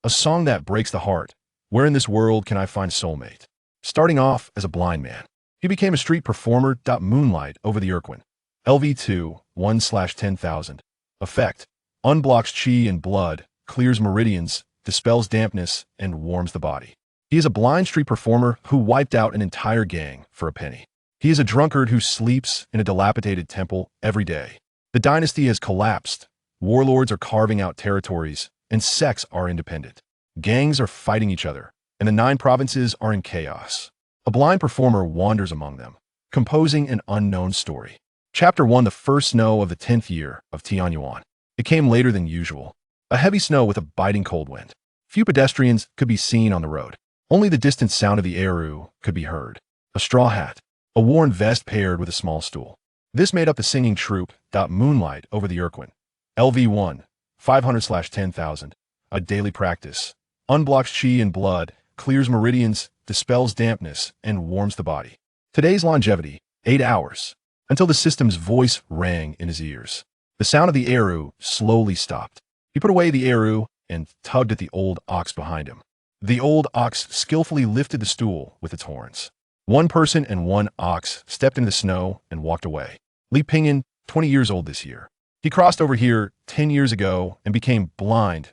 a song that breaks the heart. Where in this world can I find soulmate? Starting off as a blind man, he became a street performer. Moonlight over the Urquin. LV2, 1/10,000. Effect. Unblocks chi and blood, clears meridians, dispels dampness, and warms the body. He is a blind street performer who wiped out an entire gang for a penny. He is a drunkard who sleeps in a dilapidated temple every day. The dynasty has collapsed. Warlords are carving out territories, and sects are independent. Gangs are fighting each other, and the 9 provinces are in chaos. A blind performer wanders among them, composing an unknown story. Chapter 1. The first snow of the 10th year of Tianyuan. It came later than usual. A heavy snow with a biting cold wind. Few pedestrians could be seen on the road. Only the distant sound of the Erhu could be heard. A straw hat. A worn vest paired with a small stool. This made up the singing troupe. Moonlight over the Urquin. LV1, 500/10,000. A daily practice. Unblocks chi and blood, clears meridians, dispels dampness, and warms the body. Today's longevity, 8 hours. Until the system's voice rang in his ears. The sound of the Erhu slowly stopped. He put away the Erhu and tugged at the old ox behind him. The old ox skillfully lifted the stool with its horns. One person and one ox stepped into the snow and walked away. Li Pingyan, 20 years old this year. He crossed over here 10 years ago and became blind.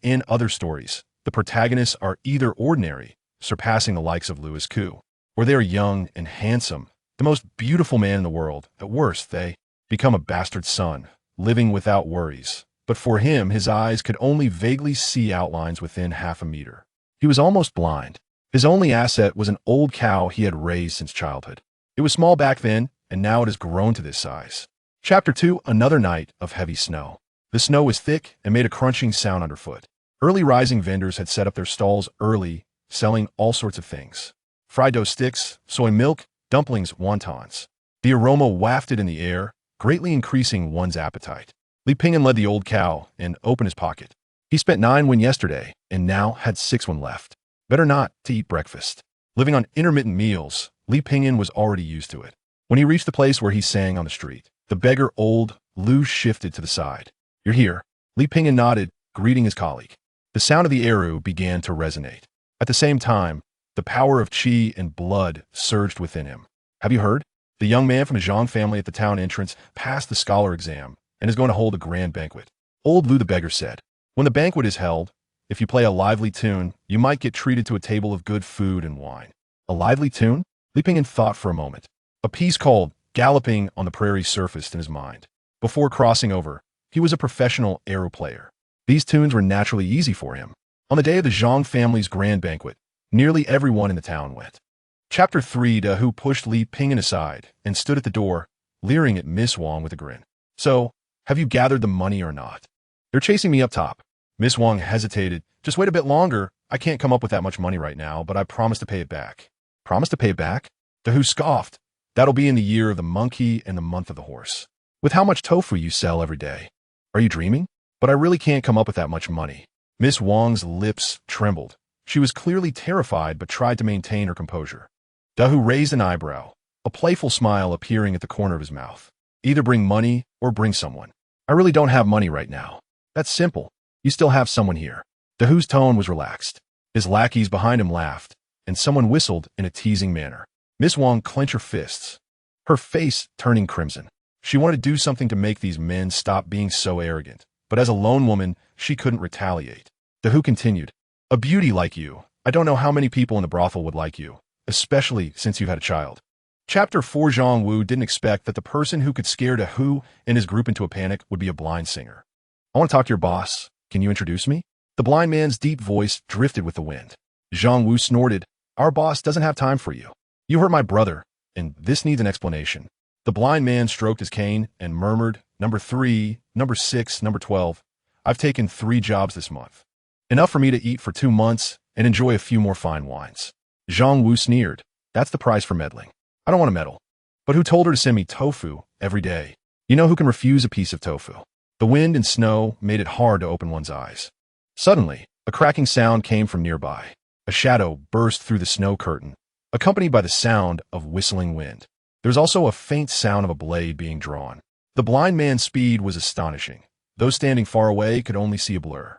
In other stories, the protagonists are either ordinary, surpassing the likes of Louis Koo, or they are young and handsome, the most beautiful man in the world. At worst, they become a bastard son, living without worries. But for him, his eyes could only vaguely see outlines within half a meter. He was almost blind. His only asset was an old cow he had raised since childhood. It was small back then, and now it has grown to this size. Chapter 2. Another night of heavy snow. The snow was thick and made a crunching sound underfoot. Early rising vendors had set up their stalls early, selling all sorts of things. Fried dough sticks, soy milk, dumplings, wontons. The aroma wafted in the air, greatly increasing one's appetite. Li Pingyan led the old cow and opened his pocket. He spent 9 won yesterday and now had 6 won left. Better not to eat breakfast. Living on intermittent meals, Li Pingyan was already used to it. When he reached the place where he sang on the street, the beggar old Lu shifted to the side. "You're here." Li Pingyan nodded, greeting his colleague. The sound of the Erhu began to resonate. At the same time, the power of chi and blood surged within him. "Have you heard? The young man from the Zhang family at the town entrance passed the scholar exam and is going to hold a grand banquet." Old Lu the beggar said, "When the banquet is held, if you play a lively tune, you might get treated to a table of good food and wine." A lively tune? Li Pingyan thought for a moment. A piece called Galloping on the Prairie surfaced in his mind. Before crossing over, he was a professional Erhu player. These tunes were naturally easy for him. On the day of the Zhang family's grand banquet, nearly everyone in the town went. Chapter 3. Who pushed Li Pingyan aside and stood at the door, leering at Miss Wang with a grin. "So, have you gathered the money or not?" "They're chasing me up top." Miss Wang hesitated. "Just wait a bit longer. I can't come up with that much money right now, but I promise to pay it back." "Promise to pay it back?" Who scoffed. "That'll be in the year of the monkey and the month of the horse. With how much tofu you sell every day. Are you dreaming? But I really can't come up with that much money." Miss Wang's lips trembled. She was clearly terrified but tried to maintain her composure. Dahu raised an eyebrow, a playful smile appearing at the corner of his mouth. "Either bring money or bring someone." "I really don't have money right now." "That's simple. You still have someone here." Dahu's tone was relaxed. His lackeys behind him laughed, and someone whistled in a teasing manner. Miss Wang clenched her fists, her face turning crimson. She wanted to do something to make these men stop being so arrogant, but as a lone woman, she couldn't retaliate. Dahu continued, "A beauty like you. I don't know how many people in the brothel would like you, especially since you've had a child." Chapter 4. Zhang Wu didn't expect that the person who could scare Dahu and his group into a panic would be a blind singer. "I want to talk to your boss. Can you introduce me?" The blind man's deep voice drifted with the wind. Zhang Wu snorted, "Our boss doesn't have time for you. You hurt my brother, and this needs an explanation." The blind man stroked his cane and murmured, "Number 3, number 6, number 12. I've taken 3 jobs this month. Enough for me to eat for 2 months and enjoy a few more fine wines." Zhang Wu sneered, "That's the price for meddling. I don't want to meddle." "But who told her to send me tofu every day? You know who can refuse a piece of tofu?" The wind and snow made it hard to open one's eyes. Suddenly, a cracking sound came from nearby. A shadow burst through the snow curtain, accompanied by the sound of whistling wind. There was also a faint sound of a blade being drawn. The blind man's speed was astonishing. Those standing far away could only see a blur.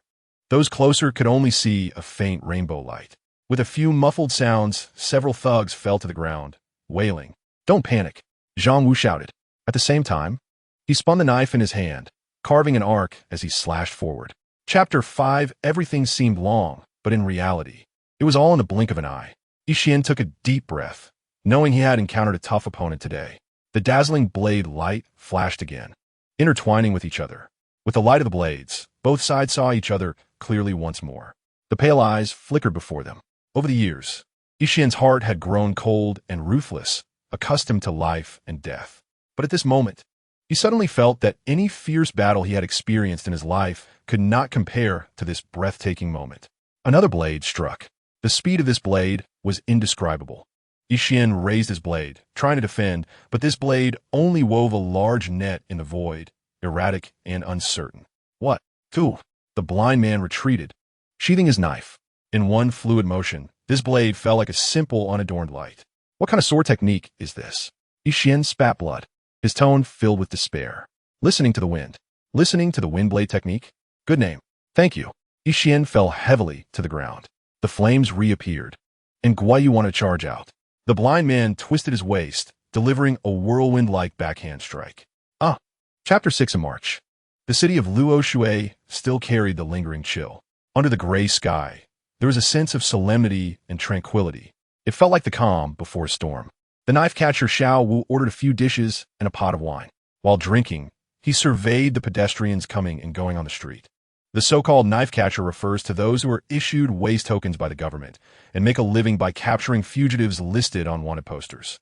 Those closer could only see a faint rainbow light. With a few muffled sounds, several thugs fell to the ground, wailing. "Don't panic," Zhang Wu shouted. At the same time, he spun the knife in his hand, carving an arc as he slashed forward. Chapter 5. Everything seemed long, but in reality, it was all in the blink of an eye. Yixian took a deep breath, knowing he had encountered a tough opponent today. The dazzling blade light flashed again, intertwining with each other. With the light of the blades, both sides saw each other clearly once more. The pale eyes flickered before them. Over the years, Yixian's heart had grown cold and ruthless, accustomed to life and death. But at this moment, he suddenly felt that any fierce battle he had experienced in his life could not compare to this breathtaking moment. Another blade struck. The speed of this blade was indescribable. Yixian raised his blade, trying to defend, but this blade only wove a large net in the void, erratic and uncertain. "What? Two." The blind man retreated, sheathing his knife. In one fluid motion, this blade fell like a simple, unadorned light. "What kind of sword technique is this?" Yixian spat blood, his tone filled with despair. "Listening to the wind." "Listening to the wind blade technique? Good name. Thank you." Yixian fell heavily to the ground. The flames reappeared, and Guayu wanted to charge out. The blind man twisted his waist, delivering a whirlwind-like backhand strike. Chapter 6 in March. The city of Luo Shui still carried the lingering chill. Under the gray sky, there was a sense of solemnity and tranquility. It felt like the calm before a storm. The knife catcher Xiao Wu ordered a few dishes and a pot of wine. While drinking, he surveyed the pedestrians coming and going on the street. The so-called knife catcher refers to those who are issued waste tokens by the government and make a living by capturing fugitives listed on wanted posters.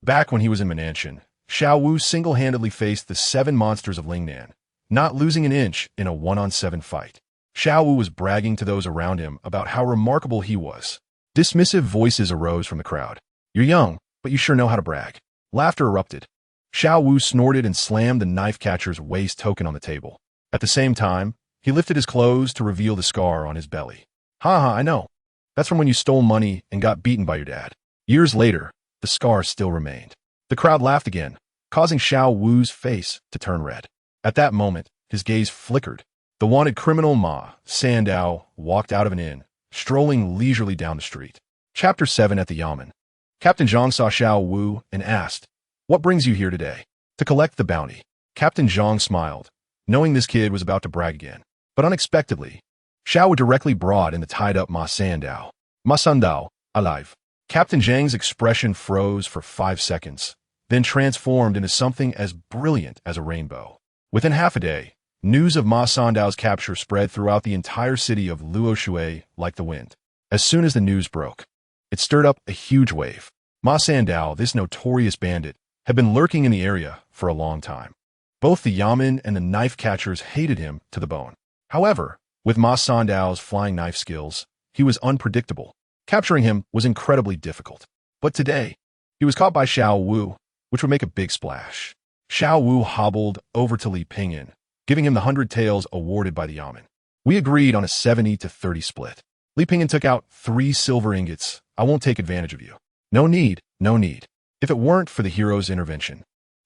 Back when he was in Mananshan, Xiao Wu single-handedly faced the 7 monsters of Lingnan, not losing an inch in a 1-on-7 fight. Xiao Wu was bragging to those around him about how remarkable he was. Dismissive voices arose from the crowd. "You're young, but you sure know how to brag." Laughter erupted. Xiao Wu snorted and slammed the knife catcher's waste token on the table. At the same time, he lifted his clothes to reveal the scar on his belly. "Ha, I know. That's from when you stole money and got beaten by your dad." Years later, the scar still remained. The crowd laughed again, causing Xiao Wu's face to turn red. At that moment, his gaze flickered. The wanted criminal Ma Sandow walked out of an inn, strolling leisurely down the street. Chapter 7 at the Yamen. Captain Zhang saw Xiao Wu and asked, "What brings you here today?" "To collect the bounty." Captain Zhang smiled, knowing this kid was about to brag again. But unexpectedly, Xiao Wu directly brought in the tied-up Ma Sandow. "Ma Sandow, alive." Captain Zhang's expression froze for 5 seconds, then transformed into something as brilliant as a rainbow. Within half a day, news of Ma Sandow's capture spread throughout the entire city of Luo Shui like the wind. As soon as the news broke, it stirred up a huge wave. Ma Sandow, this notorious bandit, had been lurking in the area for a long time. Both the Yamen and the knife catchers hated him to the bone. However, with Ma Sandow's flying knife skills, he was unpredictable. Capturing him was incredibly difficult. But today, he was caught by Xiao Wu, which would make a big splash. Xiao Wu hobbled over to Li Pingyan, giving him the 100 taels awarded by the Yamen. "We agreed on a 70-30 split." Li Pingyan took out 3 silver ingots. "I won't take advantage of you." No need. If it weren't for the hero's intervention,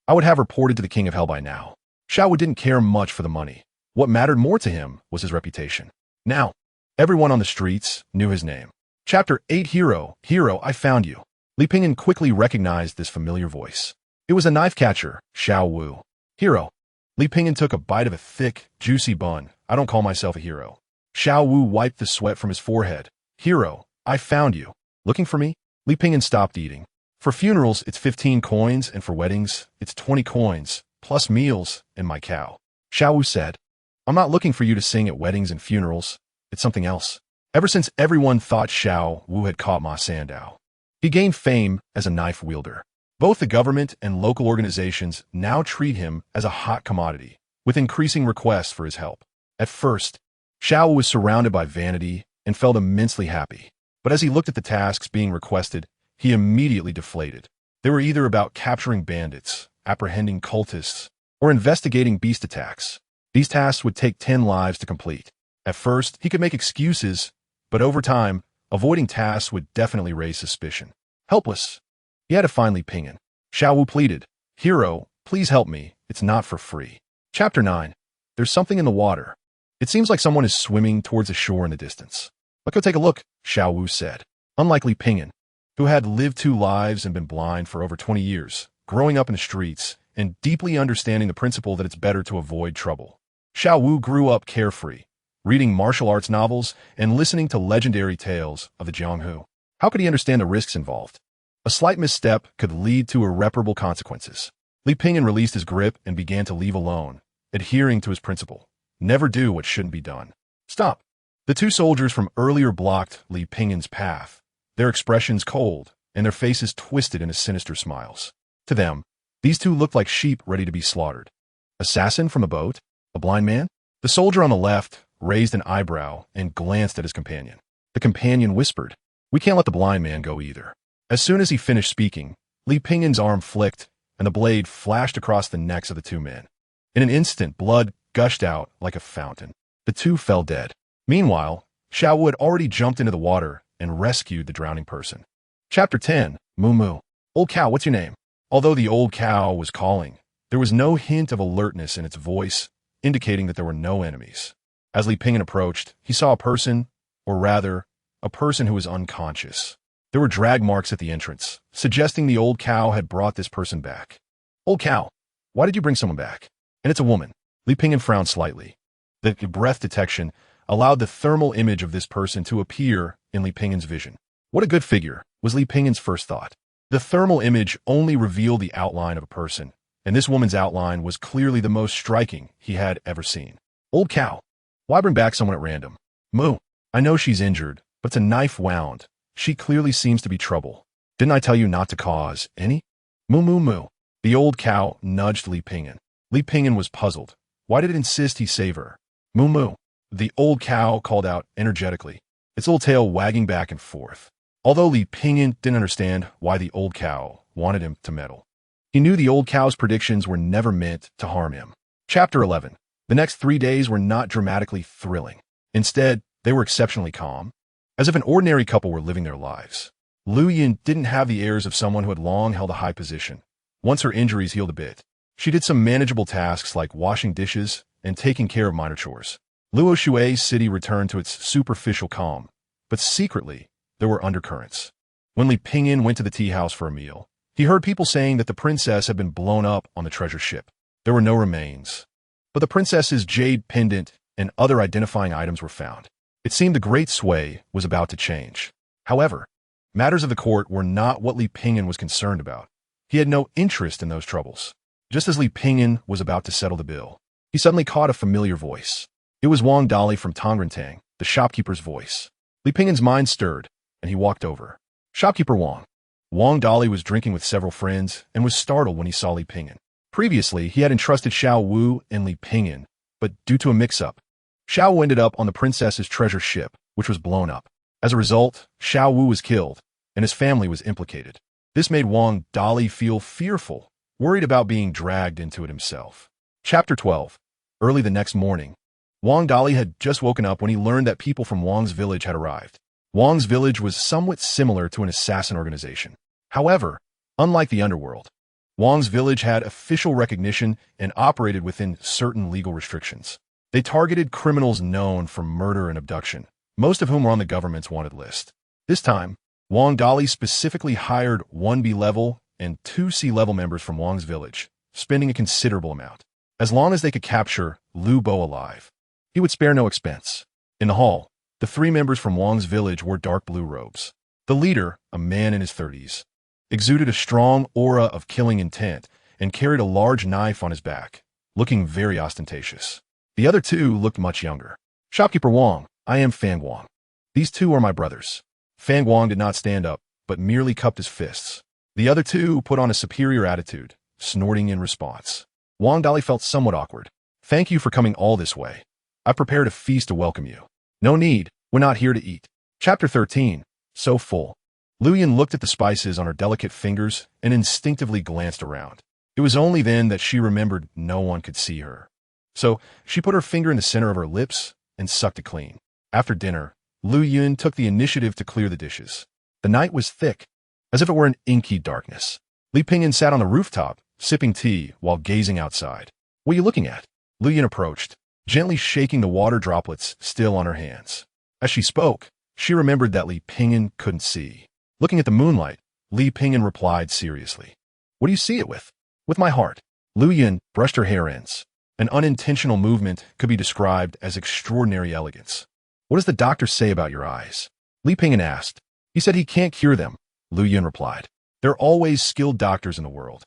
I would have reported to the King of Hell by now." Xiao Wu didn't care much for the money. What mattered more to him was his reputation. Now, everyone on the streets knew his name. Chapter 8 Hero, I found you. Li Pingyan quickly recognized this familiar voice. It was a knife catcher, Xiao Wu. "Hero." Li Pingyan took a bite of a thick, juicy bun. "I don't call myself a hero." Xiao Wu wiped the sweat from his forehead. "Hero, I found you." "Looking for me?" Li Pingyan stopped eating. "For funerals, it's 15 coins, and for weddings, it's 20 coins, plus meals and my cow." Xiao Wu said, "I'm not looking for you to sing at weddings and funerals. It's something else." Ever since everyone thought Xiao Wu had caught Ma Sandow, he gained fame as a knife wielder. Both the government and local organizations now treat him as a hot commodity, with increasing requests for his help. At first, Xiao Wu was surrounded by vanity and felt immensely happy. But as he looked at the tasks being requested, he immediately deflated. They were either about capturing bandits, apprehending cultists, or investigating beast attacks. These tasks would take 10 lives to complete. At first, he could make excuses, but over time, avoiding tasks would definitely raise suspicion. Helpless, he had to find Li Pingyan. Xiao Wu pleaded, "Hero, please help me. It's not for free." Chapter 9. There's something in the water. It seems like someone is swimming towards a shore in the distance. Let's go take a look, Xiao Wu said. Unlike Li Pingyan, who had lived 2 lives and been blind for over 20 years, growing up in the streets and deeply understanding the principle that it's better to avoid trouble. Xiao Wu grew up carefree, reading martial arts novels and listening to legendary tales of the Jianghu. How could he understand the risks involved? A slight misstep could lead to irreparable consequences. Li Pingyan released his grip and began to leave alone, adhering to his principle. Never do what shouldn't be done. Stop. The 2 soldiers from earlier blocked Li Pingyan's path, their expressions cold and their faces twisted into sinister smiles. To them, these 2 looked like sheep ready to be slaughtered. Assassin from a boat? A blind man? The soldier on the left raised an eyebrow and glanced at his companion. The companion whispered, "We can't let the blind man go either." As soon as he finished speaking, Li Pingyan's arm flicked, and the blade flashed across the necks of the 2 men. In an instant, blood gushed out like a fountain. The 2 fell dead. Meanwhile, Xiao Wu had already jumped into the water and rescued the drowning person. Chapter 10. Moo Moo. Old cow, what's your name? Although the old cow was calling, there was no hint of alertness in its voice, indicating that there were no enemies. As Li Pingyan approached, he saw a person, or rather, a person who was unconscious. There were drag marks at the entrance, suggesting the old cow had brought this person back. Old cow, why did you bring someone back? And it's a woman. Li Pingyan frowned slightly. The breath detection allowed the thermal image of this person to appear in Li Pingyan's vision. What a good figure, was Li Pingyan's first thought. The thermal image only revealed the outline of a person, and this woman's outline was clearly the most striking he had ever seen. Old cow, why bring back someone at random? Moo, I know she's injured, but it's a knife wound. She clearly seems to be trouble. Didn't I tell you not to cause any? Moo moo moo. The old cow nudged Li Pingyan. Li Pingyan was puzzled. Why did it insist he save her? Moo moo. The old cow called out energetically, its little tail wagging back and forth. Although Li Pingyan didn't understand why the old cow wanted him to meddle, he knew the old cow's predictions were never meant to harm him. Chapter 11. The next 3 days were not dramatically thrilling. Instead, they were exceptionally calm, as if an ordinary couple were living their lives. Lu Yin didn't have the airs of someone who had long held a high position. Once her injuries healed a bit, she did some manageable tasks like washing dishes and taking care of minor chores. Luo Shui's city returned to its superficial calm, but secretly, there were undercurrents. When Li Pingyan went to the tea house for a meal, he heard people saying that the princess had been blown up on the treasure ship. There were no remains, but the princess's jade pendant and other identifying items were found. It seemed the great sway was about to change. However, matters of the court were not what Li Pingyan was concerned about. He had no interest in those troubles. Just as Li Pingyan was about to settle the bill, he suddenly caught a familiar voice. It was Wang Dali from Tongrantang, the shopkeeper's voice. Li Pingyan's mind stirred, and he walked over. Shopkeeper Wang. Wang Dali was drinking with several friends and was startled when he saw Li Pingyan. Previously, he had entrusted Xiao Wu and Li Pingyan, but due to a mix-up, Xiao Wu ended up on the princess's treasure ship, which was blown up. As a result, Xiao Wu was killed, and his family was implicated. This made Wang Dali feel fearful, worried about being dragged into it himself. Chapter 12. Early the next morning, Wang Dali had just woken up when he learned that people from Wang's village had arrived. Wang's village was somewhat similar to an assassin organization. However, unlike the underworld, Wang's village had official recognition and operated within certain legal restrictions. They targeted criminals known for murder and abduction, most of whom were on the government's wanted list. This time, Wang Dali specifically hired 1B level and 2C level members from Wang's village, spending a considerable amount. As long as they could capture Lu Bo alive, he would spare no expense. In the hall, the 3 members from Wang's village wore dark blue robes. The leader, a man in his 30s, exuded a strong aura of killing intent and carried a large knife on his back, looking very ostentatious. The other 2 looked much younger. Shopkeeper Wang, I am Fang Wang. These 2 are my brothers. Fang Wang did not stand up, but merely cupped his fists. The other 2 put on a superior attitude, snorting in response. Wang Dali felt somewhat awkward. Thank you for coming all this way. I've prepared a feast to welcome you. No need, we're not here to eat. Chapter 13. So full. Lu Yin looked at the spices on her delicate fingers and instinctively glanced around. It was only then that she remembered no one could see her. So she put her finger in the center of her lips and sucked it clean. After dinner, Lu Yin took the initiative to clear the dishes. The night was thick, as if it were an inky darkness. Li Pingyan sat on the rooftop, sipping tea while gazing outside. What are you looking at? Lu Yin approached. gently shaking the water droplets still on her hands. As she spoke, she remembered that Li Pingyan couldn't see. Looking at the moonlight, Li Pingyan replied seriously. What do you see it with? With my heart. Lu Yun brushed her hair ends. An unintentional movement could be described as extraordinary elegance. What does the doctor say about your eyes? Li Pingyan asked. He said he can't cure them, Lu Yun replied. There are always skilled doctors in the world.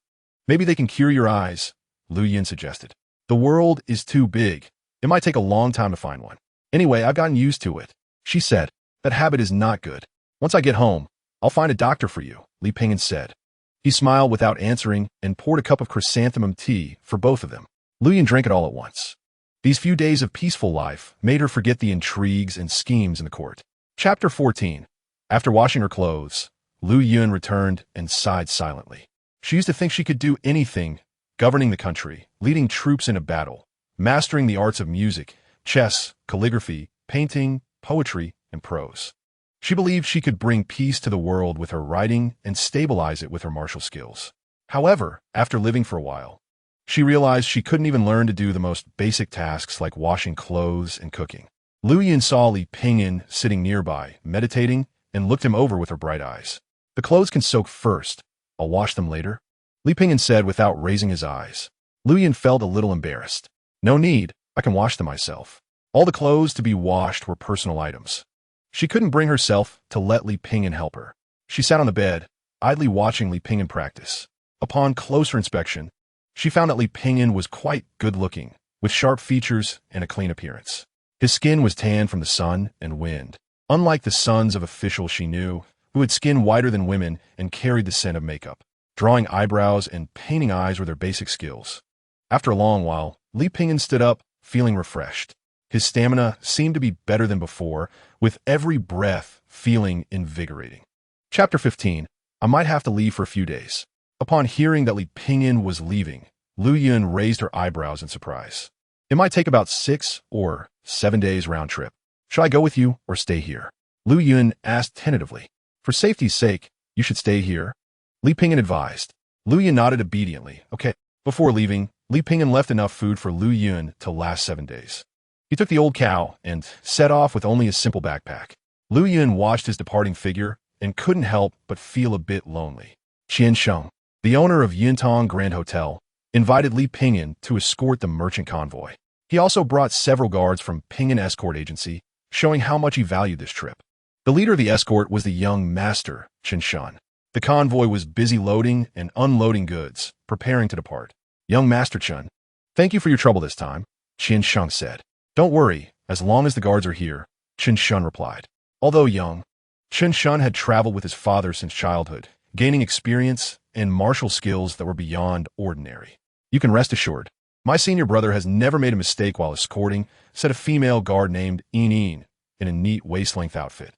Maybe they can cure your eyes, Lu Yun suggested. The world is too big. It might take a long time to find one. Anyway, I've gotten used to it. She said, that habit is not good. Once I get home, I'll find a doctor for you, Li Pingyan said. He smiled without answering and poured a cup of chrysanthemum tea for both of them. Lu Yun drank it all at once. These few days of peaceful life made her forget the intrigues and schemes in the court. Chapter 14. After washing her clothes, Lu Yun returned and sighed silently. She used to think she could do anything, governing the country, leading troops into battle, mastering the arts of music, chess, calligraphy, painting, poetry, and prose. She believed she could bring peace to the world with her writing and stabilize it with her martial skills. However, after living for a while, she realized she couldn't even learn to do the most basic tasks like washing clothes and cooking. Lu Yun saw Li Pingyan sitting nearby, meditating, and looked him over with her bright eyes. The clothes can soak first. I'll wash them later, Li Pingyan said without raising his eyes. Lu Yun felt a little embarrassed. No need, I can wash them myself. All the clothes to be washed were personal items. She couldn't bring herself to let Li Pingyan help her. She sat on the bed, idly watching Li Pingyan practice. Upon closer inspection, she found that Li Pingyan was quite good-looking, with sharp features and a clean appearance. His skin was tanned from the sun and wind, unlike the sons of officials she knew, who had skin whiter than women and carried the scent of makeup. Drawing eyebrows and painting eyes were their basic skills. After a long while, Li Pingyan stood up, feeling refreshed. His stamina seemed to be better than before, with every breath feeling invigorating. Chapter 15. I might have to leave for a few days. Upon hearing that Li Pingyan was leaving, Lu Yun raised her eyebrows in surprise. It might take about 6 or 7 days round trip. Should I go with you or stay here? Lu Yun asked tentatively. For safety's sake, you should stay here, Li Pingyan advised. Lu Yun nodded obediently. Okay. Before leaving, Li Pingyan left enough food for Lu Yun to last 7 days. He took the old cow and set off with only a simple backpack. Lu Yun watched his departing figure and couldn't help but feel a bit lonely. Qian Sheng, the owner of Yuntong Grand Hotel, invited Li Pingyan to escort the merchant convoy. He also brought several guards from Pingyan Escort Agency, showing how much he valued this trip. The leader of the escort was the young master, Chen Shan. The convoy was busy loading and unloading goods, preparing to depart. Young Master Chen, thank you for your trouble this time, Qian Sheng said. Don't worry, as long as the guards are here, Chen Shun replied. Although young, Chen Shun had traveled with his father since childhood, gaining experience and martial skills that were beyond ordinary. You can rest assured, my senior brother has never made a mistake while escorting, said a female guard named Yin in a neat waist-length outfit.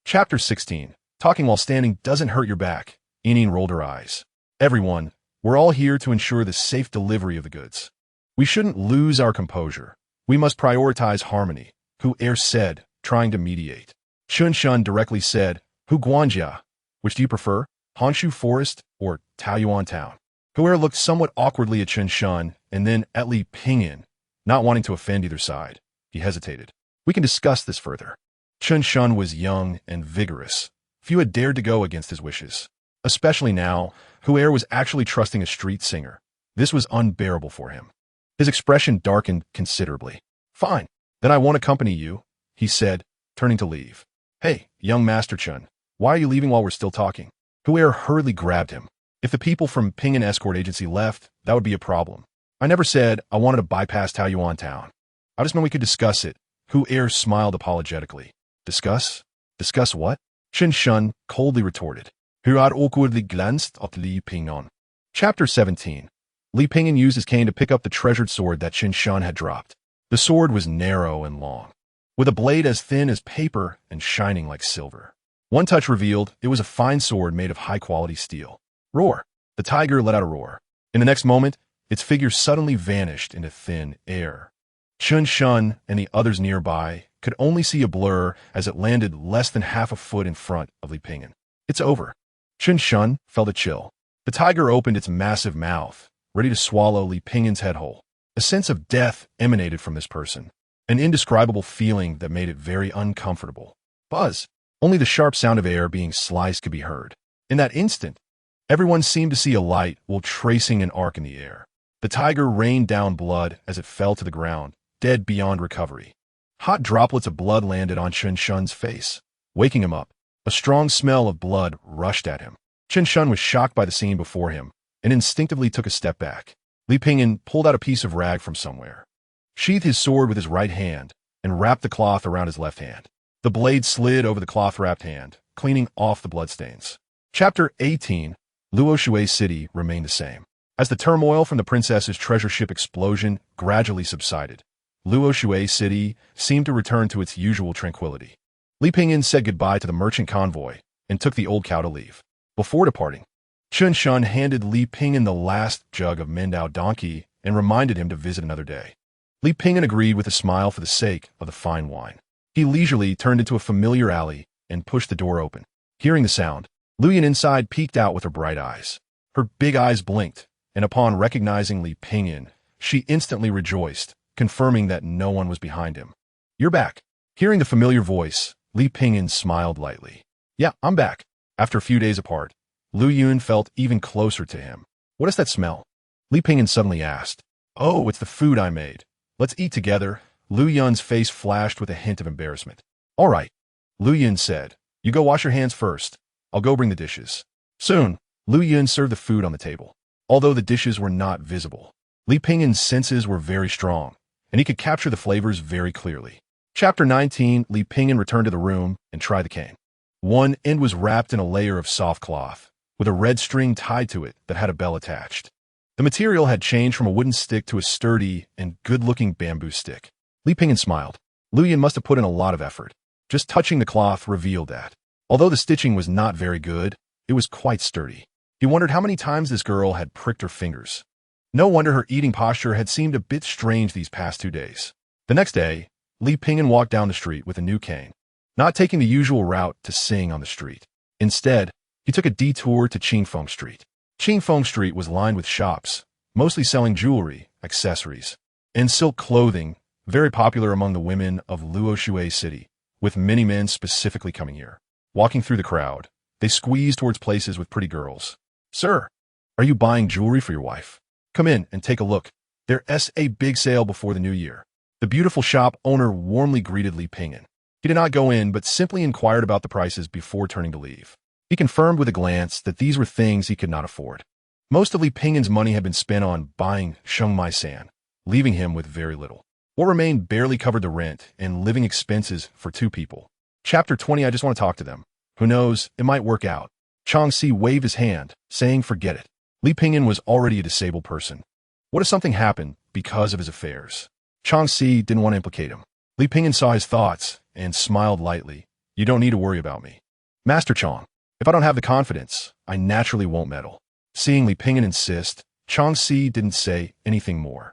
Chapter 16. Talking while standing doesn't hurt your back. Yin rolled her eyes. Everyone, we're all here to ensure the safe delivery of the goods. We shouldn't lose our composure. We must prioritize harmony, Hu Er said, trying to mediate. Chun Shun directly said, Hu Guanjia, which do you prefer, Honshu Forest or Taoyuan Town? Hu Er looked somewhat awkwardly at Chun Shun and then at Li Pingyan, not wanting to offend either side. He hesitated. We can discuss this further. Chun Shun was young and vigorous. Few had dared to go against his wishes. Especially now, Hu Er was actually trusting a street singer. This was unbearable for him. His expression darkened considerably. Fine, then I won't accompany you, he said, turning to leave. Hey, young Master Chun, why are you leaving while we're still talking? Hu Er hurriedly grabbed him. If the people from Pingyan Escort Agency left, that would be a problem. I never said I wanted to bypass Taoyuan Town. I just meant we could discuss it. Hu Er smiled apologetically. Discuss? Discuss what? Chen Shun coldly retorted. Hu Er awkwardly glanced at Li Pingyan. Chapter 17. Li Pingyan used his cane to pick up the treasured sword that Chen Shun had dropped. The sword was narrow and long, with a blade as thin as paper and shining like silver. One touch revealed it was a fine sword made of high-quality steel. Roar! The tiger let out a roar. In the next moment, its figure suddenly vanished into thin air. Chen Shun and the others nearby could only see a blur as it landed less than half a foot in front of Li Pingyan. It's over. Chen Shun felt a chill. The tiger opened its massive mouth, ready to swallow Li Pingyan's head whole. A sense of death emanated from this person, an indescribable feeling that made it very uncomfortable. Buzz! Only the sharp sound of air being sliced could be heard. In that instant, everyone seemed to see a light while tracing an arc in the air. The tiger rained down blood as it fell to the ground, dead beyond recovery. Hot droplets of blood landed on Chen Shun's face, waking him up. A strong smell of blood rushed at him. Chen Shun was shocked by the scene before him and instinctively took a step back. Li Pingyan pulled out a piece of rag from somewhere, sheathed his sword with his right hand, and wrapped the cloth around his left hand. The blade slid over the cloth-wrapped hand, cleaning off the bloodstains. Chapter 18. Luo Shui City remained the same. As the turmoil from the princess's treasure ship explosion gradually subsided, Luo Shui City seemed to return to its usual tranquility. Li Pingyan said goodbye to the merchant convoy and took the old cow to leave. Before departing, Chen Shun handed Li Pingyan the last jug of Mendao donkey and reminded him to visit another day. Li Pingyan agreed with a smile for the sake of the fine wine. He leisurely turned into a familiar alley and pushed the door open. Hearing the sound, Lu Yan inside peeked out with her bright eyes. Her big eyes blinked, and upon recognizing Li Pingyan, she instantly rejoiced, confirming that no one was behind him. "You're back." Hearing the familiar voice, Li Pingyan smiled lightly. "Yeah, I'm back." After a few days apart, Lu Yun felt even closer to him. "What is that smell?" Li Pingyan suddenly asked. "Oh, it's the food I made. Let's eat together." Lu Yun's face flashed with a hint of embarrassment. "All right," Lu Yun said. "You go wash your hands first. I'll go bring the dishes." Soon, Lu Yun served the food on the table. Although the dishes were not visible, Li Pingyan's senses were very strong, and he could capture the flavors very clearly. Chapter 19. Li Pingyan returned to the room and tried the cane. One end was wrapped in a layer of soft cloth, with a red string tied to it that had a bell attached. The material had changed from a wooden stick to a sturdy and good-looking bamboo stick. Li Pingyan smiled. Lu Yan must have put in a lot of effort. Just touching the cloth revealed that, although the stitching was not very good, it was quite sturdy. He wondered how many times this girl had pricked her fingers. No wonder her eating posture had seemed a bit strange these past 2 days. The next day, Li Pingyan walked down the street with a new cane, not taking the usual route to Sing on the street. Instead, he took a detour to Qingfeng Street. Qingfeng Street was lined with shops, mostly selling jewelry, accessories, and silk clothing, very popular among the women of Luo Shui City, with many men specifically coming here. Walking through the crowd, they squeezed towards places with pretty girls. "Sir, are you buying jewelry for your wife? Come in and take a look. There's a big sale before the new year." The beautiful shop owner warmly greeted Li Pingyan. He did not go in, but simply inquired about the prices before turning to leave. He confirmed with a glance that these were things he could not afford. Most of Li Pingyan's money had been spent on buying Shengmai San, leaving him with very little. What remained barely covered the rent and living expenses for 2 people. Chapter 20. I just want to talk to them. Who knows, it might work out. Chang Si waved his hand, saying forget it. Li Pingyan was already a disabled person. What if something happened because of his affairs? Chang Si didn't want to implicate him. Li Pingyan saw his thoughts and smiled lightly. "You don't need to worry about me. Master Chang, if I don't have the confidence, I naturally won't meddle." Seeing Li Pingyan insist, Chang Si didn't say anything more.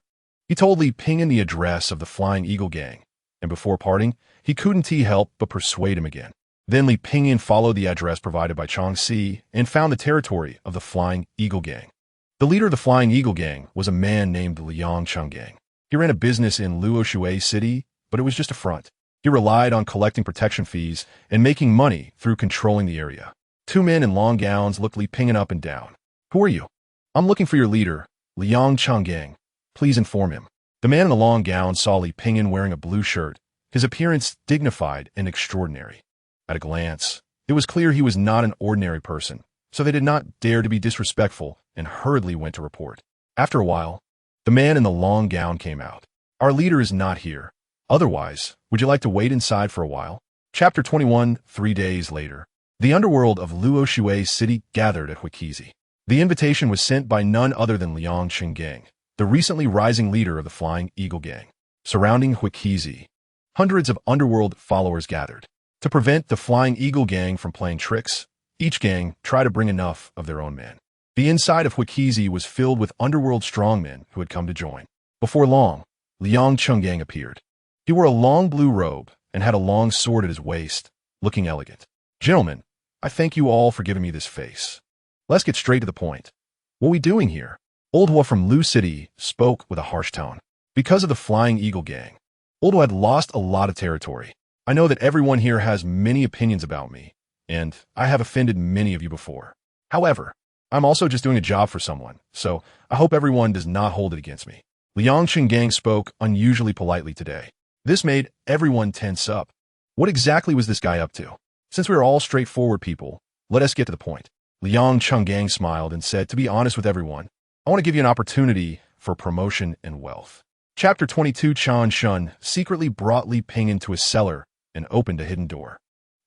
He told Li Pingyan the address of the Flying Eagle Gang, and before parting, he couldn't help but persuade him again. Then Li Pingyan followed the address provided by Chang Si and found the territory of the Flying Eagle Gang. The leader of the Flying Eagle Gang was a man named Liang Changgang. He ran a business in Luo Shui City, but it was just a front. He relied on collecting protection fees and making money through controlling the area. 2 men in long gowns looked Li Pingyan up and down. "Who are you?" "I'm looking for your leader, Liang Changgang. Please inform him." The man in the long gown saw Li Pingyan wearing a blue shirt, his appearance dignified and extraordinary. At a glance, it was clear he was not an ordinary person, so they did not dare to be disrespectful and hurriedly went to report. After a while, the man in the long gown came out. "Our leader is not here. Otherwise, would you like to wait inside for a while?" Chapter 21. 3 days later, the underworld of Luo Shui City gathered at Huiqizi. The invitation was sent by none other than Liang Changgang, the recently rising leader of the Flying Eagle Gang. Surrounding Huiqizi, hundreds of underworld followers gathered. To prevent the Flying Eagle Gang from playing tricks, each gang tried to bring enough of their own men. The inside of Huiqizi was filled with underworld strongmen who had come to join. Before long, Liang Changgang appeared. He wore a long blue robe and had a long sword at his waist, looking elegant. "Gentlemen, I thank you all for giving me this face. Let's get straight to the point. What are we doing here?" Old Hua from Lu City spoke with a harsh tone. Because of the Flying Eagle gang. Although I'd lost a lot of territory, I know that everyone here has many opinions about me, and I have offended many of you before. However, I'm also just doing a job for someone, so I hope everyone does not hold it against me. Liang Qinggang spoke unusually politely today. This made everyone tense up. What exactly was this guy up to? Since we are all straightforward people, let us get to the point. Liang Qinggang smiled and said, to be honest with everyone, I want to give you an opportunity for promotion and wealth. Chapter 22. Chan Shun secretly brought Li Ping into a cellar and opened a hidden door.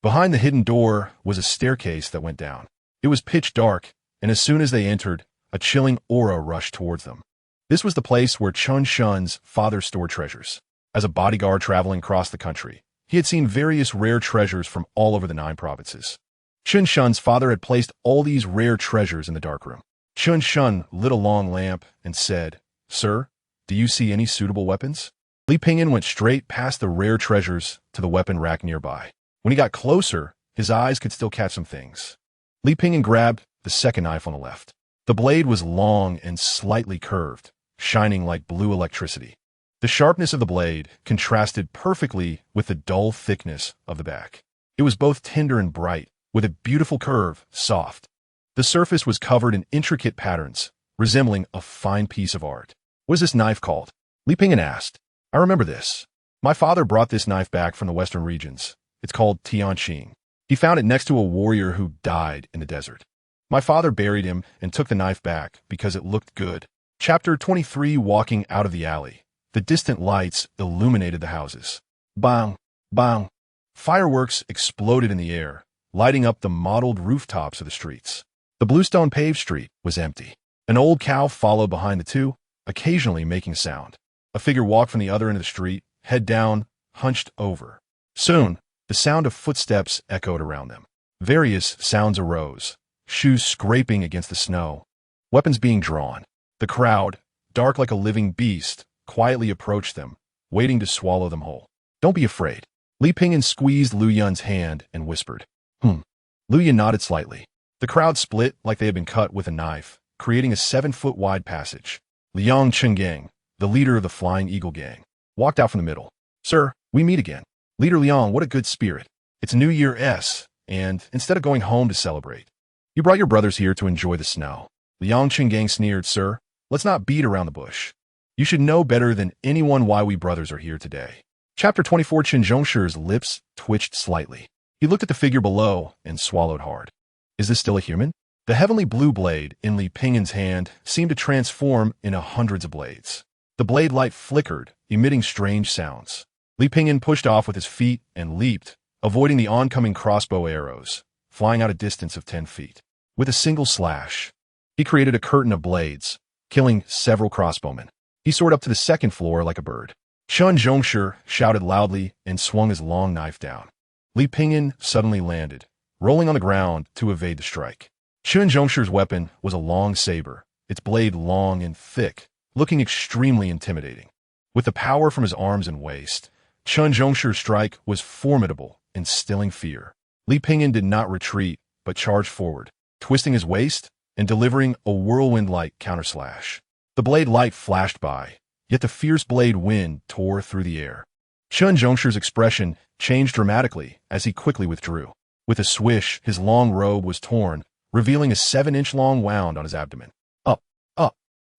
Behind the hidden door was a staircase that went down. It was pitch dark, and as soon as they entered, a chilling aura rushed towards them. This was the place where Chun Shun's father stored treasures. As a bodyguard traveling across the country, he had seen various rare treasures from all over the 9 provinces. Chun Shun's father had placed all these rare treasures in the darkroom. Chun Shun lit a long lamp and said, Sir, do you see any suitable weapons? Li Pingyan went straight past the rare treasures to the weapon rack nearby. When he got closer, his eyes could still catch some things. Li Pingyan grabbed the second knife on the left. The blade was long and slightly curved, shining like blue electricity. The sharpness of the blade contrasted perfectly with the dull thickness of the back. It was both tender and bright, with a beautiful curve, soft. The surface was covered in intricate patterns, resembling a fine piece of art. What is this knife called? Li Pingyan asked. I remember this. My father brought this knife back from the western regions. It's called Tianqing. He found it next to a warrior who died in the desert. My father buried him and took the knife back because it looked good. Chapter 23. Walking out of the alley. The distant lights illuminated the houses. Bang! Bang! Fireworks exploded in the air, lighting up the mottled rooftops of the streets. The bluestone paved street was empty. An old cow followed behind the two, occasionally making a sound. A figure walked from the other end of the street, head down, hunched over. Soon, the sound of footsteps echoed around them. Various sounds arose, shoes scraping against the snow, weapons being drawn. The crowd, dark like a living beast, quietly approached them, waiting to swallow them whole. Don't be afraid. Li Pingyan squeezed Lu Yun's hand and whispered. Lu Yun nodded slightly. The crowd split like they had been cut with a knife, creating a 7-foot wide passage. Liang Qinggang, the leader of the Flying Eagle gang, walked out from the middle. Sir, we meet again. Leader Liang, what a good spirit. It's New Year S, and instead of going home to celebrate, you brought your brothers here to enjoy the snow. Liang Qinggang sneered, Sir, let's not beat around the bush. You should know better than anyone why we brothers are here today. Chapter 24. Chen Zhongshi's lips twitched slightly. He looked at the figure below and swallowed hard. Is this still a human? The heavenly blue blade in Li Pingyan's hand seemed to transform into hundreds of blades. The blade light flickered, emitting strange sounds. Li Pingyan pushed off with his feet and leaped, avoiding the oncoming crossbow arrows, flying out a distance of 10 feet. With a single slash, he created a curtain of blades, killing several crossbowmen. He soared up to the second floor like a bird. Chun Zhongshi shouted loudly and swung his long knife down. Li Pingyan suddenly landed, rolling on the ground to evade the strike. Chun Zhongshi's weapon was a long saber, its blade long and thick, looking extremely intimidating. With the power from his arms and waist, Chun Zhongshi's strike was formidable, instilling fear. Li Pingyan did not retreat, but charged forward, twisting his waist and delivering a whirlwind-like counterslash. The blade light flashed by, yet the fierce blade wind tore through the air. Chun Zhongshi's expression changed dramatically as he quickly withdrew. With a swish, his long robe was torn, revealing a 7-inch long wound on his abdomen. Up, up.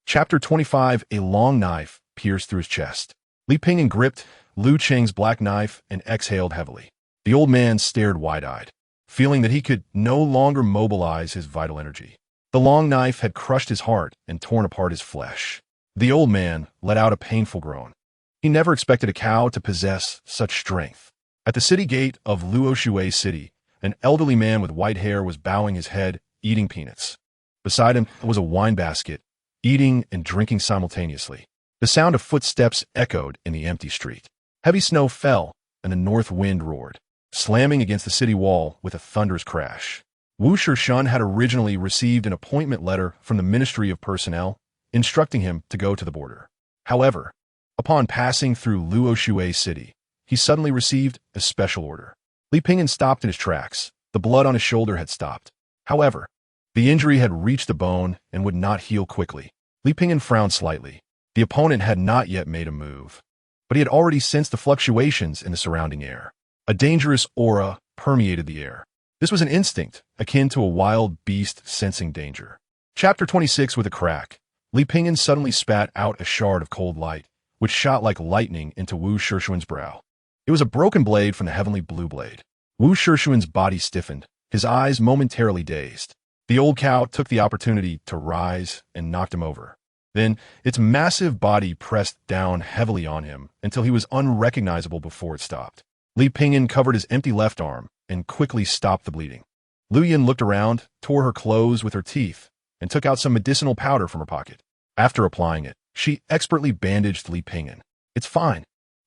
Chapter 25. A long knife pierced through his chest. Li Pingyan gripped Lu Cheng's black knife and exhaled heavily. The old man stared wide-eyed, feeling that he could no longer mobilize his vital energy. The long knife had crushed his heart and torn apart his flesh. The old man let out a painful groan. He never expected a cow to possess such strength. At the city gate of Luoshui City, an elderly man with white hair was bowing his head, eating peanuts. Beside him was a wine basket, eating and drinking simultaneously. The sound of footsteps echoed in the empty street. Heavy snow fell, and the north wind roared, slamming against the city wall with a thunderous crash. Wu Shishun had originally received an appointment letter from the Ministry of Personnel, instructing him to go to the border. However, upon passing through Luoshui City, he suddenly received a special order. Li Pingyan stopped in his tracks. The blood on his shoulder had stopped. However, the injury had reached the bone and would not heal quickly. Li Pingyan frowned slightly. The opponent had not yet made a move, but he had already sensed the fluctuations in the surrounding air. A dangerous aura permeated the air. This was an instinct, akin to a wild beast sensing danger. Chapter 26. With a crack, Li Pingyan suddenly spat out a shard of cold light, which shot like lightning into Wu Shishuan's brow. It was a broken blade from the heavenly blue blade. Wu Shishuan's body stiffened, his eyes momentarily dazed. The old cow took the opportunity to rise and knocked him over. Then, its massive body pressed down heavily on him until he was unrecognizable before it stopped. Li Pingyan covered his empty left arm and quickly stopped the bleeding. Lu Yin looked around, tore her clothes with her teeth, and took out some medicinal powder from her pocket. After applying it, she expertly bandaged Li Pingyan. "It's fine.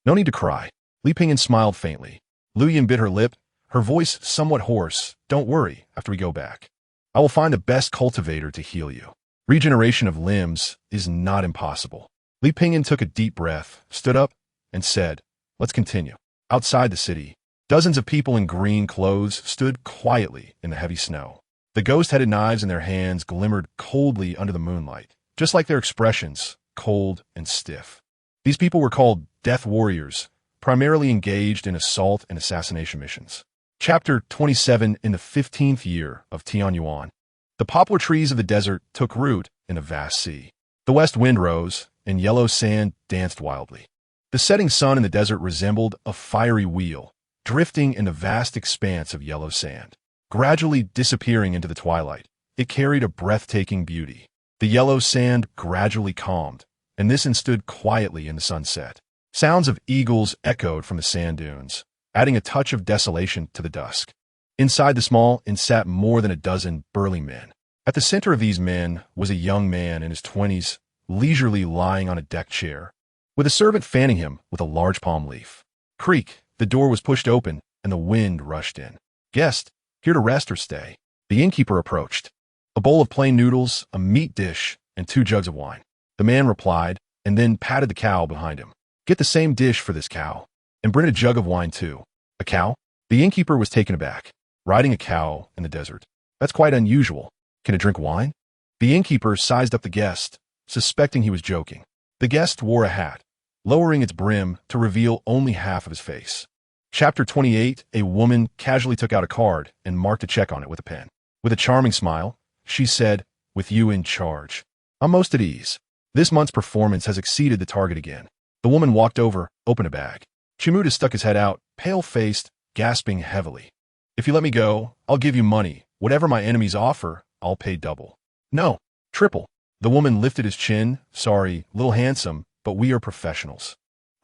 No need to cry." Li Pingyan smiled faintly. Lu Yin bit her lip, her voice somewhat hoarse. "Don't worry after we go back. I will find the best cultivator to heal you. Regeneration of limbs is not impossible." Li Pingyan took a deep breath, stood up, and said, "Let's continue." Outside the city, dozens of people in green clothes stood quietly in the heavy snow. The ghost-headed knives in their hands glimmered coldly under the moonlight, just like their expressions, cold and stiff. These people were called Death Warriors, primarily engaged in assault and assassination missions. Chapter 27. In the 15th year of Tianyuan, the poplar trees of the desert took root in a vast sea. The west wind rose, and yellow sand danced wildly. The setting sun in the desert resembled a fiery wheel, drifting in the vast expanse of yellow sand. Gradually disappearing into the twilight, it carried a breathtaking beauty. The yellow sand gradually calmed, and this stood quietly in the sunset. Sounds of eagles echoed from the sand dunes, adding a touch of desolation to the dusk. Inside the small inn sat more than a dozen burly men. At the center of these men was a young man in his 20s, leisurely lying on a deck chair, with a servant fanning him with a large palm leaf. Creak, the door was pushed open, and the wind rushed in. "Guest, here to rest or stay?" The innkeeper approached. "A bowl of plain noodles, a meat dish, and 2 jugs of wine." The man replied, and then patted the cow behind him. "Get the same dish for this cow, and bring a jug of wine too." "A cow?" The innkeeper was taken aback. Riding a cow in the desert. That's quite unusual. Can it drink wine? The innkeeper sized up the guest, suspecting he was joking. The guest wore a hat, lowering its brim to reveal only half of his face. Chapter 28. A woman casually took out a card and marked a check on it with a pen. With a charming smile, she said, "With you in charge, I'm most at ease. This month's performance has exceeded the target again." The woman walked over, opened a bag. Chimuda stuck his head out, pale-faced, gasping heavily. "If you let me go, I'll give you money. Whatever my enemies offer, I'll pay double." "No, triple." The woman lifted his chin. "Sorry, little handsome, but we are professionals."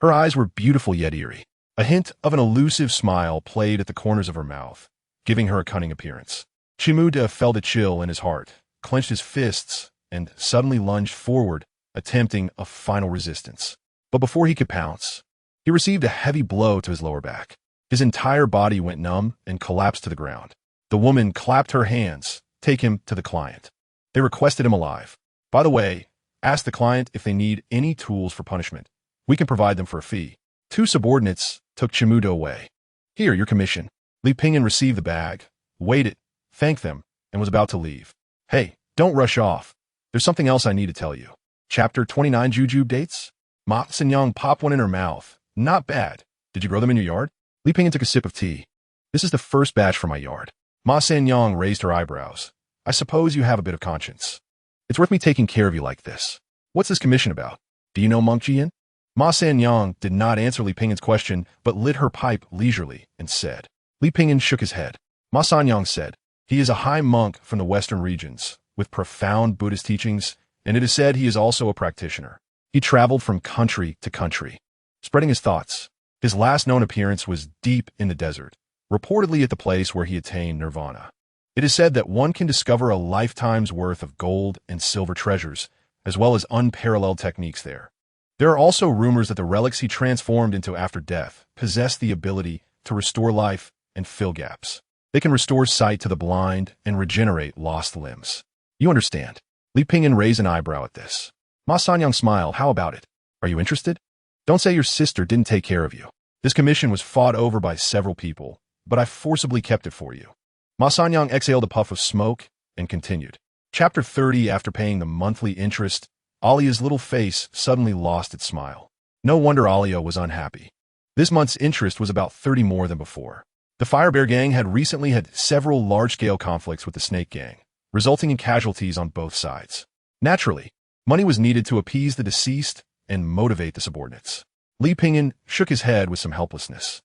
Her eyes were beautiful yet eerie. A hint of an elusive smile played at the corners of her mouth, giving her a cunning appearance. Chimuda felt a chill in his heart, clenched his fists, and suddenly lunged forward, attempting a final resistance. But before he could pounce, he received a heavy blow to his lower back. His entire body went numb and collapsed to the ground. The woman clapped her hands. "Take him to the client." They requested him alive. "By the way, ask the client if they need any tools for punishment. We can provide them for a fee." 2 subordinates took Chimuda away. "Here, your commission." Li Pingyan received the bag, weighed it, thanked them, and was about to leave. "Hey, don't rush off. There's something else I need to tell you." Chapter 29. Jujube dates? Ma Senyang popped one in her mouth. "Not bad. Did you grow them in your yard?" Li Pingyan took a sip of tea. "This is the first batch from my yard." Ma Senyang raised her eyebrows. "I suppose you have a bit of conscience. It's worth me taking care of you like this. What's this commission about? Do you know Monk Jian?" Ma Senyang did not answer Li Pingyan's question, but lit her pipe leisurely and said. Li Pingyan shook his head. Ma Senyang said, "He is a high monk from the western regions, with profound Buddhist teachings, and it is said he is also a practitioner. He traveled from country to country, spreading his thoughts. His last known appearance was deep in the desert, reportedly at the place where he attained nirvana. It is said that one can discover a lifetime's worth of gold and silver treasures, as well as unparalleled techniques there. There are also rumors that the relics he transformed into after death possess the ability to restore life and fill gaps. They can restore sight to the blind and regenerate lost limbs. You understand?" Li Pingyan raised an eyebrow at this. Ma Sanyang smiled. "How about it? Are you interested? Don't say your sister didn't take care of you. This commission was fought over by several people, but I forcibly kept it for you." Ma Sanyang exhaled a puff of smoke and continued. Chapter 30. After paying the monthly interest, Alia's little face suddenly lost its smile. No wonder Alia was unhappy. This month's interest was about 30 more than before. The Fire Bear Gang had recently had several large-scale conflicts with the Snake Gang, resulting in casualties on both sides. Naturally, money was needed to appease the deceased and motivate the subordinates. Li Pingyan shook his head with some helplessness.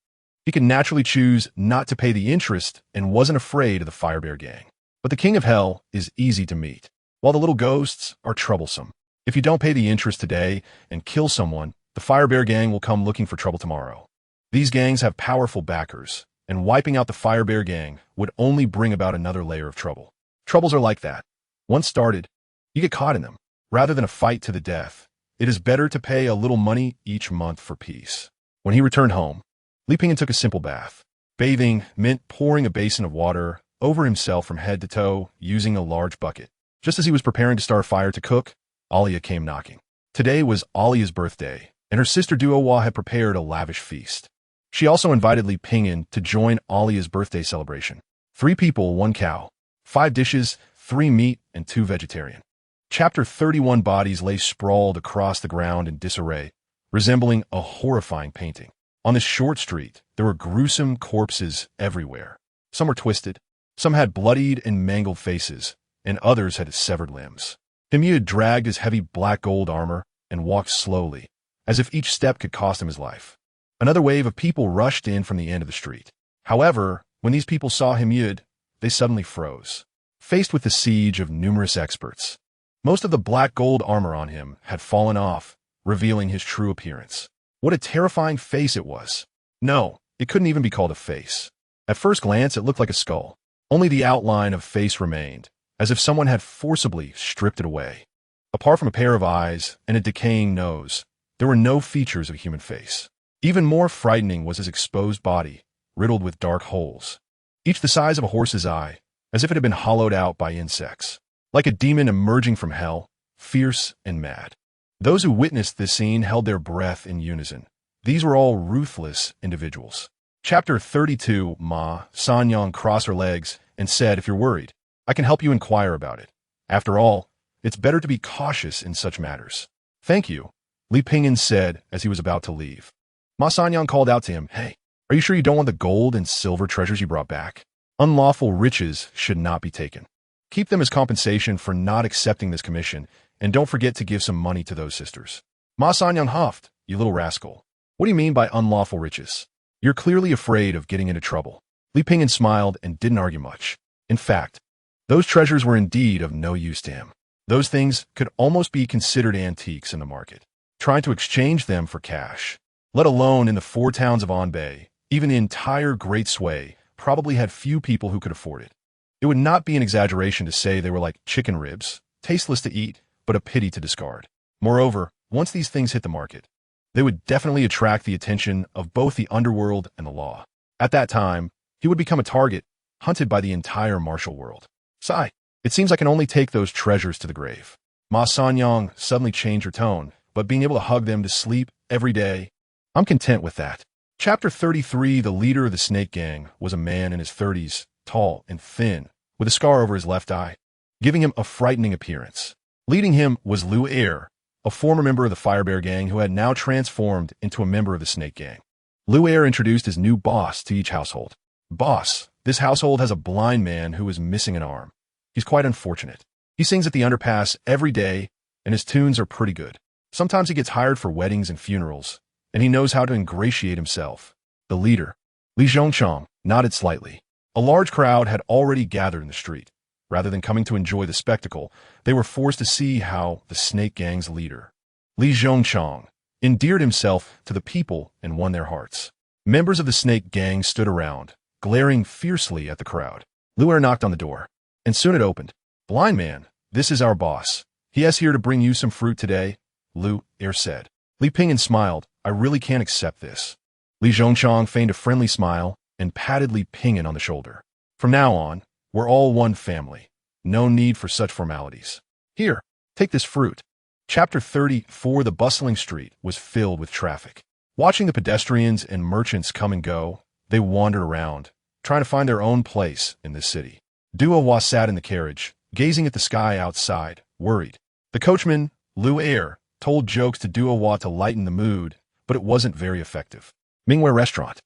He could naturally choose not to pay the interest and wasn't afraid of the Fire Bear Gang. But the King of Hell is easy to meet, while the little ghosts are troublesome. If you don't pay the interest today and kill someone, the Fire Bear Gang will come looking for trouble tomorrow. These gangs have powerful backers, and wiping out the Fire Bear Gang would only bring about another layer of trouble. Troubles are like that. Once started, you get caught in them. Rather than a fight to the death, it is better to pay a little money each month for peace. When he returned home, Li Pingyan took a simple bath. Bathing meant pouring a basin of water over himself from head to toe using a large bucket. Just as he was preparing to start a fire to cook, Alia came knocking. Today was Alia's birthday, and her sister Duohua had prepared a lavish feast. She also invited Li Pingyan to join Alia's birthday celebration. 3 people, 1 cow, 5 dishes, 3 meat, and 2 vegetarian. Chapter 31 bodies lay sprawled across the ground in disarray, resembling a horrifying painting. On this short street, there were gruesome corpses everywhere. Some were twisted, some had bloodied and mangled faces, and others had severed limbs. Himyud dragged his heavy black gold armor and walked slowly, as if each step could cost him his life. Another wave of people rushed in from the end of the street. However, when these people saw Himyud, they suddenly froze, faced with the siege of numerous experts. Most of the black gold armor on him had fallen off, revealing his true appearance. What a terrifying face it was. No, it couldn't even be called a face. At first glance, it looked like a skull. Only the outline of face remained, as if someone had forcibly stripped it away. Apart from a pair of eyes and a decaying nose, there were no features of a human face. Even more frightening was his exposed body, riddled with dark holes, each the size of a horse's eye, as if it had been hollowed out by insects. Like a demon emerging from hell, fierce and mad. Those who witnessed this scene held their breath in unison. These were all ruthless individuals. Chapter 32. Ma Sanyang crossed her legs and said, "If you're worried, I can help you inquire about it. After all, it's better to be cautious in such matters." "Thank you," Li Pingyan said as he was about to leave. Ma Sanyang called out to him, "Hey, are you sure you don't want the gold and silver treasures you brought back? Unlawful riches should not be taken. Keep them as compensation for not accepting this commission, and don't forget to give some money to those sisters." Ma Sanyang huffed, "You little rascal. What do you mean by unlawful riches? You're clearly afraid of getting into trouble." Li Pingyan smiled and didn't argue much. In fact, those treasures were indeed of no use to him. Those things could almost be considered antiques in the market. Trying to exchange them for cash, let alone in the 4 towns of Anbei, even the entire Great Sway, probably had few people who could afford it. It would not be an exaggeration to say they were like chicken ribs, tasteless to eat, but a pity to discard. Moreover, once these things hit the market, they would definitely attract the attention of both the underworld and the law. At that time, he would become a target, hunted by the entire martial world. Sigh, it seems I can only take those treasures to the grave. Ma Sanyang suddenly changed her tone, but being able to hug them to sleep every day, I'm content with that. Chapter 33. The leader of the Snake Gang was a man in his 30s, tall and thin, with a scar over his left eye, giving him a frightening appearance. Leading him was Lu Er, a former member of the Fire Bear Gang who had now transformed into a member of the Snake Gang. Lu Er introduced his new boss to each household. "Boss, this household has a blind man who is missing an arm. He's quite unfortunate. He sings at the underpass every day, and his tunes are pretty good. Sometimes he gets hired for weddings and funerals, and he knows how to ingratiate himself." The leader, Li Zhongchang, nodded slightly. A large crowd had already gathered in the street. Rather than coming to enjoy the spectacle, they were forced to see how the Snake Gang's leader, Li Zhongchang, endeared himself to the people and won their hearts. Members of the Snake Gang stood around, glaring fiercely at the crowd. Lu Er knocked on the door, and soon it opened. "Blind man, this is our boss. He is here to bring you some fruit today," Lu Er said. Li Pingyan smiled. "I really can't accept this." Li Zhongchang feigned a friendly smile and patted Li Pingyan on the shoulder. "From now on, we're all one family. No need for such formalities. Here, take this fruit." Chapter 34. The bustling street was filled with traffic. Watching the pedestrians and merchants come and go, they wandered around, trying to find their own place in this city. Duohua sat in the carriage, gazing at the sky outside, worried. The coachman, Lu Er told jokes to Duohua to lighten the mood, but it wasn't very effective. Mingwei Restaurant.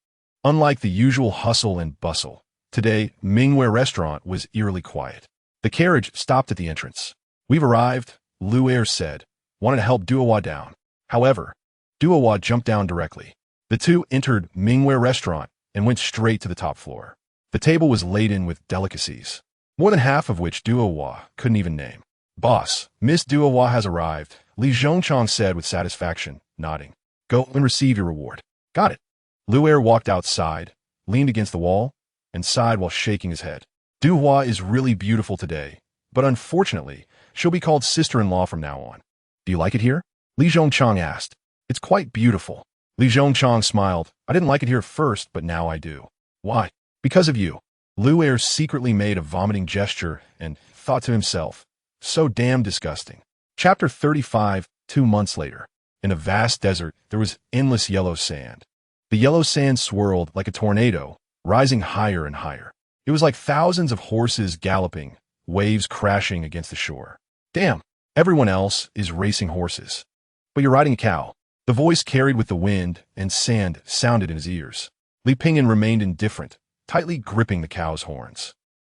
Unlike the usual hustle and bustle, today Mingwei Restaurant was eerily quiet. The carriage stopped at the entrance. "We've arrived," Lu Er said, wanted to help Duohua down. However, Duohua jumped down directly. The two entered Mingwei Restaurant and went straight to the top floor. The table was laden with delicacies, more than half of which Duohua couldn't even name. "Boss, Miss Duohua has arrived," Li Zhongchang said with satisfaction, nodding. "Go and receive your reward." "Got it." Lu Er walked outside, leaned against the wall, and sighed while shaking his head. "Duohua is really beautiful today, but unfortunately, she'll be called sister-in-law from now on." "Do you like it here?" Li Zhongchang asked. "It's quite beautiful." Li Zhongchang smiled. "I didn't like it here first, but now I do." "Why?" "Because of you." Lu Er secretly made a vomiting gesture and thought to himself, "So damn disgusting." Chapter 35, 2 months later. In a vast desert, there was endless yellow sand. The yellow sand swirled like a tornado, rising higher and higher. It was like thousands of horses galloping, waves crashing against the shore. "Damn, everyone else is racing horses. But you're riding a cow." The voice carried with the wind and sand sounded in his ears. Li Pingyan remained indifferent, tightly gripping the cow's horns.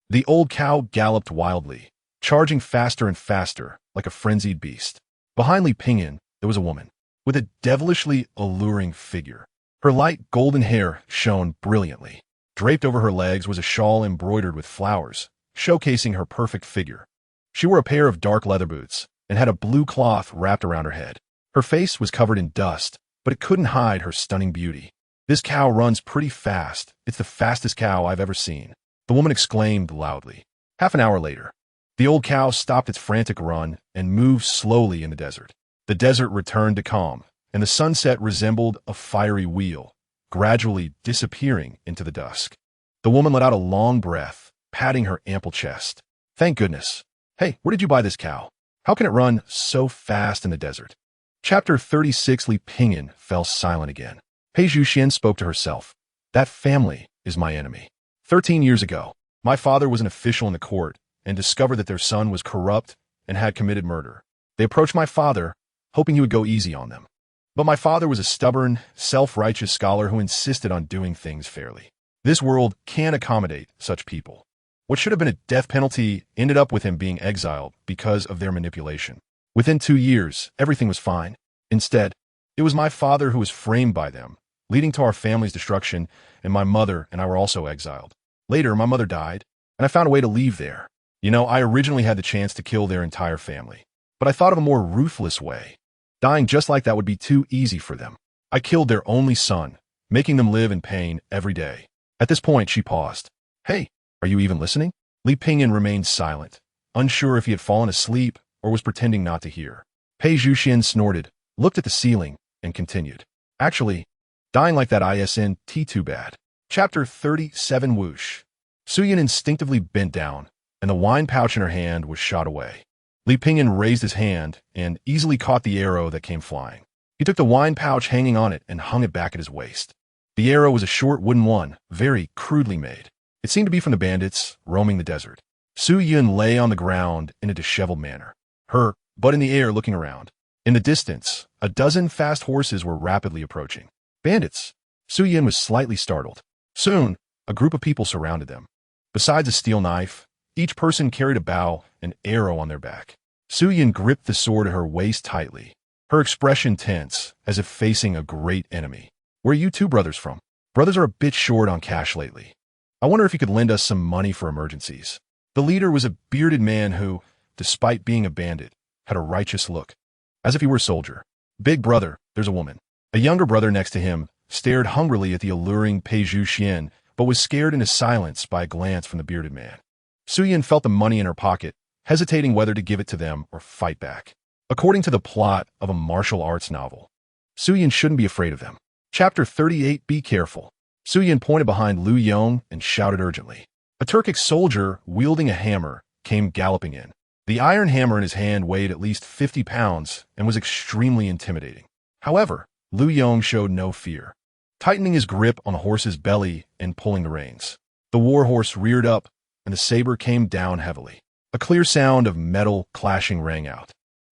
The old cow galloped wildly, charging faster and faster, like a frenzied beast. Behind Li Pingyan, there was a woman, with a devilishly alluring figure. Her light golden hair shone brilliantly. Draped over her legs was a shawl embroidered with flowers, showcasing her perfect figure. She wore a pair of dark leather boots and had a blue cloth wrapped around her head. Her face was covered in dust, but it couldn't hide her stunning beauty. "This cow runs pretty fast. It's the fastest cow I've ever seen," the woman exclaimed loudly. Half an hour later, the old cow stopped its frantic run and moved slowly in the desert. The desert returned to calm, and the sunset resembled a fiery wheel, gradually disappearing into the dusk. The woman let out a long breath, patting her ample chest. "Thank goodness. Hey, where did you buy this cow? How can it run so fast in the desert?" Chapter 36. Li Pingyan fell silent again. Pei Zhuxian spoke to herself. "That family is my enemy. 13 years ago, my father was an official in the court and discovered that their son was corrupt and had committed murder. They approached my father, hoping he would go easy on them. But my father was a stubborn, self-righteous scholar who insisted on doing things fairly. This world can't accommodate such people. What should have been a death penalty ended up with him being exiled because of their manipulation. Within 2 years, everything was fine. Instead, it was my father who was framed by them, leading to our family's destruction, and my mother and I were also exiled. Later, my mother died, and I found a way to leave there. I originally had the chance to kill their entire family, but I thought of a more ruthless way. Dying just like that would be too easy for them. I killed their only son, making them live in pain every day." At this point, she paused. "Hey, are you even listening?" Li Pingyan remained silent, unsure if he had fallen asleep or was pretending not to hear. Pei Zhuxian snorted, looked at the ceiling, and continued. "Actually, dying like that isn't too bad." Chapter 37. Whoosh. Suyin instinctively bent down, and the wine pouch in her hand was shot away. Li Pingyan raised his hand and easily caught the arrow that came flying. He took the wine pouch hanging on it and hung it back at his waist. The arrow was a short wooden one, very crudely made. It seemed to be from the bandits roaming the desert. Su Yun lay on the ground in a disheveled manner, her butt in the air looking around. In the distance, a dozen fast horses were rapidly approaching. Bandits! Su Yun was slightly startled. Soon, a group of people surrounded them. Besides a steel knife, each person carried a bow and arrow on their back. Su Yun gripped the sword at her waist tightly, her expression tense, as if facing a great enemy. "Where are you two brothers from?" "Brothers are a bit short on cash lately. I wonder if you could lend us some money for emergencies." The leader was a bearded man who, despite being a bandit, had a righteous look, as if he were a soldier. "Big brother, there's a woman." A younger brother next to him stared hungrily at the alluring Pei Zhuxian, but was scared into silence by a glance from the bearded man. Su Yun felt the money in her pocket, hesitating whether to give it to them or fight back. According to the plot of a martial arts novel, Su Yun shouldn't be afraid of them. Chapter 38. Be careful. Su Yun pointed behind Lu Yong and shouted urgently. A Turkic soldier, wielding a hammer, came galloping in. The iron hammer in his hand weighed at least 50 pounds and was extremely intimidating. However, Lu Yong showed no fear, tightening his grip on the horse's belly and pulling the reins. The war horse reared up, and the saber came down heavily. A clear sound of metal clashing rang out.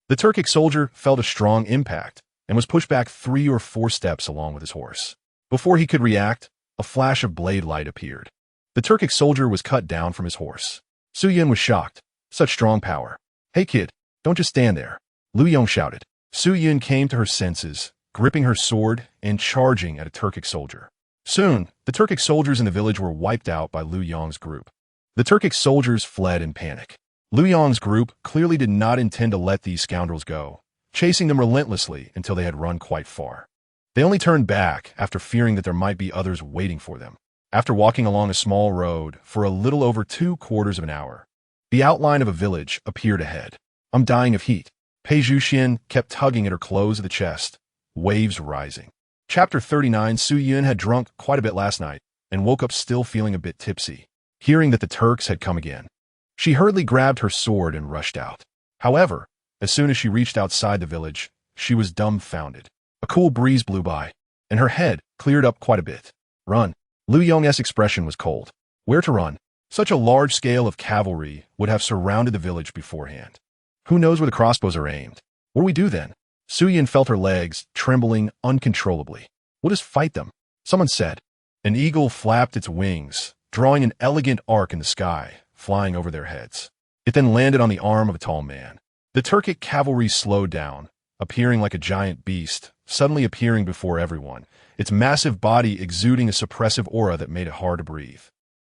The Turkic soldier felt a strong impact and was pushed back 3 or 4 steps along with his horse. Before he could react, a flash of blade light appeared. The Turkic soldier was cut down from his horse. Su Yun was shocked. Such strong power. "Hey kid, don't just stand there," Lu Yong shouted. Su Yun came to her senses, gripping her sword and charging at a Turkic soldier. Soon, the Turkic soldiers in the village were wiped out by Lu Yong's group. The Turkic soldiers fled in panic. Lu Yong's group clearly did not intend to let these scoundrels go, chasing them relentlessly until they had run quite far. They only turned back after fearing that there might be others waiting for them. After walking along a small road for a little over 2/4 of an hour, the outline of a village appeared ahead. "I'm dying of heat." Pei Zhuxian kept tugging at her clothes of the chest, waves rising. Chapter 39. Su Yun had drunk quite a bit last night and woke up still feeling a bit tipsy, hearing that the Turks had come again. She hurriedly grabbed her sword and rushed out. However, as soon as she reached outside the village, she was dumbfounded. A cool breeze blew by, and her head cleared up quite a bit. "Run." Lu Yong's expression was cold. Where to run? Such a large scale of cavalry would have surrounded the village beforehand. Who knows where the crossbows are aimed? What do we do then? Su Yun felt her legs trembling uncontrollably. "We'll just fight them," someone said. An eagle flapped its wings, drawing an elegant arc in the sky, flying over their heads. It then landed on the arm of a tall man. The Turkic cavalry slowed down, appearing like a giant beast, suddenly appearing before everyone, its massive body exuding a suppressive aura that made it hard to breathe.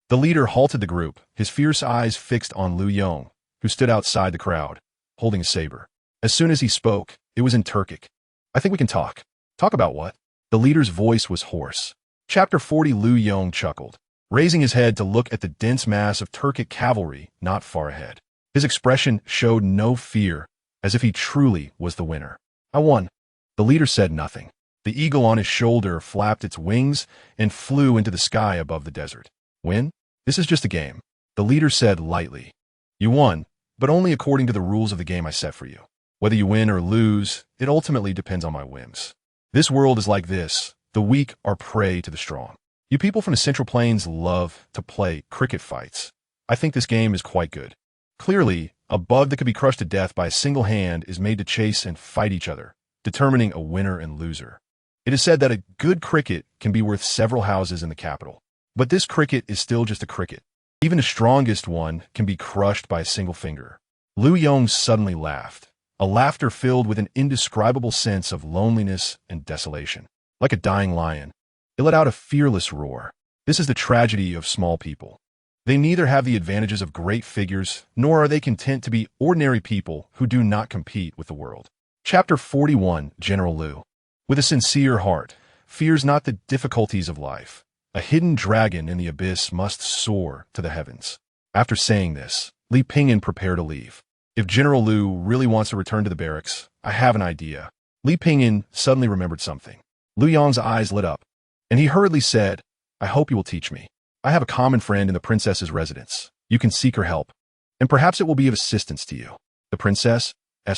The leader halted the group, his fierce eyes fixed on Lu Yong, who stood outside the crowd, holding a saber. As soon as he spoke, it was in Turkic. "I think we can talk." "Talk about what?" The leader's voice was hoarse. Chapter 40. Lu Yong chuckled, raising his head to look at the dense mass of Turkic cavalry not far ahead. His expression showed no fear, as if he truly was the winner. "I won." The leader said nothing. The eagle on his shoulder flapped its wings and flew into the sky above the desert. "Win? This is just a game," the leader said lightly. "You won, but only according to the rules of the game I set for you. Whether you win or lose, it ultimately depends on my whims. This world is like this. The weak are prey to the strong. You people from the Central Plains love to play cricket fights. I think this game is quite good. Clearly, a bug that could be crushed to death by a single hand is made to chase and fight each other, determining a winner and loser. It is said that a good cricket can be worth several houses in the capital. But this cricket is still just a cricket. Even the strongest one can be crushed by a single finger." Lu Yong suddenly laughed, a laughter filled with an indescribable sense of loneliness and desolation. Like a dying lion, it let out a fearless roar. This is the tragedy of small people. They neither have the advantages of great figures, nor are they content to be ordinary people who do not compete with the world. Chapter 41. General Lu, with a sincere heart, fears not the difficulties of life. A hidden dragon in the abyss must soar to the heavens. After saying this, Li Pingyan prepared to leave. If General Lu really wants to return to the barracks, I have an idea. Li Pingyan suddenly remembered something. Lu Yong's eyes lit up, and he hurriedly said, "I hope you will teach me. I have a common friend in the princess's residence. You can seek her help, and perhaps it will be of assistance to you." "The princess's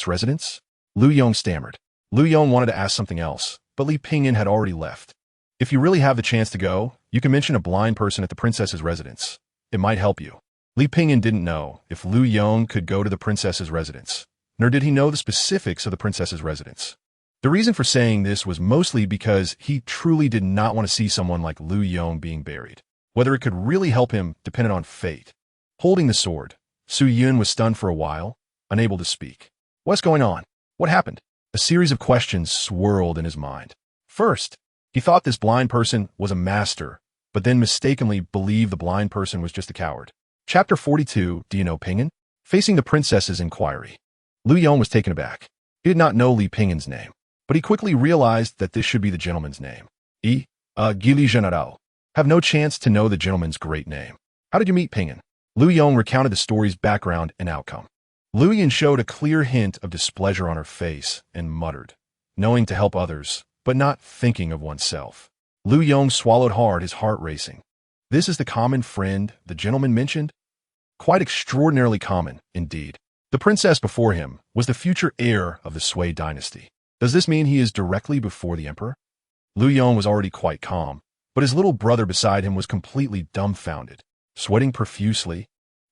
residence?" Lu Yong stammered. Lu Yong wanted to ask something else, but Li Pingyan had already left. "If you really have the chance to go, you can mention a blind person at the princess's residence. It might help you." Li Pingyan didn't know if Lu Yong could go to the princess's residence, nor did he know the specifics of the princess's residence. The reason for saying this was mostly because he truly did not want to see someone like Lu Yong being buried. Whether it could really help him depended on fate. Holding the sword, Su Yun was stunned for a while, unable to speak. What's going on? What happened? A series of questions swirled in his mind. First, he thought this blind person was a master, but then mistakenly believed the blind person was just a coward. Chapter 42. Do you know Pingyan? Facing the princess's inquiry, Lu Yong was taken aback. He did not know Li Pingyan's name, but he quickly realized that this should be the gentleman's name. Gili General. Have no chance to know the gentleman's great name. How did you meet Pingyan? Lu Yong recounted the story's background and outcome. Lu Yong showed a clear hint of displeasure on her face and muttered, knowing to help others, but not thinking of oneself. Lu Yong swallowed hard, his heart racing. This is the common friend the gentleman mentioned? Quite extraordinarily common, indeed. The princess before him was the future heir of the Sui dynasty. Does this mean he is directly before the emperor? Lu Yong was already quite calm, but his little brother beside him was completely dumbfounded. Sweating profusely,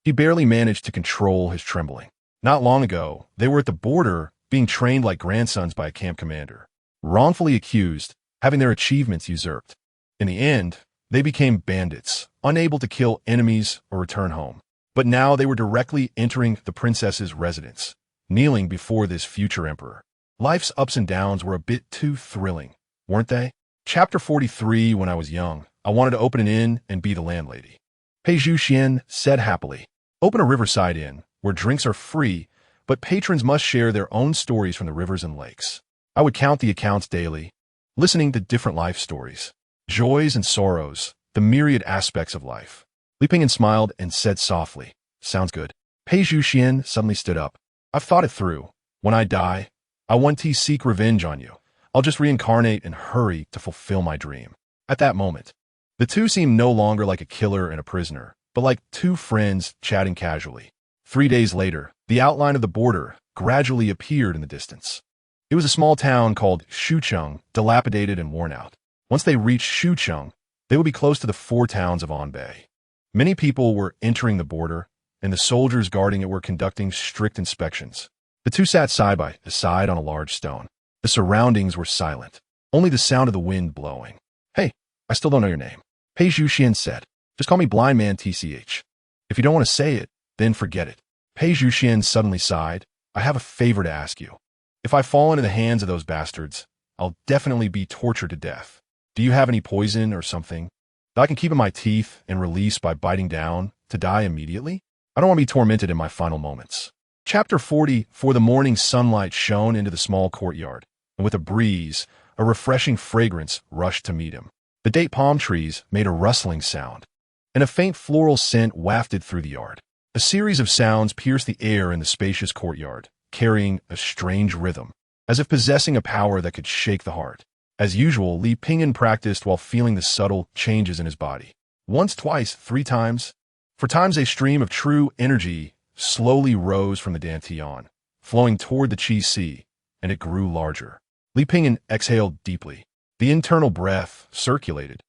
he barely managed to control his trembling. Not long ago, they were at the border being trained like grandsons by a camp commander, wrongfully accused, having their achievements usurped. In the end, they became bandits, unable to kill enemies or return home. But now they were directly entering the princess's residence, kneeling before this future emperor. Life's ups and downs were a bit too thrilling, weren't they? Chapter 43. When I was young, I wanted to open an inn and be the landlady. Pei Zhuxian said happily. Open a riverside inn, where drinks are free, but patrons must share their own stories from the rivers and lakes. I would count the accounts daily, listening to different life stories, joys and sorrows, the myriad aspects of life. Li Pingyan smiled and said softly, sounds good. Pei Zhuxian suddenly stood up. I've thought it through. When I die, I want to seek revenge on you. I'll just reincarnate and hurry to fulfill my dream. At that moment, the two seemed no longer like a killer and a prisoner, but like two friends chatting casually. 3 days later, the outline of the border gradually appeared in the distance. It was a small town called Shucheng, dilapidated and worn out. Once they reached Shucheng, they would be close to the 4 towns of Anbei. Many people were entering the border, and the soldiers guarding it were conducting strict inspections. The two sat side by side on a large stone. The surroundings were silent, only the sound of the wind blowing. Hey, I still don't know your name. Pei Zhuxian said. Just call me Blind Man TCH. If you don't want to say it, then forget it. Pei Zhuxian suddenly sighed. I have a favor to ask you. If I fall into the hands of those bastards, I'll definitely be tortured to death. Do you have any poison or something that I can keep in my teeth and release by biting down to die immediately? I don't want to be tormented in my final moments. Chapter 40. For the morning sunlight shone into the small courtyard, and with a breeze, a refreshing fragrance rushed to meet him. The date palm trees made a rustling sound, and a faint floral scent wafted through the yard. A series of sounds pierced the air in the spacious courtyard, carrying a strange rhythm, as if possessing a power that could shake the heart. As usual, Li Pingyan practiced while feeling the subtle changes in his body. Once, twice, 3 times. For times a stream of true energy slowly rose from the dantian, flowing toward the Qi Sea, and it grew larger. Li Pingyan exhaled deeply. The internal breath circulated,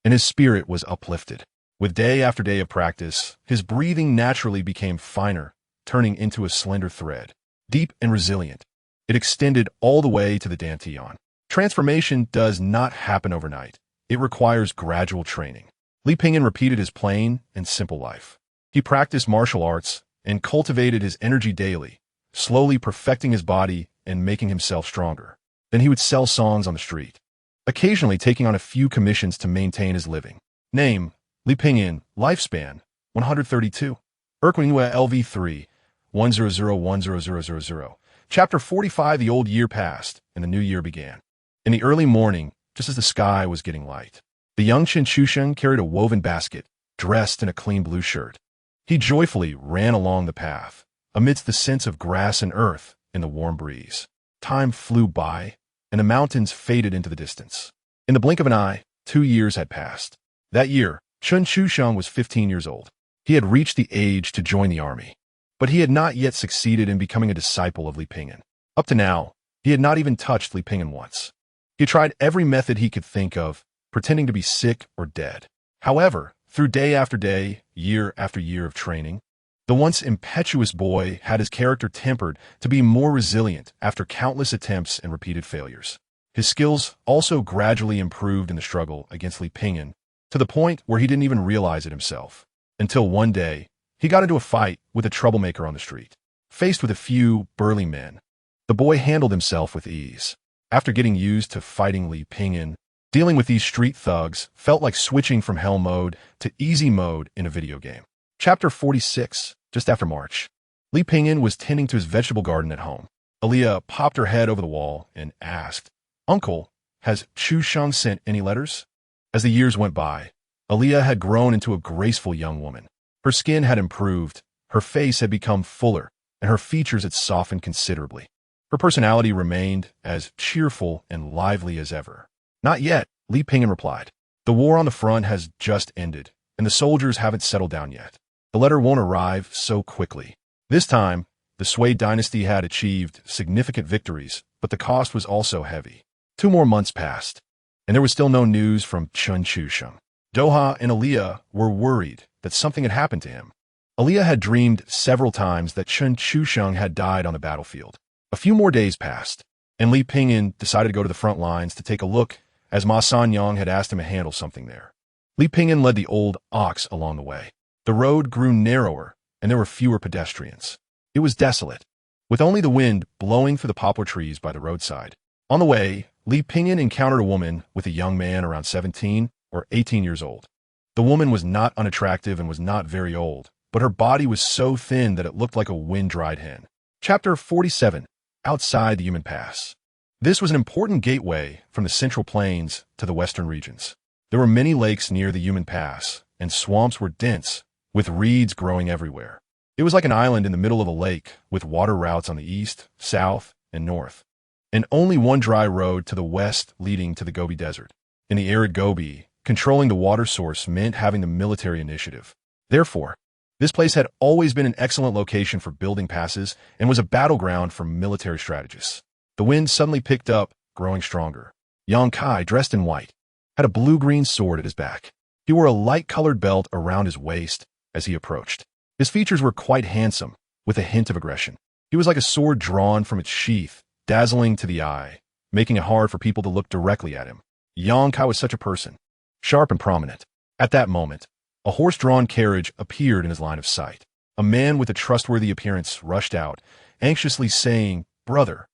and his spirit was uplifted. With day after day of practice, his breathing naturally became finer, turning into a slender thread, deep and resilient. It extended all the way to the dantian. Transformation does not happen overnight. It requires gradual training. Li Pingyan repeated his plain and simple life. He practiced martial arts and cultivated his energy daily, slowly perfecting his body and making himself stronger. Then he would sell songs on the street, occasionally taking on a few commissions to maintain his living. Name, Li Pingyan. Lifespan, 132. Erhu LV3, 100100000. Chapter 45. The old year passed, and the new year began. In the early morning, just as the sky was getting light, the young Chen Chusheng carried a woven basket, dressed in a clean blue shirt. He joyfully ran along the path, amidst the scents of grass and earth in the warm breeze. Time flew by, and the mountains faded into the distance. In the blink of an eye, 2 years had passed. That year, Chen Chusheng was 15 years old. He had reached the age to join the army, but he had not yet succeeded in becoming a disciple of Li Pingyan. Up to now, he had not even touched Li Pingyan once. He tried every method he could think of, pretending to be sick or dead. However, through day after day, year after year of training, the once impetuous boy had his character tempered to be more resilient after countless attempts and repeated failures. His skills also gradually improved in the struggle against Li Pingyan, to the point where he didn't even realize it himself. Until one day, he got into a fight with a troublemaker on the street. Faced with a few burly men, the boy handled himself with ease. After getting used to fighting Li Pingyan, dealing with these street thugs felt like switching from hell mode to easy mode in a video game. Chapter 46. Just after March, Li Pingyan was tending to his vegetable garden at home. Aliyah popped her head over the wall and asked, Uncle, has Chusheng sent any letters? As the years went by, Aliyah had grown into a graceful young woman. Her skin had improved, her face had become fuller, and her features had softened considerably. Her personality remained as cheerful and lively as ever. Not yet, Li Pingyan replied. The war on the front has just ended, and the soldiers haven't settled down yet. The letter won't arrive so quickly. This time, the Sui dynasty had achieved significant victories, but the cost was also heavy. 2 more months passed, and there was still no news from Chen Chusheng. Doha and Aliyah were worried that something had happened to him. Aliyah had dreamed several times that Chen Chusheng had died on the battlefield. A few more days passed, and Li Pingyan decided to go to the front lines to take a look, as Ma Sanyang had asked him to handle something there. Li Pingyan led the old ox along the way. The road grew narrower, and there were fewer pedestrians. It was desolate, with only the wind blowing through the poplar trees by the roadside. On the way, Li Pingyan encountered a woman with a young man around 17 or 18 years old. The woman was not unattractive and was not very old, but her body was so thin that it looked like a wind-dried hen. Chapter 47. Outside the Human Pass. This was an important gateway from the Central Plains to the western regions. There were many lakes near the Human Pass, and swamps were dense, with reeds growing everywhere. It was like an island in the middle of a lake, with water routes on the east, south, and north, and only one dry road to the west leading to the Gobi Desert. In the arid Gobi, controlling the water source meant having the military initiative. Therefore, this place had always been an excellent location for building passes and was a battleground for military strategists. The wind suddenly picked up, growing stronger. Yang Kai, dressed in white, had a blue-green sword at his back. He wore a light-colored belt around his waist as he approached. His features were quite handsome, with a hint of aggression. He was like a sword drawn from its sheath, dazzling to the eye, making it hard for people to look directly at him. Yang Kai was such a person, sharp and prominent. At that moment, a horse-drawn carriage appeared in his line of sight. A man with a trustworthy appearance rushed out, anxiously saying, "Brother,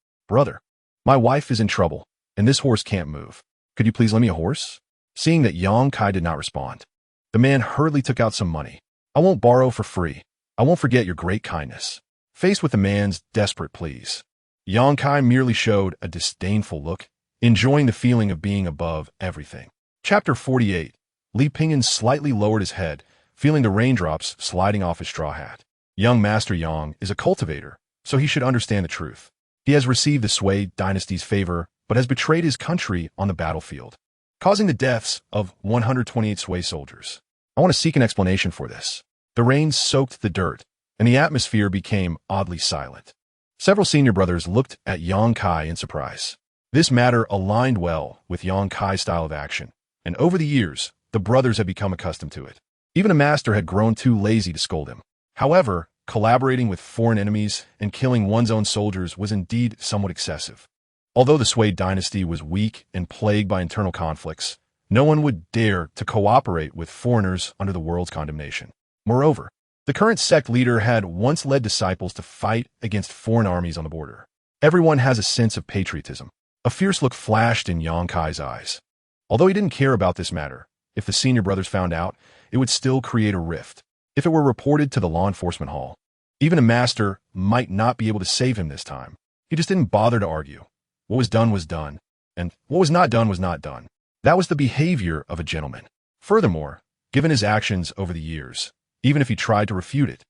my wife is in trouble, and this horse can't move. Could you please lend me a horse?" Seeing that Yang Kai did not respond, the man hurriedly took out some money. "I won't borrow for free. I won't forget your great kindness." Faced with the man's desperate pleas, Yang Kai merely showed a disdainful look, enjoying the feeling of being above everything. Chapter 48. Li Pingyan slightly lowered his head, feeling the raindrops sliding off his straw hat. Young Master Yang is a cultivator, so he should understand the truth. He has received the Sui dynasty's favor, but has betrayed his country on the battlefield, causing the deaths of 128 Sui soldiers. I want to seek an explanation for this. The rain soaked the dirt, and the atmosphere became oddly silent. Several senior brothers looked at Yang Kai in surprise. This matter aligned well with Yang Kai's style of action, and over the years, the brothers had become accustomed to it. Even a master had grown too lazy to scold him. However, collaborating with foreign enemies and killing one's own soldiers was indeed somewhat excessive. Although the Sui dynasty was weak and plagued by internal conflicts, no one would dare to cooperate with foreigners under the world's condemnation. Moreover, the current sect leader had once led disciples to fight against foreign armies on the border. Everyone has a sense of patriotism. A fierce look flashed in Yang Kai's eyes. Although he didn't care about this matter, if the senior brothers found out, it would still create a rift. If it were reported to the law enforcement hall, even a master might not be able to save him this time. He just didn't bother to argue. What was done, and what was not done was not done. That was the behavior of a gentleman. Furthermore, given his actions over the years, even if he tried to refute it,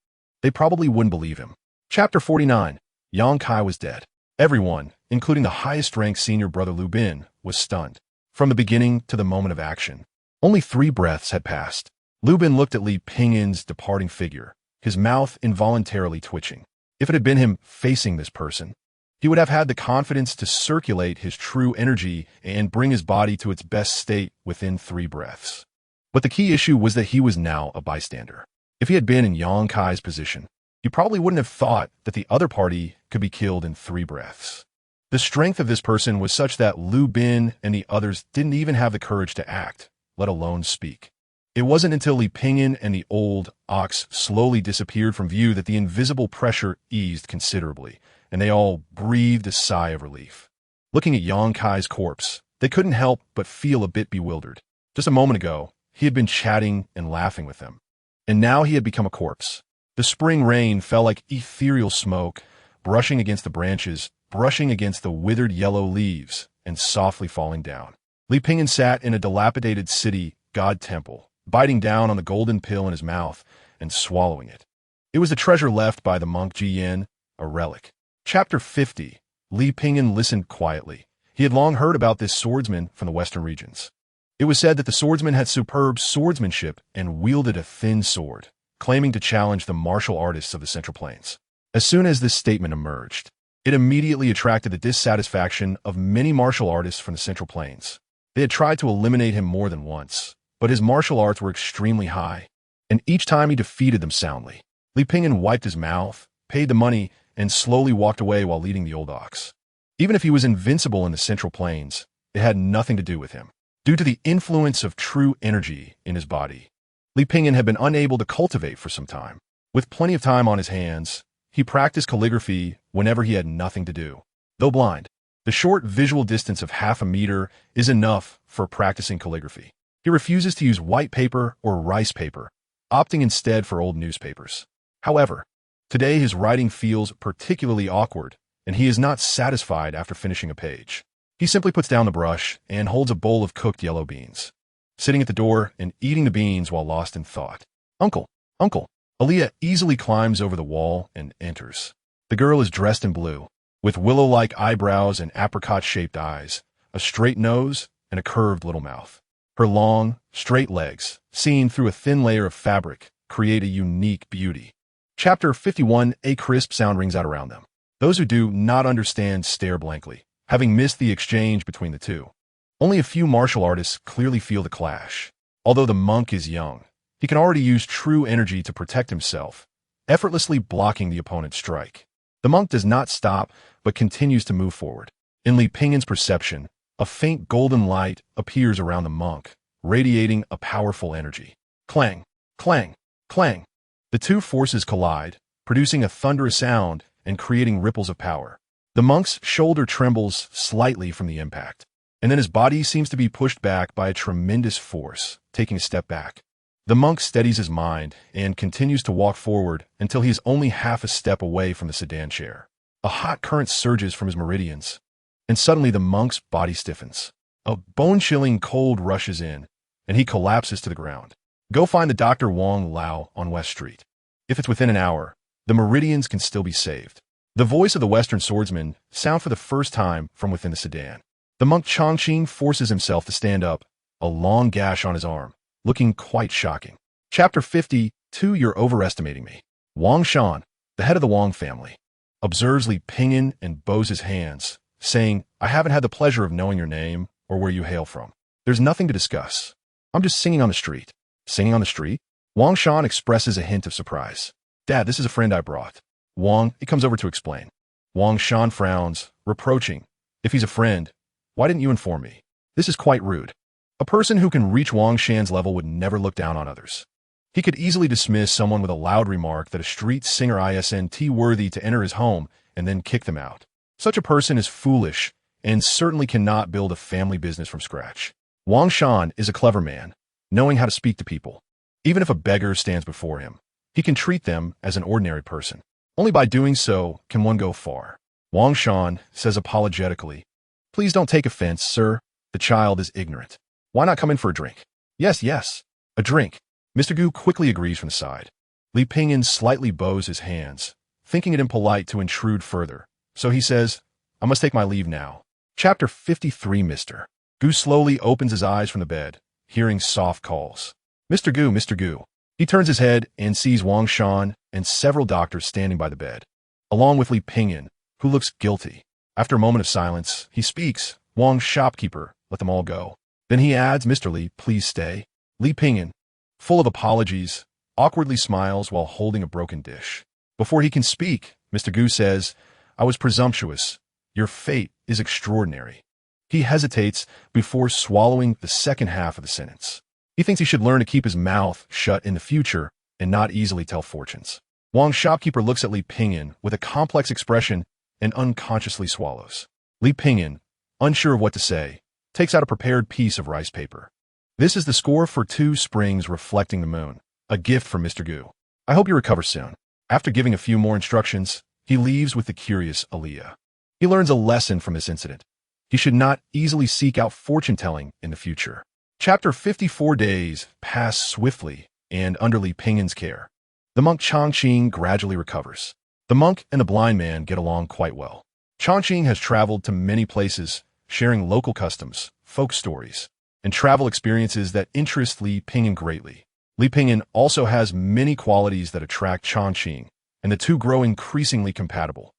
they probably wouldn't believe him. Chapter 49. Yang Kai was dead. Everyone, including the highest-ranked senior brother Lu Bin, was stunned. From the beginning to the moment of action, only 3 breaths had passed. Lu Bin looked at Li Pingyan's departing figure, his mouth involuntarily twitching. If it had been him facing this person, he would have had the confidence to circulate his true energy and bring his body to its best state within 3 breaths. But the key issue was that he was now a bystander. If he had been in Yang Kai's position, he probably wouldn't have thought that the other party could be killed in 3 breaths. The strength of this person was such that Lu Bin and the others didn't even have the courage to act, let alone speak. It wasn't until Li Pingyan and the old ox slowly disappeared from view that the invisible pressure eased considerably, and they all breathed a sigh of relief. Looking at Yang Kai's corpse, they couldn't help but feel a bit bewildered. Just a moment ago, he had been chatting and laughing with them, and now he had become a corpse. The spring rain fell like ethereal smoke, brushing against the branches, brushing against the withered yellow leaves, and softly falling down. Li Pingyan sat in a dilapidated city god temple, biting down on the golden pill in his mouth and swallowing it. It was the treasure left by the monk Ji Yin, a relic. Chapter 50. Li Pingyan listened quietly. He had long heard about this swordsman from the western regions. It was said that the swordsman had superb swordsmanship and wielded a thin sword, claiming to challenge the martial artists of the Central Plains. As soon as this statement emerged, it immediately attracted the dissatisfaction of many martial artists from the Central Plains. They had tried to eliminate him more than once, but his martial arts were extremely high, and each time he defeated them soundly. Li Pingyan wiped his mouth, paid the money, and slowly walked away while leading the old ox. Even if he was invincible in the Central Plains, it had nothing to do with him. Due to the influence of true energy in his body, Li Pingyan had been unable to cultivate for some time. With plenty of time on his hands, he practiced calligraphy whenever he had nothing to do. Though blind, the short visual distance of half a meter is enough for practicing calligraphy. He refuses to use white paper or rice paper, opting instead for old newspapers. However, today his writing feels particularly awkward, and he is not satisfied after finishing a page. He simply puts down the brush and holds a bowl of cooked yellow beans, sitting at the door and eating the beans while lost in thought. Uncle, uncle. Aaliyah easily climbs over the wall and enters. The girl is dressed in blue, with willow-like eyebrows and apricot-shaped eyes, a straight nose, and a curved little mouth. Her long, straight legs, seen through a thin layer of fabric, create a unique beauty. Chapter 51. A crisp sound rings out around them. Those who do not understand stare blankly, having missed the exchange between the two. Only a few martial artists clearly feel the clash. Although the monk is young, he can already use true energy to protect himself, effortlessly blocking the opponent's strike. The monk does not stop, but continues to move forward. In Li Pingyan's perception, a faint golden light appears around the monk, radiating a powerful energy. Clang, clang, clang. The two forces collide, producing a thunderous sound and creating ripples of power. The monk's shoulder trembles slightly from the impact, and then his body seems to be pushed back by a tremendous force, taking a step back. The monk steadies his mind and continues to walk forward until he is only half a step away from the sedan chair. A hot current surges from his meridians, and suddenly the monk's body stiffens. A bone-chilling cold rushes in, and he collapses to the ground. Go find the Dr. Wang Lao on West Street. If it's within an hour, the meridians can still be saved. The voice of the Western swordsman sounds for the first time from within the sedan. The monk Chongqing forces himself to stand up, a long gash on his arm, looking quite shocking. Chapter 52. You're overestimating me. Wang Shan, the head of the Wang family, observes Li Pingyan and bows his hands, saying, I haven't had the pleasure of knowing your name or where you hail from. There's nothing to discuss. I'm just singing on the street. Singing on the street? Wang Shan expresses a hint of surprise. Dad, this is a friend I brought. Wang, he comes over to explain. Wang Shan frowns, reproaching. If he's a friend, why didn't you inform me? This is quite rude. A person who can reach Wang Shan's level would never look down on others. He could easily dismiss someone with a loud remark that a street singer isn't worthy to enter his home and then kick them out. Such a person is foolish and certainly cannot build a family business from scratch. Wang Shan is a clever man, knowing how to speak to people. Even if a beggar stands before him, he can treat them as an ordinary person. Only by doing so can one go far. Wang Shan says apologetically, Please don't take offense, sir. The child is ignorant. Why not come in for a drink? Yes, yes, a drink. Mr. Gu quickly agrees from the side. Li Pingyan slightly bows his hands, thinking it impolite to intrude further, so he says, I must take my leave now. Chapter 53. Mr. Gu slowly opens his eyes from the bed, hearing soft calls. Mr. Gu, Mr. Gu. He turns his head and sees Wang Shan and several doctors standing by the bed, along with Li Pingyan, who looks guilty. After a moment of silence, he speaks, Wang shopkeeper, let them all go. Then he adds, Mr. Li, please stay. Li Pingyan, full of apologies, awkwardly smiles while holding a broken dish. Before he can speak, Mr. Gu says, I was presumptuous. Your fate is extraordinary. He hesitates before swallowing the second half of the sentence. He thinks he should learn to keep his mouth shut in the future and not easily tell fortunes. Wang shopkeeper looks at Li Pingyan with a complex expression and unconsciously swallows. Li Pingyan, unsure of what to say, takes out a prepared piece of rice paper. This is the score for 2 springs reflecting the moon, a gift from Mr. Gu. I hope you recover soon. After giving a few more instructions, he leaves with the curious Aaliyah. He learns a lesson from this incident. He should not easily seek out fortune-telling in the future. Chapter 54. Days pass swiftly and under Li Pingyan's care. The monk Chongqing gradually recovers. The monk and the blind man get along quite well. Chongqing has traveled to many places, sharing local customs, folk stories, and travel experiences that interest Li Pingyan greatly. Li Pingyan also has many qualities that attract Chongqing, and the two grow increasingly compatible,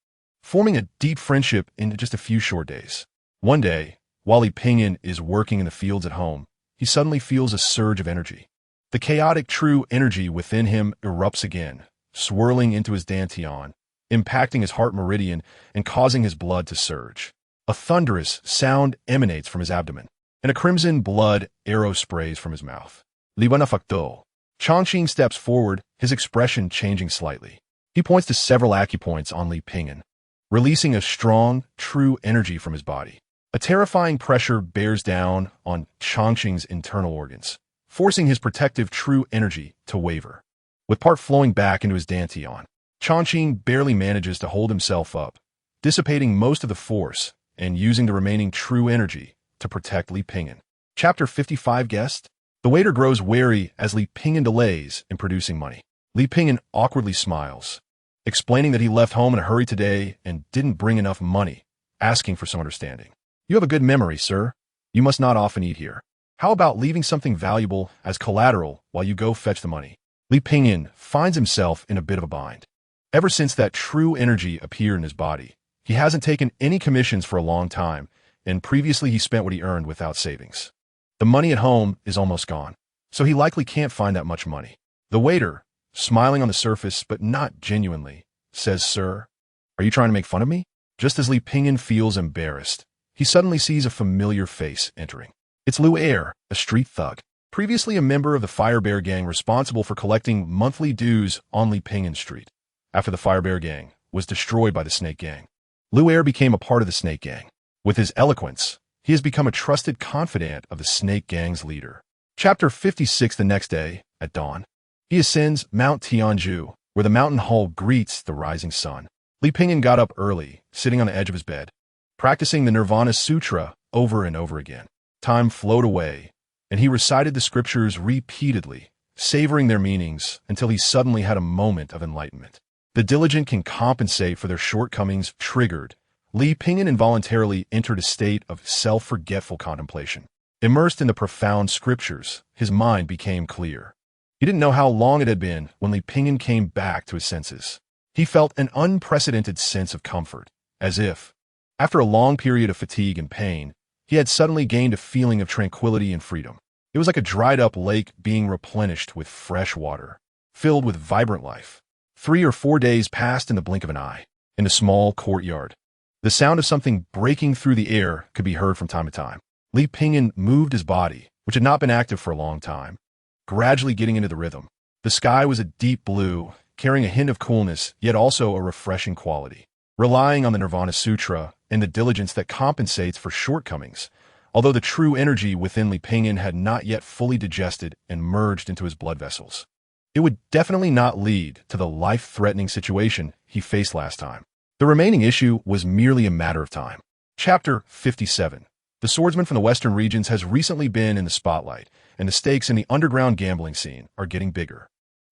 forming a deep friendship in just a few short days. One day, while Li Pingyan is working in the fields at home, he suddenly feels a surge of energy. The chaotic true energy within him erupts again, swirling into his dantian impacting his heart meridian and causing his blood to surge. A thunderous sound emanates from his abdomen, and a crimson blood arrow sprays from his mouth. Libana facto. Chongqing steps forward, his expression changing slightly. He points to several acupoints on Li Pingyan, releasing a strong, true energy from his body. A terrifying pressure bears down on Chongqing's internal organs, forcing his protective true energy to waver. With part flowing back into his dantian, Chongqing barely manages to hold himself up, dissipating most of the force and using the remaining true energy to protect Li Pingyan. Chapter 55 Guest. The waiter grows wary as Li Pingyan delays in producing money. Li Pingyan awkwardly smiles, explaining that he left home in a hurry today and didn't bring enough money, asking for some understanding. You have a good memory, sir. You must not often eat here. How about leaving something valuable as collateral while you go fetch the money? Li Pingyan finds himself in a bit of a bind. Ever since that true energy appeared in his body, he hasn't taken any commissions for a long time, and previously he spent what he earned without savings. The money at home is almost gone, so he likely can't find that much money. The waiter, smiling on the surface but not genuinely, says, "Sir, are you trying to make fun of me?" Just as Li Pingyan feels embarrassed, he suddenly sees a familiar face entering. It's Lu Er, a street thug, previously a member of the Firebear gang responsible for collecting monthly dues on Li Pingyan Street. After the Firebear gang was destroyed by the Snake Gang, Lu Er became a part of the Snake Gang. With his eloquence, he has become a trusted confidant of the Snake Gang's leader. Chapter 56. The next day, at dawn, he ascends Mount Tianju, where the mountain hall greets the rising sun. Li Pingyan got up early, sitting on the edge of his bed, practicing the Nirvana Sutra over and over again. Time flowed away, and he recited the scriptures repeatedly, savoring their meanings until he suddenly had a moment of enlightenment. The diligent can compensate for their shortcomings. Triggered, Li Pingyan involuntarily entered a state of self-forgetful contemplation. Immersed in the profound scriptures, his mind became clear. He didn't know how long it had been when Li Pingyan came back to his senses. He felt an unprecedented sense of comfort, as if, after a long period of fatigue and pain, he had suddenly gained a feeling of tranquility and freedom. It was like a dried-up lake being replenished with fresh water, filled with vibrant life. 3 or 4 days passed in the blink of an eye. In a small courtyard, the sound of something breaking through the air could be heard from time to time. Li Pingyan moved his body, which had not been active for a long time, gradually getting into the rhythm. The sky was a deep blue, carrying a hint of coolness, yet also a refreshing quality. Relying on the Nirvana Sutra and the diligence that compensates for shortcomings, although the true energy within Li Pingyan had not yet fully digested and merged into his blood vessels, it would definitely not lead to the life-threatening situation he faced last time. The remaining issue was merely a matter of time. Chapter 57. The swordsman from the western regions has recently been in the spotlight, and the stakes in the underground gambling scene are getting bigger.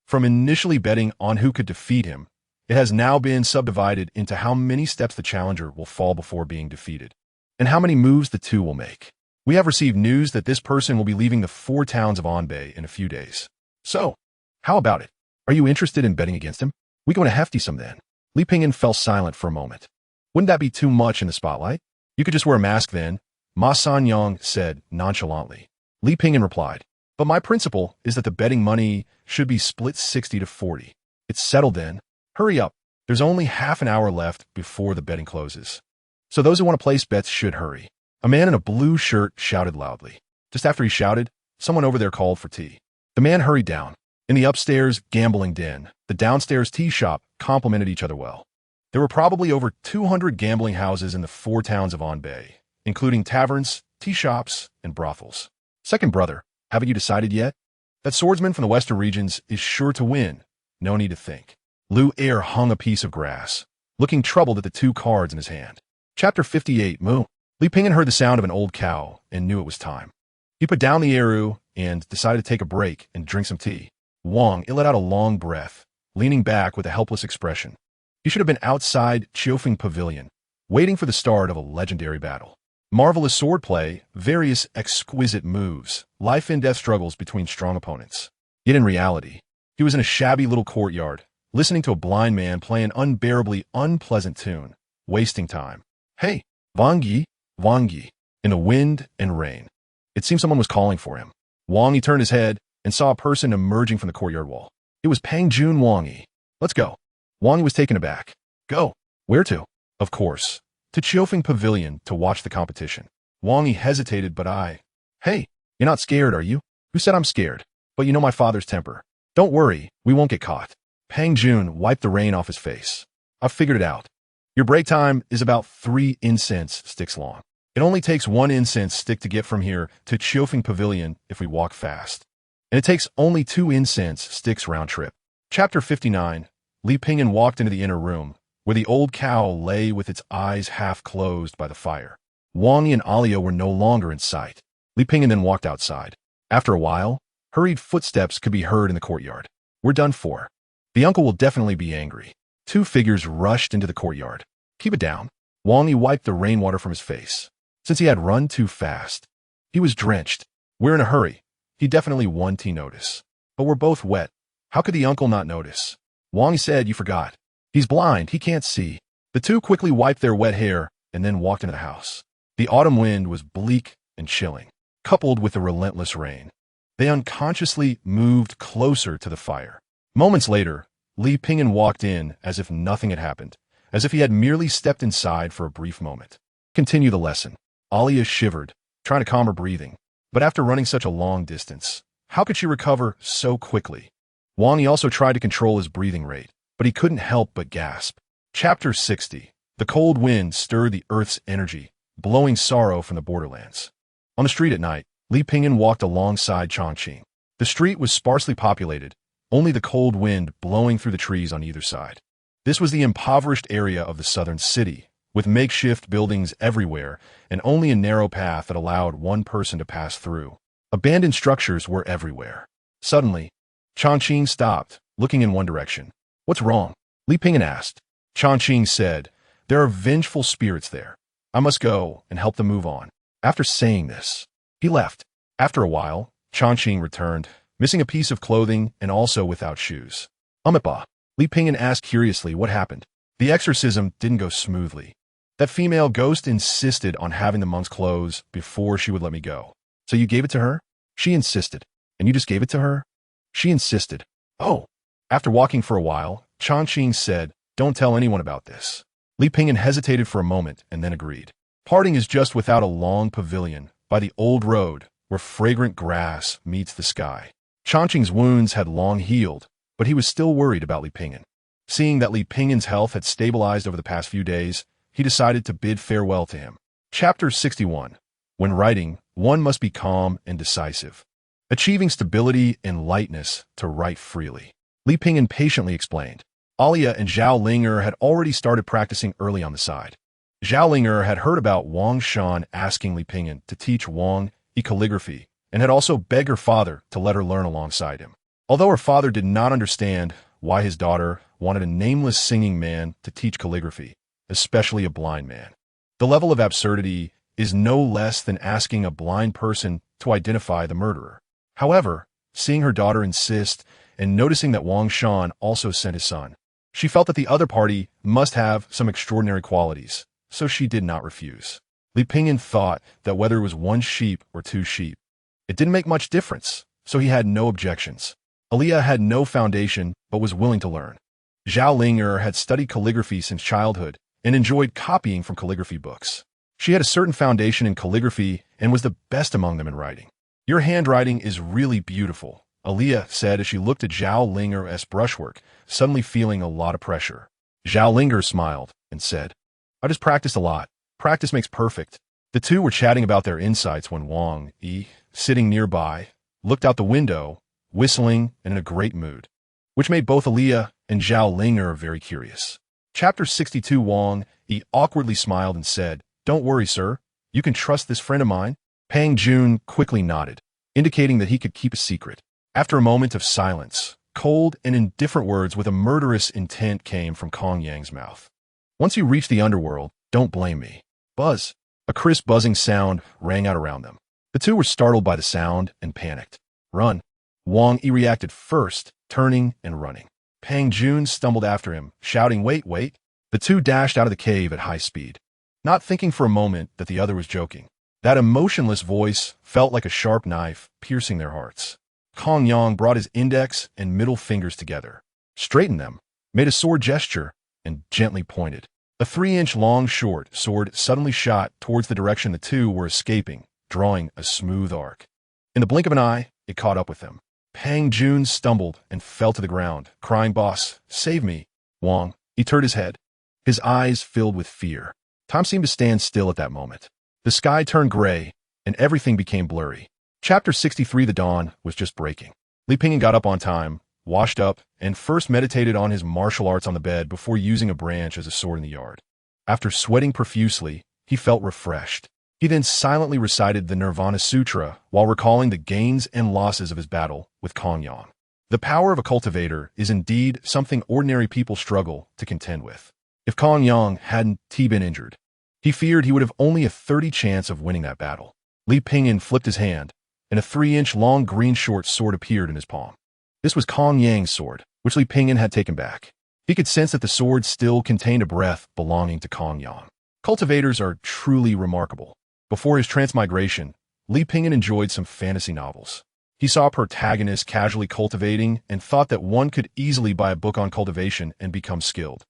From initially betting on who could defeat him, it has now been subdivided into how many steps the challenger will fall before being defeated, and how many moves the two will make. We have received news that this person will be leaving the 4 towns of Anbei in a few days. So, how about it? Are you interested in betting against him? We go in a hefty sum then. Li Pingyan fell silent for a moment. Wouldn't that be too much in the spotlight? You could just wear a mask then, Ma Sanyang said nonchalantly. Li Pingyan replied, but my principle is that the betting money should be split 60-40. It's settled then. Hurry up. There's only half an hour left before the betting closes. So those who want to place bets should hurry. A man in a blue shirt shouted loudly. Just after he shouted, someone over there called for tea. The man hurried down. In the upstairs gambling den, the downstairs tea shop complemented each other well. There were probably over 200 gambling houses in the 4 towns of Anbei, including taverns, tea shops, and brothels. Second brother, haven't you decided yet? That swordsman from the western regions is sure to win. No need to think. Lu Er hung a piece of grass, looking troubled at the 2 cards in his hand. Chapter 58. Moo. Li Pingyan heard the sound of an old cow and knew it was time. He put down the Erhu and decided to take a break and drink some tea. Wang let out a long breath, leaning back with a helpless expression. He should have been outside Chiofeng Pavilion, waiting for the start of a legendary battle. Marvelous swordplay, various exquisite moves, life-and-death struggles between strong opponents. Yet in reality, he was in a shabby little courtyard, listening to a blind man play an unbearably unpleasant tune, wasting time. Hey, Wang Yi, in the wind and rain. It seemed someone was calling for him. Wang Yi turned his head and saw a person emerging from the courtyard wall. It was Pang Jun Wang Yi. Let's go. Wang Yi was taken aback. Go. Where to? Of course. To Chiofeng Pavilion to watch the competition. Wang Yi hesitated, but Hey, you're not scared, are you? Who said I'm scared? But you know my father's temper. Don't worry, we won't get caught. Pang Jun wiped the rain off his face. I've figured it out. Your break time is about 3 incense sticks long. It only takes 1 incense stick to get from here to Chiofeng Pavilion if we walk fast. And it takes only 2 incense sticks round trip. Chapter 59. Li Pingyan walked into the inner room, where the old cow lay with its eyes half closed by the fire. Wang Yi and Alia were no longer in sight. Li Pingyan then walked outside. After a while, hurried footsteps could be heard in the courtyard. We're done for. The uncle will definitely be angry. 2 figures rushed into the courtyard. Keep it down. Wang Yi wiped the rainwater from his face. Since he had run too fast, he was drenched. We're in a hurry. He definitely won notice. But we're both wet. How could the uncle not notice? Wang Yi said, you forgot. He's blind, he can't see. The 2 quickly wiped their wet hair and then walked into the house. The autumn wind was bleak and chilling, coupled with the relentless rain. They unconsciously moved closer to the fire. Moments later, Li Pingyan walked in as if nothing had happened, as if he had merely stepped inside for a brief moment. Continue the lesson. Alia shivered, trying to calm her breathing. But after running such a long distance, how could she recover so quickly? Wang Yi also tried to control his breathing rate, but he couldn't help but gasp. Chapter 60. The cold wind stirred the earth's energy, blowing sorrow from the borderlands. On the street at night, Li Pingyan walked alongside Chongqing. The street was sparsely populated, only the cold wind blowing through the trees on either side. This was the impoverished area of the southern city, with makeshift buildings everywhere and only a narrow path that allowed one person to pass through. Abandoned structures were everywhere. Suddenly, Chongqing stopped, looking in one direction. What's wrong? Li Pingyan asked. Chongqing said, there are vengeful spirits there. I must go and help them move on. After saying this, he left. After a while, Chongqing returned, missing a piece of clothing and also without shoes. Umipa. Li Pingyan asked curiously what happened. The exorcism didn't go smoothly. That female ghost insisted on having the monk's clothes before she would let me go. So you gave it to her? She insisted. And you just gave it to her? She insisted. Oh. After walking for a while, Chongqing said, don't tell anyone about this. Li Pingyan hesitated for a moment and then agreed. Parting is just without a long pavilion, by the old road, where fragrant grass meets the sky. Chongqing's wounds had long healed, but he was still worried about Li Pingyan. Seeing that Li Pingyan's health had stabilized over the past few days, he decided to bid farewell to him. Chapter 61. When writing, one must be calm and decisive, achieving stability and lightness to write freely. Li Pingyan patiently explained. Alia and Zhao Linger had already started practicing early on the side. Zhao Linger had heard about Wang Shan asking Li Pingyan to teach Wang calligraphy and had also begged her father to let her learn alongside him. Although her father did not understand why his daughter wanted a nameless singing man to teach calligraphy, especially a blind man. The level of absurdity is no less than asking a blind person to identify the murderer. However, seeing her daughter insist and noticing that Wang Shan also sent his son, she felt that the other party must have some extraordinary qualities, so she did not refuse. Li Pingyan thought that whether it was 1 sheep or 2 sheep, it didn't make much difference, so he had no objections. Alia had no foundation but was willing to learn. Zhao Linger had studied calligraphy since childhood and enjoyed copying from calligraphy books. She had a certain foundation in calligraphy and was the best among them in writing. Your handwriting is really beautiful, Alia said as she looked at Zhao Linger's brushwork, suddenly feeling a lot of pressure. Zhao Linger smiled and said, I just practiced a lot. Practice makes perfect. The 2 were chatting about their insights when Wang Yi, sitting nearby, looked out the window, whistling and in a great mood, which made both Alia and Zhao Linger very curious. Chapter 62. Wang Yi awkwardly smiled and said, Don't worry, sir. You can trust this friend of mine. Pang Jun quickly nodded, indicating that he could keep a secret. After a moment of silence, cold and indifferent words with a murderous intent came from Kong Yang's mouth. Once you reach the underworld, don't blame me. Buzz. A crisp buzzing sound rang out around them. The 2 were startled by the sound and panicked. Run. Wang Yi reacted first, turning and running. Pang Jun stumbled after him, shouting, Wait, wait. The 2 dashed out of the cave at high speed, not thinking for a moment that the other was joking. That emotionless voice felt like a sharp knife piercing their hearts. Kong Yang brought his index and middle fingers together, straightened them, made a sword gesture, and gently pointed. A 3-inch long short sword suddenly shot towards the direction the two were escaping, drawing a smooth arc. In the blink of an eye, it caught up with them. Pang Jun stumbled and fell to the ground, crying, "Boss, save me." Wang, he turned his head, his eyes filled with fear. Time seemed to stand still at that moment. The sky turned gray, and everything became blurry. Chapter 63. The dawn was just breaking. Li Pingyan got up on time, washed up, and first meditated on his martial arts on the bed before using a branch as a sword in the yard. After sweating profusely, he felt refreshed. He then silently recited the Nirvana Sutra while recalling the gains and losses of his battle with Kong Yang. The power of a cultivator is indeed something ordinary people struggle to contend with. If Kong Yang hadn't been injured, he feared he would have only a 30% chance of winning that battle. Li Pingyan flipped his hand, and a 3-inch long green short sword appeared in his palm. This was Kong Yang's sword, which Li Pingyan had taken back. He could sense that the sword still contained a breath belonging to Kong Yang. Cultivators are truly remarkable. Before his transmigration, Li Pingyan enjoyed some fantasy novels. He saw protagonists casually cultivating and thought that one could easily buy a book on cultivation and become skilled.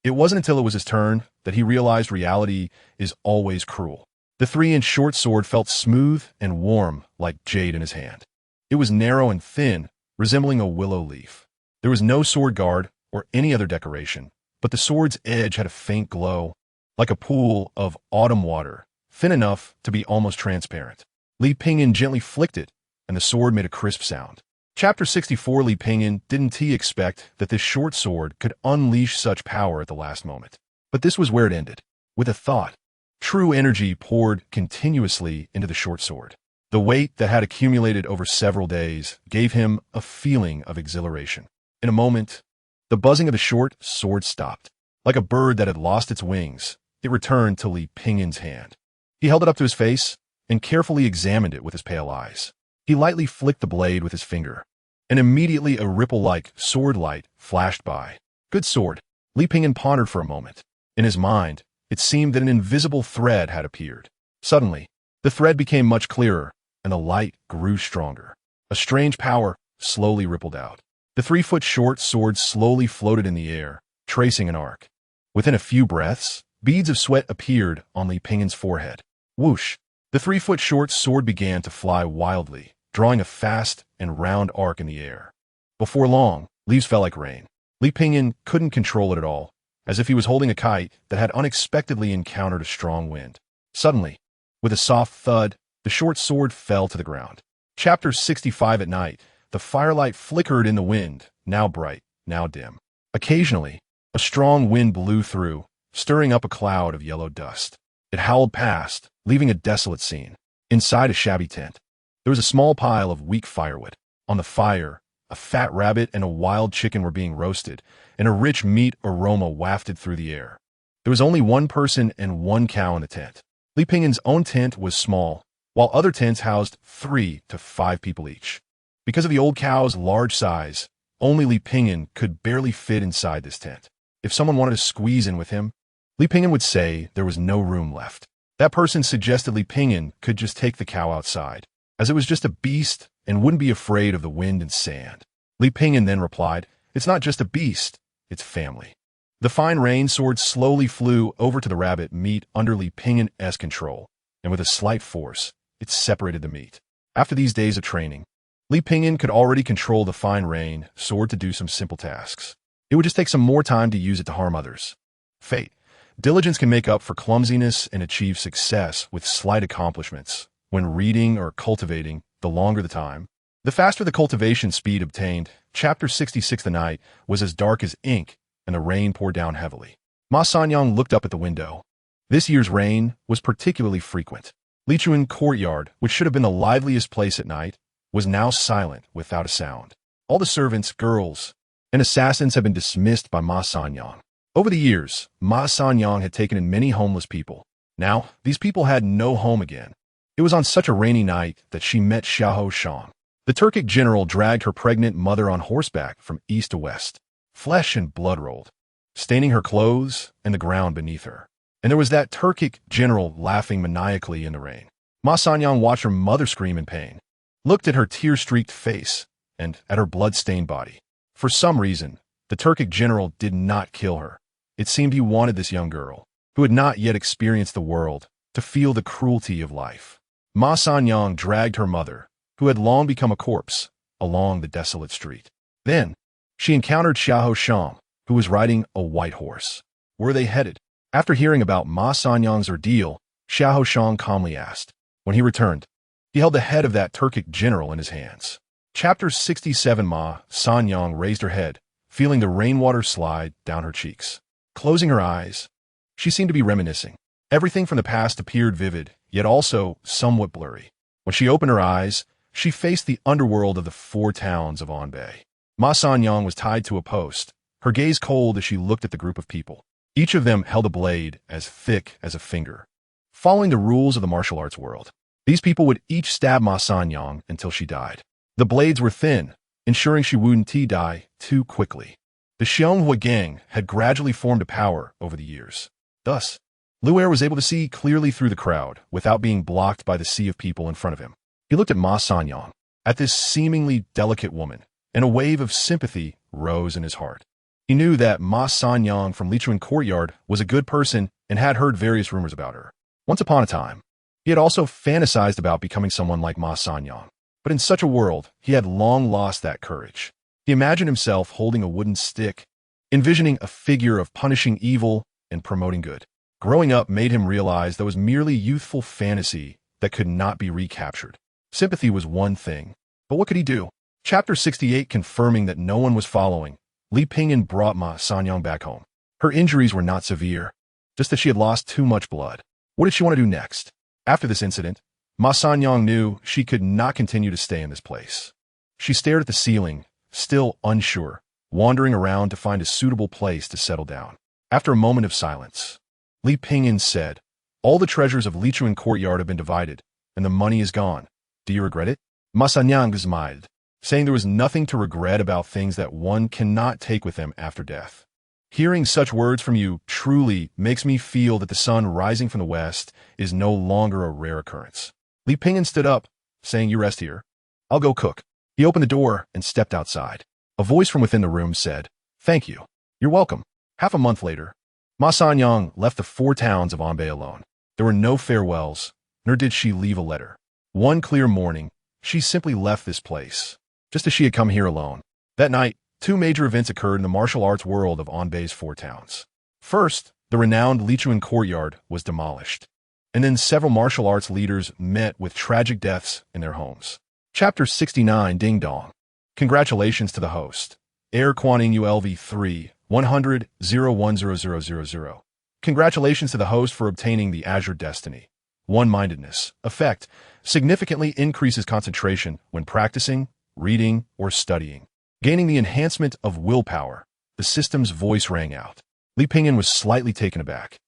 It wasn't until it was his turn that he realized reality is always cruel. The 3-inch short sword felt smooth and warm like jade in his hand. It was narrow and thin, resembling a willow leaf. There was no sword guard or any other decoration, but the sword's edge had a faint glow, like a pool of autumn water, thin enough to be almost transparent. Li Pingyan gently flicked it, and the sword made a crisp sound. Chapter 64. Li Pingyan didn't expect that this short sword could unleash such power at the last moment. But this was where it ended. With a thought, true energy poured continuously into the short sword. The weight that had accumulated over several days gave him a feeling of exhilaration. In a moment, the buzzing of the short sword stopped. Like a bird that had lost its wings, it returned to Li Pingyan's hand. He held it up to his face and carefully examined it with his pale eyes. He lightly flicked the blade with his finger, and immediately a ripple-like sword light flashed by. Good sword. Li Pingyan pondered for a moment. In his mind, it seemed that an invisible thread had appeared. Suddenly, the thread became much clearer, and the light grew stronger. A strange power slowly rippled out. The 3-foot short sword slowly floated in the air, tracing an arc. Within a few breaths, beads of sweat appeared on Li Pingyan's forehead. Whoosh! The 3-foot short sword began to fly wildly, drawing a fast and round arc in the air. Before long, leaves fell like rain. Li Pingyan couldn't control it at all, as if he was holding a kite that had unexpectedly encountered a strong wind. Suddenly, with a soft thud, the short sword fell to the ground. Chapter 65. At night, the firelight flickered in the wind, now bright, now dim. Occasionally, a strong wind blew through, stirring up a cloud of yellow dust. It howled past, leaving a desolate scene. Inside a shabby tent, there was a small pile of weak firewood. On the fire, a fat rabbit and a wild chicken were being roasted, and a rich meat aroma wafted through the air. There was only one person and one cow in the tent. Li Pingyan's own tent was small, while other tents housed 3 to 5 people each. Because of the old cow's large size, only Li Pingyan could barely fit inside this tent. If someone wanted to squeeze in with him, Li Pingyan would say there was no room left. That person suggested Li Pingyan could just take the cow outside, as it was just a beast and wouldn't be afraid of the wind and sand. Li Pingyan then replied, "It's not just a beast, it's family." The fine rain sword slowly flew over to the rabbit meat under Li Pingyan's control, and with a slight force, it separated the meat. After these days of training, Li Pingyan could already control the fine rain sword to do some simple tasks. It would just take some more time to use it to harm others. Fate. Diligence can make up for clumsiness and achieve success with slight accomplishments. When reading or cultivating, the longer the time, the faster the cultivation speed obtained. Chapter 66. The night was as dark as ink, and the rain poured down heavily. Ma Sanyang looked up at the window. This year's rain was particularly frequent. Lichuan courtyard, which should have been the liveliest place at night, was now silent without a sound. All the servants, girls, and assassins had been dismissed by Ma Sanyang. Over the years, Ma Sanyang had taken in many homeless people. Now, these people had no home again. It was on such a rainy night that she met Xiahou Shang. The Turkic general dragged her pregnant mother on horseback from east to west. Flesh and blood rolled, staining her clothes and the ground beneath her. And there was that Turkic general laughing maniacally in the rain. Ma Sanyang watched her mother scream in pain, looked at her tear-streaked face, and at her blood-stained body. For some reason, the Turkic general did not kill her. It seemed he wanted this young girl, who had not yet experienced the world, to feel the cruelty of life. Ma Sanyang dragged her mother, who had long become a corpse, along the desolate street. Then, she encountered Xiahou Shang, who was riding a white horse. Where they headed? After hearing about Ma Sanyang's ordeal, Xiahou Shang calmly asked. When he returned, he held the head of that Turkic general in his hands. Chapter 67. Ma Sanyang raised her head, feeling the rainwater slide down her cheeks. Closing her eyes, she seemed to be reminiscing. Everything from the past appeared vivid, yet also somewhat blurry. When she opened her eyes, she faced the underworld of the 4 towns of Anbei. Ma Sanyang was tied to a post, her gaze cold as she looked at the group of people. Each of them held a blade as thick as a finger. Following the rules of the martial arts world, these people would each stab Ma Sanyang until she died. The blades were thin, ensuring she wouldn't die too quickly. The Xianghua gang had gradually formed a power over the years. Thus, Lu Er was able to see clearly through the crowd without being blocked by the sea of people in front of him. He looked at Ma Sanyang, at this seemingly delicate woman, and a wave of sympathy rose in his heart. He knew that Ma Sanyang from Lichuan Courtyard was a good person and had heard various rumors about her. Once upon a time, he had also fantasized about becoming someone like Ma Sanyang. But in such a world, he had long lost that courage. He imagined himself holding a wooden stick, envisioning a figure of punishing evil and promoting good. Growing up made him realize that was merely youthful fantasy that could not be recaptured. Sympathy was one thing, but what could he do? Chapter 68. Confirming that no one was following, Li Pingyan brought Ma Sanyang back home. Her injuries were not severe, just that she had lost too much blood. What did she want to do next? After this incident, Ma Sanyang knew she could not continue to stay in this place. She stared at the ceiling, still unsure, wandering around to find a suitable place to settle down. After a moment of silence, Li Pingyan said, "All the treasures of Lichuan Courtyard have been divided, and the money is gone. Do you regret it?" Ma Sanyang smiled, saying there was nothing to regret about things that one cannot take with them after death. Hearing such words from you truly makes me feel that the sun rising from the west is no longer a rare occurrence. Li Pingyan stood up, saying, "You rest here. I'll go cook." He opened the door and stepped outside. A voice from within the room said, "Thank you. You're welcome." Half a month later, Ma Sanyang left the 4 towns of Anbei alone. There were no farewells, nor did she leave a letter. One clear morning, she simply left this place, just as she had come here alone. That night, 2 major events occurred in the martial arts world of Anbei's 4 towns. First, the renowned Lichuan Courtyard was demolished, and then several martial arts leaders met with tragic deaths in their homes. Chapter 69. Ding Dong. Congratulations to the host, Air Quaning ULV 3 100 010000. Congratulations to the host for obtaining the Azure Destiny. One-mindedness effect significantly increases concentration when practicing, reading, or studying. Gaining the enhancement of willpower, the system's voice rang out. Li Pingyan was slightly taken aback.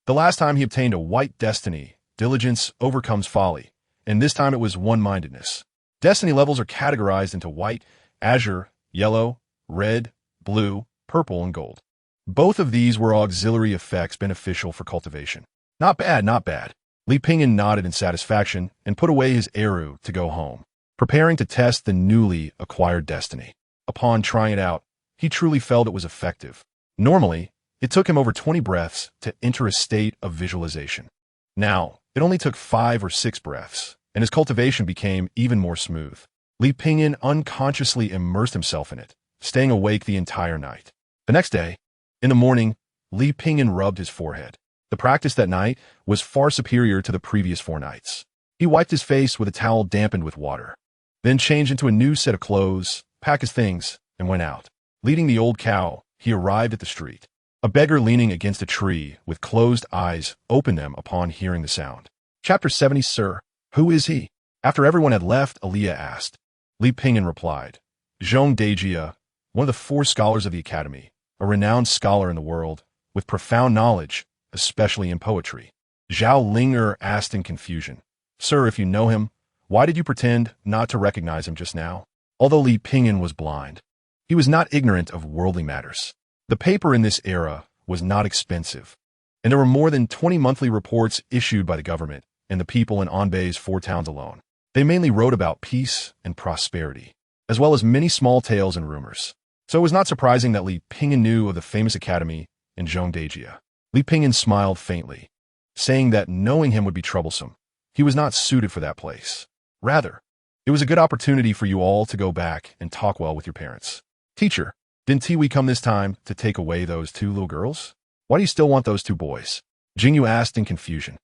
The last time he obtained a white destiny, diligence overcomes folly, and this time it was one-mindedness. Destiny levels are categorized into white, azure, yellow, red, blue, purple, and gold. Both of these were auxiliary effects beneficial for cultivation. Not bad, not bad. Li Pingyan nodded in satisfaction and put away his Erhu to go home, preparing to test the newly acquired destiny. Upon trying it out, he truly felt it was effective. Normally, it took him over 20 breaths to enter a state of visualization. Now, it only took 5 or 6 breaths, and his cultivation became even more smooth. Li Pingyan unconsciously immersed himself in it, staying awake the entire night. The next day, in the morning, Li Pingyan rubbed his forehead. The practice that night was far superior to the previous 4 nights. He wiped his face with a towel dampened with water, then changed into a new set of clothes, packed his things, and went out. Leading the old cow, he arrived at the street. A beggar leaning against a tree with closed eyes opened them upon hearing the sound. Chapter 70. Sir, who is he? After everyone had left, Aliyah asked. Li Pingyan replied, Zhong Dejia, one of the 4 scholars of the academy, a renowned scholar in the world, with profound knowledge, especially in poetry. Zhao Linger asked in confusion, Sir, if you know him, why did you pretend not to recognize him just now? Although Li Pingyan was blind, he was not ignorant of worldly matters. The paper in this era was not expensive, and there were more than 20 monthly reports issued by the government and the people in Anbei's 4 towns alone. They mainly wrote about peace and prosperity, as well as many small tales and rumors. So it was not surprising that Li Pingyan knew of the famous academy and Zhong Dejia. Li Pingyan smiled faintly, saying that knowing him would be troublesome. He was not suited for that place. Rather, it was a good opportunity for you all to go back and talk well with your parents. Teacher, didn't Tiwi come this time to take away those two little girls? Why do you still want those two boys? Jingyu asked in confusion.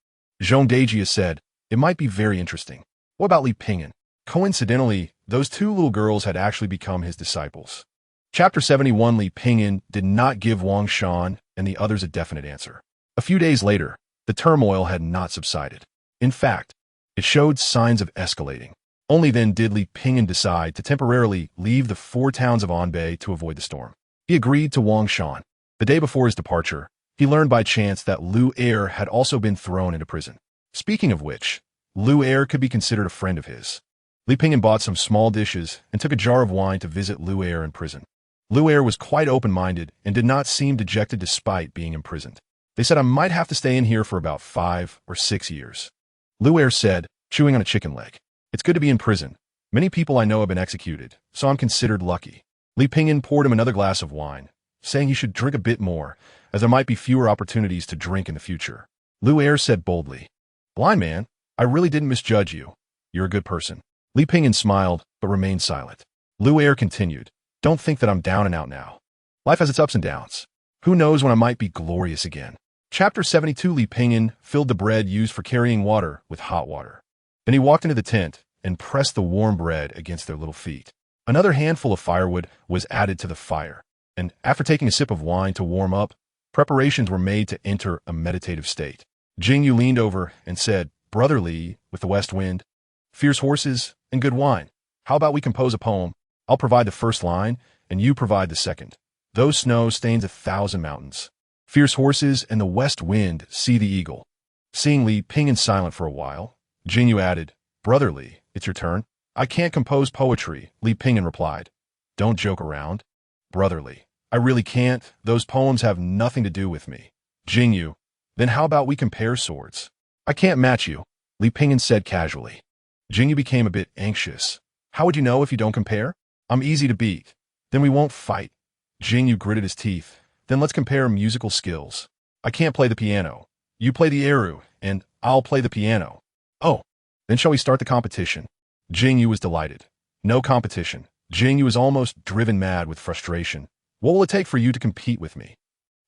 Zhong Dejia said, it might be very interesting. What about Li Pingyan? Coincidentally, those two little girls had actually become his disciples. Chapter 71. Li Pingyan did not give Wang Shan and the others a definite answer. A few days later, the turmoil had not subsided. In fact, it showed signs of escalating. Only then did Li Pingyan decide to temporarily leave the 4 towns of Anbei to avoid the storm. He agreed to Wang Shan. The day before his departure, he learned by chance that Lu Er had also been thrown into prison. Speaking of which, Lu Er could be considered a friend of his. Li Pingyan bought some small dishes and took a jar of wine to visit Lu Er in prison. Lu Er was quite open-minded and did not seem dejected despite being imprisoned. They said I might have to stay in here for about 5 or 6 years. Lu Er said, chewing on a chicken leg. It's good to be in prison. Many people I know have been executed, so I'm considered lucky. Li Pingyan poured him another glass of wine, saying he should drink a bit more, as there might be fewer opportunities to drink in the future. Lu Er said boldly, Blind man, I really didn't misjudge you. You're a good person. Li Pingyan smiled, but remained silent. Lu Er continued, Don't think that I'm down and out now. Life has its ups and downs. Who knows when I might be glorious again. Chapter 72. Li Pingyan filled the bread used for carrying water with hot water. Then he walked into the tent and pressed the warm bread against their little feet. Another handful of firewood was added to the fire, and after taking a sip of wine to warm up, preparations were made to enter a meditative state. Jingyu leaned over and said, Brother Li, with the west wind, fierce horses, and good wine, how about we compose a poem? I'll provide the first line, and you provide the second. Those snow stains 1,000 mountains. Fierce horses and the west wind see the eagle. Seeing Li Pingyan silent for a while, Jingyu added, Brother Li, it's your turn. I can't compose poetry, Li Pingyan replied. Don't joke around. Brother Li, I really can't. Those poems have nothing to do with me. Jingyu, then how about we compare swords? I can't match you, Li Pingyan said casually. Jingyu became a bit anxious. How would you know if you don't compare? I'm easy to beat. Then we won't fight. Jingyu gritted his teeth. Then let's compare musical skills. I can't play the piano. You play the Erhu, and I'll play the piano. Oh, then shall we start the competition? Jingyu was delighted. No competition. Jingyu was almost driven mad with frustration. What will it take for you to compete with me?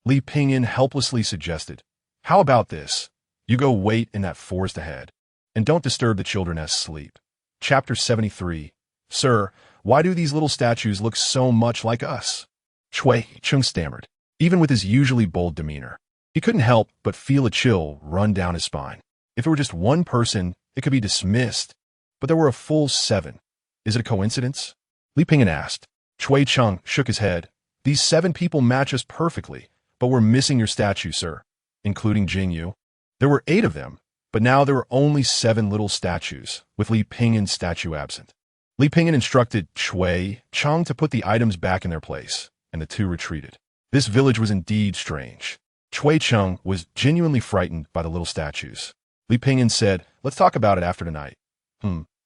Li Pingyan helplessly suggested. How about this? You go wait in that forest ahead, and don't disturb the children as sleep. Chapter 73. Sir, why do these little statues look so much like us? Chui Chung stammered. Even with his usually bold demeanor, he couldn't help but feel a chill run down his spine. If it were just one person, it could be dismissed, but there were a full 7. Is it a coincidence? Li Pingyan asked. Chui Chung shook his head. These 7 people match us perfectly, but we're missing your statue, sir, including Jingyu. There were 8 of them, but now there were only 7 little statues, with Li Pingyan's statue absent. Li Pingyan instructed Chui Chung to put the items back in their place, and the 2 retreated. This village was indeed strange. Chui Chung was genuinely frightened by the little statues. Li Pingyan said, let's talk about it after tonight.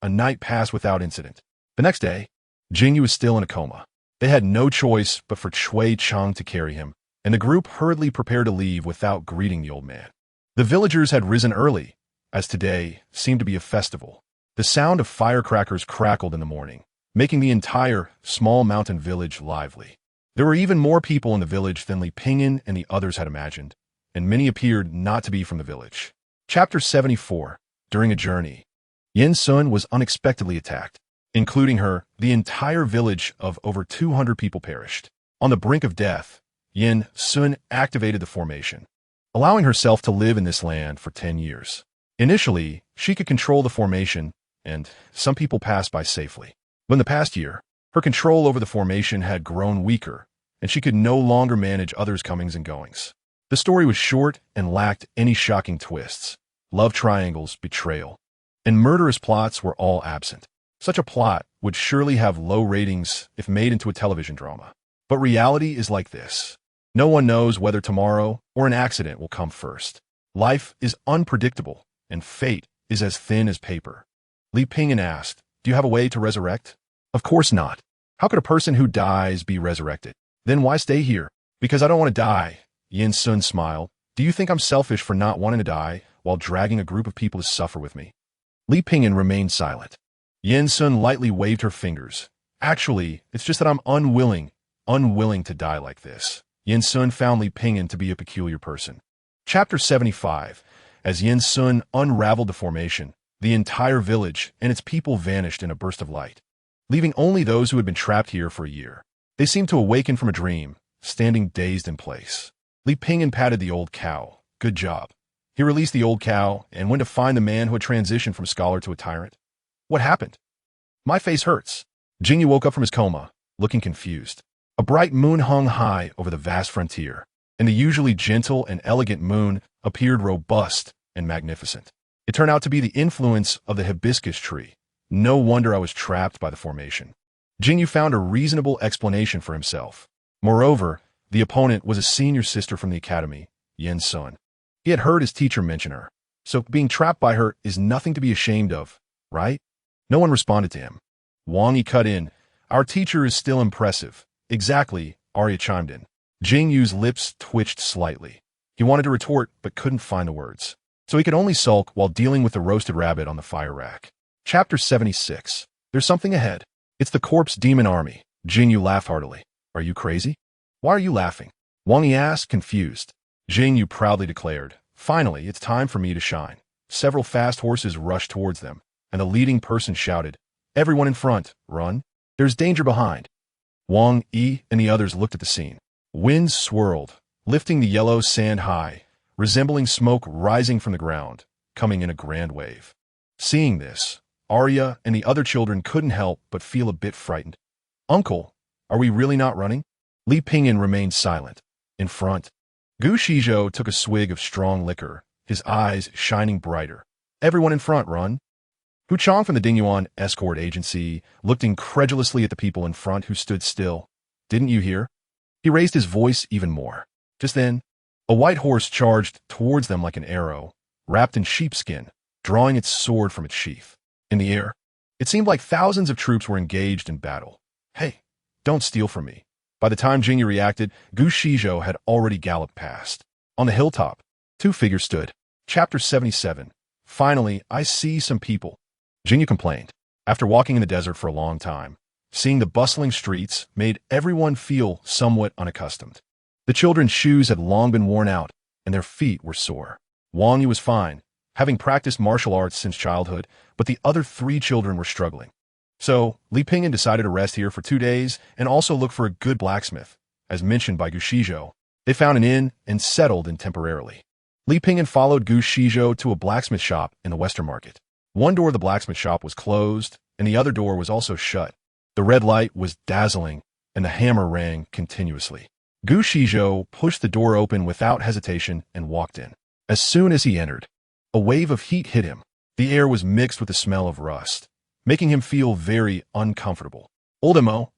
A night passed without incident. The next day, Jingyu was still in a coma. They had no choice but for Chui Chung to carry him, and the group hurriedly prepared to leave without greeting the old man. The villagers had risen early, as today seemed to be a festival. The sound of firecrackers crackled in the morning, making the entire small mountain village lively. There were even more people in the village than Li Pingyan and the others had imagined, and many appeared not to be from the village. Chapter 74. During a journey, Yin Sun was unexpectedly attacked. Including her, the entire village of over 200 people perished. On the brink of death, Yin Sun activated the formation, allowing herself to live in this land for 10 years. Initially, she could control the formation, and some people passed by safely. But in the past year, her control over the formation had grown weaker, and she could no longer manage others' comings and goings. The story was short and lacked any shocking twists. Love triangles, betrayal, and murderous plots were all absent. Such a plot would surely have low ratings if made into a television drama. But reality is like this. No one knows whether tomorrow or an accident will come first. Life is unpredictable, and fate is as thin as paper. Li Pingyan asked, do you have a way to resurrect? Of course not. How could a person who dies be resurrected? Then why stay here? Because I don't want to die. Yin Sun smiled. Do you think I'm selfish for not wanting to die while dragging a group of people to suffer with me? Li Pingyan remained silent. Yin Sun lightly waved her fingers. Actually, it's just that I'm unwilling to die like this. Yin Sun found Li Pingyan to be a peculiar person. Chapter 75. As Yin Sun unraveled the formation, the entire village and its people vanished in a burst of light, leaving only those who had been trapped here for a year. They seemed to awaken from a dream, standing dazed in place. Li Pingyan patted the old cow. Good job. He released the old cow and went to find the man who had transitioned from scholar to a tyrant. What happened? My face hurts. Jingyu woke up from his coma, looking confused. A bright moon hung high over the vast frontier, and the usually gentle and elegant moon appeared robust and magnificent. It turned out to be the influence of the hibiscus tree. No wonder I was trapped by the formation. Jingyu found a reasonable explanation for himself. Moreover, the opponent was a senior sister from the academy, Yin Sun. He had heard his teacher mention her, so being trapped by her is nothing to be ashamed of, right? No one responded to him. Wang Yi cut in. Our teacher is still impressive. Exactly, Arya chimed in. Jingyu's lips twitched slightly. He wanted to retort, but couldn't find the words, so he could only sulk while dealing with the roasted rabbit on the fire rack. Chapter 76. There's something ahead. It's the corpse demon army. Jingyu laughed heartily. Are you crazy? Why are you laughing? Wang Yi asked, confused. Jingyu proudly declared, Finally, it's time for me to shine. Several fast horses rushed towards them, and the leading person shouted, Everyone in front, run. There's danger behind. Wang Yi and the others looked at the scene. Winds swirled, lifting the yellow sand high, resembling smoke rising from the ground, coming in a grand wave. Seeing this, Arya and the other children couldn't help but feel a bit frightened. Uncle, are we really not running? Li Pingyan remained silent. In front, Gu Shizhou took a swig of strong liquor, his eyes shining brighter. Everyone in front, run. Hu Chong from the Dingyuan escort agency looked incredulously at the people in front who stood still. Didn't you hear? He raised his voice even more. Just then, a white horse charged towards them like an arrow, wrapped in sheepskin, drawing its sword from its sheath. In the air, it seemed like thousands of troops were engaged in battle. Hey, don't steal from me. By the time Jingyu reacted, Gu Shizhou had already galloped past. On the hilltop, two figures stood. Chapter 77. Finally, I see some people. Jingyu complained. After walking in the desert for a long time, seeing the bustling streets made everyone feel somewhat unaccustomed. The children's shoes had long been worn out, and their feet were sore. Wang Yi was fine, having practiced martial arts since childhood, but the other three children were struggling. So, Li Pingyan decided to rest here for 2 days and also look for a good blacksmith. As mentioned by Gu Shizhou, they found an inn and settled in temporarily. Li Pingyan followed Gu Shizhou to a blacksmith shop in the Western Market. One door of the blacksmith shop was closed, and the other door was also shut. The red light was dazzling, and the hammer rang continuously. Gu Shizhou pushed the door open without hesitation and walked in. As soon as he entered, a wave of heat hit him. The air was mixed with the smell of rust, making him feel very uncomfortable. Old Mo,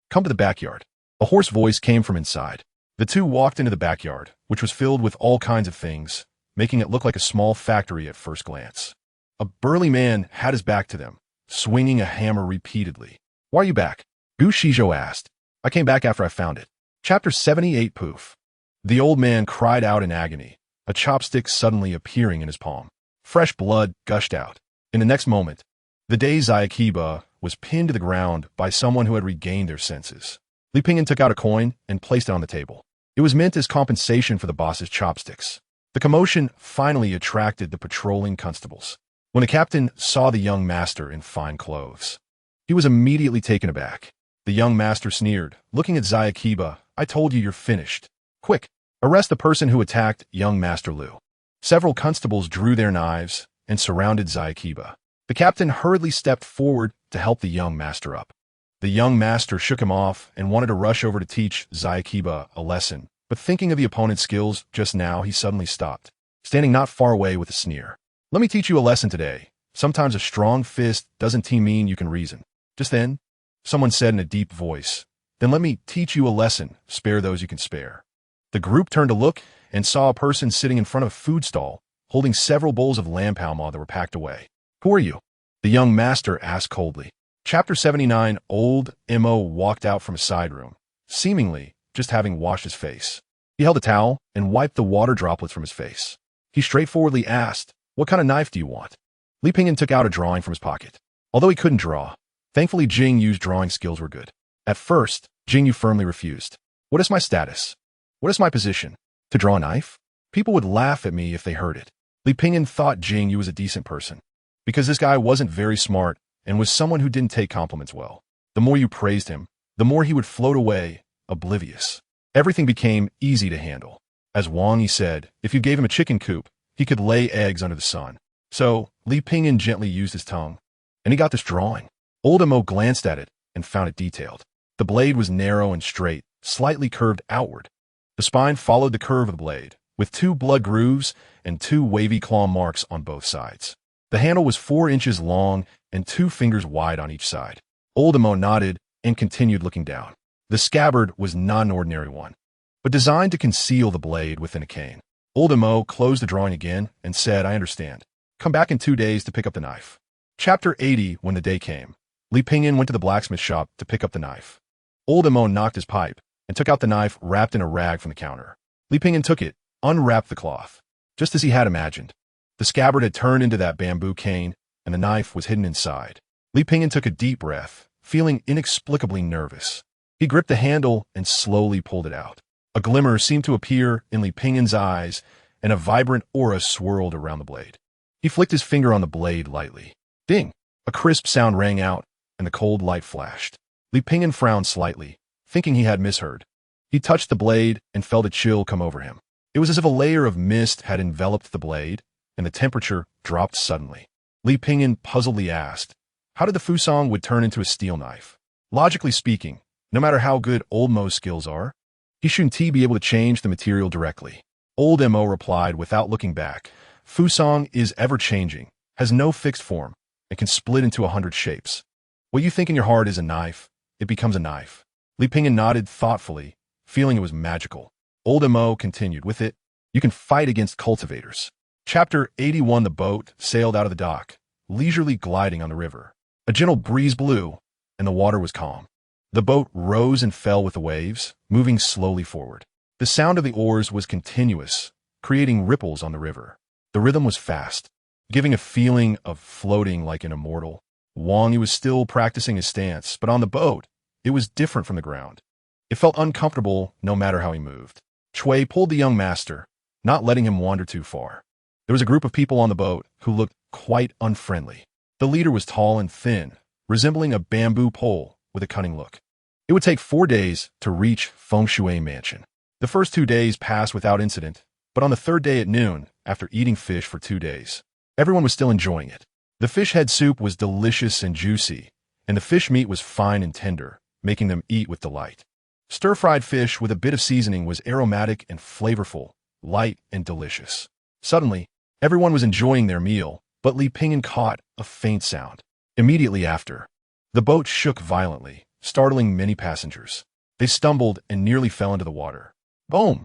come to the backyard. A hoarse voice came from inside. The two walked into the backyard, which was filled with all kinds of things, making it look like a small factory at first glance. A burly man had his back to them, swinging a hammer repeatedly. Why are you back? Gu Shizhou asked. I came back after I found it. Chapter 78. Poof. The old man cried out in agony, a chopstick suddenly appearing in his palm. Fresh blood gushed out. In the next moment, the dazed Zayakiba was pinned to the ground by someone who had regained their senses. Li Pingyan took out a coin and placed it on the table. It was meant as compensation for the boss's chopsticks. The commotion finally attracted the patrolling constables. When the captain saw the young master in fine clothes, he was immediately taken aback. The young master sneered, looking at Zayakiba. I told you you're finished. Quick, arrest the person who attacked young Master Liu. Several constables drew their knives and surrounded Zayakiba. The captain hurriedly stepped forward to help the young master up. The young master shook him off and wanted to rush over to teach Zayakiba a lesson, but thinking of the opponent's skills just now, he suddenly stopped, standing not far away with a sneer. Let me teach you a lesson today. Sometimes a strong fist doesn't mean you can reason. Just then, someone said in a deep voice, Then let me teach you a lesson. Spare those you can spare. The group turned to look and saw a person sitting in front of a food stall, holding several bowls of lamb palma that were packed away. Who are you? The young master asked coldly. Chapter 79. Old Mo walked out from a side room, seemingly just having washed his face. He He held a towel and wiped the water droplets from his face. He straightforwardly asked, "What kind of knife do you want?" Li Pingyan took out a drawing from his pocket. Although he couldn't draw, thankfully Jing Yu's drawing skills were good. At first, Jing Yu firmly refused. "What is my status? What is my position? To draw a knife? People would laugh at me if they heard it." Li Pingyan thought Jing Yu was a decent person, because this guy wasn't very smart and was someone who didn't take compliments well. The more you praised him, the more he would float away, oblivious. Everything became easy to handle. As Wang Yi said, if you gave him a chicken coop, he could lay eggs under the sun. So, Li Pingyan gently used his tongue, and he got this drawing. Old Mo glanced at it and found it detailed. The blade was narrow and straight, slightly curved outward. The spine followed the curve of the blade, with 2 blood grooves and 2 wavy claw marks on both sides. The handle was 4 inches long and 2 fingers wide on each side. Old Mo nodded and continued looking down. The scabbard was not an ordinary one, but designed to conceal the blade within a cane. Old Mo closed the drawing again and said, "I understand. Come back in 2 days to pick up the knife." Chapter 80. When the day came, Li Pingyan went to the blacksmith shop to pick up the knife. Old Mo knocked his pipe and took out the knife wrapped in a rag from the counter. Li Pingyan took it, unwrapped the cloth, just as he had imagined. The scabbard had turned into that bamboo cane, and the knife was hidden inside. Li Pingyan took a deep breath, feeling inexplicably nervous. He gripped the handle and slowly pulled it out. A glimmer seemed to appear in Li Pingyan's eyes, and a vibrant aura swirled around the blade. He flicked his finger on the blade lightly. Ding! A crisp sound rang out, and the cold light flashed. Li Pingyan frowned slightly, thinking he had misheard. He touched the blade and felt a chill come over him. It was as if a layer of mist had enveloped the blade, and the temperature dropped suddenly. Li Pingyan puzzledly asked, how did the Fusong would turn into a steel knife? Logically speaking, no matter how good Old Mo's skills are, he shouldn't be able to change the material directly. Old Mo replied without looking back, Fusong is ever-changing, has no fixed form, and can split into 100 shapes. What you think in your heart is a knife, it becomes a knife. Li Pingyan nodded thoughtfully, feeling it was magical. Old Mo continued, with it, you can fight against cultivators. Chapter 81. The boat sailed out of the dock, leisurely gliding on the river. A gentle breeze blew, and the water was calm. The boat rose and fell with the waves, moving slowly forward. The sound of the oars was continuous, creating ripples on the river. The rhythm was fast, giving a feeling of floating like an immortal. Wang Yi was still practicing his stance, but on the boat, it was different from the ground. It felt uncomfortable no matter how he moved. Chui pulled the young master, not letting him wander too far. There was a group of people on the boat who looked quite unfriendly. The leader was tall and thin, resembling a bamboo pole with a cunning look. It would take 4 days to reach Feng Shui Mansion. The first 2 days passed without incident, but on the 3rd day at noon, after eating fish for 2 days, everyone was still enjoying it. The fish head soup was delicious and juicy, and the fish meat was fine and tender, making them eat with delight. Stir-fried fish with a bit of seasoning was aromatic and flavorful, light and delicious. Suddenly, everyone was enjoying their meal, but Li Pingyan caught a faint sound. Immediately after, the boat shook violently, startling many passengers. They stumbled and nearly fell into the water. Boom!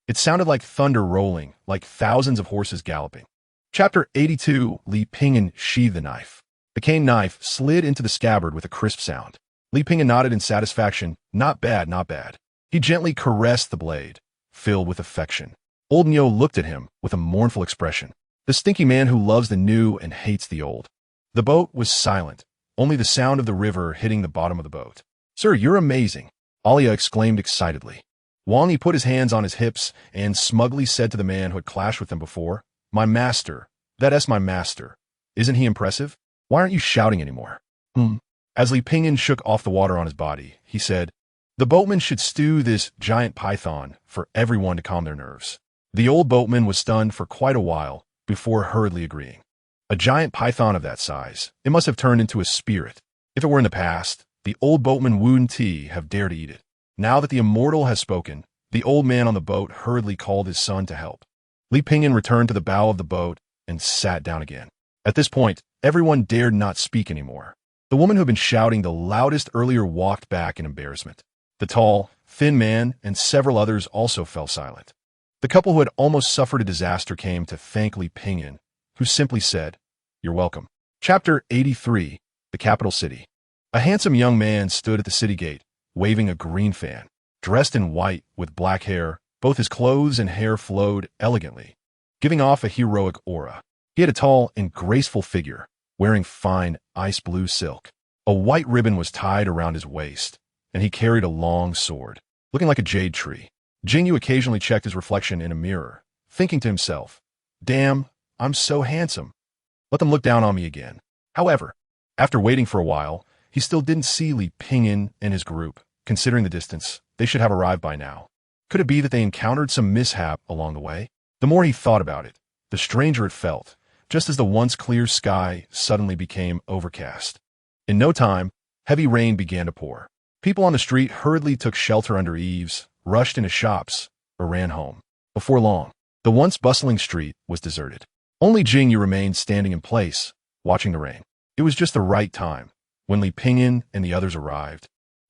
It sounded like thunder rolling, like thousands of horses galloping. Chapter 82. Li Pingyan sheathed the knife. The cane knife slid into the scabbard with a crisp sound. Li Pingyan nodded in satisfaction. Not bad, not bad. He gently caressed the blade, filled with affection. Old Nyo looked at him with a mournful expression. The stinky man who loves the new and hates the old. The boat was silent, only the sound of the river hitting the bottom of the boat. Sir, you're amazing, Alia exclaimed excitedly. Wang Yi put his hands on his hips and smugly said to the man who had clashed with him before, my master, that is my master. Isn't he impressive? Why aren't you shouting anymore? As Li Pingyan shook off the water on his body, he said, the boatman should stew this giant python for everyone to calm their nerves. The old boatman was stunned for quite a while before hurriedly agreeing. A giant python of that size, it must have turned into a spirit. If it were in the past, the old boatman wouldn't have dared to eat it. Now that the immortal has spoken, the old man on the boat hurriedly called his son to help. Li Pingyan returned to the bow of the boat and sat down again. At this point, everyone dared not speak anymore. The woman who had been shouting the loudest earlier walked back in embarrassment. The tall, thin man and several others also fell silent. The couple who had almost suffered a disaster came to thank Li Pingyan, who simply said, you're welcome. Chapter 83. The Capital City. A handsome young man stood at the city gate, waving a green fan. Dressed in white with black hair, Both his clothes and hair flowed elegantly, giving off a heroic aura. He had a tall and graceful figure, wearing fine ice blue silk. A white ribbon was tied around his waist, and he carried a long sword, looking like a jade tree. Jingyu occasionally checked his reflection in a mirror, thinking to himself, "Damn, I'm so handsome. Let them look down on me again." However, after waiting for a while, he still didn't see Li Pingyan and his group. Considering the distance, they should have arrived by now. Could it be that they encountered some mishap along the way? The more he thought about it, the stranger it felt, just as the once clear sky suddenly became overcast. In no time, heavy rain began to pour. People on the street hurriedly took shelter under eaves, rushed into shops, or ran home. Before long, the once bustling street was deserted. Only Jingyu remained standing in place, watching the rain. It was just the right time. When Li Pingyan and the others arrived,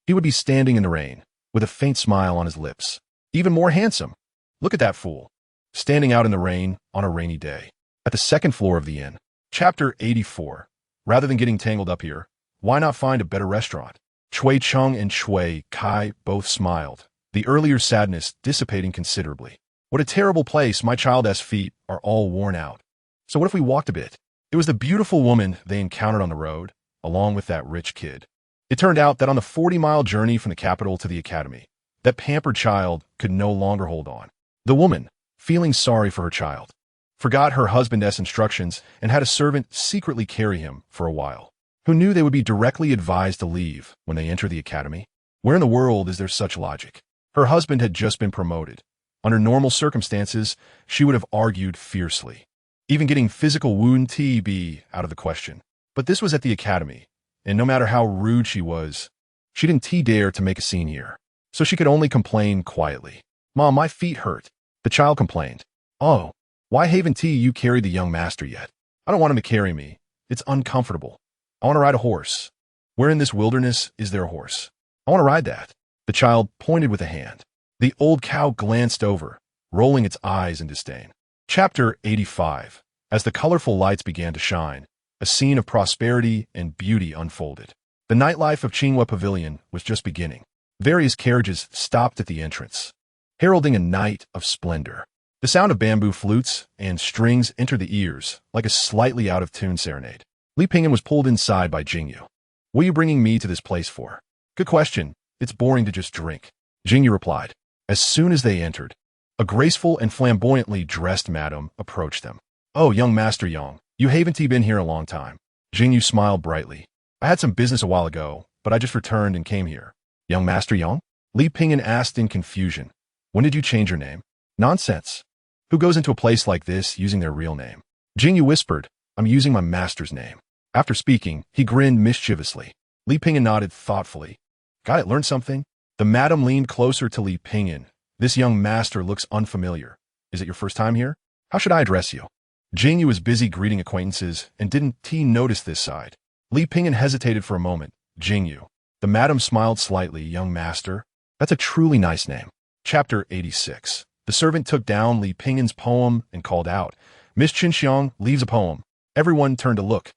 he would be standing in the rain, with a faint smile on his lips. Even more handsome. Look at that fool, standing out in the rain on a rainy day. At the second floor of the inn. Chapter 84. Rather than getting tangled up here, why not find a better restaurant? Chui Chung and Chui Kai both smiled, the earlier sadness dissipating considerably. What a terrible place, my child's feet are all worn out. So what if we walked a bit? It was the beautiful woman they encountered on the road, along with that rich kid. It turned out that on the 40-mile journey from the capital to the academy, that pampered child could no longer hold on. The woman, feeling sorry for her child, forgot her husband's instructions and had a servant secretly carry him for a while, who knew they would be directly advised to leave when they enter the academy. Where in the world is there such logic? Her husband had just been promoted. Under normal circumstances, she would have argued fiercely, even getting physical wound TB out of the question. But this was at the academy, and no matter how rude she was, she didn't dare to make a scene here. So she could only complain quietly. "Mom, my feet hurt." The child complained. "Oh, why haven't you carried the young master yet?" "I don't want him to carry me. It's uncomfortable. I want to ride a horse." "Where in this wilderness is there a horse?" "I want to ride that." The child pointed with a hand. The old cow glanced over, rolling its eyes in disdain. Chapter 85. As the colorful lights began to shine, a scene of prosperity and beauty unfolded. The nightlife of Qinghua Pavilion was just beginning. Various carriages stopped at the entrance, heralding a night of splendor. The sound of bamboo flutes and strings entered the ears like a slightly out-of-tune serenade. Li Pingyan was pulled inside by Jingyu. "What are you bringing me to this place for?" "Good question. It's boring to just drink," Jingyu replied. As soon as they entered, a graceful and flamboyantly dressed madam approached them. "Oh, young Master Yang, you haven't been here a long time." Jingyu smiled brightly. "I had some business a while ago, but I just returned and came here." "Young Master Yang?" Li Pingyan asked in confusion. "When did you change your name?" "Nonsense. Who goes into a place like this using their real name?" Jingyu whispered, "I'm using my master's name." After speaking, he grinned mischievously. Li Pingyan nodded thoughtfully. "Got it, learned something?" The madam leaned closer to Li Pingyan. "This young master looks unfamiliar. Is it your first time here? How should I address you?" Jingyu was busy greeting acquaintances and didn't notice this side. Li Pingyan hesitated for a moment. "Jingyu." The madam smiled slightly. "Young master? That's a truly nice name." Chapter 86. The servant took down Li Pingyan's poem and called out, "Miss Qinxiang leaves a poem." Everyone turned to look.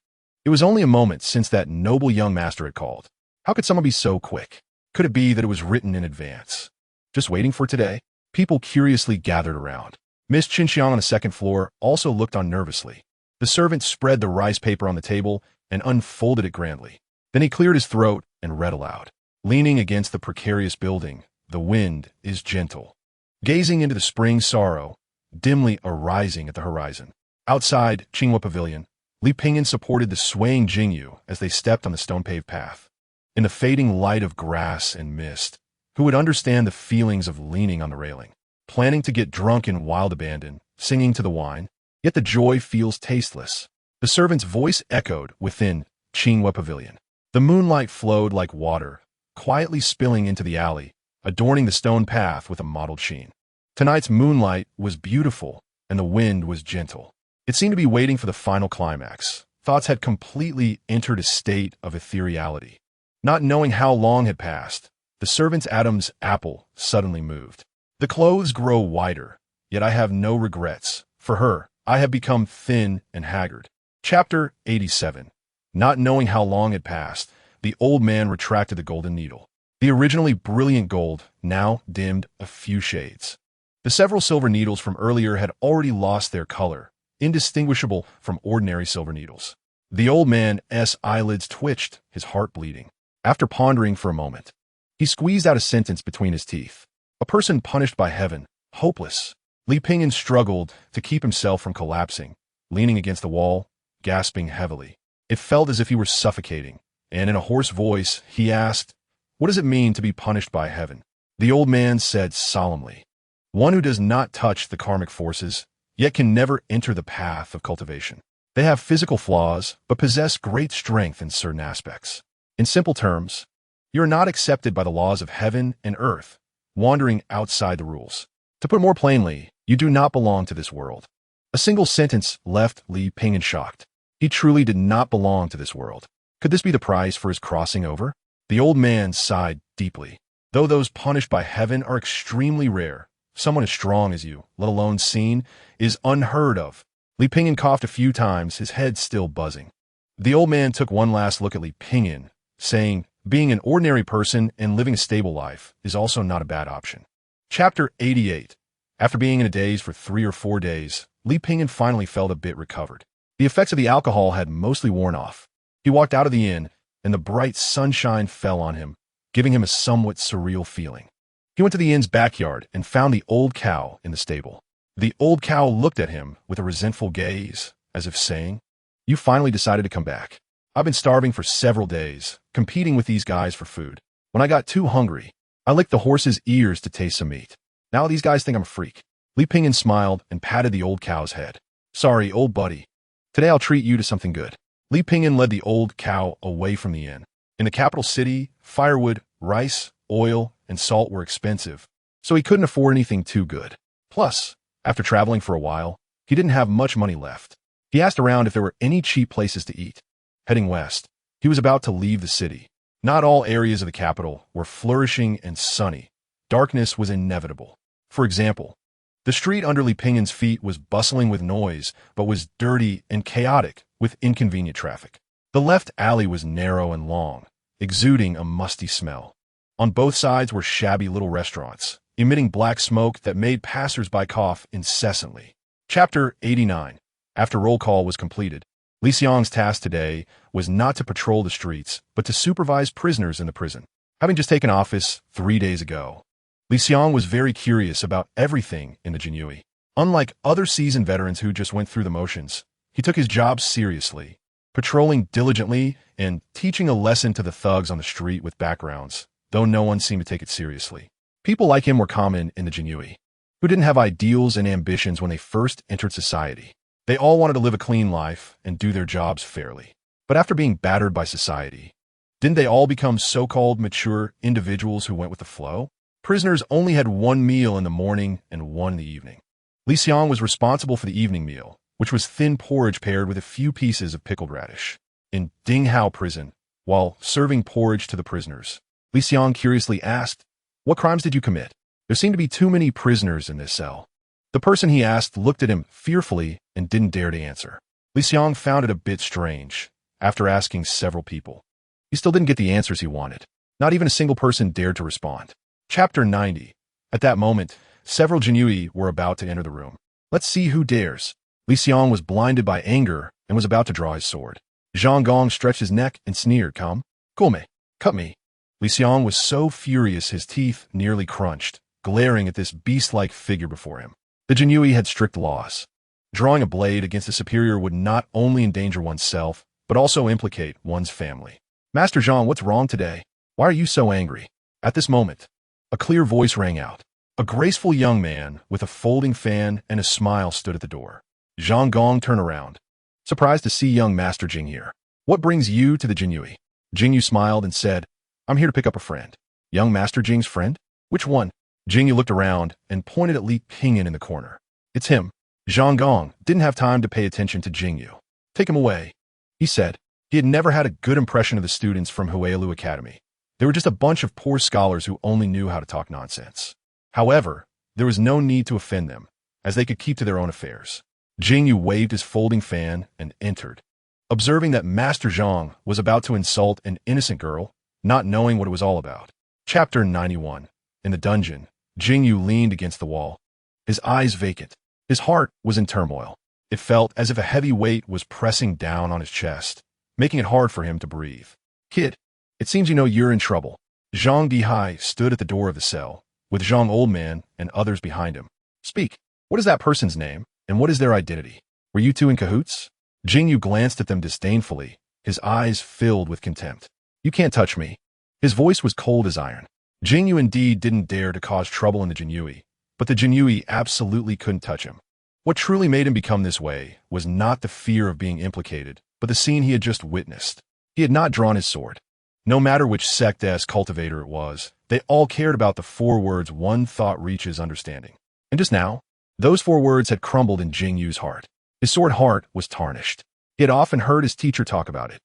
It was only a moment since that noble young master had called. How could someone be so quick? Could it be that it was written in advance? Just waiting for today? People curiously gathered around. Miss Qinxiang on the second floor also looked on nervously. The servant spread the rice paper on the table and unfolded it grandly. Then he cleared his throat and read aloud. "Leaning against the precarious building, the wind is gentle, gazing into the spring sorrow, dimly arising at the horizon." Outside Qinghua Pavilion, Li Pingyan supported the swaying Jingyu as they stepped on the stone-paved path. In the fading light of grass and mist, who would understand the feelings of leaning on the railing, planning to get drunk in wild abandon, singing to the wine, yet the joy feels tasteless. The servant's voice echoed within Qinghua Pavilion. The moonlight flowed like water, quietly spilling into the alley, adorning the stone path with a mottled sheen. Tonight's moonlight was beautiful, and the wind was gentle. It seemed to be waiting for the final climax. Thoughts had completely entered a state of ethereality. Not knowing how long had passed, the servant's Adam's apple suddenly moved. "The clothes grow wider, yet I have no regrets. For her, I have become thin and haggard." Chapter 87. Not knowing how long had passed, the old man retracted the golden needle. The originally brilliant gold now dimmed a few shades. The several silver needles from earlier had already lost their color, indistinguishable from ordinary silver needles. The old man's eyelids twitched, his heart bleeding. After pondering for a moment, he squeezed out a sentence between his teeth. A person punished by heaven, hopeless. Li Pingyan struggled to keep himself from collapsing, leaning against the wall, gasping heavily. It felt as if he were suffocating, and in a hoarse voice, he asked, "What does it mean to be punished by heaven?" The old man said solemnly, "One who does not touch the karmic forces, yet can never enter the path of cultivation. They have physical flaws, but possess great strength in certain aspects. In simple terms, you are not accepted by the laws of heaven and earth, wandering outside the rules. To put it more plainly, you do not belong to this world." A single sentence left Li Pingyan shocked. He truly did not belong to this world. Could this be the price for his crossing over? The old man sighed deeply. Though those punished by heaven are extremely rare, someone as strong as you, let alone seen, is unheard of. Li Pingyan coughed a few times, his head still buzzing. The old man took one last look at Li Pingyan, saying, "Being an ordinary person and living a stable life is also not a bad option." Chapter 88. After being in a daze for 3 or 4 days, Li Pingyan finally felt a bit recovered. The effects of the alcohol had mostly worn off. He walked out of the inn, and the bright sunshine fell on him, giving him a somewhat surreal feeling. He went to the inn's backyard and found the old cow in the stable. The old cow looked at him with a resentful gaze, as if saying, "You finally decided to come back. I've been starving for several days, competing with these guys for food. When I got too hungry, I licked the horse's ears to taste some meat. Now these guys think I'm a freak." Li Pingyan smiled and patted the old cow's head. "Sorry, old buddy. Today I'll treat you to something good." Li Pingyan led the old cow away from the inn. In the capital city, firewood, rice, oil, and salt were expensive, so he couldn't afford anything too good. Plus, after traveling for a while, he didn't have much money left. He asked around if there were any cheap places to eat. Heading west, he was about to leave the city. Not all areas of the capital were flourishing and sunny. Darkness was inevitable. For example, the street under Li Pingyan's feet was bustling with noise, but was dirty and chaotic with inconvenient traffic. The left alley was narrow and long, exuding a musty smell. On both sides were shabby little restaurants, emitting black smoke that made passers-by cough incessantly. Chapter 89. After roll call was completed, Li Xiang's task today was not to patrol the streets, but to supervise prisoners in the prison. Having just taken office 3 days ago, Li Xiang was very curious about everything in the Jinyui. Unlike other seasoned veterans who just went through the motions, he took his job seriously, patrolling diligently and teaching a lesson to the thugs on the street with backgrounds, though no one seemed to take it seriously. People like him were common in the Jinyui, who didn't have ideals and ambitions when they first entered society. They all wanted to live a clean life and do their jobs fairly. But after being battered by society, didn't they all become so-called mature individuals who went with the flow? Prisoners only had one meal in the morning and one in the evening. Li Xiang was responsible for the evening meal, which was thin porridge paired with a few pieces of pickled radish. In Dinghao prison, while serving porridge to the prisoners, Li Xiang curiously asked, "What crimes did you commit? There seem to be too many prisoners in this cell." The person he asked looked at him fearfully and didn't dare to answer. Li Xiang found it a bit strange. After asking several people, he still didn't get the answers he wanted. Not even a single person dared to respond. Chapter 90. At that moment, several Jinyui were about to enter the room. "Let's see who dares." Li Xiang was blinded by anger and was about to draw his sword. Zhang Gong stretched his neck and sneered, "Come, Gome, cut me." Li Xiang was so furious his teeth nearly crunched, glaring at this beast-like figure before him. The Jinyui had strict laws. Drawing a blade against a superior would not only endanger oneself, but also implicate one's family. "Master Zhang, what's wrong today? Why are you so angry?" At this moment, a clear voice rang out. A graceful young man with a folding fan and a smile stood at the door. Zhang Gong turned around, surprised to see young Master Jing here. "What brings you to the Jinyui?" Jingyu smiled and said, "I'm here to pick up a friend." "Young Master Jing's friend? Which one?" Jingyu looked around and pointed at Li Pingyan in the corner. "It's him." Zhang Gong didn't have time to pay attention to Jingyu. "Take him away," he said. He had never had a good impression of the students from Huailu Academy. They were just a bunch of poor scholars who only knew how to talk nonsense. However, there was no need to offend them, as they could keep to their own affairs. Jingyu waved his folding fan and entered. Observing that Master Zhang was about to insult an innocent girl, not knowing what it was all about. Chapter 91. In the dungeon, Jingyu leaned against the wall. his eyes vacant. His heart was in turmoil. It felt as if a heavy weight was pressing down on his chest, making it hard for him to breathe. Kid, it seems you know you're in trouble. Zhang Dihai stood at the door of the cell, with Zhang Oldman and others behind him. Speak. What is that person's name, and what is their identity? Were you two in cahoots? Jingyu glanced at them disdainfully, his eyes filled with contempt. You can't touch me. His voice was cold as iron. Jingyu indeed didn't dare to cause trouble in the Jinyui, but the Jinyui absolutely couldn't touch him. What truly made him become this way was not the fear of being implicated, but the scene he had just witnessed. He had not drawn his sword. No matter which sect-esque cultivator it was, they all cared about the 4 words one thought reaches understanding. And just now, those 4 words had crumbled in Jingyu's heart. His sword heart was tarnished. He had often heard his teacher talk about it,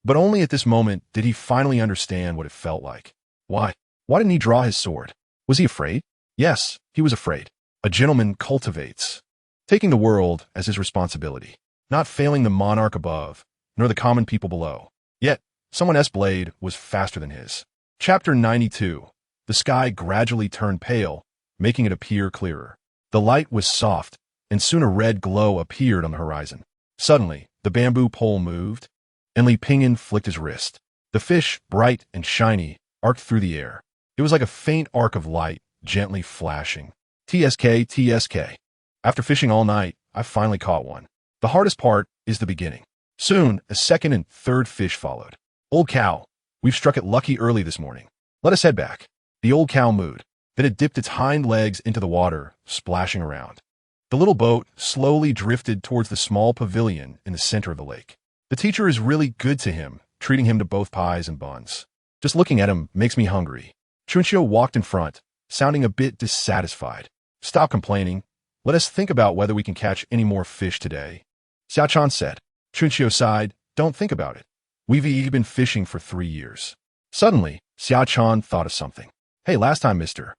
but only at this moment did he finally understand what it felt like. Why? Why didn't he draw his sword? Was he afraid? Yes, he was afraid. A gentleman cultivates, taking the world as his responsibility, not failing the monarch above, nor the common people below. Yet, someone else's blade was faster than his. Chapter 92. The sky gradually turned pale, making it appear clearer. The light was soft, and soon a red glow appeared on the horizon. Suddenly, the bamboo pole moved, and Li Pingyan flicked his wrist. The fish, bright and shiny, arced through the air. It was like a faint arc of light, gently flashing. TSK, TSK. After fishing all night, I finally caught one. The hardest part is the beginning. Soon, a second and third fish followed. Old cow, we've struck it lucky early this morning. Let us head back. The old cow mooed. Then it dipped its hind legs into the water, splashing around. The little boat slowly drifted towards the small pavilion in the center of the lake. The teacher is really good to him, treating him to both pies and buns. Just looking at him makes me hungry. Chunshio walked in front, sounding a bit dissatisfied. Stop complaining. Let us think about whether we can catch any more fish today. Xiaochan said. Chunshio sighed. Don't think about it. We've been fishing for 3 years. Suddenly, Xiaochan thought of something. Hey, last time, Mr.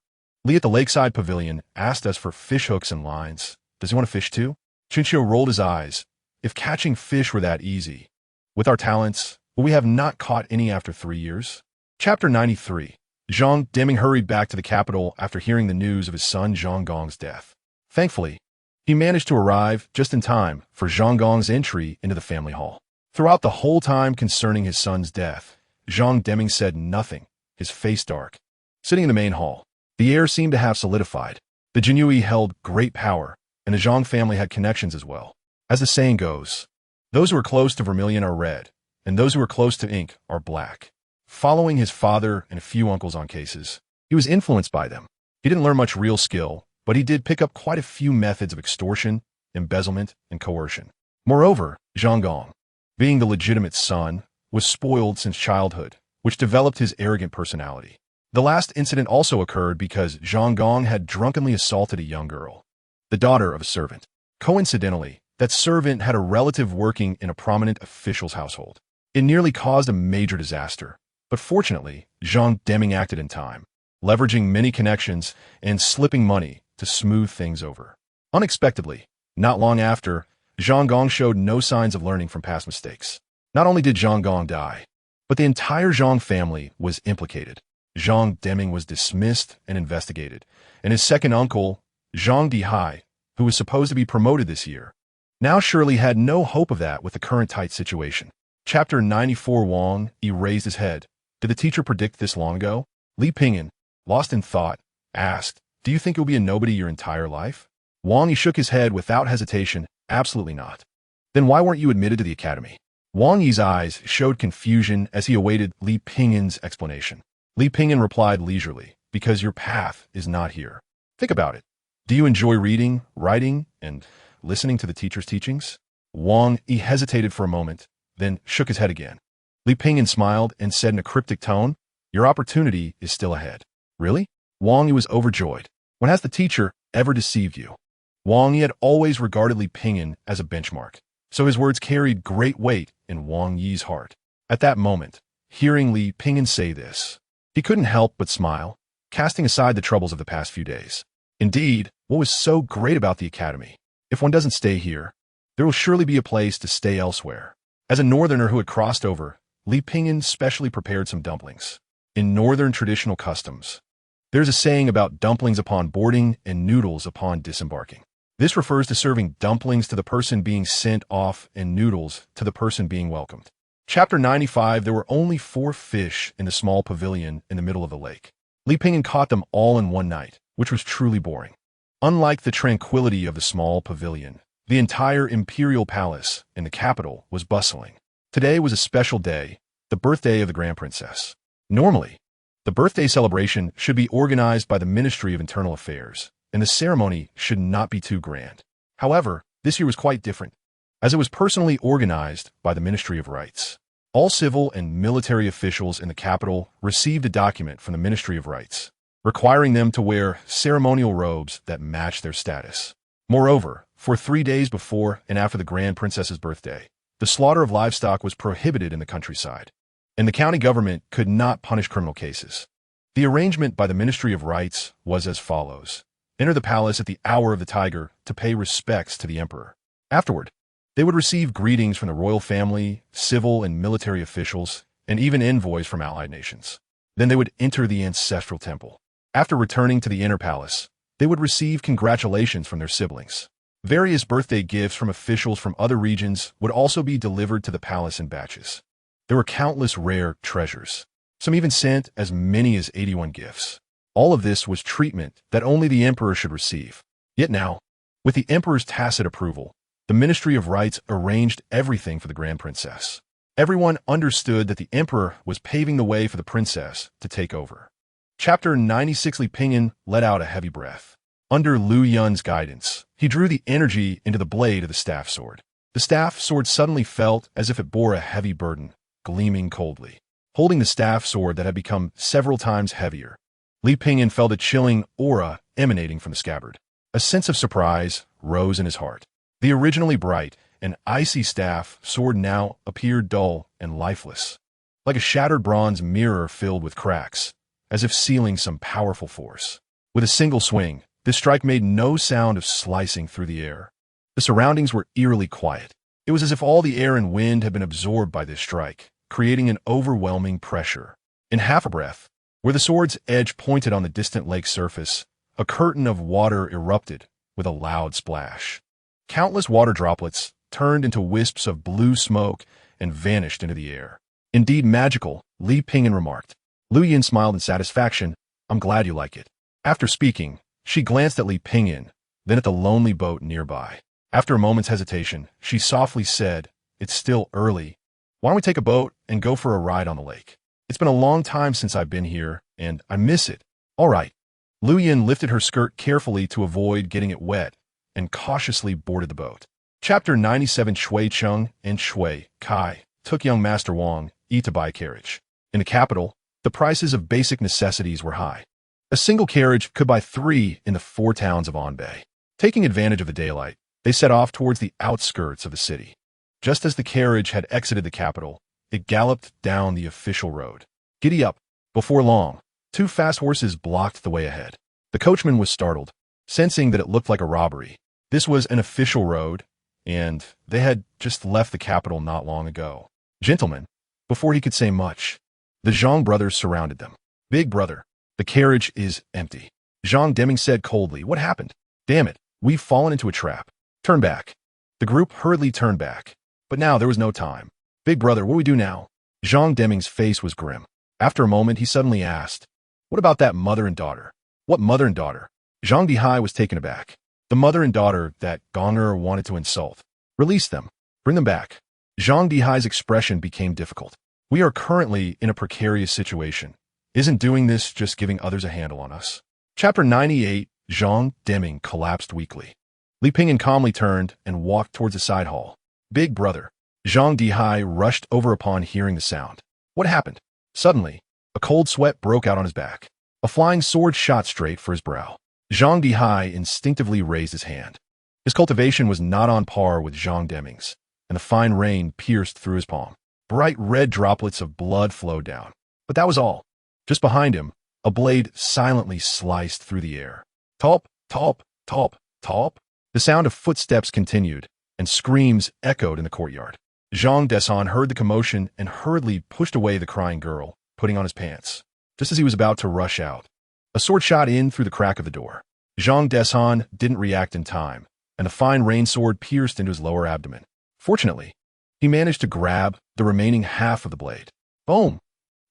Lee at the lakeside pavilion asked us for fish hooks and lines. Does he want to fish too? Chunshio rolled his eyes. If catching fish were that easy, with our talents, will we have not caught any after 3 years? Chapter 93. Zhang Deming hurried back to the capital after hearing the news of his son Zhang Gong's death. Thankfully, he managed to arrive just in time for Zhang Gong's entry into the family hall. Throughout the whole time concerning his son's death, Zhang Deming said nothing, his face dark. Sitting in the main hall, the air seemed to have solidified. The Jinyui held great power, and the Zhang family had connections as well. As the saying goes, those who are close to vermilion are red, and those who are close to ink are black. Following his father and a few uncles on cases, he was influenced by them. He didn't learn much real skill, but he did pick up quite a few methods of extortion, embezzlement, and coercion. Moreover, Zhang Gong, being the legitimate son, was spoiled since childhood, which developed his arrogant personality. The last incident also occurred because Zhang Gong had drunkenly assaulted a young girl, the daughter of a servant. Coincidentally, that servant had a relative working in a prominent official's household. It nearly caused a major disaster, but fortunately, Zhang Deming acted in time, leveraging many connections and slipping money to smooth things over. Unexpectedly, not long after, Zhang Gong showed no signs of learning from past mistakes. Not only did Zhang Gong die, but the entire Zhang family was implicated. Zhang Deming was dismissed and investigated, and his second uncle, Zhang Dihai, who was supposed to be promoted this year, now surely had no hope of that with the current tight situation. Chapter 94. Wang Yi raised his head. Did the teacher predict this long ago? Li Pingyan, lost in thought, asked, do you think you'll be a nobody your entire life? Wang Yi shook his head without hesitation. Absolutely not. Then why weren't you admitted to the academy? Wang Yi's eyes showed confusion as he awaited Li Pingyan's explanation. Li Pingyan replied leisurely, because your path is not here. Think about it. Do you enjoy reading, writing, and listening to the teacher's teachings? Wang Yi hesitated for a moment, then shook his head again. Li Pingyan smiled and said in a cryptic tone, your opportunity is still ahead. Really? Wang Yi was overjoyed. When has the teacher ever deceived you? Wang Yi had always regarded Li Pingyan as a benchmark, so his words carried great weight in Wang Yi's heart. At that moment, hearing Li Pingyan say this, he couldn't help but smile, casting aside the troubles of the past few days. Indeed, what was so great about the academy? If one doesn't stay here, there will surely be a place to stay elsewhere. As a northerner who had crossed over, Li Pingyan specially prepared some dumplings. In northern traditional customs, There's a saying about dumplings upon boarding and noodles upon disembarking. This refers to serving dumplings to the person being sent off and noodles to the person being welcomed. Chapter 95. There were only 4 fish in the small pavilion in the middle of the lake. Li Pingyan caught them all in one night, which was truly boring. Unlike the tranquility of the small pavilion, the entire imperial palace in the capital was bustling. Today was a special day, the birthday of the Grand Princess. Normally, the birthday celebration should be organized by the Ministry of Internal Affairs, and the ceremony should not be too grand. However, this year was quite different, as it was personally organized by the Ministry of Rights. All civil and military officials in the capital received a document from the Ministry of Rights, requiring them to wear ceremonial robes that match their status. Moreover, for 3 days before and after the Grand Princess's birthday, the slaughter of livestock was prohibited in the countryside, and the county government could not punish criminal cases. The arrangement by the Ministry of Rights was as follows. Enter the palace at the hour of the tiger to pay respects to the emperor. Afterward, they would receive greetings from the royal family, civil and military officials, and even envoys from allied nations. Then they would enter the ancestral temple. After returning to the inner palace, they would receive congratulations from their siblings. Various birthday gifts from officials from other regions would also be delivered to the palace in batches. There were countless rare treasures. Some even sent as many as 81 gifts. All of this was treatment that only the emperor should receive. Yet now, with the emperor's tacit approval, the Ministry of Rights arranged everything for the Grand Princess. Everyone understood that the emperor was paving the way for the princess to take over. Chapter 96. Li Pingyan let out a heavy breath. Under Lu Yun's guidance, he drew the energy into the blade of the staff sword. The staff sword suddenly felt as if it bore a heavy burden, gleaming coldly. Holding the staff sword that had become several times heavier, Li Pingyan felt a chilling aura emanating from the scabbard. A sense of surprise rose in his heart. The originally bright and icy staff sword now appeared dull and lifeless, like a shattered bronze mirror filled with cracks, as if sealing some powerful force. With a single swing, this strike made no sound of slicing through the air. The surroundings were eerily quiet. It was as if all the air and wind had been absorbed by this strike, creating an overwhelming pressure. In half a breath, where the sword's edge pointed on the distant lake's surface, a curtain of water erupted with a loud splash. Countless water droplets turned into wisps of blue smoke and vanished into the air. Indeed magical, Li Pingyan remarked. Lu Yun smiled in satisfaction. I'm glad you like it. After speaking, she glanced at Li Pingyan, then at the lonely boat nearby. After a moment's hesitation, she softly said, It's still early. Why don't we take a boat and go for a ride on the lake? It's been a long time since I've been here, and I miss it. All right. Lu Yun lifted her skirt carefully to avoid getting it wet and cautiously boarded the boat. Chapter 97. Shui Cheng and Shui Kai took young Master Wang Yi to buy a carriage. In the capital, the prices of basic necessities were high. A single carriage could buy 3 in the 4 towns of Anbei. Taking advantage of the daylight, they set off towards the outskirts of the city. Just as the carriage had exited the capital, it galloped down the official road. Giddy up! Before long, 2 fast horses blocked the way ahead. The coachman was startled, sensing that it looked like a robbery. This was an official road, and they had just left the capital not long ago. Gentlemen, before he could say much, the Zhang brothers surrounded them. Big brother, the carriage is empty. Zhang Deming said coldly, What happened? Damn it, we've fallen into a trap. Turn back. The group hurriedly turned back. But now there was no time. Big brother, what do we do now? Zhang Deming's face was grim. After a moment, he suddenly asked, What about that mother and daughter? What mother and daughter? Zhang Dihai was taken aback. The mother and daughter that Gonger wanted to insult. Release them. Bring them back. Zhang Dihai's expression became difficult. We are currently in a precarious situation. Isn't doing this just giving others a handle on us? Chapter 98. Zhang Deming collapsed weakly. Li Pingyan calmly turned and walked towards the side hall. Big brother. Zhang Dihai rushed over upon hearing the sound. What happened? Suddenly, a cold sweat broke out on his back. A flying sword shot straight for his brow. Zhang Dihai instinctively raised his hand. His cultivation was not on par with Zhang Deming's, and the fine rain pierced through his palm. Bright red droplets of blood flowed down. But that was all. Just behind him, a blade silently sliced through the air. Tulp, tulp, tulp, tulp. The sound of footsteps continued, and screams echoed in the courtyard. Zhang Desan heard the commotion and hurriedly pushed away the crying girl, putting on his pants. Just as he was about to rush out, A sword shot in through the crack of the door. Zhang Deshan didn't react in time, and the fine rain sword pierced into his lower abdomen. Fortunately, he managed to grab the remaining half of the blade. Boom!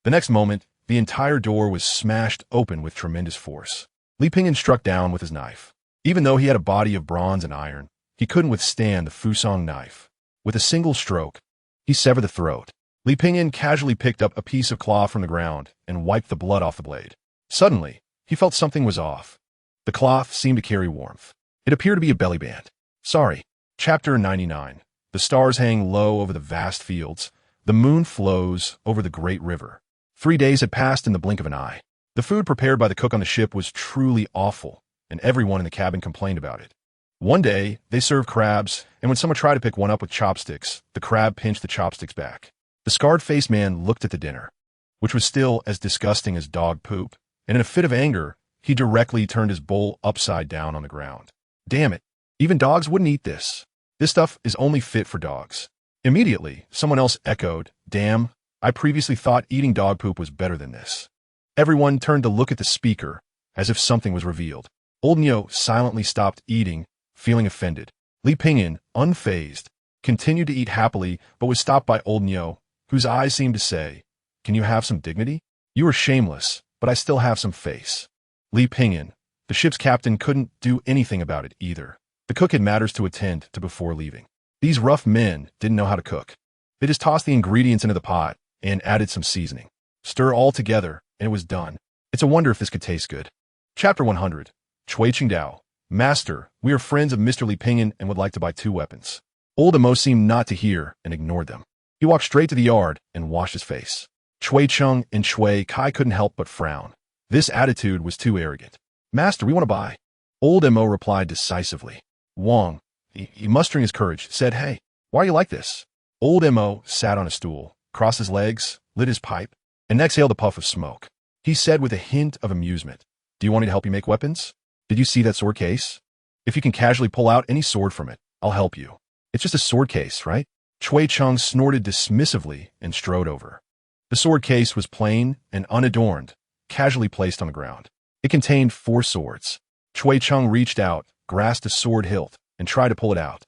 The next moment, the entire door was smashed open with tremendous force. Li Pingyan struck down with his knife. Even though he had a body of bronze and iron, he couldn't withstand the Fusong knife. With a single stroke, he severed the throat. Li Pingyan casually picked up a piece of cloth from the ground and wiped the blood off the blade. Suddenly, he felt something was off. The cloth seemed to carry warmth. It appeared to be a belly band. Sorry. Chapter 99. The stars hang low over the vast fields. The moon flows over the great river. 3 days had passed in the blink of an eye. The food prepared by the cook on the ship was truly awful, and everyone in the cabin complained about it. One day, they served crabs, and when someone tried to pick one up with chopsticks, the crab pinched the chopsticks back. The scarred-faced man looked at the dinner, which was still as disgusting as dog poop, and in a fit of anger, he directly turned his bowl upside down on the ground. Damn it, even dogs wouldn't eat this. This stuff is only fit for dogs. Immediately, someone else echoed, damn, I previously thought eating dog poop was better than this. Everyone turned to look at the speaker, as if something was revealed. Old Nyo silently stopped eating, feeling offended. Li Pingyan, unfazed, continued to eat happily, but was stopped by Old Nyo, whose eyes seemed to say, can you have some dignity? You are shameless, but I still have some face. Li Pingyan, the ship's captain, couldn't do anything about it either. The cook had matters to attend to before leaving. These rough men didn't know how to cook. They just tossed the ingredients into the pot and added some seasoning. Stir all together, and it was done. It's a wonder if this could taste good. Chapter 100. Chui Qingdao. Master, we are friends of Mr. Li Pingyan and would like to buy 2 weapons. Old Emo seemed not to hear and ignored them. He walked straight to the yard and washed his face. Chui Chung and Chui Kai couldn't help but frown. This attitude was too arrogant. Master, we want to buy. Old Emo replied decisively. Wang, he mustering his courage, said, hey, why are you like this? Old Emo sat on a stool, crossed his legs, lit his pipe, and exhaled a puff of smoke. He said with a hint of amusement, do you want me to help you make weapons? Did you see that sword case? If you can casually pull out any sword from it, I'll help you. It's just a sword case, right? Chui Chung snorted dismissively and strode over. The sword case was plain and unadorned, casually placed on the ground. It contained 4 swords. Chui Chung reached out, grasped a sword hilt, and tried to pull it out.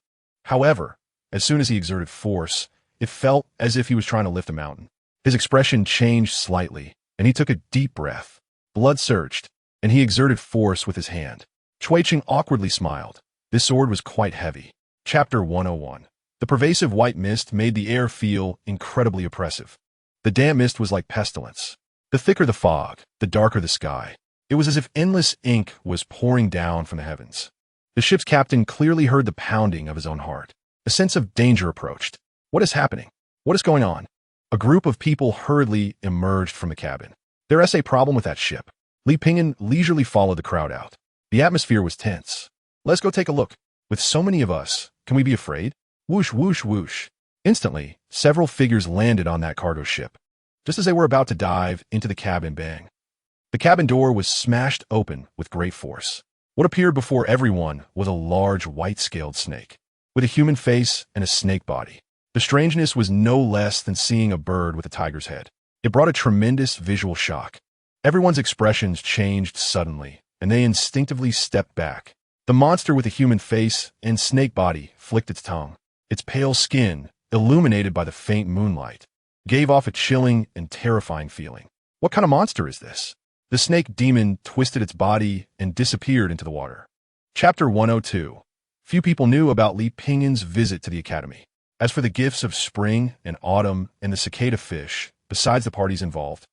However, as soon as he exerted force, it felt as if he was trying to lift a mountain. His expression changed slightly, and he took a deep breath. Blood surged, and he exerted force with his hand. Chui Chung awkwardly smiled. This sword was quite heavy. Chapter 101. The pervasive white mist made the air feel incredibly oppressive. The damp mist was like pestilence. The thicker the fog, the darker the sky. It was as if endless ink was pouring down from the heavens. The ship's captain clearly heard the pounding of his own heart. A sense of danger approached. What is happening? What is going on? A group of people hurriedly emerged from the cabin. There is a problem with that ship. Li Pingyan leisurely followed the crowd out. The atmosphere was tense. Let's go take a look. With so many of us, can we be afraid? Whoosh, whoosh, whoosh. Instantly, several figures landed on that cargo ship. Just as they were about to dive into the cabin, bang. The cabin door was smashed open with great force. What appeared before everyone was a large white-scaled snake, with a human face and a snake body. The strangeness was no less than seeing a bird with a tiger's head. It brought a tremendous visual shock. Everyone's expressions changed suddenly, and they instinctively stepped back. The monster with a human face and snake body flicked its tongue. Its pale skin, illuminated by the faint moonlight, gave off a chilling and terrifying feeling. What kind of monster is this? The snake demon twisted its body and disappeared into the water. Chapter 102. Few people knew about Li Pingyan's visit to the academy. As for the gifts of spring and autumn and the cicada fish, besides the parties involved,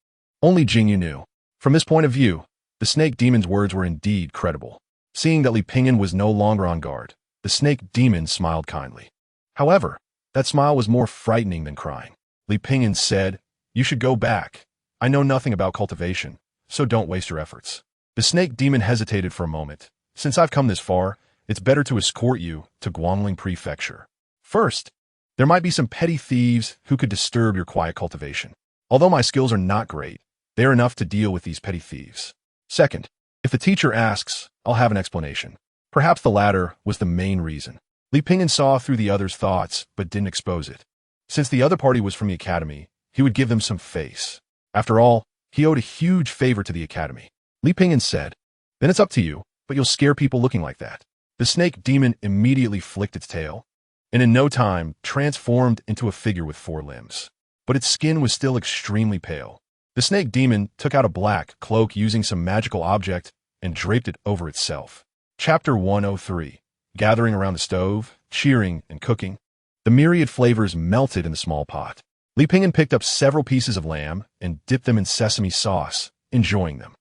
only Jingyu knew. From this point of view, the snake demon's words were indeed credible. Seeing that Li Pingyan was no longer on guard, the snake demon smiled kindly. However, that smile was more frightening than crying. Li Pingyan said, you should go back. I know nothing about cultivation, so don't waste your efforts. The snake demon hesitated for a moment. Since I've come this far, it's better to escort you to Guangling Prefecture. First, there might be some petty thieves who could disturb your quiet cultivation. Although my skills are not great, they are enough to deal with these petty thieves. Second, if the teacher asks, I'll have an explanation. Perhaps the latter was the main reason. Li Pingyan saw through the other's thoughts, but didn't expose it. Since the other party was from the academy, he would give them some face. After all, he owed a huge favor to the academy. Li Pingyan said. Then it's up to you, but you'll scare people looking like that. The snake demon immediately flicked its tail, and in no time transformed into a figure with 4 limbs. But its skin was still extremely pale. The snake demon took out a black cloak using some magical object and draped it over itself. Chapter 103. Gathering around the stove, cheering and cooking. The myriad flavors melted in the small pot. Li Pingyan picked up several pieces of lamb and dipped them in sesame sauce, enjoying them.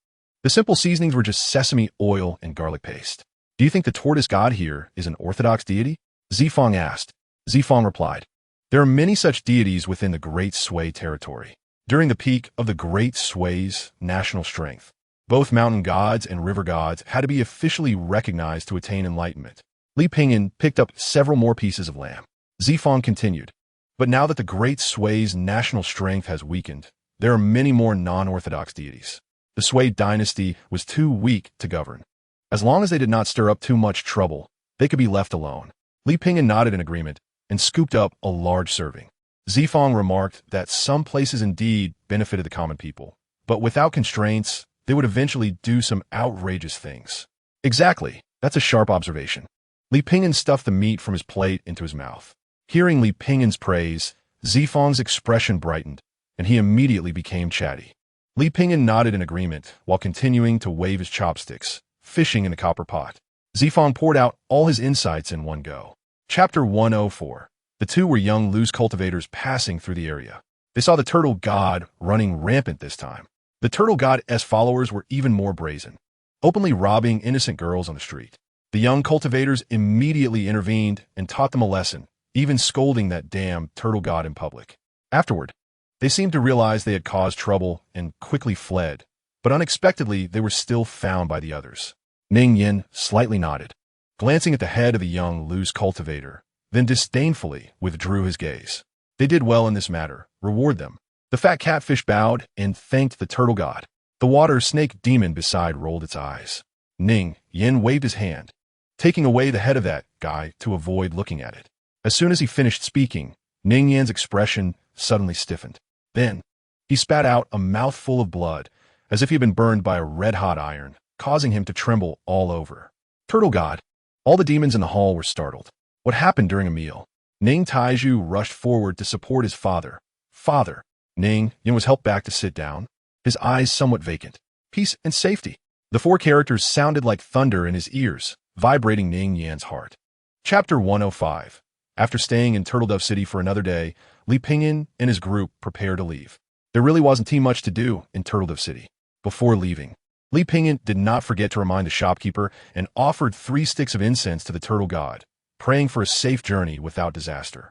The simple seasonings were just sesame oil and garlic paste. Do you think the tortoise god here is an orthodox deity? Zifang asked. Zifang replied, there are many such deities within the Great Sui territory. During the peak of the Great Sui's national strength, both mountain gods and river gods had to be officially recognized to attain enlightenment. Li Pingyan picked up several more pieces of lamb. Zifang continued, but now that the Great Sui's national strength has weakened, there are many more non-orthodox deities. The Sui dynasty was too weak to govern. As long as they did not stir up too much trouble, they could be left alone. Li Pingyan nodded in agreement and scooped up a large serving. Zifang remarked that some places indeed benefited the common people, but without constraints, they would eventually do some outrageous things. Exactly, that's a sharp observation. Li Pingyan stuffed the meat from his plate into his mouth. Hearing Li Pingyan's praise, Zifang's expression brightened, and he immediately became chatty. Li Pingyan nodded in agreement while continuing to wave his chopsticks, fishing in the copper pot. Zifang poured out all his insights in one go. Chapter 104. The two were young loose cultivators passing through the area. They saw the turtle god running rampant this time. The turtle god's followers were even more brazen, openly robbing innocent girls on the street. The young cultivators immediately intervened and taught them a lesson, even scolding that damn turtle god in public. Afterward, they seemed to realize they had caused trouble and quickly fled, but unexpectedly they were still found by the others. Ning Yin slightly nodded, glancing at the head of the young loose cultivator, then disdainfully withdrew his gaze. They did well in this matter. Reward them. The fat catfish bowed and thanked the turtle god. The water snake demon beside rolled its eyes. Ning Yin waved his hand, taking away the head of that guy to avoid looking at it. As soon as he finished speaking, Ning Yin's expression suddenly stiffened. Then, he spat out a mouthful of blood, as if he had been burned by a red-hot iron, causing him to tremble all over. Turtle god. All the demons in the hall were startled. What happened during a meal? Ning Taiju rushed forward to support his father. Father. Ning Yin was helped back to sit down, his eyes somewhat vacant. Peace and safety. The 4 characters sounded like thunder in his ears, vibrating Ning Yan's heart. Chapter 105. After staying in Turtledove City for another day, Li Pingyan and his group prepared to leave. There really wasn't too much to do in Turtledove City. Before leaving, Li Pingyan did not forget to remind the shopkeeper and offered 3 sticks of incense to the turtle god, praying for a safe journey without disaster.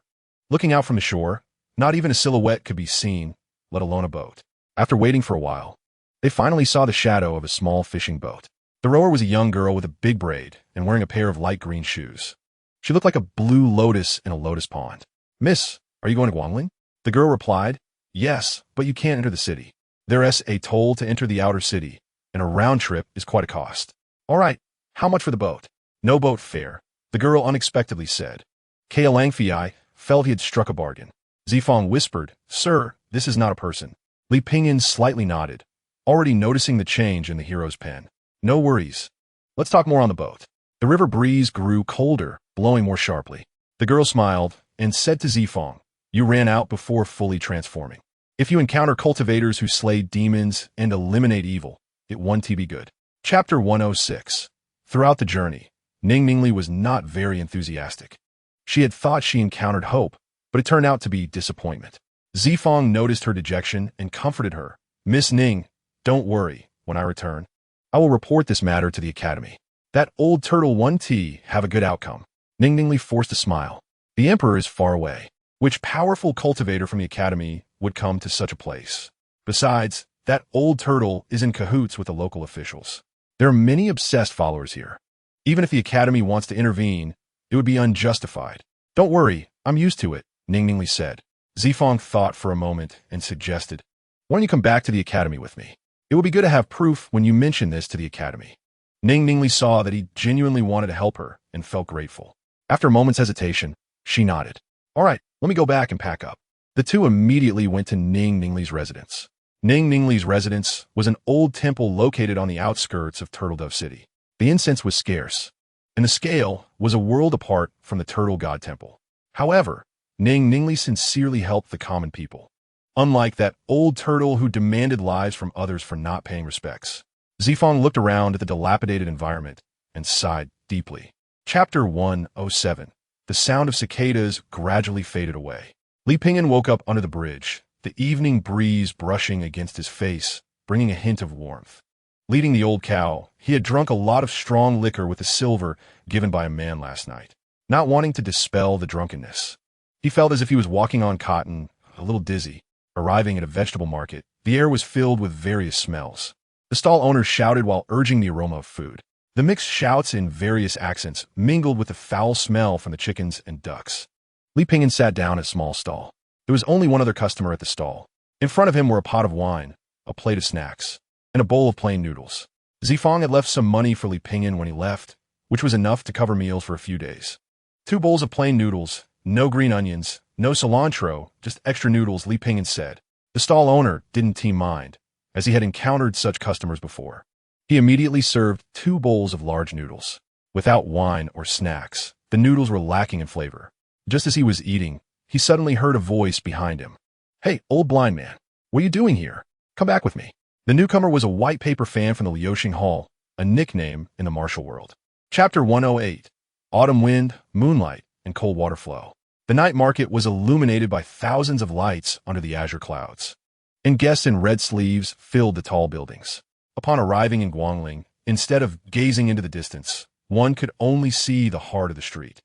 Looking out from the shore, not even a silhouette could be seen, let alone a boat. After waiting for a while, they finally saw the shadow of a small fishing boat. The rower was a young girl with a big braid and wearing a pair of light green shoes. She looked like a blue lotus in a lotus pond. Miss, are you going to Guangling? The girl replied, yes, but you can't enter the city. There's a toll to enter the outer city, and a round trip is quite a cost. All right, how much for the boat? No boat fare, the girl unexpectedly said. Kea Langfei felt he had struck a bargain. Zifang whispered, sir, this is not a person. Li Pingyan slightly nodded, already noticing the change in the hero's pen. No worries. Let's talk more on the boat. The river breeze grew colder, blowing more sharply. The girl smiled and said to Zifang, you ran out before fully transforming. If you encounter cultivators who slay demons and eliminate evil, it won't be good. Chapter 106. Throughout the journey, Ning Ningli was not very enthusiastic. She had thought she encountered hope, but it turned out to be disappointment. Zifang noticed her dejection and comforted her. Miss Ning, don't worry. When I return, I will report this matter to the academy. That old turtle won't have a good outcome. Ning Ningli forced a smile. The emperor is far away. Which powerful cultivator from the academy would come to such a place? Besides, that old turtle is in cahoots with the local officials. There are many obsessed followers here. Even if the academy wants to intervene, it would be unjustified. Don't worry, I'm used to it, Ning Ningli said. Zifang thought for a moment and suggested, why don't you come back to the academy with me? It would be good to have proof when you mention this to the academy. Ning Ningli saw that he genuinely wanted to help her and felt grateful. After a moment's hesitation, she nodded. All right, let me go back and pack up. The two immediately went to Ning Ningli's residence. Ning Ningli's residence was an old temple located on the outskirts of Turtle Dove City. The incense was scarce, and the scale was a world apart from the Turtle God Temple. However, Ning Ningli sincerely helped the common people, unlike that old turtle who demanded lives from others for not paying respects. Zifang looked around at the dilapidated environment and sighed deeply. Chapter 107. The sound of cicadas gradually faded away. Li Pingyan woke up under the bridge, the evening breeze brushing against his face, bringing a hint of warmth. Leading the old cow, he had drunk a lot of strong liquor with the silver given by a man last night. Not wanting to dispel the drunkenness, he felt as if he was walking on cotton, a little dizzy. Arriving at a vegetable market, the air was filled with various smells. The stall owner shouted while urging the aroma of food. The mixed shouts in various accents mingled with the foul smell from the chickens and ducks. Li Pingyan sat down at a small stall. There was only one other customer at the stall. In front of him were a pot of wine, a plate of snacks, and a bowl of plain noodles. Zifang had left some money for Li Pingyan when he left, which was enough to cover meals for a few days. 2 bowls of plain noodles, no green onions, no cilantro, just extra noodles, Li Pingyan said. The stall owner didn't seem mind, as he had encountered such customers before. He immediately served 2 bowls of large noodles. Without wine or snacks, the noodles were lacking in flavor. Just as he was eating, he suddenly heard a voice behind him. "Hey, old blind man, what are you doing here? Come back with me." The newcomer was a white paper fan from the Liuxing Hall, a nickname in the martial world. Chapter 108. Autumn Wind, Moonlight, and Cold Water Flow. The night market was illuminated by thousands of lights under the azure clouds, and guests in red sleeves filled the tall buildings. Upon arriving in Guangling, instead of gazing into the distance, one could only see the heart of the street.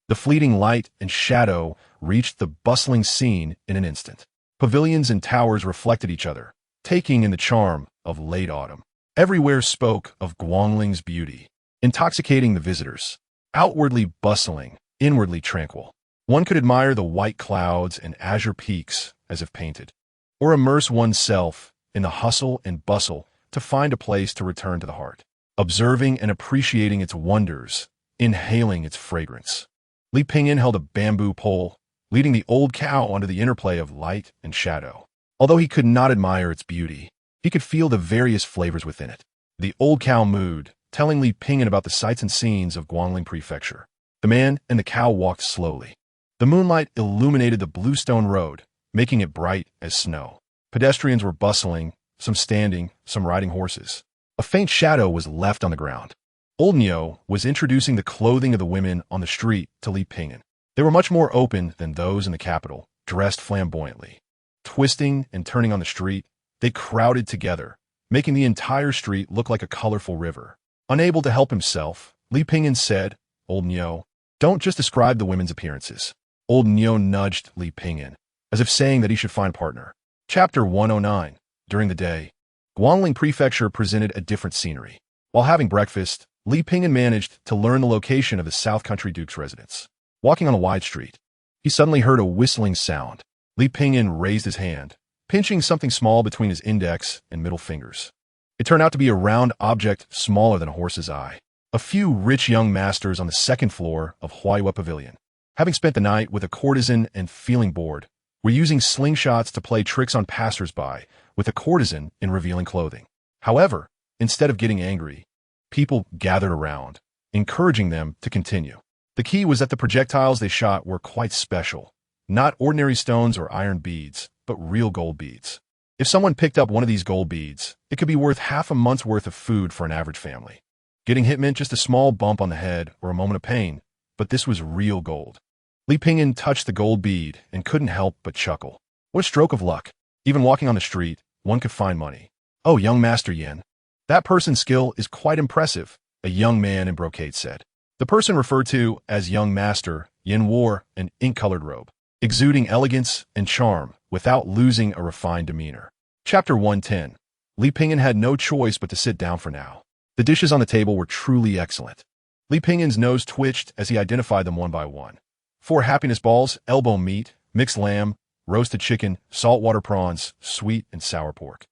The fleeting light and shadow reached the bustling scene in an instant. Pavilions and towers reflected each other, taking in the charm of late autumn. Everywhere spoke of Guangling's beauty, intoxicating the visitors. Outwardly bustling, inwardly tranquil. One could admire the white clouds and azure peaks as if painted, or immerse oneself in the hustle and bustle to find a place to return to the heart, observing and appreciating its wonders, inhaling its fragrance. Li Pingyan held a bamboo pole, leading the old cow under the interplay of light and shadow. Although he could not admire its beauty, he could feel the various flavors within it. The old cow mooed, telling Li Pingyan about the sights and scenes of Guangling Prefecture. The man and the cow walked slowly. The moonlight illuminated the bluestone road, making it bright as snow. Pedestrians were bustling, some standing, some riding horses. A faint shadow was left on the ground. Old Nyo was introducing the clothing of the women on the street to Li Pingyan. They were much more open than those in the capital, dressed flamboyantly. Twisting and turning on the street, they crowded together, making the entire street look like a colorful river. Unable to help himself, Li Pingyan said, "Old Nyo, don't just describe the women's appearances." Old Nyo nudged Li Pingyan, as if saying that he should find a partner. Chapter 109. During the day, Guangling Prefecture presented a different scenery. While having breakfast, Li Pingyan managed to learn the location of the South Country Duke's residence. Walking on a wide street, he suddenly heard a whistling sound. Li Pingyan raised his hand, pinching something small between his index and middle fingers. It turned out to be a round object smaller than a horse's eye. A few rich young masters on the second floor of Huaihua Pavilion, having spent the night with a courtesan and feeling bored, were using slingshots to play tricks on passers-by with a courtesan in revealing clothing. However, instead of getting angry, people gathered around, encouraging them to continue. The key was that the projectiles they shot were quite special, not ordinary stones or iron beads, but real gold beads. If someone picked up one of these gold beads, it could be worth half a month's worth of food for an average family. Getting hit meant just a small bump on the head or a moment of pain, but this was real gold. Li Pingyan touched the gold bead and couldn't help but chuckle. What a stroke of luck. Even walking on the street, one could find money. "Oh, young Master Yin, that person's skill is quite impressive," a young man in brocade said. The person referred to as young master Yin wore an ink-colored robe, exuding elegance and charm without losing a refined demeanor. Chapter 110. Li Pingyan had no choice but to sit down for now. The dishes on the table were truly excellent. Li Pingyan's nose twitched as he identified them one by one. 4 happiness balls, elbow meat, mixed lamb, roasted chicken, saltwater prawns, sweet and sour pork.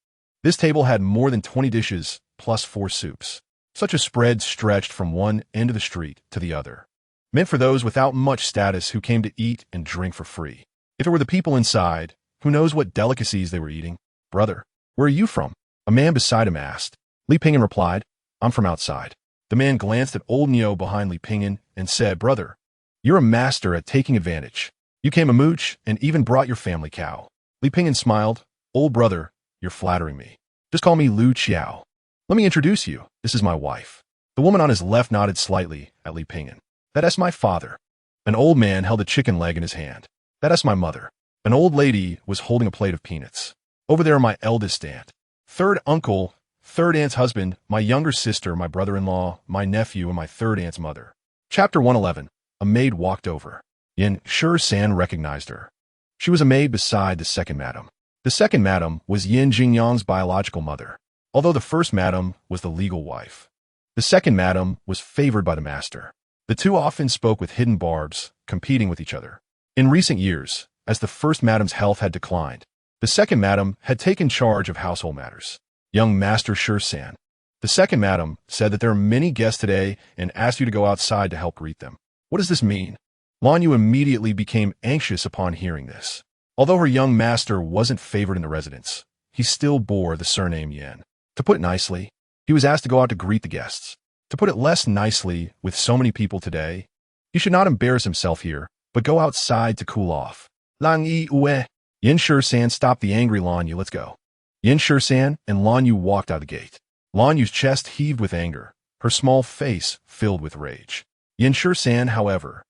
This table had more than 20 dishes, plus 4 soups. Such a spread stretched from one end of the street to the other, meant for those without much status who came to eat and drink for free. If it were the people inside, who knows what delicacies they were eating? "Brother, Where are you from? A man beside him asked. Li Pingyan replied, I'm from outside. The man glanced at old Neo behind Li Pingyan and said, Brother, you're a master at taking advantage. You came a mooch and even brought your family cow. Li Pingyan smiled. Old brother, you're flattering me. Just call me Lu Qiao. Let me introduce you. This is my wife. The woman on his left nodded slightly at Li Pingyan. That's my father. An old man held a chicken leg in his hand. That's my mother. An old lady was holding a plate of peanuts. Over there are my eldest aunt, third uncle, third aunt's husband, my younger sister, my brother-in-law, my nephew, and my third aunt's mother. Chapter 111. A maid walked over. Yin Shi-san recognized her. She was a maid beside the second madam. The second madam was Yin Jingyang's biological mother, although the first madam was the legal wife. The second madam was favored by the master. The two often spoke with hidden barbs, competing with each other. In recent years, as the first madam's health had declined, the second madam had taken charge of household matters. Young Master Shi-san. The second madam said that there are many guests today and asked you to go outside to help greet them. What does this mean? Lan Yu immediately became anxious upon hearing this. Although her young master wasn't favored in the residence, he still bore the surname Yin. To put it nicely, he was asked to go out to greet the guests. To put it less nicely, with so many people today, he should not embarrass himself here, but go outside to cool off. Lan Yi Ue. Yin Shi-san stopped the angry Lan Yu. Let's go. Yin Shi-san and Lan Yu walked out the gate. Lan Yu's chest heaved with anger, her small face filled with rage. Yin Shi-san, however,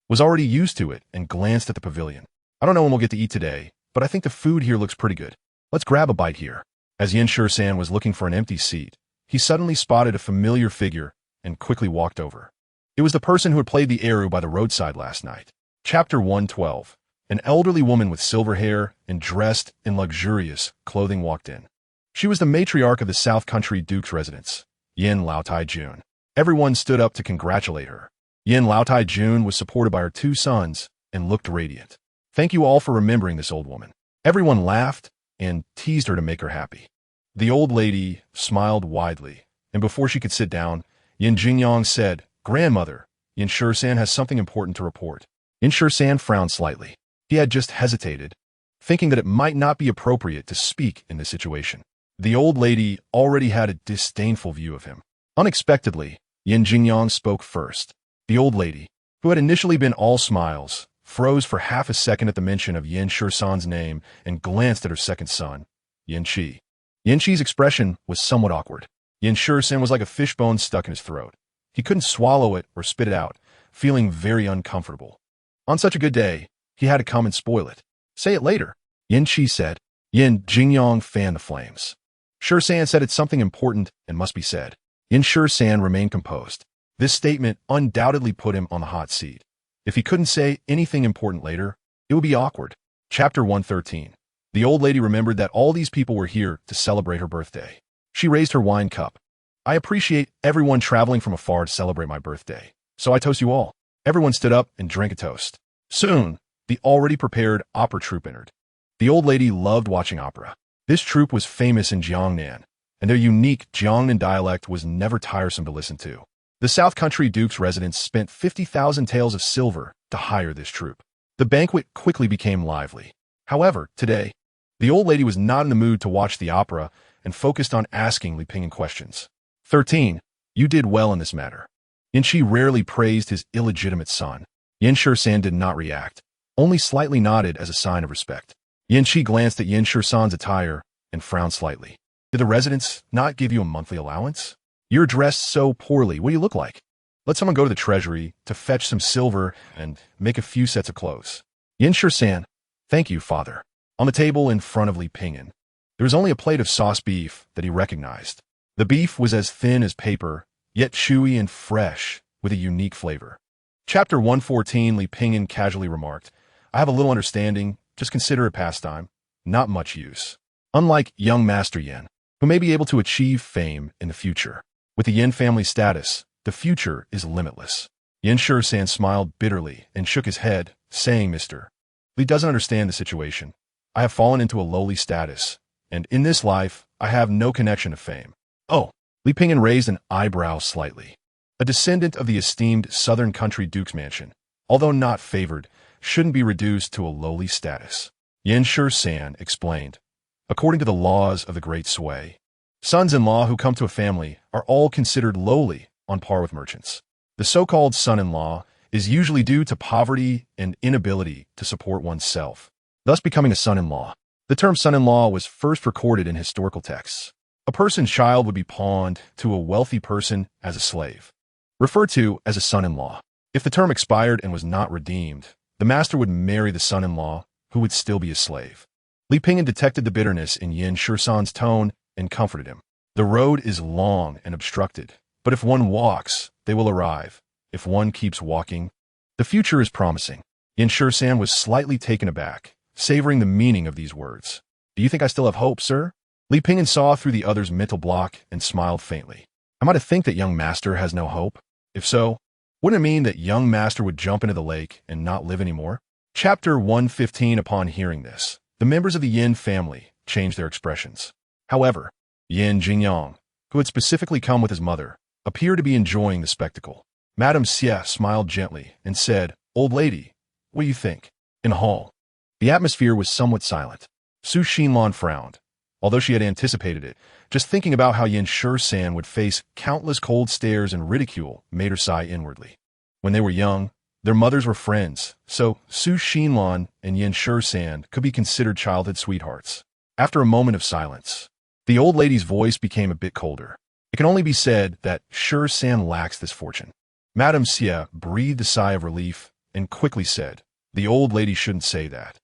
was already used to it and glanced at the pavilion. I don't know when we'll get to eat today, but I think the food here looks pretty good. Let's grab a bite here. As Yin Shi-san was looking for an empty seat, he suddenly spotted a familiar figure and quickly walked over. It was the person who had played the Erhu by the roadside last night. Chapter 112. An elderly woman with silver hair and dressed in luxurious clothing walked in. She was the matriarch of the South Country Duke's residence, Yin Laotai-jun. Everyone stood up to congratulate her. Yin Laotai-jun was supported by her two sons and looked radiant. Thank you all for remembering this old woman. Everyone laughed and teased her to make her happy. The old lady smiled widely, and before she could sit down, Yin Jingyang said, Grandmother, Yin Shi-san has something important to report. Yin Shi-san frowned slightly. He had just hesitated, thinking that it might not be appropriate to speak in this situation. The old lady already had a disdainful view of him. Unexpectedly, Yin Jingyang spoke first. The old lady, who had initially been all smiles, froze for half a second at the mention of Yin Shi-san's name and glanced at her second son, Yin Qi. Yin Qi's expression was somewhat awkward. Yin Shi-san was like a fishbone stuck in his throat. He couldn't swallow it or spit it out, feeling very uncomfortable. On such a good day, he had to come and spoil it. Say it later, Yin Qi said. Yin Jingyang fanned the flames. Shi-san said it's something important and must be said. Yin Shi-san remained composed. This statement undoubtedly put him on the hot seat. If he couldn't say anything important later, it would be awkward. Chapter 113. The old lady remembered that all these people were here to celebrate her birthday. She raised her wine cup. I appreciate everyone traveling from afar to celebrate my birthday, so I toast you all. Everyone stood up and drank a toast. Soon, the already prepared opera troupe entered. The old lady loved watching opera. This troupe was famous in Jiangnan, and their unique Jiangnan dialect was never tiresome to listen to. The South Country Duke's residents spent 50,000 taels of silver to hire this troupe. The banquet quickly became lively. However, today, the old lady was not in the mood to watch the opera and focused on asking Li Pingyan questions. 13. You did well in this matter. Yin Qi rarely praised his illegitimate son. Yin Shi-san did not react, only slightly nodded as a sign of respect. Yin Qi glanced at Yin Shi-san's attire and frowned slightly. Did the residents not give you a monthly allowance? You're dressed so poorly. What do you look like? Let someone go to the treasury to fetch some silver and make a few sets of clothes. Yin Shi-san, thank you, father. On the table in front of Li Pingyan, there was only a plate of sauce beef that he recognized. The beef was as thin as paper, yet chewy and fresh, with a unique flavor. Chapter 114, Li Pingyan casually remarked, I have a little understanding, just consider it pastime, not much use. Unlike young Master Yin, who may be able to achieve fame in the future. With the Yin family status, the future is limitless. Yin Shi-san smiled bitterly and shook his head, saying, Mr. Li doesn't understand the situation. I have fallen into a lowly status, and in this life, I have no connection to fame. Oh, Li Pingyan raised an eyebrow slightly. A descendant of the esteemed Southern Country Duke's mansion, although not favored, shouldn't be reduced to a lowly status. Yin Shi-san explained. according to the laws of the great sway. Sons-in-law who come to a family are all considered lowly, on par with merchants. The so-called son-in-law is usually due to poverty and inability to support oneself, thus becoming a son-in-law. The term son-in-law was first recorded in historical texts. A person's child would be pawned to a wealthy person as a slave, referred to as a son-in-law. If the term expired and was not redeemed, the master would marry the son-in-law, who would still be a slave. Li Pingyan detected the bitterness in Yin Shisan's tone and comforted him. The road is long and obstructed, but if one walks, they will arrive. If one keeps walking, the future is promising. Yin Shisan was slightly taken aback, savoring the meaning of these words. Do you think I still have hope, sir? Li Pingyan saw through the other's mental block and smiled faintly. Am I to think that young master has no hope? If so, wouldn't it mean that young master would jump into the lake and not live anymore? Chapter 115. Upon hearing this, the members of the Yin family changed their expressions. However, Yin Jingyang, who had specifically come with his mother, appeared to be enjoying the spectacle. Madame Xie smiled gently and said, "Old lady, what do you think?" In the hall, the atmosphere was somewhat silent. Su Xinlan frowned, although she had anticipated it. Just thinking about how Yin Shisan would face countless cold stares and ridicule made her sigh inwardly. When they were young, their mothers were friends, so Su Xinlan and Yin Shisan could be considered childhood sweethearts. After a moment of silence, the old lady's voice became a bit colder. It can only be said that Shisan lacks this fortune. Madame Xie breathed a sigh of relief and quickly said, "The old lady shouldn't say that.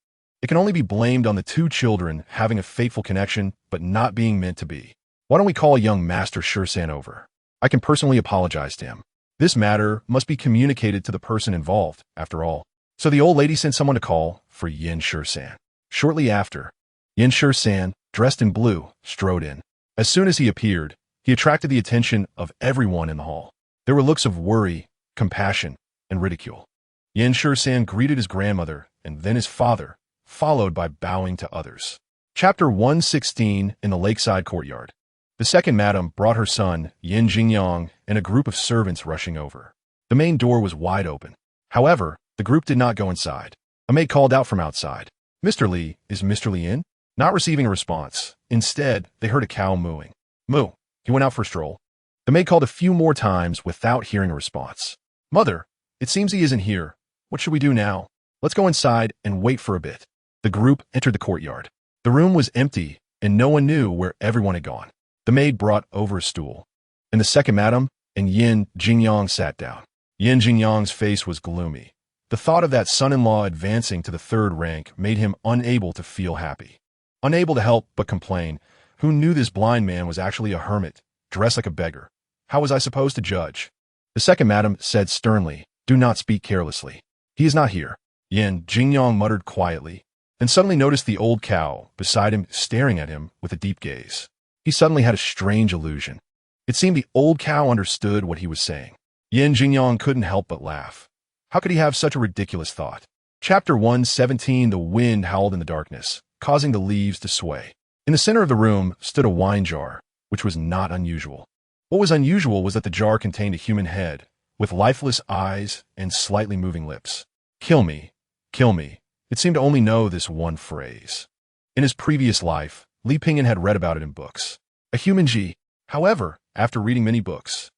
It can only be blamed on the two children having a fateful connection but not being meant to be. Why don't we call young Master Shisan over? I can personally apologize to him. This matter must be communicated to the person involved, after all." So the old lady sent someone to call for Yin Shisan. Shortly after, Yin Shisan, dressed in blue, strode in. As soon as he appeared, he attracted the attention of everyone in the hall. There were looks of worry, compassion, and ridicule. Yin Shisan greeted his grandmother and then his father, followed by bowing to others. Chapter 116. In the lakeside courtyard, the second madam brought her son, Yin Jingyang, and a group of servants rushing over. The main door was wide open. However, the group did not go inside. A maid called out from outside, "Mr. Li, is Mr. Li in?" Not receiving a response, instead, they heard a cow mooing. "Moo." He went out for a stroll. The maid called a few more times without hearing a response. "Mother, it seems he isn't here. What should we do now? Let's go inside and wait for a bit." The group entered the courtyard. The room was empty, and no one knew where everyone had gone. The maid brought over a stool, and the second madam and Yin Jingyang sat down. Yin Jingyang's face was gloomy. The thought of that son-in-law advancing to the third rank made him unable to feel happy. Unable to help but complain. Who knew this blind man was actually a hermit, dressed like a beggar? How was I supposed to judge? The second madam said sternly, "Do not speak carelessly. He is not here." Yin Jingyang muttered quietly, then suddenly noticed the old cow beside him staring at him with a deep gaze. He suddenly had a strange illusion. It seemed the old cow understood what he was saying. Yin Jingyang couldn't help but laugh. How could he have such a ridiculous thought? Chapter 117. The wind howled in the darkness, causing the leaves to sway. In the center of the room stood a wine jar, which was not unusual. What was unusual was that the jar contained a human head, with lifeless eyes and slightly moving lips. "Kill me, kill me." It seemed to only know this one phrase. In his previous life, Li Pingyan had read about it in books. A human G. However, after reading many books,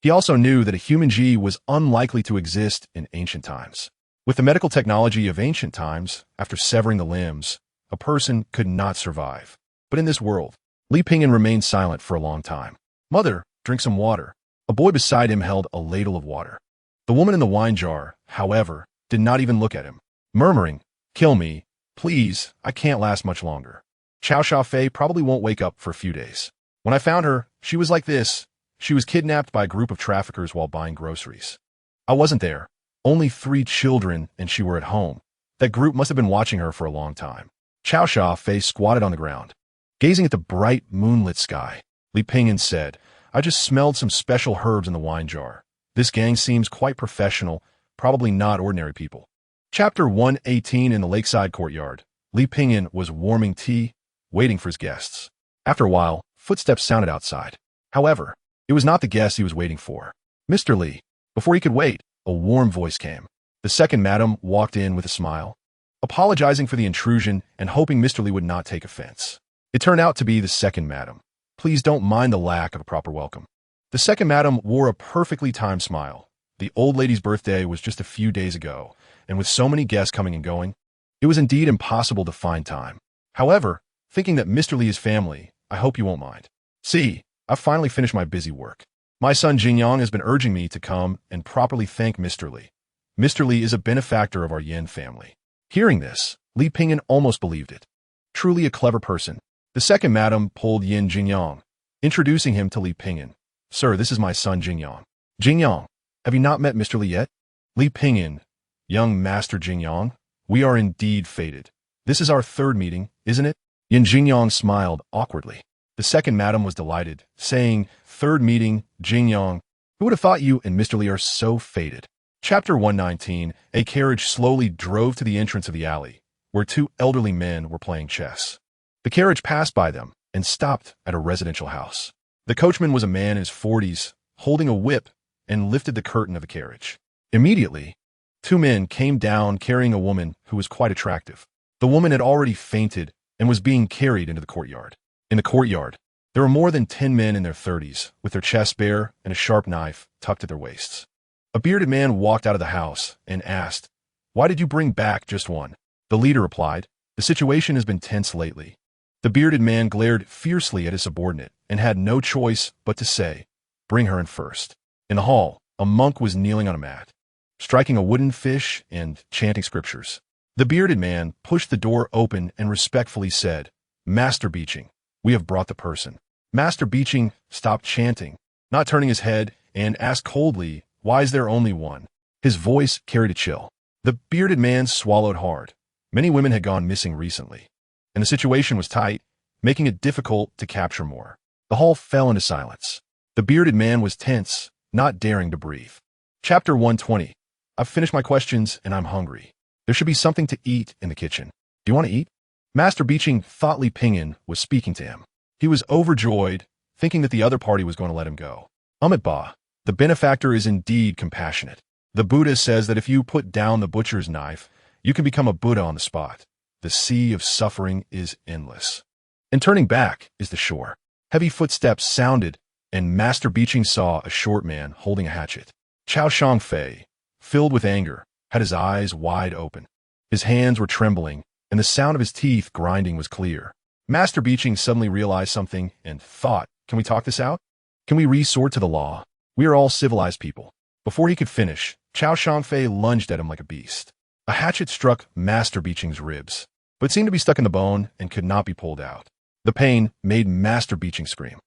he also knew that a human G was unlikely to exist in ancient times. With the medical technology of ancient times, after severing the limbs, a person could not survive. But in this world, Li Pingyan remained silent for a long time. "Mother, drink some water." A boy beside him held a ladle of water. The woman in the wine jar, however, did not even look at him, murmuring, "Kill me, please, I can't last much longer. Chow Fei probably won't wake up for a few days. When I found her, she was like this. She was kidnapped by a group of traffickers while buying groceries. I wasn't there. Only 3 children and she were at home. That group must have been watching her for a long time." Chow Fei squatted on the ground, gazing at the bright, moonlit sky. Li Pingyan said, "I just smelled some special herbs in the wine jar. This gang seems quite professional, probably not ordinary people." Chapter 118. In the lakeside courtyard, Li Pingyan was warming tea, waiting for his guests. After a while, footsteps sounded outside. However, it was not the guest he was waiting for. "Mr. Li." Before he could wait, a warm voice came. The second madam walked in with a smile, apologizing for the intrusion and hoping Mr. Li would not take offense. It turned out to be the second madam. Please don't mind the lack of a proper welcome. The second madam wore a perfectly timed smile. The old lady's birthday was just a few days ago, and with so many guests coming and going, it was indeed impossible to find time. However, thinking that Mr. Lee is family, I hope you won't mind. See, I've finally finished my busy work. My son Jingyang has been urging me to come and properly thank Mr. Lee. Mr. Lee is a benefactor of our Yin family. Hearing this, Li Pingyan almost believed it. Truly a clever person. The second madam pulled Yin Jingyang, introducing him to Li Pingyan. Sir, this is my son Jingyang. Jingyang, have you not met Mr. Lee yet? Li Pingyan, young Master Jingyang, we are indeed fated. This is our third meeting, isn't it? Yin Jingyang smiled awkwardly. The second madam was delighted, saying, Third meeting, Jingyang. Who would have thought you and Mr. Lee are so fated? Chapter 119, a carriage slowly drove to the entrance of the alley, where two elderly men were playing chess. The carriage passed by them and stopped at a residential house. The coachman was a man in his 40s, holding a whip, and lifted the curtain of the carriage. Immediately, two men came down carrying a woman who was quite attractive. The woman had already fainted and was being carried into the courtyard. In the courtyard, there were more than 10 men in their 30s, with their chests bare and a sharp knife tucked at their waists. A bearded man walked out of the house and asked, Why did you bring back just one? The leader replied, The situation has been tense lately. The bearded man glared fiercely at his subordinate and had no choice but to say, Bring her in first. In the hall, a monk was kneeling on a mat, striking a wooden fish and chanting scriptures. The bearded man pushed the door open and respectfully said, Master Beeching, we have brought the person. Master Beeching stopped chanting, not turning his head, and asked coldly, Why is there only one? His voice carried a chill. The bearded man swallowed hard. Many women had gone missing recently, and the situation was tight, making it difficult to capture more. The hall fell into silence. The bearded man was tense, not daring to breathe. Chapter 120. I've finished my questions and I'm hungry. There should be something to eat in the kitchen. Do you want to eat? Master Beeching thought Li Pingyan was speaking to him. He was overjoyed, thinking that the other party was going to let him go. Amit Ba, the benefactor is indeed compassionate. The Buddha says that if you put down the butcher's knife, you can become a Buddha on the spot. The sea of suffering is endless. And turning back is the shore. Heavy footsteps sounded, and Master Beeching saw a short man holding a hatchet. Chao Shangfei, filled with anger, had his eyes wide open. His hands were trembling, and the sound of his teeth grinding was clear. Master Beeching suddenly realized something and thought, Can we talk this out? Can we resort to the law? We are all civilized people. Before he could finish, Chao Shangfei lunged at him like a beast. A hatchet struck Master Beeching's ribs, but seemed to be stuck in the bone and could not be pulled out. The pain made Master Beeching scream.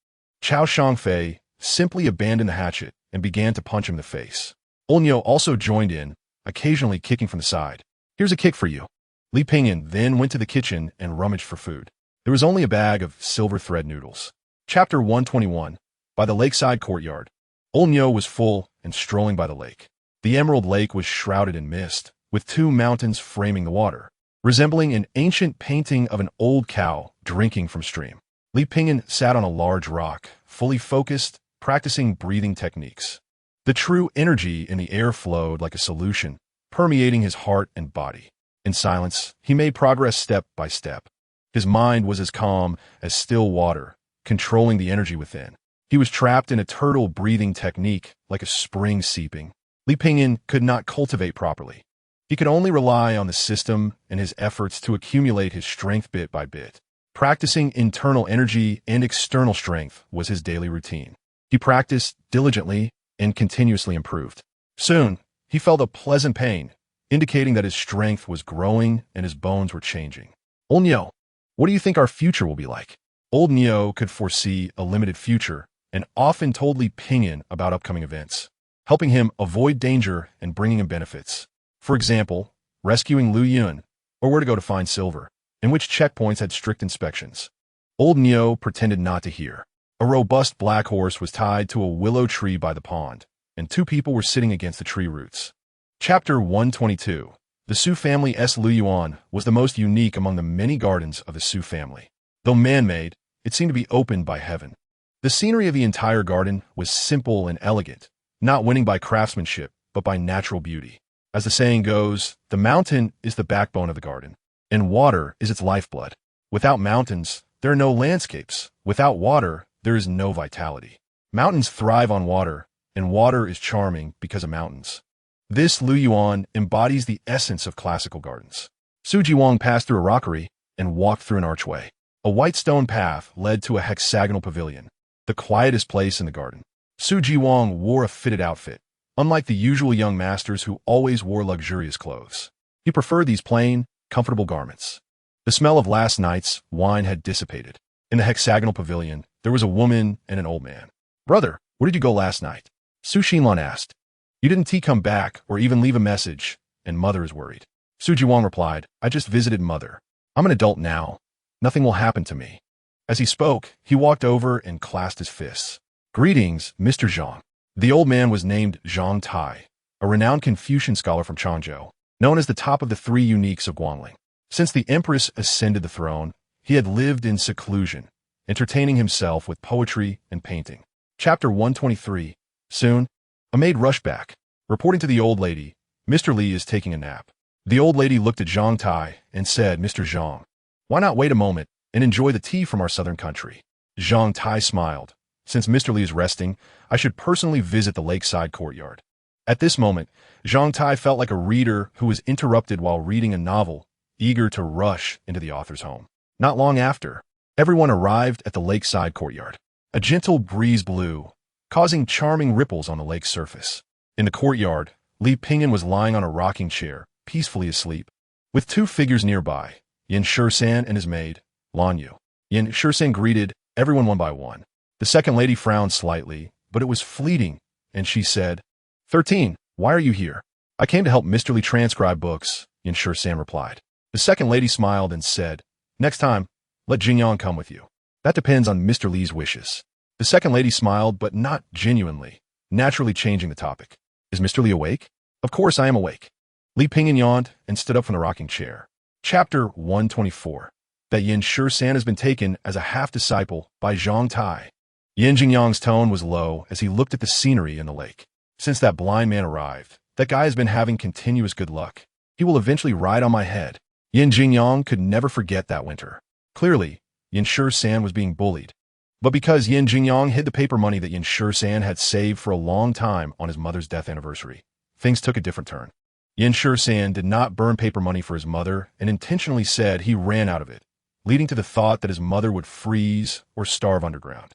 Chao Shangfei simply abandoned the hatchet and began to punch him in the face. Onyo also joined in, occasionally kicking from the side. Here's a kick for you. Li Pingyan then went to the kitchen and rummaged for food. There was only a bag of silver thread noodles. Chapter 121. By the lakeside courtyard. Onyo was full and strolling by the lake. The emerald lake was shrouded in mist, with two mountains framing the water, resembling an ancient painting of an old cow drinking from stream. Li Pingyan sat on a large rock, fully focused, practicing breathing techniques. The true energy in the air flowed like a solution, permeating his heart and body. In silence, he made progress step by step. His mind was as calm as still water, controlling the energy within. He was trapped in a turtle breathing technique, like a spring seeping. Li Pingyan could not cultivate properly. He could only rely on the system and his efforts to accumulate his strength bit by bit. Practicing internal energy and external strength was his daily routine. He practiced diligently and continuously improved. Soon, he felt a pleasant pain, indicating that his strength was growing and his bones were changing. Old Nyo, what do you think our future will be like? Old Nyo could foresee a limited future and often told Li Pingyan about upcoming events, helping him avoid danger and bringing him benefits. For example, rescuing Lu Yun, or where to go to find silver, in which checkpoints had strict inspections. Old Nyo pretended not to hear. A robust black horse was tied to a willow tree by the pond, and two people were sitting against the tree roots. Chapter 122. The Su family S. Lu Yuan was the most unique among the many gardens of the Su family. Though man-made, it seemed to be opened by heaven. The scenery of the entire garden was simple and elegant, not winning by craftsmanship, but by natural beauty. As the saying goes, the mountain is the backbone of the garden, and water is its lifeblood. Without mountains, there There are no landscapes. Without water, there is no vitality. Mountains thrive on water, and water is charming because of mountains. This Lu Yuan embodies the essence of classical gardens. Su Jiwang passed through a rockery and walked through an archway. A white stone path led to a hexagonal pavilion, the quietest place in the garden. Su Jiwang wore a fitted outfit, unlike the usual young masters who always wore luxurious clothes. He preferred these plain, comfortable garments. The smell of last night's wine had dissipated. In the hexagonal pavilion, there was a woman and an old man. "Brother, where did you go last night?" Su Xinlan asked. "You didn't come back or even leave a message, and mother is worried." Su Jiwang replied, "I just visited mother. I'm an adult now. Nothing will happen to me." As he spoke, he walked over and clasped his fists. "Greetings, Mr. Zhang." The old man was named Zhang Tai, a renowned Confucian scholar from Changzhou, known as the top of the three eunuchs of Guangling. Since the empress ascended the throne, he had lived in seclusion, entertaining himself with poetry and painting. Chapter 123. Soon, a maid rushed back, reporting to the old lady, "Mr. Li is taking a nap." The old lady looked at Zhang Tai and said, "Mr. Zhang, why not wait a moment and enjoy the tea from our southern country?" Zhang Tai smiled. "Since Mr. Li is resting, I should personally visit the lakeside courtyard." At this moment, Zhang Tai felt like a reader who was interrupted while reading a novel, eager to rush into the author's home. Not long after, everyone arrived at the lakeside courtyard. A gentle breeze blew, causing charming ripples on the lake's surface. In the courtyard, Li Pingyan was lying on a rocking chair, peacefully asleep. With two figures nearby, Yin Shisan and his maid, Lan Yu. Yin Shisan greeted everyone one by one. The second lady frowned slightly, but it was fleeting, and she said, 13, why are you here?" "I came to help Mr. Li transcribe books," Yin Shisan replied. The second lady smiled and said, "Next time, let Jingyang come with you. That depends on Mr. Li's wishes." The second lady smiled, but not genuinely, naturally changing the topic. "Is Mr. Li awake?" "Of course I am awake." Li Pingyan yawned and stood up from the rocking chair. Chapter 124. That Yin Shisan has been taken as a half-disciple by Zhang Tai. Yin Jingyang's tone was low as he looked at the scenery in the lake. "Since that blind man arrived, that guy has been having continuous good luck. He will eventually ride on my head." Yin Jingyang could never forget that winter. Clearly, Yin Shisan was being bullied. But because Yin Jingyang hid the paper money that Yin Shisan had saved for a long time on his mother's death anniversary, things took a different turn. Yin Shisan did not burn paper money for his mother and intentionally said he ran out of it, leading to the thought that his mother would freeze or starve underground.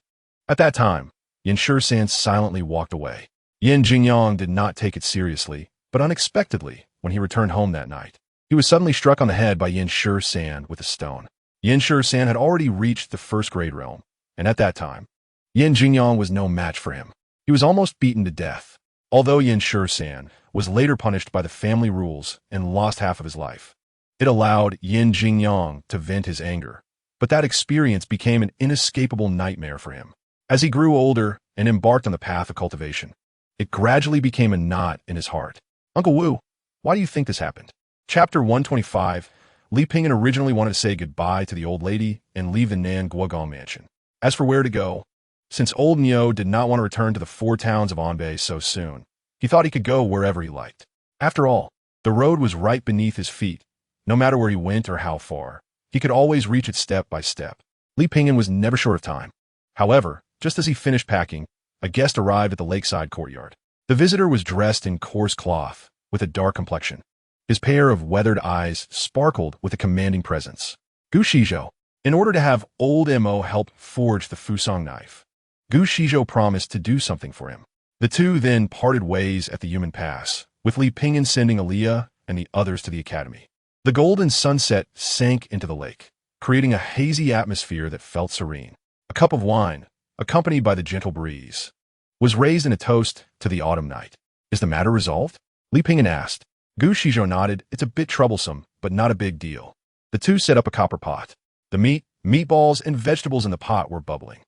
At that time, Yin Shisan silently walked away. Yin Jingyang did not take it seriously, but unexpectedly, when he returned home that night, he was suddenly struck on the head by Yin Shisan with a stone. Yin Shisan had already reached the first grade realm, and at that time, Yin Jingyang was no match for him. He was almost beaten to death. Although Yin Shisan was later punished by the family rules and lost half of his life, it allowed Yin Jingyang to vent his anger. But that experience became an inescapable nightmare for him. As he grew older and embarked on the path of cultivation, it gradually became a knot in his heart. "Uncle Wu, why do you think this happened?" Chapter 125. Li Pingyan originally wanted to say goodbye to the old lady and leave the Nan Guogong mansion. As for where to go, since old Nyo did not want to return to the four towns of Anbei so soon, he thought he could go wherever he liked. After all, the road was right beneath his feet. No matter where he went or how far, he could always reach it step by step. Li Pingyan was never short of time. However, just as he finished packing, a guest arrived at the lakeside courtyard. The visitor was dressed in coarse cloth, with a dark complexion. His pair of weathered eyes sparkled with a commanding presence. Gu Shizhou. In order to have old Mo help forge the Fusong knife, Gu Shizhou promised to do something for him. The two then parted ways at the Human Pass, with Li Pingyan sending Aliyah and the others to the academy. The golden sunset sank into the lake, creating a hazy atmosphere that felt serene. A cup of wine, accompanied by the gentle breeze, was raised in a toast to the autumn night. "Is the matter resolved?" Li Pingyan asked. Gu Shizhou nodded. "It's a bit troublesome, but not a big deal." The two set up a copper pot. The meat, meatballs, and vegetables in the pot were bubbling.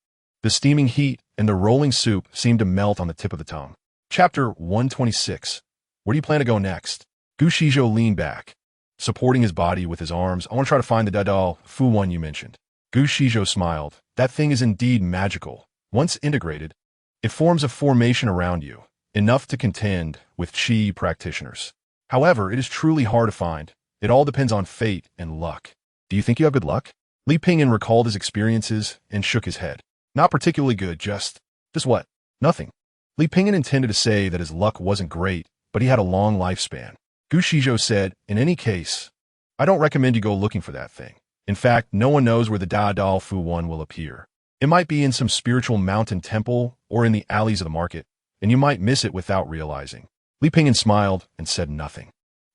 The steaming heat and the rolling soup seemed to melt on the tip of the tongue. Chapter 126. Where do you plan to go next? Gu Shizhou leaned back, supporting his body with his arms. "I want to try to find the Dadao Fu one you mentioned." Gu Shizhou smiled. "That thing is indeed magical. Once integrated, it forms a formation around you, enough to contend with Qi practitioners. However, it is truly hard to find. It all depends on fate and luck." "Do you think you have good luck?" Li Pingyan recalled his experiences and shook his head. Not particularly good, just what? Nothing. Li Pingyan intended to say that his luck wasn't great, but he had a long lifespan. Gu Shizhou said, in any case, I don't recommend you go looking for that thing. In fact, no one knows where the Da Dao Fu one will appear. It might be in some spiritual mountain temple or in the alleys of the market, and you might miss it without realizing. Li Pingyan smiled and said nothing.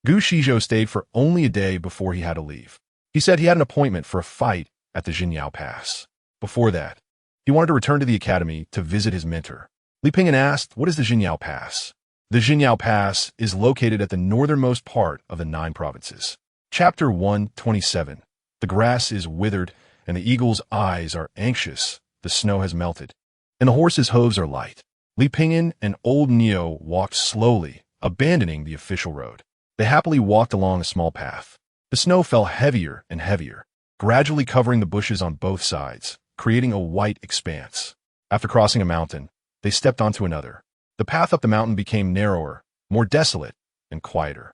Gu Shizhou stayed for only a day before he had to leave. He said he had an appointment for a fight at the Jinyao Pass. Before that, he wanted to return to the academy to visit his mentor. Li Pingyan asked, what is the Jinyao Pass? The Jinyao Pass is located at the northernmost part of the 9 provinces. Chapter 127. The grass is withered, and the eagle's eyes are anxious. The snow has melted, and the horse's hooves are light. Li Pingyan and old Neo walked slowly, abandoning the official road. They happily walked along a small path. The snow fell heavier and heavier, gradually covering the bushes on both sides, creating a white expanse. After crossing a mountain, they stepped onto another. The path up the mountain became narrower, more desolate, and quieter.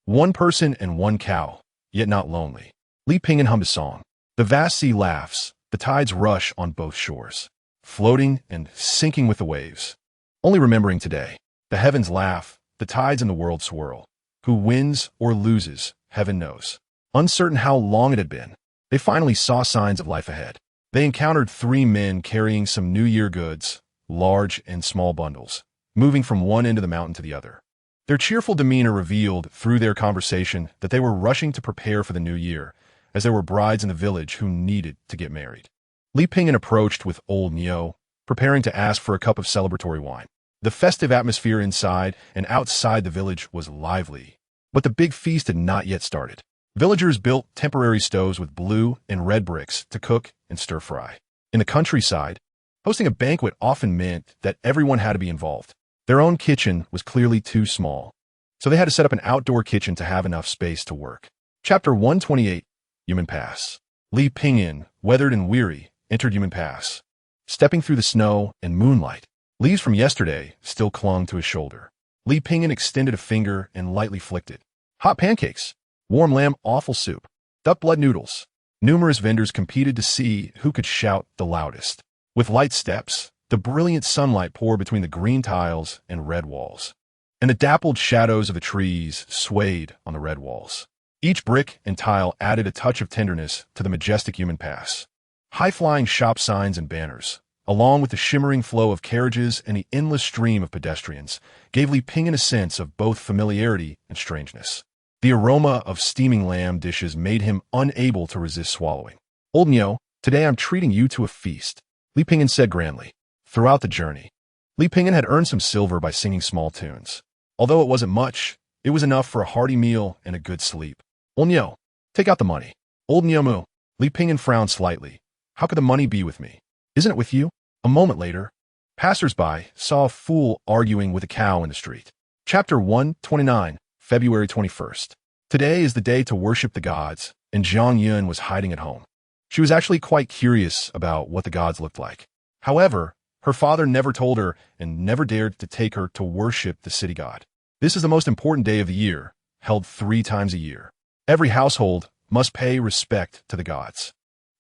One person and one cow, yet not lonely. Li Pingyan hummed a song. The vast sea laughs, the tides rush on both shores, floating and sinking with the waves. Only remembering today, the heavens laugh, the tides and the world swirl. Who wins or loses, heaven knows. Uncertain how long it had been, they finally saw signs of life ahead. They encountered 3 men carrying some New Year goods, large and small bundles, moving from one end of the mountain to the other. Their cheerful demeanor revealed through their conversation that they were rushing to prepare for the new year, as there were brides in the village who needed to get married. Li Pingyan approached with old Neo, preparing to ask for a cup of celebratory wine. The festive atmosphere inside and outside the village was lively, but the big feast had not yet started. Villagers built temporary stoves with blue and red bricks to cook and stir-fry. In the countryside, hosting a banquet often meant that everyone had to be involved. Their own kitchen was clearly too small, so they had to set up an outdoor kitchen to have enough space to work. Chapter 128. Yumen Pass. Li Pingyan, weathered and weary, entered Yumen Pass. Stepping through the snow and moonlight, leaves from yesterday still clung to his shoulder. Li Pingyan extended a finger and lightly flicked it. Hot pancakes, warm lamb offal soup, duck blood noodles. Numerous vendors competed to see who could shout the loudest. With light steps, the brilliant sunlight poured between the green tiles and red walls, and the dappled shadows of the trees swayed on the red walls. Each brick and tile added a touch of tenderness to the majestic Yumen Pass. High-flying shop signs and banners, along with the shimmering flow of carriages and the endless stream of pedestrians, gave Li Pingyan a sense of both familiarity and strangeness. The aroma of steaming lamb dishes made him unable to resist swallowing. Old Neo, today I'm treating you to a feast, Li Pingyan said grandly. Throughout the journey, Li Pingyan had earned some silver by singing small tunes. Although it wasn't much, it was enough for a hearty meal and a good sleep. Old Neo, take out the money. Old Neo Mu. Li Pingyan frowned slightly. How could the money be with me? Isn't it with you? A moment later, passers-by saw a fool arguing with a cow in the street. Chapter 129, February 21st. Today is the day to worship the gods, and Zhang Yun was hiding at home. She was actually quite curious about what the gods looked like. However, her father never told her and never dared to take her to worship the city god. This is the most important day of the year, held 3 times a year. Every household must pay respect to the gods.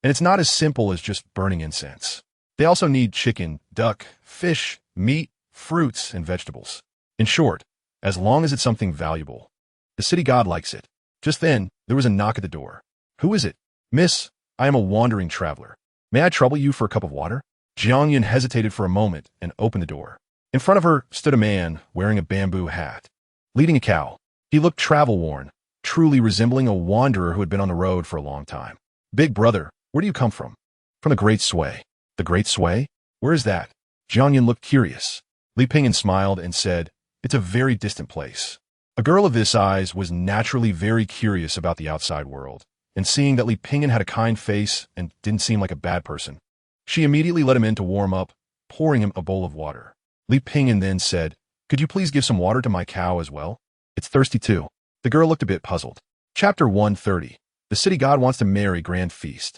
And it's not as simple as just burning incense. They also need chicken, duck, fish, meat, fruits, and vegetables. In short, as long as it's something valuable. The city god likes it. Just then, there was a knock at the door. Who is it? Miss, I am a wandering traveler. May I trouble you for a cup of water? Jiang Yun hesitated for a moment and opened the door. In front of her stood a man wearing a bamboo hat, leading a cow. He looked travel-worn, truly resembling a wanderer who had been on the road for a long time. Big brother, where do you come from? From the Great Sway. The Great Sway? Where is that? Jiang Yun looked curious. Li Pingyan smiled and said, it's a very distant place. A girl of this size was naturally very curious about the outside world, and seeing that Li Pingyan had a kind face and didn't seem like a bad person, she immediately let him in to warm up, pouring him a bowl of water. Li Pingyan then said, could you please give some water to my cow as well? It's thirsty too. The girl looked a bit puzzled. Chapter 130. The city god wants to marry grand feast.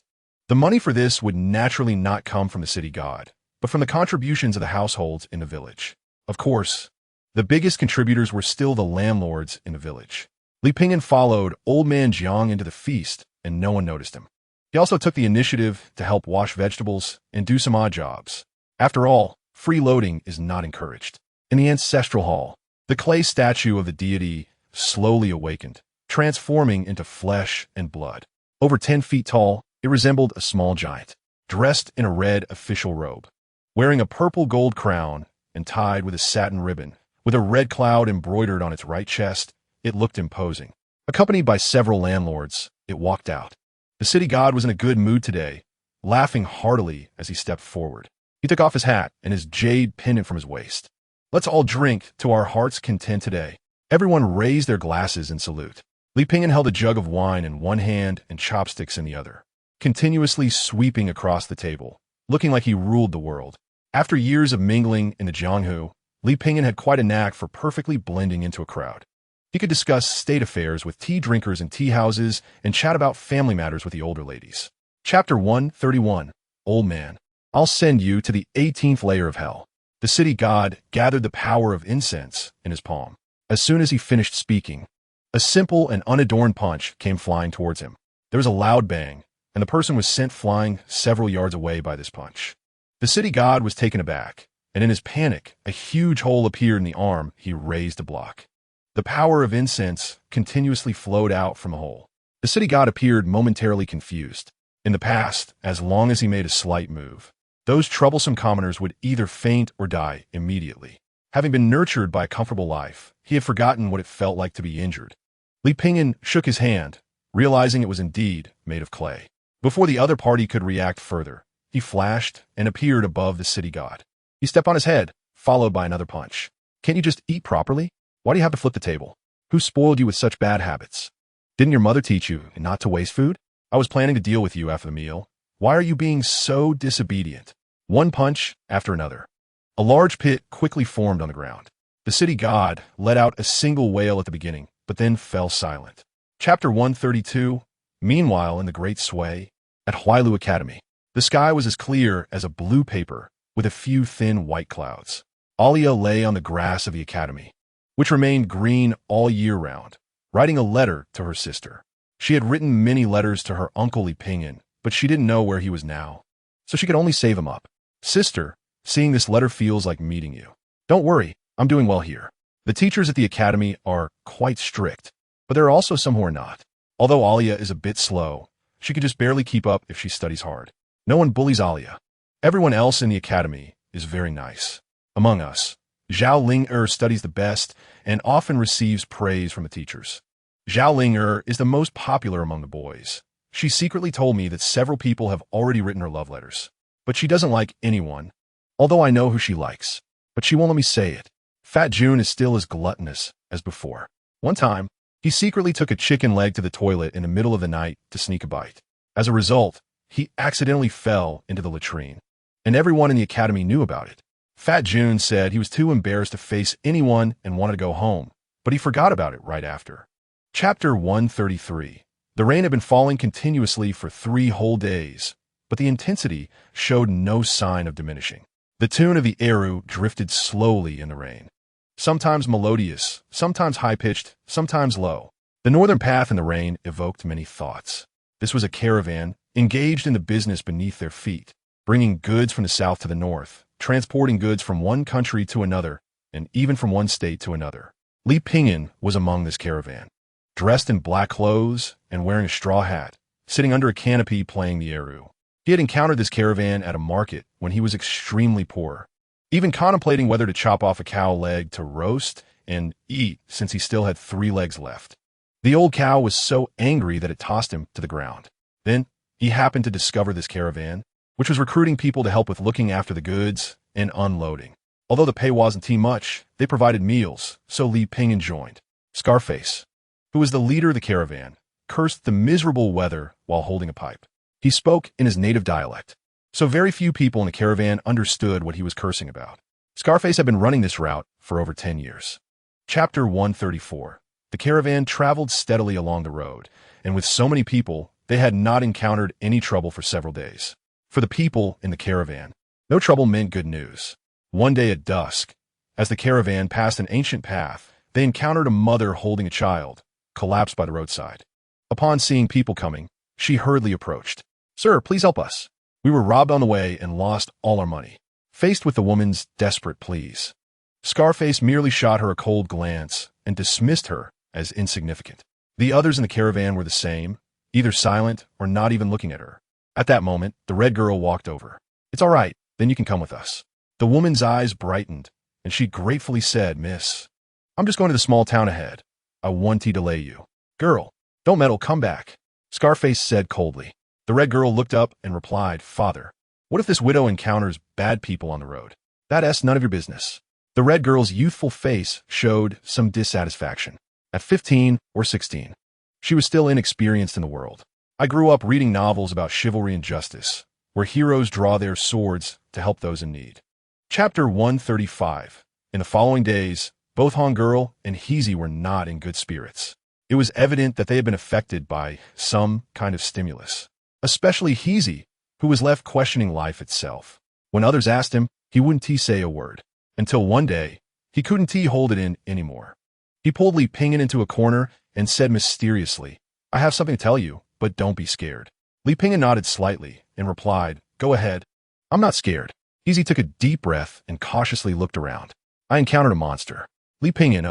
The money for this would naturally not come from the city god, but from the contributions of the households in the village. Of course, the biggest contributors were still the landlords in the village. Li Pingyan followed old man Jiang into the feast, and no one noticed him. He also took the initiative to help wash vegetables and do some odd jobs. After all, freeloading is not encouraged. In the ancestral hall, the clay statue of the deity slowly awakened, transforming into flesh and blood. Over 10 feet tall, it resembled a small giant, dressed in a red official robe, wearing a purple gold crown and tied with a satin ribbon. With a red cloud embroidered on its right chest, it looked imposing. Accompanied by several landlords, it walked out. The city god was in a good mood today, laughing heartily as he stepped forward. He took off his hat and his jade pendant from his waist. "Let's all drink to our heart's content today." Everyone raised their glasses in salute. Li Pingyan held a jug of wine in one hand and chopsticks in the other, continuously sweeping across the table, looking like he ruled the world. After years of mingling in the Jianghu, Li Pingyan had quite a knack for perfectly blending into a crowd. He could discuss state affairs with tea drinkers in tea houses and chat about family matters with the older ladies. Chapter 131. Old Man. I'll send you to the 18th layer of hell. The city god gathered the power of incense in his palm. As soon as he finished speaking, a simple and unadorned punch came flying towards him. There was a loud bang, and the person was sent flying several yards away by this punch. The city god was taken aback, and in his panic, a huge hole appeared in the arm he raised to block. The power of incense continuously flowed out from the hole. The city god appeared momentarily confused. In the past, as long as he made a slight move, those troublesome commoners would either faint or die immediately. Having been nurtured by a comfortable life, he had forgotten what it felt like to be injured. Li Pingyan shook his hand, realizing it was indeed made of clay. Before the other party could react further, he flashed and appeared above the city god. He stepped on his head, followed by another punch. "Can't you just eat properly? Why do you have to flip the table? Who spoiled you with such bad habits? Didn't your mother teach you not to waste food? I was planning to deal with you after the meal. Why are you being so disobedient?" One punch after another. A large pit quickly formed on the ground. The city god let out a single wail at the beginning, but then fell silent. Chapter 132. Meanwhile, in the Great Sway, at Huailu Academy, the sky was as clear as a blue paper with a few thin white clouds. Alia lay on the grass of the academy, which remained green all year round, writing a letter to her sister. She had written many letters to her uncle Li Pingyan, but she didn't know where he was now, so she could only save him up. "Sister, seeing this letter feels like meeting you. Don't worry, I'm doing well here. The teachers at the academy are quite strict, but there are also some who are not. Although Alia is a bit slow, she can just barely keep up if she studies hard. No one bullies Alia. Everyone else in the academy is very nice. Among us, Zhao Ling studies the best and often receives praise from the teachers. Zhao Ling is the most popular among the boys. She secretly told me that several people have already written her love letters, but she doesn't like anyone, although I know who she likes, but she won't let me say it. Fat June is still as gluttonous as before. One time, he secretly took a chicken leg to the toilet in the middle of the night to sneak a bite. As a result, he accidentally fell into the latrine, and everyone in the academy knew about it. Fat June said he was too embarrassed to face anyone and wanted to go home, but he forgot about it right after. Chapter 133. The rain had been falling continuously for 3 whole days, but the intensity showed no sign of diminishing. The tune of the Erhu drifted slowly in the rain, sometimes melodious, sometimes high-pitched, sometimes low. The northern path in the rain evoked many thoughts. This was a caravan engaged in the business beneath their feet, bringing goods from the south to the north, transporting goods from one country to another, and even from one state to another. Li Pingyan was among this caravan, dressed in black clothes and wearing a straw hat, sitting under a canopy playing the Erhu. He had encountered this caravan at a market when he was extremely poor, even contemplating whether to chop off a cow leg to roast and eat since he still had 3 legs left. The old cow was so angry that it tossed him to the ground. Then he happened to discover this caravan, which was recruiting people to help with looking after the goods and unloading. Although the pay wasn't too much, they provided meals, so Li Pingyan joined. Scarface, who was the leader of the caravan, cursed the miserable weather while holding a pipe. He spoke in his native dialect, so very few people in the caravan understood what he was cursing about. Scarface had been running this route for over 10 years. Chapter 134. The caravan traveled steadily along the road, and with so many people, they had not encountered any trouble for several days. For the people in the caravan, no trouble meant good news. One day at dusk, as the caravan passed an ancient path, they encountered a mother holding a child, collapsed by the roadside. Upon seeing people coming, she hurriedly approached. "Sir, please help us. We were robbed on the way and lost all our money." Faced with the woman's desperate pleas, Scarface merely shot her a cold glance and dismissed her as insignificant. The others in the caravan were the same, either silent or not even looking at her. At that moment, the red girl walked over. "It's all right, then you can come with us." The woman's eyes brightened, and she gratefully said, "Miss, I'm just going to the small town ahead. I want to delay you." "Girl, don't meddle, come back," Scarface said coldly. The red girl looked up and replied, "Father, what if this widow encounters bad people on the road? That's none of your business." The red girl's youthful face showed some dissatisfaction. At 15 or 16, she was still inexperienced in the world. "I grew up reading novels about chivalry and justice, where heroes draw their swords to help those in need." Chapter 135. In the following days, both Han Girl and Heezy were not in good spirits. It was evident that they had been affected by some kind of stimulus, especially Heezy, who was left questioning life itself. When others asked him, he wouldn't say a word, until one day, he couldn't hold it in anymore. He pulled Li Pingyan into a corner and said mysteriously, "I have something to tell you, but don't be scared." Li Pingyan nodded slightly and replied, "Go ahead." "I'm not scared." Heezy took a deep breath and cautiously looked around. "I encountered a monster." Li Pingyan,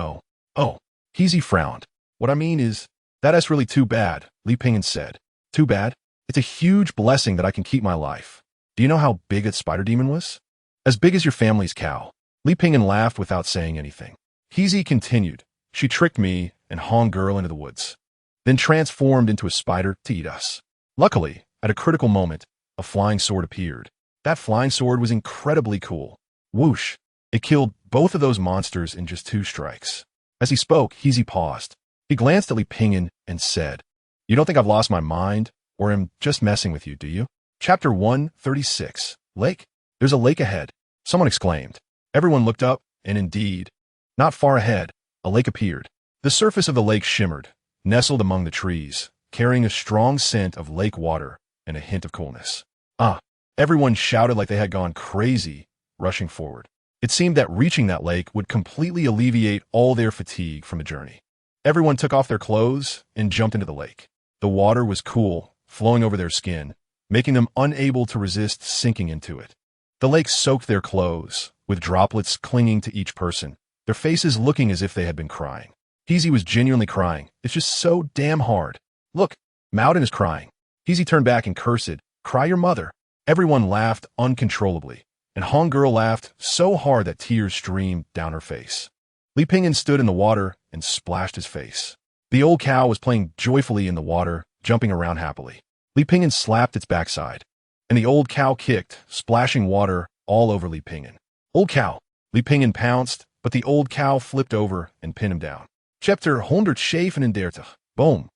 oh. Heezy frowned. "What I mean is, that's really too bad," Li Pingyan said. "Too bad? It's a huge blessing that I can keep my life. Do you know how big that spider demon was? As big as your family's cow." Li Pingyan laughed without saying anything. Heezy continued, "She tricked me and Han Girl into the woods, then transformed into a spider to eat us. Luckily, at a critical moment, a flying sword appeared. That flying sword was incredibly cool. Whoosh! It killed both of those monsters in just 2 strikes." As he spoke, Heezy paused. He glanced at Li Pingyan and said, "You don't think I've lost my mind or am just messing with you, do you?" Chapter 136. Lake? "There's a lake ahead," someone exclaimed. Everyone looked up, and indeed, not far ahead, a lake appeared. The surface of the lake shimmered, nestled among the trees, carrying a strong scent of lake water and a hint of coolness. "Ah!" Everyone shouted like they had gone crazy, rushing forward. It seemed that reaching that lake would completely alleviate all their fatigue from the journey. Everyone took off their clothes and jumped into the lake. The water was cool, flowing over their skin, making them unable to resist sinking into it. The lake soaked their clothes, with droplets clinging to each person, their faces looking as if they had been crying. Heezy was genuinely crying. "It's just so damn hard. Look, Mauden is crying." Heezy turned back and cursed, "Cry your mother." Everyone laughed uncontrollably, and Han Girl laughed so hard that tears streamed down her face. Li Pingyan stood in the water and splashed his face. The old cow was playing joyfully in the water, jumping around happily. Li Pingyan slapped its backside, and the old cow kicked, splashing water all over Li Pingyan. "Old cow!" Li Pingyan pounced, but the old cow flipped over and pinned him down. Chapter 137. Boom!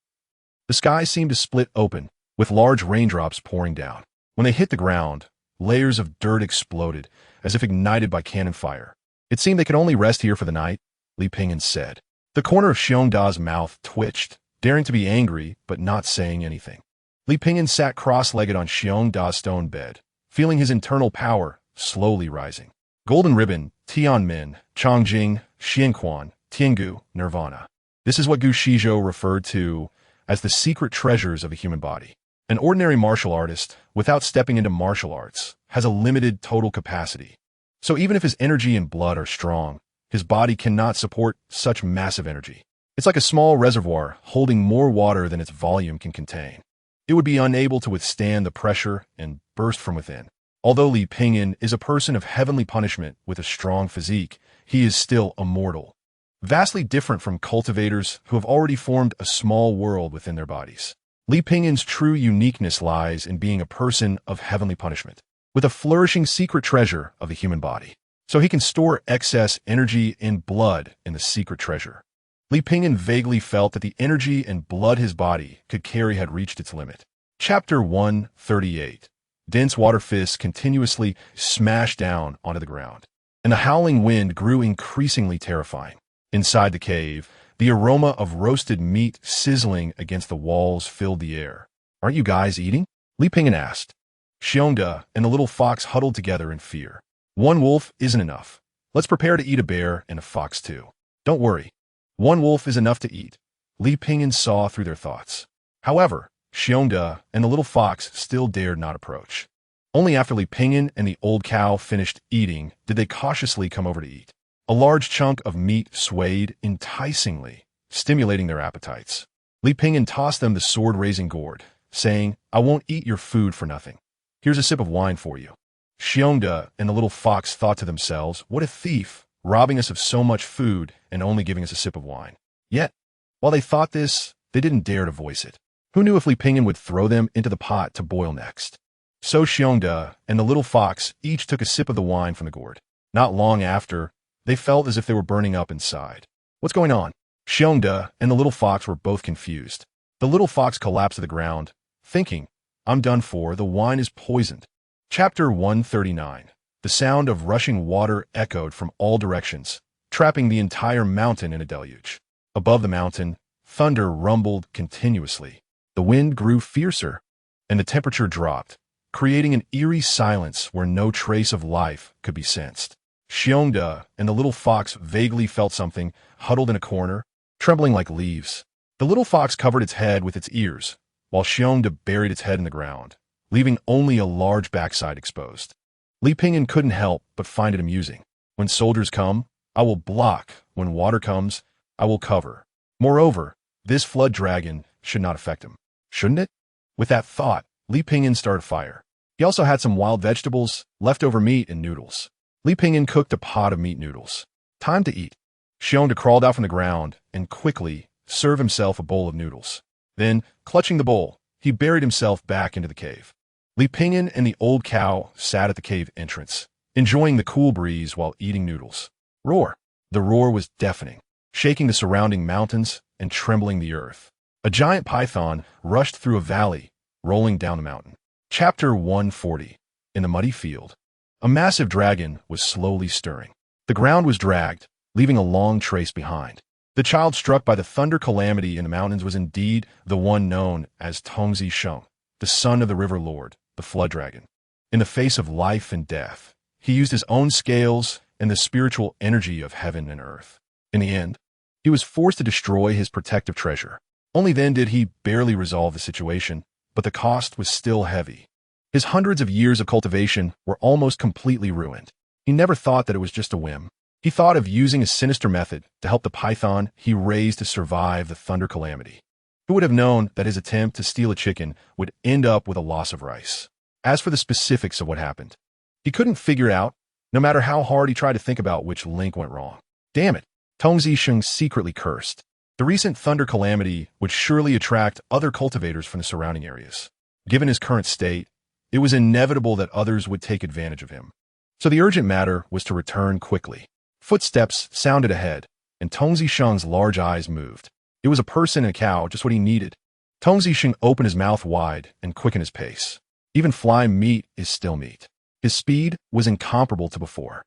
The sky seemed to split open, with large raindrops pouring down. When they hit the ground, layers of dirt exploded, as if ignited by cannon fire. "It seemed they could only rest here for the night," Li Pingyan said. The corner of Xiongda's mouth twitched, daring to be angry, but not saying anything. Li Pingyan sat cross-legged on Xiongda's stone bed, feeling his internal power slowly rising. Golden Ribbon, Tianmin, Chongjing, Xianquan, Tiangu, Nirvana. This is what Gu Shizhou referred to as the secret treasures of the human body. An ordinary martial artist, without stepping into martial arts, has a limited total capacity. So even if his energy and blood are strong, his body cannot support such massive energy. It's like a small reservoir holding more water than its volume can contain. It would be unable to withstand the pressure and burst from within. Although Li Pingyan is a person of heavenly punishment with a strong physique, he is still immortal, vastly different from cultivators who have already formed a small world within their bodies. Li Pingyan's true uniqueness lies in being a person of heavenly punishment, with a flourishing secret treasure of the human body. So he can store excess energy and blood in the secret treasure. Li Pingyan vaguely felt that the energy and blood his body could carry had reached its limit. Chapter 138. Dense water fists continuously smashed down onto the ground, and the howling wind grew increasingly terrifying. Inside the cave, the aroma of roasted meat sizzling against the walls filled the air. "Aren't you guys eating?" Li Pingyan asked. Xiongda and the little fox huddled together in fear. "One wolf isn't enough. Let's prepare to eat a bear and a fox too." "Don't worry. One wolf is enough to eat." Li Pingyan saw through their thoughts. However, Xiongda and the little fox still dared not approach. Only after Li Pingyan and the old cow finished eating did they cautiously come over to eat. A large chunk of meat swayed enticingly, stimulating their appetites. Li Pingyan tossed them the sword-raising gourd, saying, "I won't eat your food for nothing. Here's a sip of wine for you." Xiongda and the little fox thought to themselves, "What a thief, robbing us of so much food and only giving us a sip of wine." Yet, while they thought this, they didn't dare to voice it. Who knew if Li Pingyan would throw them into the pot to boil next? So Xiongda and the little fox each took a sip of the wine from the gourd. Not long after, they felt as if they were burning up inside. "What's going on?" Xiongda and the little fox were both confused. The little fox collapsed to the ground, thinking, "I'm done for, the wine is poisoned." Chapter 139. The sound of rushing water echoed from all directions, trapping the entire mountain in a deluge. Above the mountain, thunder rumbled continuously. The wind grew fiercer, and the temperature dropped, creating an eerie silence where no trace of life could be sensed. Xiongda and the little fox vaguely felt something, huddled in a corner, trembling like leaves. The little fox covered its head with its ears, while Xiongda buried its head in the ground, leaving only a large backside exposed. Li Pingyan couldn't help but find it amusing. "When soldiers come, I will block. When water comes, I will cover. Moreover, this flood dragon should not affect him. Shouldn't it?" With that thought, Li Pingyan started a fire. He also had some wild vegetables, leftover meat, and noodles. Li Pingyan cooked a pot of meat noodles. Time to eat. Xiongda crawled out from the ground and quickly served himself a bowl of noodles. Then, clutching the bowl, he buried himself back into the cave. Li Pingyan and the old cow sat at the cave entrance, enjoying the cool breeze while eating noodles. Roar! The roar was deafening, shaking the surrounding mountains and trembling the earth. A giant python rushed through a valley, rolling down the mountain. Chapter 140. In the muddy field. A massive dragon was slowly stirring. The ground was dragged, leaving a long trace behind. The child struck by the thunder calamity in the mountains was indeed the one known as Tongzi Sheng, the son of the river lord, the flood dragon. In the face of life and death, he used his own scales and the spiritual energy of heaven and earth. In the end, he was forced to destroy his protective treasure. Only then did he barely resolve the situation, but the cost was still heavy. His hundreds of years of cultivation were almost completely ruined. He never thought that it was just a whim. He thought of using a sinister method to help the python he raised to survive the thunder calamity. Who would have known that his attempt to steal a chicken would end up with a loss of rice? As for the specifics of what happened, he couldn't figure it out, no matter how hard he tried to think about which link went wrong. Damn it, Tongzi Sheng secretly cursed. The recent thunder calamity would surely attract other cultivators from the surrounding areas. Given his current state, it was inevitable that others would take advantage of him. So the urgent matter was to return quickly. Footsteps sounded ahead, and Tongzi Sheng's large eyes moved. It was a person and a cow, just what he needed. Tongzi Sheng opened his mouth wide and quickened his pace. Even flying meat is still meat. His speed was incomparable to before.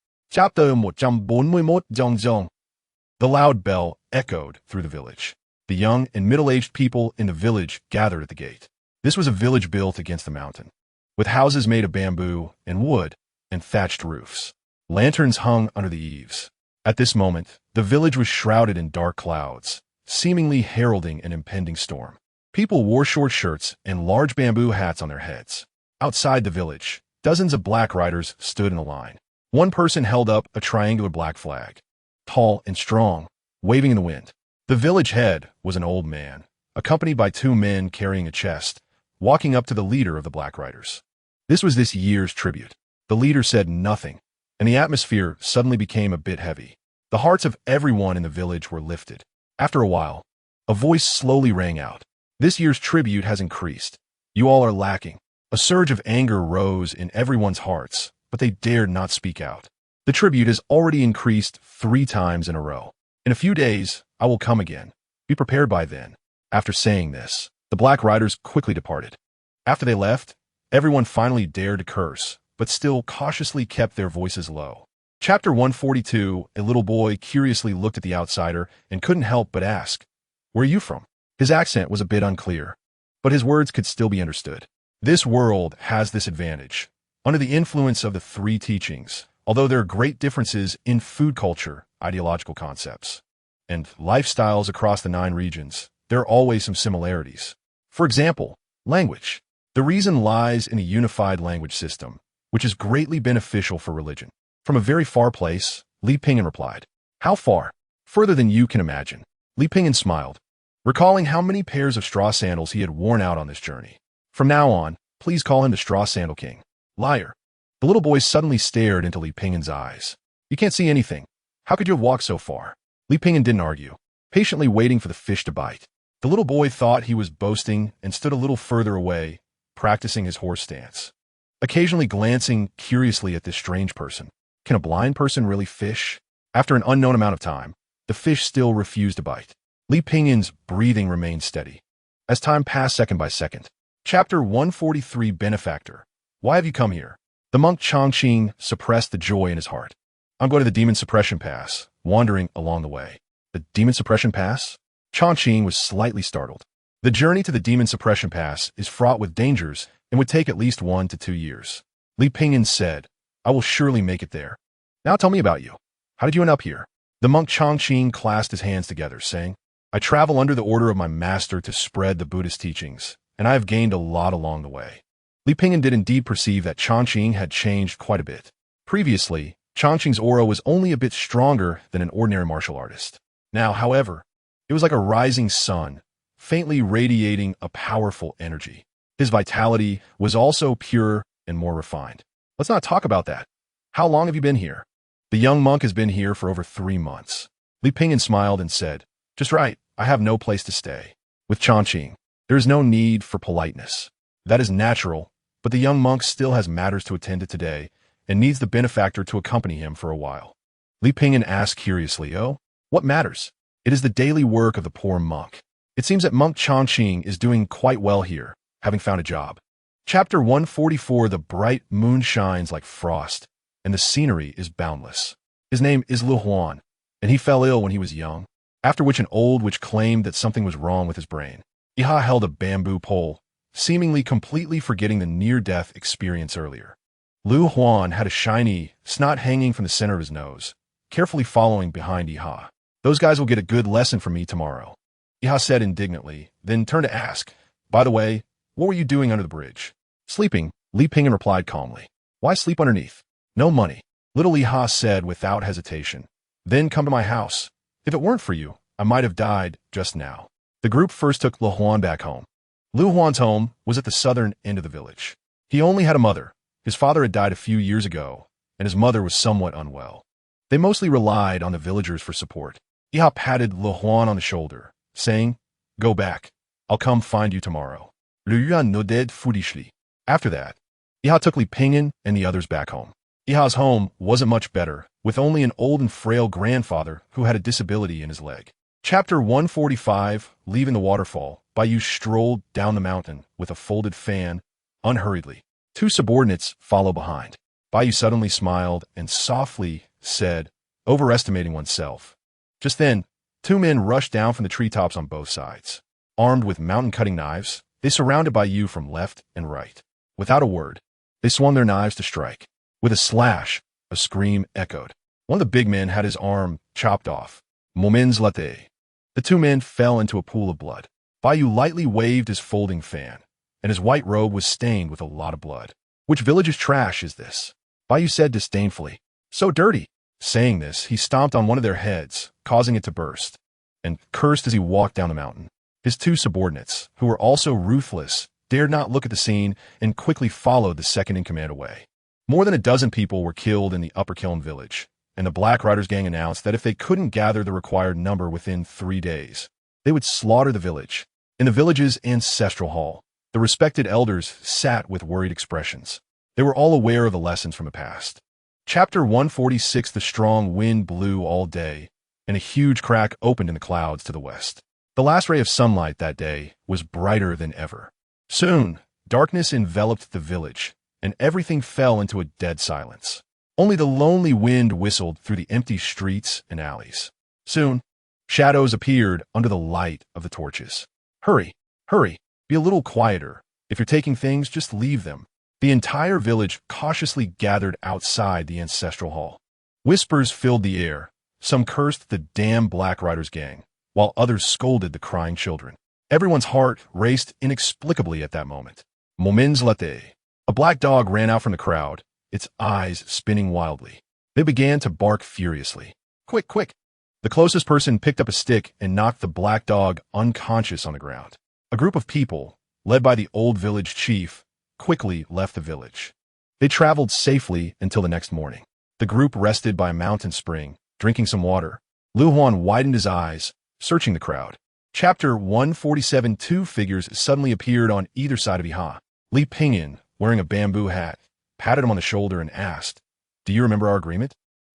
The loud bell echoed through the village. The young and middle-aged people in the village gathered at the gate. This was a village built against the mountain, with houses made of bamboo and wood and thatched roofs. Lanterns hung under the eaves. At this moment, the village was shrouded in dark clouds, seemingly heralding an impending storm. People wore short shirts and large bamboo hats on their heads. Outside the village, dozens of black riders stood in a line. One person held up a triangular black flag, tall and strong, waving in the wind. The village head was an old man, accompanied by two men carrying a chest, walking up to the leader of the Black Riders. This was this year's tribute. The leader said nothing, and the atmosphere suddenly became a bit heavy. The hearts of everyone in the village were lifted. After a while, a voice slowly rang out. "This year's tribute has increased. You all are lacking." A surge of anger rose in everyone's hearts, but they dared not speak out. "The tribute has already increased 3 times in a row. In a few days, I will come again. Be prepared by then." After saying this, the Black Riders quickly departed. After they left, everyone finally dared to curse, but still cautiously kept their voices low. Chapter 142. A little boy curiously looked at the outsider and couldn't help but ask, "Where are you from?" His accent was a bit unclear, but his words could still be understood. This world has this advantage. Under the influence of the 3 teachings, although there are great differences in food culture, ideological concepts, and lifestyles across the 9 regions, there are always some similarities. For example, Language. The reason lies in a unified language system, which is greatly beneficial for religion. From a very far place, Li Ping'an replied. How far? Further than you can imagine. Li Ping'an smiled, recalling how many pairs of straw sandals he had worn out on this journey. From now on, please call him the Straw Sandal King. Liar. The little boy suddenly stared into Li Ping'an's eyes. You can't see anything. How could you have walked so far? Li Ping'an didn't argue, patiently waiting for the fish to bite. The little boy thought he was boasting and stood a little further away, practicing his horse stance, occasionally glancing curiously at this strange person. Can a blind person really fish? After an unknown amount of time, the fish still refused to bite. Li Ping'an's breathing remained steady. As time passed second by second. Chapter 143 Benefactor. Why have you come here? The monk Chongqing suppressed the joy in his heart. I'm going to the Demon Suppression Pass, wandering along the way. The Demon Suppression Pass? Chongqing was slightly startled. The journey to the Demon Suppression Pass is fraught with dangers and would take at least 1 to 2 years. Li Ping'an said, I will surely make it there. Now tell me about you. How did you end up here? The monk Chongqing clasped his hands together, saying, I travel under the order of my master to spread the Buddhist teachings, and I have gained a lot along the way. Li Ping'an did indeed perceive that Chongqing had changed quite a bit. Previously, Chongqing's aura was only a bit stronger than an ordinary martial artist. Now, however, it was like a rising sun, faintly radiating a powerful energy. His vitality was also pure and more refined. Let's not talk about that. How long have you been here? The young monk has been here for over 3 months. Li Ping'an smiled and said, Just right, I have no place to stay. With Chongqing, there is no need for politeness. That is natural, but the young monk still has matters to attend to today and needs the benefactor to accompany him for a while. Li Ping'an asked curiously, Oh, what matters? It is the daily work of the poor monk. It seems that monk Chongqing is doing quite well here, having found a job. Chapter 144 The bright moon shines like frost, and the scenery is boundless. His name is Lu Huan, and he fell ill when he was young, after which an old witch claimed that something was wrong with his brain. Iha held a bamboo pole, seemingly completely forgetting the near-death experience earlier. Lu Huan had a shiny snot hanging from the center of his nose, carefully following behind Iha. Those guys will get a good lesson from me tomorrow, Iha said indignantly, then turned to ask, By the way, what were you doing under the bridge? Sleeping, Li Ping'an replied calmly. Why sleep underneath? No money, little Iha said without hesitation. Then come to my house. If it weren't for you, I might have died just now. The group first took Lu Huan back home. Lu Huan's home was at the southern end of the village. He only had a mother. His father had died a few years ago, and his mother was somewhat unwell. They mostly relied on the villagers for support. Iha patted Lu Huan on the shoulder, saying, Go back. I'll come find you tomorrow. Lu Yuan nodded foolishly. After that, Iha took Li Ping'an and the others back home. Iha's home wasn't much better, with only an old and frail grandfather who had a disability in his leg. Chapter 145 Leaving the waterfall, Baiyu strolled down the mountain with a folded fan, unhurriedly. 2 subordinates followed behind. Baiyu suddenly smiled and softly said, overestimating oneself. Just then, 2 men rushed down from the treetops on both sides. Armed with mountain-cutting knives, they surrounded Baiyu from left and right. Without a word, they swung their knives to strike. With a slash, a scream echoed. One of the big men had his arm chopped off. Moments latte. The 2 men fell into a pool of blood. Baiyu lightly waved his folding fan, and his white robe was stained with a lot of blood. Which village's trash is this? Baiyu said disdainfully. So dirty. Saying this, he stomped on one of their heads, causing it to burst, and cursed as he walked down the mountain. His 2 subordinates, who were also ruthless, dared not look at the scene and quickly followed the second-in-command away. More than a dozen people were killed in the Upper Kiln village, and the Black Riders gang announced that if they couldn't gather the required number within 3 days, they would slaughter the village. In the village's ancestral hall, the respected elders sat with worried expressions. They were all aware of the lessons from the past. Chapter 146 The strong wind blew all day, and a huge crack opened in the clouds to the west. The last ray of sunlight that day was brighter than ever. Soon, darkness enveloped the village, and everything fell into a dead silence. Only the lonely wind whistled through the empty streets and alleys. Soon, shadows appeared under the light of the torches. Hurry, hurry, be a little quieter. If you're taking things, just leave them. The entire village cautiously gathered outside the ancestral hall. Whispers filled the air. Some cursed the damn Black Riders gang, while others scolded the crying children. Everyone's heart raced inexplicably at that moment. Moments later, a black dog ran out from the crowd, its eyes spinning wildly. It began to bark furiously. Quick, quick! The closest person picked up a stick and knocked the black dog unconscious on the ground. A group of people, led by the old village chief, quickly left the village. They traveled safely until the next morning. The group rested by a mountain spring, drinking some water. Lu Huan widened his eyes, searching the crowd. Chapter 147. Two figures suddenly appeared on either side of Iha. Li Pingyan, wearing a bamboo hat, patted him on the shoulder and asked, "Do you remember our agreement?"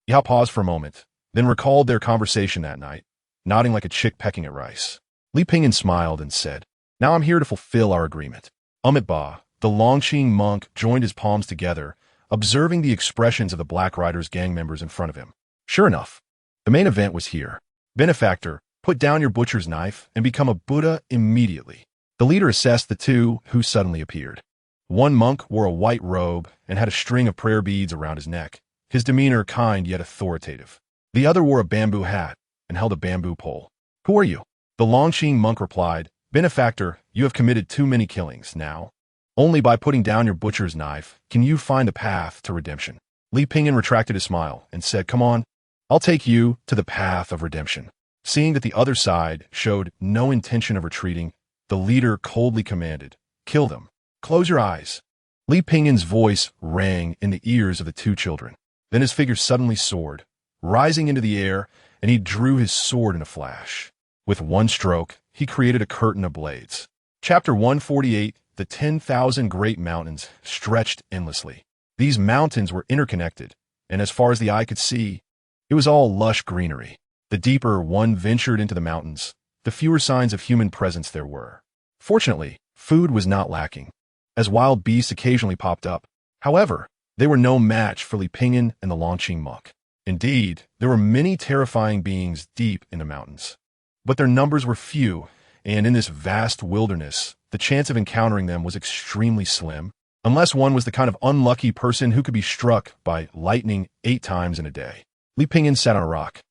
Iha paused for a moment, then recalled their conversation that night, nodding like a chick pecking at rice. Li Pingyan smiled and said, "Now I'm here to fulfill our agreement." Ba, the Longqing monk, joined his palms together, observing the expressions of the Black Riders gang members in front of him. Sure enough, the main event was here. Benefactor, put down your butcher's knife and become a Buddha immediately. The leader assessed the two who suddenly appeared. One monk wore a white robe and had a string of prayer beads around his neck, his demeanor kind yet authoritative. The other wore a bamboo hat and held a bamboo pole. "Who are you?" The Longqing monk replied, "Benefactor, you have committed too many killings now. Only by putting down your butcher's knife can you find the path to redemption." Li Pingyan retracted his smile and said, "Come on, I'll take you to the path of redemption." Seeing that the other side showed no intention of retreating, the leader coldly commanded, "Kill them. Close your eyes." Li Pingyan's voice rang in the ears of the two children. Then his figure suddenly soared, rising into the air, and he drew his sword in a flash. With one stroke, he created a curtain of blades. Chapter 148. The 10,000 Great Mountains stretched endlessly. These mountains were interconnected, and as far as the eye could see, it was all lush greenery. The deeper one ventured into the mountains, the fewer signs of human presence there were. Fortunately, food was not lacking, as wild beasts occasionally popped up. However, they were no match for Li Pingyan and the Longqing monk. Indeed, there were many terrifying beings deep in the mountains. But their numbers were few, and in this vast wilderness, the chance of encountering them was extremely slim, unless one was the kind of unlucky person who could be struck by lightning 8 times in a day. Li Pingyan sat on a rock,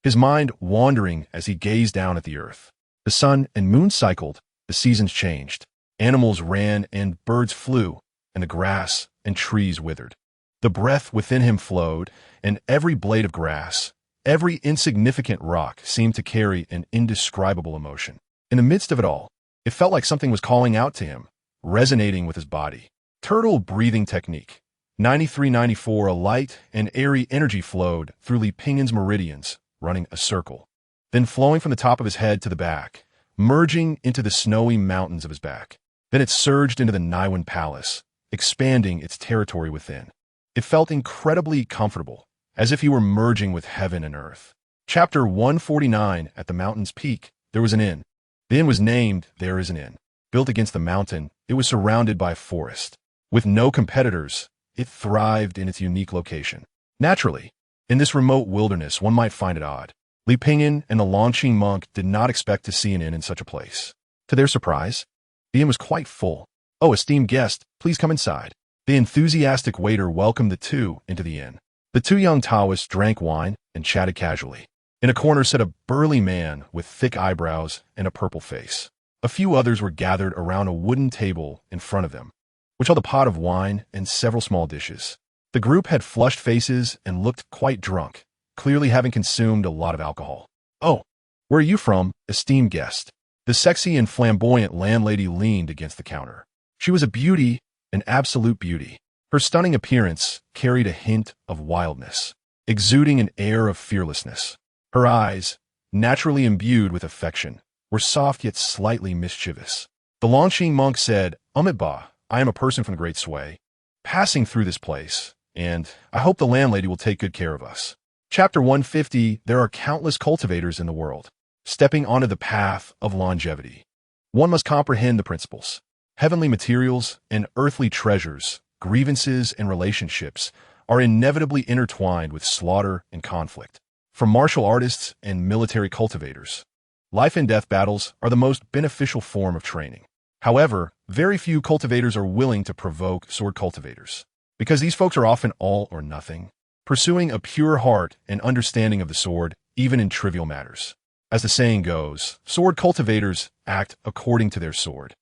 his mind wandering as he gazed down at the earth. The sun and moon cycled, the seasons changed, animals ran and birds flew, and the grass and trees withered. The breath within him flowed, and every blade of grass, every insignificant rock seemed to carry an indescribable emotion. In the midst of it all, it felt like something was calling out to him, resonating with his body. Turtle breathing technique. 9394. A light and airy energy flowed through Li Pingyan's meridians, running a circle, then flowing from the top of his head to the back, merging into the snowy mountains of his back. Then it surged into the Naiwan Palace, expanding its territory within. It felt incredibly comfortable, as if he were merging with heaven and earth. Chapter 149. At the mountain's peak, there was an inn. The inn was named There Is an Inn. Built against the mountain, it was surrounded by a forest. With no competitors, it thrived in its unique location. Naturally, in this remote wilderness, one might find it odd. Li Pingyan and the Longqing monk did not expect to see an inn in such a place. To their surprise, the inn was quite full. "Oh, esteemed guest, please come inside." The enthusiastic waiter welcomed the two into the inn. The two young Taoists drank wine and chatted casually. In a corner sat a burly man with thick eyebrows and a purple face. A few others were gathered around a wooden table in front of them, which held a pot of wine and several small dishes. The group had flushed faces and looked quite drunk, clearly having consumed a lot of alcohol. "Oh, where are you from, esteemed guest?" The sexy and flamboyant landlady leaned against the counter. She was a beauty, an absolute beauty. Her stunning appearance carried a hint of wildness, exuding an air of fearlessness. Her eyes, naturally imbued with affection, were soft yet slightly mischievous. The Longqing monk said, "Ba, I am a person from the Great Sui, passing through this place, and I hope the landlady will take good care of us." Chapter 150. There are countless cultivators in the world, stepping onto the path of longevity. One must comprehend the principles. Heavenly materials and earthly treasures, grievances and relationships are inevitably intertwined with slaughter and conflict. From martial artists and military cultivators, life and death battles are the most beneficial form of training. However, very few cultivators are willing to provoke sword cultivators, because these folks are often all or nothing, pursuing a pure heart and understanding of the sword, even in trivial matters. As the saying goes, sword cultivators act according to their sword,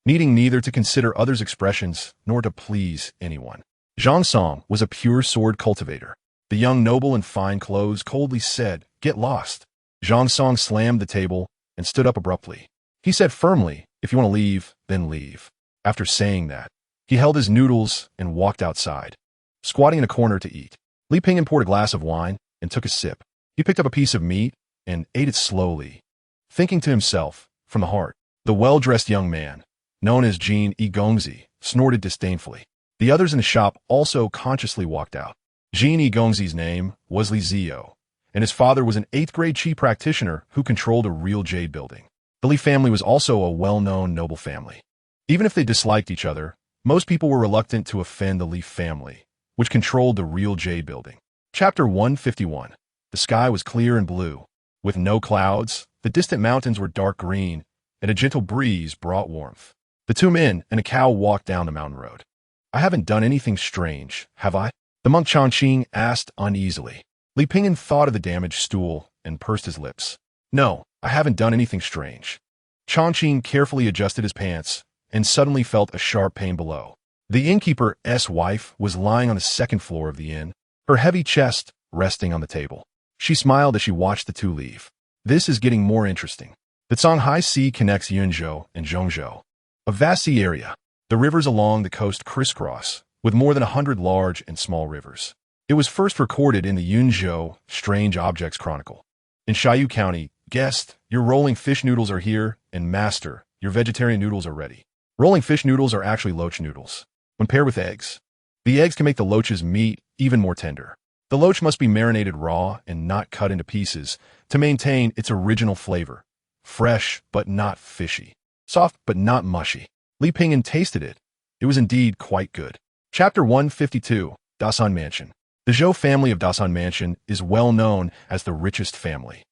needing neither to consider others' expressions nor to please anyone. Zhang Song was a pure sword cultivator. The young noble in fine clothes coldly said, "Get lost." Zhang Song slammed the table and stood up abruptly. He said firmly, "If you want to leave, then leave." After saying that, he held his noodles and walked outside, squatting in a corner to eat. Li Pingyan poured a glass of wine and took a sip. He picked up a piece of meat and ate it slowly, thinking to himself, from the heart. The well-dressed young man, known as Jin Yi Gongzi, snorted disdainfully. The others in the shop also consciously walked out. Jin Yi Gongzi's name was Li Zio, and his father was an 8th-grade chi practitioner who controlled a real jade building. The Li family was also a well-known noble family. Even if they disliked each other, most people were reluctant to offend the Li family, which controlled the real jade building. Chapter 151. The sky was clear and blue. With no clouds, the distant mountains were dark green, and a gentle breeze brought warmth. The 2 men and a cow walked down the mountain road. "I haven't done anything strange, have I?" the monk Changqing asked uneasily. Li Pingyan thought of the damaged stool and pursed his lips. "No, I haven't done anything strange." Changqing carefully adjusted his pants and suddenly felt a sharp pain below. The innkeeper's wife was lying on the 2nd floor of the inn, her heavy chest resting on the table. She smiled as she watched the 2 leave. "This is getting more interesting." The Songhai Sea connects Yunzhou and Zhongzhou, a vast sea area. The rivers along the coast crisscross, with more than 100 large and small rivers. It was first recorded in the Yunzhou Strange Objects Chronicle. In Shiyu County, "Guest, your rolling fish noodles are here, and master, your vegetarian noodles are ready." Rolling fish noodles are actually loach noodles, when paired with eggs. The eggs can make the loach's meat even more tender. The loach must be marinated raw and not cut into pieces to maintain its original flavor. Fresh but not fishy. Soft but not mushy. Li Pingyan tasted it. It was indeed quite good. Chapter 152. Dasan Mansion. The Zhou family of Dasan Mansion is well known as the richest family.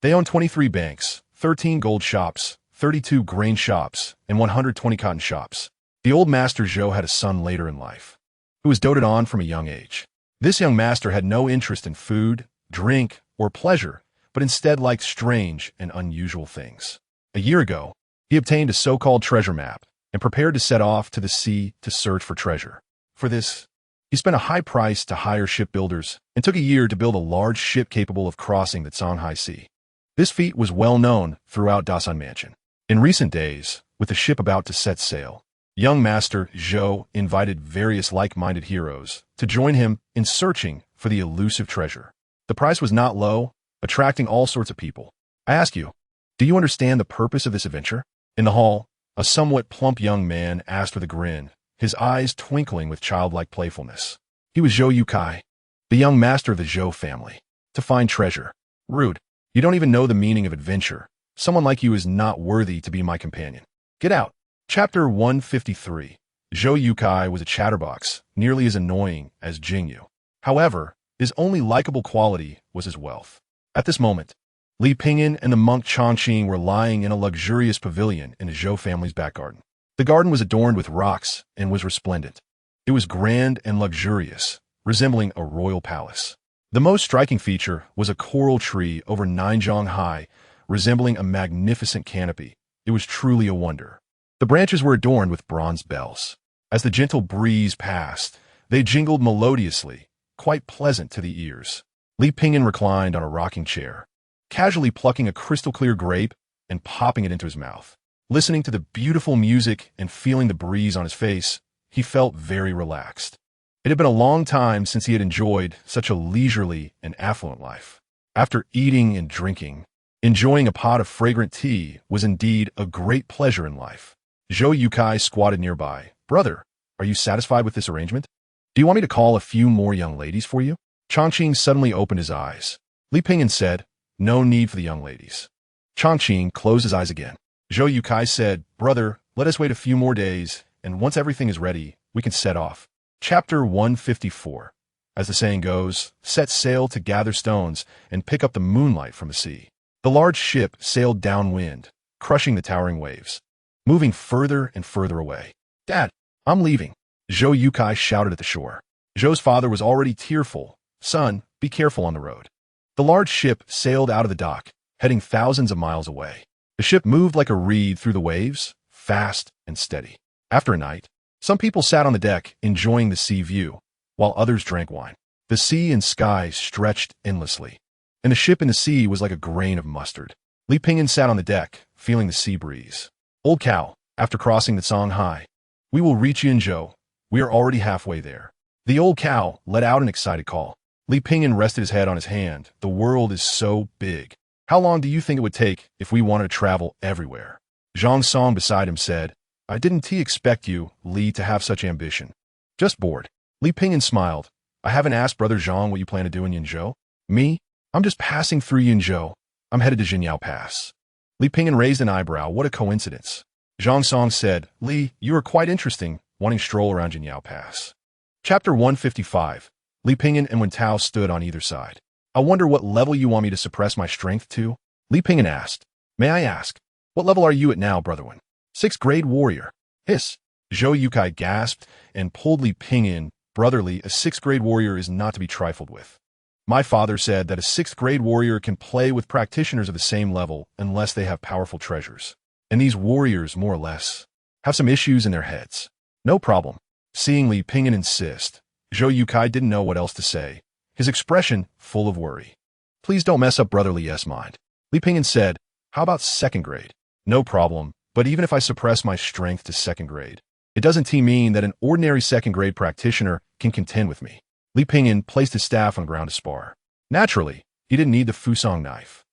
They own 23 banks, 13 gold shops, 32 grain shops, and 120 cotton shops. The old master Zhou had a son later in life, who was doted on from a young age. This young master had no interest in food, drink, or pleasure, but instead liked strange and unusual things. A year ago, he obtained a so-called treasure map and prepared to set off to the sea to search for treasure. For this, he spent a high price to hire shipbuilders and took a year to build a large ship capable of crossing the Songhai Sea. This feat was well known throughout Dasan Mansion. In recent days, with the ship about to set sail, young master Zhou invited various like-minded heroes to join him in searching for the elusive treasure. The price was not low, attracting all sorts of people. "I ask you, do you understand the purpose of this adventure?" In the hall, a somewhat plump young man asked with a grin, his eyes twinkling with childlike playfulness. He was Zhou Yukai, the young master of the Zhou family. "To find treasure. Rude. You don't even know the meaning of adventure. Someone like you is not worthy to be my companion. Get out." Chapter 153. Zhou Yukai was a chatterbox, nearly as annoying as Jingyu. However, his only likable quality was his wealth. At this moment, Li Pingyan and the monk Changqing were lying in a luxurious pavilion in the Zhou family's back garden. The garden was adorned with rocks and was resplendent. It was grand and luxurious, resembling a royal palace. The most striking feature was a coral tree over 9 zhang high, resembling a magnificent canopy. It was truly a wonder. The branches were adorned with bronze bells. As the gentle breeze passed, they jingled melodiously, quite pleasant to the ears. Li Pingyan reclined on a rocking chair, casually plucking a crystal-clear grape and popping it into his mouth. Listening to the beautiful music and feeling the breeze on his face, he felt very relaxed. It had been a long time since he had enjoyed such a leisurely and affluent life. After eating and drinking, enjoying a pot of fragrant tea was indeed a great pleasure in life. Zhou Yukai squatted nearby. "Brother, are you satisfied with this arrangement? Do you want me to call a few more young ladies for you?" Changqing suddenly opened his eyes. Li Pingyan said, "No need for the young ladies." Changqing closed his eyes again. Zhou Yukai said, "Brother, let us wait a few more days, and once everything is ready, we can set off." Chapter 154. As the saying goes, set sail to gather stones and pick up the moonlight from the sea. The large ship sailed downwind, crushing the towering waves, moving further and further away. "Dad, I'm leaving," Zhou Yukai shouted at the shore. Zhou's father was already tearful. "Son, be careful on the road." The large ship sailed out of the dock, heading thousands of miles away. The ship moved like a reed through the waves, fast and steady. After a night, some people sat on the deck enjoying the sea view, while others drank wine. The sea and sky stretched endlessly, and the ship in the sea was like a grain of mustard. Li Pingyan sat on the deck, feeling the sea breeze. Old cow, after crossing the Songhai, we will reach Yinzhou. We are already halfway there. The old cow let out an excited call. Li Pingyan rested his head on his hand. The world is so big. How long do you think it would take if we wanted to travel everywhere? Zhang Song beside him said, I didn't expect you, Li, to have such ambition. Just bored. Li Pingyan smiled. I haven't asked Brother Zhang what you plan to do in Yinzhou. Me? I'm just passing through Yinzhou. I'm headed to Jinyao Pass. Li Pingyan raised an eyebrow. What a coincidence. Zhang Song said, Li, you are quite interesting, wanting to stroll around Jinyao Pass. Chapter 155. Li Pingyan and Wen Tao stood on either side. I wonder what level you want me to suppress my strength to? Li Pingyan asked. May I ask, what level are you at now, Brother Wen? 6th grade warrior. Hiss. Zhou Yukai gasped and pulled Li Pingyan. Brotherly, a 6th grade warrior is not to be trifled with. My father said that a 6th grade warrior can play with practitioners of the same level unless they have powerful treasures. And these warriors, more or less, have some issues in their heads. No problem. Seeing Li Pingyan insist, Zhou Yukai didn't know what else to say, his expression full of worry. Please don't mess up Brotherly S' mind. Li Pingyan said, how about 2nd grade? No problem, but even if I suppress my strength to 2nd grade, it doesn't mean that an ordinary 2nd grade practitioner can contend with me. Li Pingyan placed his staff on the ground to spar. Naturally, he didn't need the Fusong knife.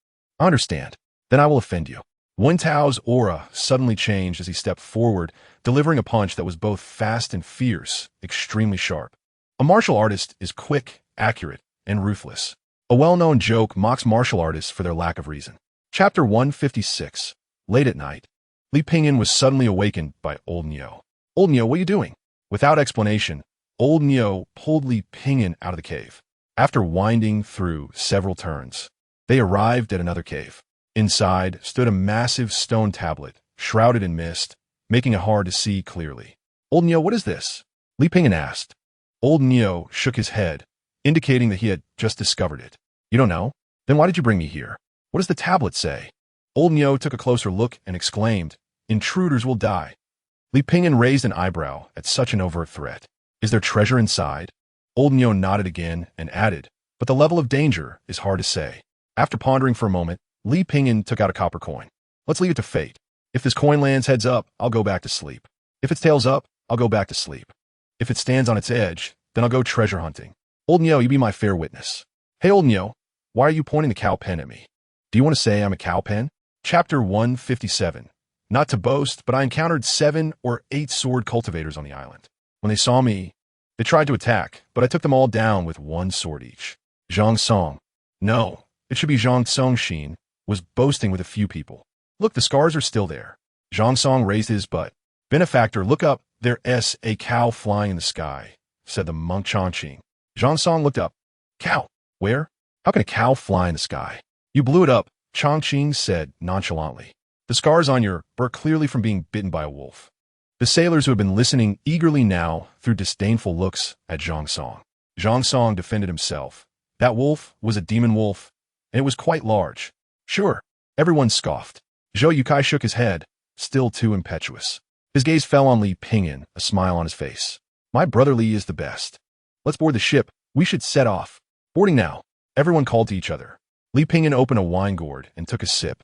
I understand. Then I will offend you. Wen Tao's aura suddenly changed as he stepped forward, delivering a punch that was both fast and fierce, extremely sharp. A martial artist is quick, accurate, and ruthless. A well-known joke mocks martial artists for their lack of reason. Chapter 156. Late at night, Li Pingyan was suddenly awakened by Old Nyo. Old Nyo, what are you doing? Without explanation, Old Nyo pulled Li Pingyan out of the cave. After winding through several turns, they arrived at another cave. Inside stood a massive stone tablet, shrouded in mist, making it hard to see clearly. Old Nyo, what is this? Li Pingyan asked. Old Nyo shook his head, indicating that he had just discovered it. You don't know? Then why did you bring me here? What does the tablet say? Old Nyo took a closer look and exclaimed, Intruders will die. Li Pingyan raised an eyebrow at such an overt threat. Is there treasure inside? Old Nyo nodded again and added, but the level of danger is hard to say. After pondering for a moment, Li Pingyan took out a copper coin. Let's leave it to fate. If this coin lands heads up, I'll go back to sleep. If it's tails up, I'll go back to sleep. If it stands on its edge, then I'll go treasure hunting. Old Nyo, you be my fair witness. Hey, Old Nyo, why are you pointing the cow pen at me? Do you want to say I'm a cow pen? Chapter 157. Not to boast, but I encountered 7 or 8 sword cultivators on the island. When they saw me, they tried to attack, but I took them all down with 1 sword each. Zhang Song. No, it should be Zhang Songxin, was boasting with a few people. Look, the scars are still there. Zhang Song raised his butt. Benefactor, look up, there's a cow flying in the sky, said the monk Chongqing. Zhang Song looked up. Cow? Where? How can a cow fly in the sky? You blew it up, Chongqing said nonchalantly. The scars on your are clearly from being bitten by a wolf. The sailors who had been listening eagerly now threw disdainful looks at Zhang Song. Zhang Song defended himself. That wolf was a demon wolf, and it was quite large. Sure, everyone scoffed. Zhou Yukai shook his head, still too impetuous. His gaze fell on Li Pingyan, a smile on his face. My brother Li is the best. Let's board the ship. We should set off. Boarding now. Everyone called to each other. Li Pingyan opened a wine gourd and took a sip.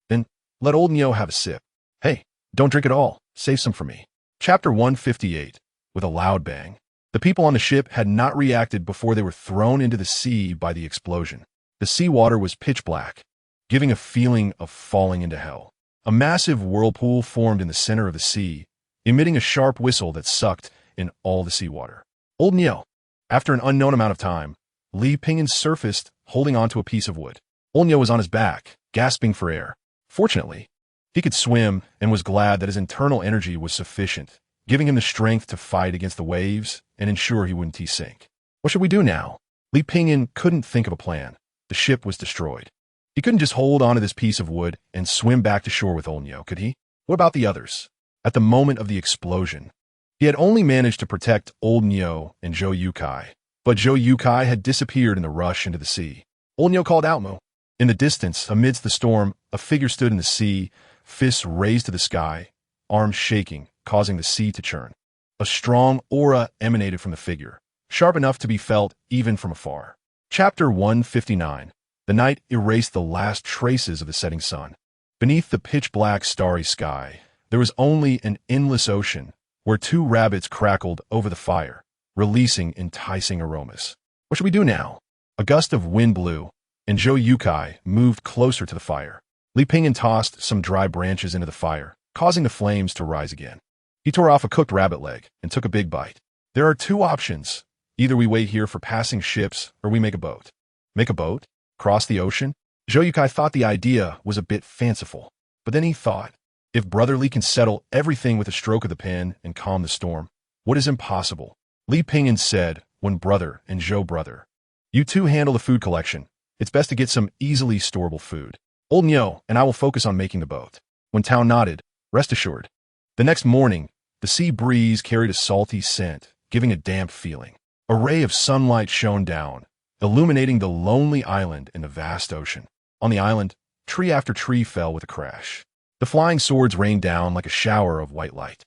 Then, let Old Nyo have a sip. Hey, don't drink it all. Save some for me. Chapter 158. With a loud bang. The people on the ship had not reacted before they were thrown into the sea by the explosion. The seawater was pitch black, giving a feeling of falling into hell. A massive whirlpool formed in the center of the sea, emitting a sharp whistle that sucked in all the seawater. Old Nyo. After an unknown amount of time, Li Pingyan surfaced, holding onto a piece of wood. Old Nyo was on his back, gasping for air. Fortunately, he could swim and was glad that his internal energy was sufficient, giving him the strength to fight against the waves and ensure he wouldn't sink. What should we do now? Li Pingyan couldn't think of a plan. The ship was destroyed. He couldn't just hold onto this piece of wood and swim back to shore with Old Nyo, could he? What about the others? At the moment of the explosion, he had only managed to protect Old Nyo and Zhou Yukai, but Zhou Yukai had disappeared in the rush into the sea. Old Nyo called out, Mo. In the distance, amidst the storm, a figure stood in the sea, fists raised to the sky, arms shaking, causing the sea to churn. A strong aura emanated from the figure, sharp enough to be felt even from afar. Chapter 159. The night erased the last traces of the setting sun. Beneath the pitch-black starry sky, there was only an endless ocean, where two rabbits crackled over the fire, releasing enticing aromas. What should we do now? A gust of wind blew, and Zhou Yukai moved closer to the fire. Li Pingyan tossed some dry branches into the fire, causing the flames to rise again. He tore off a cooked rabbit leg and took a big bite. There are two options. Either we wait here for passing ships, or we make a boat. Make a boat? Cross the ocean? Zhou Yukai thought the idea was a bit fanciful, but then he thought, if Brotherly can settle everything with a stroke of the pen and calm the storm, what is impossible? Li Pingyan said, when brother and Zhou brother. You two handle the food collection. It's best to get some easily storable food. Old Nyo and I will focus on making the boat. When Tao nodded, rest assured. The next morning, the sea breeze carried a salty scent, giving a damp feeling. A ray of sunlight shone down, illuminating the lonely island in the vast ocean. On the island, tree after tree fell with a crash. The flying swords rained down like a shower of white light.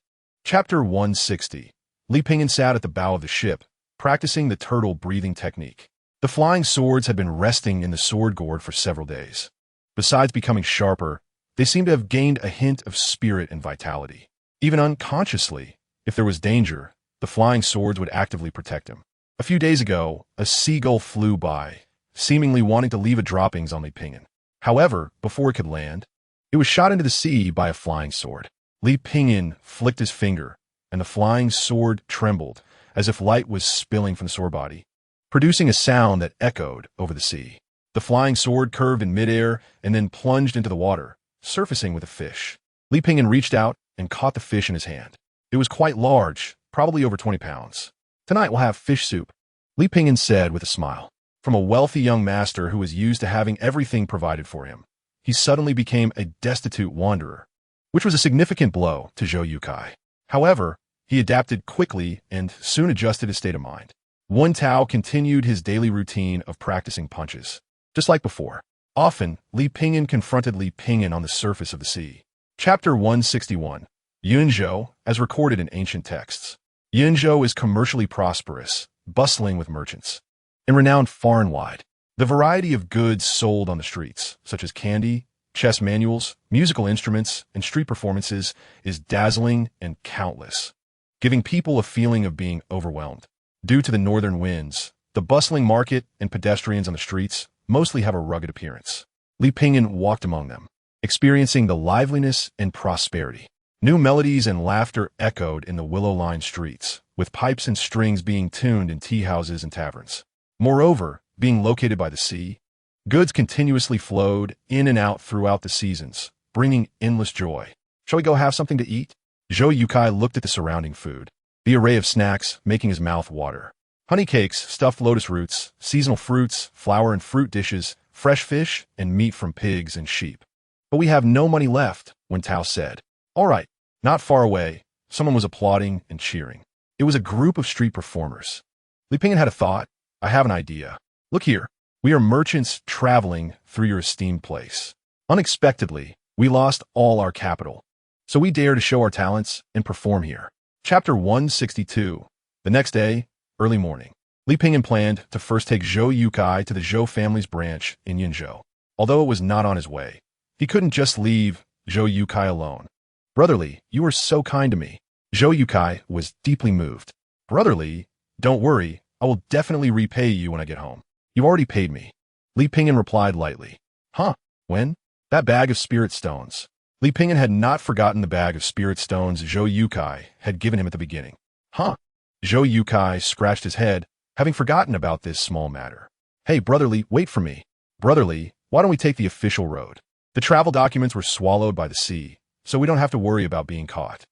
Chapter 160. Li Pingyan sat at the bow of the ship, practicing the turtle breathing technique. The flying swords had been resting in the sword gourd for several days. Besides becoming sharper, they seemed to have gained a hint of spirit and vitality. Even unconsciously, if there was danger, the flying swords would actively protect him. A few days ago, a seagull flew by, seemingly wanting to leave a droppings on Li Pingyan. However, before it could land, it was shot into the sea by a flying sword. Li Pingyan flicked his finger, and the flying sword trembled, as if light was spilling from the sword body, producing a sound that echoed over the sea. The flying sword curved in midair and then plunged into the water, surfacing with a fish. Li Pingyan reached out and caught the fish in his hand. It was quite large, probably over 20 pounds. Tonight we'll have fish soup, Li Pingyan said with a smile. From a wealthy young master who was used to having everything provided for him, he suddenly became a destitute wanderer, which was a significant blow to Zhou Yukai. However, he adapted quickly and soon adjusted his state of mind. Wen Tao continued his daily routine of practicing punches. Just like before, often, Li Pingyan confronted Li Pingyan on the surface of the sea. Chapter 161. Yunzhou, as recorded in ancient texts. Yunzhou is commercially prosperous, bustling with merchants, and renowned far and wide. The variety of goods sold on the streets, such as candy, chess manuals, musical instruments, and street performances, is dazzling and countless, giving people a feeling of being overwhelmed. Due to the northern winds, the bustling market and pedestrians on the streets mostly have a rugged appearance. Li Pingyan walked among them, experiencing the liveliness and prosperity. New melodies and laughter echoed in the willow-lined streets, with pipes and strings being tuned in tea houses and taverns. Moreover, being located by the sea, goods continuously flowed in and out throughout the seasons, bringing endless joy. Shall we go have something to eat? Zhou Yukai looked at the surrounding food, the array of snacks making his mouth water. Honey cakes, stuffed lotus roots, seasonal fruits, flour and fruit dishes, fresh fish, and meat from pigs and sheep. But we have no money left, Wen Tao said. All right. Not far away, someone was applauding and cheering. It was a group of street performers. Li Pingyan had a thought. I have an idea. Look here. We are merchants traveling through your esteemed place. Unexpectedly, we lost all our capital. So we dare to show our talents and perform here. Chapter 162. The next day, early morning. Li Pingyan planned to first take Zhou Yukai to the Zhou family's branch in Yunzhou. Although it was not on his way, he couldn't just leave Zhou Yukai alone. Brotherly, you were so kind to me. Zhou Yukai was deeply moved. Brotherly, don't worry, I will definitely repay you when I get home. You already paid me. Li Pingyan replied lightly. Huh? When? That bag of spirit stones. Li Pingyan had not forgotten the bag of spirit stones Zhou Yukai had given him at the beginning. Huh? Zhou Yukai scratched his head, having forgotten about this small matter. Hey, Brotherly, wait for me. Brotherly, why don't we take the official road? The travel documents were swallowed by the sea, so we don't have to worry about being caught.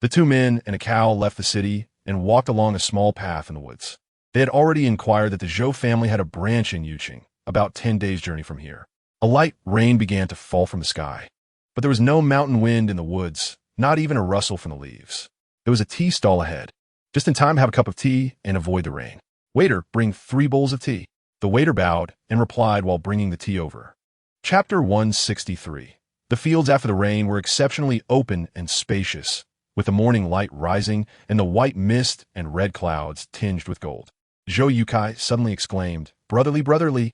The two men and a cow left the city and walked along a small path in the woods. They had already inquired that the Zhou family had a branch in Yuqing, about 10 days' journey from here. A light rain began to fall from the sky, but there was no mountain wind in the woods, not even a rustle from the leaves. There was a tea stall ahead, just in time to have a cup of tea and avoid the rain. Waiter, bring 3 bowls of tea. The waiter bowed and replied while bringing the tea over. Chapter 163. The fields after the rain were exceptionally open and spacious, with the morning light rising and the white mist and red clouds tinged with gold. Zhou Yukai suddenly exclaimed, "Brotherly, brotherly!"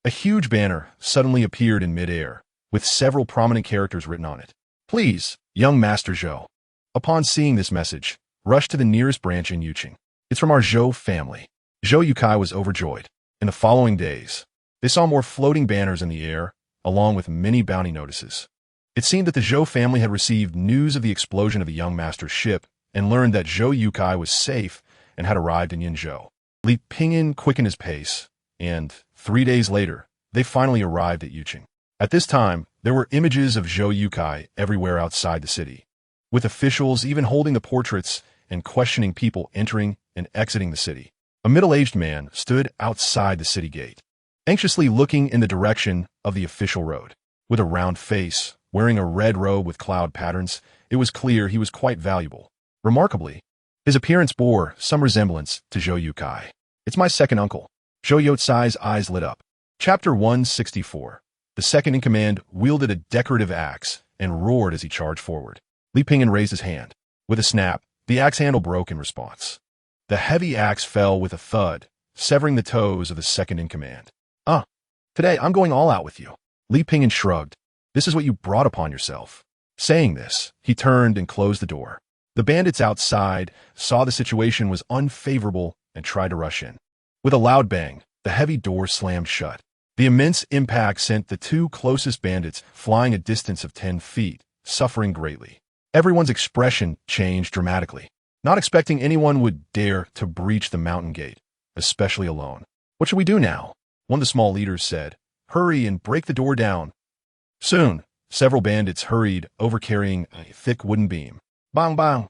A huge banner suddenly appeared in midair, with several prominent characters written on it. "Please, young Master Zhou." Upon seeing this message, rushed to the nearest branch in Yuqing. "It's from our Zhou family." Zhou Yukai was overjoyed. In the following days, they saw more floating banners in the air, along with many bounty notices. It seemed that the Zhou family had received news of the explosion of the young master's ship and learned that Zhou Yukai was safe and had arrived in Yinzhou. Li Pingyan quickened his pace, and 3 days later, they finally arrived at Yuqing. At this time, there were images of Zhou Yukai everywhere outside the city, with officials even holding the portraits and questioning people entering and exiting the city. A middle-aged man stood outside the city gate, anxiously looking in the direction of the official road. With a round face, wearing a red robe with cloud patterns, it was clear he was quite valuable. Remarkably, his appearance bore some resemblance to Zhou Yukai. "It's my second uncle." Zhou Yutsai's eyes lit up. Chapter 164. The second-in-command wielded a decorative axe and roared as he charged forward. Li Pingyan raised his hand. With a snap, the axe handle broke in response. The heavy axe fell with a thud, severing the toes of the second-in-command. Today I'm going all out with you." Li Pingyan shrugged. "This is what you brought upon yourself." Saying this, he turned and closed the door. The bandits outside saw the situation was unfavorable and tried to rush in. With a loud bang, the heavy door slammed shut. The immense impact sent the two closest bandits flying a distance of 10 feet, suffering greatly. Everyone's expression changed dramatically, not expecting anyone would dare to breach the mountain gate, especially alone. "What should we do now?" one of the small leaders said. "Hurry and break the door down." Soon, several bandits hurried over carrying a thick wooden beam. Bang bang!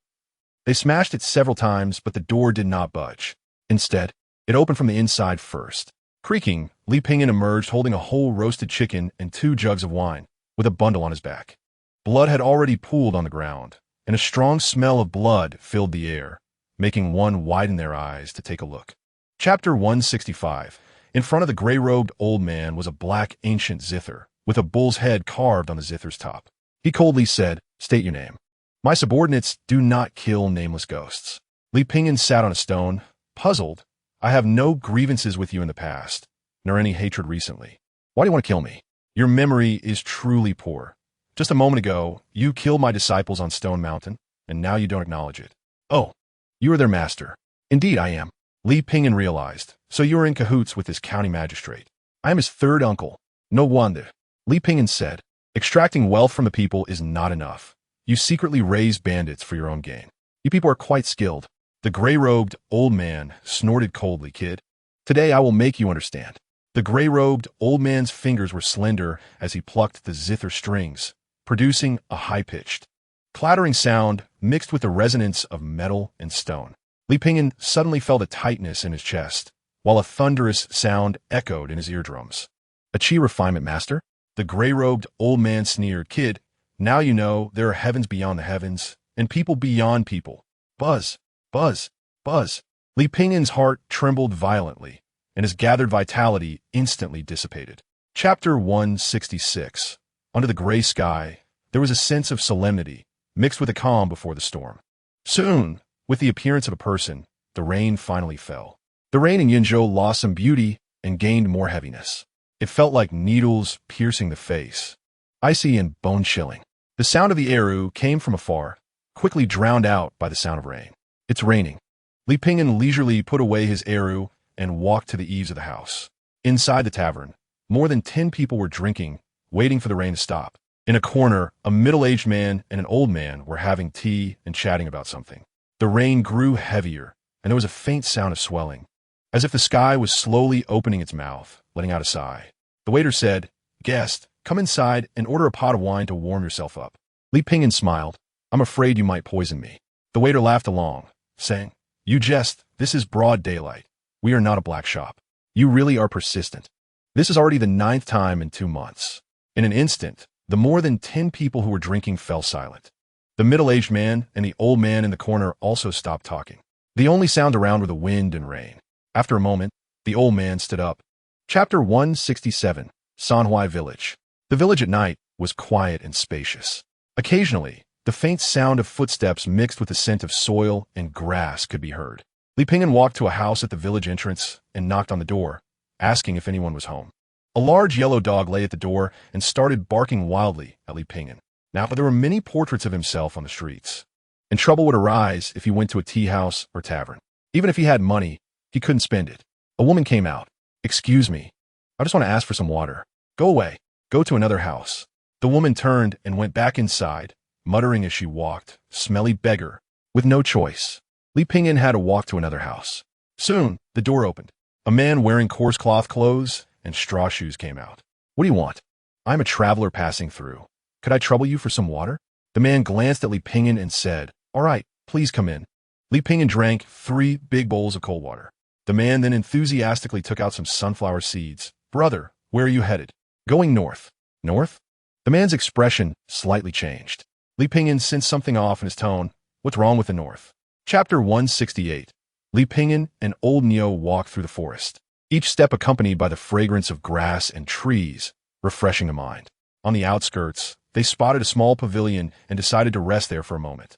They smashed it several times, but the door did not budge. Instead, it opened from the inside first. Creaking, Li Pingyan emerged holding a whole roasted chicken and 2 jugs of wine, with a bundle on his back. Blood had already pooled on the ground, and a strong smell of blood filled the air, making one widen their eyes to take a look. Chapter 165. In front of the gray-robed old man was a black ancient zither, with a bull's head carved on the zither's top. He coldly said, "State your name." "My subordinates do not kill nameless ghosts." Li Pingyan sat on a stone, puzzled. "I have no grievances with you in the past, nor any hatred recently. Why do you want to kill me? Your memory is truly poor. Just a moment ago, you killed my disciples on Stone Mountain, and now you don't acknowledge it." "Oh, you are their master." "Indeed I am." Li Pingyan realized. "So you are in cahoots with this county magistrate." "I am his third uncle." "No wonder." Li Pingyan said. "Extracting wealth from the people is not enough. You secretly raise bandits for your own gain. You people are quite skilled." The gray-robed old man snorted coldly. "Kid, today I will make you understand." The gray-robed old man's fingers were slender as he plucked the zither strings, producing a high-pitched, clattering sound mixed with the resonance of metal and stone. Li Pingyan suddenly felt a tightness in his chest, while a thunderous sound echoed in his eardrums. "A chi refinement master?" The gray-robed old man sneered. "Kid, now you know there are heavens beyond the heavens, and people beyond people." Buzz, buzz, buzz. Li Pingyan's heart trembled violently, and his gathered vitality instantly dissipated. Chapter 166. Under the gray sky, there was a sense of solemnity, mixed with a calm before the storm. Soon, with the appearance of a person, the rain finally fell. The rain in Yinzhou lost some beauty and gained more heaviness. It felt like needles piercing the face, icy and bone-chilling. The sound of the Erhu came from afar, quickly drowned out by the sound of rain. "It's raining." Li Pingyan leisurely put away his Erhu and walked to the eaves of the house. Inside the tavern, more than 10 people were drinking, waiting for the rain to stop. In a corner, a middle-aged man and an old man were having tea and chatting about something. The rain grew heavier, and there was a faint sound of swelling, as if the sky was slowly opening its mouth, letting out a sigh. The waiter said, "Guest, come inside and order a pot of wine to warm yourself up." Li Pingyan smiled. "I'm afraid you might poison me." The waiter laughed along, saying, "You jest, this is broad daylight. We are not a black shop. You really are persistent." This is already the 9th time in 2 months. In an instant, the more than 10 people who were drinking fell silent. The middle-aged man and the old man in the corner also stopped talking. The only sound around were the wind and rain. After a moment, the old man stood up. Chapter 167. Sanhuai Village. The village at night was quiet and spacious. Occasionally, the faint sound of footsteps mixed with the scent of soil and grass could be heard. Li Ping'an walked to a house at the village entrance and knocked on the door, asking if anyone was home. A large yellow dog lay at the door and started barking wildly at Li Ping'an. Now, there were many portraits of himself on the streets, and trouble would arise if he went to a tea house or tavern. Even if he had money, he couldn't spend it. A woman came out. "Excuse me, I just want to ask for some water." "Go away. Go to another house." The woman turned and went back inside, muttering as she walked, "Smelly beggar," with no choice. Li Ping'an had to walk to another house. Soon, the door opened. A man wearing coarse cloth clothes and straw shoes came out. "What do you want?" "I'm a traveler passing through. Could I trouble you for some water?" The man glanced at Li Ping'an and said, "All right, please come in." Li Ping'an drank 3 big bowls of cold water. The man then enthusiastically took out some sunflower seeds. "Brother, where are you headed?" "Going north." "North?" The man's expression slightly changed. Li Ping'an sensed something off in his tone. "What's wrong with the north?" Chapter 168. Li Ping'an and old Nio walked through the forest, each step accompanied by the fragrance of grass and trees, refreshing the mind. On the outskirts, they spotted a small pavilion and decided to rest there for a moment.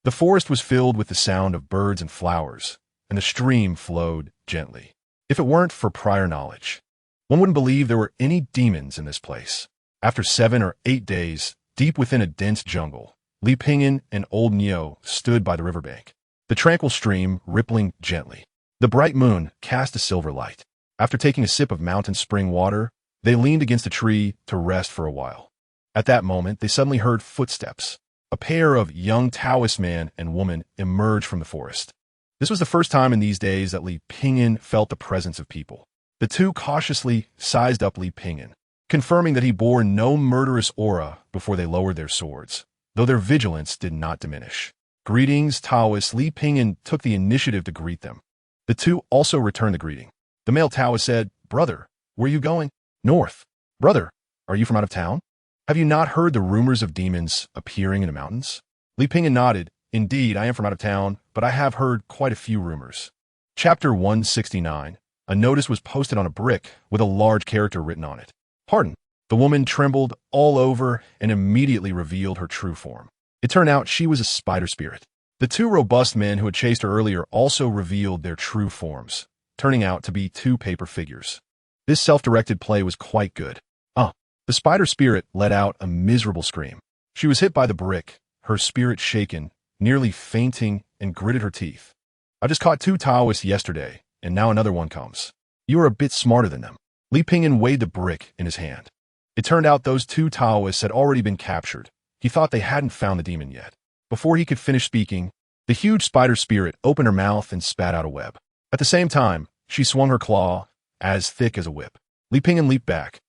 The forest was filled with the sound of birds and flowers, and the stream flowed gently. If it weren't for prior knowledge, one wouldn't believe there were any demons in this place. After 7 or 8 days, deep within a dense jungle, Li Ping'an and old Nio stood by the riverbank, the tranquil stream rippling gently. The bright moon cast a silver light. After taking a sip of mountain spring water, they leaned against a tree to rest for a while. At that moment, they suddenly heard footsteps. A pair of young Taoist man and woman emerged from the forest. This was the first time in these days that Li Ping'an felt the presence of people. The two cautiously sized up Li Ping'an, confirming that he bore no murderous aura before they lowered their swords, though their vigilance did not diminish. "Greetings, Taoist." Li Ping'an took the initiative to greet them. The two also returned the greeting. The male Taoist said, "Brother, where are you going?" "North." "Brother, are you from out of town? Have you not heard the rumors of demons appearing in the mountains?" Li Ping'an nodded. "Indeed, I am from out of town, but I have heard quite a few rumors." Chapter 169. A notice was posted on a brick with a large character written on it. "Pardon." The woman trembled all over and immediately revealed her true form. It turned out she was a spider spirit. The 2 robust men who had chased her earlier also revealed their true forms, turning out to be 2 paper figures. This self-directed play was quite good. The spider spirit let out a miserable scream. She was hit by the brick, her spirit shaken, nearly fainting, and gritted her teeth. "I just caught 2 Taoists yesterday, and now another one comes. You are a bit smarter than them." Li Ping'an weighed the brick in his hand. It turned out those 2 Taoists had already been captured. He thought they hadn't found the demon yet. Before he could finish speaking, the huge spider spirit opened her mouth and spat out a web. At the same time, she swung her claw, as thick as a whip. Li Ping'an leaped back,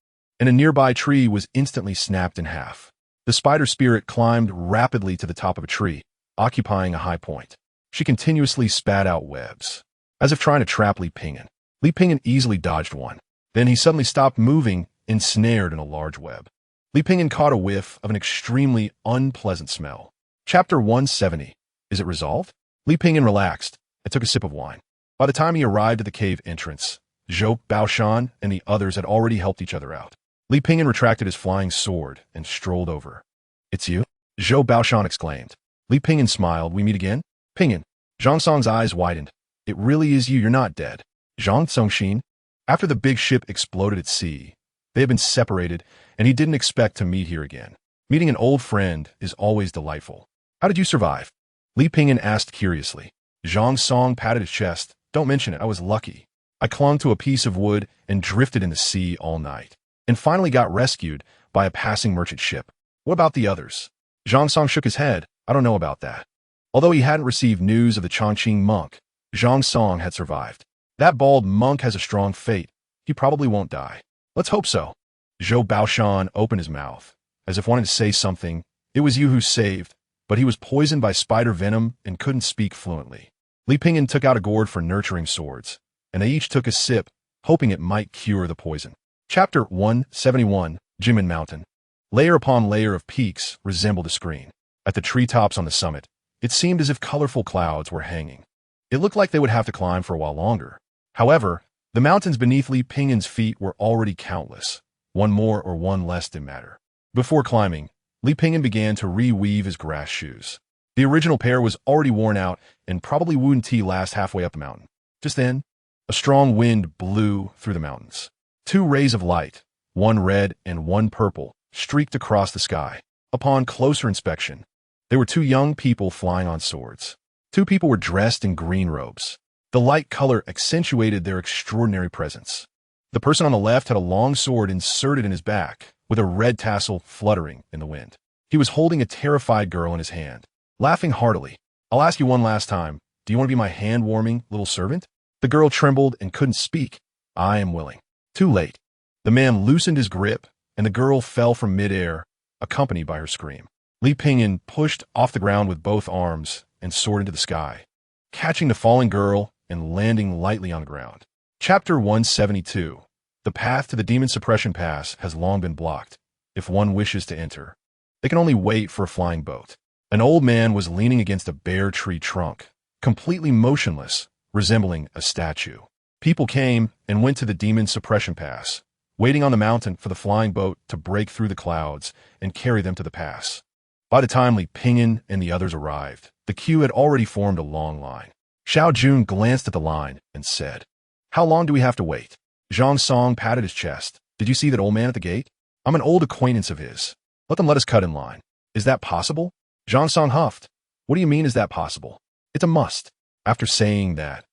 and a nearby tree was instantly snapped in half. The spider spirit climbed rapidly to the top of a tree, occupying a high point. She continuously spat out webs, as if trying to trap Li Ping'an. Li Ping'an easily dodged one. Then he suddenly stopped moving, ensnared in a large web. Li Ping'an caught a whiff of an extremely unpleasant smell. Chapter 170. Is it resolved? Li Ping'an relaxed and took a sip of wine. By the time he arrived at the cave entrance, Zhou Baoshan and the others had already helped each other out. Li Ping'an retracted his flying sword and strolled over. "It's you?" Zhou Baoshan exclaimed. Li Ping'an smiled. "We meet again?" "Ping'an." Zhang Song's eyes widened. "It really is you. You're not dead." Zhang Songxin. After the big ship exploded at sea, they had been separated, and he didn't expect to meet here again. Meeting an old friend is always delightful. "How did you survive?" Li Ping'an asked curiously. Zhang Song patted his chest. "Don't mention it. I was lucky. I clung to a piece of wood and drifted in the sea all night, and finally got rescued by a passing merchant ship." "What about the others?" Zhang Song shook his head. "I don't know about that." Although he hadn't received news of the Chongqing monk, Zhang Song had survived. "That bald monk has a strong fate. He probably won't die." "Let's hope so." Zhou Baoshan opened his mouth, as if wanting to say something. "It was you who saved," but he was poisoned by spider venom and couldn't speak fluently. Li Ping'an took out a gourd for nurturing swords, and they each took a sip, hoping it might cure the poison. Chapter 171. Jimin Mountain. Layer upon layer of peaks resembled a screen. At the treetops on the summit, it seemed as if colorful clouds were hanging. It looked like they would have to climb for a while longer. However, the mountains beneath Li Ping'an's feet were already countless, One more or one less didn't matter. Before climbing, Li Pingyan began to reweave his grass shoes. The original pair was already worn out and probably wouldn't last halfway up the mountain. Just then, a strong wind blew through the mountains. Two rays of light, one red and one purple, streaked across the sky. Upon closer inspection, they were two young people flying on swords. Two people were dressed in green robes. The light color accentuated their extraordinary presence. The person on the left had a long sword inserted in his back, with a red tassel fluttering in the wind. He was holding a terrified girl in his hand, laughing heartily. "I'll ask you one last time. Do you want to be my hand-warming little servant?" The girl trembled and couldn't speak. "I am willing." Too late. The man loosened his grip, and the girl fell from mid-air, accompanied by her scream. Li Pingyan pushed off the ground with both arms and soared into the sky, catching the falling girl and landing lightly on the ground. Chapter 172. The path to the Demon Suppression Pass has long been blocked. If one wishes to enter, they can only wait for a flying boat. An old man was leaning against a bare tree trunk, completely motionless, resembling a statue. People came and went to the Demon Suppression Pass, waiting on the mountain for the flying boat to break through the clouds and carry them to the pass. By the time Li Pingyan and the others arrived, the queue had already formed a long line. Xiao Jun glanced at the line and said, "How long do we have to wait?" Zhang Song patted his chest. "Did you see that old man at the gate? I'm an old acquaintance of his. Let them let us cut in line." "Is that possible?" Zhang Song huffed. "What do you mean, is that possible? It's a must." After saying that,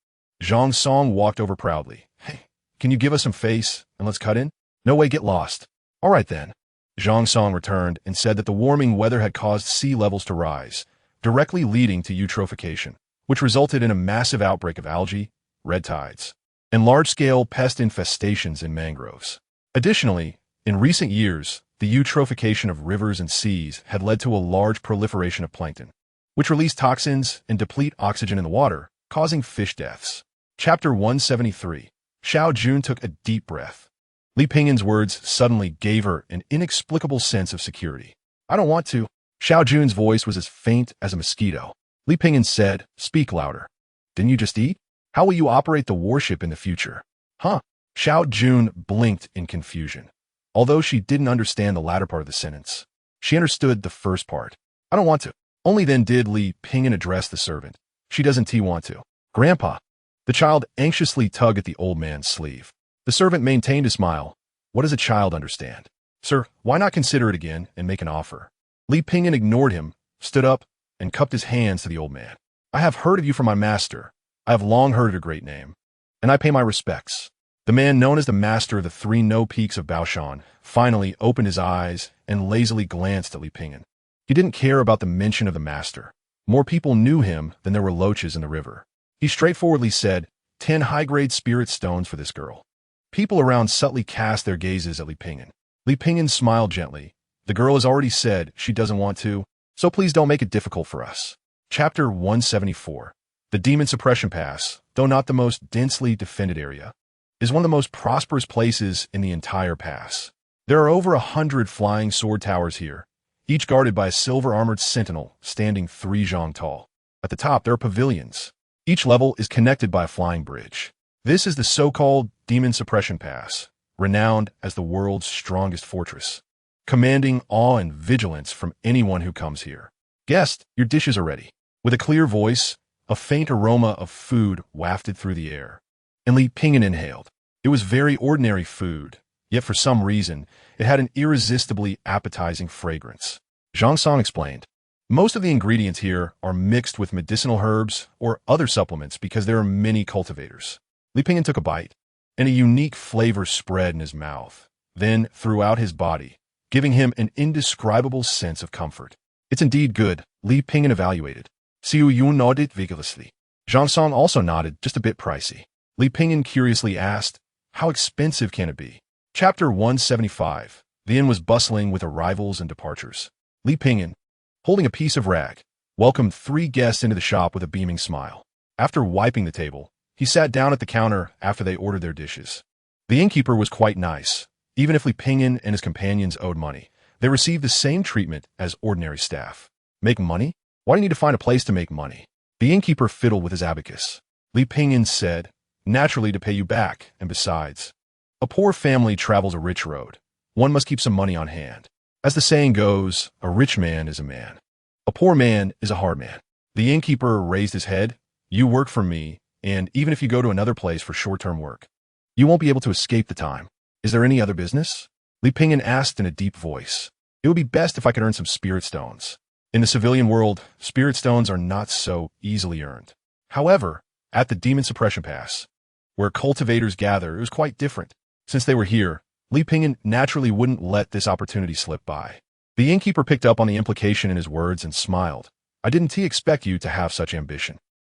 Zhang Song walked over proudly. "Hey, can you give us some face and let's cut in?" "No way, get lost." "All right then." Zhang Song returned and said that the warming weather had caused sea levels to rise, directly leading to eutrophication, which resulted in a massive outbreak of algae, red tides, and large-scale pest infestations in mangroves. Additionally, in recent years, the eutrophication of rivers and seas had led to a large proliferation of plankton, which release toxins and deplete oxygen in the water, causing fish deaths. Chapter 173. Xiao Jun took a deep breath. Li Pingyan's words suddenly gave her an inexplicable sense of security. "I don't want to." Xiao Jun's voice was as faint as a mosquito. Li Pingyan said, "Speak louder. Didn't you just eat? How will you operate the warship in the future?" "Huh?" Xiao Jun blinked in confusion. Although she didn't understand the latter part of the sentence, she understood the first part. "I don't want to." Only then did Li Pingyan address the servant. "She doesn't want to." "Grandpa." The child anxiously tugged at the old man's sleeve. The servant maintained a smile. What does a child understand? "Sir, why not consider it again and make an offer?" Li Pingyan ignored him, stood up, and cupped his hands to the old man. "I have heard of you from my master. I have long heard your great name, and I pay my respects." The man known as the master of the three no-peaks of Baoshan finally opened his eyes and lazily glanced at Li Pingyan. He didn't care about the mention of the master. More people knew him than there were loaches in the river. He straightforwardly said, 10 high-grade spirit stones for this girl." People around subtly cast their gazes at Li Pingyan. Li Pingyan smiled gently. "The girl has already said she doesn't want to, so please don't make it difficult for us." Chapter 174. The Demon Suppression Pass, though not the most densely defended area, is one of the most prosperous places in the entire pass. There are over 100 flying sword towers here, each guarded by a silver-armored sentinel standing 3 zhang tall. At the top, there are pavilions. Each level is connected by a flying bridge. This is the so-called Demon Suppression Pass, renowned as the world's strongest fortress, commanding awe and vigilance from anyone who comes here. "Guest, your dishes are ready." With a clear voice, a faint aroma of food wafted through the air, and Li Pingyan inhaled. It was very ordinary food, yet for some reason, it had an irresistibly appetizing fragrance. Zhang Song explained, "Most of the ingredients here are mixed with medicinal herbs or other supplements because there are many cultivators." Li Pingyan took a bite, and a unique flavor spread in his mouth, then throughout his body, giving him an indescribable sense of comfort. "It's indeed good," Li Pingyan evaluated. Xiu Yun nodded vigorously. Zhang Song also nodded, "Just a bit pricey." Li Pingyan curiously asked, "How expensive can it be?" Chapter 175. The inn was bustling with arrivals and departures. Li Pingyan, holding a piece of rag, welcomed 3 guests into the shop with a beaming smile. After wiping the table, he sat down at the counter after they ordered their dishes. The innkeeper was quite nice. Even if Li Pingyan and his companions owed money, they received the same treatment as ordinary staff. "Make money? Why do you need to find a place to make money?" The innkeeper fiddled with his abacus. Li Pingyan said, "Naturally to pay you back, and besides, a poor family travels a rich road. one must keep some money on hand. As the saying goes, a rich man is a man. A poor man is a hard man. The innkeeper raised his head. You work for me, and even if you go to another place for short-term work, you won't be able to escape the time. Is there any other business? Li Pingyan asked in a deep voice. It would be best if I could earn some spirit stones. In the civilian world, spirit stones are not so easily earned. However, at the Demon Suppression Pass, where cultivators gather, it was quite different. Since they were here, Li Pingyan naturally wouldn't let this opportunity slip by. The innkeeper picked up on the implication in his words and smiled. I didn't expect you to have such ambition.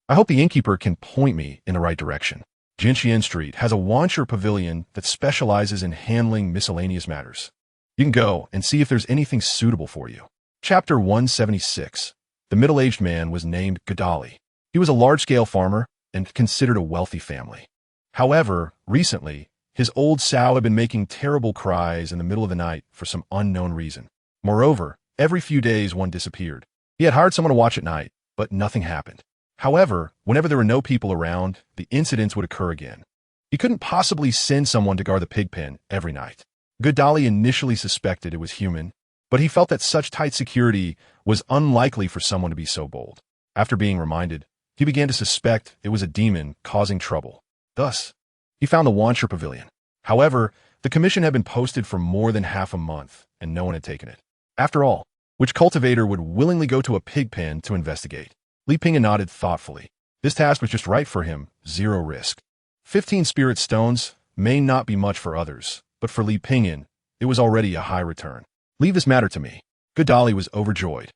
I hope the innkeeper can point me in the right direction. Jinxian Street has a Wancher pavilion that specializes in handling miscellaneous matters. You can go and see if there's anything suitable for you. Chapter 176. The middle-aged man was named Gadali. He was a large-scale farmer and considered a wealthy family. However, recently, his old sow had been making terrible cries in the middle of the night for some unknown reason. Moreover, every few days one disappeared. He had hired someone to watch at night, but nothing happened. However, whenever there were no people around, the incidents would occur again. He couldn't possibly send someone to guard the pig pen every night. Gadali initially suspected it was human, but he felt that such tight security was unlikely for someone to be so bold. After being reminded, he began to suspect it was a demon causing trouble. Thus, he found the Wancher Pavilion. However, the commission had been posted for more than half a month, and no one had taken it. After all, which cultivator would willingly go to a pig pen to investigate? Li Pingyan nodded thoughtfully. This task was just right for him, 0 risk. 15 spirit stones may not be much for others, but for Li Pingyan, it was already a high return. Leave this matter to me. Gadali was overjoyed.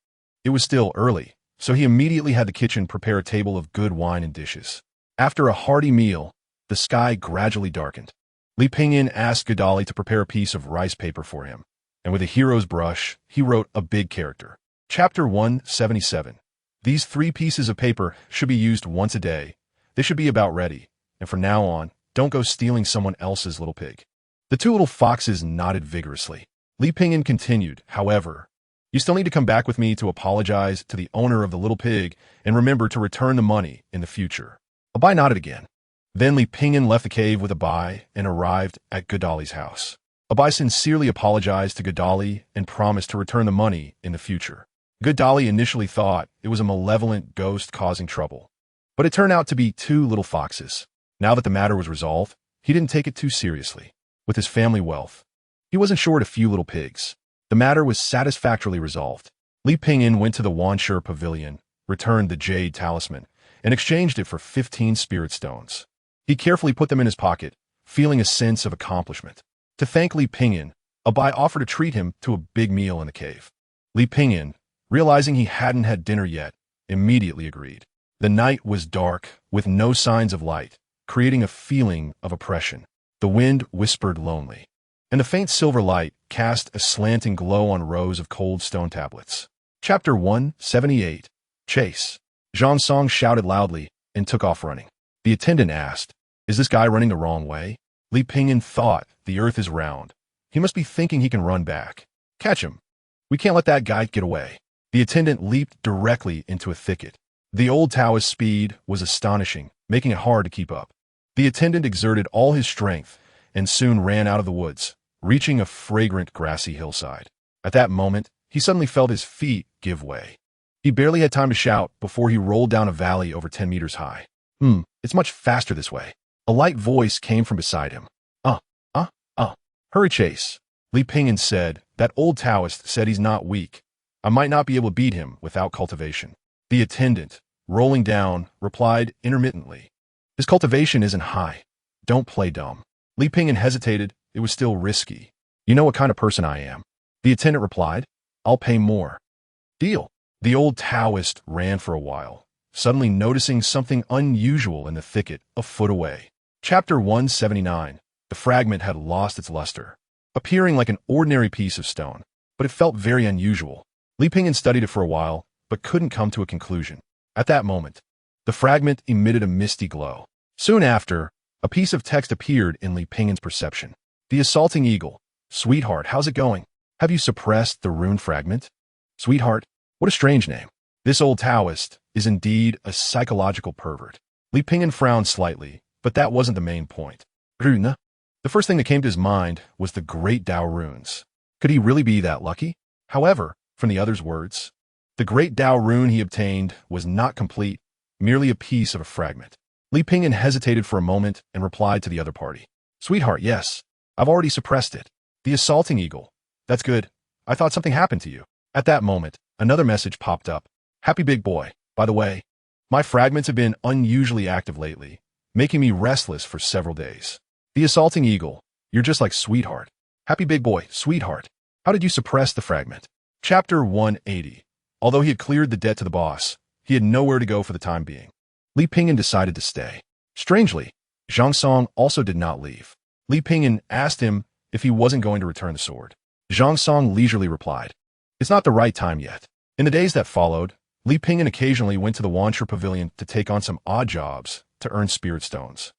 It was still early, so he immediately had the kitchen prepare a table of good wine and dishes. After a hearty meal, the sky gradually darkened. Li Pingyan asked Gadali to prepare a piece of rice paper for him, and with a hero's brush, he wrote a big character. Chapter 177. These 3 pieces of paper should be used once a day. They should be about ready, and from now on, don't go stealing someone else's little pig. The 2 little foxes nodded vigorously. Li Pingyan continued, however, you still need to come back with me to apologize to the owner of the little pig and remember to return the money in the future. Abai nodded again. Then Li Pingyan left the cave with Abai and arrived at Gadali's house. Abai sincerely apologized to Gadali and promised to return the money in the future. Gadali initially thought it was a malevolent ghost causing trouble, but it turned out to be 2 little foxes. Now that the matter was resolved, he didn't take it too seriously. With his family wealth, he wasn't short a few little pigs. The matter was satisfactorily resolved. Li Pingyan went to the Wancher Pavilion, returned the jade talisman, and exchanged it for 15 spirit stones. He carefully put them in his pocket, feeling a sense of accomplishment. To thank Li Pingyan, Abai offered to treat him to a big meal in the cave. Li Pingyan, realizing he hadn't had dinner yet, immediately agreed. The night was dark, with no signs of light, creating a feeling of oppression. The wind whispered lonely, and the faint silver light cast a slanting glow on rows of cold stone tablets. Chapter 178. Chase. Zhang Song shouted loudly and took off running. The attendant asked, is this guy running the wrong way? Li Pingyan thought the earth is round. He must be thinking he can run back. Catch him. We can't let that guy get away. The attendant leaped directly into a thicket. The old Taoist speed was astonishing, making it hard to keep up. The attendant exerted all his strength and soon ran out of the woods, reaching a fragrant grassy hillside. At that moment, he suddenly felt his feet give way. He barely had time to shout before he rolled down a valley over 10 meters high. It's much faster this way. A light voice came from beside him. Hurry, Chase. Li Pingyan said, that old Taoist said he's not weak. I might not be able to beat him without cultivation. The attendant, rolling down, replied intermittently. His cultivation isn't high. Don't play dumb. Li Pingyan hesitated. It was still risky. You know what kind of person I am. The attendant replied, I'll pay more. Deal. The old Taoist ran for a while, suddenly noticing something unusual in the thicket a foot away. Chapter 179. The fragment had lost its luster, appearing like an ordinary piece of stone, but it felt very unusual. Li Pingyan studied it for a while, but couldn't come to a conclusion. At that moment, the fragment emitted a misty glow. Soon after, a piece of text appeared in Li Pingyan's perception. The assaulting eagle. Sweetheart, how's it going? Have you suppressed the rune fragment? Sweetheart? What a strange name. This old Taoist is indeed a psychological pervert. Li Pingyan frowned slightly, but that wasn't the main point. Rune? The first thing that came to his mind was the Great Tao runes. Could he really be that lucky? However, from the other's words, the Great Tao rune he obtained was not complete, merely a piece of a fragment. Li Pingyan hesitated for a moment and replied to the other party. Sweetheart, yes. I've already suppressed it. The assaulting eagle. That's good. I thought something happened to you. At that moment, another message popped up. Happy big boy. By the way, my fragments have been unusually active lately, making me restless for several days. The assaulting eagle. You're just like sweetheart. Happy big boy, sweetheart. How did you suppress the fragment? Chapter 180. Although he had cleared the debt to the boss, he had nowhere to go for the time being. Li Pingyan decided to stay. Strangely, Zhang Song also did not leave. Li Pingyan asked him if he wasn't going to return the sword. Zhang Song leisurely replied, "It's not the right time yet." In the days that followed, Li Pingyan occasionally went to the Wanchur Pavilion to take on some odd jobs to earn spirit stones.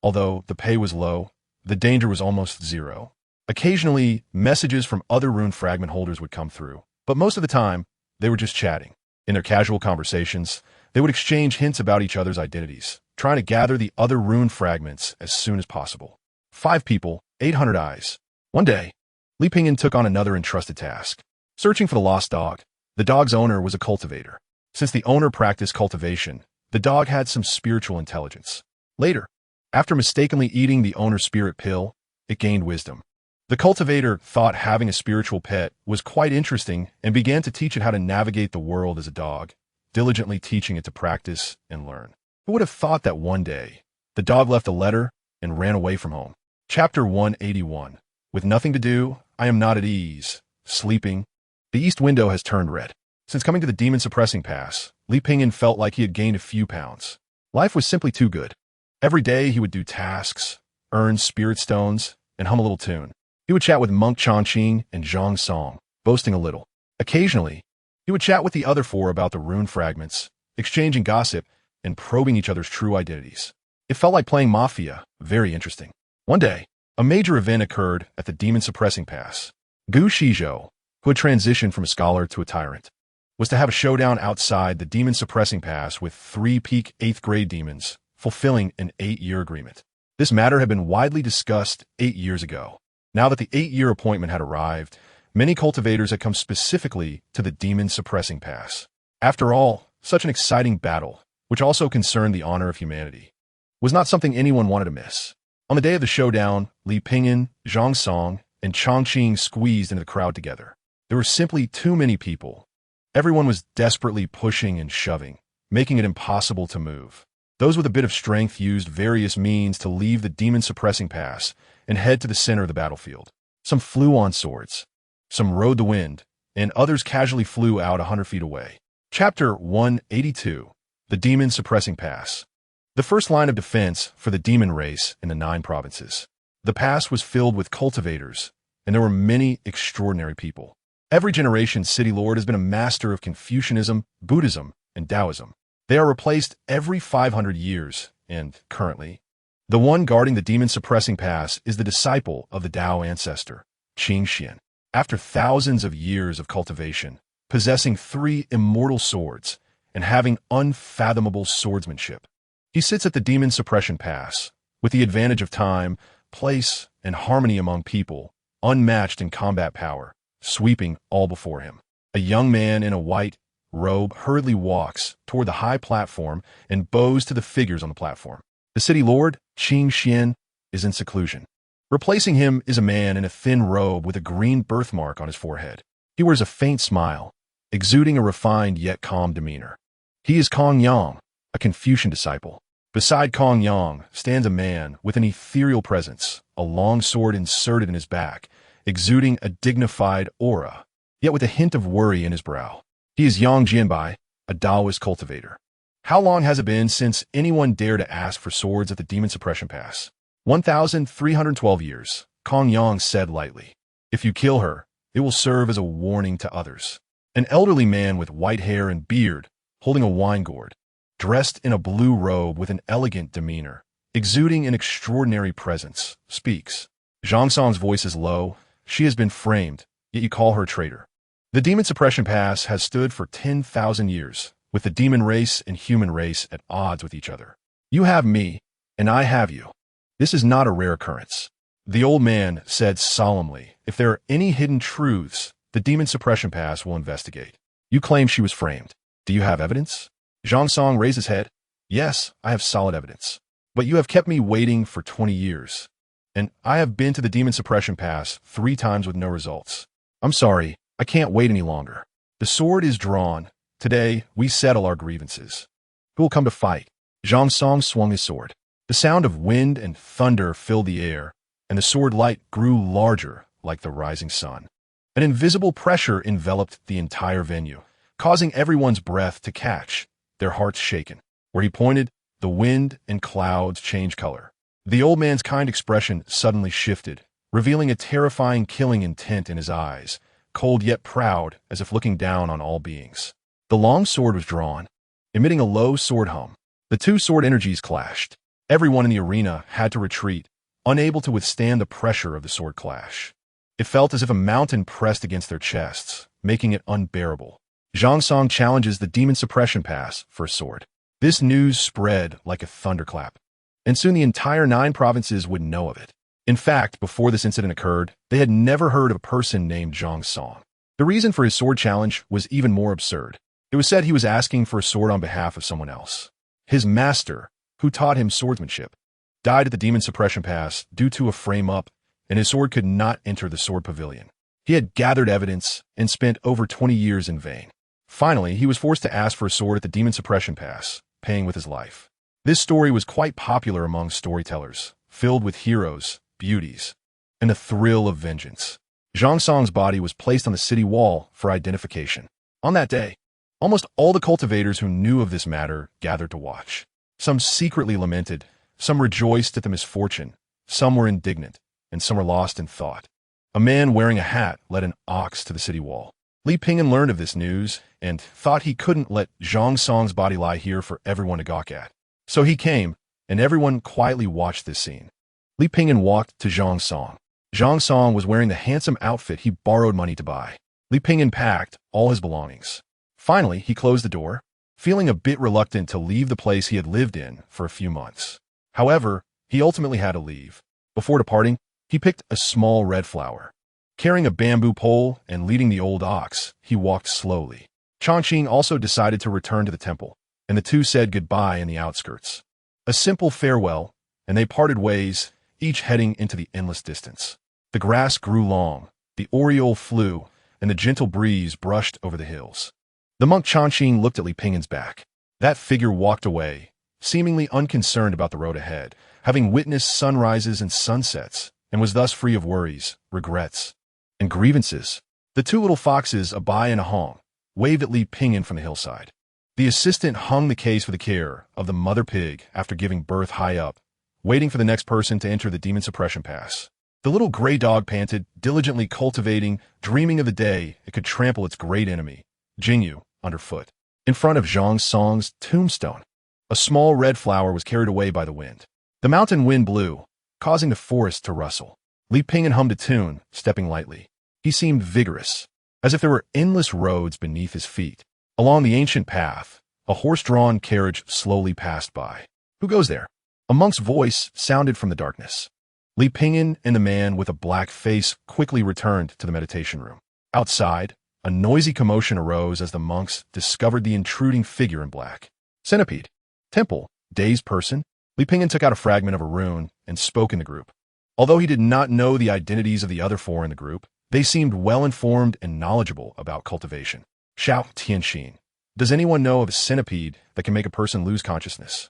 Although the pay was low, the danger was almost zero. Occasionally, messages from other rune fragment holders would come through, but most of the time, they were just chatting. In their casual conversations, they would exchange hints about each other's identities, trying to gather the other rune fragments as soon as possible. 5 people, 800 eyes. One day, Li Pingyan took on another entrusted task. Searching for the lost dog. The dog's owner was a cultivator. Since the owner practiced cultivation, the dog had some spiritual intelligence. Later, after mistakenly eating the owner's spirit pill, it gained wisdom. The cultivator thought having a spiritual pet was quite interesting and began to teach it how to navigate the world as a dog, diligently teaching it to practice and learn. Who would have thought that one day, the dog left a letter and ran away from home? Chapter 181. With nothing to do, I am not at ease. Sleeping. The east window has turned red. Since coming to the demon suppressing pass, Li Pingyan felt like he had gained a few pounds. Life was simply too good. Every day he would do tasks, earn spirit stones, and hum a little tune. He would chat with Monk Chongqing and Zhang Song, boasting a little. Occasionally, he would chat with the other 4 about the rune fragments, exchanging gossip and probing each other's true identities. It felt like playing Mafia, very interesting. One day, a major event occurred at the demon suppressing pass. Gu Shizhou, who had transitioned from a scholar to a tyrant, was to have a showdown outside the demon suppressing pass with 3 peak 8th grade demons, fulfilling an 8-year agreement. This matter had been widely discussed 8 years ago. Now that the 8-year appointment had arrived, many cultivators had come specifically to the demon suppressing pass. After all, such an exciting battle, which also concerned the honor of humanity, was not something anyone wanted to miss. On the day of the showdown, Li Pingyan, Zhang Song, and Chongqing squeezed into the crowd together. There were simply too many people. Everyone was desperately pushing and shoving, making it impossible to move. Those with a bit of strength used various means to leave the demon suppressing pass and head to the center of the battlefield. Some flew on swords, some rode the wind, and others casually flew out 100 feet away. Chapter 182. The Demon Suppressing Pass. The first line of defense for the demon race in the 9 provinces. The pass was filled with cultivators, and there were many extraordinary people. Every generation's city lord has been a master of Confucianism, Buddhism, and Taoism. They are replaced every 500 years, and currently, the one guarding the demon-suppressing pass is the disciple of the Tao ancestor, Qing Xian. After thousands of years of cultivation, possessing 3 immortal swords, and having unfathomable swordsmanship, he sits at the demon suppression pass, with the advantage of time, place, and harmony among people, unmatched in combat power, sweeping all before him. A young man in a white robe hurriedly walks toward the high platform and bows to the figures on the platform. The city lord, Qing Xian, is in seclusion. Replacing him is a man in a thin robe with a green birthmark on his forehead. He wears a faint smile, exuding a refined yet calm demeanor. He is Kong Yang, a Confucian disciple. Beside Kong Yang stands a man with an ethereal presence, a long sword inserted in his back, exuding a dignified aura, yet with a hint of worry in his brow. He is Yang Jianbai, a Taoist cultivator. How long has it been since anyone dared to ask for swords at the Demon Suppression Pass? 1,312 years, Kong Yang said lightly. If you kill her, it will serve as a warning to others. An elderly man with white hair and beard, holding a wine gourd, dressed in a blue robe with an elegant demeanor, exuding an extraordinary presence, speaks. Zhang Song's voice is low. She has been framed, yet you call her a traitor. The Demon Suppression Pass has stood for 10,000 years, with the demon race and human race at odds with each other. You have me, and I have you. This is not a rare occurrence. The old man said solemnly, if there are any hidden truths, the demon suppression pass will investigate. You claim she was framed. Do you have evidence? Zhang Song raised his head. Yes, I have solid evidence. But you have kept me waiting for 20 years. And I have been to the demon suppression pass 3 times with no results. I'm sorry, I can't wait any longer. The sword is drawn. Today, we settle our grievances. Who will come to fight? Zhang Song swung his sword. The sound of wind and thunder filled the air, and the sword light grew larger like the rising sun. An invisible pressure enveloped the entire venue, causing everyone's breath to catch, their hearts shaken. Where he pointed, the wind and clouds changed color. The old man's kind expression suddenly shifted, revealing a terrifying killing intent in his eyes, cold yet proud, as if looking down on all beings. The long sword was drawn, emitting a low sword hum. The 2 sword energies clashed. Everyone in the arena had to retreat, unable to withstand the pressure of the sword clash. It felt as if a mountain pressed against their chests, making it unbearable. Zhang Song challenges the demon suppression pass for a sword. This news spread like a thunderclap, and soon the entire 9 provinces would know of it. In fact, before this incident occurred, they had never heard of a person named Zhang Song. The reason for his sword challenge was even more absurd. It was said he was asking for a sword on behalf of someone else. His master, who taught him swordsmanship, died at the demon suppression pass due to a frame-up, and his sword could not enter the sword pavilion. He had gathered evidence and spent over 20 years in vain. Finally, he was forced to ask for a sword at the demon suppression pass, paying with his life. This story was quite popular among storytellers, filled with heroes, beauties, and a thrill of vengeance. Zhang Song's body was placed on the city wall for identification. On that day, almost all the cultivators who knew of this matter gathered to watch. Some secretly lamented, some rejoiced at the misfortune, some were indignant, and some were lost in thought. A man wearing a hat led an ox to the city wall. Li Ping'an learned of this news and thought he couldn't let Zhang Song's body lie here for everyone to gawk at. So he came, and everyone quietly watched this scene. Li Ping'an walked to Zhang Song. Zhang Song was wearing the handsome outfit he borrowed money to buy. Li Ping'an packed all his belongings. Finally, he closed the door, feeling a bit reluctant to leave the place he had lived in for a few months. However, he ultimately had to leave. Before departing, he picked a small red flower. Carrying a bamboo pole and leading the old ox, he walked slowly. Changqing also decided to return to the temple, and the 2 said goodbye in the outskirts. A simple farewell, and they parted ways, each heading into the endless distance. The grass grew long, the oriole flew, and the gentle breeze brushed over the hills. The monk Changqing looked at Li Ping'an's back. That figure walked away, seemingly unconcerned about the road ahead, having witnessed sunrises and sunsets, and was thus free of worries, regrets, and grievances. The 2 little foxes, a bai and a hong, waved at Li Ping'an from the hillside. The assistant hung the case for the care of the mother pig after giving birth high up, waiting for the next person to enter the demon suppression pass. The little gray dog panted, diligently cultivating, dreaming of the day it could trample its great enemy, Jingyu, underfoot. In front of Zhang Song's tombstone, a small red flower was carried away by the wind. The mountain wind blew, causing the forest to rustle. Li Ping'an hummed a tune, stepping lightly. He seemed vigorous, as if there were endless roads beneath his feet. Along the ancient path, a horse-drawn carriage slowly passed by. Who goes there? A monk's voice sounded from the darkness. Li Ping'an and the man with a black face quickly returned to the meditation room. Outside, a noisy commotion arose as the monks discovered the intruding figure in black. Centipede. Temple. Dazed person. Li Ping'an took out a fragment of a rune and spoke in the group. Although he did not know the identities of the other 4 in the group, they seemed well-informed and knowledgeable about cultivation. Xiao Tianxin. Does anyone know of a centipede that can make a person lose consciousness?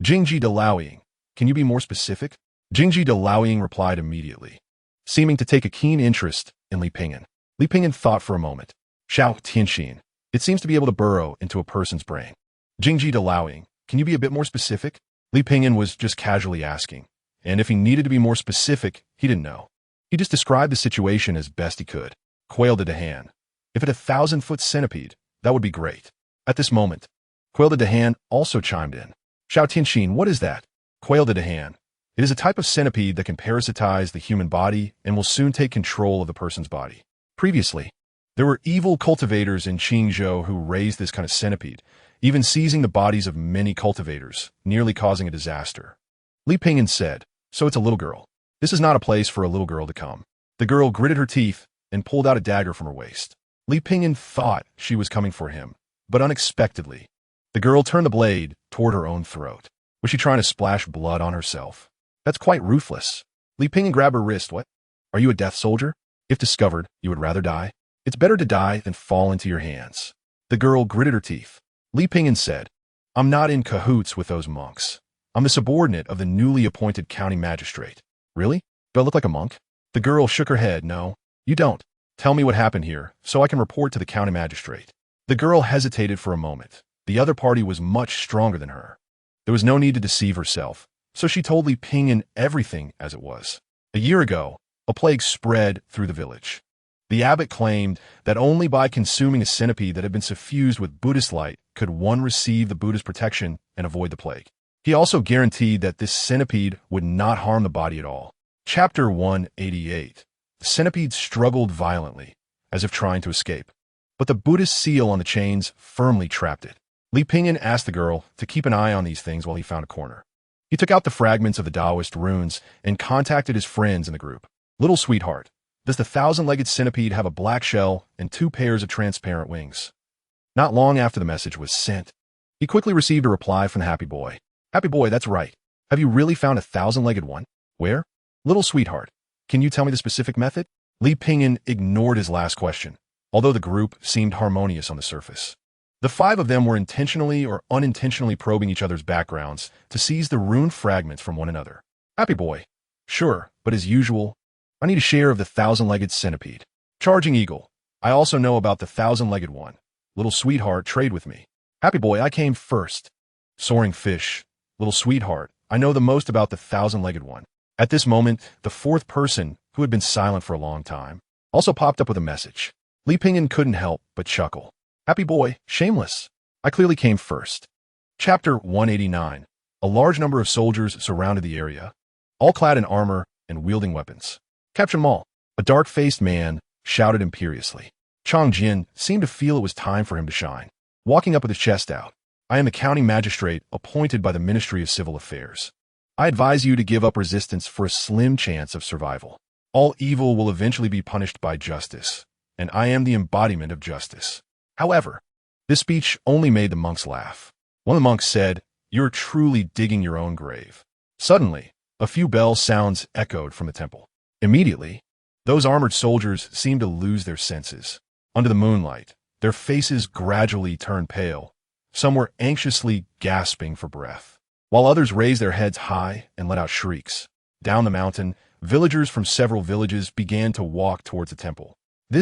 Jingji de Laoying. Can you be more specific? Jingji de Laoying replied immediately, seeming to take a keen interest in Li Ping'an. Li Ping'an thought for a moment. Xiao Tianxin. It seems to be able to burrow into a person's brain. Jingji de Laoying. Can you be a bit more specific? Li Ping'an was just casually asking, and if he needed to be more specific, he didn't know. He just described the situation as best he could. Quail de Dahan. If it had a 1,000-foot centipede, that would be great. At this moment, Quail de Dahan also chimed in. Xiao Tianxin, what is that? Quail de Dahan. It is a type of centipede that can parasitize the human body and will soon take control of the person's body. Previously, there were evil cultivators in Qingzhou who raised this kind of centipede, even seizing the bodies of many cultivators, nearly causing a disaster. Li Ping'an said, so it's a little girl. This is not a place for a little girl to come. The girl gritted her teeth and pulled out a dagger from her waist. Li Pingyan thought she was coming for him, but unexpectedly, the girl turned the blade toward her own throat. Was she trying to splash blood on herself? That's quite ruthless. Li Pingyan grabbed her wrist. What? Are you a death soldier? If discovered, you would rather die? It's better to die than fall into your hands. The girl gritted her teeth. Li Pingyan said, I'm not in cahoots with those monks. I'm the subordinate of the newly appointed county magistrate. Really? Do I look like a monk? The girl shook her head. No, you don't. Tell me what happened here, so I can report to the county magistrate. The girl hesitated for a moment. The other party was much stronger than her. There was no need to deceive herself, so she told Li Pingyan everything as it was. A year ago, a plague spread through the village. The abbot claimed that only by consuming a centipede that had been suffused with Buddhist light could one receive the Buddha's protection and avoid the plague. He also guaranteed that this centipede would not harm the body at all. Chapter 188. The centipede struggled violently, as if trying to escape, but the Buddhist seal on the chains firmly trapped it. Li Pingyan asked the girl to keep an eye on these things while he found a corner. He took out the fragments of the Taoist runes and contacted his friends in the group. Little sweetheart, does the thousand-legged centipede have a black shell and 2 pairs of transparent wings? Not long after the message was sent, he quickly received a reply from the happy boy. Happy boy, that's right. Have you really found a thousand-legged one? Where? Little sweetheart, can you tell me the specific method? Li Pingyan ignored his last question, although the group seemed harmonious on the surface. The 5 of them were intentionally or unintentionally probing each other's backgrounds to seize the rune fragments from one another. Happy boy. Sure, but as usual, I need a share of the thousand-legged centipede. Charging eagle. I also know about the thousand-legged one. Little sweetheart, trade with me. Happy boy, I came first. Soaring fish. Little sweetheart, I know the most about the thousand-legged one. At this moment, the 4th person, who had been silent for a long time, also popped up with a message. Li Pingyan couldn't help but chuckle. Happy boy, shameless. I clearly came first. Chapter 189. A large number of soldiers surrounded the area, all clad in armor and wielding weapons. Capture them all. A dark-faced man shouted imperiously. Chong Jin seemed to feel it was time for him to shine. Walking up with his chest out, I am the county magistrate appointed by the Ministry of Civil Affairs. I advise you to give up resistance for a slim chance of survival. All evil will eventually be punished by justice, and I am the embodiment of justice. However, this speech only made the monks laugh. One of the monks said, You're truly digging your own grave. Suddenly, a few bell sounds echoed from the temple. Immediately, those armored soldiers seemed to lose their senses. Under the moonlight, their faces gradually turned pale. Some were anxiously gasping for breath, while others raised their heads high and let out shrieks. Down the mountain, villagers from several villages began to walk towards the temple. Li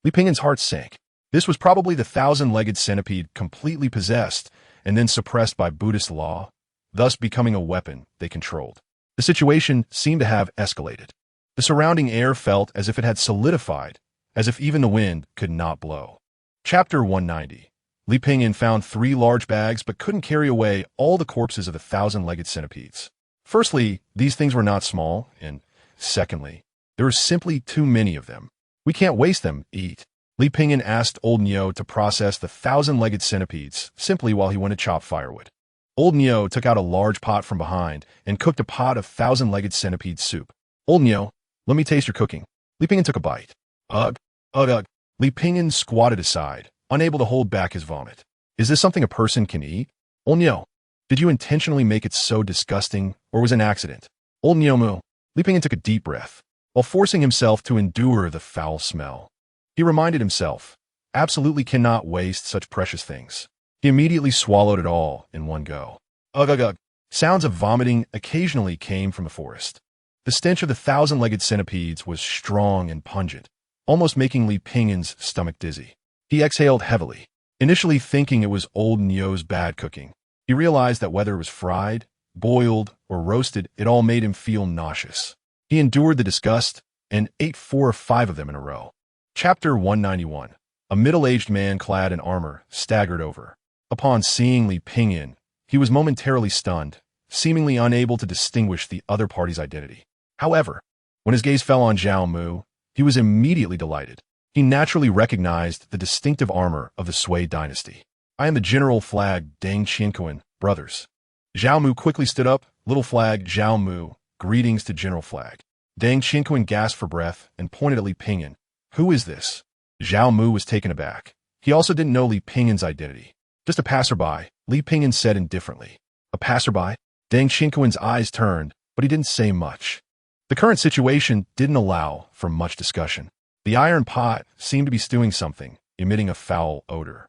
Pingyan's heart sank. This was probably the thousand-legged centipede completely possessed and then suppressed by Buddhist law, thus becoming a weapon they controlled. The situation seemed to have escalated. The surrounding air felt as if it had solidified, as if even the wind could not blow. Chapter 190. Li Pingyan found 3 large bags but couldn't carry away all the corpses of the thousand-legged centipedes. Firstly, these things were not small, and secondly, there were simply too many of them. We can't waste them, eat. Li Pingyan asked Old Nyo to process the thousand-legged centipedes simply while he went to chop firewood. Old Nyo took out a large pot from behind and cooked a pot of thousand-legged centipede soup. Old Nyo, let me taste your cooking. Li Pingyan took a bite. Ugh, ugh, ugh. Li Pingyan squatted aside, unable to hold back his vomit. Is this something a person can eat? Old Nyo, did you intentionally make it so disgusting, or was it an accident? Old Nyo moo. Li Pingyan took a deep breath, while forcing himself to endure the foul smell. He reminded himself, absolutely cannot waste such precious things. He immediately swallowed it all in one go. Ugh, ugh, ugh. Sounds of vomiting occasionally came from the forest. The stench of the thousand-legged centipedes was strong and pungent, almost making Li Pingyan's stomach dizzy. He exhaled heavily, initially thinking it was Old Nyo's bad cooking. He realized that whether it was fried, boiled, or roasted, it all made him feel nauseous. He endured the disgust and ate 4 or 5 of them in a row. Chapter 191. A middle-aged man clad in armor staggered over. Upon seeing Li Pingyan, he was momentarily stunned, seemingly unable to distinguish the other party's identity. However, when his gaze fell on Zhao Mu, he was immediately delighted. He naturally recognized the distinctive armor of the Sui dynasty. I am the General Flag Deng Qianquan brothers. Zhao Mu quickly stood up. Little Flag Zhao Mu, greetings to General Flag. Deng Qianquan gasped for breath and pointed at Li Pingyan. Who is this? Zhao Mu was taken aback. He also didn't know Li Pingyan's identity. Just a passerby, Li Pingyan said indifferently. A passerby? Deng Qianquan's eyes turned, but he didn't say much. The current situation didn't allow for much discussion. The iron pot seemed to be stewing something, emitting a foul odor.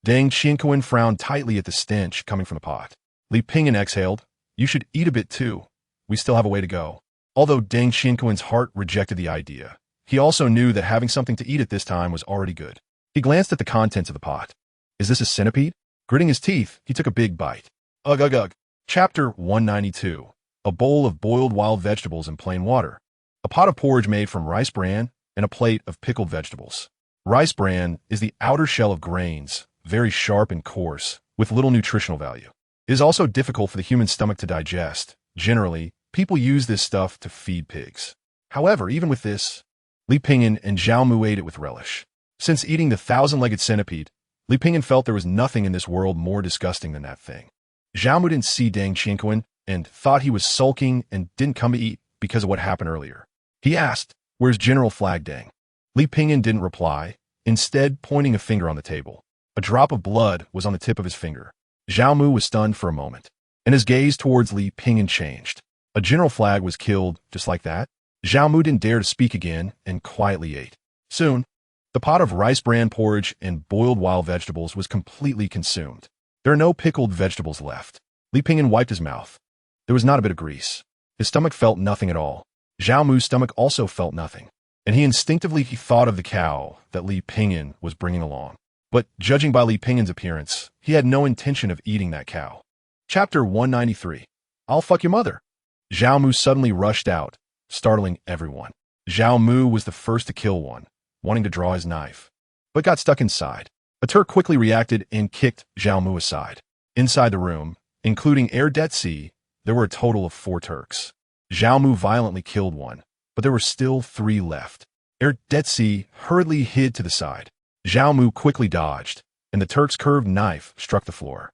Deng Qianquan frowned tightly at the stench coming from the pot. Li Pingyan exhaled. You should eat a bit too. We still have a way to go. Although Deng Qianquan's heart rejected the idea, he also knew that having something to eat at this time was already good. He glanced at the contents of the pot. Is this a centipede? Gritting his teeth, he took a big bite. Ugh, ugh, ugh. Chapter 192. A bowl of boiled wild vegetables and plain water. A pot of porridge made from rice bran and a plate of pickled vegetables. Rice bran is the outer shell of grains, very sharp and coarse, with little nutritional value. It is also difficult for the human stomach to digest. Generally, people use this stuff to feed pigs. However, even with this, Li Pingyan and Zhao Mu ate it with relish. Since eating the thousand-legged centipede, Li Pingyan felt there was nothing in this world more disgusting than that thing. Zhao Mu didn't see Deng Qianquan and thought he was sulking and didn't come to eat because of what happened earlier. He asked, "Where's General Flag Deng?" Li Pingyan didn't reply, instead pointing a finger on the table. A drop of blood was on the tip of his finger. Zhao Mu was stunned for a moment, and his gaze towards Li Pingyan changed. A General Flag was killed just like that? Zhao Mu didn't dare to speak again and quietly ate. Soon, the pot of rice bran porridge and boiled wild vegetables was completely consumed. There are no pickled vegetables left. Li Pingyan wiped his mouth. There was not a bit of grease. His stomach felt nothing at all. Zhao Mu's stomach also felt nothing, and he instinctively thought of the cow that Li Pingyan was bringing along. But judging by Li Pingyan's appearance, he had no intention of eating that cow. Chapter 193. I'll fuck your mother. Zhao Mu suddenly rushed out, startling everyone. Zhao Mu was the first to kill one, wanting to draw his knife, but got stuck inside. A Turk quickly reacted and kicked Zhao Mu aside. Inside the room, including eradicate, there were a total of 4 Turks. Zhao Mu violently killed one, but there were still 3 left. Eradicate hurriedly hid to the side. Zhao Mu quickly dodged, and the Turk's curved knife struck the floor.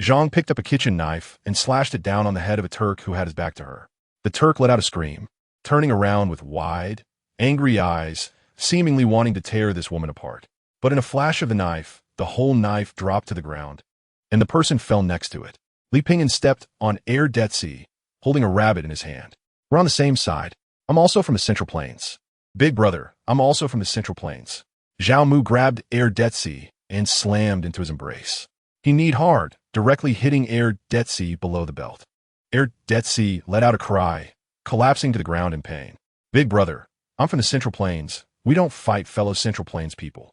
Zhang picked up a kitchen knife and slashed it down on the head of a Turk who had his back to her. The Turk let out a scream, turning around with wide, angry eyes, seemingly wanting to tear this woman apart. But in a flash of the knife, the whole knife dropped to the ground, and the person fell next to it. Li Pingyan stepped on eradicate, holding a rabbit in his hand. We're on the same side. I'm also from the Central Plains. Big brother, I'm also from the Central Plains. Zhao Mu grabbed eradicate and slammed into his embrace. He kneed hard, directly hitting eradicate below the belt. Eradicate let out a cry, collapsing to the ground in pain. Big brother, I'm from the Central Plains. We don't fight fellow Central Plains people.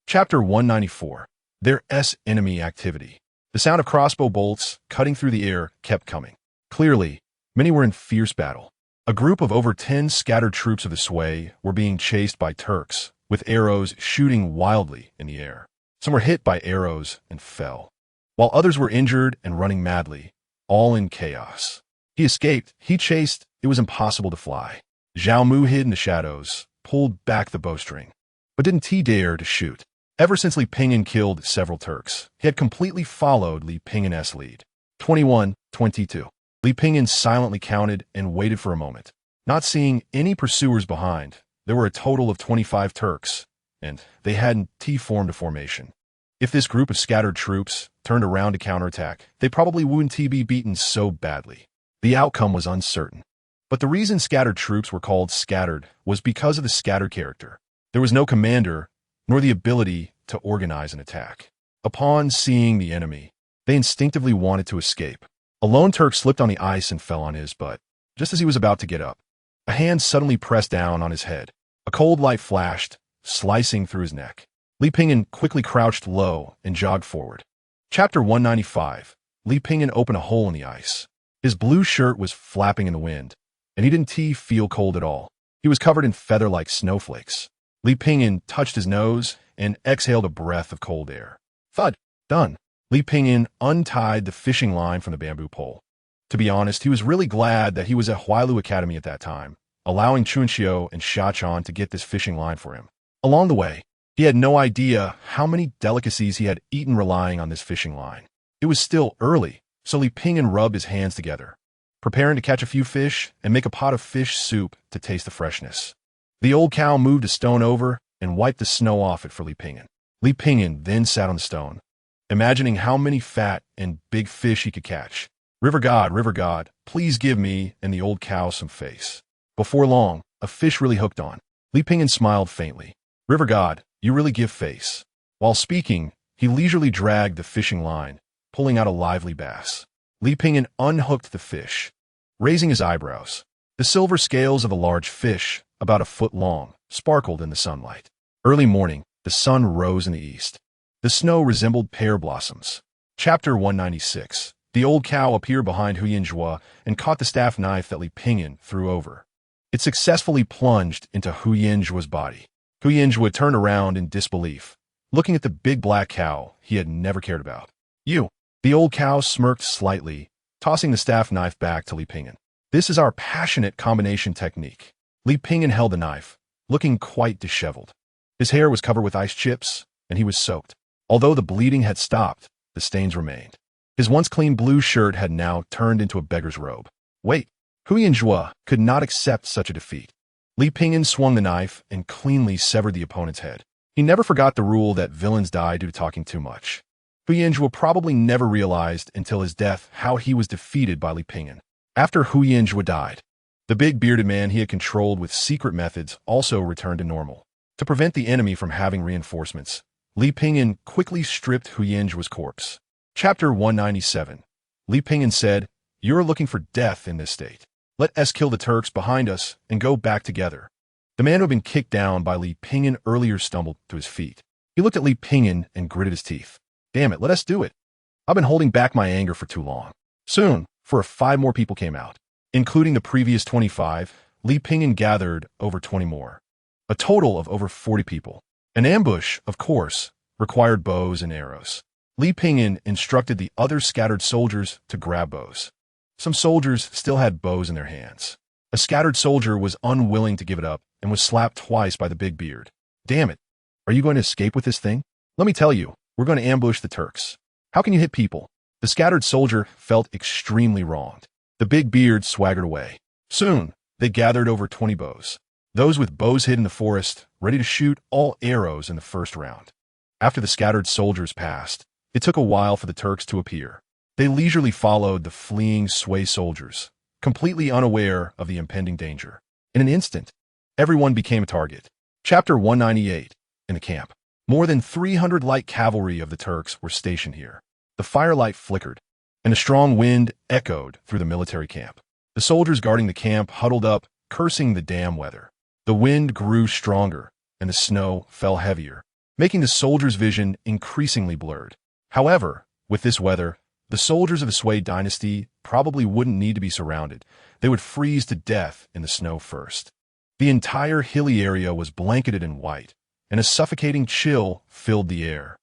Chapter 194. There's enemy activity. The sound of crossbow bolts cutting through the air kept coming. Clearly, many were in fierce battle. A group of over 10 scattered troops of the Sui were being chased by Turks, with arrows shooting wildly in the air. Some were hit by arrows and fell, while others were injured and running madly, all in chaos. He escaped. He chased. It was impossible to fly. Zhao Mu hid in the shadows, pulled back the bowstring. But didn't he dare to shoot? Ever since Li Pingyan killed several Turks, he had completely followed Li Pingyan's lead. 21, 22. Li Pingyan silently counted and waited for a moment. Not seeing any pursuers behind, there were a total of 25 Turks, and they hadn't formed a formation. If this group of scattered troops turned around to counterattack, they probably wouldn't be beaten so badly. The outcome was uncertain. But the reason scattered troops were called scattered was because of the scattered character. There was no commander, nor the ability to organize an attack. Upon seeing the enemy, they instinctively wanted to escape. A lone Turk slipped on the ice and fell on his butt. Just as he was about to get up, a hand suddenly pressed down on his head. A cold light flashed, slicing through his neck. Li Pingyan quickly crouched low and jogged forward. Chapter 195. Li Pingyan opened a hole in the ice. His blue shirt was flapping in the wind, and he didn't feel cold at all. He was covered in feather-like snowflakes. Li Pingyan touched his nose and exhaled a breath of cold air. Thud. Done. Li Pingyan untied the fishing line from the bamboo pole. To be honest, he was really glad that he was at Huailu Academy at that time, allowing Chunxiu and Shachan to get this fishing line for him. Along the way, he had no idea how many delicacies he had eaten relying on this fishing line. It was still early, so Li Pingyan rubbed his hands together. preparing to catch a few fish and make a pot of fish soup to taste the freshness. The old cow moved a stone over and wiped the snow off it for Li Pingyan. Li Pingyan then sat on the stone, imagining how many fat and big fish he could catch. River God, please give me and the old cow some face. Before long, a fish really hooked on. Li Pingyan smiled faintly. River God, you really give face. While speaking, he leisurely dragged the fishing line, pulling out a lively bass. Li Pingyan unhooked the fish, raising his eyebrows. The silver scales of a large fish, about a foot long, sparkled in the sunlight. Early morning, the sun rose in the east. The snow resembled pear blossoms. Chapter 196. The old cow appeared behind Hu Yinzhua and caught the staff knife that Li Pingyan threw over. It successfully plunged into Hu Yinzhua's body. Hu Yinzhua turned around in disbelief, looking at the big black cow he had never cared about. You. The old cow smirked slightly, tossing the staff knife back to Li Pingyan. This is our passionate combination technique. Li Pingyan held the knife, looking quite disheveled. His hair was covered with ice chips, and he was soaked. Although the bleeding had stopped, the stains remained. His once clean blue shirt had now turned into a beggar's robe. Wait, Hu Yinzhua could not accept such a defeat. Li Pingyan swung the knife and cleanly severed the opponent's head. He never forgot the rule that villains die due to talking too much. Hu Yinzhua probably never realized until his death how he was defeated by Li Pingyan. After Hu Yinzhua died, the big bearded man he had controlled with secret methods also returned to normal. To prevent the enemy from having reinforcements, Li Pingyan quickly stripped Hu Yinzhua's corpse. Chapter 197. Li Pingyan said, "You are looking for death in this state. Let us kill the Turks behind us and go back together." The man who had been kicked down by Li Pingyan earlier stumbled to his feet. He looked at Li Pingyan and gritted his teeth. Damn it, let us do it. I've been holding back my anger for too long. Soon, 5 more people came out. Including the previous 25, Li Pingyan gathered over 20 more. A total of over 40 people. An ambush, of course, required bows and arrows. Li Pingyan instructed the other scattered soldiers to grab bows. Some soldiers still had bows in their hands. A scattered soldier was unwilling to give it up and was slapped twice by the big beard. Damn it. Are you going to escape with this thing? Let me tell you, we're going to ambush the Turks. How can you hit people? The scattered soldier felt extremely wronged. The big beard swaggered away. Soon, they gathered over 20 bows. Those with bows hid in the forest, ready to shoot all arrows in the first round. After the scattered soldiers passed, it took a while for the Turks to appear. They leisurely followed the fleeing Sui soldiers, completely unaware of the impending danger. In an instant, everyone became a target. Chapter 198. In the camp. More than 300 light cavalry of the Turks were stationed here. The firelight flickered, and a strong wind echoed through the military camp. The soldiers guarding the camp huddled up, cursing the damn weather. The wind grew stronger, and the snow fell heavier, making the soldiers' vision increasingly blurred. However, with this weather, the soldiers of the Sui dynasty probably wouldn't need to be surrounded. They would freeze to death in the snow first. The entire hilly area was blanketed in white, and a suffocating chill filled the air.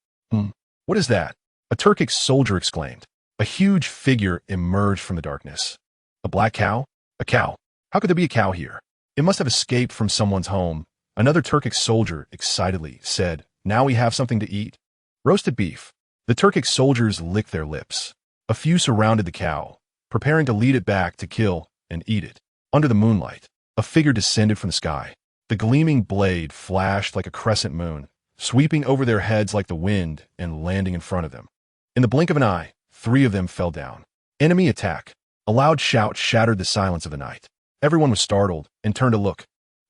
What is that? A Turkic soldier exclaimed. A huge figure emerged from the darkness. A black cow? A cow. How could there be a cow here? It must have escaped from someone's home. Another Turkic soldier excitedly said, "Now we have something to eat." Roasted beef. The Turkic soldiers licked their lips. A few surrounded the cow, preparing to lead it back to kill and eat it. Under the moonlight, a figure descended from the sky. The gleaming blade flashed like a crescent moon, sweeping over their heads like the wind and landing in front of them. In the blink of an eye, 3 of them fell down. Enemy attack. A loud shout shattered the silence of the night. Everyone was startled and turned to look.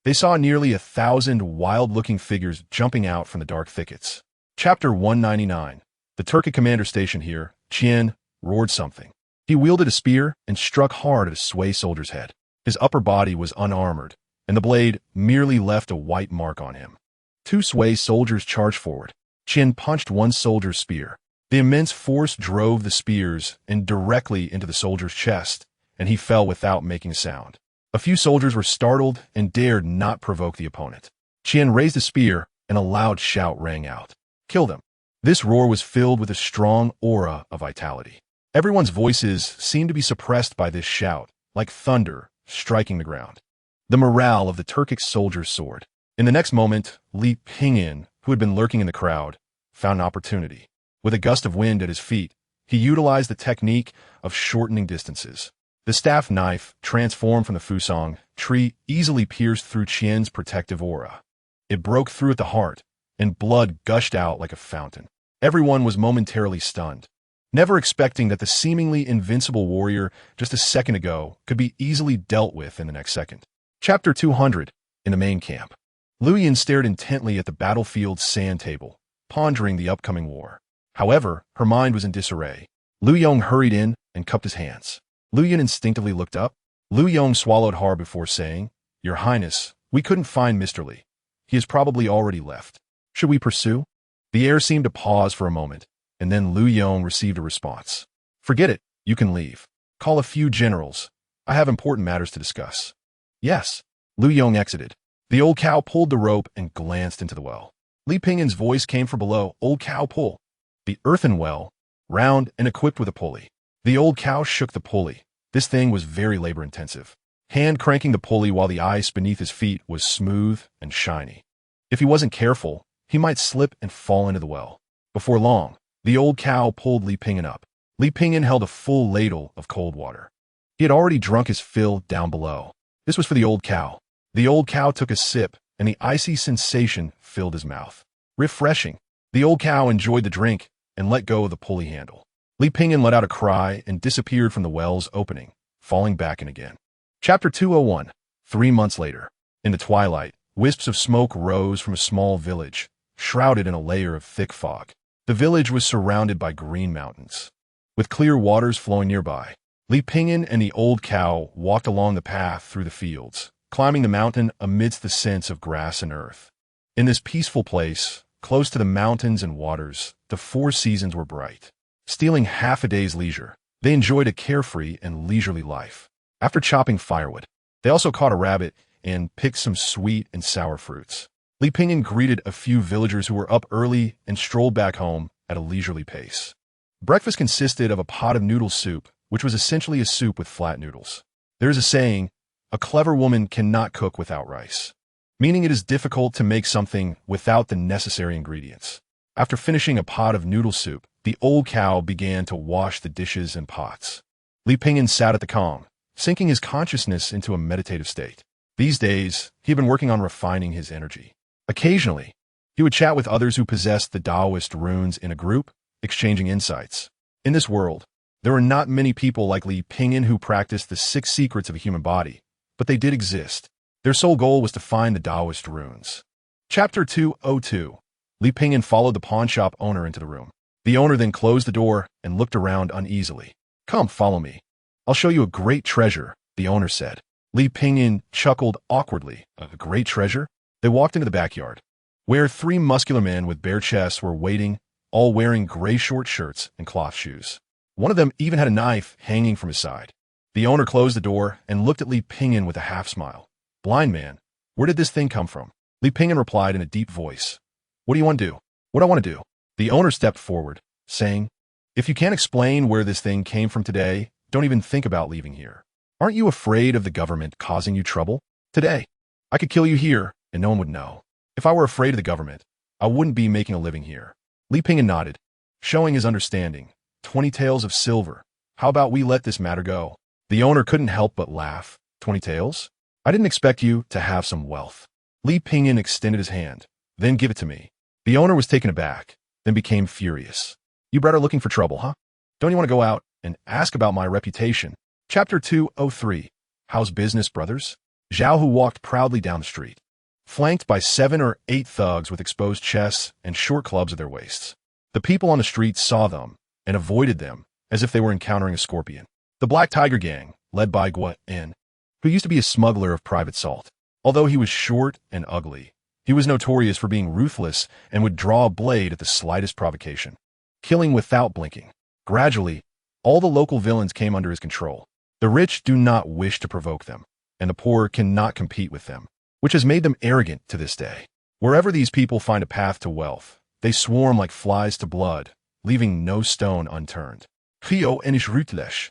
They saw nearly 1,000 wild-looking figures jumping out from the dark thickets. Chapter 199. The Turkic commander stationed here, Qian, roared something. He wielded a spear and struck hard at a Sui soldier's head. His upper body was unarmored, and the blade merely left a white mark on him. 2 Sui soldiers charged forward. Qian punched one soldier's spear. The immense force drove the spears and directly into the soldier's chest, and he fell without making a sound. A few soldiers were startled and dared not provoke the opponent. Qian raised a spear, and a loud shout rang out. "Kill them!" This roar was filled with a strong aura of vitality. Everyone's voices seemed to be suppressed by this shout, like thunder striking the ground. The morale of the Turkic soldiers soared. In the next moment, Li Pingyan, who had been lurking in the crowd, found an opportunity. With a gust of wind at his feet, he utilized the technique of shortening distances. The staff knife, transformed from the fusong tree, easily pierced through Qian's protective aura. It broke through at the heart, and blood gushed out like a fountain. Everyone was momentarily stunned, never expecting that the seemingly invincible warrior just a second ago could be easily dealt with in the next second. Chapter 200. In the main camp. Liu Yan stared intently at the battlefield's sand table, pondering the upcoming war. However, her mind was in disarray. Liu Yong hurried in and cupped his hands. Liu Yan instinctively looked up. Liu Yong swallowed hard before saying, "Your Highness, we couldn't find Mr. Li. He has probably already left. Should we pursue?" The air seemed to pause for a moment, and then Liu Yong received a response. "Forget it. You can leave. Call a few generals. I have important matters to discuss." "Yes." Liu Yong exited. The old cow pulled the rope and glanced into the well. Li Pingyan's voice came from below. "Old cow, pull." The earthen well, round and equipped with a pulley. The old cow shook the pulley. This thing was very labor-intensive. Hand cranking the pulley while the ice beneath his feet was smooth and shiny. If he wasn't careful, he might slip and fall into the well. Before long, the old cow pulled Li Pingyan up. Li Pingyan held a full ladle of cold water. He had already drunk his fill down below. This was for the old cow. The old cow took a sip, and the icy sensation filled his mouth. Refreshing. The old cow enjoyed the drink and let go of the pulley handle. Li Pingyan let out a cry and disappeared from the well's opening, falling back in again. Chapter 201. 3 months later. In the twilight, wisps of smoke rose from a small village, shrouded in a layer of thick fog. The village was surrounded by green mountains, with clear waters flowing nearby. Li Pingyan and the old cow walked along the path through the fields, climbing the mountain amidst the scents of grass and earth. In this peaceful place, close to the mountains and waters, the 4 seasons were bright. Stealing half a day's leisure, they enjoyed a carefree and leisurely life. After chopping firewood, they also caught a rabbit and picked some sweet and sour fruits. Li Pingyan greeted a few villagers who were up early and strolled back home at a leisurely pace. Breakfast consisted of a pot of noodle soup, which was essentially a soup with flat noodles. There is a saying, "A clever woman cannot cook without rice," meaning it is difficult to make something without the necessary ingredients. After finishing a pot of noodle soup, the old cow began to wash the dishes and pots. Li Pingyan sat at the Kong, sinking his consciousness into a meditative state. These days, he had been working on refining his energy. Occasionally, he would chat with others who possessed the Taoist runes in a group, exchanging insights. In this world, there were not many people like Li Pingyan who practiced the 6 secrets of a human body, but they did exist. Their sole goal was to find the Taoist runes. Chapter 202. Li Pingyan followed the pawnshop owner into the room. The owner then closed the door and looked around uneasily. "Come, follow me. I'll show you a great treasure," the owner said. Li Pingyan chuckled awkwardly. "A great treasure?" They walked into the backyard, where 3 muscular men with bare chests were waiting, all wearing gray short shirts and cloth shoes. One of them even had a knife hanging from his side. The owner closed the door and looked at Li Pingyan with a half-smile. "Blind man, where did this thing come from?" Li Pingyan replied in a deep voice. "What do you want to do?" "What I want to do?" The owner stepped forward, saying, "If you can't explain where this thing came from today, don't even think about leaving here. Aren't you afraid of the government causing you trouble? Today, I could kill you here, and no one would know. If I were afraid of the government, I wouldn't be making a living here." Li Pingyan nodded, showing his understanding. 20 taels of silver. How about we let this matter go?" The owner couldn't help but laugh. 20 taels? I didn't expect you to have some wealth. Li Pingyan extended his hand. "Then give it to me." The owner was taken aback, then became furious. "You brought her looking for trouble, huh? Don't you want to go out and ask about my reputation?" Chapter 203. How's business, brothers? Zhao Hu walked proudly down the street, flanked by 7 or 8 thugs with exposed chests and short clubs at their waists. The people on the street saw them and avoided them as if they were encountering a scorpion. The Black Tiger Gang, led by Gua In, who used to be a smuggler of private salt. Although he was short and ugly, he was notorious for being ruthless and would draw a blade at the slightest provocation, killing without blinking. Gradually, all the local villains came under his control. The rich do not wish to provoke them, and the poor cannot compete with them, which has made them arrogant to this day. Wherever these people find a path to wealth, they swarm like flies to blood, leaving no stone unturned. Rio and his ruthless,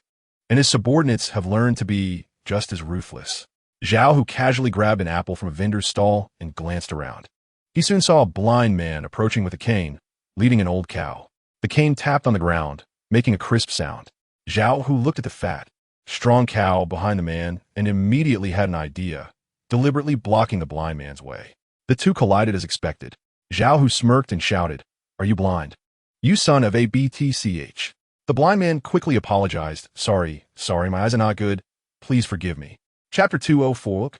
and his subordinates have learned to be just as ruthless. Zhao, who casually grabbed an apple from a vendor's stall and glanced around. He soon saw a blind man approaching with a cane, leading an old cow. The cane tapped on the ground, making a crisp sound. Zhao, who looked at the fat, strong cow behind the man and immediately had an idea, deliberately blocking the blind man's way. The two collided as expected. Zhao Hu smirked and shouted, "Are you blind? You son of a BTCH." The blind man quickly apologized. Sorry, my eyes are not good. Please forgive me." Chapter 204.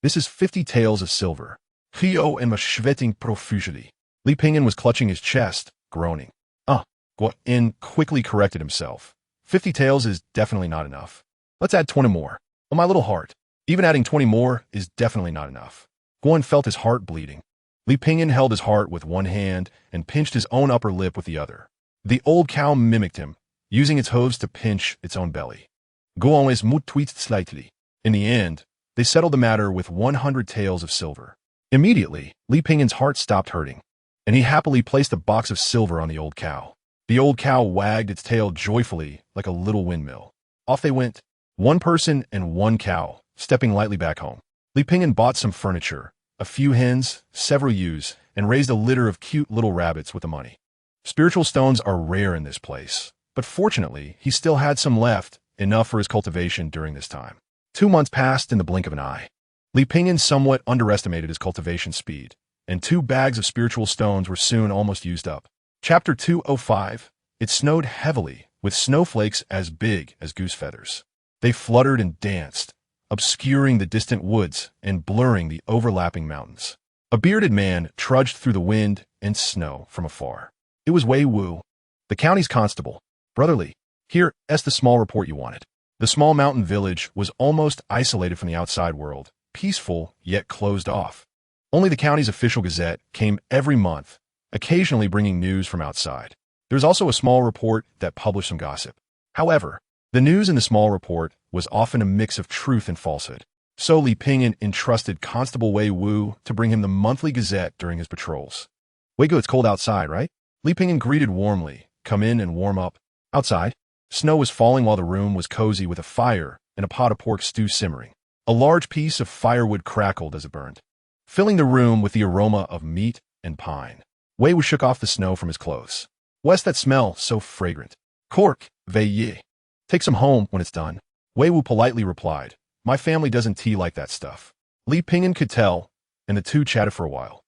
This is 50 Tales of Silver. Hio and Schwetting profusely. Li Pingyan was clutching his chest, groaning. Guan quickly corrected himself. 50 taels is definitely not enough. Let's add 20 more. Oh, my little heart. Even adding 20 more is definitely not enough. Guan felt his heart bleeding. Li Pingyan held his heart with one hand and pinched his own upper lip with the other. The old cow mimicked him, using its hooves to pinch its own belly. Guan was mut tweaked slightly. In the end, they settled the matter with 100 taels of silver. Immediately, Li Pingyan's heart stopped hurting, and he happily placed a box of silver on the old cow. The old cow wagged its tail joyfully like a little windmill. Off they went, one person and one cow, stepping lightly back home. Li Pingyan bought some furniture, a few hens, several ewes, and raised a litter of cute little rabbits with the money. Spiritual stones are rare in this place, but fortunately, he still had some left, enough for his cultivation during this time. 2 months passed in the blink of an eye. Li Pingyan somewhat underestimated his cultivation speed, and 2 bags of spiritual stones were soon almost used up. Chapter 205. It snowed heavily, with snowflakes as big as goose feathers. They fluttered and danced, obscuring the distant woods and blurring the overlapping mountains. A bearded man trudged through the wind and snow from afar. It was Wei Wu, the county's constable. "Brotherly, here's the small report you wanted." The small mountain village was almost isolated from the outside world, peaceful yet closed off. Only the county's official gazette came every month, occasionally bringing news from outside. There was also a small report that published some gossip. However, the news in the small report was often a mix of truth and falsehood. So Li Pingyan entrusted Constable Wei Wu to bring him the monthly gazette during his patrols. "Wei-gu, it's cold outside, right?" Li Pingyan greeted warmly. "Come in and warm up." Outside, snow was falling while the room was cozy with a fire and a pot of pork stew simmering. A large piece of firewood crackled as it burned, filling the room with the aroma of meat and pine. Wei Wu shook off the snow from his clothes. "What's that smell so fragrant?" "Cork, Vei. Take some home when it's done." Wei Wu politely replied, "My family doesn't tea like that stuff." Li Pingyan could tell, and the two chatted for a while.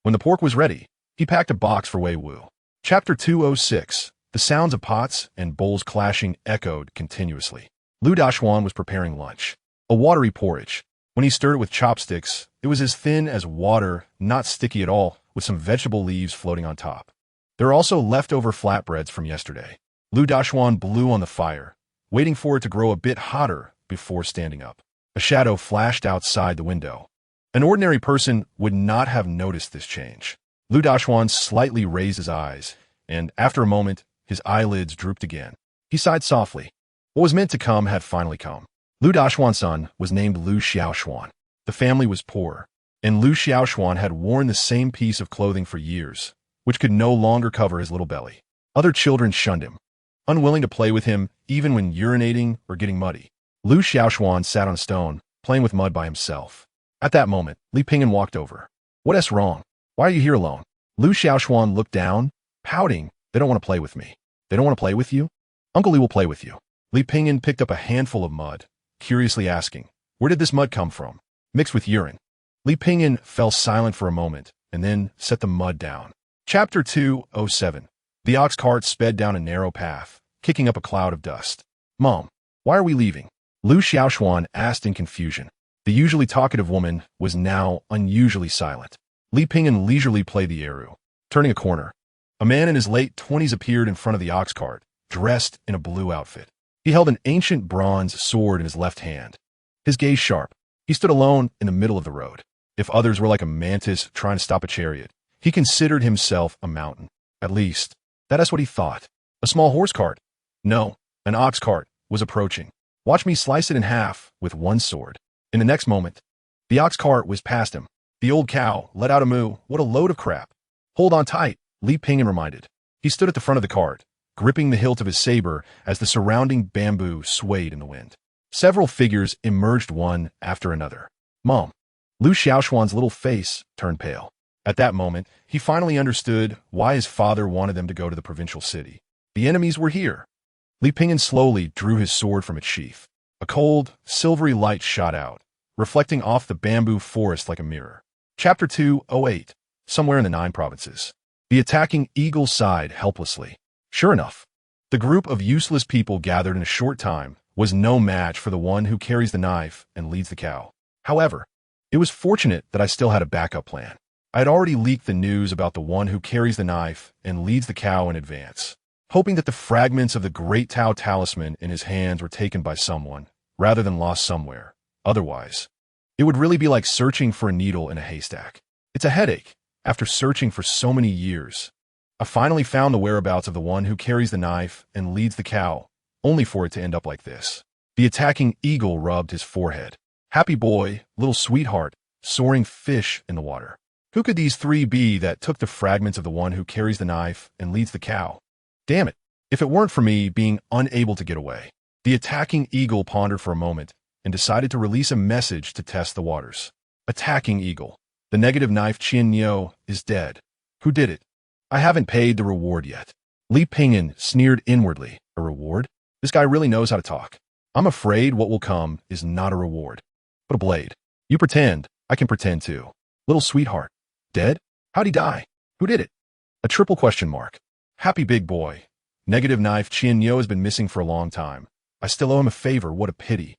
When the pork was ready, he packed a box for Wei Wu. Chapter 206. The sounds of pots and bowls clashing echoed continuously. Lu Dashuan was preparing lunch, a watery porridge. When he stirred it with chopsticks, it was as thin as water, not sticky at all, with some vegetable leaves floating on top. There were also leftover flatbreads from yesterday. Lu Dashuan blew on the fire, waiting for it to grow a bit hotter before standing up. A shadow flashed outside the window. An ordinary person would not have noticed this change. Lu Dashuan slightly raised his eyes, and after a moment, his eyelids drooped again. He sighed softly. What was meant to come had finally come. Lu Dashuan's son was named Lu Xiaoshuan. The family was poor, and Lu Xiaoshuan had worn the same piece of clothing for years, which could no longer cover his little belly. Other children shunned him, unwilling to play with him even when urinating or getting muddy. Lu Xiaoshuan sat on a stone, playing with mud by himself. At that moment, Li Pingyan walked over. "What's wrong? Why are you here alone?" Lu Xiaoshuan looked down, pouting. "They don't want to play with me." "They don't want to play with you?" "Uncle Li will play with you." Li Pingyan picked up a handful of mud, curiously asking, "Where did this mud come from?" "Mixed with urine." Li Pingyan fell silent for a moment and then set the mud down. Chapter 207. The ox cart sped down a narrow path, kicking up a cloud of dust. "Mom, why are we leaving?" Lu Xiaoshuan asked in confusion. The usually talkative woman was now unusually silent. Li Pingyan leisurely played the Erhu. Turning a corner, a man in his late 20s appeared in front of the ox cart, dressed in a blue outfit. He held an ancient bronze sword in his left hand. His gaze sharp, he stood alone in the middle of the road. If others were like a mantis trying to stop a chariot, he considered himself a mountain. At least, that is what he thought. A small horse cart, no, an ox cart, was approaching. "Watch me slice it in half with one sword." In the next moment, the ox cart was past him. The old cow let out a moo. "What a load of crap." "Hold on tight," Li Pingyan reminded. He stood at the front of the cart, gripping the hilt of his saber as the surrounding bamboo swayed in the wind. Several figures emerged one after another. "Mom." Lu Xiaoshuan's little face turned pale. At that moment, he finally understood why his father wanted them to go to the provincial city. The enemies were here. Li Pingyan slowly drew his sword from its sheath. A cold, silvery light shot out, reflecting off the bamboo forest like a mirror. Chapter 208. Somewhere in the 9 provinces. The attacking eagle sighed helplessly. Sure enough, the group of useless people gathered in a short time was no match for the one who carries the knife and leads the cow. However, it was fortunate that I still had a backup plan. I had already leaked the news about the one who carries the knife and leads the cow in advance, hoping that the fragments of the great Tao talisman in his hands were taken by someone, rather than lost somewhere. Otherwise, it would really be like searching for a needle in a haystack. It's a headache. After searching for so many years, I finally found the whereabouts of the one who carries the knife and leads the cow, only for it to end up like this. The attacking eagle rubbed his forehead. Happy boy, little sweetheart, soaring fish in the water. Who could these 3 be that took the fragments of the one who carries the knife and leads the cow? Damn it, if it weren't for me being unable to get away. The attacking eagle pondered for a moment and decided to release a message to test the waters. Attacking eagle. The negative knife Qian Niu is dead. Who did it? I haven't paid the reward yet. Li Pingyan sneered inwardly. A reward? This guy really knows how to talk. I'm afraid what will come is not a reward, but a blade. You pretend, I can pretend too. Little sweetheart. Dead? How'd he die? Who did it? A triple question mark. Happy big boy. Negative knife Qian Niu has been missing for a long time. I still owe him a favor, what a pity.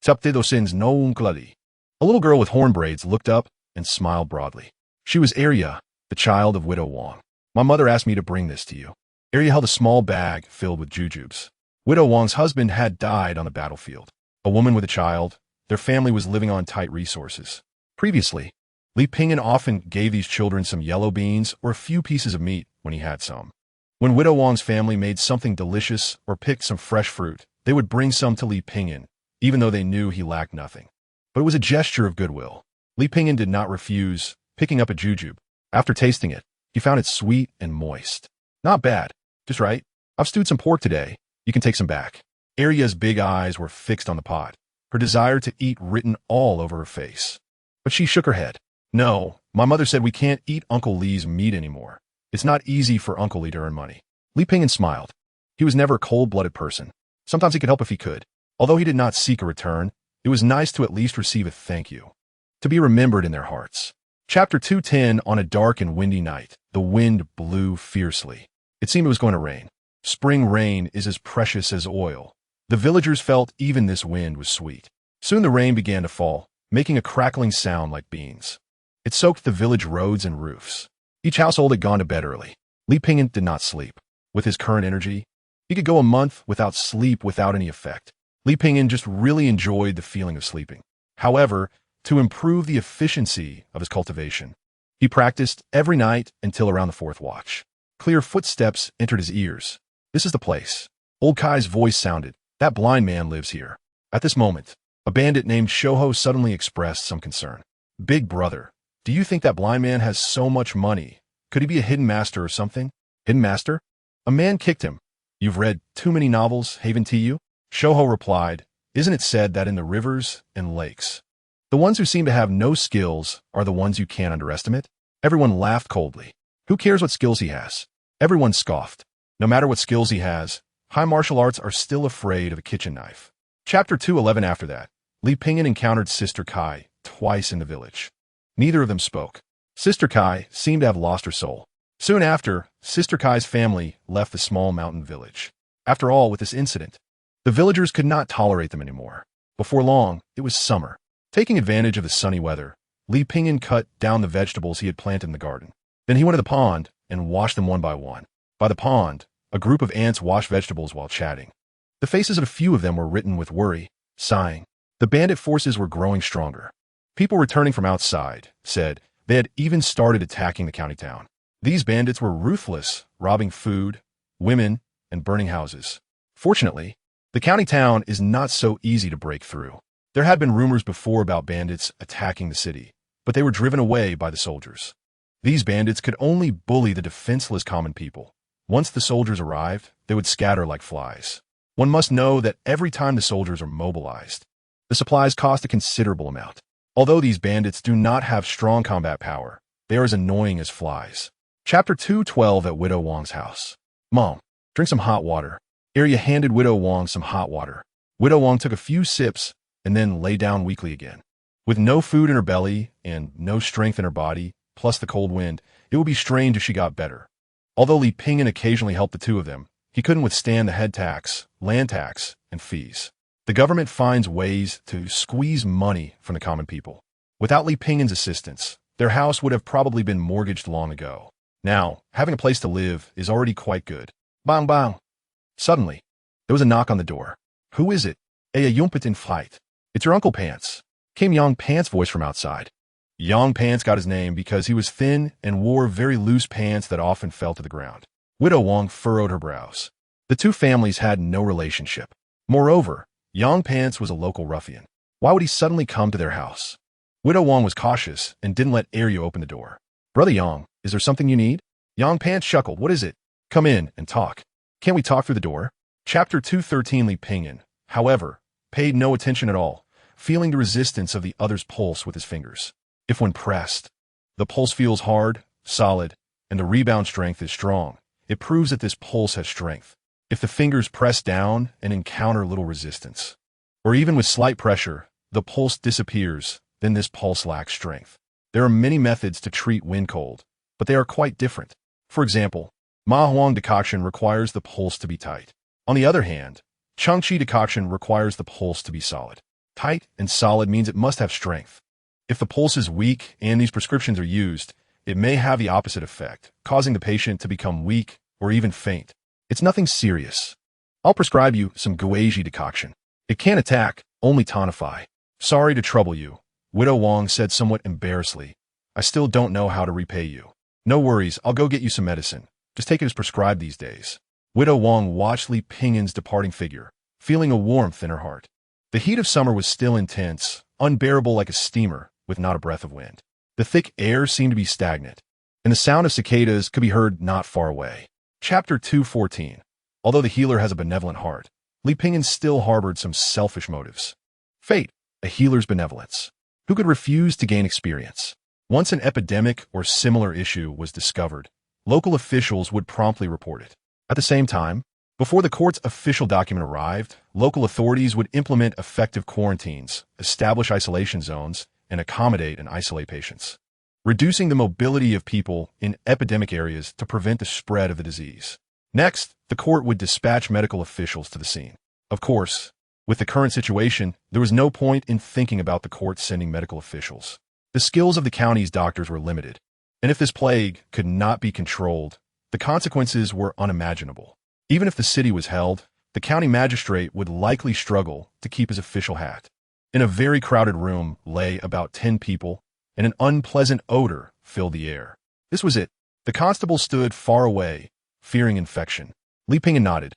Tapte sins no unkladi. A little girl with horn braids looked up and smiled broadly. She was Erhu, the child of Widow Wang. My mother asked me to bring this to you. Erhu held a small bag filled with jujubes. Widow Wang's husband had died on the battlefield. A woman with a child, their family was living on tight resources. Previously, Li Pingyan often gave these children some yellow beans or a few pieces of meat when he had some. When Widow Wang's family made something delicious or picked some fresh fruit, they would bring some to Li Pingyan, even though they knew he lacked nothing. But it was a gesture of goodwill. Li Pingyan did not refuse, picking up a jujube. After tasting it, he found it sweet and moist. Not bad, just right. I've stewed some pork today. You can take some back. Erhu's big eyes were fixed on the pot, her desire to eat written all over her face. But she shook her head. No, my mother said we can't eat Uncle Li's meat anymore. It's not easy for Uncle Li to earn money. Li Pingyan smiled. He was never a cold-blooded person. Sometimes he could help if he could. Although he did not seek a return, it was nice to at least receive a thank you. To be remembered in their hearts. Chapter 210. On a dark and windy night, the wind blew fiercely. It seemed it was going to rain. Spring rain is as precious as oil. The villagers felt even this wind was sweet. Soon the rain began to fall, making a crackling sound like beans. It soaked the village roads and roofs. Each household had gone to bed early. Li Pingyan did not sleep. With his current energy, he could go a month without sleep without any effect. Li Pingyan just really enjoyed the feeling of sleeping. However, to improve the efficiency of his cultivation, he practiced every night until around the 4th watch. Clear footsteps entered his ears. This is the place. Old Kai's voice sounded. That blind man lives here. At this moment, a bandit named Shoho suddenly expressed some concern. Big brother, do you think that blind man has so much money? Could he be a hidden master or something? Hidden master? A man kicked him. You've read too many novels, Haven Tiu? Shoho replied, isn't it said that in the rivers and lakes, the ones who seem to have no skills are the ones you can't underestimate? Everyone laughed coldly. Who cares what skills he has? Everyone scoffed. No matter what skills he has, high martial arts are still afraid of a kitchen knife. Chapter 211. After that, Li Pingyan encountered Sister Kai twice in the village. Neither of them spoke. Sister Kai seemed to have lost her soul. Soon after, Sister Kai's family left the small mountain village. After all, with this incident, the villagers could not tolerate them anymore. Before long, it was summer. Taking advantage of the sunny weather, Li Pingyan cut down the vegetables he had planted in the garden. Then he went to the pond and washed them one by one. By the pond, a group of ants washed vegetables while chatting. The faces of a few of them were written with worry, sighing. The bandit forces were growing stronger. People returning from outside said they had even started attacking the county town. These bandits were ruthless, robbing food, women, and burning houses. Fortunately, the county town is not so easy to break through. There had been rumors before about bandits attacking the city, but they were driven away by the soldiers. These bandits could only bully the defenseless common people. Once the soldiers arrived, they would scatter like flies. One must know that every time the soldiers are mobilized, the supplies cost a considerable amount. Although these bandits do not have strong combat power, they are as annoying as flies. Chapter 212. At Widow Wang's house. Mom, drink some hot water. Erhu handed Widow Wang some hot water. Widow Wang took a few sips and then lay down weakly again. With no food in her belly and no strength in her body, plus the cold wind, it would be strange if she got better. Although Li Pingyan occasionally helped the two of them, he couldn't withstand the head tax, land tax, and fees. The government finds ways to squeeze money from the common people. Without Li Pingyan's assistance, their house would have probably been mortgaged long ago. Now, having a place to live is already quite good. Bang bang. Suddenly, there was a knock on the door. Who is it? A yumpet in flight. It's your Uncle Pants, came Yang Pants' voice from outside. Yang Pants got his name because he was thin and wore very loose pants that often fell to the ground. Widow Wang furrowed her brows. The two families had no relationship. Moreover, Yang Pants was a local ruffian. Why would he suddenly come to their house? Widow Wang was cautious and didn't let Erhu open the door. Brother Yang, is there something you need? Yang Pants chuckled. What is it? Come in and talk. Can't we talk through the door? Chapter 213. Li Pingyan, however, paid no attention at all, feeling the resistance of the other's pulse with his fingers. If when pressed, the pulse feels hard, solid, and the rebound strength is strong, it proves that this pulse has strength. If the fingers press down and encounter little resistance, or even with slight pressure, the pulse disappears, then this pulse lacks strength. There are many methods to treat wind cold, but they are quite different. For example, Ma Huang decoction requires the pulse to be tight. On the other hand, Changqi decoction requires the pulse to be solid. Tight and solid means it must have strength. If the pulse is weak and these prescriptions are used, it may have the opposite effect, causing the patient to become weak or even faint. It's nothing serious. I'll prescribe you some Guiji decoction. It can't attack, only tonify. Sorry to trouble you, Widow Wang said somewhat embarrassedly. I still don't know how to repay you. No worries, I'll go get you some medicine. Just take it as prescribed these days. Widow Wang watched Li Pingyan's departing figure, feeling a warmth in her heart. The heat of summer was still intense, unbearable like a steamer, with not a breath of wind. The thick air seemed to be stagnant, and the sound of cicadas could be heard not far away. Chapter 214. Although the healer has a benevolent heart, Li Pingyan still harbored some selfish motives. Fate, a healer's benevolence. Who could refuse to gain experience? Once an epidemic or similar issue was discovered, local officials would promptly report it. At the same time, before the court's official document arrived, local authorities would implement effective quarantines, establish isolation zones, and accommodate and isolate patients, reducing the mobility of people in epidemic areas to prevent the spread of the disease. Next, the court would dispatch medical officials to the scene. Of course, with the current situation, there was no point in thinking about the court sending medical officials. The skills of the county's doctors were limited, and if this plague could not be controlled, the consequences were unimaginable. Even if the city was held, the county magistrate would likely struggle to keep his official hat. In a very crowded room lay about 10 people, and an unpleasant odor filled the air. This was it. The constable stood far away, fearing infection. Li Pingyan nodded,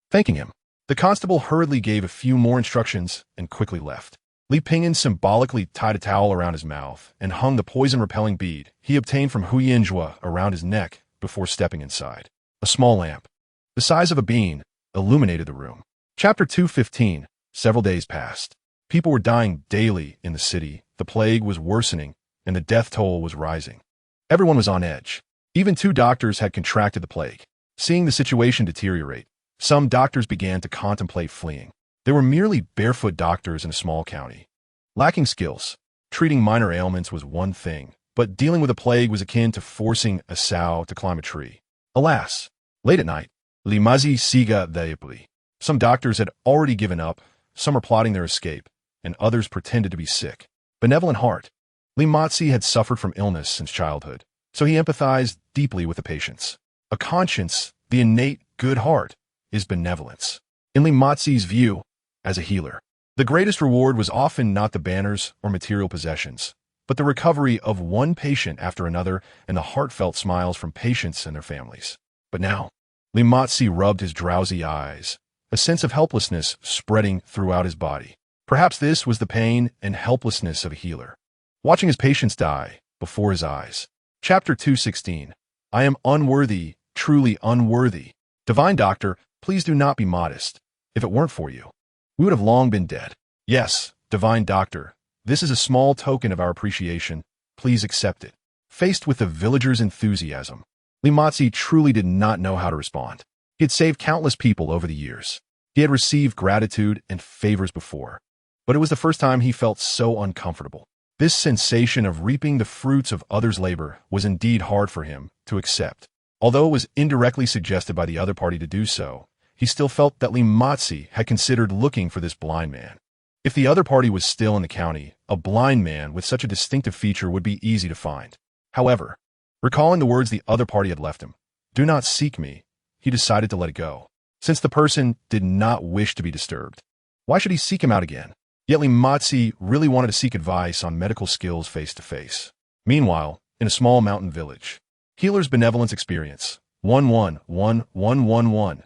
thanking him. The constable hurriedly gave a few more instructions and quickly left. Li Pingyan symbolically tied a towel around his mouth and hung the poison-repelling bead he obtained from Huyanjua around his neck before stepping inside. A small lamp, the size of a bean, illuminated the room. Chapter 215. Several days passed. People were dying daily in the city, the plague was worsening, and the death toll was rising. Everyone was on edge. Even 2 doctors had contracted the plague. Seeing the situation deteriorate, some doctors began to contemplate fleeing. They were merely barefoot doctors in a small county. Lacking skills, treating minor ailments was one thing, but dealing with a plague was akin to forcing a sow to climb a tree. Alas, late at night, Limazi Siga Daipli. Some doctors had already given up, some were plotting their escape, and others pretended to be sick. Benevolent heart. Limatzi had suffered from illness since childhood, so he empathized deeply with the patients. A conscience, the innate good heart, is benevolence. In Limatzi's view, as a healer, the greatest reward was often not the banners or material possessions, but the recovery of one patient after another and the heartfelt smiles from patients and their families. But now, Limatzi rubbed his drowsy eyes, a sense of helplessness spreading throughout his body. Perhaps this was the pain and helplessness of a healer, watching his patients die before his eyes. Chapter 216. I am unworthy, truly unworthy. Divine Doctor, please do not be modest. If it weren't for you, we would have long been dead. Yes, Divine Doctor, this is a small token of our appreciation. Please accept it. Faced with the villagers' enthusiasm, Limatzi truly did not know how to respond. He had saved countless people over the years. He had received gratitude and favors before, but it was the first time he felt so uncomfortable. This sensation of reaping the fruits of others' labor was indeed hard for him to accept. Although it was indirectly suggested by the other party to do so, he still felt that Limatsi had considered looking for this blind man. If the other party was still in the county, a blind man with such a distinctive feature would be easy to find. However, recalling the words the other party had left him, "Do not seek me," he decided to let it go. Since the person did not wish to be disturbed, why should he seek him out again? Yet Limatsi really wanted to seek advice on medical skills face to face. Meanwhile, in a small mountain village, Healer's Benevolence Experience, 111111,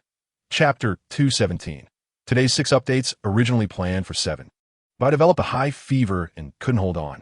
Chapter 217. Today's 6 updates originally planned for 7, but I developed a high fever and couldn't hold on.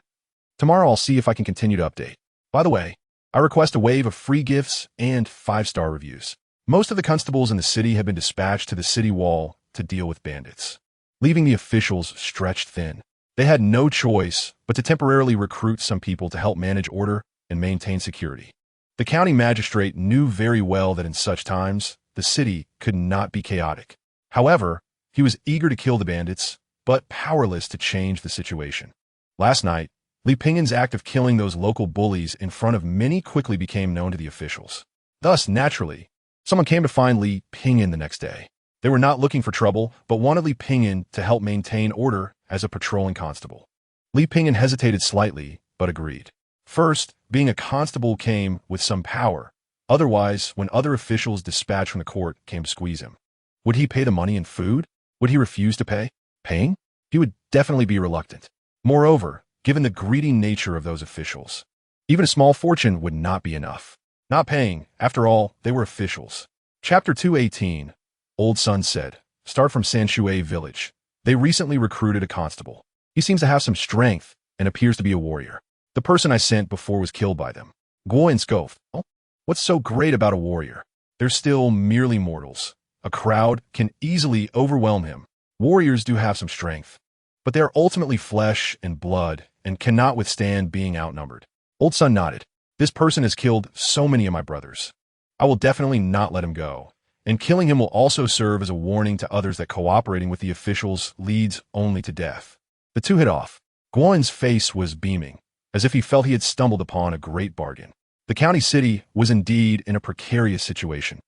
Tomorrow I'll see if I can continue to update. By the way, I request a wave of free gifts and 5-star reviews. Most of the constables in the city have been dispatched to the city wall to deal with bandits, leaving the officials stretched thin. They had no choice but to temporarily recruit some people to help manage order and maintain security. The county magistrate knew very well that in such times, the city could not be chaotic. However, he was eager to kill the bandits, but powerless to change the situation. Last night, Li Pingin's act of killing those local bullies in front of many quickly became known to the officials. Thus, naturally, someone came to find Li Pingin the next day. They were not looking for trouble, but wanted Li Pingin to help maintain order as a patrolling constable. Li Pingin hesitated slightly, but agreed. First, being a constable came with some power. Otherwise, when other officials dispatched from the court came to squeeze him, would he pay the money in food? Would he refuse to pay? Paying? He would definitely be reluctant. Moreover, given the greedy nature of those officials, even a small fortune would not be enough. Not paying, after all, they were officials. Chapter 218. Old Sun said, "Start from Sanshui village. They recently recruited a constable. He seems to have some strength and appears to be a warrior. The person I sent before was killed by them." Guo and scoffed. "Oh, what's so great about a warrior? They're still merely mortals. A crowd can easily overwhelm him. Warriors do have some strength, but they are ultimately flesh and blood and cannot withstand being outnumbered." Old Sun nodded. "This person has killed so many of my brothers. I will definitely not let him go, and killing him will also serve as a warning to others that cooperating with the officials leads only to death." The two hit off. Guo's face was beaming, as if he felt he had stumbled upon a great bargain. The county city was indeed in a precarious situation.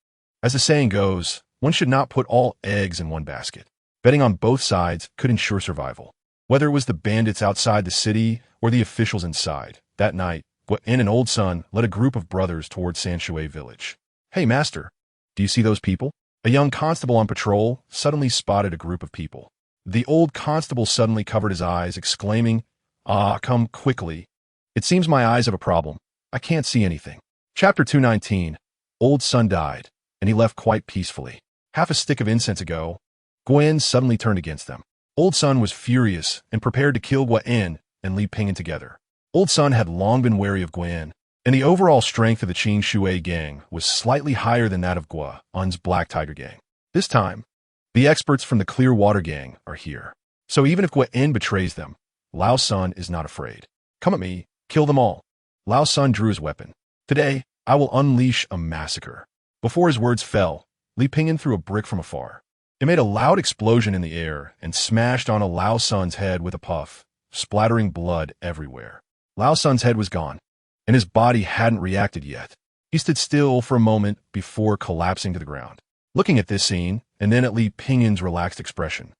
As the saying goes, one should not put all eggs in one basket. Betting on both sides could ensure survival. Whether it was the bandits outside the city or the officials inside, that night, Guo and Old Sun led a group of brothers towards Sanshui village. "Hey, master, do you see those people?" A young constable on patrol suddenly spotted a group of people. The old constable suddenly covered his eyes, exclaiming, "Ah, come quickly. It seems my eyes have a problem. I can't see anything." Chapter 219. Old Sun died, and he left quite peacefully. Half a stick of incense ago, Guo suddenly turned against them. Old Sun was furious and prepared to kill Guo and Li Pingin together. Old Sun had long been wary of Guo, and the overall strength of the Qing Shui gang was slightly higher than that of Guo's Black Tiger gang. This time, the experts from the Clear Water gang are here. So even if Guo betrays them, Lao Sun is not afraid. "Come at me, kill them all." Lao Sun drew his weapon. "Today, I will unleash a massacre." Before his words fell, Li Pingin threw a brick from afar. It made a loud explosion in the air and smashed on Lao Sun's head with a puff, splattering blood everywhere. Lao Sun's head was gone, and his body hadn't reacted yet. He stood still for a moment before collapsing to the ground. Looking at this scene, and then at Li Pingin's relaxed expression,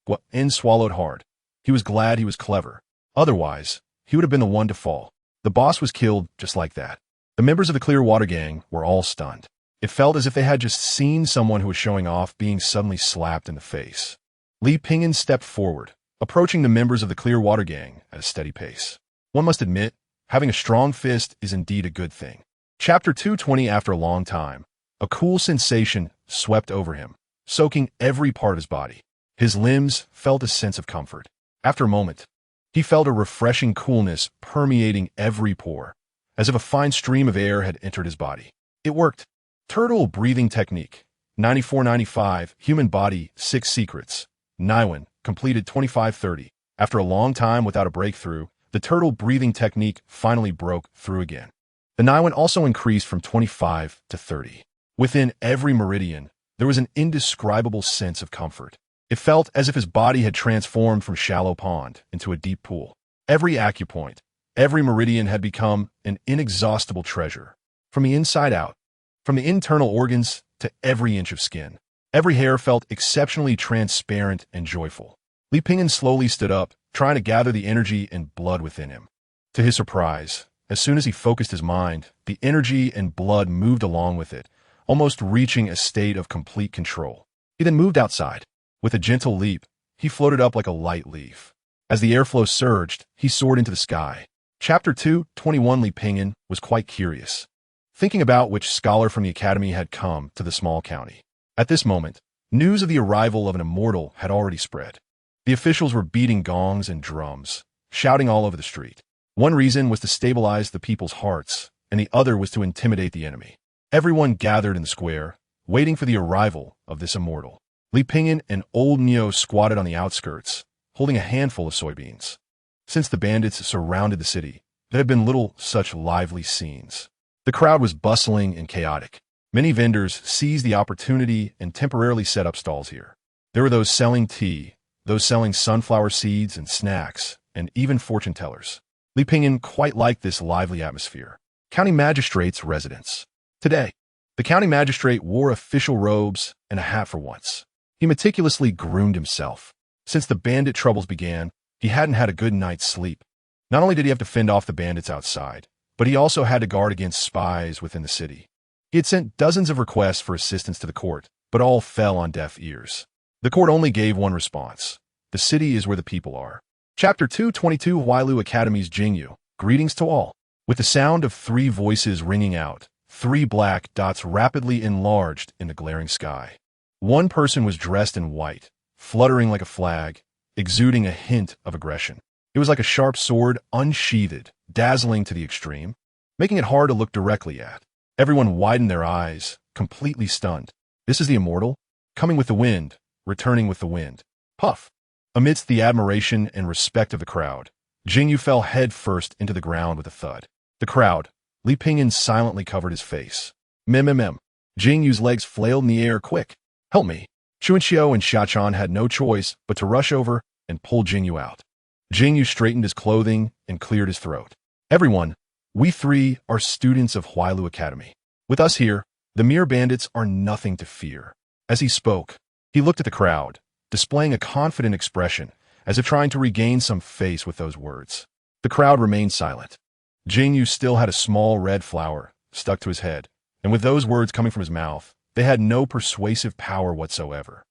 Guo swallowed hard. He was glad he was clever. Otherwise, he would have been the one to fall. The boss was killed just like that. The members of the Clear Water gang were all stunned. It felt as if they had just seen someone who was showing off being suddenly slapped in the face. Li Pingin stepped forward, approaching the members of the Clear Water gang at a steady pace. One must admit, having a strong fist is indeed a good thing. Chapter 220. After a long time, a cool sensation swept over him, soaking every part of his body. His limbs felt a sense of comfort. After a moment, he felt a refreshing coolness permeating every pore, as if a fine stream of air had entered his body. It worked. Turtle breathing technique. 9495. Human body. 6 secrets. Niwen. Completed 2530. After a long time without a breakthrough, the turtle breathing technique finally broke through again. The Niwen also increased from 25 to 30. Within every meridian, there was an indescribable sense of comfort. It felt as if his body had transformed from shallow pond into a deep pool. Every acupoint, every meridian had become an inexhaustible treasure. From the inside out, from the internal organs to every inch of skin, every hair felt exceptionally transparent and joyful. Li Pingyan slowly stood up, trying to gather the energy and blood within him. To his surprise, as soon as he focused his mind, the energy and blood moved along with it, almost reaching a state of complete control. He then moved outside. With a gentle leap, he floated up like a light leaf. As the airflow surged, he soared into the sky. Chapter 2:21 Li Pingyan was quite curious, thinking about which scholar from the academy had come to the small county. At this moment, news of the arrival of an immortal had already spread. The officials were beating gongs and drums, shouting all over the street. One reason was to stabilize the people's hearts, and the other was to intimidate the enemy. Everyone gathered in the square, waiting for the arrival of this immortal. Li Pingyan and old Neo squatted on the outskirts, holding a handful of soybeans. Since the bandits surrounded the city, there had been little such lively scenes. The crowd was bustling and chaotic. Many vendors seized the opportunity and temporarily set up stalls here. There were those selling tea, those selling sunflower seeds and snacks, and even fortune tellers. Li Pingyan quite liked this lively atmosphere. County Magistrate's residence. Today, the county magistrate wore official robes and a hat for once. He meticulously groomed himself. Since the bandit troubles began, he hadn't had a good night's sleep. Not only did he have to fend off the bandits outside, but he also had to guard against spies within the city. He had sent dozens of requests for assistance to the court, but all fell on deaf ears. The court only gave one response. The city is where the people are. Chapter 2:22 Huailu Academy's Jingyu. Greetings to all. With the sound of 3 voices ringing out, 3 black dots rapidly enlarged in the glaring sky. One person was dressed in white, fluttering like a flag, exuding a hint of aggression. It was like a sharp sword unsheathed, dazzling to the extreme, making it hard to look directly at. Everyone widened their eyes, completely stunned. This is the immortal? Coming with the wind, returning with the wind. Puff! Amidst the admiration and respect of the crowd, Jingyu fell head first into the ground with a thud. The crowd, Li Pingyan silently covered his face. Mmm. Jingyu's legs flailed in the air quick. Help me. Chuanxiao and Xiachan had no choice but to rush over and pull Jingyu out. Jingyu straightened his clothing and cleared his throat. Everyone, we 3 are students of Huailu Academy. With us here, the mere bandits are nothing to fear. As he spoke, he looked at the crowd, displaying a confident expression, as if trying to regain some face with those words. The crowd remained silent. Jingyu still had a small red flower stuck to his head, and with those words coming from his mouth, they had no persuasive power whatsoever.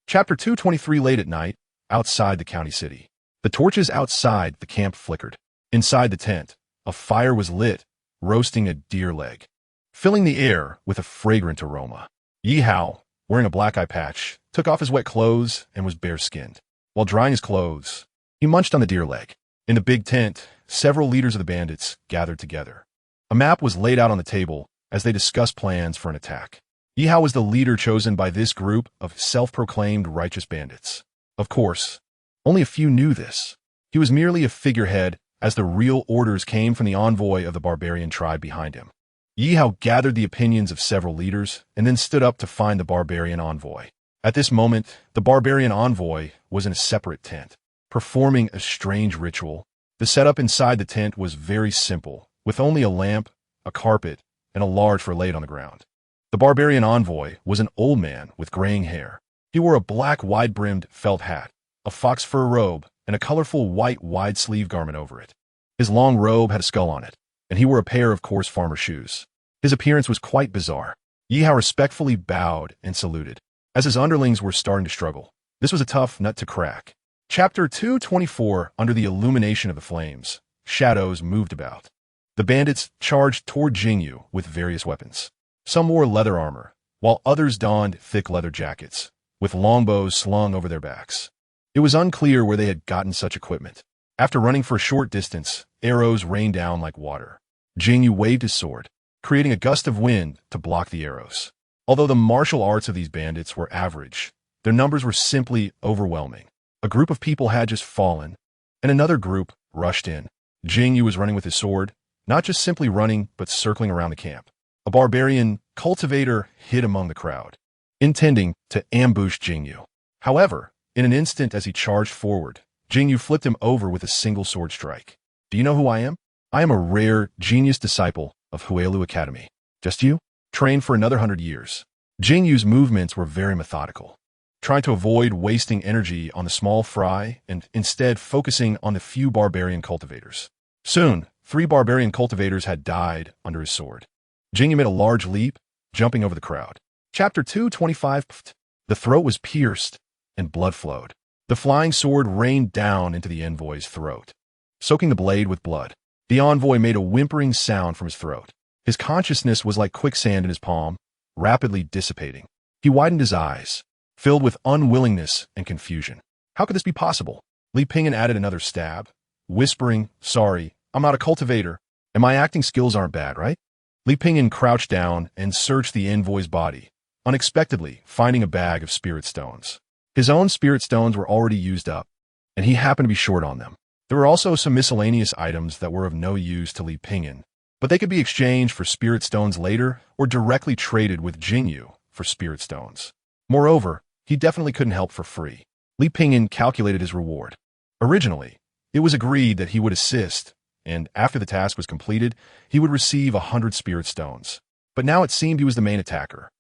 Chapter 2:23 Late at night, outside the county city. The torches outside the camp flickered. Inside the tent, a fire was lit, roasting a deer leg, filling the air with a fragrant aroma. Yi Hao, wearing a black eye patch, took off his wet clothes and was bare-skinned. While drying his clothes, he munched on the deer leg. In the big tent, several leaders of the bandits gathered together. A map was laid out on the table as they discussed plans for an attack. Yi Hao was the leader chosen by this group of self-proclaimed righteous bandits. Of course, only a few knew this. He was merely a figurehead, as the real orders came from the envoy of the barbarian tribe behind him. Yi Hao gathered the opinions of several leaders and then stood up to find the barbarian envoy. At this moment, the barbarian envoy was in a separate tent, performing a strange ritual. The setup inside the tent was very simple, with only a lamp, a carpet, and a large laid on the ground. The barbarian envoy was an old man with graying hair. He wore a black wide-brimmed felt hat, a fox fur robe, and a colorful white wide-sleeve garment over it. His long robe had a skull on it, and he wore a pair of coarse farmer shoes. His appearance was quite bizarre. Yi Hao respectfully bowed and saluted, as his underlings were starting to struggle. This was a tough nut to crack. Chapter 2:24 Under the illumination of the flames, shadows moved about. The bandits charged toward Jingyu with various weapons. Some wore leather armor, while others donned thick leather jackets, with longbows slung over their backs. It was unclear where they had gotten such equipment. After running for a short distance, arrows rained down like water. Jingyu waved his sword, creating a gust of wind to block the arrows. Although the martial arts of these bandits were average, their numbers were simply overwhelming. A group of people had just fallen, and another group rushed in. Jingyu was running with his sword, not just simply running, but circling around the camp. A barbarian cultivator hid among the crowd. intending to ambush Jingyu. However, in an instant as he charged forward, Jingyu flipped him over with a single sword strike. Do you know who I am? I am a rare, genius disciple of Erhu Academy. Just you? Trained for another 100 years. Jingyu's movements were very methodical, trying to avoid wasting energy on the small fry and instead focusing on the few barbarian cultivators. Soon, 3 barbarian cultivators had died under his sword. Jingyu made a large leap, jumping over the crowd. Chapter 225. The throat was pierced, and blood flowed. The flying sword rained down into the envoy's throat, soaking the blade with blood. The envoy made a whimpering sound from his throat. His consciousness was like quicksand in his palm, rapidly dissipating. He widened his eyes, filled with unwillingness and confusion. How could this be possible? Li Pingyan added another stab, whispering, "Sorry, I'm not a cultivator, and my acting skills aren't bad, right?" Li Pingyan crouched down and searched the envoy's body, unexpectedly finding a bag of spirit stones. His own spirit stones were already used up, and he happened to be short on them. There were also some miscellaneous items that were of no use to Li Pingyan, but they could be exchanged for spirit stones later or directly traded with Jingyu for spirit stones. Moreover, he definitely couldn't help for free. Li Pingyan calculated his reward. Originally, it was agreed that he would assist, and after the task was completed, he would receive 100 spirit stones. But now it seemed he was the main attacker.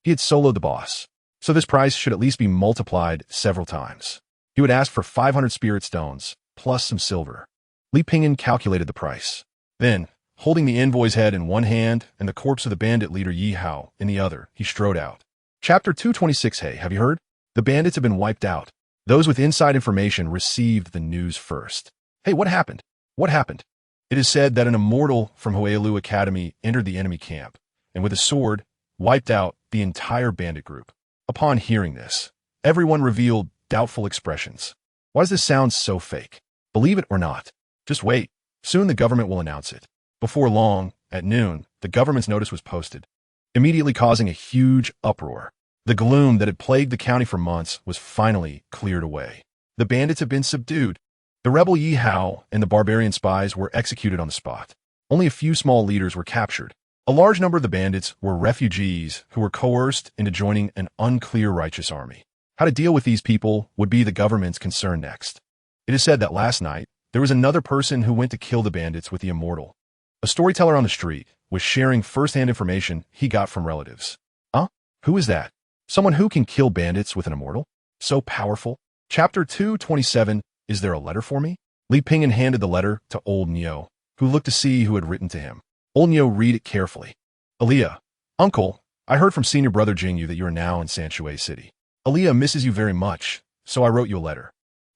He had soloed the boss, so this price should at least be multiplied several times. He would ask for 500 spirit stones, plus some silver. Li Pingyan calculated the price. Then, holding the envoy's head in one hand and the corpse of the bandit leader Yi Hao in the other, he strode out. Chapter 226. Hey, have you heard? The bandits have been wiped out. Those with inside information received the news first. Hey, what happened? What happened? It is said that an immortal from Erhu Academy entered the enemy camp, and with a sword, wiped out the entire bandit group. Upon hearing this, everyone revealed doubtful expressions. Why does this sound so fake? Believe it or not, just wait. Soon the government will announce it. Before long, at noon, the government's notice was posted, immediately causing a huge uproar. The gloom that had plagued the county for months was finally cleared away. The bandits have been subdued. The rebel Yi Hao and the barbarian spies were executed on the spot. Only a few small leaders were captured. A large number of the bandits were refugees who were coerced into joining an unclear righteous army. How to deal with these people would be the government's concern next. It is said that last night, there was another person who went to kill the bandits with the immortal. A storyteller on the street was sharing first-hand information he got from relatives. Huh? Who is that? Someone who can kill bandits with an immortal? So powerful? Chapter 227. Is there a letter for me? Li Pingyan handed the letter to old Nyo, who looked to see who had written to him. Old Nyo read it carefully. Aaliyah, Uncle, I heard from senior brother Jingyu that you are now in Sanshui City. Aaliyah misses you very much, so I wrote you a letter.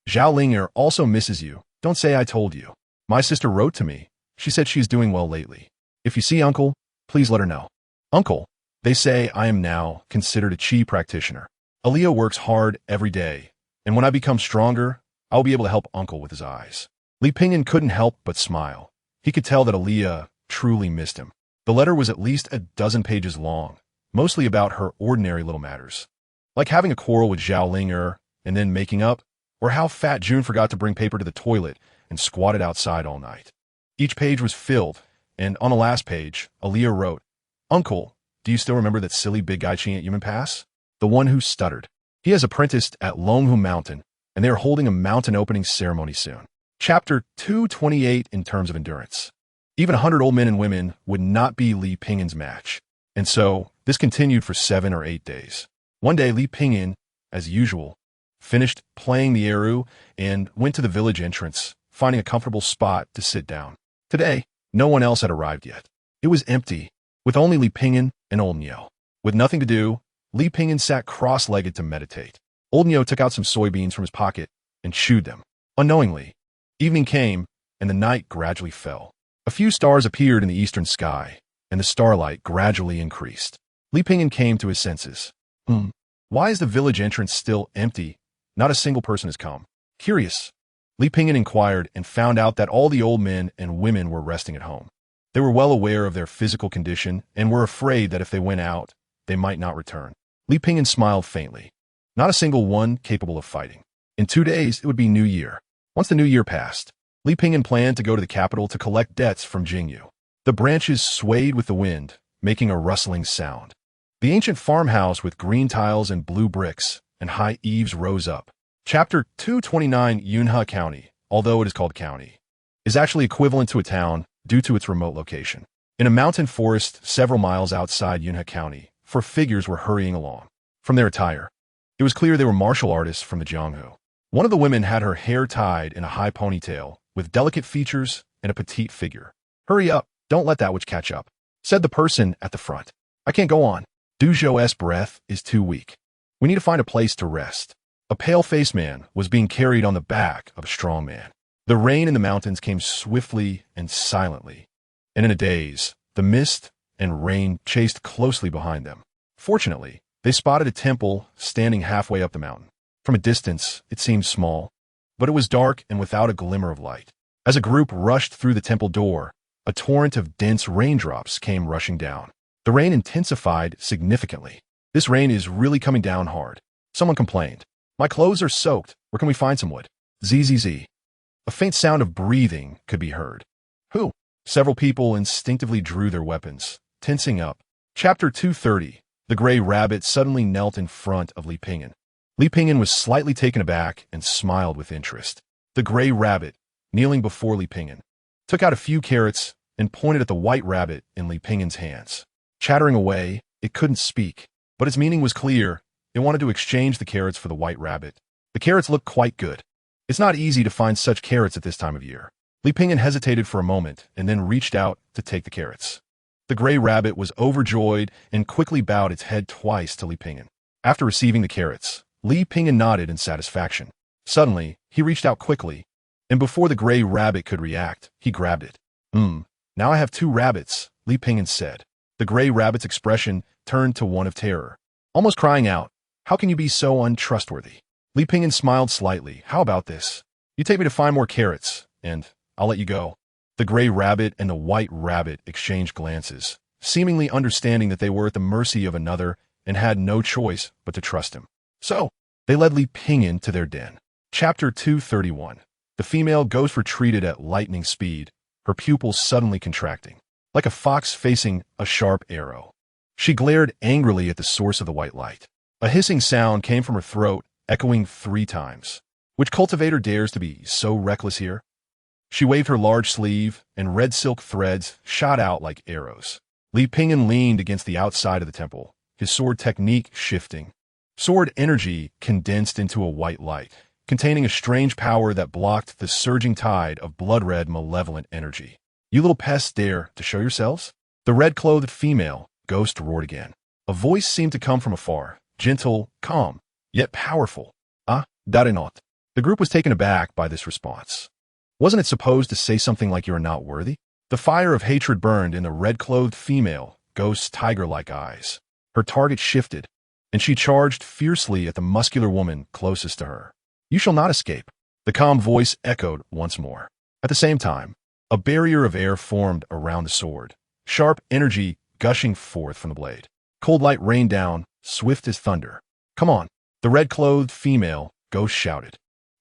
Zhao Ling'er also misses you. Don't say I told you. My sister wrote to me. She said she is doing well lately. If you see Uncle, please let her know. Uncle, they say I am now considered a chi practitioner. Aaliyah works hard every day, and when I become stronger, I'll be able to help Uncle with his eyes. Li Pingyan couldn't help but smile. He could tell that Aaliyah truly missed him. The letter was at least a dozen pages long, mostly about her ordinary little matters, like having a quarrel with Zhao Ling'er and then making up, or how Fat June forgot to bring paper to the toilet and squatted outside all night. Each page was filled, and on the last page, Aaliyah wrote, Uncle, do you still remember that silly big guy at Yuman Pass? The one who stuttered. He has apprenticed at Longhu Mountain, and they are holding a mountain opening ceremony soon. Chapter 228. In terms of endurance, even 100 old men and women would not be Li Pingyan's match, and so this continued for 7 or 8 days. One day, Li Pingyan, as usual, finished playing the Erhu and went to the village entrance, finding a comfortable spot to sit down. Today, no one else had arrived yet. It was empty, with only Li Pingyan and old Nyo. With nothing to do, Li Pingyan sat cross-legged to meditate. Old Nyo took out some soybeans from his pocket and chewed them. Unknowingly, evening came, and the night gradually fell. A few stars appeared in the eastern sky, and the starlight gradually increased. Li Pingyan came to his senses. Why is the village entrance still empty? Not a single person has come. Curious, Li Pingyan inquired and found out that all the old men and women were resting at home. They were well aware of their physical condition and were afraid that if they went out, they might not return. Li Pingyan smiled faintly. Not a single one capable of fighting. In 2 days, it would be New Year. Once the New Year passed, Li Pingyan planned to go to the capital to collect debts from Jingyu. The branches swayed with the wind, making a rustling sound. The ancient farmhouse with green tiles and blue bricks and high eaves rose up. Chapter 229 Yunhe County, although it is called county, is actually equivalent to a town due to its remote location. In a mountain forest several miles outside Yunhe County, four figures were hurrying along. From their attire, it was clear they were martial artists from the Jianghu. One of the women had her hair tied in a high ponytail, with delicate features and a petite figure. "Hurry up, don't let that witch catch up," said the person at the front. "I can't go on. Du Zhou's breath is too weak. We need to find a place to rest." A pale-faced man was being carried on the back of a strong man. The rain in the mountains came swiftly and silently, and in a daze, the mist and rain chased closely behind them. Fortunately, they spotted a temple standing halfway up the mountain. From a distance, it seemed small, but it was dark and without a glimmer of light. As a group rushed through the temple door, a torrent of dense raindrops came rushing down. The rain intensified significantly. "This rain is really coming down hard," someone complained. "My clothes are soaked. Where can we find some wood?" Zzz. A faint sound of breathing could be heard. "Who?" Several people instinctively drew their weapons, tensing up. Chapter 230. The gray rabbit suddenly knelt in front of Li Pingyan. Li Pingyan was slightly taken aback and smiled with interest. The gray rabbit, kneeling before Li Pingyan, took out a few carrots and pointed at the white rabbit in Li Pingyan's hands. Chattering away, it couldn't speak, but its meaning was clear. It wanted to exchange the carrots for the white rabbit. The carrots looked quite good. It's not easy to find such carrots at this time of year. Li Pingyan hesitated for a moment and then reached out to take the carrots. The gray rabbit was overjoyed and quickly bowed its head twice to Li Pingyan. After receiving the carrots, Li Pingyan nodded in satisfaction. Suddenly, he reached out quickly, and before the gray rabbit could react, he grabbed it. Now I have two rabbits," Li Pingyan said. The gray rabbit's expression turned to one of terror, almost crying out, "How can you be so untrustworthy?" Li Pingyan smiled slightly. "How about this? You take me to find more carrots, and I'll let you go." The gray rabbit and the white rabbit exchanged glances, seemingly understanding that they were at the mercy of another and had no choice but to trust him. So, they led Li Pingyan to their den. Chapter 231. The female ghost retreated at lightning speed, her pupils suddenly contracting, like a fox facing a sharp arrow. She glared angrily at the source of the white light. A hissing sound came from her throat, echoing 3 times. Which cultivator dares to be so reckless here? She waved her large sleeve, and red silk threads shot out like arrows. Li Pingyan leaned against the outside of the temple, his sword technique shifting. Sword energy condensed into a white light, containing a strange power that blocked the surging tide of blood-red malevolent energy. "You little pests dare to show yourselves?" The red-clothed female ghost roared again. A voice seemed to come from afar, gentle, calm, yet powerful. "Ah, dare not." The group was taken aback by this response. Wasn't it supposed to say something like "you're not worthy"? The fire of hatred burned in the red-clothed female ghost's tiger-like eyes. Her target shifted, and she charged fiercely at the muscular woman closest to her. "You shall not escape." The calm voice echoed once more. At the same time, a barrier of air formed around the sword, sharp energy gushing forth from the blade. Cold light rained down, swift as thunder. "Come on," the red-clothed female ghost shouted.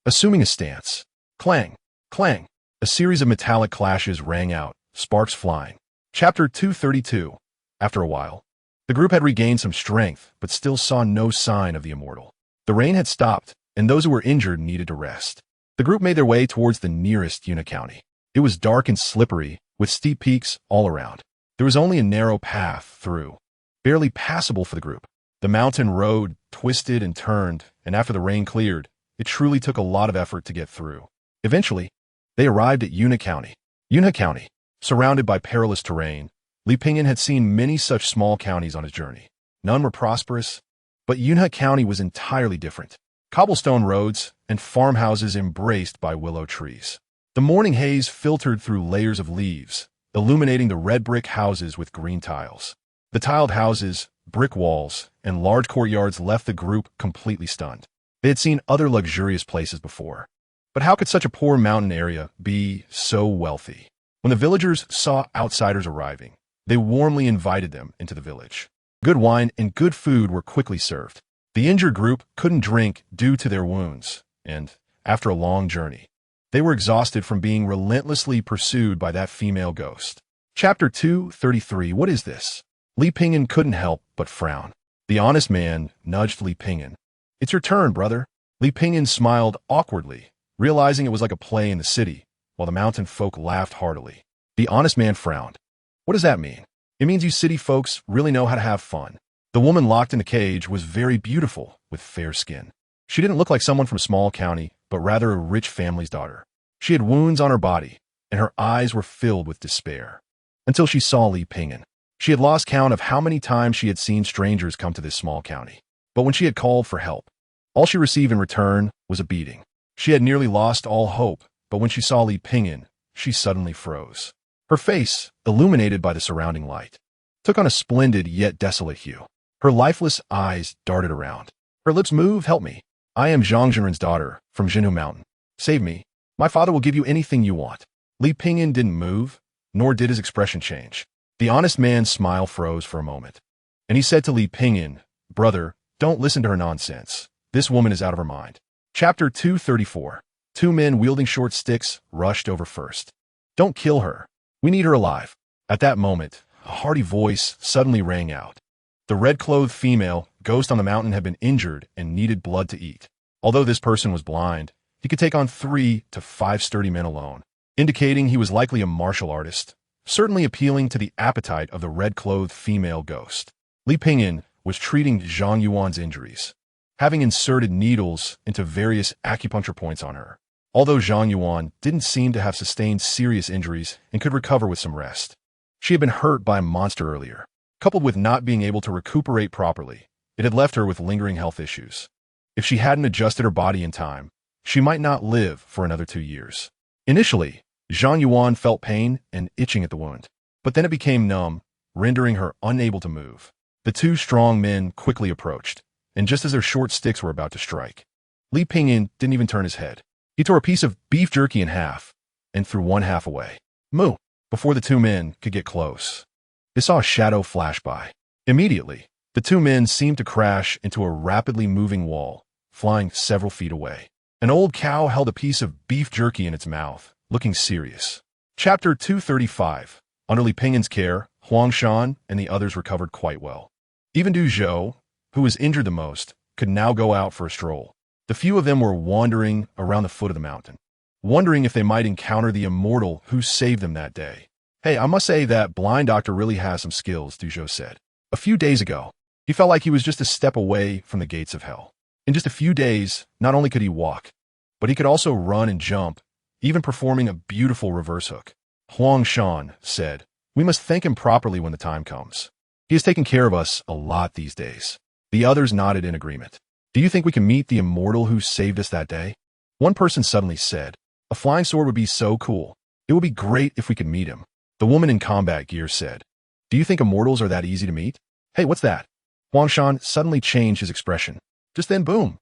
Assuming a stance. Clang, clang. A series of metallic clashes rang out, sparks flying. Chapter 232. After a while, the group had regained some strength, but still saw no sign of the immortal. The rain had stopped, and those who were injured needed to rest. The group made their way towards the nearest Yunhe County. It was dark and slippery, with steep peaks all around. There was only a narrow path through, barely passable for the group. The mountain road twisted and turned, and after the rain cleared, it truly took a lot of effort to get through. Eventually, they arrived at Yunhe County. Yunhe County, surrounded by perilous terrain, Li Pingyan had seen many such small counties on his journey. None were prosperous, but Yunhe County was entirely different. Cobblestone roads and farmhouses embraced by willow trees. The morning haze filtered through layers of leaves, illuminating the red brick houses with green tiles. The tiled houses, brick walls, and large courtyards left the group completely stunned. They had seen other luxurious places before, but how could such a poor mountain area be so wealthy? When the villagers saw outsiders arriving, they warmly invited them into the village. Good wine and good food were quickly served. The injured group couldn't drink due to their wounds, and, after a long journey, they were exhausted from being relentlessly pursued by that female ghost. Chapter 233. What is this? Li Pingyan couldn't help but frown. The honest man nudged Li Pingyan. "It's your turn, brother." Li Pingyan smiled awkwardly, realizing it was like a play in the city, while the mountain folk laughed heartily. The honest man frowned. "What does that mean?" "It means you city folks really know how to have fun." The woman locked in the cage was very beautiful, with fair skin. She didn't look like someone from a small county, but rather a rich family's daughter. She had wounds on her body, and her eyes were filled with despair. Until she saw Li Pingyan. She had lost count of how many times she had seen strangers come to this small county. But when she had called for help, all she received in return was a beating. She had nearly lost all hope, but when she saw Li Pingyan, she suddenly froze. Her face, illuminated by the surrounding light, took on a splendid yet desolate hue. Her lifeless eyes darted around. Her lips moved. "Help me. I am Zhang Zhenren's daughter, from Jinhu Mountain. Save me. My father will give you anything you want." Li Pingyan didn't move, nor did his expression change. The honest man's smile froze for a moment, and he said to Li Pingyan, "Brother, don't listen to her nonsense. This woman is out of her mind." Chapter 234. Two men wielding short sticks rushed over first. "Don't kill her. We need her alive." At that moment, a hearty voice suddenly rang out. The red-clothed female ghost on the mountain had been injured and needed blood to eat. Although this person was blind, he could take on 3 to 5 sturdy men alone, indicating he was likely a martial artist, certainly appealing to the appetite of the red-clothed female ghost. Li Pingyan was treating Zhang Yuan's injuries, having inserted needles into various acupuncture points on her. Although Zhang Yuan didn't seem to have sustained serious injuries and could recover with some rest. She had been hurt by a monster earlier. Coupled with not being able to recuperate properly, it had left her with lingering health issues. If she hadn't adjusted her body in time, she might not live for another 2 years. Initially, Zhang Yuan felt pain and itching at the wound, but then it became numb, rendering her unable to move. The two strong men quickly approached, and just as their short sticks were about to strike, Li Pingyan didn't even turn his head. He tore a piece of beef jerky in half and threw one half away. "Moo!" Before the two men could get close, they saw a shadow flash by. Immediately, the two men seemed to crash into a rapidly moving wall, flying several feet away. An old cow held a piece of beef jerky in its mouth, looking serious. Chapter 235. Under Li Pingyan's care, Huangshan and the others recovered quite well. Even Du Zhou, who was injured the most, could now go out for a stroll. The few of them were wandering around the foot of the mountain, wondering if they might encounter the immortal who saved them that day. "Hey, I must say that blind doctor really has some skills," Du Zhou said. A few days ago, he felt like he was just a step away from the gates of hell. In just a few days, not only could he walk, but he could also run and jump, even performing a beautiful reverse hook. Huangshan said, "We must thank him properly when the time comes. He has taken care of us a lot these days." The others nodded in agreement. "Do you think we can meet the immortal who saved us that day?" One person suddenly said, "A flying sword would be so cool. It would be great if we could meet him." The woman in combat gear said, "Do you think immortals are that easy to meet?" "Hey, what's that?" Huangshan suddenly changed his expression. Just then, boom!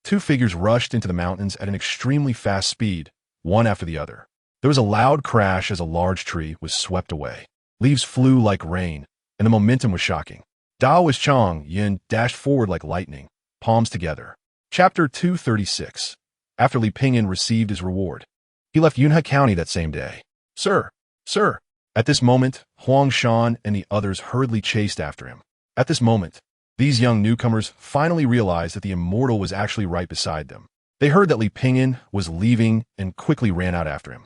2 figures rushed into the mountains at an extremely fast speed, one after the other. There was a loud crash as a large tree was swept away. Leaves flew like rain, and the momentum was shocking. Daoist Chang Yin dashed forward like lightning, palms together. Chapter 236. After Li Pingyan received his reward, he left Yunhe County that same day. Sir! Sir! At this moment, Huangshan and the others hurriedly chased after him. At this moment, these young newcomers finally realized that the immortal was actually right beside them. They heard that Li Pingyan was leaving and quickly ran out after him.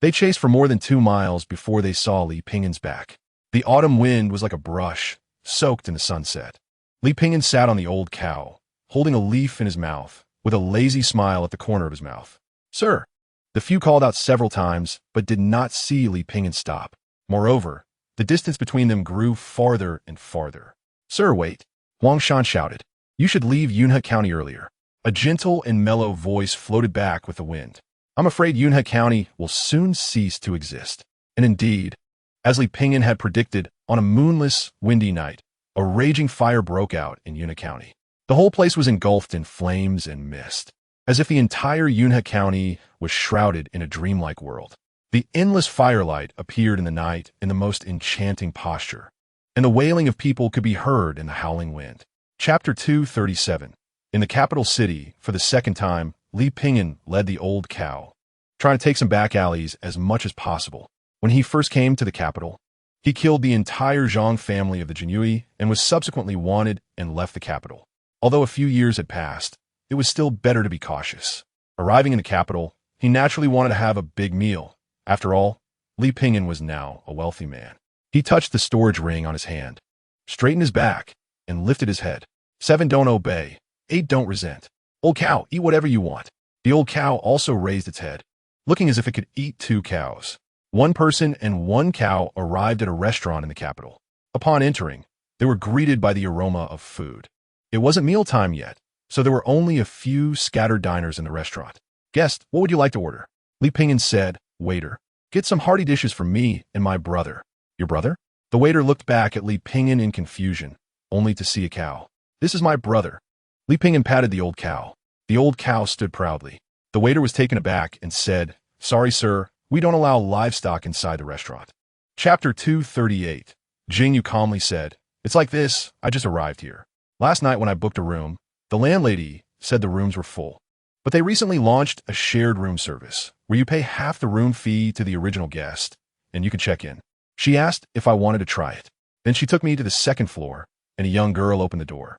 They chased for more than 2 miles before they saw Li Pingyan's back. The autumn wind was like a brush, soaked in the sunset. Li Pingyan sat on the old cow, holding a leaf in his mouth, with a lazy smile at the corner of his mouth. Sir! The few called out several times, but did not see Li Pingyan stop. Moreover, the distance between them grew farther and farther. Sir, wait! Huangshan shouted. You should leave Yunhe County earlier. A gentle and mellow voice floated back with the wind. I'm afraid Yunhe County will soon cease to exist. And indeed, as Li Pingyan had predicted, on a moonless, windy night, a raging fire broke out in Yunhe County. The whole place was engulfed in flames and mist, as if the entire Yunhe County was shrouded in a dreamlike world. The endless firelight appeared in the night in the most enchanting posture, and the wailing of people could be heard in the howling wind. Chapter 237. In the capital city, for the second time, Li Pingyan led the old cow, trying to take some back alleys as much as possible. When he first came to the capital, He killed the entire Zhang family of the Jinyui and was subsequently wanted and left the capital. Although a few years had passed, it was still better to be cautious. Arriving in the capital, he naturally wanted to have a big meal. After all, Li Pingyan was now a wealthy man. He touched the storage ring on his hand, straightened his back, and lifted his head. 7 don't obey, 8 don't resent. Old cow, eat whatever you want. The old cow also raised its head, looking as if it could eat 2 cows. 1 person and 1 cow arrived at a restaurant in the capital. Upon entering, they were greeted by the aroma of food. It wasn't mealtime yet, so there were only a few scattered diners in the restaurant. Guest, what would you like to order? Li Pingyan said, waiter, get some hearty dishes for me and my brother. Your brother? The waiter looked back at Li Pingyan in confusion, only to see a cow. This is my brother. Li Pingyan patted the old cow. The old cow stood proudly. The waiter was taken aback and said, sorry, sir, we don't allow livestock inside the restaurant. Chapter 238. Jingyu calmly said, it's like this, I just arrived here. Last night when I booked a room, the landlady said the rooms were full. But they recently launched a shared room service, where you pay half the room fee to the original guest, and you can check in. She asked if I wanted to try it. Then she took me to the 2nd floor, and a young girl opened the door.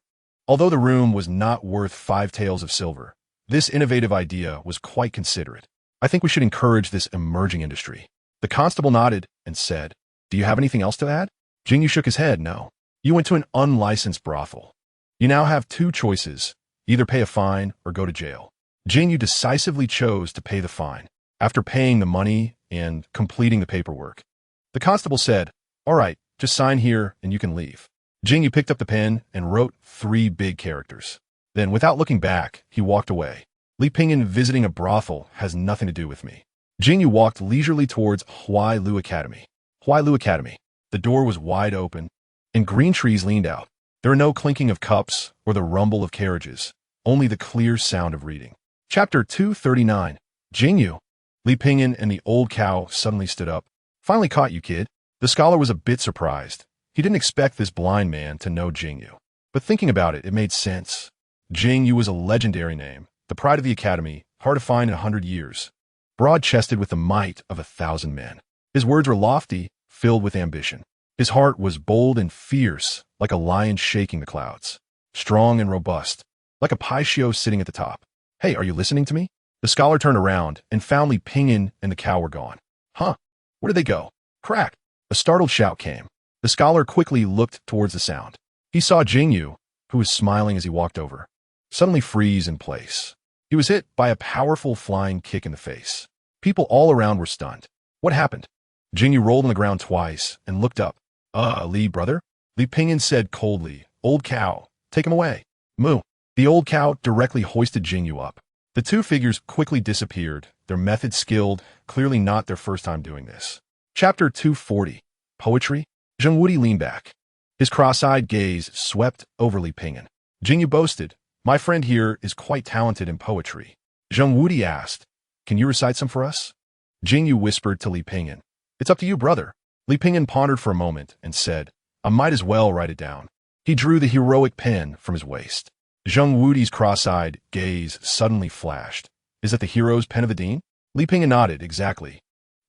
Although the room was not worth 5 taels of silver, this innovative idea was quite considerate. I think we should encourage this emerging industry. The constable nodded and said, do you have anything else to add? Jingyu shook his head, no. You went to an unlicensed brothel. You now have 2 choices, either pay a fine or go to jail. Jingyu decisively chose to pay the fine. After paying the money and completing the paperwork, the constable said, all right, just sign here and you can leave. Jingyu picked up the pen and wrote 3 big characters. Then, without looking back, he walked away. Li Pingyan visiting a brothel has nothing to do with me. Jingyu walked leisurely towards Huai Lu Academy. Huai Lu Academy. The door was wide open, and green trees leaned out. There were no clinking of cups or the rumble of carriages, only the clear sound of reading. Chapter 239. Jingyu. Li Pingyan and the old cow suddenly stood up. Finally caught you, kid. The scholar was a bit surprised. He didn't expect this blind man to know Jingyu. But thinking about it, it made sense. Jingyu was a legendary name, the pride of the academy, hard to find in 100 years. Broad-chested with the might of 1,000 men. His words were lofty, filled with ambition. His heart was bold and fierce, like a lion shaking the clouds. Strong and robust, like a Paishio sitting at the top. Hey, are you listening to me? The scholar turned around and found Li Pingyan and the cow were gone. Huh? Where did they go? Crack! A startled shout came. The scholar quickly looked towards the sound. He saw Jingyu, who was smiling as he walked over, suddenly freeze in place. He was hit by a powerful flying kick in the face. People all around were stunned. What happened? Jingyu rolled on the ground twice and looked up. Li, brother? Li Pingyan said coldly, old cow, take him away. Moo. The old cow directly hoisted Jingyu up. The 2 figures quickly disappeared, their method skilled, clearly not their first time doing this. Chapter 240. Poetry? Zheng Wudi leaned back. His cross-eyed gaze swept over Li Pingyan. Jingyu boasted, my friend here is quite talented in poetry. Zheng Wudi asked, can you recite some for us? Jingyu whispered to Li Pingyan, it's up to you, brother. Li Pingyan pondered for a moment and said, I might as well write it down. He drew the heroic pen from his waist. Zheng Wudi's cross-eyed gaze suddenly flashed. Is that the hero's pen of Adine? Li Pingyan nodded, exactly.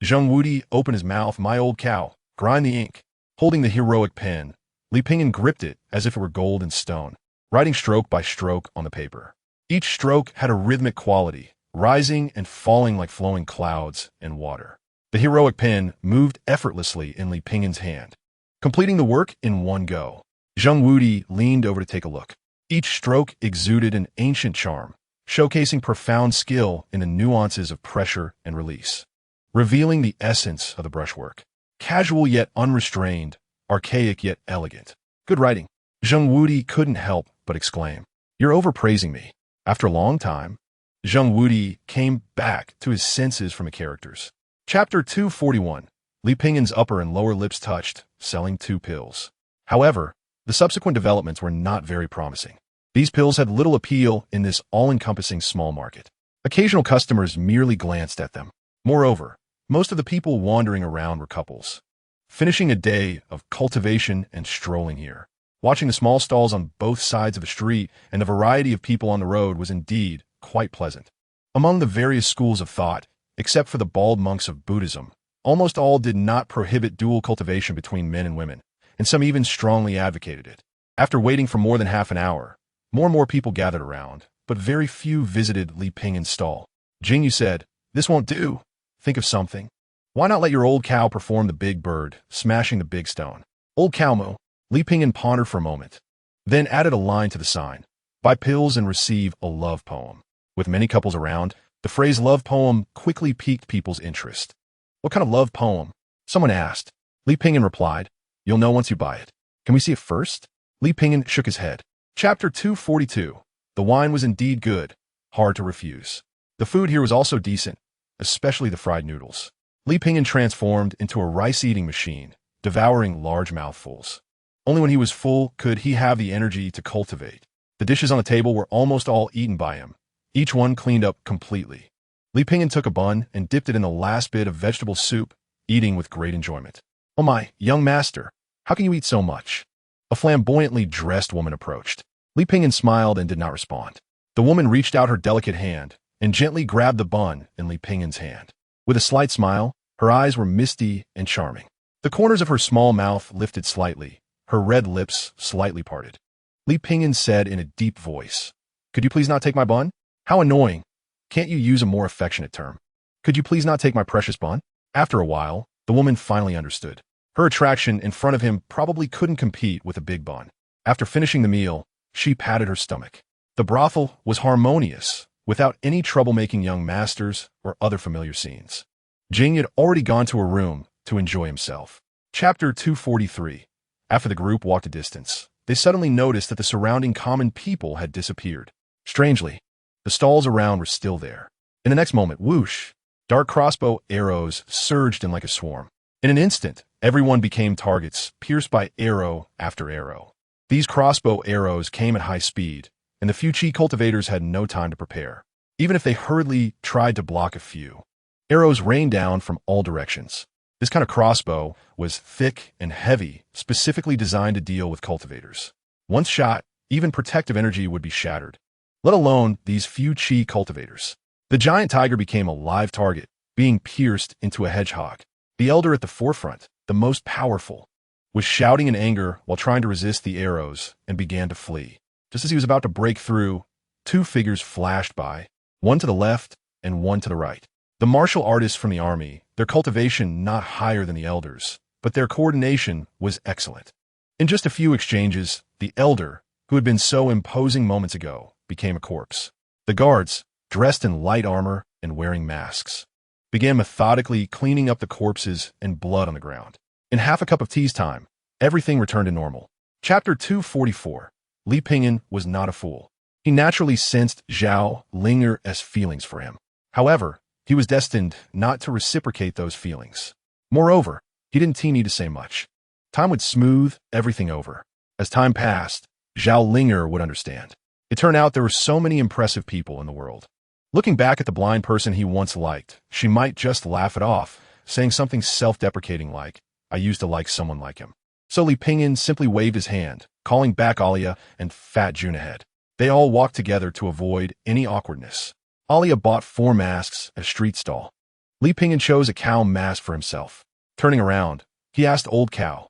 Zheng Wudi opened his mouth, my old cow, grind the ink. Holding the heroic pen, Li Pingyan gripped it as if it were gold and stone, writing stroke by stroke on the paper. Each stroke had a rhythmic quality, rising and falling like flowing clouds and water. The heroic pen moved effortlessly in Li Pingyan's hand, completing the work in one go. Zheng Wudi leaned over to take a look. Each stroke exuded an ancient charm, showcasing profound skill in the nuances of pressure and release, revealing the essence of the brushwork. Casual yet unrestrained, archaic yet elegant. Good writing. Zheng Wudi couldn't help but exclaim, you're overpraising me. After a long time, Zheng Wudi came back to his senses from the characters. Chapter 241. Li Pingyan's upper and lower lips touched, selling 2 pills. However, the subsequent developments were not very promising. These pills had little appeal in this all-encompassing small market. Occasional customers merely glanced at them. Moreover, most of the people wandering around were couples, finishing a day of cultivation and strolling here. Watching the small stalls on both sides of the street and the variety of people on the road was indeed quite pleasant. Among the various schools of thought, except for the bald monks of Buddhism, Almost all did not prohibit dual cultivation between men and women, and some even strongly advocated it. After waiting for more than half an hour, more and more people gathered around, but very few visited Li Pingin's stall. Jingyu said, "This won't do. Think of something. Why not let your old cow perform the big bird, smashing the big stone?" "Old cow moo." Li Pingin pondered for a moment, then added a line to the sign: "Buy pills and receive a love poem." With many couples around, the phrase love poem quickly piqued people's interest. "What kind of love poem?" someone asked. Li Pingin replied, "You'll know once you buy it." "Can we see it first?" Li Pingin shook his head. Chapter 242. The wine was indeed good, hard to refuse. The food here was also decent, especially the fried noodles. Li Pingin transformed into a rice-eating machine, devouring large mouthfuls. Only when he was full could he have the energy to cultivate. The dishes on the table were almost all eaten by him, each one cleaned up completely. Li Pingin took a bun and dipped it in the last bit of vegetable soup, eating with great enjoyment. "Oh my, young master, how can you eat so much?" A flamboyantly dressed woman approached. Li Pingin smiled and did not respond. The woman reached out her delicate hand and gently grabbed the bun in Li Pingin's hand. With a slight smile, her eyes were misty and charming. The corners of her small mouth lifted slightly, her red lips slightly parted. Li Pingin said in a deep voice, "Could you please not take my bun? How annoying. Can't you use a more affectionate term? Could you please not take my precious bun?" After a while, the woman finally understood. Her attraction in front of him probably couldn't compete with a big bun. After finishing the meal, she patted her stomach. The brothel was harmonious, without any troublemaking young masters or other familiar scenes. Jing had already gone to her room to enjoy himself. Chapter 243. After the group walked a distance, they suddenly noticed that the surrounding common people had disappeared. Strangely, the stalls around were still there. In the next moment, whoosh, dark crossbow arrows surged in like a swarm. In an instant, everyone became targets, pierced by arrow after arrow. These crossbow arrows came at high speed, and the few chi cultivators had no time to prepare. Even if they hurriedly tried to block a few, arrows rained down from all directions. This kind of crossbow was thick and heavy, specifically designed to deal with cultivators. Once shot, even protective energy would be shattered, let alone these few chi cultivators. The giant tiger became a live target, being pierced into a hedgehog. The elder at the forefront, the most powerful, was shouting in anger while trying to resist the arrows and began to flee. Just as he was about to break through, two figures flashed by, one to the left and one to the right. The martial artists from the army, their cultivation not higher than the elders, but their coordination was excellent. In just a few exchanges, the elder, who had been so imposing moments ago, became a corpse. The guards, dressed in light armor and wearing masks, began methodically cleaning up the corpses and blood on the ground. In half a cup of tea's time, everything returned to normal. Chapter 244. Li Pingin was not a fool. He naturally sensed Zhao Linger's feelings for him. However, he was destined not to reciprocate those feelings. Moreover, he didn't need to say much. Time would smooth everything over. As time passed, Zhao Linger would understand. It turned out there were so many impressive people in the world. Looking back at the blind person he once liked, she might just laugh it off, saying something self-deprecating like, "I used to like someone like him." So Li Pingin simply waved his hand, calling back Alia and Fat June ahead. They all walked together to avoid any awkwardness. Alia bought 4 masks at a street stall. Li Pingin chose a cow mask for himself. Turning around, he asked Old Cow,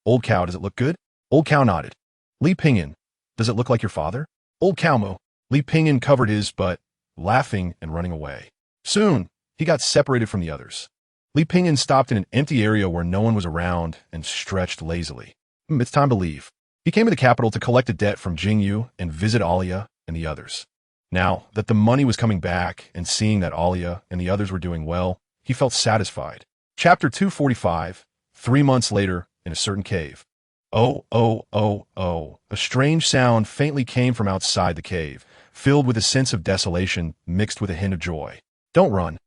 "Old Cow, does it look good?" Old Cow nodded. "Li Pingin, does it look like your father?" Old Cow moo. Li Pingin covered his butt, laughing and running away. Soon, he got separated from the others. Li Pingin stopped in an empty area where no one was around and stretched lazily. It's time to leave. He came to the capital to collect a debt from Jingyu and visit Alia and the others. Now that the money was coming back and seeing that Alia and the others were doing well, he felt satisfied. Chapter 245. 3 months later, in a certain cave. Oh, oh, oh, oh. A strange sound faintly came from outside the cave, filled with a sense of desolation mixed with a hint of joy. "Don't run."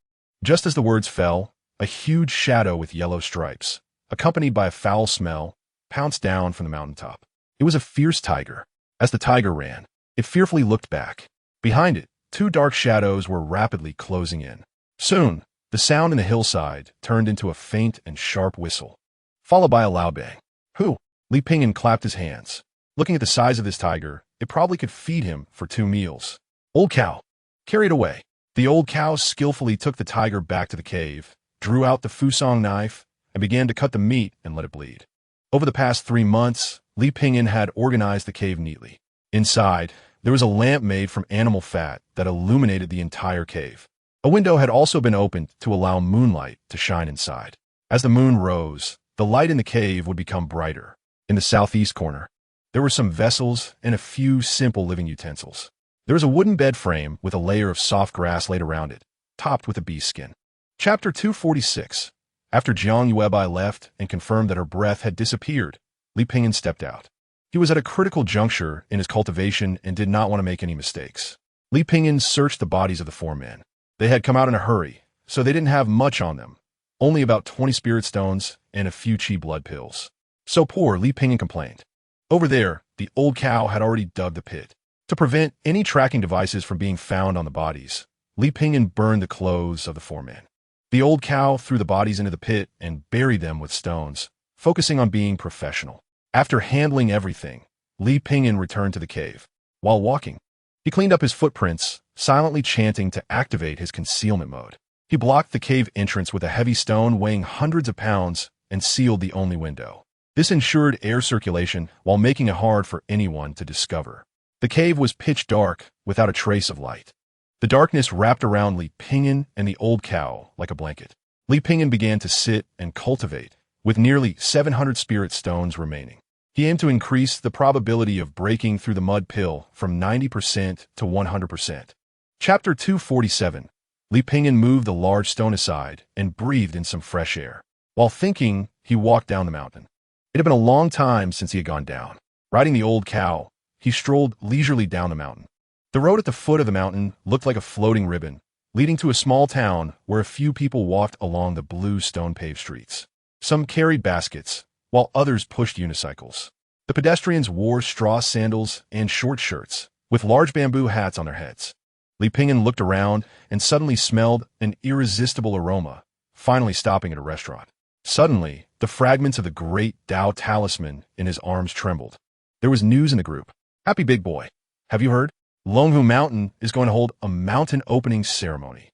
Just as the words fell, a huge shadow with yellow stripes, accompanied by a foul smell, pounced down from the mountaintop. It was a fierce tiger. As the tiger ran, it fearfully looked back. Behind it, 2 dark shadows were rapidly closing in. Soon, the sound in the hillside turned into a faint and sharp whistle, followed by a loud bang. "Who?" Li Pingin clapped his hands. Looking at the size of this tiger, it probably could feed him for 2 meals. "Old Cow, carry it away." The old cow skillfully took the tiger back to the cave, drew out the Fusong knife, and began to cut the meat and let it bleed. Over the past 3 months, Li Pingyan had organized the cave neatly. Inside, there was a lamp made from animal fat that illuminated the entire cave. A window had also been opened to allow moonlight to shine inside. As the moon rose, the light in the cave would become brighter. In the southeast corner, there were some vessels and a few simple living utensils. There was a wooden bed frame with a layer of soft grass laid around it, topped with a bee's skin. Chapter 246. After Jiang Yuebai left and confirmed that her breath had disappeared, Li Pingyan stepped out. He was at a critical juncture in his cultivation and did not want to make any mistakes. Li Pingyan searched the bodies of the 4 men. They had come out in a hurry, so they didn't have much on them, only about 20 spirit stones and a few chi blood pills. So poor, Li Pingyan complained. Over there, the old cow had already dug the pit. To prevent any tracking devices from being found on the bodies, Li Pingyan burned the clothes of the 4 men. The old cow threw the bodies into the pit and buried them with stones, focusing on being professional. After handling everything, Li Pingyan returned to the cave. While walking, he cleaned up his footprints, silently chanting to activate his concealment mode. He blocked the cave entrance with a heavy stone weighing hundreds of pounds and sealed the only window. This ensured air circulation while making it hard for anyone to discover. The cave was pitch dark, without a trace of light. The darkness wrapped around Li Pingyan and the old cow like a blanket. Li Pingyan began to sit and cultivate, with nearly 700 spirit stones remaining. He aimed to increase the probability of breaking through the mud pill from 90% to 100%. Chapter 247. Li Pingyan moved the large stone aside and breathed in some fresh air. While thinking, he walked down the mountain. It had been a long time since he had gone down. Riding the old cow, he strolled leisurely down the mountain. The road at the foot of the mountain looked like a floating ribbon, leading to a small town where a few people walked along the blue stone-paved streets. Some carried baskets, while others pushed unicycles. The pedestrians wore straw sandals and short shirts, with large bamboo hats on their heads. Li Pingyan looked around and suddenly smelled an irresistible aroma, finally stopping at a restaurant. Suddenly, the fragments of the great Tao talisman in his arms trembled. There was news in the group. Happy big boy. Have you heard? Longhu Mountain is going to hold a mountain opening ceremony.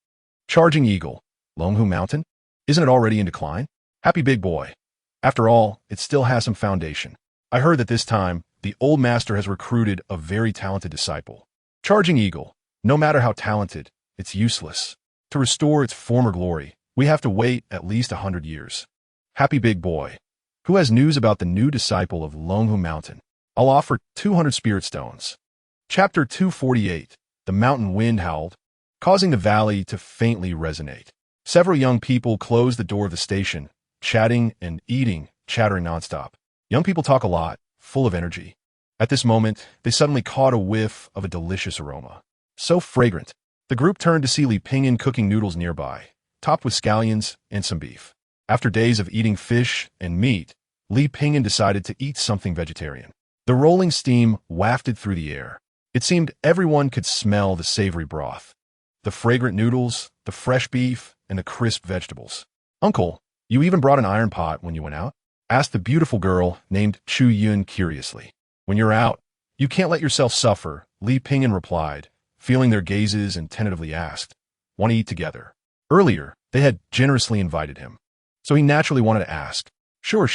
Charging Eagle. Longhu Mountain? Isn't it already in decline? Happy big boy. After all, it still has some foundation. I heard that this time, the old master has recruited a very talented disciple. Charging Eagle. No matter how talented, it's useless. To restore its former glory, we have to wait at least 100 years. Happy big boy. Who has news about the new disciple of Longhu Mountain? I'll offer 200 spirit stones. Chapter 248. The mountain wind howled, causing the valley to faintly resonate. Several young people closed the door of the station, chatting and eating, chattering nonstop. Young people talk a lot, full of energy. At this moment, they suddenly caught a whiff of a delicious aroma. So fragrant. The group turned to see Li Pingyan cooking noodles nearby, topped with scallions and some beef. After days of eating fish and meat, Li Pingyan decided to eat something vegetarian. The rolling steam wafted through the air. It seemed everyone could smell the savory broth, the fragrant noodles, the fresh beef, and the crisp vegetables. Uncle, you even brought an iron pot when you went out? Asked the beautiful girl named Chu Yun curiously. When you're out, you can't let yourself suffer, Li Pingyan replied, feeling their gazes and tentatively asked, want to eat together? Earlier, they had generously invited him, so he naturally wanted to ask. Sure.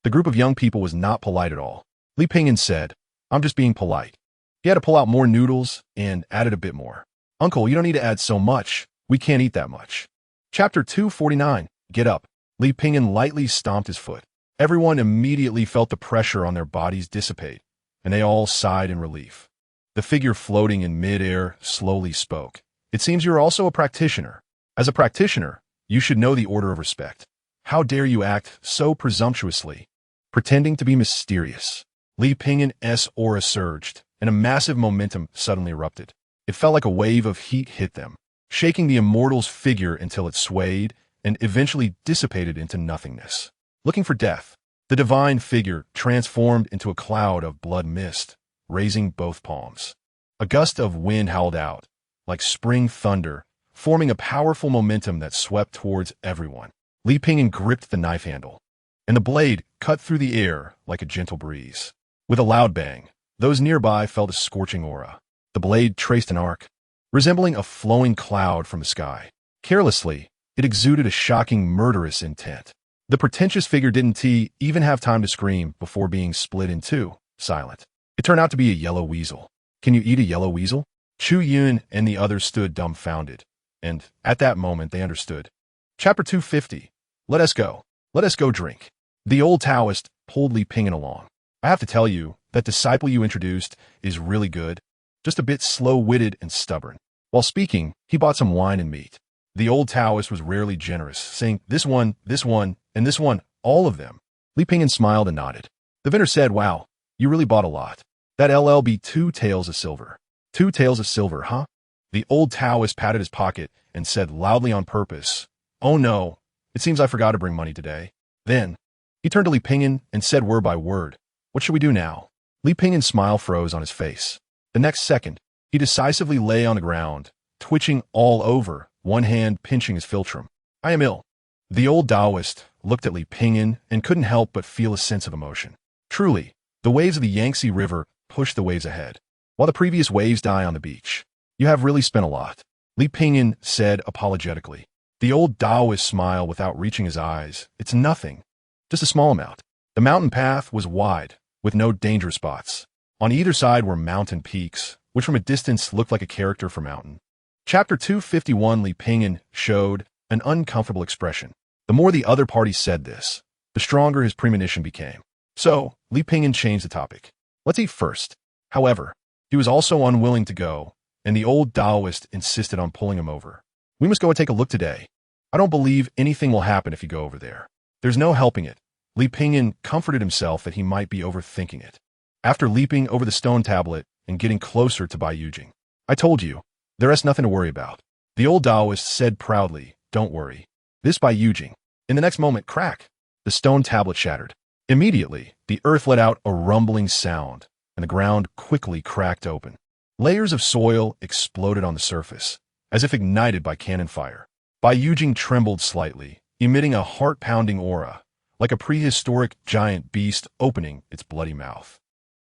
The group of young people was not polite at all. Li Pingyan said, I'm just being polite. He had to pull out more noodles and added a bit more. Uncle, you don't need to add so much. We can't eat that much. Chapter 249. Get up. Li Pingyan lightly stomped his foot. Everyone immediately felt the pressure on their bodies dissipate, and they all sighed in relief. The figure floating in mid-air slowly spoke. It seems you're also a practitioner. As a practitioner, you should know the order of respect. How dare you act so presumptuously, pretending to be mysterious? Li Pingyan's aura surged, and a massive momentum suddenly erupted. It felt like a wave of heat hit them, shaking the immortal's figure until it swayed and eventually dissipated into nothingness. Looking for death, the divine figure transformed into a cloud of blood mist, raising both palms. A gust of wind howled out, like spring thunder, forming a powerful momentum that swept towards everyone. Li Pingyan gripped the knife handle, and the blade cut through the air like a gentle breeze. With a loud bang, those nearby felt a scorching aura. The blade traced an arc, resembling a flowing cloud from the sky. Carelessly, It exuded a shocking, murderous intent. The pretentious figure didn't even have time to scream before being split in two, silent. It turned out to be a yellow weasel. Can you eat a yellow weasel? Chu Yun and the others stood dumbfounded, and at that moment they understood. Chapter 250. Let us go. Let us go drink. The old Taoist pulled Li Pingin along. I have to tell you, that disciple you introduced is really good, just a bit slow-witted and stubborn. While speaking, he bought some wine and meat. The old Taoist was rarely generous, saying, this one, and this one, all of them. Li Pingin smiled and nodded. The vendor said, wow, you really bought a lot. That LLB 2 taels of silver. 2 taels of silver, huh? The old Taoist patted his pocket and said loudly on purpose, oh no, it seems I forgot to bring money today. Then, he turned to Li Pingin and said word by word, what should we do now? Li Pingin's smile froze on his face. The next second, he decisively lay on the ground, twitching all over, one hand pinching his philtrum. I am ill. The old Taoist looked at Li Pingin and couldn't help but feel a sense of emotion. Truly, the waves of the Yangtze River push the waves ahead, while the previous waves die on the beach. You have really spent a lot, Li Pingin said apologetically. The old Taoist smiled without reaching his eyes. It's nothing, just a small amount. The mountain path was wide, with no danger spots. On either side were mountain peaks, which from a distance looked like a character for mountain. Chapter 251. Li Pingin showed an uncomfortable expression. The more the other party said this, the stronger his premonition became. So, Li Pingin changed the topic. Let's eat first. However, he was also unwilling to go, and the old Taoist insisted on pulling him over. We must go and take a look today. I don't believe anything will happen if you go over there. There's no helping it. Li Pingin comforted himself that he might be overthinking it. After leaping over the stone tablet and getting closer to Bai Yujing. I told you, there is nothing to worry about. The old Taoist said proudly, don't worry. This Bai Yujing. In the next moment, crack. The stone tablet shattered. Immediately, the earth let out a rumbling sound, and the ground quickly cracked open. Layers of soil exploded on the surface, as if ignited by cannon fire. Bai Yujing trembled slightly, emitting a heart-pounding aura, like a prehistoric giant beast opening its bloody mouth,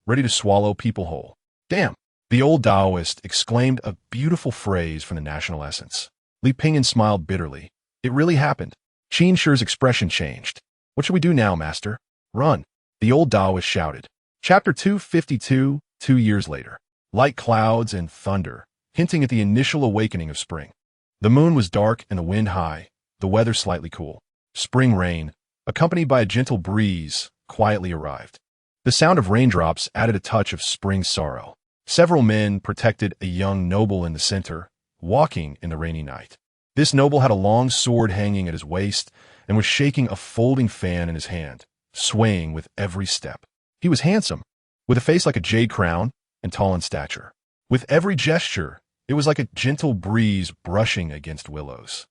ready to swallow people whole. Damn! The old Taoist exclaimed a beautiful phrase from the national essence. Li Pingin smiled bitterly. It really happened. Qin Shi's expression changed. What should we do now, master? Run! The old Taoist shouted. Chapter 252. 2 years later. Light clouds and thunder, hinting at the initial awakening of spring. The moon was dark and the wind high, the weather slightly cool. Spring rain, accompanied by a gentle breeze, quietly arrived. The sound of raindrops added a touch of spring sorrow. Several men protected a young noble in the center, walking in the rainy night. This noble had a long sword hanging at his waist and was shaking a folding fan in his hand, swaying with every step. He was handsome, with a face like a jade crown and tall in stature. With every gesture, it was like a gentle breeze brushing against willows.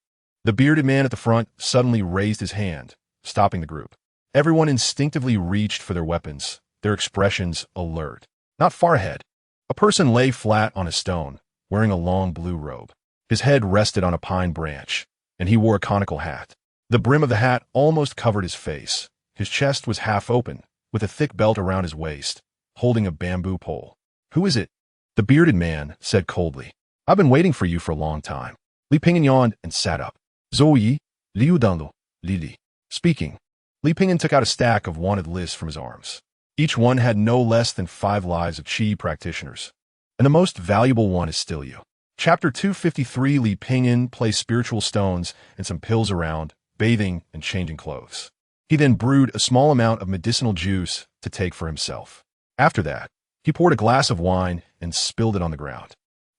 The bearded man at the front suddenly raised his hand, stopping the group. Everyone instinctively reached for their weapons, their expressions alert. Not far ahead, a person lay flat on a stone, wearing a long blue robe. His head rested on a pine branch, and he wore a conical hat. The brim of the hat almost covered his face. His chest was half open, with a thick belt around his waist, holding a bamboo pole. Who is it? The bearded man said coldly. I've been waiting for you for a long time. Li Pingin yawned and sat up. Zouyi, Liu Danlu, Lili. Speaking, Li Pingin took out a stack of wanted lists from his arms. Each one had no less than 5 lives of Qi practitioners. And the most valuable one is still you. Chapter 253. Li Pingin placed spiritual stones and some pills around, bathing and changing clothes. He then brewed a small amount of medicinal juice to take for himself. After that, he poured a glass of wine and spilled it on the ground.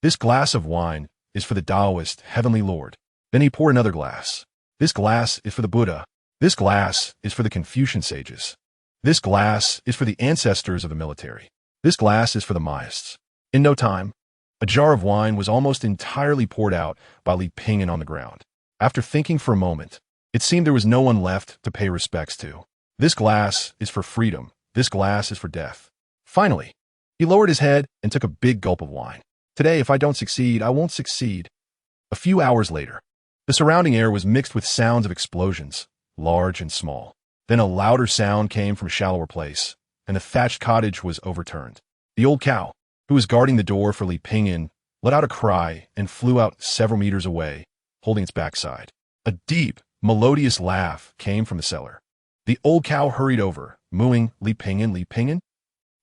This glass of wine is for the Taoist Heavenly Lord. Then he poured another glass. This glass is for the Buddha. This glass is for the Confucian sages. This glass is for the ancestors of the military. This glass is for the Maists. In no time, a jar of wine was almost entirely poured out by Li Pingin on the ground. After thinking for a moment, it seemed there was no one left to pay respects to. This glass is for freedom. This glass is for death. Finally, he lowered his head and took a big gulp of wine. Today, if I don't succeed, I won't succeed. A few hours later, the surrounding air was mixed with sounds of explosions, large and small. Then a louder sound came from a shallower place, and the thatched cottage was overturned. The old cow, who was guarding the door for Li Pingin, let out a cry and flew out several meters away, holding its backside. A deep, melodious laugh came from the cellar. The old cow hurried over, mooing, Li Pingin, Li Pingin?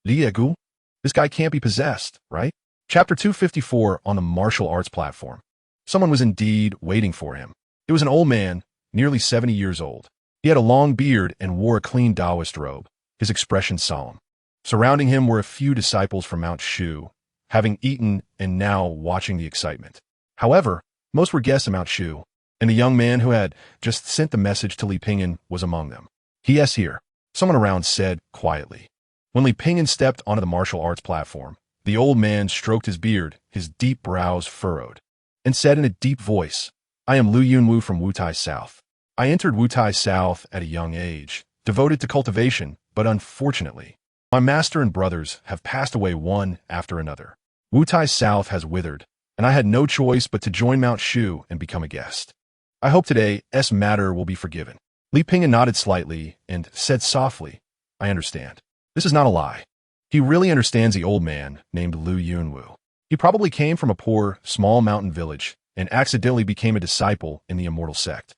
Liegu? This guy can't be possessed, right? Chapter 254 on the martial arts platform. Someone was indeed waiting for him. It was an old man, nearly 70 years old. He had a long beard and wore a clean Taoist robe, his expression solemn. Surrounding him were a few disciples from Mount Shu, having eaten and now watching the excitement. However, most were guests of Mount Shu, and the young man who had just sent the message to Li Pingin was among them. "He is here," someone around said quietly. When Li Pingin stepped onto the martial arts platform, the old man stroked his beard, his deep brows furrowed, and said in a deep voice, "I am Lu Yunwu from Wutai South. I entered Wutai South at a young age, devoted to cultivation, but unfortunately, my master and brothers have passed away one after another. Wutai South has withered, and I had no choice but to join Mount Shu and become a guest. I hope today's matter will be forgiven." Li Pingin nodded slightly and said softly, "I understand. This is not a lie." He really understands the old man named Lu Yunwu. He probably came from a poor, small mountain village and accidentally became a disciple in the immortal sect.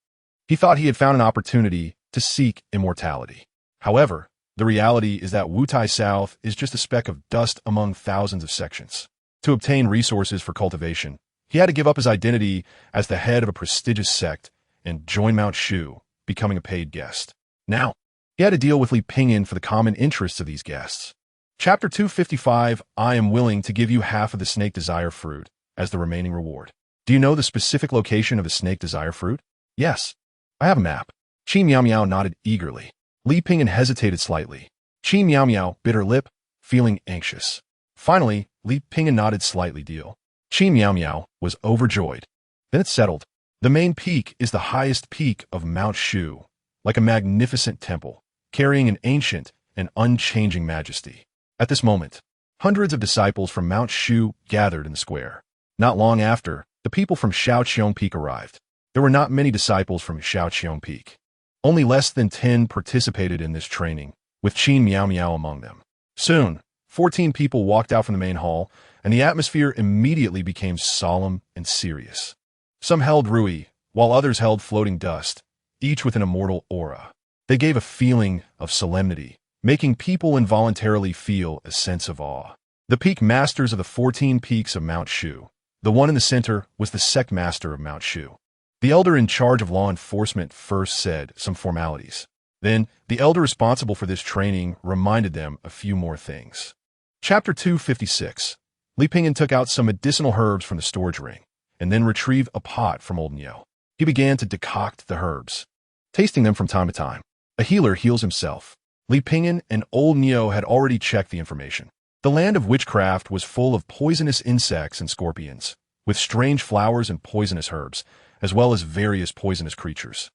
He thought he had found an opportunity to seek immortality. However, the reality is that Wutai South is just a speck of dust among thousands of sections. To obtain resources for cultivation, he had to give up his identity as the head of a prestigious sect and join Mount Shu, becoming a paid guest. Now, he had to deal with Li Pingin for the common interests of these guests. Chapter 255, I am willing to give you half of the snake desire fruit as the remaining reward. Do you know the specific location of the snake desire fruit? Yes, I have a map. Qi Miao Miao nodded eagerly. Li Pingin hesitated slightly. Qi Miao Miao bit her lip, feeling anxious. Finally, Li Pingin nodded slightly. Deal. Qi Miao Miao was overjoyed. Then it settled. The main peak is the highest peak of Mount Shu, like a magnificent temple, carrying an ancient and unchanging majesty. At this moment, hundreds of disciples from Mount Shu gathered in the square. Not long after, the people from Shaoqiong Peak arrived. There were not many disciples from Shaoqiong Peak. Only less than 10 participated in this training, with Qin Miao Miao among them. Soon, 14 people walked out from the main hall, and the atmosphere immediately became solemn and serious. Some held rui, while others held floating dust, each with an immortal aura. They gave a feeling of solemnity, making people involuntarily feel a sense of awe. The peak masters of the 14 peaks of Mount Shu. The one in the center was the sect master of Mount Shu. The elder in charge of law enforcement first said some formalities. Then, the elder responsible for this training reminded them a few more things. Chapter 256. Li Pingin took out some medicinal herbs from the storage ring, and then retrieved a pot from Old Niu. He began to decoct the herbs, tasting them from time to time. A healer heals himself. Li Pingin and Old Niu had already checked the information. The land of witchcraft was full of poisonous insects and scorpions, with strange flowers and poisonous herbs, as well as various poisonous creatures.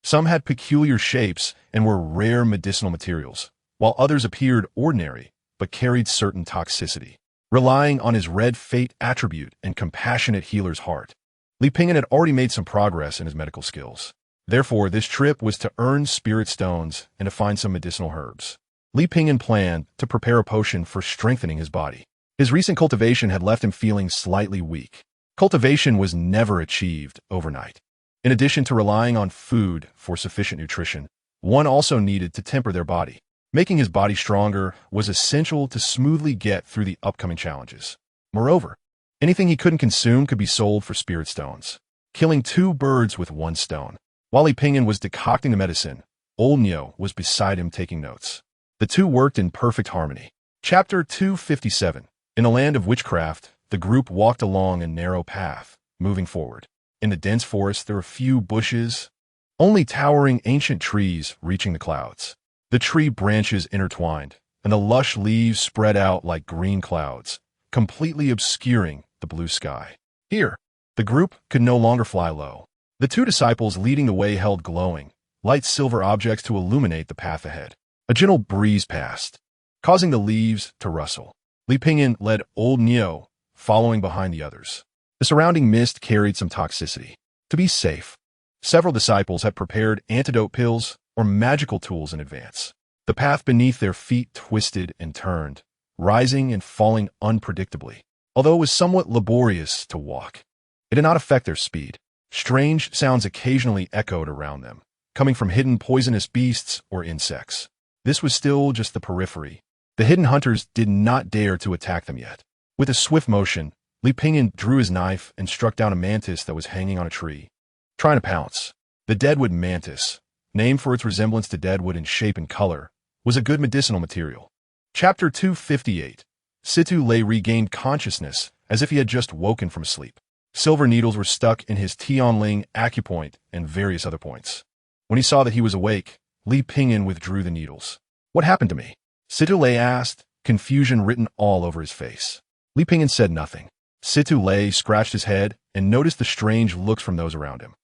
Some had peculiar shapes and were rare medicinal materials, while others appeared ordinary but carried certain toxicity. Relying on his red fate attribute and compassionate healer's heart, Li Pingin had already made some progress in his medical skills. Therefore, this trip was to earn spirit stones and to find some medicinal herbs. Li Pingin planned to prepare a potion for strengthening his body. His recent cultivation had left him feeling slightly weak. Cultivation was never achieved overnight. In addition to relying on food for sufficient nutrition, one also needed to temper their body. Making his body stronger was essential to smoothly get through the upcoming challenges. Moreover, anything he couldn't consume could be sold for spirit stones, killing 2 birds with 1 stone. While Li Pingin was decocting the medicine, Old Niu was beside him taking notes. The two worked in perfect harmony. Chapter 257. In a land of witchcraft, the group walked along a narrow path, moving forward. In the dense forest, there were few bushes, only towering ancient trees reaching the clouds. The tree branches intertwined, and the lush leaves spread out like green clouds, completely obscuring the blue sky. Here, the group could no longer fly low. The 2 disciples leading the way held glowing, light silver objects to illuminate the path ahead. A gentle breeze passed, causing the leaves to rustle. Li Pingin led Old Niu, following behind the others. The surrounding mist carried some toxicity. To be safe, several disciples had prepared antidote pills or magical tools in advance. The path beneath their feet twisted and turned, rising and falling unpredictably. Although it was somewhat laborious to walk, it did not affect their speed. Strange sounds occasionally echoed around them, coming from hidden poisonous beasts or insects. This was still just the periphery. The hidden hunters did not dare to attack them yet. With a swift motion, Li Pingyan drew his knife and struck down a mantis that was hanging on a tree, trying to pounce. The deadwood mantis, named for its resemblance to deadwood in shape and color, was a good medicinal material. Chapter 258. Situ Lei regained consciousness as if he had just woken from sleep. Silver needles were stuck in his Tianling acupoint and various other points. When he saw that he was awake, Li Pingyan withdrew the needles. "What happened to me?" Situ Lei asked, confusion written all over his face. Li Pingyan said nothing. Situ Lei scratched his head and noticed the strange looks from those around him.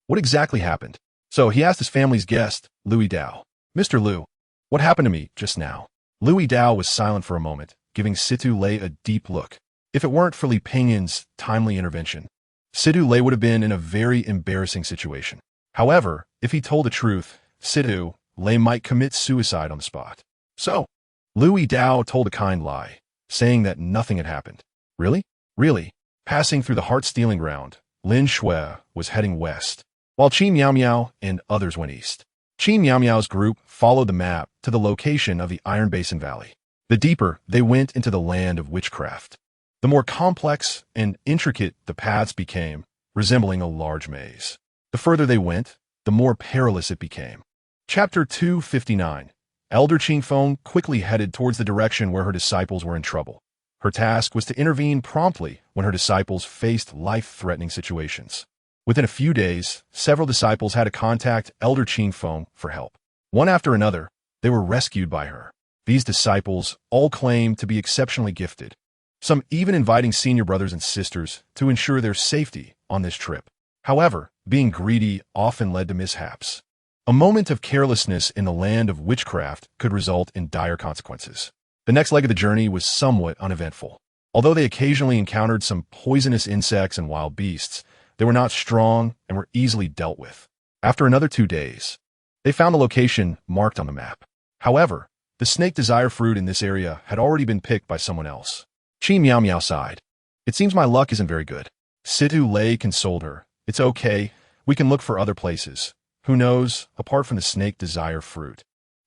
What exactly happened? So he asked his family's guest, Louis Dao. "Mr. Liu, what happened to me just now?" Louis Dao was silent for a moment, giving Situ Lei a deep look. If it weren't for Li Pingyan's timely intervention, Situ Lei would have been in a very embarrassing situation. However, if he told the truth, Situ Lei might commit suicide on the spot. So, Louis Dao told a kind lie, saying that nothing had happened. Really? Really? Passing through the heart-stealing ground, Lin Shui was heading west, while Qin Miao Miao and others went east. Qin Miao Miao's group followed the map to the location of the Iron Basin Valley. The deeper they went into the land of witchcraft, the more complex and intricate the paths became, resembling a large maze. The further they went, the more perilous it became. Chapter 259. Elder Qingfeng quickly headed towards the direction where her disciples were in trouble. Her task was to intervene promptly when her disciples faced life-threatening situations. Within a few days, several disciples had to contact Elder Qingfeng for help. One after another, they were rescued by her. These disciples all claimed to be exceptionally gifted, some even inviting senior brothers and sisters to ensure their safety on this trip. However, being greedy often led to mishaps. A moment of carelessness in the land of witchcraft could result in dire consequences. The next leg of the journey was somewhat uneventful. Although they occasionally encountered some poisonous insects and wild beasts, they were not strong and were easily dealt with. After another 2 days, they found the location marked on the map. However, the snake desire fruit in this area had already been picked by someone else. Qin Miao Miao sighed. "It seems my luck isn't very good." Situ Lei consoled her. "It's okay. We can look for other places. Who knows, apart from the snake desire fruit,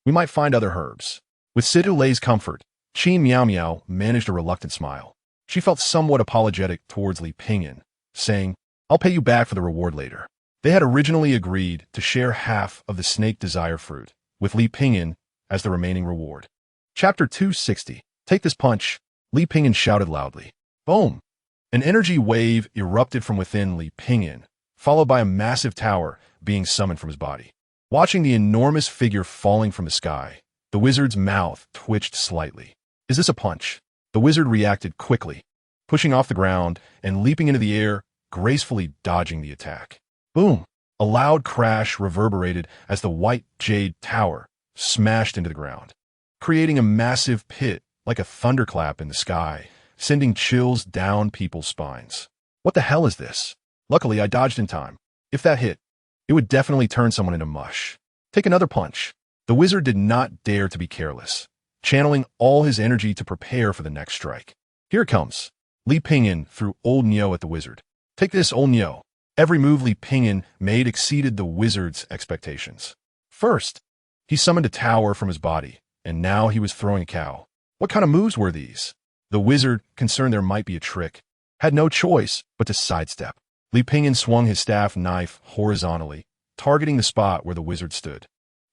we might find other herbs." With Situ Lei's comfort, Qin Miao Miao managed a reluctant smile. She felt somewhat apologetic towards Li Pingyan, saying, "I'll pay you back for the reward later." They had originally agreed to share half of the snake desire fruit, with Li Pingyan as the remaining reward. Chapter 260. Take this punch, Li Pingyan shouted loudly. Boom! An energy wave erupted from within Li Pingyan, followed by a massive tower being summoned from his body. Watching the enormous figure falling from the sky, the wizard's mouth twitched slightly. "Is this a punch?" The wizard reacted quickly, pushing off the ground and leaping into the air, gracefully dodging the attack. Boom! A loud crash reverberated as the white jade tower smashed into the ground, creating a massive pit like a thunderclap in the sky, sending chills down people's spines. What the hell is this? Luckily, I dodged in time. If that hit, it would definitely turn someone into mush. Take another punch. The wizard did not dare to be careless, channeling all his energy to prepare for the next strike. Here it comes. Li Pingyan threw Old Nyo at the wizard. Take this, Old Nyo. Every move Li Pingyan made exceeded the wizard's expectations. First, he summoned a tower from his body, and now he was throwing a cow. What kind of moves were these? The wizard, concerned there might be a trick, had no choice but to sidestep. Li Pingyan swung his staff knife horizontally, targeting the spot where the wizard stood.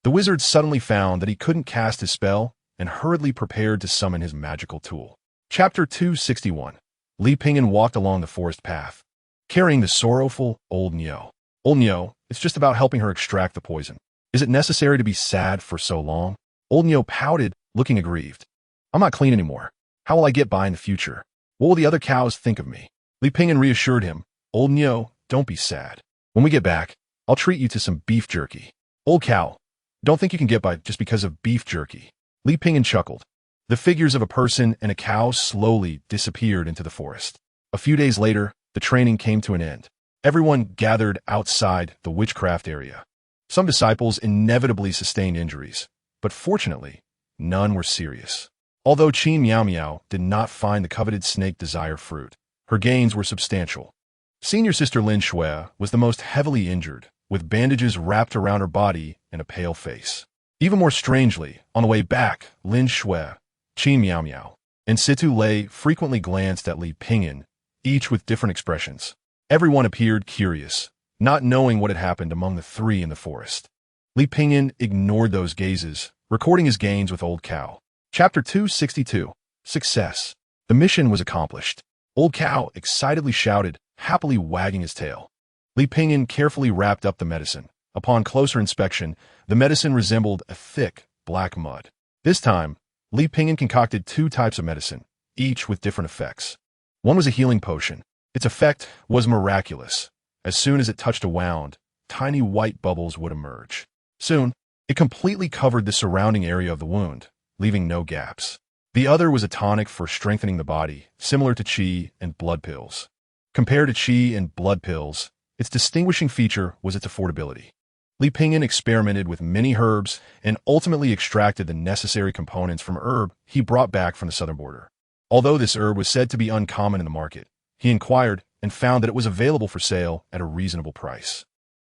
The wizard suddenly found that he couldn't cast his spell and hurriedly prepared to summon his magical tool. Chapter 261. Li Pingyan walked along the forest path, carrying the sorrowful Old Nyo. Old Nyo, it's just about helping her extract the poison. Is it necessary to be sad for so long? Old Nyo pouted, looking aggrieved. I'm not clean anymore. How will I get by in the future? What will the other cows think of me? Li Pingyan reassured him. Old Nyo, don't be sad. When we get back, I'll treat you to some beef jerky. Old cow, don't think you can get by just because of beef jerky. Li Pingyan chuckled. The figures of a person and a cow slowly disappeared into the forest. A few days later, the training came to an end. Everyone gathered outside the witchcraft area. Some disciples inevitably sustained injuries, but fortunately, none were serious. Although Qin Miao Miao did not find the coveted snake desire fruit, her gains were substantial. Senior sister Lin Shui was the most heavily injured, with bandages wrapped around her body and a pale face. Even more strangely, on the way back, Lin Shui, Qin Miao Miao, and Situ Lei frequently glanced at Li Pingyan, each with different expressions. Everyone appeared curious, not knowing what had happened among the three in the forest. Li Pingyan ignored those gazes, recording his gains with Old Cow. Chapter 262. Success. The mission was accomplished. Old Cow excitedly shouted, happily wagging his tail. Li Pingyan carefully wrapped up the medicine. Upon closer inspection, the medicine resembled a thick, black mud. This time, Li Pingyan concocted 2 types of medicine, each with different effects. One was a healing potion. Its effect was miraculous. As soon as it touched a wound, tiny white bubbles would emerge. Soon, it completely covered the surrounding area of the wound, leaving no gaps. The other was a tonic for strengthening the body, similar to qi and blood pills. Compared to qi and blood pills, its distinguishing feature was its affordability. Li Pingyan experimented with many herbs and ultimately extracted the necessary components from a herb he brought back from the southern border. Although this herb was said to be uncommon in the market, he inquired and found that it was available for sale at a reasonable price.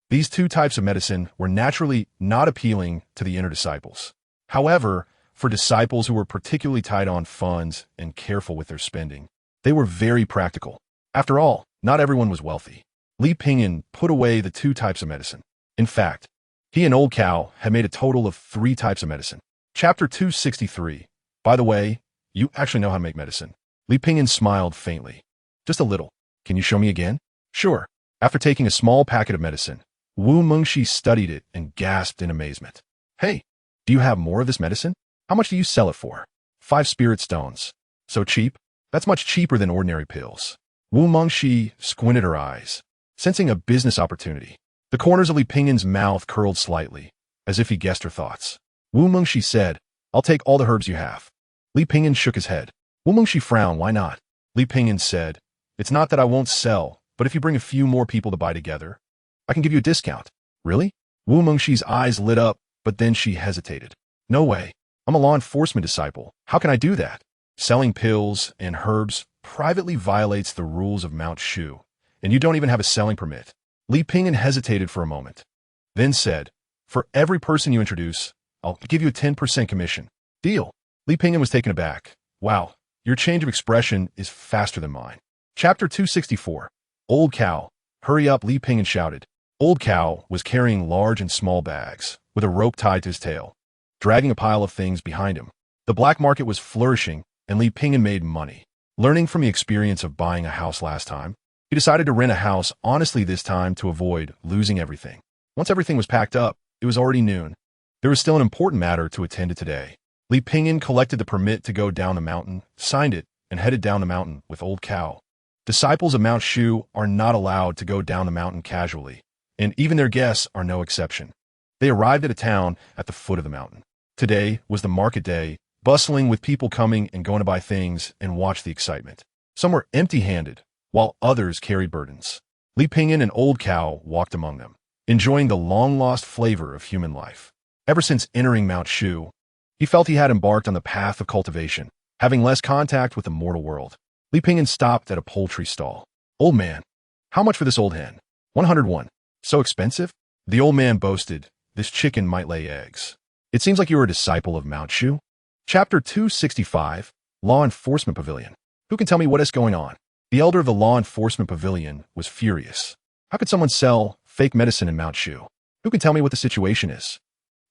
These 2 types of medicine were naturally not appealing to the inner disciples. However, for disciples who were particularly tight on funds and careful with their spending, they were very practical. After all, not everyone was wealthy. Li Pingyan put away the 2 types of medicine. In fact, he and Old Cow had made a total of 3 types of medicine. Chapter 263. By the way, you actually know how to make medicine. Li Pingyan smiled faintly. Just a little. Can you show me again? Sure. After taking a small packet of medicine, Wu Mengshi studied it and gasped in amazement. Hey, do you have more of this medicine? How much do you sell it for? 5 spirit stones. So cheap? That's much cheaper than ordinary pills. Wu Mengshi squinted her eyes, sensing a business opportunity. The corners of Li Pingyan's mouth curled slightly, as if he guessed her thoughts. Wu Mengshi said, I'll take all the herbs you have. Li Pingyan shook his head. Wu Mengshi frowned, why not? Li Pingyan said, it's not that I won't sell, but if you bring a few more people to buy together, I can give you a discount. Really? Wu Mengshi's eyes lit up, but then she hesitated. No way. I'm a law enforcement disciple. How can I do that? Selling pills and herbs privately violates the rules of Mount Shu, and you don't even have a selling permit. Li Pingyan hesitated for a moment, then said, for every person you introduce, I'll give you a 10% commission. Deal. Li Pingyan was taken aback. Wow, your change of expression is faster than mine. Chapter 264. Old Cow. Hurry up, Li Pingyan shouted. Old Cow was carrying large and small bags, with a rope tied to his tail, dragging a pile of things behind him. The black market was flourishing, and Li Pingyan made money. Learning from the experience of buying a house last time, he decided to rent a house honestly this time to avoid losing everything. Once everything was packed up, it was already noon. There was still an important matter to attend to today. Li Pingyan collected the permit to go down the mountain, signed it, and headed down the mountain with Old Cow. Disciples of Mount Shu are not allowed to go down the mountain casually, and even their guests are no exception. They arrived at a town at the foot of the mountain. Today was the market day, bustling with people coming and going to buy things and watch the excitement. Some were empty-handed, while others carried burdens. Li Pingyan and Old Cow walked among them, enjoying the long-lost flavor of human life. Ever since entering Mount Shu, he felt he had embarked on the path of cultivation, having less contact with the mortal world. Li Pingyan stopped at a poultry stall. Old man, how much for this old hen? 101. So expensive? The old man boasted, this chicken might lay eggs. It seems like you are a disciple of Mount Shu. Chapter 265. Law Enforcement Pavilion. Who can tell me what is going on? The elder of the Law Enforcement Pavilion was furious. How could someone sell fake medicine in Mount Shu? Who can tell me what the situation is?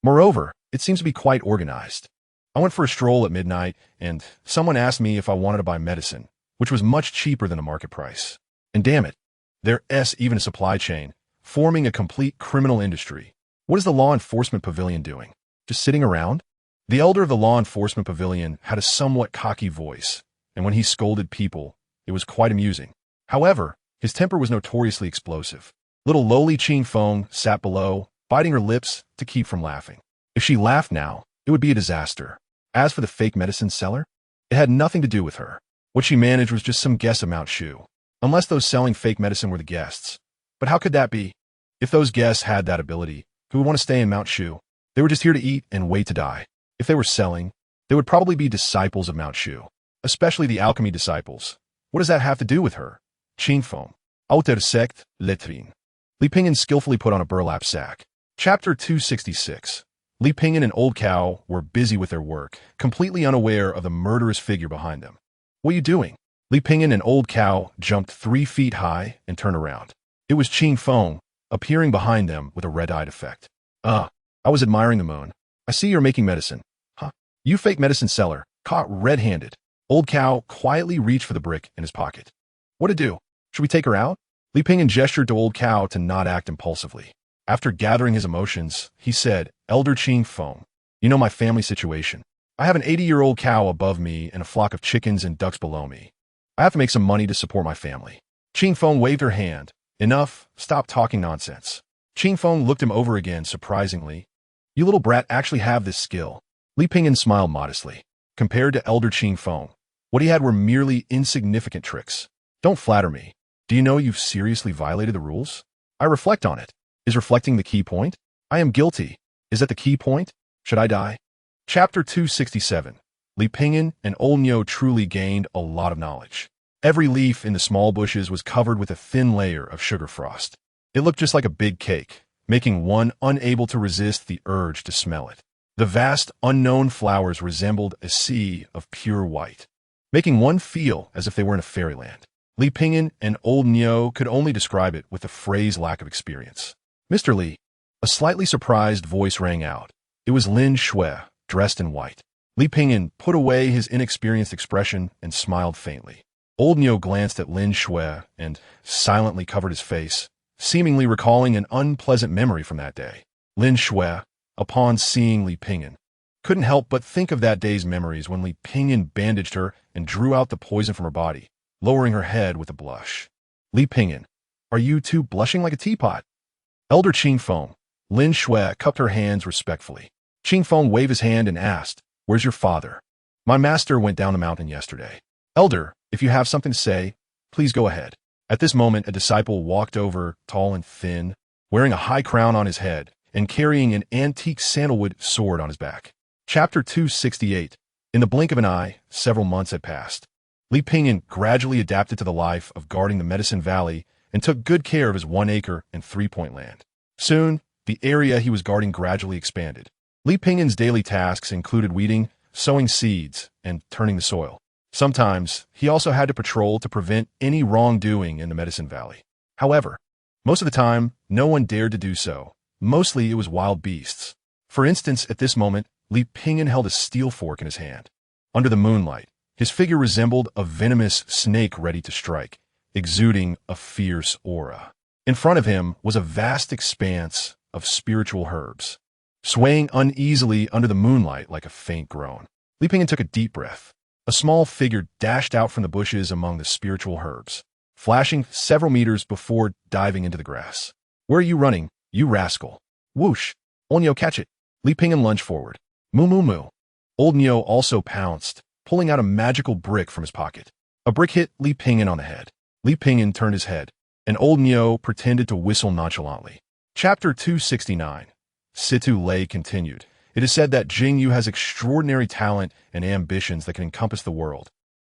Moreover, it seems to be quite organized. I went for a stroll at midnight, and someone asked me if I wanted to buy medicine, which was much cheaper than the market price. And damn it, there's even a supply chain, forming a complete criminal industry. What is the Law Enforcement Pavilion doing? Just sitting around? The elder of the Law Enforcement Pavilion had a somewhat cocky voice, and when he scolded people, it was quite amusing. However, his temper was notoriously explosive. Little lowly Qin Feng sat below, biting her lips to keep from laughing. If she laughed now, it would be a disaster. As for the fake medicine seller, it had nothing to do with her. What she managed was just some guests of Mount Shu. Unless those selling fake medicine were the guests. But how could that be? If those guests had that ability, who would want to stay in Mount Shu? They were just here to eat and wait to die. If they were selling, they would probably be disciples of Mount Shu, especially the alchemy disciples. What does that have to do with her? Qin Feng. Autersect, letrine. Li Pingyan skillfully put on a burlap sack. Chapter 266. Li Pingyan and Old Cow were busy with their work, completely unaware of the murderous figure behind them. What are you doing? Li Pingyan and Old Cow jumped 3 feet high and turned around. It was Qing Feng, appearing behind them with a red-eyed effect. I was admiring the moon. I see you're making medicine. Huh? You fake medicine seller, caught red-handed. Old Cow quietly reached for the brick in his pocket. What to do? Should we take her out? Li Pingyan gestured to Old Cow to not act impulsively. After gathering his emotions, he said, Elder Qing Feng, you know my family situation. I have an 80-year-old cow above me and a flock of chickens and ducks below me. I have to make some money to support my family. Qing Feng waved her hand. Enough, stop talking nonsense. Qing Feng looked him over again surprisingly. You little brat actually have this skill. Li Pingyan smiled modestly. Compared to Elder Qing Feng, what he had were merely insignificant tricks. Don't flatter me. Do you know you've seriously violated the rules? I reflect on it. Is reflecting the key point? I am guilty. Is that the key point? Should I die? Chapter 267. Li Pingyan and Old Nyo truly gained a lot of knowledge. Every leaf in the small bushes was covered with a thin layer of sugar frost. It looked just like a big cake, making one unable to resist the urge to smell it. The vast, unknown flowers resembled a sea of pure white, making one feel as if they were in a fairyland. Li Pingyan and Old Nyo could only describe it with the phrase lack of experience. Mr. Li, a slightly surprised voice rang out. It was Lin Shui, dressed in white. Li Pingyan put away his inexperienced expression and smiled faintly. Old Nyo glanced at Lin Shui and silently covered his face, seemingly recalling an unpleasant memory from that day. Lin Shui, upon seeing Li Pingyan, couldn't help but think of that day's memories when Li Pingyan bandaged her and drew out the poison from her body, lowering her head with a blush. Li Pingyan, are you two blushing like a teapot? Elder Qing Feng, Lin Shui cupped her hands respectfully. Qing Feng waved his hand and asked, Where's your father? My master went down the mountain yesterday. Elder, if you have something to say, please go ahead. At this moment, a disciple walked over, tall and thin, wearing a high crown on his head and carrying an antique sandalwood sword on his back. Chapter 268. In the blink of an eye, several months had passed. Li Pingyan gradually adapted to the life of guarding the Medicine Valley and took good care of his 1-acre and 3-point land. Soon, the area he was guarding gradually expanded. Li Pingyan's daily tasks included weeding, sowing seeds, and turning the soil. Sometimes, he also had to patrol to prevent any wrongdoing in the Medicine Valley. However, most of the time, no one dared to do so. Mostly it was wild beasts. For instance, at this moment, Li Pingyan held a steel fork in his hand. Under the moonlight, his figure resembled a venomous snake ready to strike, exuding a fierce aura. In front of him was a vast expanse of spiritual herbs, swaying uneasily under the moonlight like a faint groan. Li Pingyan took a deep breath. A small figure dashed out from the bushes among the spiritual herbs, flashing several meters before diving into the grass. Where are you running, you rascal? Whoosh! Old Nyo, catch it! Li Pingyan lunged forward. Moo moo moo. Old Nyo also pounced, pulling out a magical brick from his pocket. A brick hit Li Pingyan on the head. Li Pingyan turned his head, and Old Nyo pretended to whistle nonchalantly. Chapter 269. Situ Lei continued. It is said that Jing Yu has extraordinary talent and ambitions that can encompass the world,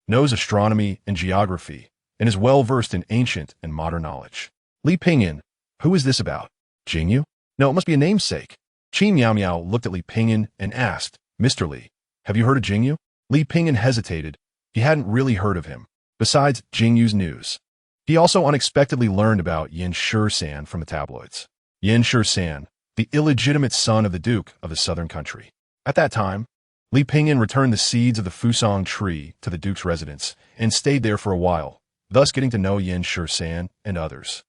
knows astronomy and geography, and is well-versed in ancient and modern knowledge. Li Pingyan, who is this about? Jing Yu? No, it must be a namesake. Qi Miao Miao looked at Li Pingyan and asked, Mr. Li, have you heard of Jing Yu? Li Pingyan hesitated. He hadn't really heard of him, besides Jing Yu's news. He also unexpectedly learned about Yin Shisan from the tabloids. Yin Shisan, the illegitimate son of the Duke of the southern country. At that time, Li Pingyan returned the seeds of the Fusang tree to the Duke's residence and stayed there for a while, thus getting to know Yin Shisan and others.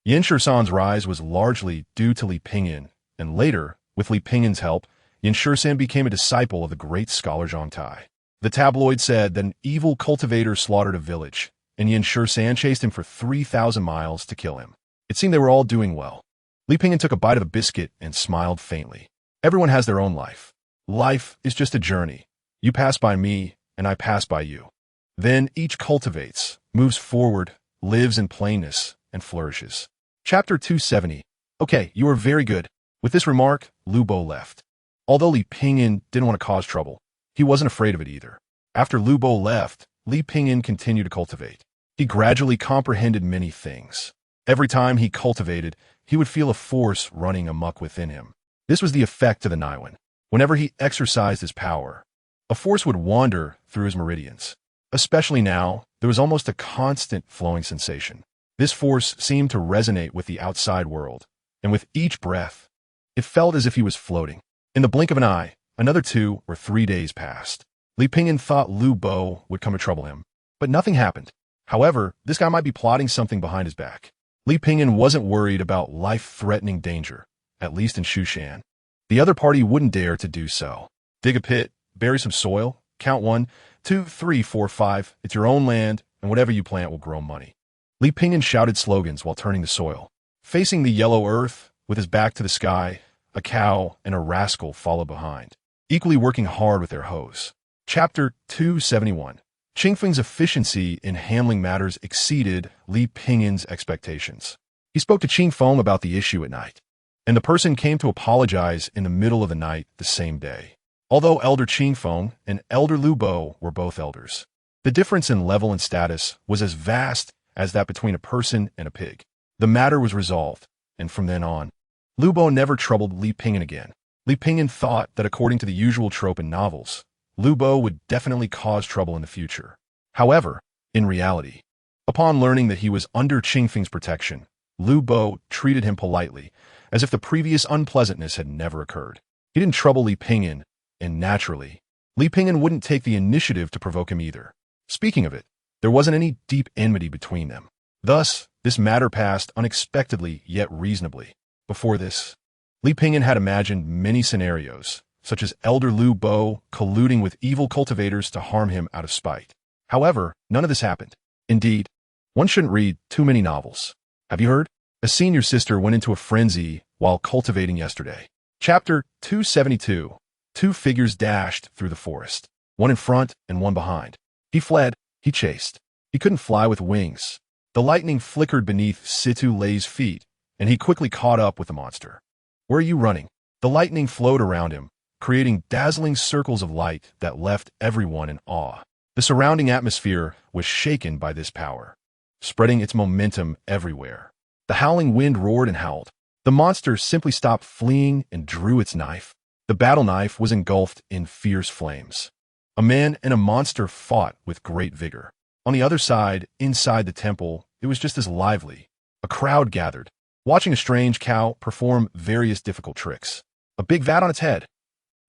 Yin Shisan's rise was largely due to Li Pingyan, and later, with Li Pingyan's help, Yin Shisan became a disciple of the great scholar Zhang Tai. The tabloid said that an evil cultivator slaughtered a village, and Yin Shisan chased him for 3,000 miles to kill him. It seemed they were all doing well. Li Pingyan took a bite of the biscuit and smiled faintly. Everyone has their own life. Life is just a journey. You pass by me, and I pass by you. Then each cultivates, moves forward, lives in plainness, and flourishes. Chapter 270. Okay, you are very good. With this remark, Lu Bo left. Although Li Pingyan didn't want to cause trouble, he wasn't afraid of it either. After Lu Bo left, Li Pingyan continued to cultivate. He gradually comprehended many things. Every time he cultivated, he would feel a force running amok within him. This was the effect of the Niwen. Whenever he exercised his power, a force would wander through his meridians. Especially now, there was almost a constant flowing sensation. This force seemed to resonate with the outside world, and with each breath, it felt as if he was floating. In the blink of an eye, another 2 or 3 days passed. Li Pingyan thought Lu Bo would come to trouble him, but nothing happened. However, this guy might be plotting something behind his back. Li Pingyan wasn't worried about life-threatening danger, at least in Shushan. The other party wouldn't dare to do so. Dig a pit, bury some soil, count 1, 2, 3, 4, 5. It's your own land, and whatever you plant will grow money. Li Pingyan shouted slogans while turning the soil. Facing the yellow earth, with his back to the sky, a cow and a rascal followed behind, equally working hard with their hoes. Chapter 271. Qingfeng's efficiency in handling matters exceeded Li Pingyan's expectations. He spoke to Qingfeng about the issue at night, and the person came to apologize in the middle of the night the same day. Although Elder Qingfeng and Elder Lu Bo were both elders, the difference in level and status was as vast as that between a person and a pig. The matter was resolved, and from then on, Lu Bo never troubled Li Pingyan again. Li Pingyan thought that according to the usual trope in novels, Lu Bo would definitely cause trouble in the future. However, in reality, upon learning that he was under Qingfeng's protection, Lu Bo treated him politely, as if the previous unpleasantness had never occurred. He didn't trouble Li Pingyan, and naturally, Li Pingyan wouldn't take the initiative to provoke him either. Speaking of it, there wasn't any deep enmity between them. Thus, this matter passed unexpectedly yet reasonably. Before this, Li Pingyan had imagined many scenarios, such as Elder Lu Bo colluding with evil cultivators to harm him out of spite. However, none of this happened. Indeed, one shouldn't read too many novels. Have you heard? A senior sister went into a frenzy while cultivating yesterday. Chapter 272. 2 figures dashed through the forest, one in front and one behind. He fled, he chased. He couldn't fly with wings. The lightning flickered beneath Situ Lei's feet, and he quickly caught up with the monster. Where are you running? The lightning flowed around him, creating dazzling circles of light that left everyone in awe. The surrounding atmosphere was shaken by this power, spreading its momentum everywhere. The howling wind roared and howled. The monster simply stopped fleeing and drew its knife. The battle knife was engulfed in fierce flames. A man and a monster fought with great vigor. On the other side, inside the temple, it was just as lively. A crowd gathered, watching a strange cow perform various difficult tricks. A big vat on its head.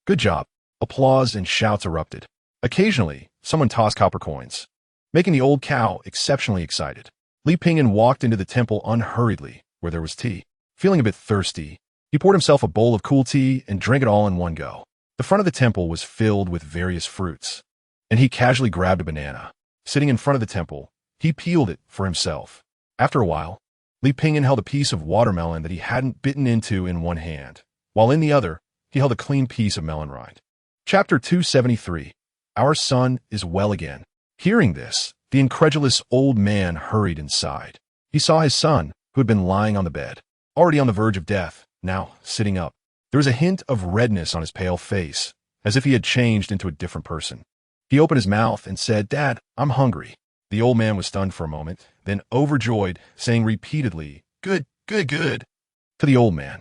Good job. Applause and shouts erupted. Occasionally, someone tossed copper coins, making the old cow exceptionally excited. Li Pingyan walked into the temple unhurriedly, where there was tea. Feeling a bit thirsty, he poured himself a bowl of cool tea and drank it all in one go. The front of the temple was filled with various fruits, and he casually grabbed a banana. Sitting in front of the temple, he peeled it for himself. After a while, Li Pingyan held a piece of watermelon that he hadn't bitten into in one hand, while in the other, he held a clean piece of melon rind. Chapter 273. Our son is well again. Hearing this, the incredulous old man hurried inside. He saw his son, who had been lying on the bed, already on the verge of death, now sitting up. There was a hint of redness on his pale face, as if he had changed into a different person. He opened his mouth and said, "Dad, I'm hungry." The old man was stunned for a moment, then overjoyed, saying repeatedly, "Good, good, good," to the old man.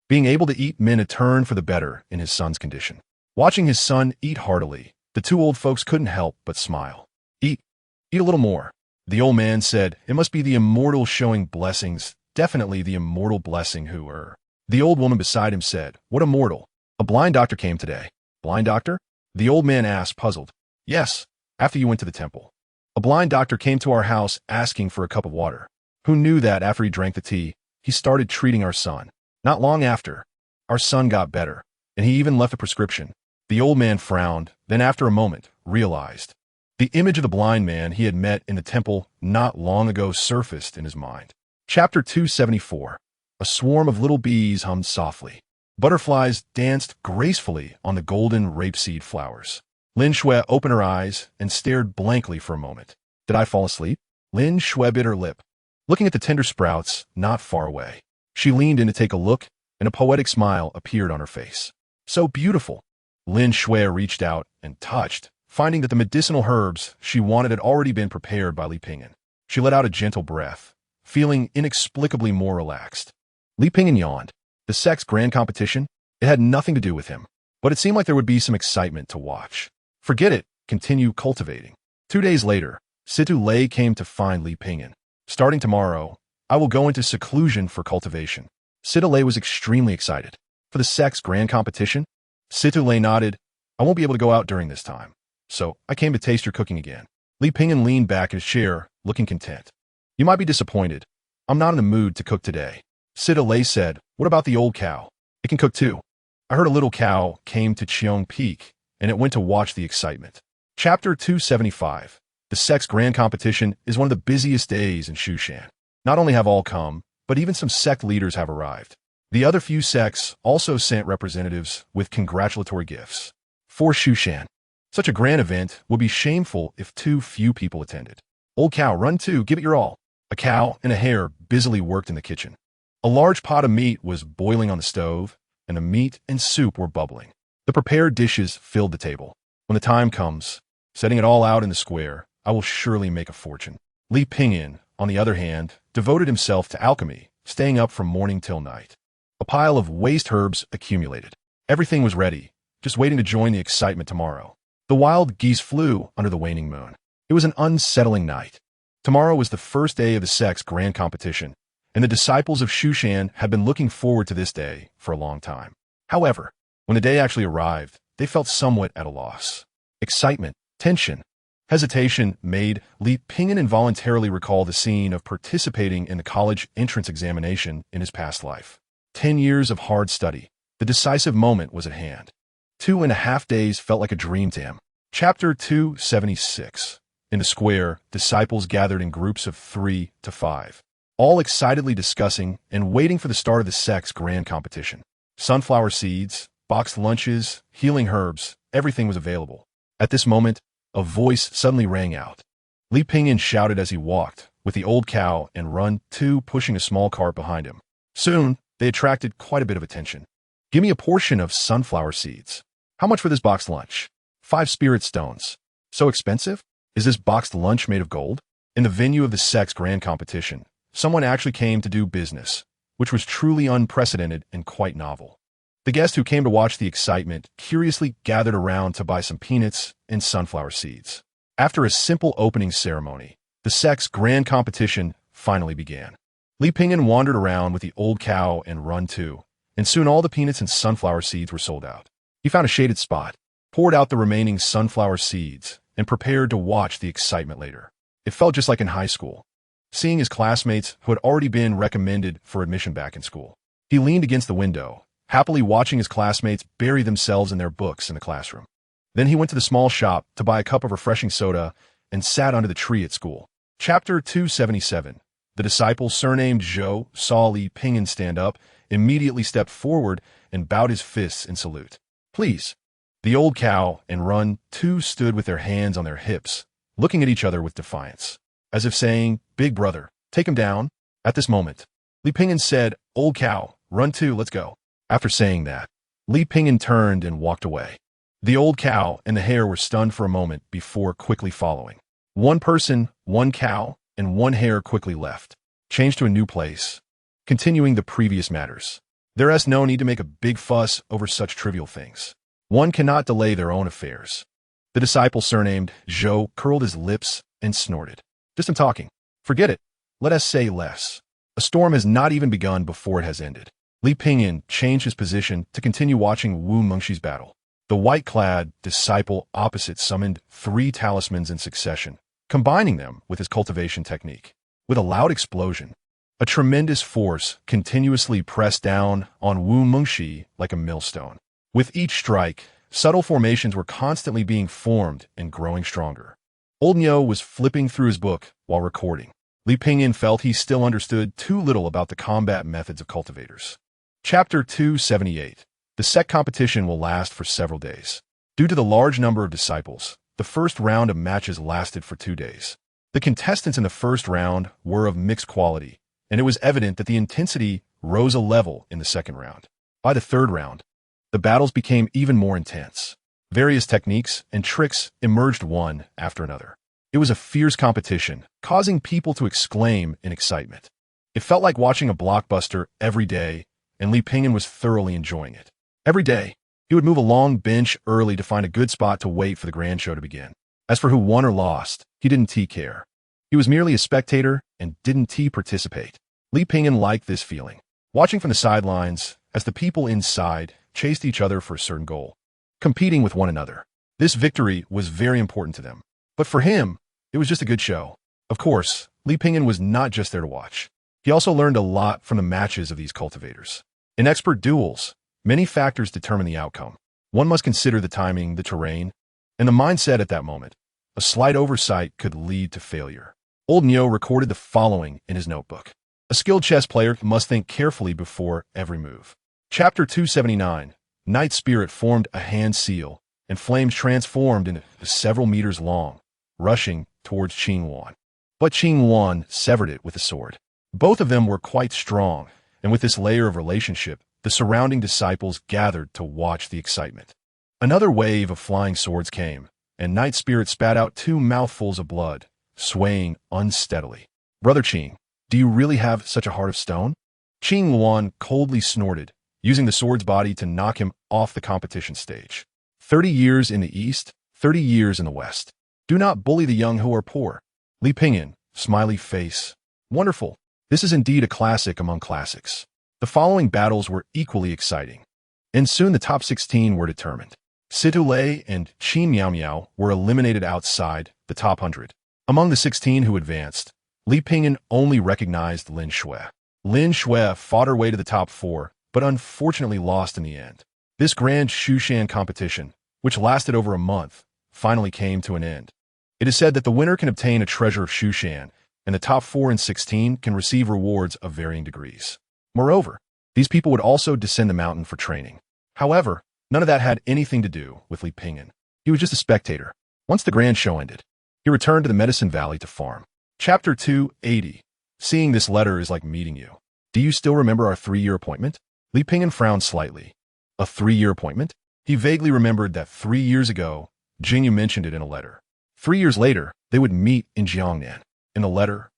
Being able to eat meant a turn for the better in his son's condition. Watching his son eat heartily, the 2 old folks couldn't help but smile. Eat a little more." The old man said, "It must be the immortal showing blessings, definitely the immortal blessing who are." The old woman beside him said, "What immortal? A blind doctor came today." "Blind doctor?" The old man asked, puzzled. "Yes, after you went to the temple. A blind doctor came to our house asking for a cup of water. Who knew that after he drank the tea, he started treating our son? Not long after, our son got better, and he even left a prescription." The old man frowned, then after a moment, realized. The image of the blind man he had met in the temple not long ago surfaced in his mind. Chapter 274. A swarm of little bees hummed softly. Butterflies danced gracefully on the golden rapeseed flowers. Lin Shui opened her eyes and stared blankly for a moment. "Did I fall asleep?" Lin Shui bit her lip, looking at the tender sprouts not far away. She leaned in to take a look, and a poetic smile appeared on her face. "So beautiful." Lin Shui reached out and touched, finding that the medicinal herbs she wanted had already been prepared by Li Pingyan. She let out a gentle breath, feeling inexplicably more relaxed. Li Pingyan yawned. The sex grand competition? It had nothing to do with him, but it seemed like there would be some excitement to watch. Forget it, continue cultivating. 2 days later, Situ Lei came to find Li Pingyan. Starting tomorrow, I will go into seclusion for cultivation. Situ Lei was extremely excited. For the sex grand competition? Situ Lei nodded. I won't be able to go out during this time, so I came to taste your cooking again. Li Pingyan leaned back in his chair, looking content. You might be disappointed. I'm not in the mood to cook today. Situ Lei said, what about the old cow? It can cook too. I heard a little cow came to Cheong Peak, and it went to watch the excitement. Chapter 275. The sex grand competition is one of the busiest days in Shushan. Not only have all come, but even some sect leaders have arrived. The other few sects also sent representatives with congratulatory gifts. For Shushan, such a grand event would be shameful if too few people attended. Old cow, run too, give it your all. A cow and a hare busily worked in the kitchen. A large pot of meat was boiling on the stove, and the meat and soup were bubbling. The prepared dishes filled the table. When the time comes, setting it all out in the square, I will surely make a fortune. Li Pingyan, on the other hand, devoted himself to alchemy, staying up from morning till night. A pile of waste herbs accumulated. Everything was ready, just waiting to join the excitement tomorrow. The wild geese flew under the waning moon. It was an unsettling night. Tomorrow was the first day of the sex grand competition, and the disciples of Shushan had been looking forward to this day for a long time. However, when the day actually arrived, they felt somewhat at a loss. Excitement, tension, hesitation made Li Pingyan involuntarily recall the scene of participating in the college entrance examination in his past life. 10 years of hard study. The decisive moment was at hand. 2.5 days felt like a dream to him. Chapter 276. In the square, disciples gathered in groups of 3 to 5, all excitedly discussing and waiting for the start of the sex grand competition. Sunflower seeds, boxed lunches, healing herbs, everything was available. At this moment, a voice suddenly rang out. Li Pingyan shouted as he walked, with the old cow and Run Tu pushing a small cart behind him. Soon, they attracted quite a bit of attention. Give me a portion of sunflower seeds. How much for this boxed lunch? 5 spirit stones. So expensive? Is this boxed lunch made of gold? In the venue of the sex grand competition, someone actually came to do business, which was truly unprecedented and quite novel. The guests who came to watch the excitement curiously gathered around to buy some peanuts and sunflower seeds. After a simple opening ceremony, the sex grand competition finally began. Li Pingyan wandered around with the old cow and Run Tu, and soon all the peanuts and sunflower seeds were sold out. He found a shaded spot, poured out the remaining sunflower seeds, and prepared to watch the excitement later. It felt just like in high school, seeing his classmates who had already been recommended for admission back in school. He leaned against the window, happily watching his classmates bury themselves in their books in the classroom. Then he went to the small shop to buy a cup of refreshing soda and sat under the tree at school. Chapter 277. The disciple surnamed Zhou saw Li Pingyan stand up, immediately stepped forward, and bowed his fists in salute. Please. The old cow and Run Tu stood with their hands on their hips, looking at each other with defiance, as if saying, Big brother, take him down. At this moment, Li Pingyan said, Old cow, Run Tu, let's go. After saying that, Li Pingyan turned and walked away. The old cow and the hare were stunned for a moment before quickly following. One person, one cow, and one hare quickly left, changed to a new place, continuing the previous matters. There is no need to make a big fuss over such trivial things. One cannot delay their own affairs. The disciple surnamed Zhou curled his lips and snorted. Just I'm talking. Forget it. Let us say less. A storm has not even begun before it has ended. Li Pingyan changed his position to continue watching Wu Mengxi's battle. The white-clad disciple opposite summoned 3 talismans in succession, combining them with his cultivation technique. With a loud explosion, a tremendous force continuously pressed down on Wu Mengxi like a millstone. With each strike, subtle formations were constantly being formed and growing stronger. Old Nyo was flipping through his book while recording. Li Pingyan felt he still understood too little about the combat methods of cultivators. Chapter 278. The sect competition will last for several days. Due to the large number of disciples, the first round of matches lasted for 2 days. The contestants in the first round were of mixed quality, and it was evident that the intensity rose a level in the second round. By the third round, the battles became even more intense. Various techniques and tricks emerged one after another. It was a fierce competition, causing people to exclaim in excitement. It felt like watching a blockbuster every day, and Li Pingyan was thoroughly enjoying it. Every day, he would move a long bench early to find a good spot to wait for the grand show to begin. As for who won or lost, he didn't care. He was merely a spectator and didn't participate. Li Pingyan liked this feeling, watching from the sidelines as the people inside chased each other for a certain goal, competing with one another. This victory was very important to them. But for him, it was just a good show. Of course, Li Pingyan was not just there to watch. He also learned a lot from the matches of these cultivators. In expert duels, many factors determine the outcome. One must consider the timing, the terrain, and the mindset at that moment. A slight oversight could lead to failure. Old Nyo recorded the following in his notebook. A skilled chess player must think carefully before every move. Chapter 279. Night Spirit formed a hand seal, and flames transformed into several meters long, rushing towards Qing Wan. But Qing Wan severed it with a sword. Both of them were quite strong, and with this layer of relationship, the surrounding disciples gathered to watch the excitement. Another wave of flying swords came, and Night Spirit spat out 2 mouthfuls of blood, swaying unsteadily. Brother Qing, do you really have such a heart of stone? Qing Wan coldly snorted, using the sword's body to knock him off the competition stage. 30 years in the east, 30 years in the west. Do not bully the young who are poor. Li Pingyan, smiley face. Wonderful. This is indeed a classic among classics. The following battles were equally exciting, and soon the top 16 were determined. Situ Lei and Qin Miao Miao were eliminated outside the top 100. Among the 16 who advanced, Li Pingyan only recognized Lin Shui. Lin Shui fought her way to the top 4, but unfortunately lost in the end. This grand Shushan competition, which lasted over a month, finally came to an end. It is said that the winner can obtain a treasure of Shushan, and the top 4 and 16 can receive rewards of varying degrees. Moreover, these people would also descend the mountain for training. However, none of that had anything to do with Li Pingyan. He was just a spectator. Once the grand show ended, he returned to the Medicine Valley to farm. Chapter 280. Seeing this letter is like meeting you. Do you still remember our 3-year appointment? Li Pingyan frowned slightly. A 3-year appointment? He vaguely remembered that 3 years ago, Jingyu mentioned it in a letter. 3 years later, they would meet in Jiangnan. In the letter,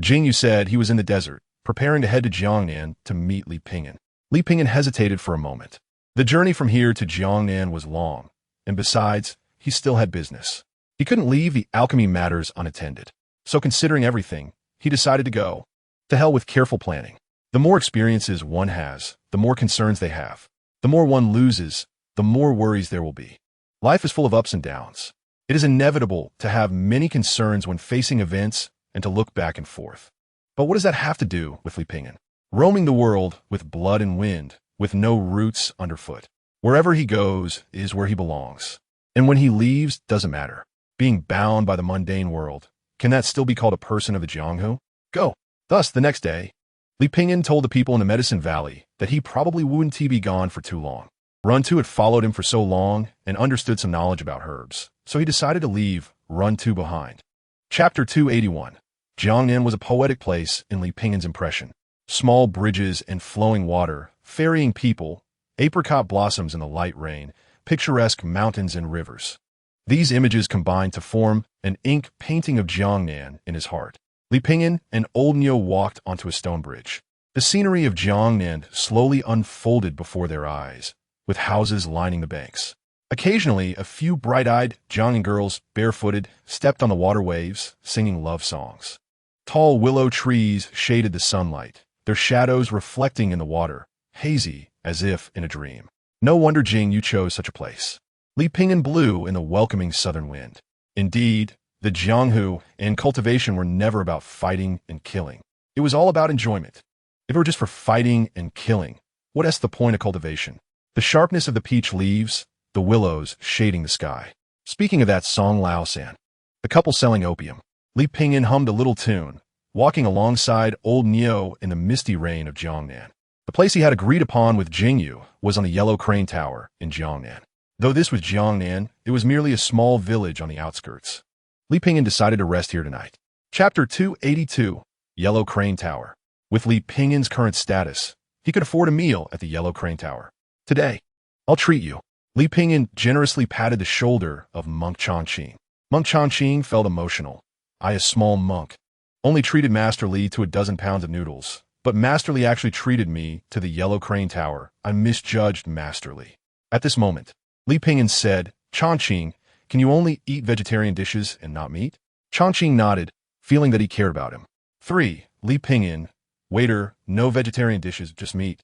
Jingyu said he was in the desert, preparing to head to Jiangnan to meet Li Pingyan. Li Pingyan hesitated for a moment. The journey from here to Jiangnan was long, and besides, he still had business. He couldn't leave the alchemy matters unattended. So considering everything, he decided to go. To hell with careful planning. The more experiences one has, the more concerns they have. The more one loses, the more worries there will be. Life is full of ups and downs. It is inevitable to have many concerns when facing events and to look back and forth. But what does that have to do with Li Pingyan? Roaming the world with blood and wind, with no roots underfoot. Wherever he goes is where he belongs. And when he leaves, doesn't matter. Being bound by the mundane world, can that still be called a person of the Jianghu? Go. Thus, the next day, Li Pingyan told the people in the Medicine Valley that he probably wouldn't be gone for too long. Run-Tu had followed him for so long and understood some knowledge about herbs, so he decided to leave Run-Tu behind. Chapter 281. Jiangnan was a poetic place in Li Pingyan's impression. Small bridges and flowing water, ferrying people, apricot blossoms in the light rain, picturesque mountains and rivers. These images combined to form an ink painting of Jiangnan in his heart. Li Pingyan and Old Nyo walked onto a stone bridge. The scenery of Jiangnan slowly unfolded before their eyes, with houses lining the banks. Occasionally, a few bright-eyed Jiangnan girls, barefooted, stepped on the water waves, singing love songs. Tall willow trees shaded the sunlight, their shadows reflecting in the water, hazy as if in a dream. No wonder Jingyu chose such a place. Li Pingyan blew in the welcoming southern wind. Indeed, the Jianghu and cultivation were never about fighting and killing. It was all about enjoyment. If it were just for fighting and killing, what is the point of cultivation? The sharpness of the peach leaves, the willows shading the sky. Speaking of that Song Lao San, the couple selling opium, Li Pingyan hummed a little tune, walking alongside Old Nyo in the misty rain of Jiangnan. The place he had agreed upon with Jingyu was on the Yellow Crane Tower in Jiangnan. Though this was Jiangnan, it was merely a small village on the outskirts. Li Pingyan decided to rest here tonight. Chapter 282. Yellow Crane Tower. With Li Pingyan's current status, he could afford a meal at the Yellow Crane Tower. Today, I'll treat you. Li Pingyan generously patted the shoulder of Monk Chongqing. Monk Chongqing felt emotional. I, a small monk, only treated Master Li to a dozen pounds of noodles, But Masterly actually treated me to the Yellow Crane Tower. I misjudged Masterly. At this moment, Li Pingyan said, Chongqing, can you only eat vegetarian dishes and not meat? Chongqing nodded, feeling that he cared about him. 3. Li Pingyan, waiter, no vegetarian dishes, just meat.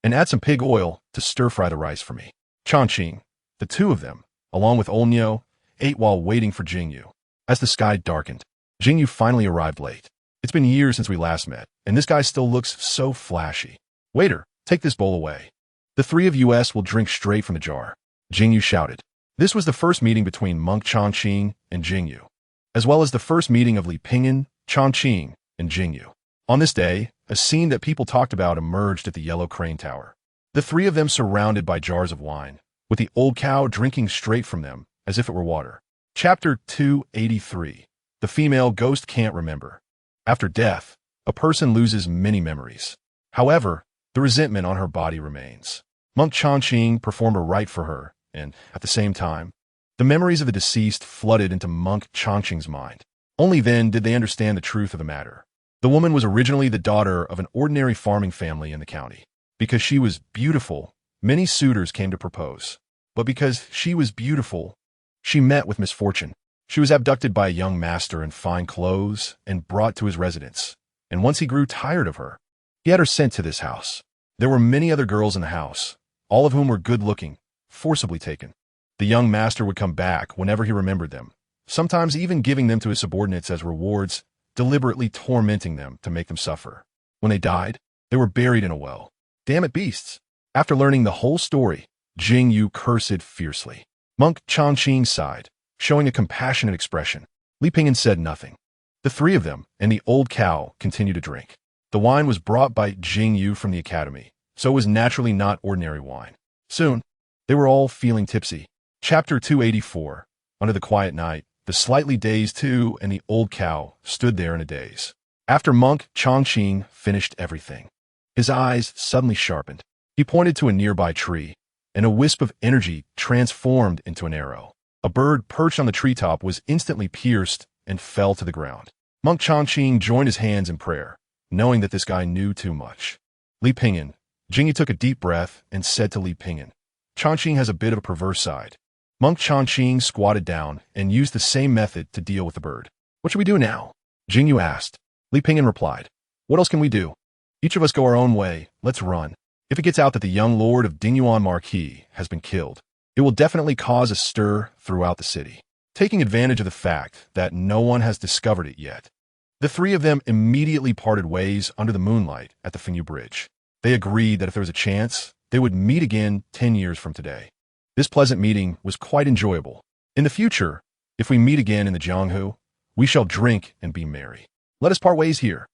And add some pig oil to stir-fry the rice for me. Chongqing, the two of them, along with Olnyo, ate while waiting for Jingyu. As the sky darkened, Jingyu finally arrived late. It's been years since we last met, and this guy still looks so flashy. Waiter, take this bowl away. The three of us will drink straight from the jar. Jingyu shouted. This was the first meeting between monk Chongqing and Jingyu, as well as the first meeting of Li Pingyan, Chongqing, and Jingyu. On this day, a scene that people talked about emerged at the Yellow Crane Tower. The three of them surrounded by jars of wine, with the old cow drinking straight from them as if it were water. Chapter 283. The female ghost can't remember. After death, a person loses many memories. However, the resentment on her body remains. Monk Chongqing performed a rite for her, and, at the same time, the memories of the deceased flooded into Monk Chongqing's mind. Only then did they understand the truth of the matter. The woman was originally the daughter of an ordinary farming family in the county. Because she was beautiful, many suitors came to propose. But because she was beautiful, she met with misfortune. She was abducted by a young master in fine clothes and brought to his residence. And once he grew tired of her, he had her sent to this house. There were many other girls in the house, all of whom were good-looking, forcibly taken. The young master would come back whenever he remembered them, sometimes even giving them to his subordinates as rewards, deliberately tormenting them to make them suffer. When they died, they were buried in a well. Damn it, beasts! After learning the whole story, Jingyu cursed fiercely. Monk Chongqing sighed, showing a compassionate expression. Li Pingyan said nothing. The three of them and the old cow continued to drink. The wine was brought by Jingyu from the academy, so it was naturally not ordinary wine. Soon, they were all feeling tipsy. Chapter 284. Under the quiet night, the slightly dazed two and the old cow stood there in a daze. After Monk Chongqing finished everything, his eyes suddenly sharpened. He pointed to a nearby tree, and a wisp of energy transformed into an arrow. A bird perched on the treetop was instantly pierced and fell to the ground. Monk Chongqing joined his hands in prayer, knowing that this guy knew too much. Li Pingyan. Jingyu took a deep breath and said to Li Pingyan, Chongqing has a bit of a perverse side. Monk Chongqing squatted down and used the same method to deal with the bird. What should we do now? Jingyu asked. Li Pingyan replied, what else can we do? Each of us go our own way. Let's run. If it gets out that the young lord of Dingyuan Marquis has been killed, it will definitely cause a stir throughout the city. Taking advantage of the fact that no one has discovered it yet, the three of them immediately parted ways under the moonlight at the Fengyu Bridge. They agreed that if there was a chance, they would meet again 10 years from today. This pleasant meeting was quite enjoyable. In the future, if we meet again in the Jianghu, we shall drink and be merry. Let us part ways here.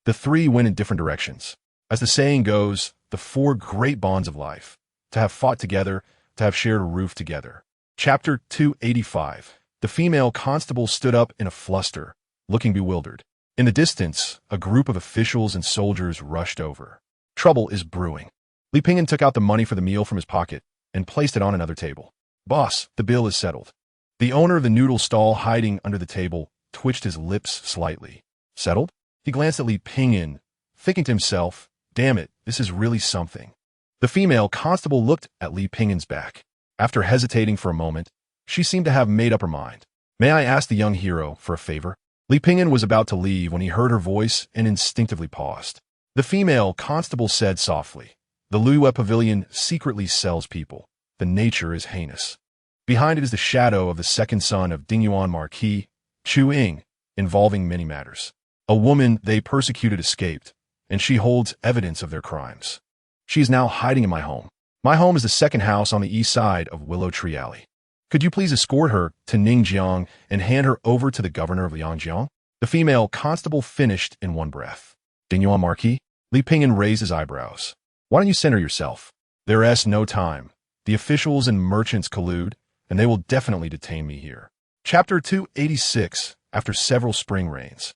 The three went in different directions. As the saying goes, the four great bonds of life: to have fought together, to have shared a roof together. Chapter 285. The female constable stood up in a fluster, looking bewildered. In the distance, a group of officials and soldiers rushed over. Trouble is brewing. Li Pingyan took out the money for the meal from his pocket and placed it on another table. Boss, the bill is settled. The owner of the noodle stall hiding under the table twitched his lips slightly. Settled? He glanced at Li Pingyan, thinking to himself, damn it, this is really something. The female constable looked at Li Pingyan's back. After hesitating for a moment, she seemed to have made up her mind. May I ask the young hero for a favor? Li Pingyan was about to leave when he heard her voice and instinctively paused. The female constable said softly, the Liyue Pavilion secretly sells people. The nature is heinous. Behind it is the shadow of the second son of Dingyuan Marquis, Chu Ying, involving many matters. A woman they persecuted escaped, and she holds evidence of their crimes. She is now hiding in my home. My home is the second house on the east side of Willow Tree Alley. Could you please escort her to Ningjiang and hand her over to the governor of Liangjiang? The female constable finished in one breath. Dingyuan Marquis? Li Pingyan raised his eyebrows. Why don't you send her yourself? There's no time. The officials and merchants collude, and they will definitely detain me here. Chapter 286. After several spring rains.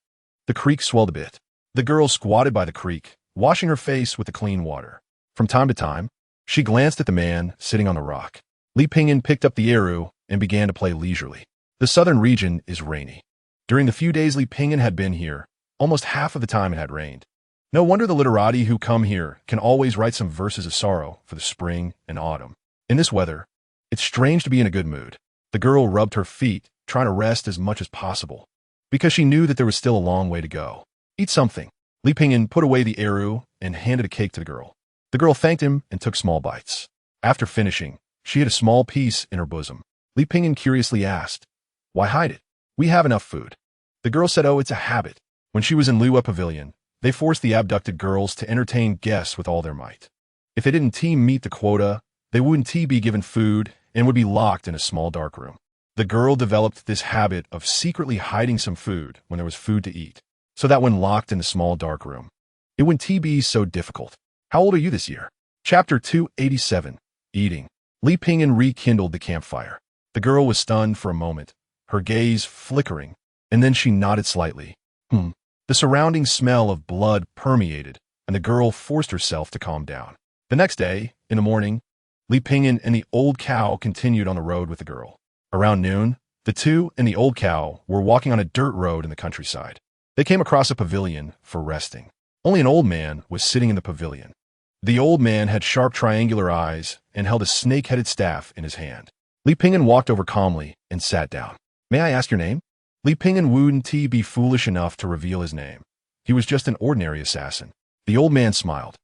The creek swelled a bit. The girl squatted by the creek, washing her face with the clean water. From time to time, she glanced at the man sitting on the rock. Li Pingyan picked up the Erhu and began to play leisurely. The southern region is rainy. During the few days Li Pingyan had been here, almost half of the time it had rained. No wonder the literati who come here can always write some verses of sorrow for the spring and autumn. In this weather, it's strange to be in a good mood. The girl rubbed her feet, trying to rest as much as possible, because she knew that there was still a long way to go. Eat something. Li Pingyan put away the Erhu and handed a cake to the girl. The girl thanked him and took small bites. After finishing, she hid a small piece in her bosom. Li Pingyan curiously asked, "Why hide it? We have enough food." The girl said, "Oh, it's a habit." When she was in Liwa Pavilion, they forced the abducted girls to entertain guests with all their might. If they didn't meet the quota, they wouldn't be given food and would be locked in a small dark room. The girl developed this habit of secretly hiding some food when there was food to eat, so that when locked in the small dark room, it wouldn't be so difficult. How old are you this year? Chapter 287. Eating. Li Pingyan rekindled the campfire. The girl was stunned for a moment, her gaze flickering, and then she nodded slightly. The surrounding smell of blood permeated, and the girl forced herself to calm down. The next day, in the morning, Li Pingyan and the old cow continued on the road with the girl. Around noon, the two and the old cow were walking on a dirt road in the countryside. They came across a pavilion for resting. Only an old man was sitting in the pavilion. The old man had sharp triangular eyes and held a snake-headed staff in his hand. Li Pingyan walked over calmly and sat down. "May I ask your name?" Li Pingyan wouldn't be foolish enough to reveal his name. He was just an ordinary assassin. The old man smiled.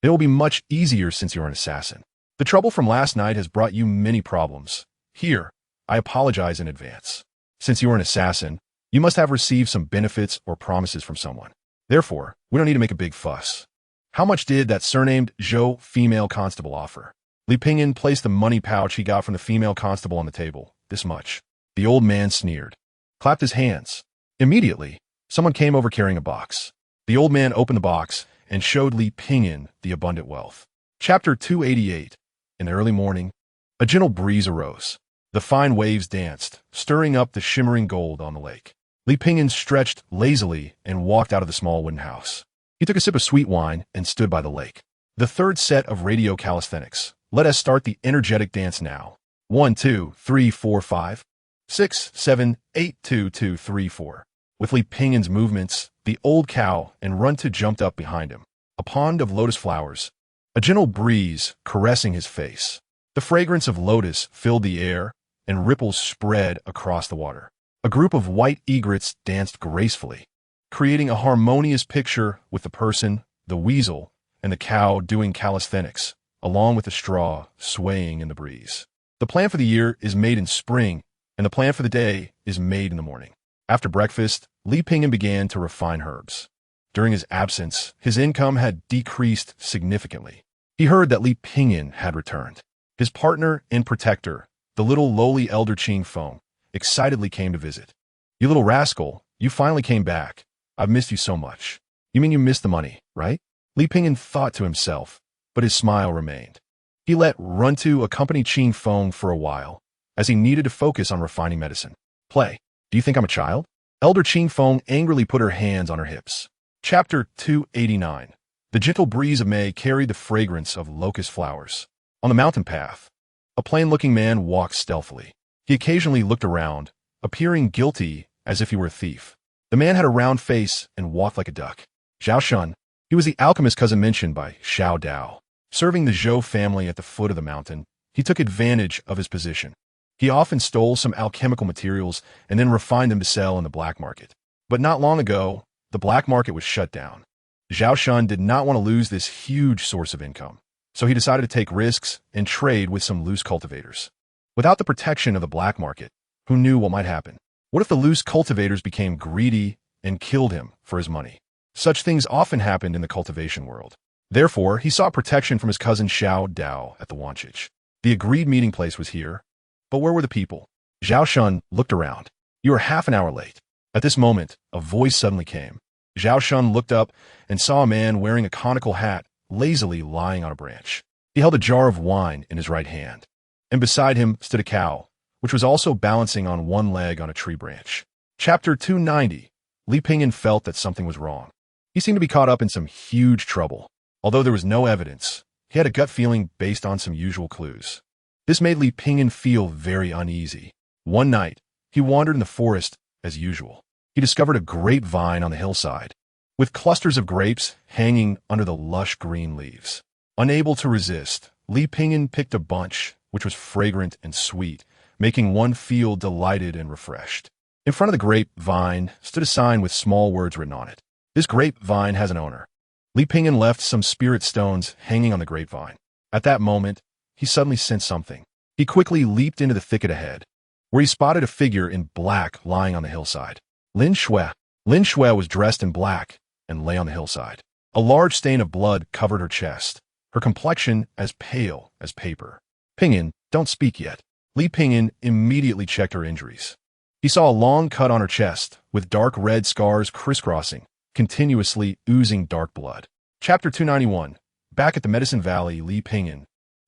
"It will be much easier since you're an assassin. The trouble from last night has brought you many problems. Here, I apologize in advance. Since you are an assassin, you must have received some benefits or promises from someone. Therefore, we don't need to make a big fuss. How much did that surnamed Zhou female constable offer?" Li Pingyan placed the money pouch he got from the female constable on the table. "This much." The old man sneered, clapped his hands. Immediately, someone came over carrying a box. The old man opened the box and showed Li Pingyan the abundant wealth. Chapter 288. In the early morning, a gentle breeze arose. The fine waves danced, stirring up the shimmering gold on the lake. Li Pingyan stretched lazily and walked out of the small wooden house. He took a sip of sweet wine and stood by the lake. The third set of radio calisthenics. Let us start the energetic dance now. 1, 2, 3, 4, 5, 6, 7, 8, 2, 2, 3, 4. With Li Pingyan's movements, the old cow and Runtu jumped up behind him. A pond of lotus flowers, a gentle breeze caressing his face. The fragrance of lotus filled the air, and ripples spread across the water. A group of white egrets danced gracefully, creating a harmonious picture with the person, the weasel, and the cow doing calisthenics, along with the straw swaying in the breeze. The plan for the year is made in spring, and the plan for the day is made in the morning. After breakfast, Li Pingyan began to refine herbs. During his absence, his income had decreased significantly. He heard that Li Pingyan had returned. His partner and protector, the little lowly elder Ching Feng, excitedly came to visit. "You little rascal, you finally came back. I've missed you so much." "You mean you missed the money, right?" Li Pingyan thought to himself, but his smile remained. He let Runtu accompany Ching Feng for a while, as he needed to focus on refining medicine. "Play. Do you think I'm a child?" Elder Ching Feng angrily put her hands on her hips. Chapter 289. The gentle breeze of May carried the fragrance of locust flowers. On the mountain path, a plain-looking man walked stealthily. He occasionally looked around, appearing guilty as if he were a thief. The man had a round face and walked like a duck. Zhao Shun. He was the alchemist cousin mentioned by Xiao Dao. Serving the Zhou family at the foot of the mountain, he took advantage of his position. He often stole some alchemical materials and then refined them to sell in the black market. But not long ago, the black market was shut down. Zhao Shun did not want to lose this huge source of income, so he decided to take risks and trade with some loose cultivators. Without the protection of the black market, who knew what might happen? What if the loose cultivators became greedy and killed him for his money? Such things often happened in the cultivation world. Therefore, he sought protection from his cousin Xiao Dao at the Wanchich. The agreed meeting place was here, but where were the people? Zhao Shun looked around. "You are half an hour late." At this moment, a voice suddenly came. Zhao Shun looked up and saw a man wearing a conical hat lazily lying on a branch. He held a jar of wine in his right hand, and beside him stood a cow, which was also balancing on one leg on a tree branch. Chapter 290. Li Pingyan felt that something was wrong. He seemed to be caught up in some huge trouble. Although there was no evidence, he had a gut feeling based on some usual clues. This made Li Pingyan feel very uneasy. One night, he wandered in the forest as usual. He discovered a grapevine on the hillside. with clusters of grapes hanging under the lush green leaves. Unable to resist, Li Pingyan picked a bunch, which was fragrant and sweet, making one feel delighted and refreshed. In front of the grapevine stood a sign with small words written on it. This grapevine has an owner. Li Pingyan left some spirit stones hanging on the grapevine. At that moment, he suddenly sensed something. He quickly leaped into the thicket ahead, where he spotted a figure in black lying on the hillside. Lin Shui. Lin Shui was dressed in black and lay on the hillside. A large stain of blood covered her chest, her complexion as pale as paper. Pingyan, don't speak yet. Li Pingyan immediately checked her injuries. He saw a long cut on her chest, with dark red scars crisscrossing, continuously oozing dark blood. Chapter 291. Back at the Medicine Valley, Li Pingyan,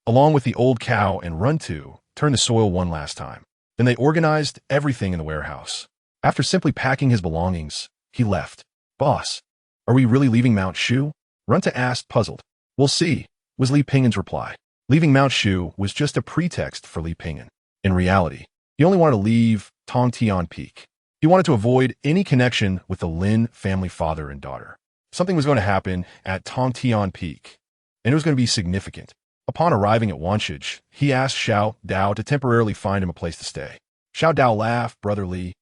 along with the old cow and Runtu, turned the soil one last time. Then they organized everything in the warehouse. After simply packing his belongings, he left. Boss, are we really leaving Mount Shu? Runtu asked, puzzled. We'll see, was Li Pingyan's reply. Leaving Mount Shu was just a pretext for Li Pingyan. In reality, he only wanted to leave Tongtian Peak. He wanted to avoid any connection with the Lin family father and daughter. Something was going to happen at Tongtian Peak, and it was going to be significant. Upon arriving at Wanshij, he asked Xiao Dao to temporarily find him a place to stay. Xiao Dao laughed, Brother Li.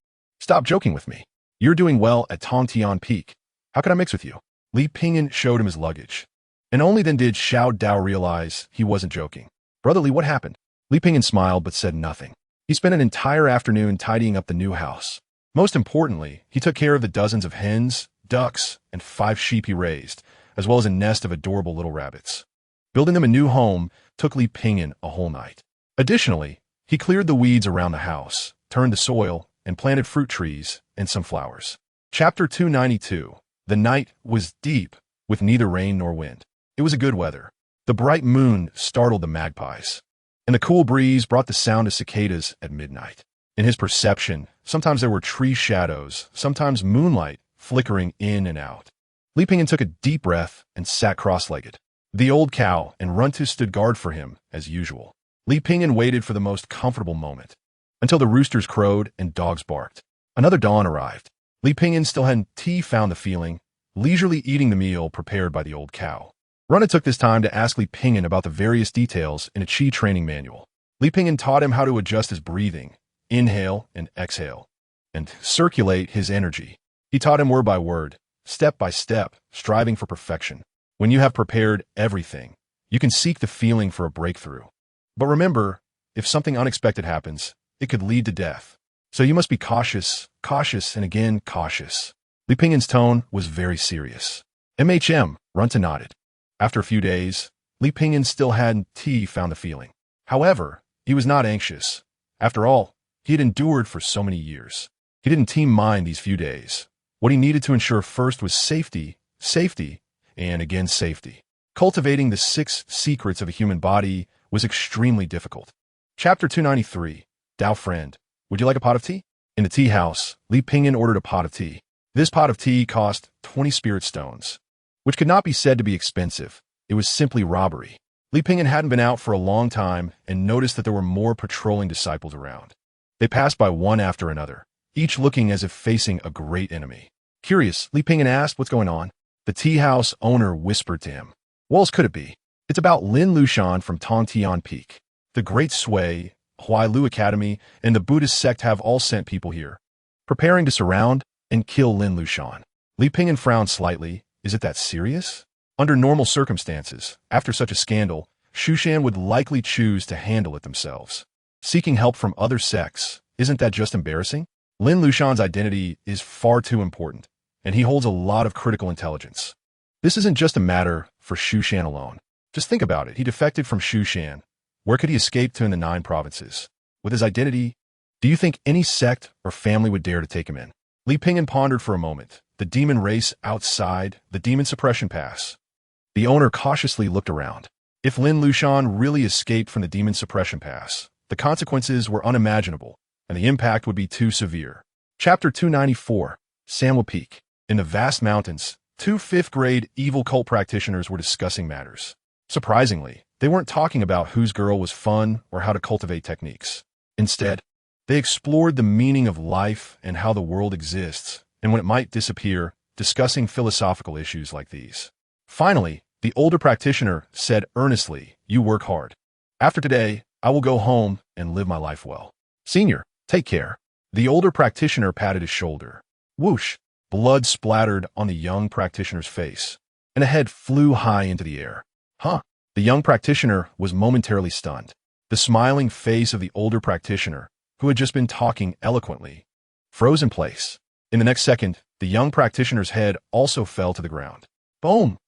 Stop joking with me. You're doing well at Tongtian Peak. How can I mix with you? Li Pingyan showed him his luggage. And only then did Xiao Dao realize he wasn't joking. Brother Li, what happened? Li Pingyan smiled but said nothing. He spent an entire afternoon tidying up the new house. Most importantly, he took care of the dozens of hens, ducks, and 5 sheep he raised, as well as a nest of adorable little rabbits. Building them a new home took Li Pingyan a whole night. Additionally, he cleared the weeds around the house, turned the soil, and planted fruit trees and some flowers. Chapter 292. The night was deep, with neither rain nor wind. It was a good weather. The bright moon startled the magpies, and the cool breeze brought the sound of cicadas at midnight. In his perception, sometimes there were tree shadows, sometimes moonlight flickering in and out. Li Pingyan took a deep breath and sat cross-legged. The old cow and Runtu stood guard for him, as usual. Li Pingyan waited for the most comfortable moment, until the roosters crowed and dogs barked. Another dawn arrived. Li Pingyan still hadn't found the feeling, leisurely eating the meal prepared by the old cow. Runtu took this time to ask Li Pingyan about the various details in a Qi training manual. Li Pingyan taught him how to adjust his breathing, inhale and exhale, and circulate his energy. He taught him word by word, step by step, striving for perfection. When you have prepared everything, you can seek the feeling for a breakthrough. But remember, if something unexpected happens, it could lead to death. So you must be cautious, and again cautious. Li Pingyan's tone was very serious. Runtu nodded. After a few days, Li Pingyan still hadn't found the feeling. However, he was not anxious. After all, he had endured for so many years. He didn't mind these few days. What he needed to ensure first was safety, and again safety. Cultivating the 6 secrets of a human body was extremely difficult. Chapter 293. Dao friend, would you like a pot of tea? In the tea house, Li Pingyan ordered a pot of tea. This pot of tea cost 20 spirit stones, which could not be said to be expensive. It was simply robbery. Li Pingyan hadn't been out for a long time and noticed that there were more patrolling disciples around. They passed by one after another, each looking as if facing a great enemy. Curious, Li Pingyan asked, what's going on? The tea house owner whispered to him. What else could it be? It's about Lin Lushan from Tongtian Peak. The Great Sui, Huailu Academy, and the Buddhist sect have all sent people here, preparing to surround and kill Lin Lushan. Li Pingyan frowned slightly. Is it that serious? Under normal circumstances, after such a scandal, Shushan would likely choose to handle it themselves. Seeking help from other sects, isn't that just embarrassing? Lin Lushan's identity is far too important, and he holds a lot of critical intelligence. This isn't just a matter for Shushan alone. Just think about it. He defected from Shushan. Where could he escape to in the 9 provinces? With his identity, do you think any sect or family would dare to take him in? Li Pingyan pondered for a moment. The demon race outside, the demon suppression pass. The owner cautiously looked around. If Lin Lushan really escaped from the demon suppression pass, the consequences were unimaginable, and the impact would be too severe. Chapter 294. Samwa Peak. In the vast mountains, 2 5th-grade evil cult practitioners were discussing matters. Surprisingly, they weren't talking about whose girl was fun or how to cultivate techniques. Instead, they explored the meaning of life and how the world exists, and when it might disappear, discussing philosophical issues like these. Finally, the older practitioner said earnestly, "You work hard. After today, I will go home and live my life well. Senior, take care." The older practitioner patted his shoulder. Whoosh! Blood splattered on the young practitioner's face, and a head flew high into the air. Huh! The young practitioner was momentarily stunned. The smiling face of the older practitioner, who had just been talking eloquently, froze in place. In the next second, the young practitioner's head also fell to the ground. Boom!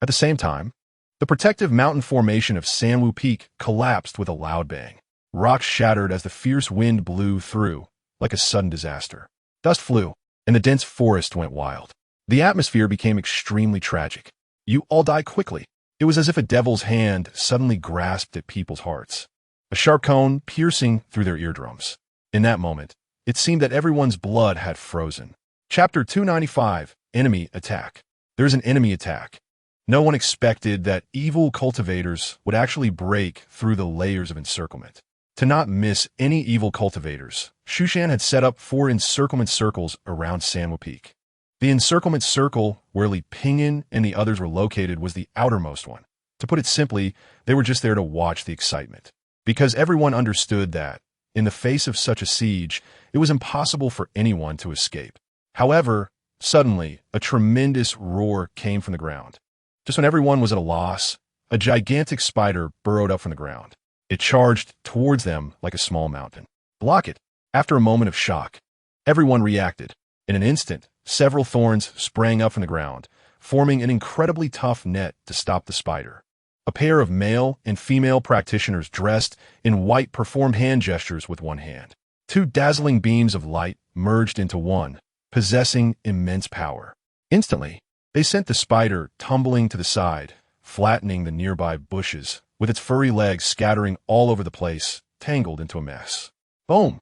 At the same time, the protective mountain formation of Sanwu Peak collapsed with a loud bang. Rocks shattered as the fierce wind blew through, like a sudden disaster. Dust flew, and the dense forest went wild. The atmosphere became extremely tragic. You all die quickly. It was as if a devil's hand suddenly grasped at people's hearts, a sharp cone piercing through their eardrums. In that moment, it seemed that everyone's blood had frozen. Chapter 295, Enemy Attack. There's an enemy attack. No one expected that evil cultivators would actually break through the layers of encirclement. To not miss any evil cultivators, Shushan had set up 4 encirclement circles around Sanwu Peak. The encirclement circle where Li Pingyan and the others were located was the outermost one. To put it simply, they were just there to watch the excitement. Because everyone understood that, in the face of such a siege, it was impossible for anyone to escape. However, suddenly, a tremendous roar came from the ground. Just when everyone was at a loss, a gigantic spider burrowed up from the ground. It charged towards them like a small mountain. Block it! After a moment of shock, everyone reacted. In an instant, several thorns sprang up from the ground, forming an incredibly tough net to stop the spider. A pair of male and female practitioners dressed in white performed hand gestures with one hand. 2 dazzling beams of light merged into one, possessing immense power. Instantly, they sent the spider tumbling to the side, flattening the nearby bushes, with its furry legs scattering all over the place, tangled into a mess. Boom!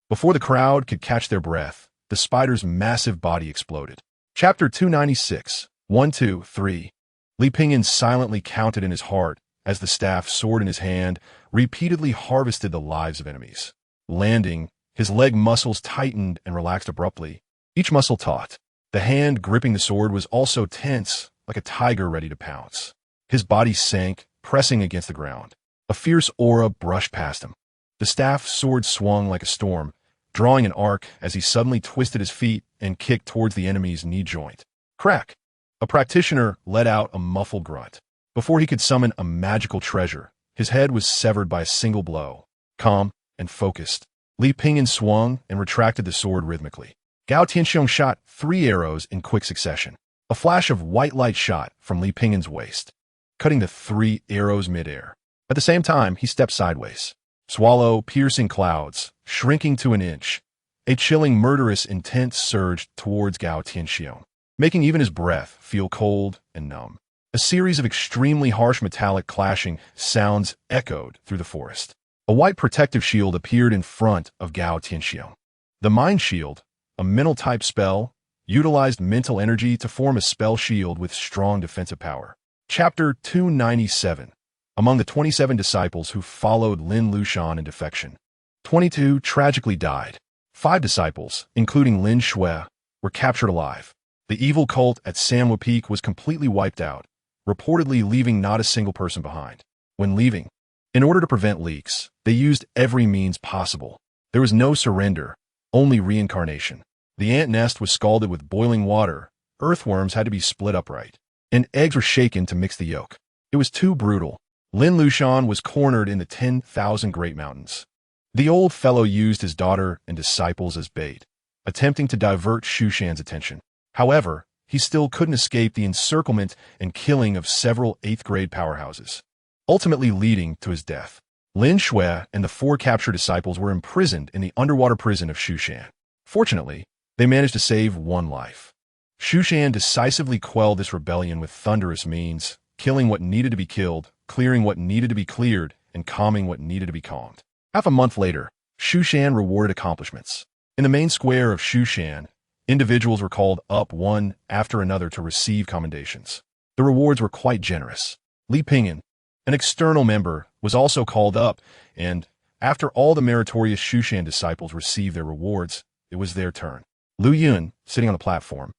Before the crowd could catch their breath, the spider's massive body exploded. Chapter 296, 1, 2, 3. Li Pingyan silently counted in his heart as the staff, sword in his hand, repeatedly harvested the lives of enemies. Landing, his leg muscles tightened and relaxed abruptly, each muscle taut. The hand gripping the sword was also tense, like a tiger ready to pounce. His body sank, pressing against the ground. A fierce aura brushed past him. The staff sword swung like a storm, drawing an arc as he suddenly twisted his feet and kicked towards the enemy's knee joint. Crack! A practitioner let out a muffled grunt. Before he could summon a magical treasure, his head was severed by a single blow. Calm and focused, Li Pingyan swung and retracted the sword rhythmically. Gao Tianxiong shot 3 arrows in quick succession. A flash of white light shot from Li Pingyan's waist, cutting the 3 arrows midair. At the same time, he stepped sideways. Swallow piercing clouds, shrinking to an inch. A chilling, murderous intent surged towards Gao Tianxiong, making even his breath feel cold and numb. A series of extremely harsh metallic clashing sounds echoed through the forest. A white protective shield appeared in front of Gao Tianxiong. The Mind Shield, a mental-type spell, utilized mental energy to form a spell shield with strong defensive power. Chapter 297. Among the 27 disciples who followed Lin Lushan in defection, 22 tragically died. 5 disciples, including Lin Shui, were captured alive. The evil cult at Sanwu Peak was completely wiped out, reportedly leaving not a single person behind. When leaving, in order to prevent leaks, they used every means possible. There was no surrender, only reincarnation. The ant nest was scalded with boiling water, earthworms had to be split upright, and eggs were shaken to mix the yolk. It was too brutal. Lin Lushan was cornered in the 10,000 Great Mountains. The old fellow used his daughter and disciples as bait, attempting to divert Shushan's attention. However, he still couldn't escape the encirclement and killing of several 8th-grade powerhouses, ultimately leading to his death. Lin Shui and the 4 captured disciples were imprisoned in the underwater prison of Shushan. Fortunately, they managed to save 1 life. Shushan decisively quelled this rebellion with thunderous means, killing what needed to be killed, clearing what needed to be cleared, and calming what needed to be calmed. Half a month later, Shushan rewarded accomplishments. In the main square of Shushan, individuals were called up one after another to receive commendations. The rewards were quite generous. Li Pingyan, an external member, was also called up, and after all the meritorious Shushan disciples received their rewards, it was their turn. Lu Yun, sitting on the platform,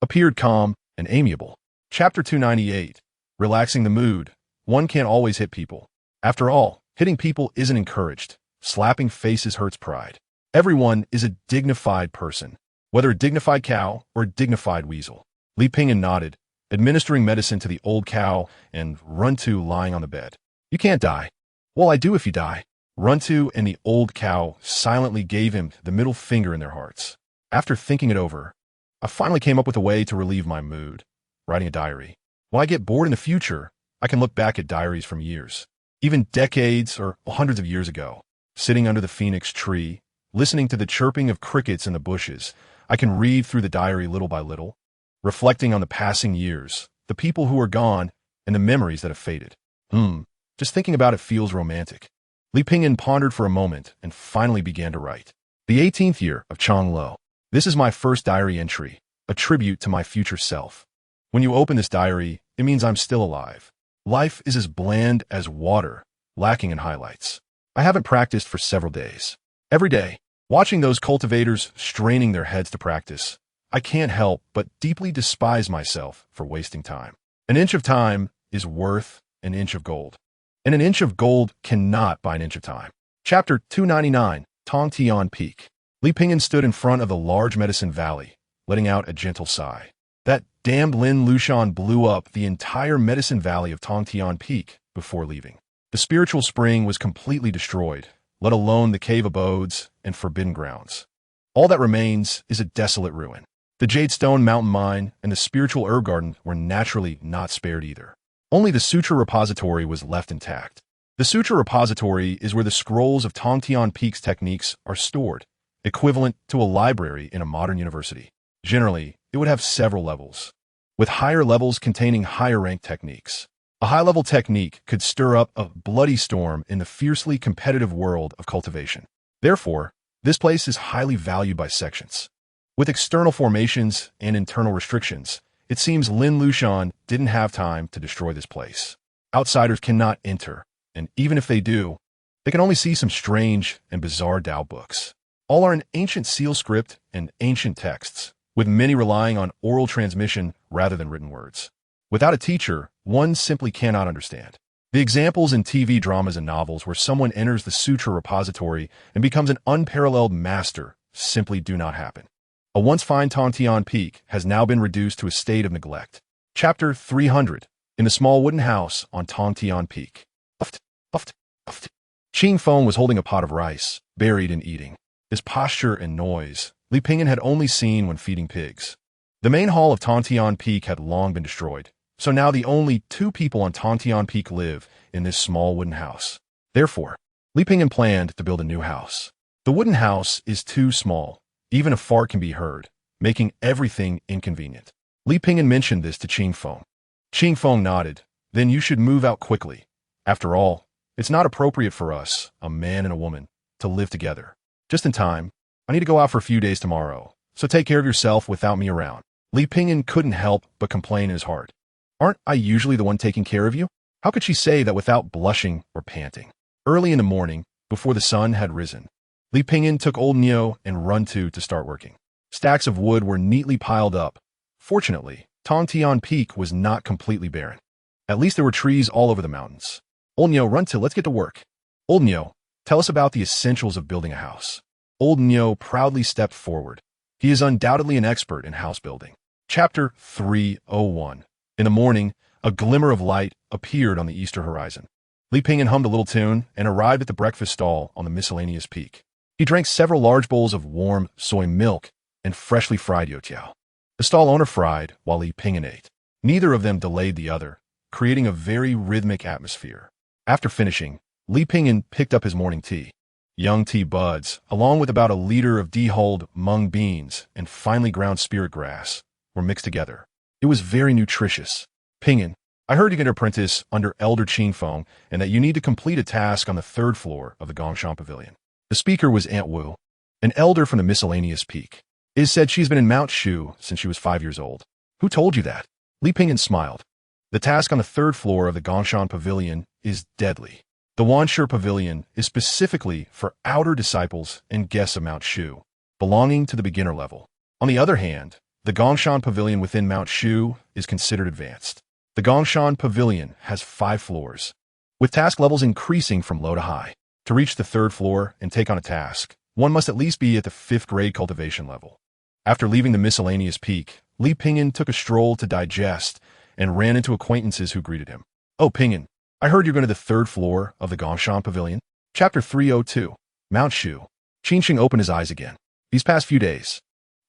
appeared calm and amiable. Chapter 298. Relaxing the mood. One can't always hit people. After all, hitting people isn't encouraged. Slapping faces hurts pride. Everyone is a dignified person, whether a dignified cow or a dignified weasel. Li Pingyan nodded, administering medicine to the old cow and Runtu lying on the bed. You can't die. Well, I do if you die. Runtu and the old cow silently gave him the middle finger in their hearts. After thinking it over, I finally came up with a way to relieve my mood, writing a diary. When I get bored in the future, I can look back at diaries from years, even decades or hundreds of years ago. Sitting under the phoenix tree, listening to the chirping of crickets in the bushes, I can read through the diary little by little, reflecting on the passing years, the people who are gone, and the memories that have faded. Just thinking about it feels romantic. Li Pingyan pondered for a moment and finally began to write. The 18th year of Changlo. This is my first diary entry, a tribute to my future self. When you open this diary, it means I'm still alive. Life is as bland as water, lacking in highlights. I haven't practiced for several days. Every day, watching those cultivators straining their heads to practice, I can't help but deeply despise myself for wasting time. An inch of time is worth an inch of gold. And an inch of gold cannot buy an inch of time. Chapter 299, Tongtian Peak. Li Pingyan stood in front of the large Medicine Valley, letting out a gentle sigh. That damned Lin Lushan blew up the entire Medicine Valley of Tongtian Peak before leaving. The spiritual spring was completely destroyed, let alone the cave abodes and forbidden grounds. All that remains is a desolate ruin. The Jadestone Mountain Mine and the spiritual herb garden were naturally not spared either. Only the Sutra Repository was left intact. The Sutra Repository is where the scrolls of Tongtian Peak's techniques are stored, equivalent to a library in a modern university. Generally, it would have several levels, with higher levels containing higher-ranked techniques. A high-level technique could stir up a bloody storm in the fiercely competitive world of cultivation. Therefore, this place is highly valued by sections. With external formations and internal restrictions, it seems Lin Lushan didn't have time to destroy this place. Outsiders cannot enter, and even if they do, they can only see some strange and bizarre Tao books. All are in ancient seal script and ancient texts, with many relying on oral transmission rather than written words. Without a teacher, one simply cannot understand. The examples in TV dramas and novels where someone enters the Sutra Repository and becomes an unparalleled master simply do not happen. A once fine Tongtian Peak has now been reduced to a state of neglect. Chapter 300. In the small wooden house on Tongtian Peak. Ching Feng was holding a pot of rice, buried in eating. His posture and noise, Li Pingyan had only seen when feeding pigs. The main hall of Tongtian Peak had long been destroyed, so now the only 2 people on Tongtian Peak live in this small wooden house. Therefore, Li Pingyan planned to build a new house. The wooden house is too small. Even a fart can be heard, making everything inconvenient. Li Pingyan mentioned this to Ching Feng. Ching Feng nodded. Then you should move out quickly. After all, it's not appropriate for us, a man and a woman, to live together. Just in time. I need to go out for a few days tomorrow, so take care of yourself without me around. Li Pingyan couldn't help but complain in his heart. Aren't I usually the one taking care of you? How could she say that without blushing or panting? Early in the morning, before the sun had risen, Li Pingyan took Old Nyo and Runtu to start working. Stacks of wood were neatly piled up. Fortunately, Tongtian Peak was not completely barren. At least there were trees all over the mountains. Old Nyo, Runtu, let's get to work. Old Nyo, tell us about the essentials of building a house. Old Nyo proudly stepped forward. He is undoubtedly an expert in house building. Chapter 301. In the morning, a glimmer of light appeared on the eastern horizon. Li Pingyan hummed a little tune and arrived at the breakfast stall on the miscellaneous peak. He drank several large bowls of warm soy milk and freshly fried youtiao. The stall owner fried while Li Pingyan ate. Neither of them delayed the other, creating a very rhythmic atmosphere. After finishing, Li Pingyan picked up his morning tea. Young tea buds, along with about a liter of dehulled mung beans and finely ground spirit grass, were mixed together. It was very nutritious. Pingyan, I heard you can apprentice under Elder Ching Feng and that you need to complete a task on the 3rd floor of the Gongshan Pavilion. The speaker was Aunt Wu, an elder from the miscellaneous peak. It is said she's been in Mount Shu since she was 5 years old. Who told you that? Li Pingyan smiled. The task on the 3rd floor of the Gongshan Pavilion is deadly. The Wanshi Pavilion is specifically for outer disciples and guests of Mount Shu, belonging to the beginner level. On the other hand, The Gongshan Pavilion within Mount Shu is considered advanced. The Gongshan Pavilion has 5 floors, with task levels increasing from low to high. To reach the 3rd floor and take on a task, one must at least be at the 5th grade cultivation level. After leaving the miscellaneous peak, Li Pingyan took a stroll to digest and ran into acquaintances who greeted him. "Oh, Pingyan, I heard you're going to the 3rd floor of the Gongshan Pavilion." Chapter 302, Mount Shu. Qinsheng opened his eyes again. These past few days,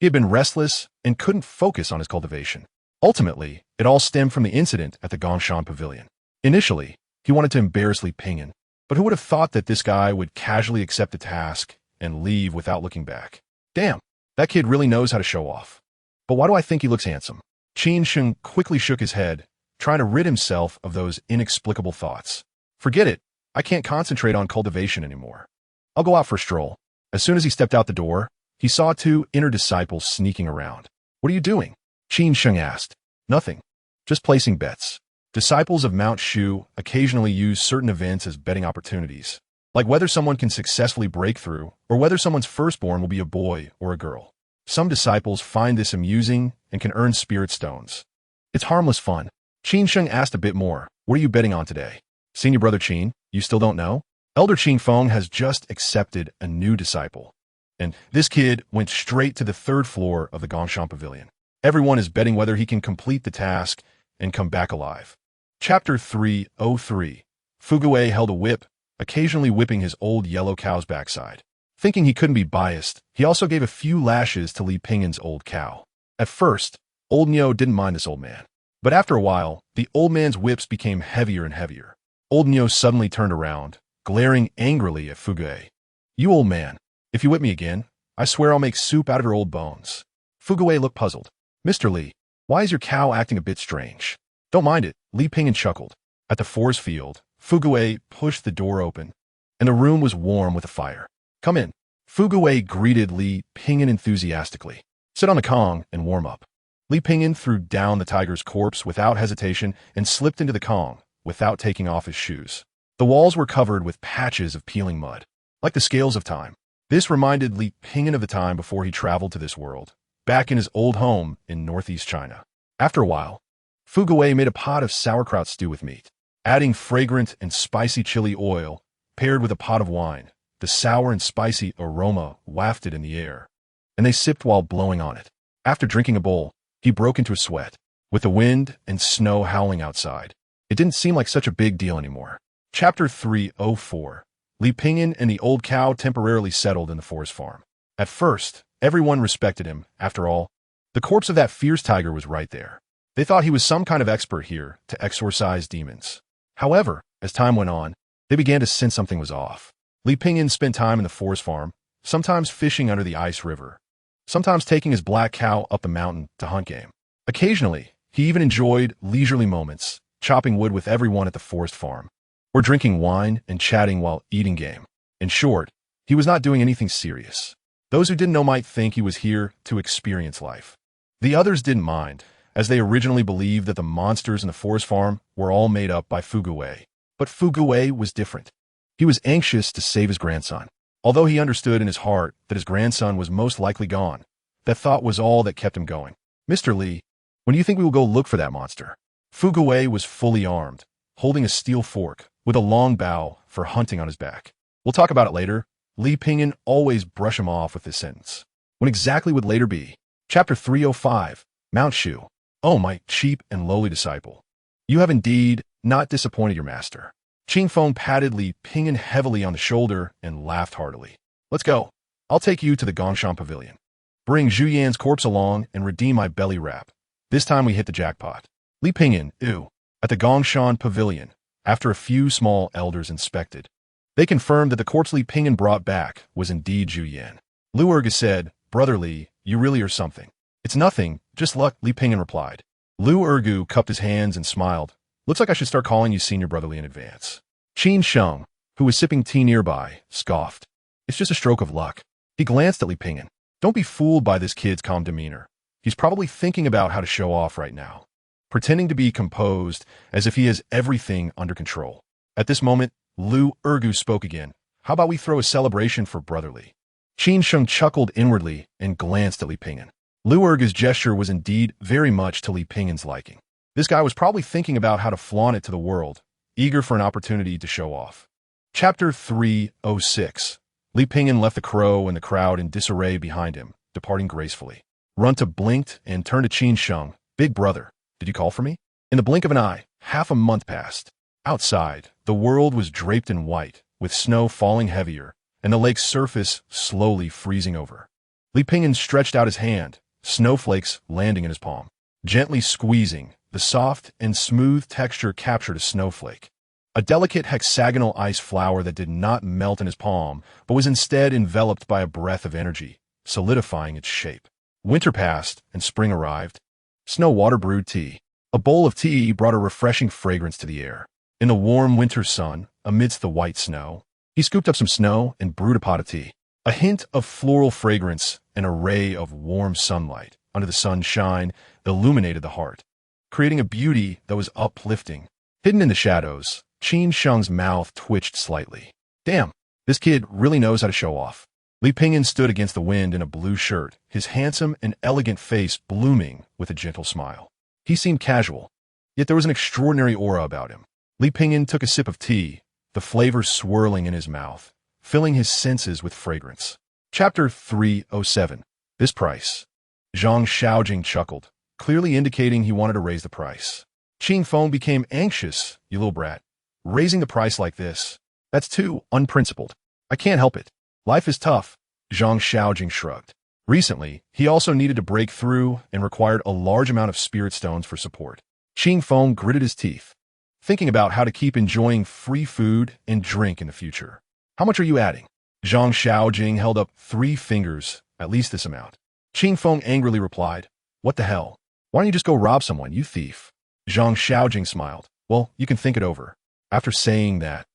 he had been restless and couldn't focus on his cultivation. Ultimately, it all stemmed from the incident at the Gongshan Pavilion. Initially, he wanted to embarrass Li Pingyan, but who would have thought that this guy would casually accept the task and leave without looking back? Damn, that kid really knows how to show off. But why do I think he looks handsome? Qinsheng quickly shook his head, trying to rid himself of those inexplicable thoughts. Forget it, I can't concentrate on cultivation anymore. I'll go out for a stroll. As soon as he stepped out the door, he saw 2 inner disciples sneaking around. "What are you doing?" Qinsheng asked. "Nothing. Just placing bets." Disciples of Mount Shu occasionally use certain events as betting opportunities, like whether someone can successfully break through or whether someone's firstborn will be a boy or a girl. Some disciples find this amusing and can earn spirit stones. It's harmless fun. Qinsheng asked a bit more. "What are you betting on today?" "Senior brother Qin, you still don't know?" Elder Qin Feng has just accepted a new disciple, and this kid went straight to the 3rd floor of the Gongshan Pavilion. Everyone is betting whether he can complete the task and come back alive. Chapter 303. Fugui held a whip, occasionally whipping his old yellow cow's backside. Thinking he couldn't be biased, he also gave a few lashes to Li Pingyan's old cow. At first, old Nyo didn't mind this old man, but after a while, the old man's whips became heavier and heavier. Old Nyo suddenly turned around, glaring angrily at Fugui. "You old man, if you whip me again, I swear I'll make soup out of your old bones." Fugui looked puzzled. "Mr. Li, why is your cow acting a bit strange?" "Don't mind it," Li Pingyan chuckled. At the forest field, Fugui pushed the door open, and the room was warm with a fire. "Come in." Fugui greeted Li Pingyan enthusiastically. "Sit on the Kong and warm up." Li Pingyan threw down the tiger's corpse without hesitation and slipped into the Kong without taking off his shoes. The walls were covered with patches of peeling mud, like the scales of time. This reminded Li Pingyan of the time before he traveled to this world, back in his old home in northeast China. After a while, Fugui made a pot of sauerkraut stew with meat, adding fragrant and spicy chili oil paired with a pot of wine. The sour and spicy aroma wafted in the air, and they sipped while blowing on it. After drinking a bowl, he broke into a sweat. With the wind and snow howling outside, it didn't seem like such a big deal anymore. Chapter 304. Li Pingyan and the old cow temporarily settled in the forest farm. At first, everyone respected him. After all, the corpse of that fierce tiger was right there. They thought he was some kind of expert here to exorcise demons. However, as time went on, they began to sense something was off. Li Pingyan spent time in the forest farm, sometimes fishing under the ice river, sometimes taking his black cow up the mountain to hunt game. Occasionally, he even enjoyed leisurely moments, chopping wood with everyone at the forest farm, or drinking wine and chatting while eating game. In short, he was not doing anything serious. Those who didn't know might think he was here to experience life. The others didn't mind, as they originally believed that the monsters in the forest farm were all made up by Fugui. But Fugui was different. He was anxious to save his grandson. Although he understood in his heart that his grandson was most likely gone, that thought was all that kept him going. "Mr. Li, when do you think we will go look for that monster?" Fugui was fully armed, holding a steel fork, with a long bow for hunting on his back. "We'll talk about it later." Li Pingyan always brushed him off with this sentence. When exactly would later be? Chapter 305, Mount Shu. "Oh, my cheap and lowly disciple, you have indeed not disappointed your master." Qin Feng patted Li Pingyan heavily on the shoulder and laughed heartily. "Let's go. I'll take you to the Gongshan Pavilion. Bring Zhu Yan's corpse along and redeem my belly wrap. This time we hit the jackpot." Li Pingyan, at the Gongshan Pavilion, after a few small elders inspected, they confirmed that the corpse Li Pingyan brought back was indeed Zhu Yan. Lu Erhu said, "Brother Li, you really are something." "It's nothing, just luck," Li Pingyan replied. Lu Erhu cupped his hands and smiled. "Looks like I should start calling you Senior Brother Li in advance." Qin Sheng, who was sipping tea nearby, scoffed. "It's just a stroke of luck." He glanced at Li Pingyan. "Don't be fooled by this kid's calm demeanor. He's probably thinking about how to show off right now, pretending to be composed as if he has everything under control." At this moment, Lu Erhu spoke again. "How about we throw a celebration for Brother Li?" Qin Sheng chuckled inwardly and glanced at Li Pingyan. Lu Erga's gesture was indeed very much to Li Pingin's liking. This guy was probably thinking about how to flaunt it to the world, eager for an opportunity to show off. Chapter 306. Li Pingin left the crow and the crowd in disarray behind him, departing gracefully. Runta blinked and turned to Qin Sheng. Big brother, did you call for me? In the blink of an eye, half a month passed. Outside, the world was draped in white, with snow falling heavier, and the lake's surface slowly freezing over. Li Pingin stretched out his hand, snowflakes landing in his palm. Gently squeezing, the soft and smooth texture captured a snowflake. A delicate hexagonal ice flower that did not melt in his palm, but was instead enveloped by a breath of energy, solidifying its shape. Winter passed, and spring arrived. Snow water brewed tea. A bowl of tea brought a refreshing fragrance to the air. In the warm winter sun, amidst the white snow, he scooped up some snow and brewed a pot of tea. A hint of floral fragrance and a ray of warm sunlight under the sunshine illuminated the heart, creating a beauty that was uplifting. Hidden in the shadows, Qin Sheng's mouth twitched slightly. Damn, this kid really knows how to show off. Li Pingin stood against the wind in a blue shirt, his handsome and elegant face blooming with a gentle smile. He seemed casual, yet there was an extraordinary aura about him. Li Pingin took a sip of tea, the flavor swirling in his mouth, filling his senses with fragrance. Chapter 307. This price. Zhang Xiaojing chuckled, clearly indicating he wanted to raise the price. Qin Feng became anxious. You little brat. Raising the price like this? That's too unprincipled. I can't help it. Life is tough. Zhang Xiaojing shrugged. Recently, he also needed to break through and required a large amount of spirit stones for support. Qin Feng gritted his teeth, thinking about how to keep enjoying free food and drink in the future. How much are you adding? Zhang Xiaojing held up 3 fingers, at least this amount. Qin Feng angrily replied, What the hell? Why don't you just go rob someone, you thief? Zhang Xiaojing smiled. Well, you can think it over. After saying that,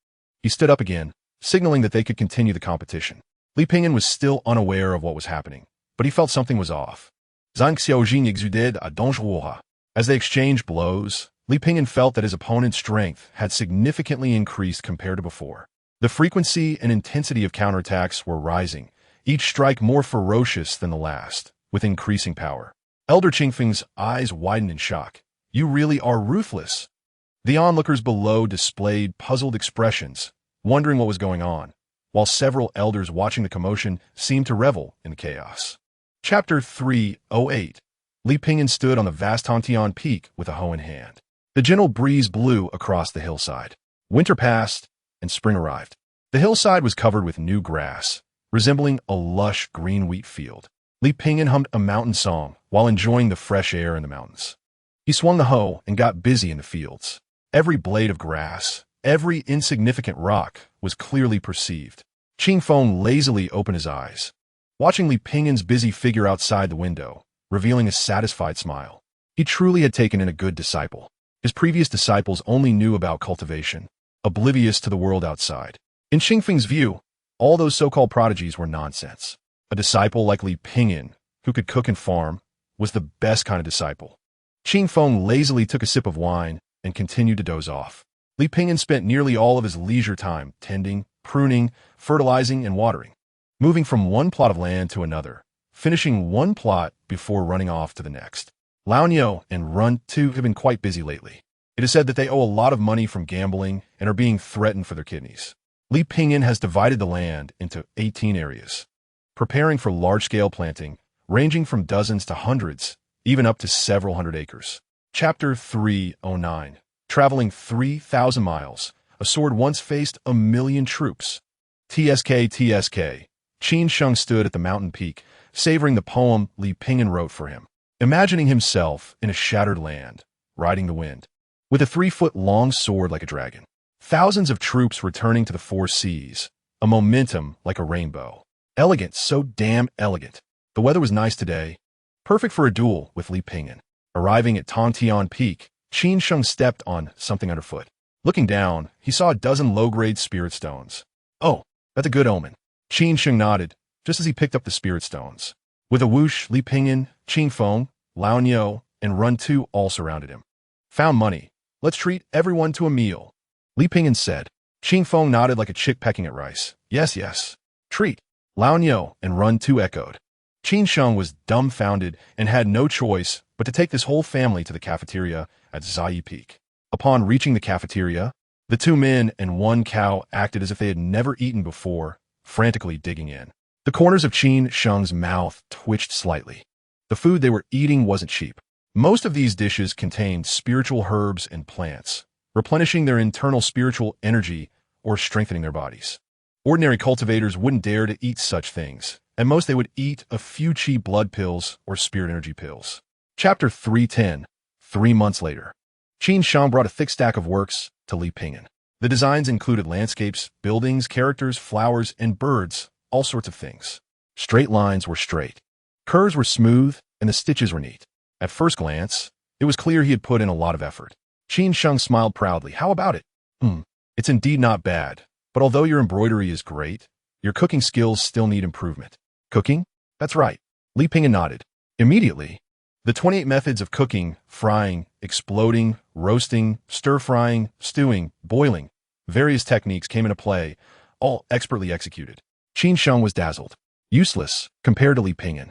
he stood up again, signaling that they could continue the competition. Li Pingin was still unaware of what was happening, but he felt something was off. Zhang Xiaojing exuded a dangereux. As they exchanged blows, Li Pingin felt that his opponent's strength had significantly increased compared to before. The frequency and intensity of counterattacks were rising, each strike more ferocious than the last, with increasing power. Elder Qingfeng's eyes widened in shock. You really are ruthless. The onlookers below displayed puzzled expressions, wondering what was going on, while several elders watching the commotion seemed to revel in the chaos. Chapter 308. Li Pingin stood on the vast Tantian peak with a hoe in hand. The gentle breeze blew across the hillside. Winter passed, and spring arrived. The hillside was covered with new grass, resembling a lush green wheat field. Li Pingin hummed a mountain song while enjoying the fresh air in the mountains. He swung the hoe and got busy in the fields. Every blade of grass, every insignificant rock was clearly perceived. Qin Feng lazily opened his eyes, watching Li Pingin's busy figure outside the window, revealing a satisfied smile. He truly had taken in a good disciple. His previous disciples only knew about cultivation, oblivious to the world outside. In Qingfeng's view, all those so-called prodigies were nonsense. A disciple like Li Pingin, who could cook and farm, was the best kind of disciple. Qin Feng lazily took a sip of wine and continued to doze off. Li Pingin spent nearly all of his leisure time tending, pruning, fertilizing, and watering, moving from one plot of land to another, finishing one plot before running off to the next. Laonyo and Run too have been quite busy lately. It is said that they owe a lot of money from gambling and are being threatened for their kidneys. Li Pingin has divided the land into 18 areas, preparing for large-scale planting, ranging from dozens to hundreds, even up to several hundred acres. Chapter 309. Traveling 3,000 miles, a sword once faced 1,000,000 troops. TSK. Qin Sheng stood at the mountain peak, savoring the poem Li Pingin wrote for him, imagining himself in a shattered land, riding the wind, with a 3-foot-long sword like a dragon. Thousands of troops returning to the 4 seas, a momentum like a rainbow. Elegant, so damn elegant. The weather was nice today, perfect for a duel with Li Pingin. Arriving at Tantian Peak, Qin Sheng stepped on something underfoot. Looking down, he saw a dozen low-grade spirit stones. Oh, that's a good omen. Qin Sheng nodded, just as he picked up the spirit stones. With a whoosh, Li Pingin, Qin Feng, Laonyo, and Run Tu all surrounded him. Found money. Let's treat everyone to a meal, Li Pingin said. Qin Feng nodded like a chick pecking at rice. Yes. Treat. Laonyo and Run Tu echoed. Qin Sheng was dumbfounded and had no choice but to take this whole family to the cafeteria at Zai Peak. Upon reaching the cafeteria, the two men and one cow acted as if they had never eaten before, frantically digging in. The corners of Qin Sheng's mouth twitched slightly. The food they were eating wasn't cheap. Most of these dishes contained spiritual herbs and plants, replenishing their internal spiritual energy or strengthening their bodies. Ordinary cultivators wouldn't dare to eat such things. At most, they would eat a few cheap blood pills or spirit energy pills. Chapter 310, 3 months later. Qin Sheng brought a thick stack of works to Li Pingyan. The designs included landscapes, buildings, characters, flowers, and birds, all sorts of things. Straight lines were straight. Curves were smooth, and the stitches were neat. At first glance, it was clear he had put in a lot of effort. Qin Sheng smiled proudly. How about it? It's indeed not bad, but although your embroidery is great, your cooking skills still need improvement. Cooking? That's right. Li Pingyan nodded. Immediately, the 28 methods of cooking, frying, exploding, roasting, stir-frying, stewing, boiling, various techniques came into play, all expertly executed. Qin Sheng was dazzled. Useless compared to Li Pingyan.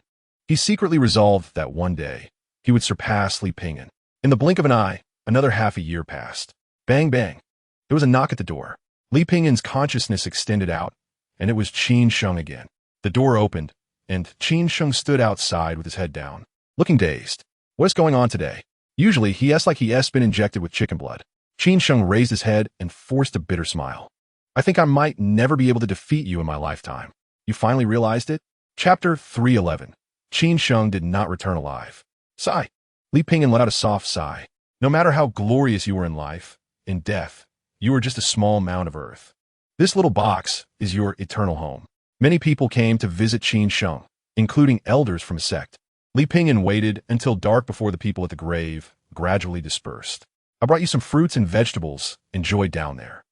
He secretly resolved that one day, he would surpass Li Pingyan. In the blink of an eye, another half a year passed. Bang, bang. There was a knock at the door. Li Pingyan's consciousness extended out, and it was Qin Sheng again. The door opened, and Qin Sheng stood outside with his head down, looking dazed. What's going on today? Usually, he acts like he has been injected with chicken blood. Qin Sheng raised his head and forced a bitter smile. I think I might never be able to defeat you in my lifetime. You finally realized it? Chapter 311. Qin Sheng did not return alive. Sigh. Li Pingyan let out a soft sigh. No matter how glorious you were in life, in death, you are just a small mound of earth. This little box is your eternal home. Many people came to visit Qin Sheng, including elders from a sect. Li Pingyan waited until dark before the people at the grave gradually dispersed. I brought you some fruits and vegetables. Enjoy down there.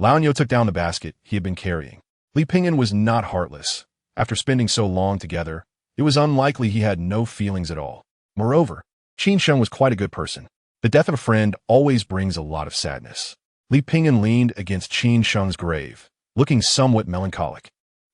Laonyo took down the basket he had been carrying. Li Pingyan was not heartless. After spending so long together, it was unlikely he had no feelings at all. Moreover, Qin Sheng was quite a good person. The death of a friend always brings a lot of sadness. Li Pingyan leaned against Qin Sheng's grave, looking somewhat melancholic.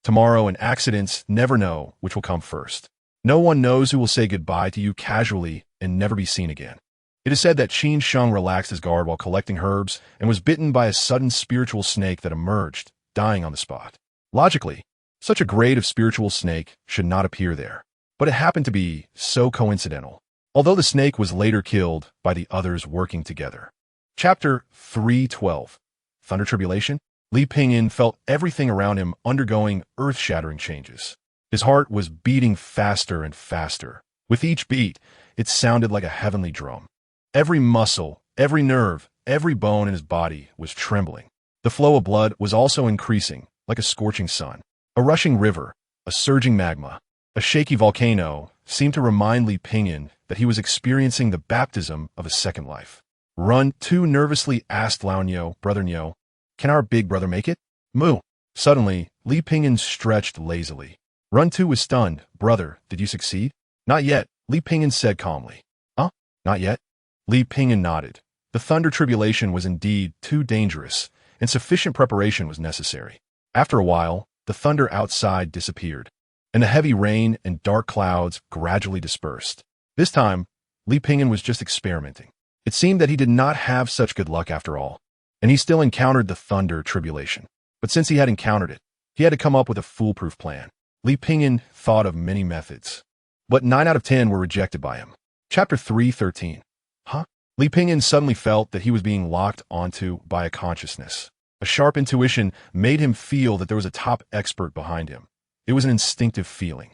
Tomorrow and accidents never know which will come first. No one knows who will say goodbye to you casually and never be seen again. It is said that Qin Sheng relaxed his guard while collecting herbs and was bitten by a sudden spiritual snake that emerged, dying on the spot. Logically, such a grade of spiritual snake should not appear there, but it happened to be so coincidental, although the snake was later killed by the others working together. Chapter 312. Thunder Tribulation. Li Pingyan felt everything around him undergoing earth-shattering changes. His heart was beating faster and faster. With each beat, it sounded like a heavenly drum. Every muscle, every nerve, every bone in his body was trembling. The flow of blood was also increasing, like a scorching sun. A rushing river, a surging magma, a shaky volcano seemed to remind Li Pingyan that he was experiencing the baptism of a second life. Run 2 nervously asked Laonyo, Brother Nyo, can our big brother make it? Moo. Suddenly, Li Pingyan stretched lazily. Run 2 was stunned. Brother, did you succeed? Not yet, Li Pingyan said calmly. Huh? Not yet? Li Pingyan nodded. The thunder tribulation was indeed too dangerous, and sufficient preparation was necessary. After a while, the thunder outside disappeared, and the heavy rain and dark clouds gradually dispersed. This time, Li Pingyan was just experimenting. It seemed that he did not have such good luck after all, and he still encountered the thunder tribulation. But since he had encountered it, he had to come up with a foolproof plan. Li Pingyan thought of many methods, but 9 out of 10 were rejected by him. Chapter 313. Huh? Li Pingyan suddenly felt that he was being locked onto by a consciousness. A sharp intuition made him feel that there was a top expert behind him. It was an instinctive feeling.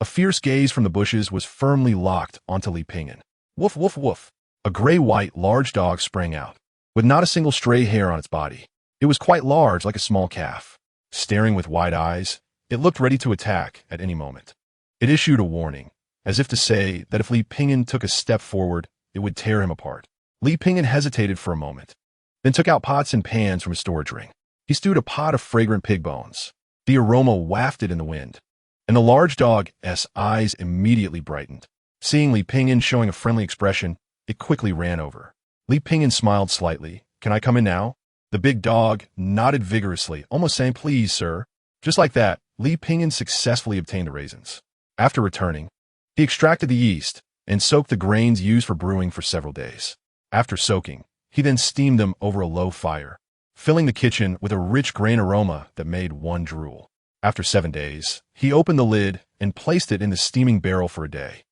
A fierce gaze from the bushes was firmly locked onto Li Pingyan. Woof, woof, woof. A gray-white large dog sprang out, with not a single stray hair on its body. It was quite large, like a small calf. Staring with wide eyes, it looked ready to attack at any moment. It issued a warning, as if to say that if Li Pingyan took a step forward, it would tear him apart. Li Pingyan hesitated for a moment, then took out pots and pans from his storage ring. He stewed a pot of fragrant pig bones. The aroma wafted in the wind, and the large dog's eyes immediately brightened. Seeing Li Pingyan showing a friendly expression, it quickly ran over. Li Pingyan smiled slightly. Can I come in now? The big dog nodded vigorously, almost saying, please, sir. Just like that, Li Pingyan successfully obtained the raisins. After returning, he extracted the yeast and soaked the grains used for brewing for several days. After soaking, he then steamed them over a low fire, filling the kitchen with a rich grain aroma that made one drool. After 7 days, he opened the lid and placed it in the steaming barrel for a day.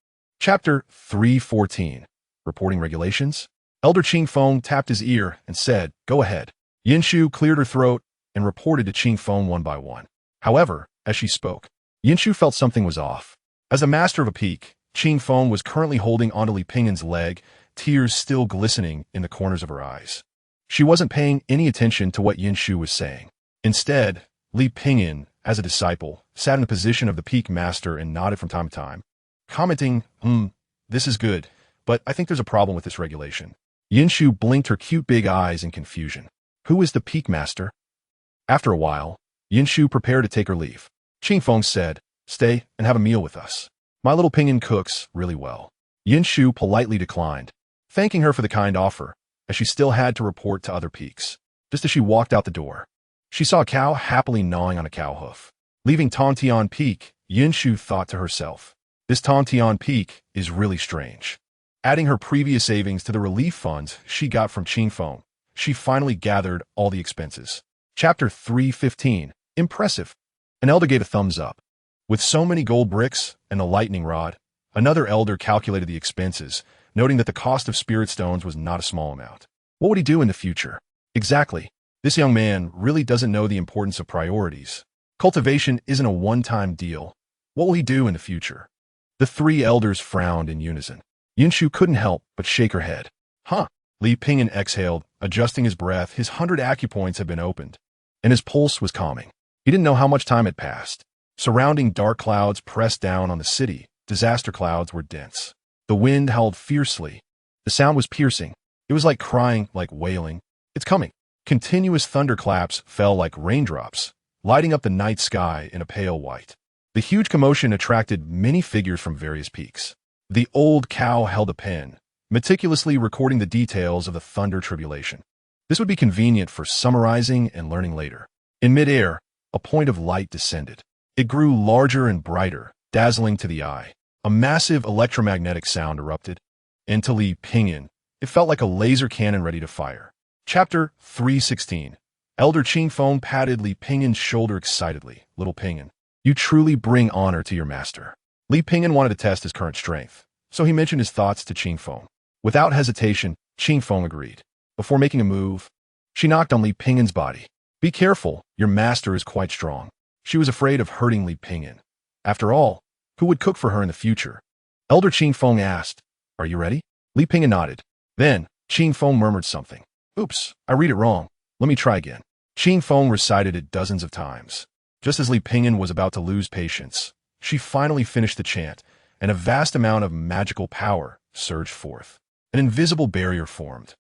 Chapter 314. Reporting Regulations. Elder Qing Feng tapped his ear and said, "Go ahead." Yin Shu cleared her throat and reported to Qing Feng one by one. However, as she spoke, Yin Shu felt something was off. As a master of a peak, Qing Feng was currently holding onto Li Pingin's leg, tears still glistening in the corners of her eyes. She wasn't paying any attention to what Yin Shu was saying. Instead, Li Pingin, as a disciple, sat in the position of the peak master and nodded from time to time, commenting, this is good, but I think there's a problem with this regulation. Yin Shu blinked her cute big eyes in confusion. Who is the peak master? After a while, Yin Shu prepared to take her leave. Qing Feng said, "Stay and have a meal with us. My little Pingin cooks really well." Yin Shu politely declined, thanking her for the kind offer, as she still had to report to other peaks. Just as she walked out the door, she saw a cow happily gnawing on a cow hoof. Leaving Tontian Peak, Yin Shu thought to herself, this Tontian Peak is really strange. Adding her previous savings to the relief funds she got from Qing Feng, she finally gathered all the expenses. Chapter 315. Impressive. An elder gave a thumbs up. With so many gold bricks and a lightning rod, another elder calculated the expenses, noting that the cost of spirit stones was not a small amount. What would he do in the future? Exactly. This young man really doesn't know the importance of priorities. Cultivation isn't a one-time deal. What will he do in the future? The three elders frowned in unison. Yin Shu couldn't help but shake her head. Li Pingin exhaled, adjusting his breath. His 100 acupoints had been opened, and his pulse was calming. He didn't know how much time had passed. Surrounding dark clouds pressed down on the city. Disaster clouds were dense. The wind howled fiercely. The sound was piercing. It was like crying, like wailing. It's coming. Continuous thunderclaps fell like raindrops, lighting up the night sky in a pale white. The huge commotion attracted many figures from various peaks. The old cow held a pen, meticulously recording the details of the thunder tribulation. This would be convenient for summarizing and learning later. In midair, a point of light descended. It grew larger and brighter, dazzling to the eye. A massive electromagnetic sound erupted. And to Li Pingin, it felt like a laser cannon ready to fire. Chapter 316. Elder Qing Feng patted Li Pingin's shoulder excitedly. Little Pingin, you truly bring honor to your master. Li Pingin wanted to test his current strength, so he mentioned his thoughts to Qing Feng. Without hesitation, Qing Feng agreed. Before making a move, she knocked on Li Pingin's body. Be careful, your master is quite strong. She was afraid of hurting Li Pingin. After all, who would cook for her in the future? Elder Qing Feng asked, "Are you ready?" Li Pingin nodded. Then, Qing Feng murmured something. Oops, I read it wrong. Let me try again. Qing Feng recited it dozens of times. Just as Li Pingin was about to lose patience, she finally finished the chant, and a vast amount of magical power surged forth. An invisible barrier formed,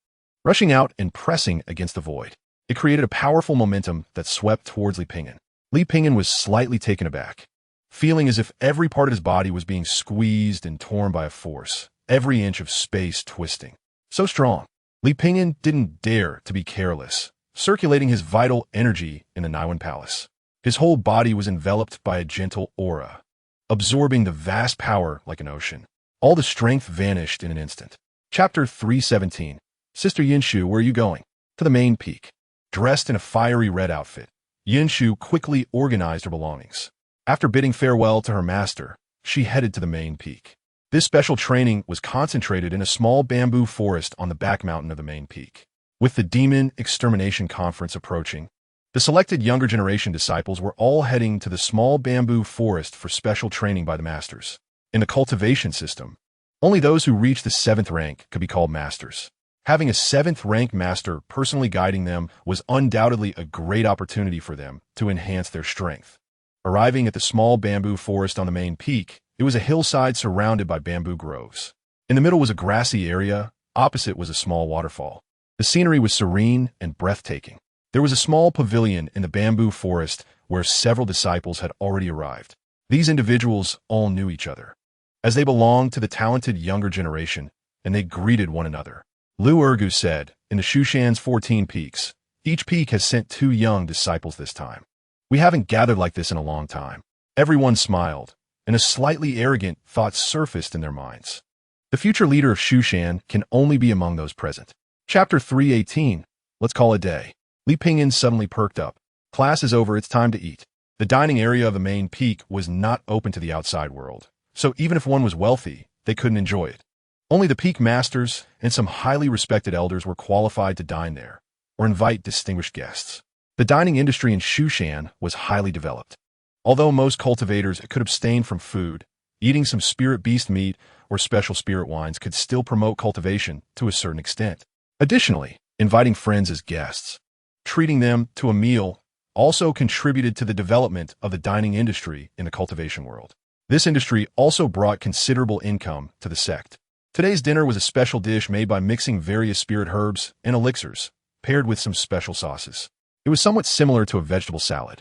rushing out and pressing against the void. It created a powerful momentum that swept towards Li Pingin. Li Pingin was slightly taken aback, feeling as if every part of his body was being squeezed and torn by a force, every inch of space twisting. So strong, Li Pingin didn't dare to be careless, circulating his vital energy in the Naiwan Palace. His whole body was enveloped by a gentle aura, absorbing the vast power like an ocean. All the strength vanished in an instant. Chapter 317. Sister Yin Shu, where are you going? To the main peak. Dressed in a fiery red outfit, Yin Shu quickly organized her belongings. After bidding farewell to her master, she headed to the main peak. This special training was concentrated in a small bamboo forest on the back mountain of the main peak. With the Demon Extermination Conference approaching, the selected younger generation disciples were all heading to the small bamboo forest for special training by the masters. In the cultivation system, only those who reached the 7th rank could be called masters. Having a 7th rank master personally guiding them was undoubtedly a great opportunity for them to enhance their strength. Arriving at the small bamboo forest on the main peak, it was a hillside surrounded by bamboo groves. In the middle was a grassy area, opposite was a small waterfall. The scenery was serene and breathtaking. There was a small pavilion in the bamboo forest where several disciples had already arrived. These individuals all knew each other, as they belonged to the talented younger generation, and they greeted one another. Erhu said, in the Shushan's 14 peaks, each peak has sent 2 young disciples this time. We haven't gathered like this in a long time. Everyone smiled, and a slightly arrogant thought surfaced in their minds. The future leader of Shushan can only be among those present. Chapter 318. Let's call it day. Li Pingyan suddenly perked up. Class is over, it's time to eat. The dining area of the main peak was not open to the outside world, so even if one was wealthy, they couldn't enjoy it. Only the peak masters and some highly respected elders were qualified to dine there or invite distinguished guests. The dining industry in Shushan was highly developed. Although most cultivators could abstain from food, eating some spirit beast meat or special spirit wines could still promote cultivation to a certain extent. Additionally, inviting friends as guests, treating them to a meal, also contributed to the development of the dining industry in the cultivation world. This industry also brought considerable income to the sect. Today's dinner was a special dish made by mixing various spirit herbs and elixirs, paired with some special sauces. It was somewhat similar to a vegetable salad.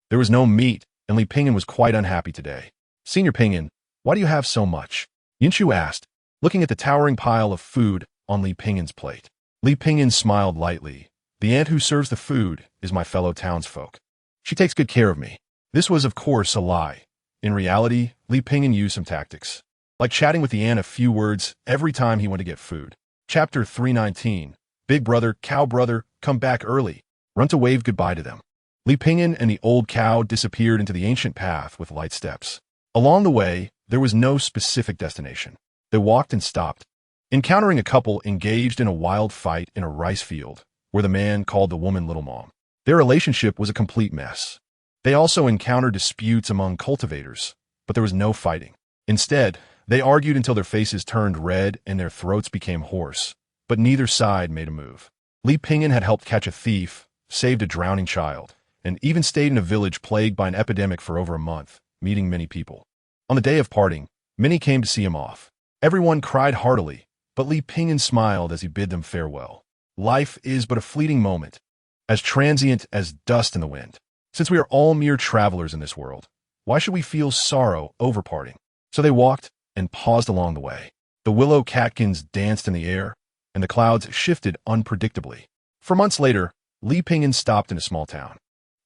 There was no meat, and Li Pingyan was quite unhappy today. Senior Pingyan, why do you have so much? Yinshu asked, looking at the towering pile of food on Li Pingyan's plate. Li Pingyan smiled lightly. The aunt who serves the food is my fellow townsfolk. She takes good care of me. This was, of course, a lie. In reality, Li Pingyan used some tactics, like chatting with the aunt a few words every time he went to get food. Chapter 319. Big brother, cow brother, come back early. Run to wave goodbye to them. Li Pingyan and the old cow disappeared into the ancient path with light steps. Along the way, there was no specific destination. They walked and stopped, encountering a couple engaged in a wild fight in a rice field, where the man called the woman Little Mom. Their relationship was a complete mess. They also encountered disputes among cultivators, but there was no fighting. Instead, they argued until their faces turned red and their throats became hoarse, but neither side made a move. Li Pingyan had helped catch a thief, saved a drowning child, and even stayed in a village plagued by an epidemic for over a month, meeting many people. On the day of parting, many came to see him off. Everyone cried heartily, but Li Pingyan smiled as he bid them farewell. Life is but a fleeting moment, as transient as dust in the wind. Since we are all mere travelers in this world, why should we feel sorrow over parting? So they walked and paused along the way. The willow catkins danced in the air, and the clouds shifted unpredictably. For months later, Li Pingyan stopped in a small town.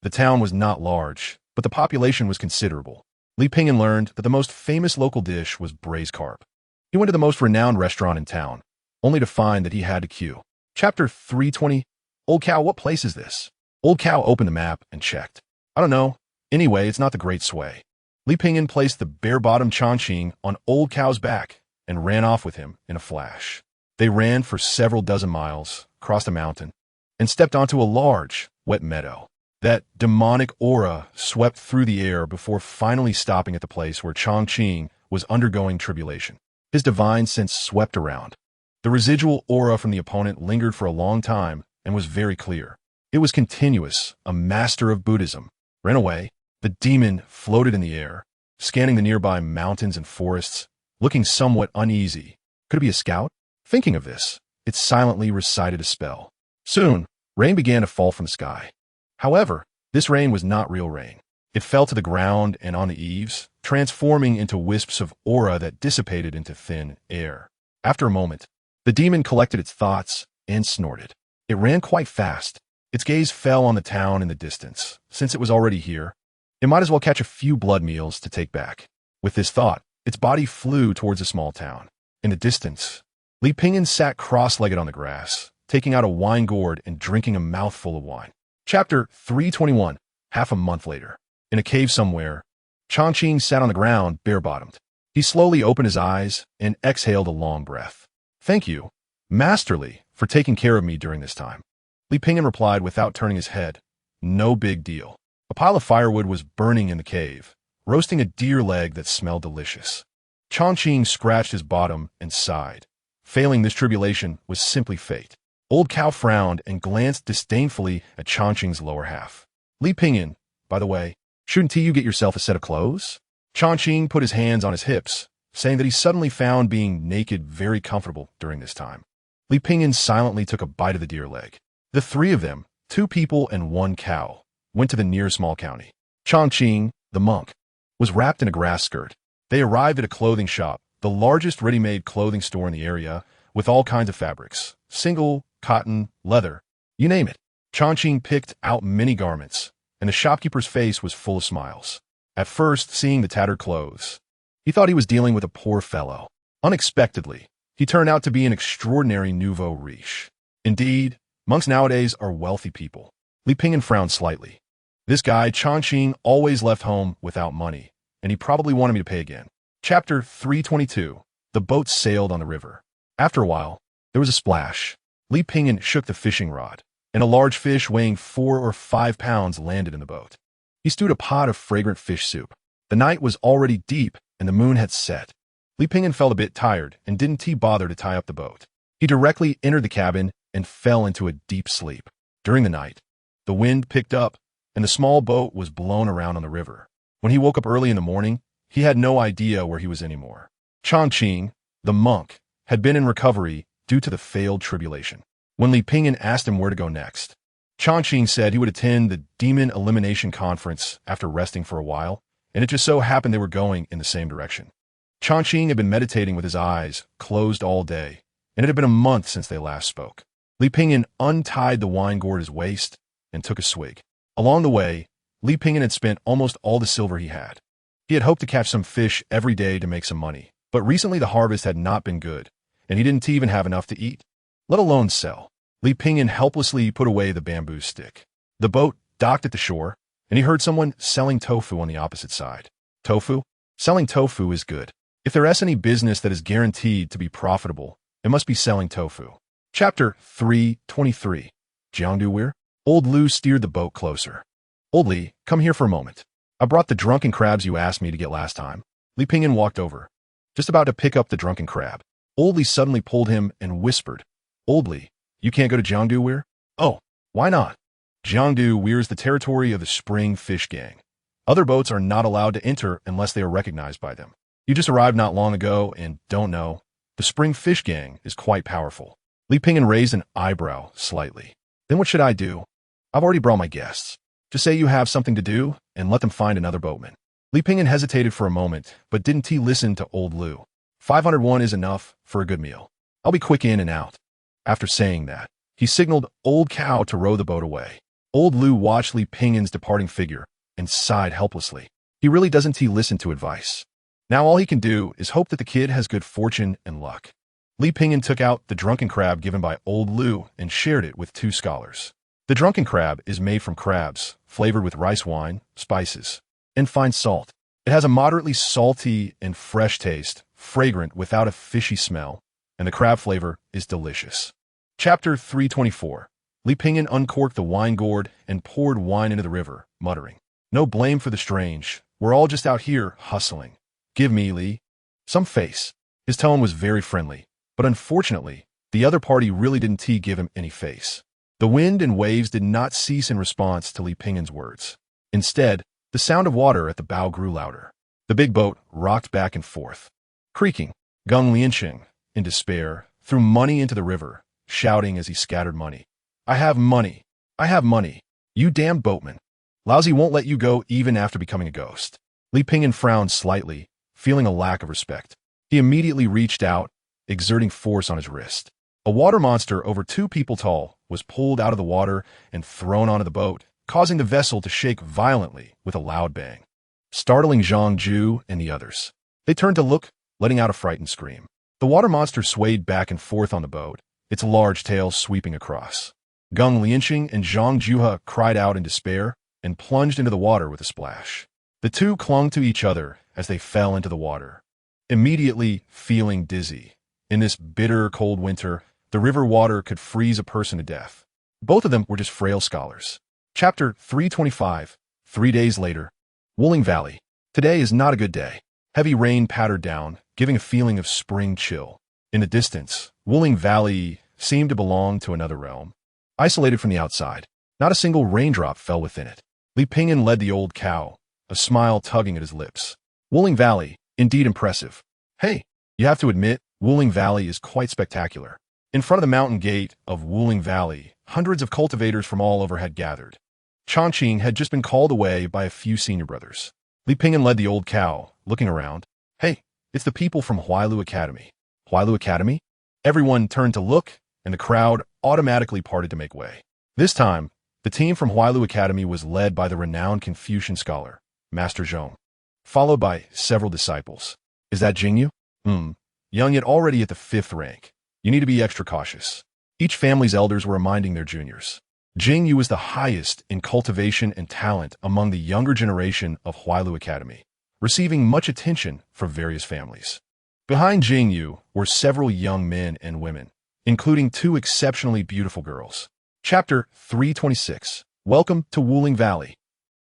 The town was not large, but the population was considerable. Li Pingyan learned that the most famous local dish was braised carp. He went to the most renowned restaurant in town, only to find that he had to queue. Chapter 320. Old cow, what place is this? Old cow opened the map and checked. I don't know. Anyway, it's not the Great Sway. Li Pingyan placed the bare-bottomed Chongqing on Old Cow's back and ran off with him in a flash. They ran for several dozen miles, crossed a mountain, and stepped onto a large, wet meadow. That demonic aura swept through the air before finally stopping at the place where Chongqing was undergoing tribulation. His divine sense swept around. The residual aura from the opponent lingered for a long time and was very clear. It was continuous, a master of Buddhism. Ran away. The demon floated in the air, scanning the nearby mountains and forests, looking somewhat uneasy. Could it be a scout? Thinking of this, it silently recited a spell. Soon, rain began to fall from the sky. However, this rain was not real rain. It fell to the ground and on the eaves, transforming into wisps of aura that dissipated into thin air. After a moment, the demon collected its thoughts and snorted. It ran quite fast. Its gaze fell on the town in the distance. Since it was already here, it might as well catch a few blood meals to take back. With this thought, its body flew towards a small town. In the distance, Li Pingyan sat cross-legged on the grass, taking out a wine gourd and drinking a mouthful of wine. Chapter 321. Half a month later. In a cave somewhere, Chongqing sat on the ground, bare-bottomed. He slowly opened his eyes and exhaled a long breath. Thank you, Master Li, for taking care of me during this time. Li Pingyan replied without turning his head. No big deal. A pile of firewood was burning in the cave, roasting a deer leg that smelled delicious. Chongqing scratched his bottom and sighed. Failing this tribulation was simply fate. Old Cow frowned and glanced disdainfully at Chongqing's lower half. Li Pingyan, by the way, shouldn't you get yourself a set of clothes? Chongqing put his hands on his hips, saying that he suddenly found being naked very comfortable during this time. Li Pingyan silently took a bite of the deer leg. The three of them, 2 people and 1 cow, went to the near small county. Chongqing, the monk, was wrapped in a grass skirt. They arrived at a clothing shop, the largest ready-made clothing store in the area, with all kinds of fabrics, single, cotton, leather, you name it. Chongqing picked out many garments, and the shopkeeper's face was full of smiles. At first, seeing the tattered clothes, He thought he was dealing with a poor fellow. Unexpectedly, he turned out to be an extraordinary nouveau riche. Indeed, monks nowadays are wealthy people. Li Pingyan frowned slightly. This guy, Changqing, always left home without money, and he probably wanted me to pay again. Chapter 322. The boat sailed on the river. After a while, there was a splash. Li Pingyan shook the fishing rod, and a large fish weighing 4 or 5 pounds landed in the boat. He stewed a pot of fragrant fish soup. The night was already deep, and the moon had set. Li Pingyan felt a bit tired and didn't bother to tie up the boat. He directly entered the cabin and fell into a deep sleep. During the night, the wind picked up, and the small boat was blown around on the river. When he woke up early in the morning, he had no idea where he was anymore. Changqing, the monk, had been in recovery due to the failed tribulation. When Li Pingyan asked him where to go next, Changqing said he would attend the Demon Elimination Conference after resting for a while, and it just so happened they were going in the same direction. Changqing had been meditating with his eyes closed all day, and it had been a month since they last spoke. Li Pingyan untied the wine gourd at his waist and took a swig. Along the way, Li Pingyan had spent almost all the silver he had. He had hoped to catch some fish every day to make some money, but recently the harvest had not been good, and he didn't even have enough to eat, let alone sell. Li Pingyan helplessly put away the bamboo stick. The boat docked at the shore, and he heard someone selling tofu on the opposite side. Tofu? Selling tofu is good. If there is any business that is guaranteed to be profitable, it must be selling tofu. Chapter 323. Jiangdu Weir? Old Lu steered the boat closer. Old Li, come here for a moment. I brought the drunken crabs you asked me to get last time. Li Pingyan walked over, just about to pick up the drunken crab. Old Li suddenly pulled him and whispered, Old Li, you can't go to Jiangdu Weir? Oh, why not? Jiangdu Weir is the territory of the Spring Fish Gang. Other boats are not allowed to enter unless they are recognized by them. You just arrived not long ago and don't know. The Spring Fish Gang is quite powerful. Li Pingyan raised an eyebrow slightly. Then what should I do? I've already brought my guests. Just say you have something to do and let them find another boatman. Li Pingyan hesitated for a moment, but didn't listen to Old Lu. 501 is enough for a good meal. I'll be quick in and out. After saying that, he signaled Old Cow to row the boat away. Old Lu watched Li Pingyan's departing figure and sighed helplessly. He really doesn't listen to advice. Now all he can do is hope that the kid has good fortune and luck. Li Pingyan took out the drunken crab given by Old Lu and shared it with 2 scholars. The drunken crab is made from crabs, flavored with rice wine, spices, and fine salt. It has a moderately salty and fresh taste, fragrant without a fishy smell, and the crab flavor is delicious. Chapter 324. Li Pingyan uncorked the wine gourd and poured wine into the river, muttering, No blame for the strange. We're all just out here hustling. Give me, Li, some face. His tone was very friendly, but unfortunately, the other party really didn't give him any face. The wind and waves did not cease in response to Li Pingyan's words. Instead, the sound of water at the bow grew louder. The big boat rocked back and forth. Creaking, Gung Lianqing, in despair, threw money into the river, shouting as he scattered money. I have money. I have money. You damn boatman. Lousy won't let you go even after becoming a ghost. Li Pingyan frowned slightly, feeling a lack of respect. He immediately reached out, exerting force on his wrist. A water monster over 2 people tall was pulled out of the water and thrown onto the boat, causing the vessel to shake violently with a loud bang, startling Zhang Ju and the others. They turned to look, letting out a frightened scream. The water monster swayed back and forth on the boat, its large tail sweeping across. Gung Lianqing and Zhang Juhe cried out in despair and plunged into the water with a splash. The 2 clung to each other as they fell into the water, immediately feeling dizzy. In this bitter cold winter, the river water could freeze a person to death. Both of them were just frail scholars. Chapter 325. 3 days later. Wuling Valley. Today is not a good day. Heavy rain pattered down, giving a feeling of spring chill. In the distance, Wuling Valley seemed to belong to another realm. Isolated from the outside, not a single raindrop fell within it. Li Pingyan led the Old Cow, a smile tugging at his lips. Wuling Valley, indeed impressive. Hey, you have to admit, Wuling Valley is quite spectacular. In front of the mountain gate of Wuling Valley, hundreds of cultivators from all over had gathered. Changqing had just been called away by a few senior brothers. Li Pingyan led the Old Cow, looking around. Hey, it's the people from Huailu Academy. Huailu Academy? Everyone turned to look, and the crowd automatically parted to make way. This time, the team from Huailu Academy was led by the renowned Confucian scholar, Master Zhong, followed by several disciples. Is that Jingyu? Young yet already at the 5th rank. You need to be extra cautious. Each family's elders were reminding their juniors. Jingyu was the highest in cultivation and talent among the younger generation of Huailu Academy, receiving much attention from various families. Behind Jingyu were several young men and women, including 2 exceptionally beautiful girls. Chapter 326. Welcome to Wuling Valley.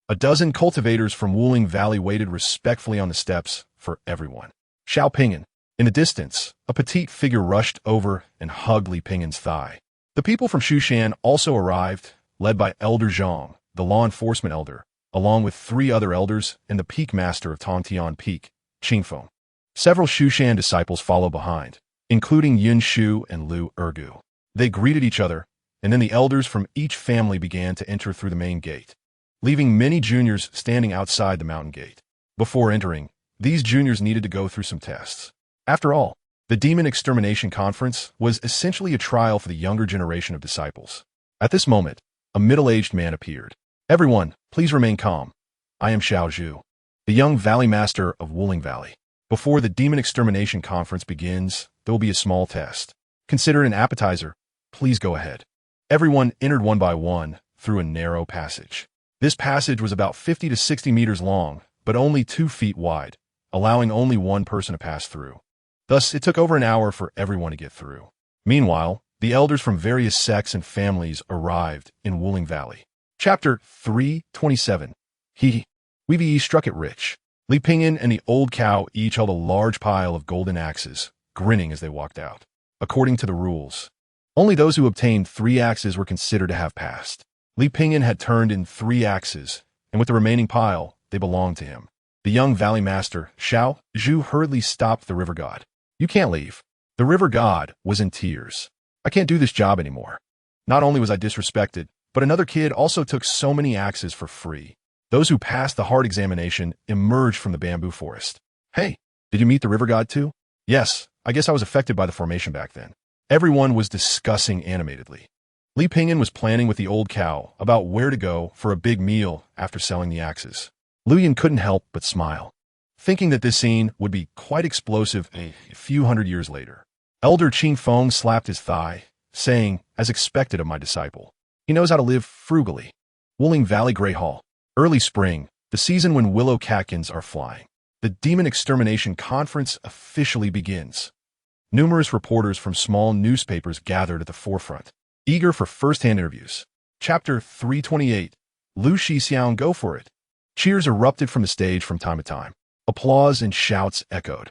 A dozen cultivators from Wuling Valley waited respectfully on the steps for everyone. Xiao Ping'an. In the distance, a petite figure rushed over and hugged Li Ping'an's thigh. The people from Shushan also arrived, led by Elder Zhang, the law enforcement elder, along with 3 other elders and the peak master of Tongtian Peak, Qingfeng. Several Shushan disciples followed behind, including Yun Shu and Lu Ergu. They greeted each other, and then the elders from each family began to enter through the main gate, leaving many juniors standing outside the mountain gate. Before entering, these juniors needed to go through some tests. After all, the Demon Extermination Conference was essentially a trial for the younger generation of disciples. At this moment, a middle-aged man appeared. Everyone, please remain calm. I am Xiao Zhu, the young Valley Master of Wuling Valley. Before the Demon Extermination Conference begins, there will be a small test. Consider it an appetizer. Please go ahead. Everyone entered one by one through a narrow passage. This passage was about 50 to 60 meters long, but only 2 feet wide, allowing only one person to pass through. Thus, it took over an hour for everyone to get through. Meanwhile, the elders from various sects and families arrived in Wuling Valley. Chapter 327. We've struck it rich. Li Ping'an and the old cow each held a large pile of golden axes, grinning as they walked out. According to the rules, only those who obtained 3 axes were considered to have passed. Li Ping'an had turned in 3 axes, and with the remaining pile, they belonged to him. The young valley master, Xiao Zhu, hurriedly stopped the river god. You can't leave. The river god was in tears. I can't do this job anymore. Not only was I disrespected, but another kid also took so many axes for free. Those who passed the hard examination emerged from the bamboo forest. Hey, did you meet the river god too? Yes, I guess I was affected by the formation back then. Everyone was discussing animatedly. Li Ping'an was planning with the old cow about where to go for a big meal after selling the axes. Lu Yin couldn't help but smile, thinking that this scene would be quite explosive a few hundred years later. Elder Qingfeng slapped his thigh, saying, as expected of my disciple, he knows how to live frugally. Wuling Valley Grey Hall. Early spring, the season when willow catkins are flying. The Demon Extermination Conference officially begins. Numerous reporters from small newspapers gathered at the forefront, eager for first-hand interviews. Chapter 328. Lu Shixiang, go for it. Cheers erupted from the stage from time to time. Applause and shouts echoed.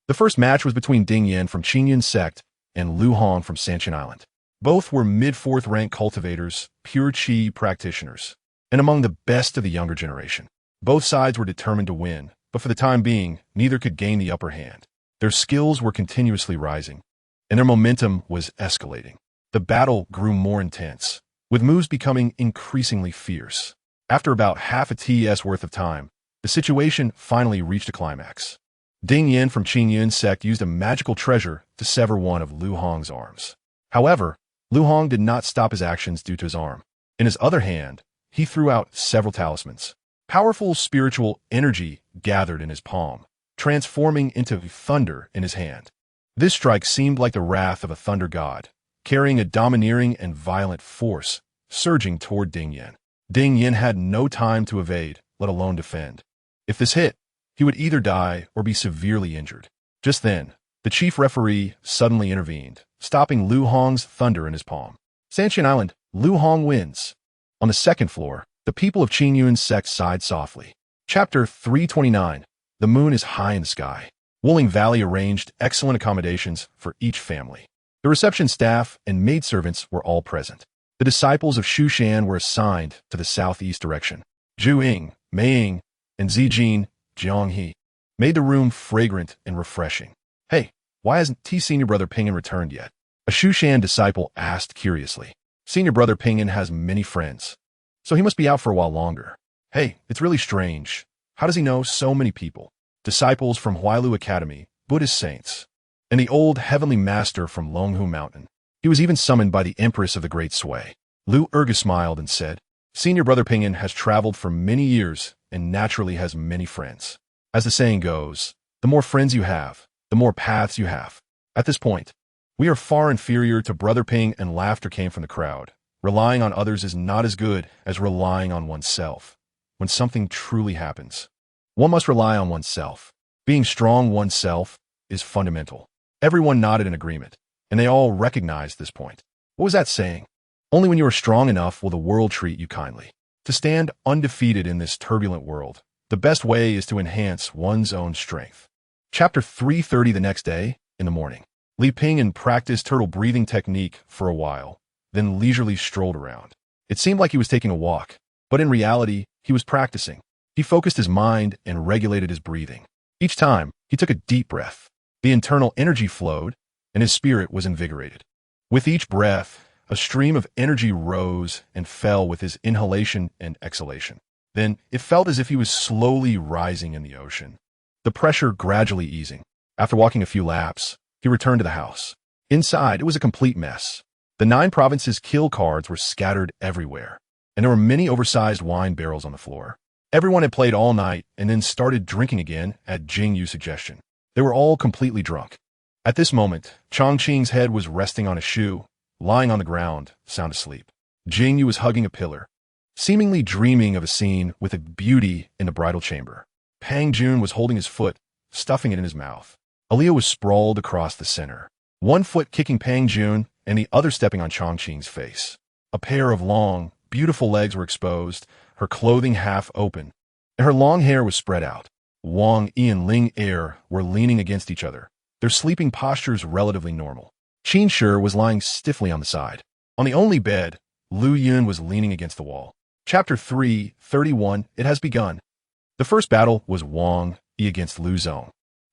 The first match was between Ding Yan from Qingyun sect and Lu Hong from Sanqian Island. Both were mid-4th rank cultivators, pure qi practitioners, and among the best of the younger generation. Both sides were determined to win, but for the time being, neither could gain the upper hand. Their skills were continuously rising, and their momentum was escalating. The battle grew more intense, with moves becoming increasingly fierce. After about half a TS worth of time, the situation finally reached a climax. Ding Yan from Qingyun sect used a magical treasure to sever one of Lu Hong's arms. However, Lu Hong did not stop his actions due to his arm. In his other hand, he threw out several talismans. Powerful spiritual energy gathered in his palm, transforming into thunder in his hand. This strike seemed like the wrath of a thunder god, carrying a domineering and violent force, surging toward Ding Yan. Ding Yan had no time to evade, let alone defend. If this hit, he would either die or be severely injured. Just then, the chief referee suddenly intervened, stopping Lu Hong's thunder in his palm. Sanqian Island, Lu Hong wins. On the second floor, the people of Qingyun sect sighed softly. Chapter 329. The moon is high in the sky. Wuling Valley arranged excellent accommodations for each family. The reception staff and maidservants were all present. The disciples of Shushan were assigned to the southeast direction. Zhu Ying, Mei Ying, and Zijin, Jianghe, made the room fragrant and refreshing. Hey, why hasn't Senior Brother Ping'an returned yet? A Shushan disciple asked curiously. Senior Brother Ping'an has many friends, so he must be out for a while longer. Hey, it's really strange. How does he know so many people? Disciples from Huailu Academy, Buddhist saints, and the old heavenly master from Longhu Mountain. He was even summoned by the Empress of the Great Sui. Lu Ergu smiled and said, Senior Brother Ping'an has traveled for many years and naturally has many friends. As the saying goes, The more friends you have, the more paths you have. At this point, we are far inferior to Brother Ping, and laughter came from the crowd. Relying on others is not as good as relying on oneself. When something truly happens, one must rely on oneself. Being strong oneself is fundamental. Everyone nodded in agreement, and they all recognized this point. What was that saying? Only when you are strong enough will the world treat you kindly. To stand undefeated in this turbulent world, the best way is to enhance one's own strength. Chapter 330. The next day, in the morning, Li Ping practiced turtle breathing technique for a while, then leisurely strolled around. It seemed like he was taking a walk, but in reality, he was practicing. He focused his mind and regulated his breathing. Each time, he took a deep breath. The internal energy flowed, and his spirit was invigorated. With each breath, a stream of energy rose and fell with his inhalation and exhalation. Then, it felt as if he was slowly rising in the ocean, the pressure gradually easing. After walking a few laps, he returned to the house. Inside, it was a complete mess. The 9 provinces kill cards were scattered everywhere, and there were many oversized wine barrels on the floor. Everyone had played all night and then started drinking again at Jing Yu's suggestion. They were all completely drunk. At this moment, Chongqing's head was resting on a shoe, lying on the ground, sound asleep. Jing Yu was hugging a pillar, seemingly dreaming of a scene with a beauty in the bridal chamber. Pang Jun was holding his foot, stuffing it in his mouth. Aaliyah was sprawled across the center, one foot kicking Pang Jun and the other stepping on Chongqing's face. A pair of long, beautiful legs were exposed, her clothing half open, and her long hair was spread out. Wang Yi and Ling Er were leaning against each other, their sleeping postures relatively normal. Qin Shi was lying stiffly on the side. On the only bed, Lu Yun was leaning against the wall. Chapter 331. It has begun. The first battle was Wang Yi against Lu Zong,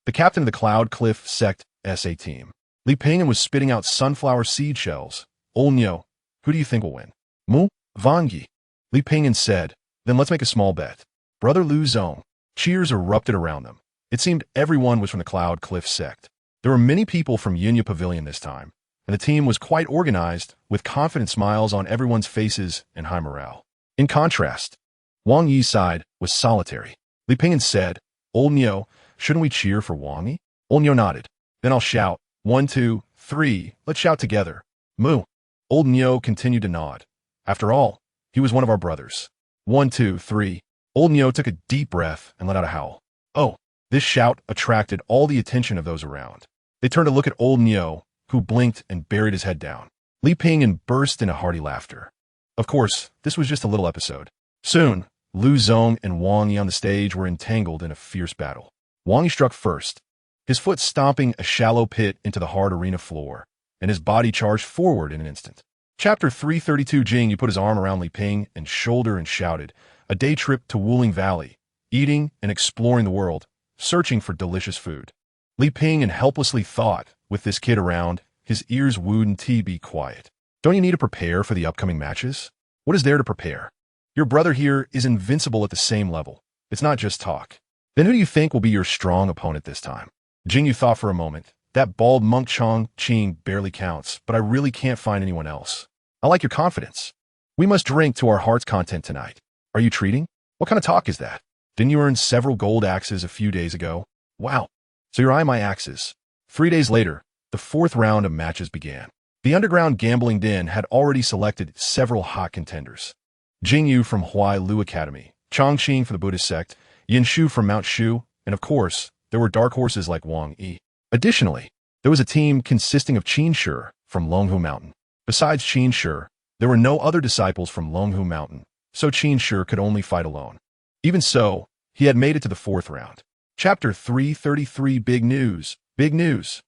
the captain of the Cloud Cliff Sect SA team. Li Ping was spitting out sunflower seed shells. Old Nyo, who do you think will win? Mu? Wang Yi. Li Ping said, then let's make a small bet. Brother Lu Zong. Cheers erupted around them. It seemed everyone was from the Cloud Cliff Sect. There were many people from Yunya Pavilion this time, and the team was quite organized, with confident smiles on everyone's faces and high morale. In contrast, Wang Yi's side was solitary. Li Ping said, Old Nyo, shouldn't we cheer for Wang Yi? Old Nyo nodded. Then I'll shout, 1, 2, 3, let's shout together. Mu. Old Nyo continued to nod. After all, he was one of our brothers. 1, 2, 3. Old Nyo took a deep breath and let out a howl. Oh, this shout attracted all the attention of those around. They turned to look at Old Nyo, who blinked and buried his head down. Li Ping burst into hearty laughter. Of course, this was just a little episode. Soon, Lu Zong and Wang Yi on the stage were entangled in a fierce battle. Wang Yi struck first, his foot stomping a shallow pit into the hard arena floor, and his body charged forward in an instant. Chapter 332. Jing Yu put his arm around Li Ping and shoulder and shouted, a day trip to Wuling Valley, eating and exploring the world, searching for delicious food. Li Ping helplessly thought, with this kid around, his ears wouldn't be quiet. Don't you need to prepare for the upcoming matches? What is there to prepare? Your brother here is invincible at the same level. It's not just talk. Then who do you think will be your strong opponent this time? Jing Yu thought for a moment. That bald monk Chongqing barely counts, but I really can't find anyone else. I like your confidence. We must drink to our heart's content tonight. Are you treating? What kind of talk is that? Didn't you earn several gold axes a few days ago? Wow. So you're eyeing my axes. 3 days later, the 4th round of matches began. The underground gambling den had already selected several hot contenders. Jing Yu from Huai Lu Academy, Chongqing from the Buddhist sect, Yin Shu from Mount Shu, and of course, there were dark horses like Wang Yi. Additionally, there was a team consisting of Qin Shi from Longhu Mountain. Besides Qin Shi, there were no other disciples from Longhu Mountain, so Qin Shi could only fight alone. Even so, he had made it to the 4th round. Chapter 333. Big news. Big news.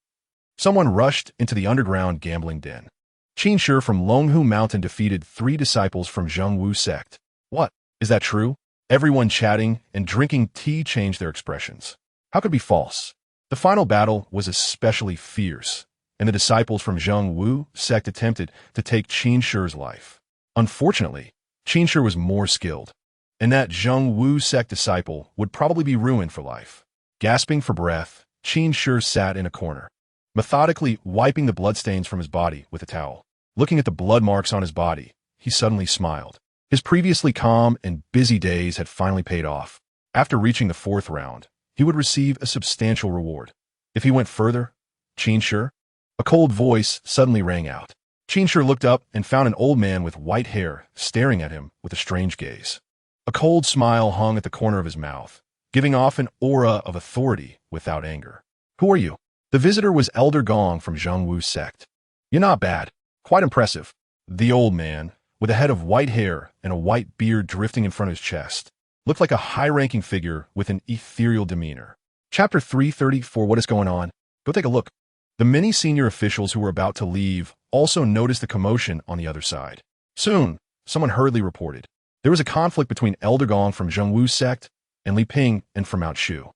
Someone rushed into the underground gambling den. Qin Shi from Longhu Mountain defeated 3 disciples from Zhengwu sect. What? Is that true? Everyone chatting and drinking tea changed their expressions. How could it be false? The final battle was especially fierce, and the disciples from Zhengwu sect attempted to take Qin Shi's life. Unfortunately, Qin Shi was more skilled, and that Zhengwu sect disciple would probably be ruined for life. Gasping for breath, Qin Shi sat in a corner, methodically wiping the bloodstains from his body with a towel. Looking at the blood marks on his body, he suddenly smiled. His previously calm and busy days had finally paid off. After reaching the 4th round, he would receive a substantial reward. If he went further, Qinshi, a cold voice suddenly rang out. Qinshi looked up and found an old man with white hair staring at him with a strange gaze. A cold smile hung at the corner of his mouth, giving off an aura of authority without anger. "Who are you?" The visitor was Elder Gong from Zhongwu sect. "You're not bad. Quite impressive." The old man, with a head of white hair and a white beard drifting in front of his chest, looked like a high-ranking figure with an ethereal demeanor. Chapter 334. What is going on? Go take a look. The many senior officials who were about to leave also noticed the commotion on the other side. Soon, someone hurriedly reported. There was a conflict between Elder Gong from Zhongwu sect and Li Ping and from Mount Shu.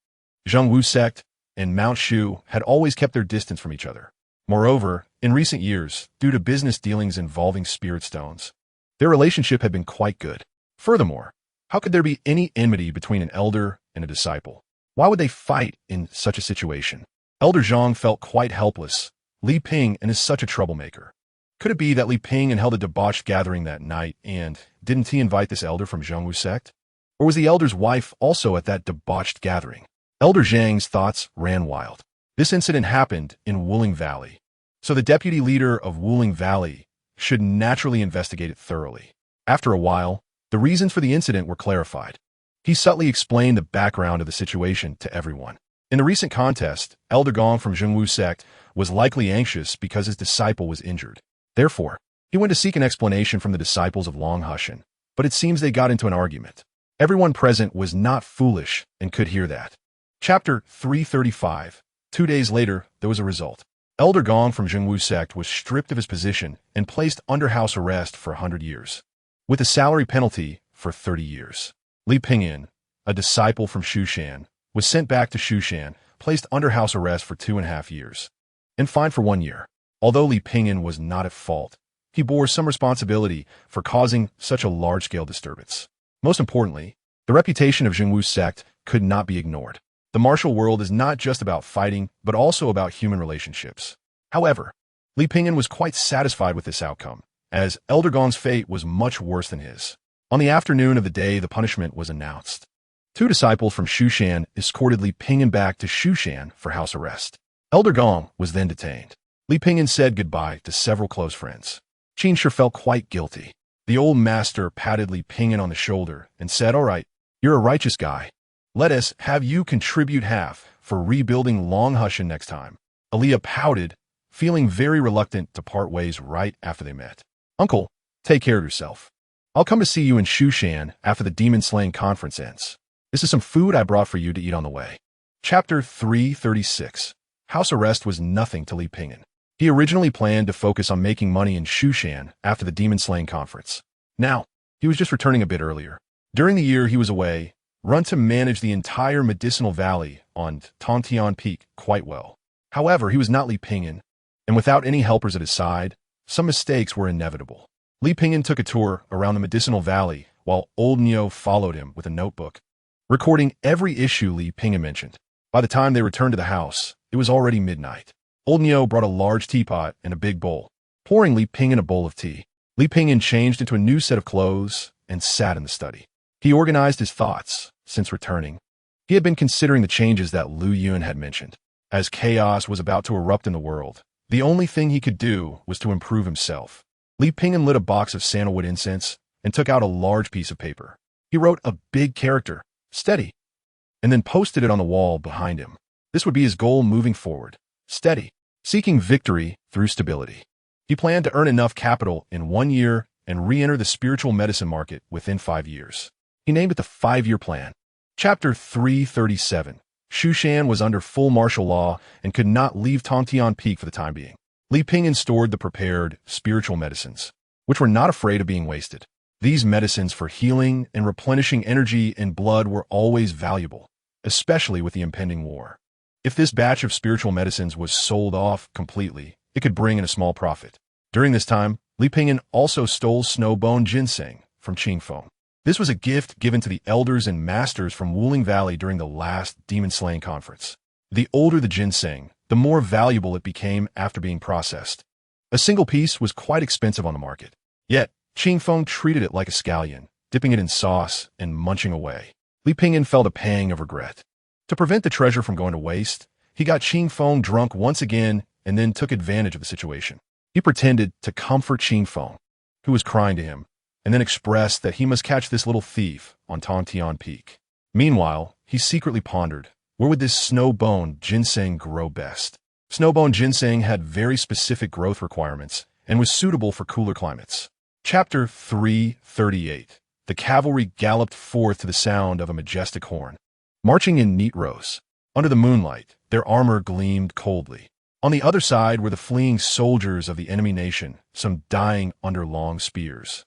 Zhongwu sect and Mount Shu had always kept their distance from each other. Moreover, in recent years, due to business dealings involving spirit stones, their relationship had been quite good. Furthermore, how could there be any enmity between an elder and a disciple? Why would they fight in such a situation? Elder Zhang felt quite helpless. Li Ping is such a troublemaker. Could it be that Li Ping held a debauched gathering that night, and didn't he invite this elder from Zhongwu sect? Or was the elder's wife also at that debauched gathering? Elder Zhang's thoughts ran wild. This incident happened in Wuling Valley, so the deputy leader of Wuling Valley should naturally investigate it thoroughly. After a while, the reasons for the incident were clarified. He subtly explained the background of the situation to everyone. In the recent contest, Elder Gong from Zhongwu sect was likely anxious because his disciple was injured. Therefore, he went to seek an explanation from the disciples of Long Hushan, but it seems they got into an argument. Everyone present was not foolish and could hear that. Chapter 335. 2 days later, there was a result. Elder Gong from Zhongwu sect was stripped of his position and placed under house arrest for 100 years, with a salary penalty for 30 years. Li Pingyan, a disciple from Shushan, was sent back to Shushan, placed under house arrest for 2.5 years, and fined for 1 year. Although Li Pingyan was not at fault, he bore some responsibility for causing such a large-scale disturbance. Most importantly, the reputation of Zhongwu sect could not be ignored. The martial world is not just about fighting, but also about human relationships. However, Li Pingyan was quite satisfied with this outcome, as Elder Gong's fate was much worse than his. On the afternoon of the day the punishment was announced, 2 disciples from Shushan escorted Li Pingyan back to Shushan for house arrest. Elder Gong was then detained. Li Pingyan said goodbye to several close friends. Qinshi felt quite guilty. The old master patted Li Pingyan on the shoulder and said, "All right, you're a righteous guy. Let us have you contribute half for rebuilding Long Hushan next time." Aliyah pouted, feeling very reluctant to part ways right after they met. "Uncle, take care of yourself. I'll come to see you in Shushan after the demon-slaying conference ends. This is some food I brought for you to eat on the way." Chapter 336. House arrest was nothing to Li Pingyan. He originally planned to focus on making money in Shushan after the demon-slaying conference. Now, he was just returning a bit earlier. During the year he was away, run to manage the entire medicinal valley on Tongtian Peak quite well. However, he was not Li Pingyan, and without any helpers at his side, some mistakes were inevitable. Li Pingyan took a tour around the medicinal valley while old Neo followed him with a notebook, recording every issue Li Pingyan mentioned. By the time they returned to the house, it was already midnight. Old Neo brought a large teapot and a big bowl, pouring Li Pingyan a bowl of tea. Li Pingyan changed into a new set of clothes and sat in the study. He organized his thoughts. Since returning, he had been considering the changes that Lu Yun had mentioned. As chaos was about to erupt in the world, the only thing he could do was to improve himself. Li Pingyan lit a box of sandalwood incense and took out a large piece of paper. He wrote a big character, "Steady," and then posted it on the wall behind him. This would be his goal moving forward. Steady, seeking victory through stability. He planned to earn enough capital in 1 year and re-enter the spiritual medicine market within 5 years. He named it the 5-year plan. Chapter 337. Shushan was under full martial law and could not leave Tongtian Peak for the time being. Li Pingyan stored the prepared spiritual medicines, which were not afraid of being wasted. These medicines for healing and replenishing energy and blood were always valuable, especially with the impending war. If this batch of spiritual medicines was sold off completely, it could bring in a small profit. During this time, Li Pingyan also stole snowbone ginseng from Qingfeng. This was a gift given to the elders and masters from Wuling Valley during the last demon-slaying conference. The older the ginseng, the more valuable it became after being processed. A single piece was quite expensive on the market. Yet, Qingfeng treated it like a scallion, dipping it in sauce and munching away. Li Pingyan felt a pang of regret. To prevent the treasure from going to waste, he got Qing Feng drunk once again and then took advantage of the situation. He pretended to comfort Qing Feng, who was crying to him, and then expressed that he must catch this little thief on Tongtian Peak. Meanwhile, he secretly pondered, where would this snow-bone ginseng grow best? Snow-bone ginseng had very specific growth requirements and was suitable for cooler climates. Chapter 338. The cavalry galloped forth to the sound of a majestic horn. Marching in neat rows, under the moonlight, their armor gleamed coldly. On the other side were the fleeing soldiers of the enemy nation, some dying under long spears,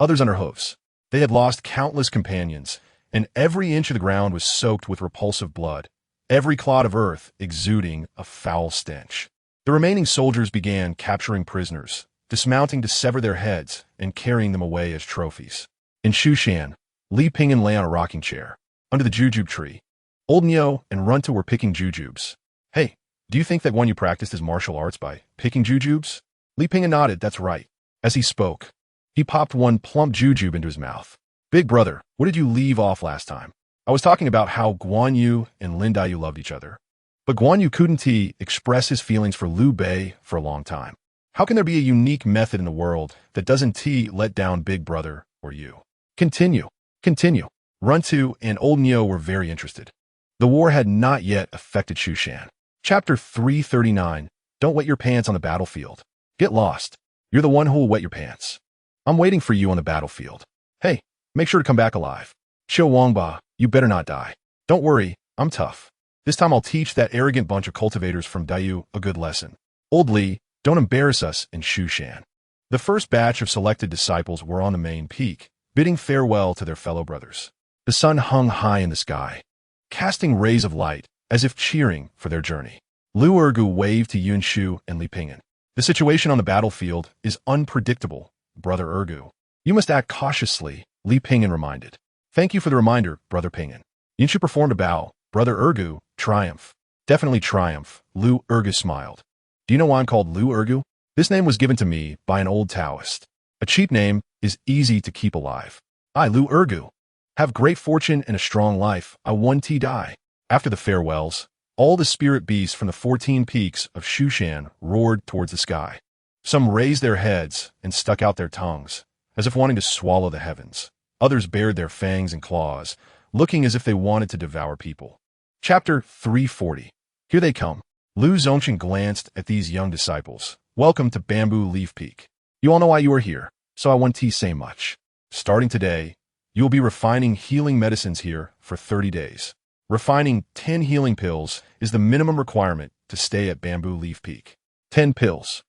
others under hoofs. They had lost countless companions, and every inch of the ground was soaked with repulsive blood, every clod of earth exuding a foul stench. The remaining soldiers began capturing prisoners, dismounting to sever their heads and carrying them away as trophies. In Shushan, Li Pingyan lay on a rocking chair, under the jujube tree. Old Nio and Runta were picking jujubes. Hey, do you think that Guan Yu practiced his martial arts by picking jujubes? Li Pingyan nodded, that's right. As he spoke, he popped one plump jujube into his mouth. Big brother, what did you leave off last time? I was talking about how Guan Yu and Lin Daiyu loved each other. But Guan Yu couldn't express his feelings for Liu Bei for a long time. How can there be a unique method in the world that doesn't let down Big Brother or you? Continue. Runtu and Old Nio were very interested. The war had not yet affected Shushan. Chapter 339. Don't wet your pants on the battlefield. Get lost. You're the one who will wet your pants. I'm waiting for you on the battlefield. Hey, make sure to come back alive. Qiu Wangba, you better not die. Don't worry, I'm tough. This time I'll teach that arrogant bunch of cultivators from Daiyu a good lesson. Old Li, don't embarrass us in Shushan. The first batch of selected disciples were on the main peak, bidding farewell to their fellow brothers. The sun hung high in the sky, casting rays of light as if cheering for their journey. Lu Ergu waved to Yunshu and Li Pingyan. The situation on the battlefield is unpredictable, Brother Ergu. You must act cautiously, Li Pingyan reminded. Thank you for the reminder, Brother Pingyan. Yunshu performed a bow. Brother Ergu, triumph. Definitely triumph, Lu Ergu smiled. Do you know why I'm called Lu Ergu? This name was given to me by an old Taoist. A cheap name is easy to keep alive. I, Lu Ergu, have great fortune and a strong life. I one die. After the farewells, all the spirit beasts from the 14 peaks of Shushan roared towards the sky. Some raised their heads and stuck out their tongues, as if wanting to swallow the heavens. Others bared their fangs and claws, looking as if they wanted to devour people. Chapter 340. Here they come. Lu Zongqing glanced at these young disciples. Welcome to Bamboo Leaf Peak. You all know why you are here, so I won't say much. Starting today, you will be refining healing medicines here for 30 days. Refining 10 healing pills is the minimum requirement to stay at Bamboo Leaf Peak. 10 pills.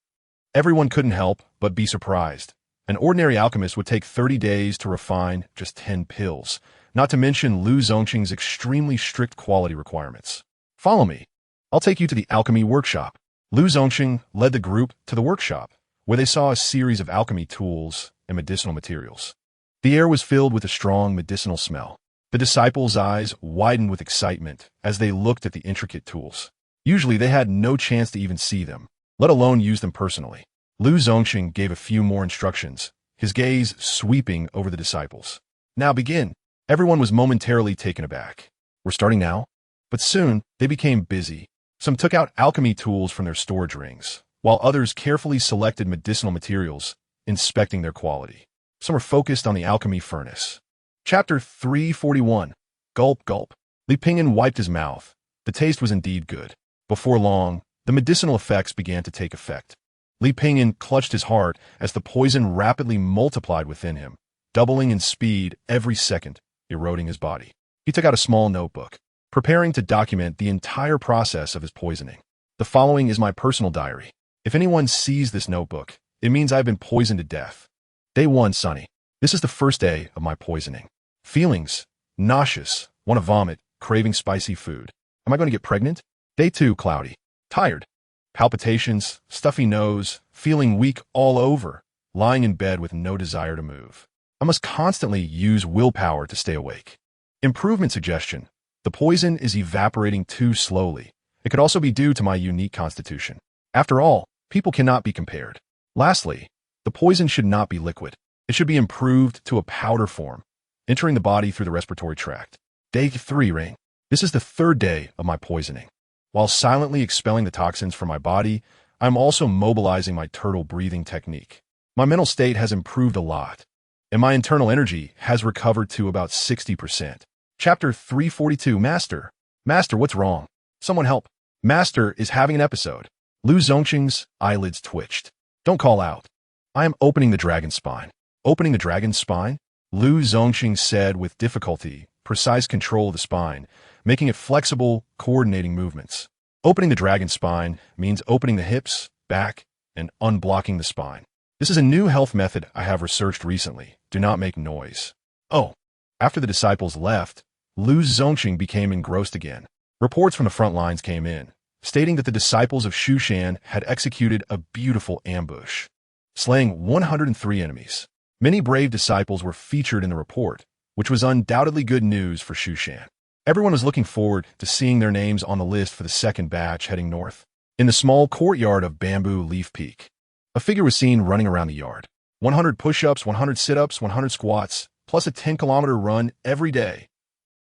Everyone couldn't help but be surprised. An ordinary alchemist would take 30 days to refine just 10 pills, not to mention Lu Zongqing's extremely strict quality requirements. Follow me. I'll take you to the alchemy workshop. Lu Zongqing led the group to the workshop, where they saw a series of alchemy tools and medicinal materials. The air was filled with a strong medicinal smell. The disciples' eyes widened with excitement as they looked at the intricate tools. Usually they had no chance to even see them, let alone use them personally. Lu Zongqing gave a few more instructions, his gaze sweeping over the disciples. Now begin. Everyone was momentarily taken aback. We're starting now? But soon, they became busy. Some took out alchemy tools from their storage rings, while others carefully selected medicinal materials, inspecting their quality. Some were focused on the alchemy furnace. Chapter 341. Gulp, gulp. Li Pingyan wiped his mouth. The taste was indeed good. Before long, the medicinal effects began to take effect. Li Pingyan clutched his heart as the poison rapidly multiplied within him, doubling in speed every second, eroding his body. He took out a small notebook, preparing to document the entire process of his poisoning. The following is my personal diary. If anyone sees this notebook, it means I've been poisoned to death. Day 1, Sunny. This is the first day of my poisoning. Feelings: nauseous, want to vomit, craving spicy food. Am I going to get pregnant? Day 2, Cloudy. Tired. Palpitations, stuffy nose, feeling weak all over, lying in bed with no desire to move. I must constantly use willpower to stay awake. Improvement suggestion: the poison is evaporating too slowly. It could also be due to my unique constitution. After all, people cannot be compared. Lastly, the poison should not be liquid. It should be improved to a powder form, entering the body through the respiratory tract. Day 3, Rain. This is the third day of my poisoning. While silently expelling the toxins from my body, I'm also mobilizing my turtle breathing technique. My mental state has improved a lot, and my internal energy has recovered to about 60%. Chapter 342, Master. Master, what's wrong? Someone help. Master is having an episode. Lu Zongqing's eyelids twitched. Don't call out. I am opening the dragon's spine. Opening the dragon's spine? Lu Zongqing said with difficulty, precise control of the spine, making it flexible, coordinating movements. Opening the dragon's spine means opening the hips, back, and unblocking the spine. This is a new health method I have researched recently. Do not make noise. Oh. After the disciples left, Lu Zongqing became engrossed again. Reports from the front lines came in, stating that the disciples of Shushan had executed a beautiful ambush, slaying 103 enemies. Many brave disciples were featured in the report, which was undoubtedly good news for Shushan. Everyone was looking forward to seeing their names on the list for the second batch heading north. In the small courtyard of Bamboo Leaf Peak, a figure was seen running around the yard. 100 push-ups, 100 sit-ups, 100 squats, plus a 10-kilometer run every day.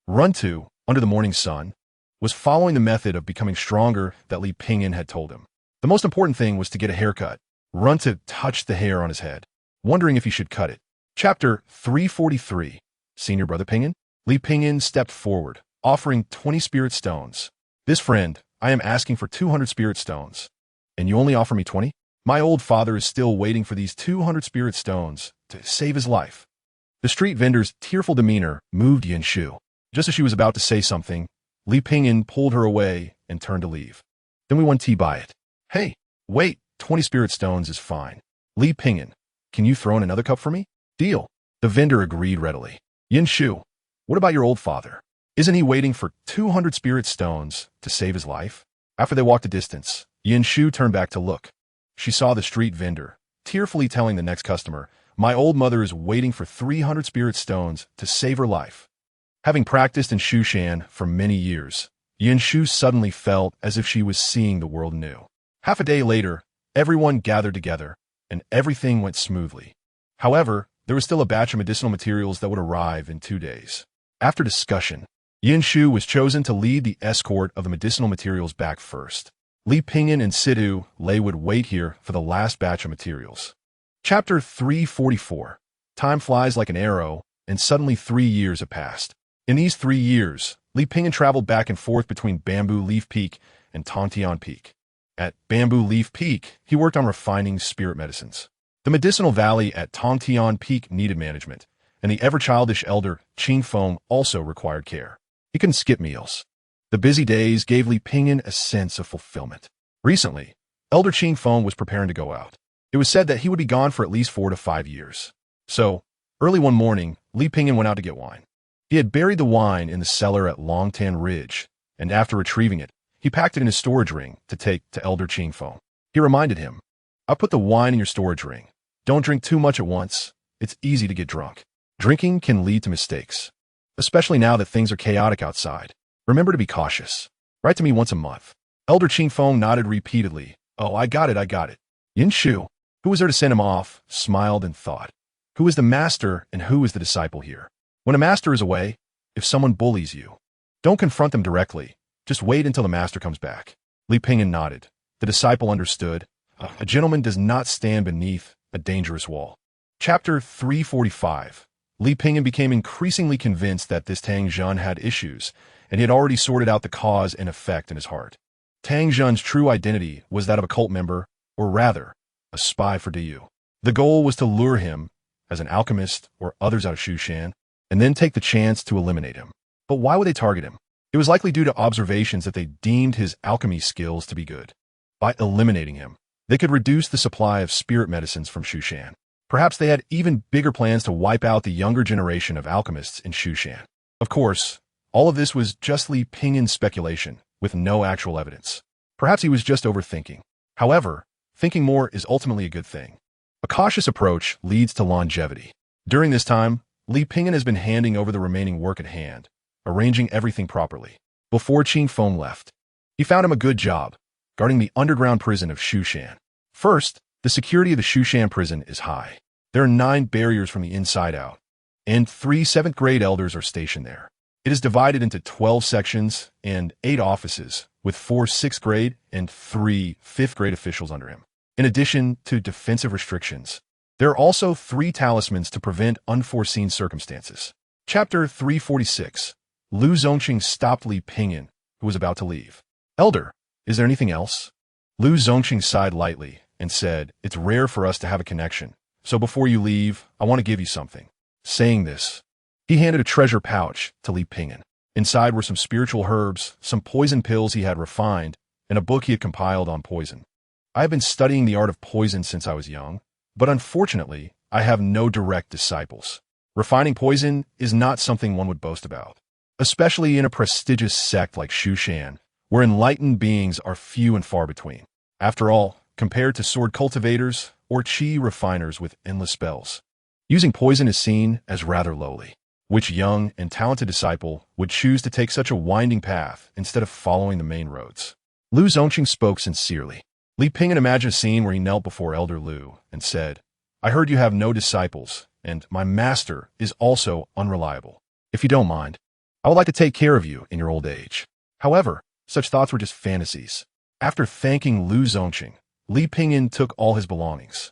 Run 2, under the morning sun, was following the method of becoming stronger that Li Pingyan had told him. The most important thing was to get a haircut. Run 2 touched the hair on his head, wondering if he should cut it. Chapter 343, Senior Brother Pingyan. Li Pingyan stepped forward, offering 20 spirit stones. This friend, I am asking for 200 spirit stones. And you only offer me 20? My old father is still waiting for these 200 spirit stones to save his life. The street vendor's tearful demeanor moved Yin Shu. Just as she was about to say something, Li Pingyan pulled her away and turned to leave. Then we 1T buy it. Hey, wait, 20 spirit stones is fine. Li Pingyan, can you throw in another cup for me? Deal. The vendor agreed readily. Yin Shu, what about your old father? Isn't he waiting for 200 spirit stones to save his life? After they walked a distance, Yin Shu turned back to look. She saw the street vendor, tearfully telling the next customer, my old mother is waiting for 300 spirit stones to save her life. Having practiced in Shushan for many years, Yin Shu suddenly felt as if she was seeing the world new. Half a day later, everyone gathered together, and everything went smoothly. However, there was still a batch of medicinal materials that would arrive in 2 days. After discussion, Yin Shu was chosen to lead the escort of the medicinal materials back first. Li Pingyan and Sidhu Lei would wait here for the last batch of materials. Chapter 344. Time flies like an arrow, and suddenly 3 years have passed. In these 3 years, Li Pingyan traveled back and forth between Bamboo Leaf Peak and Tongtian Peak. At Bamboo Leaf Peak, he worked on refining spirit medicines. The medicinal valley at Tongtian Peak needed management, and the ever-childish elder Qing Feng also required care. He couldn't skip meals. The busy days gave Li Pingyan a sense of fulfillment. Recently, Elder Qing Feng was preparing to go out. It was said that he would be gone for at least 4 to 5 years. So, early one morning, Li Pingyan went out to get wine. He had buried the wine in the cellar at Longtan Ridge, and after retrieving it, he packed it in his storage ring to take to Elder Qing Feng. He reminded him, I put the wine in your storage ring. Don't drink too much at once. It's easy to get drunk. Drinking can lead to mistakes, especially now that things are chaotic outside. Remember to be cautious. Write to me once a month. Elder Qing Feng nodded repeatedly. Oh, I got it. Yin Shu, who was there to send him off, smiled and thought. Who is the master and who is the disciple here? When a master is away, if someone bullies you, don't confront them directly. Just wait until the master comes back. Li Pingyan nodded. The disciple understood. A gentleman does not stand beneath a dangerous wall. Chapter 345. Li Pingyan became increasingly convinced that this Tang Zhen had issues, and he had already sorted out the cause and effect in his heart. Tang Zhen's true identity was that of a cult member, or rather, a spy for Du. The goal was to lure him, as an alchemist or others out of Shushan, and then take the chance to eliminate him. But why would they target him? It was likely due to observations that they deemed his alchemy skills to be good. By eliminating him, they could reduce the supply of spirit medicines from Shushan. Perhaps they had even bigger plans to wipe out the younger generation of alchemists in Shushan. Of course, all of this was just Li Pingyan's speculation, with no actual evidence. Perhaps he was just overthinking. However, thinking more is ultimately a good thing. A cautious approach leads to longevity. During this time, Li Pingyan has been handing over the remaining work at hand, arranging everything properly. Before Qing Feng left, he found him a good job, guarding the underground prison of Shushan. First, the security of the Shushan prison is high. There are 9 barriers from the inside out, and 3 7th-grade elders are stationed there. It is divided into 12 sections and 8 offices, with 4 6th grade and 3 5th grade officials under him. In addition to defensive restrictions, there are also 3 talismans to prevent unforeseen circumstances. Chapter 346. Lu Zongqing stopped Li Pinyin, who was about to leave. Elder, is there anything else? Lu Zongqing sighed lightly and said, it's rare for us to have a connection, so before you leave, I want to give you something. Saying this, he handed a treasure pouch to Li Pinyin. Inside were some spiritual herbs, some poison pills he had refined, and a book he had compiled on poison. I have been studying the art of poison since I was young, but unfortunately, I have no direct disciples. Refining poison is not something one would boast about, especially in a prestigious sect like Shushan, where enlightened beings are few and far between. After all, compared to sword cultivators or chi refiners with endless spells, using poison is seen as rather lowly. Which young and talented disciple would choose to take such a winding path instead of following the main roads? Lu Zongqing spoke sincerely. Li Pinyin imagined a scene where he knelt before Elder Lu and said, I heard you have no disciples, and my master is also unreliable. If you don't mind, I would like to take care of you in your old age. However, such thoughts were just fantasies. After thanking Lu Zongqing, Li Pinyin took all his belongings.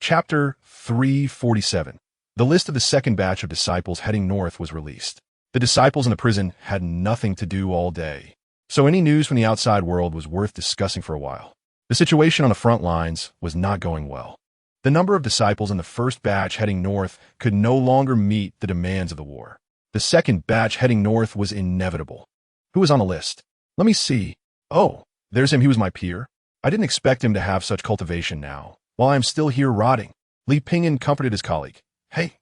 Chapter 347. The list of the second batch of disciples heading north was released. The disciples in the prison had nothing to do all day, so any news from the outside world was worth discussing for a while. The situation on the front lines was not going well. The number of disciples in the first batch heading north could no longer meet the demands of the war. The second batch heading north was inevitable. Who was on the list? Let me see. Oh, there's him. He was my peer. I didn't expect him to have such cultivation now, while I am still here rotting. Li Pinyin comforted his colleague. Hey,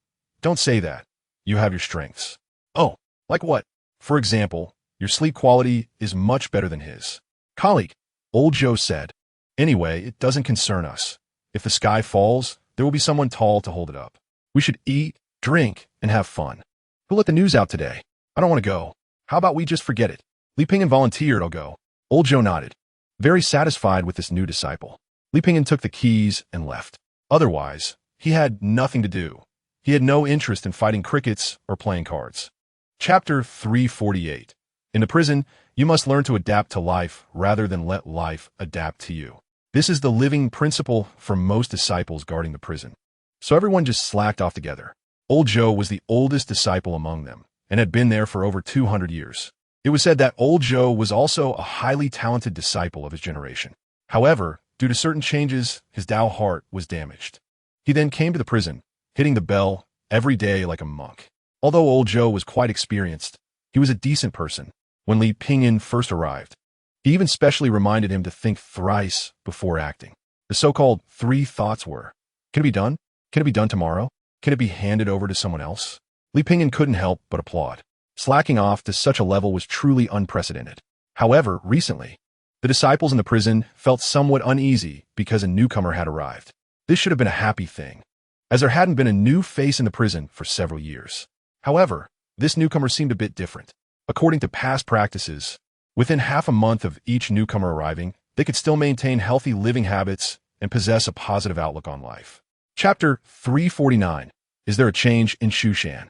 don't say that. You have your strengths. Oh, like what? For example, your sleep quality is much better than his. Colleague, old Joe said. Anyway, it doesn't concern us. If the sky falls, there will be someone tall to hold it up. We should eat, drink, and have fun. Who'll let the news out today? I don't want to go. How about we just forget it? Li Pinyin volunteered, I'll go. Old Joe nodded, very satisfied with this new disciple. Li Pinyin took the keys and left. Otherwise, he had nothing to do. He had no interest in fighting crickets or playing cards. Chapter 348. In the prison, you must learn to adapt to life rather than let life adapt to you. This is the living principle for most disciples guarding the prison. So everyone just slacked off together. Old Joe was the oldest disciple among them and had been there for over 200 years. It was said that Old Joe was also a highly talented disciple of his generation. However, due to certain changes, his Dao heart was damaged. He then came to the prison, hitting the bell every day like a monk. Although Old Joe was quite experienced, he was a decent person. When Li Pinyin first arrived, he even specially reminded him to think thrice before acting. The so-called 3 thoughts were, can it be done? Can it be done tomorrow? Can it be handed over to someone else? Li Pinyin couldn't help but applaud. Slacking off to such a level was truly unprecedented. However, recently, the disciples in the prison felt somewhat uneasy because a newcomer had arrived. This should have been a happy thing, as there hadn't been a new face in the prison for several years. However, this newcomer seemed a bit different. According to past practices, within half a month of each newcomer arriving, they could still maintain healthy living habits and possess a positive outlook on life. Chapter 349. Is there a change in Shushan?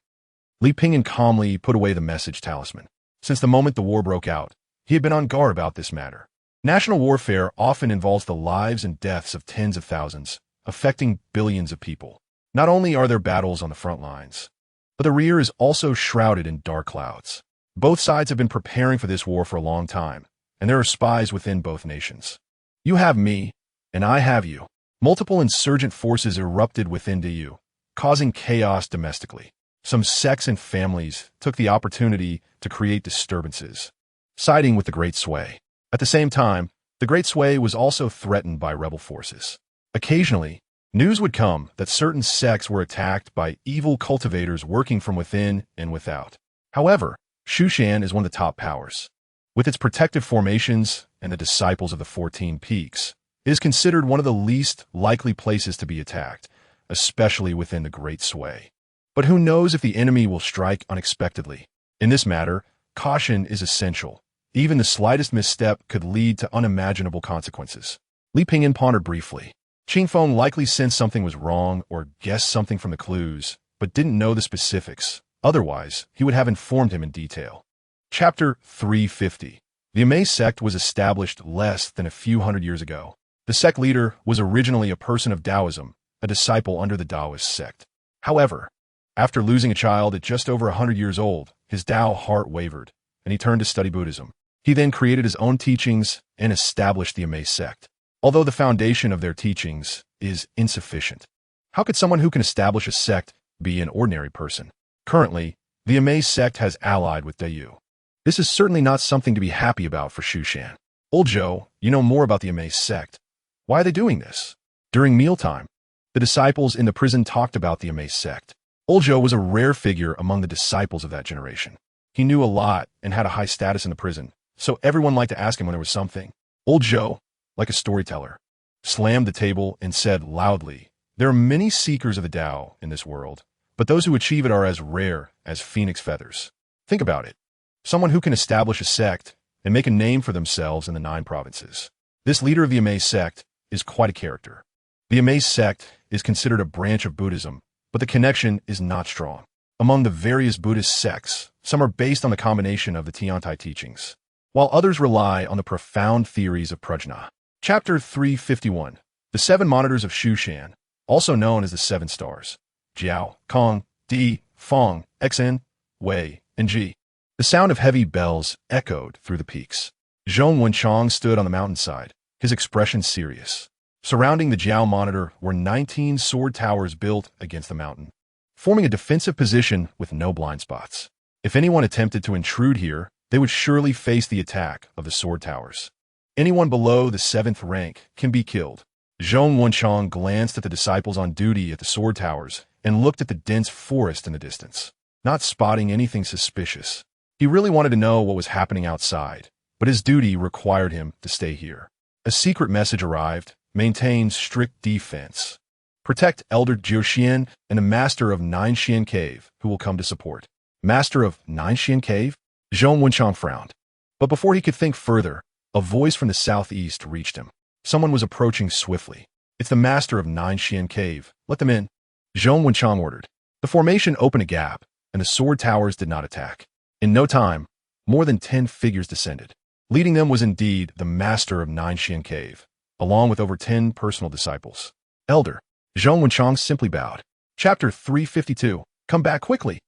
Li Pinyin calmly put away the message talisman. Since the moment the war broke out, he had been on guard about this matter. National warfare often involves the lives and deaths of tens of thousands, affecting billions of people. Not only are there battles on the front lines, but the rear is also shrouded in dark clouds. Both sides have been preparing for this war for a long time, and there are spies within both nations. You have me, and I have you. Multiple insurgent forces erupted within DU, causing chaos domestically. Some sects and families took the opportunity to create disturbances, siding with the Great Sway. At the same time, the Great Sway was also threatened by rebel forces. Occasionally, news would come that certain sects were attacked by evil cultivators working from within and without. However, Shushan is one of the top powers. With its protective formations and the disciples of the 14 Peaks, it is considered one of the least likely places to be attacked, especially within the Great Sway. But who knows if the enemy will strike unexpectedly? In this matter, caution is essential. Even the slightest misstep could lead to unimaginable consequences. Li Pinyin pondered briefly. Qingfeng likely sensed something was wrong or guessed something from the clues, but didn't know the specifics, Otherwise, he would have informed him in detail. Chapter 350. The Amaze sect was established less than a few hundred years ago. The sect leader was originally a person of Taoism, a disciple under the Taoist sect. However, after losing a child at just over 100 years old, his Tao heart wavered, and he turned to study Buddhism. He then created his own teachings and established the Amaze sect. Although the foundation of their teachings is insufficient, how could someone who can establish a sect be an ordinary person? Currently, the Amaze sect has allied with Dayu. This is certainly not something to be happy about for Shushan. Old Joe, you know more about the Amaze sect. Why are they doing this? During mealtime, the disciples in the prison talked about the Amaze sect. Old Joe was a rare figure among the disciples of that generation. He knew a lot and had a high status in the prison, so everyone liked to ask him when there was something. Old Joe, like a storyteller, slammed the table and said loudly, "There are many seekers of the Tao in this world, but those who achieve it are as rare as phoenix feathers." Think about it. Someone who can establish a sect and make a name for themselves in the 9 provinces. This leader of the Amaze sect is quite a character. The Amaze sect is considered a branch of Buddhism, but the connection is not strong. Among the various Buddhist sects, some are based on the combination of the Tiantai teachings, while others rely on the profound theories of Prajna. Chapter 351. The 7 monitors of Shushan, also known as the 7 stars. Jiao, Kong, Di, Fong, Xn, Wei, and Ji. The sound of heavy bells echoed through the peaks. Zhong Wenchang stood on the mountainside, his expression serious. Surrounding the Jiao monitor were 19 sword towers built against the mountain, forming a defensive position with no blind spots. If anyone attempted to intrude here, they would surely face the attack of the sword towers. Anyone below the 7th rank can be killed. Zhong Wenchang glanced at the disciples on duty at the sword towers and looked at the dense forest in the distance, not spotting anything suspicious. He really wanted to know what was happening outside, but his duty required him to stay here. A secret message arrived: maintain strict defense. Protect Elder Jiuxian and the Master of Ninexian Cave, who will come to support. Master of Ninexian Cave? Zhong Wenchang frowned. But before he could think further, a voice from the southeast reached him. Someone was approaching swiftly. "It's the Master of Ninexian Cave. Let them in," Zhong Wenchang ordered. The formation opened a gap, and the sword towers did not attack. In no time, more than 10 figures descended. Leading them was indeed the Master of Ninexian Cave, along with over 10 personal disciples. "Elder," Zhong Wenchang simply bowed. Chapter 352. Come back quickly.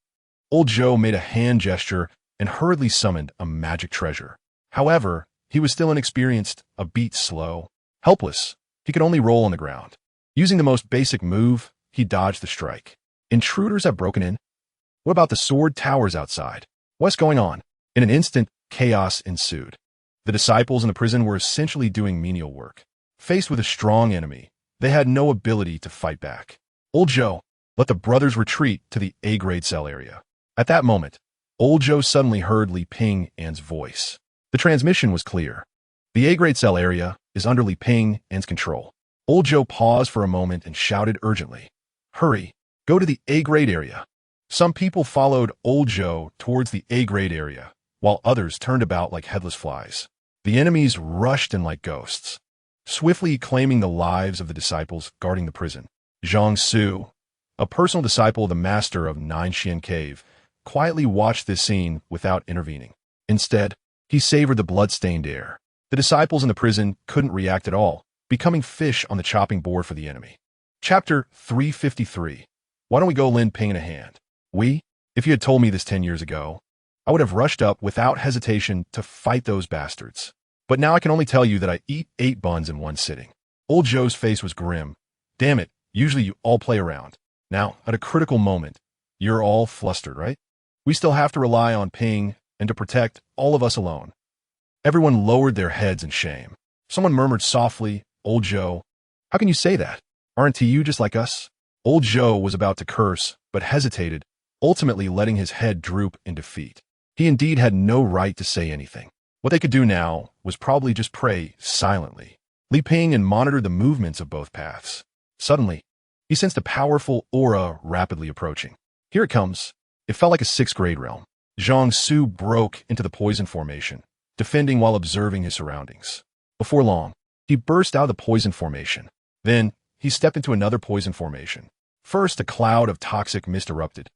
Old Joe made a hand gesture and hurriedly summoned a magic treasure. However, he was still inexperienced, a beat slow. Helpless, he could only roll on the ground. Using the most basic move, he dodged the strike. Intruders have broken in? What about the sword towers outside? What's going on? In an instant, chaos ensued. The disciples in the prison were essentially doing menial work. Faced with a strong enemy, they had no ability to fight back. Old Joe, let the brothers retreat to the A-grade cell area. At that moment, Old Joe suddenly heard Li Ping An's voice. The transmission was clear. The A-grade cell area is under Li Ping An's control. Old Joe paused for a moment and shouted urgently, "Hurry, go to the A-grade area." Some people followed Old Joe towards the A-grade area, while others turned about like headless flies. The enemies rushed in like ghosts, swiftly claiming the lives of the disciples guarding the prison. Zhang Su, a personal disciple of the Master of Ninexian Cave, quietly watched this scene without intervening. Instead, he savored the blood-stained air. The disciples in the prison couldn't react at all, becoming fish on the chopping board for the enemy. Chapter 353. Why don't we go lend Ping a hand? If you had told me this 10 years ago, I would have rushed up without hesitation to fight those bastards. But now I can only tell you that I eat 8 buns in one sitting. Old Joe's face was grim. Damn it, usually you all play around. Now, at a critical moment, you're all flustered, right? We still have to rely on Ping and to protect all of us alone. Everyone lowered their heads in shame. Someone murmured softly, "Old Joe, how can you say that? Aren't you just like us?" Old Joe was about to curse, but hesitated, ultimately letting his head droop in defeat. He indeed had no right to say anything. What they could do now was probably just pray silently. Li Ping and monitored the movements of both paths. Suddenly, he sensed a powerful aura rapidly approaching. Here it comes. It felt like a 6th grade realm. Zhang Su broke into the poison formation, defending while observing his surroundings. Before long, he burst out of the poison formation. Then, he stepped into another poison formation. First, a cloud of toxic mist erupted,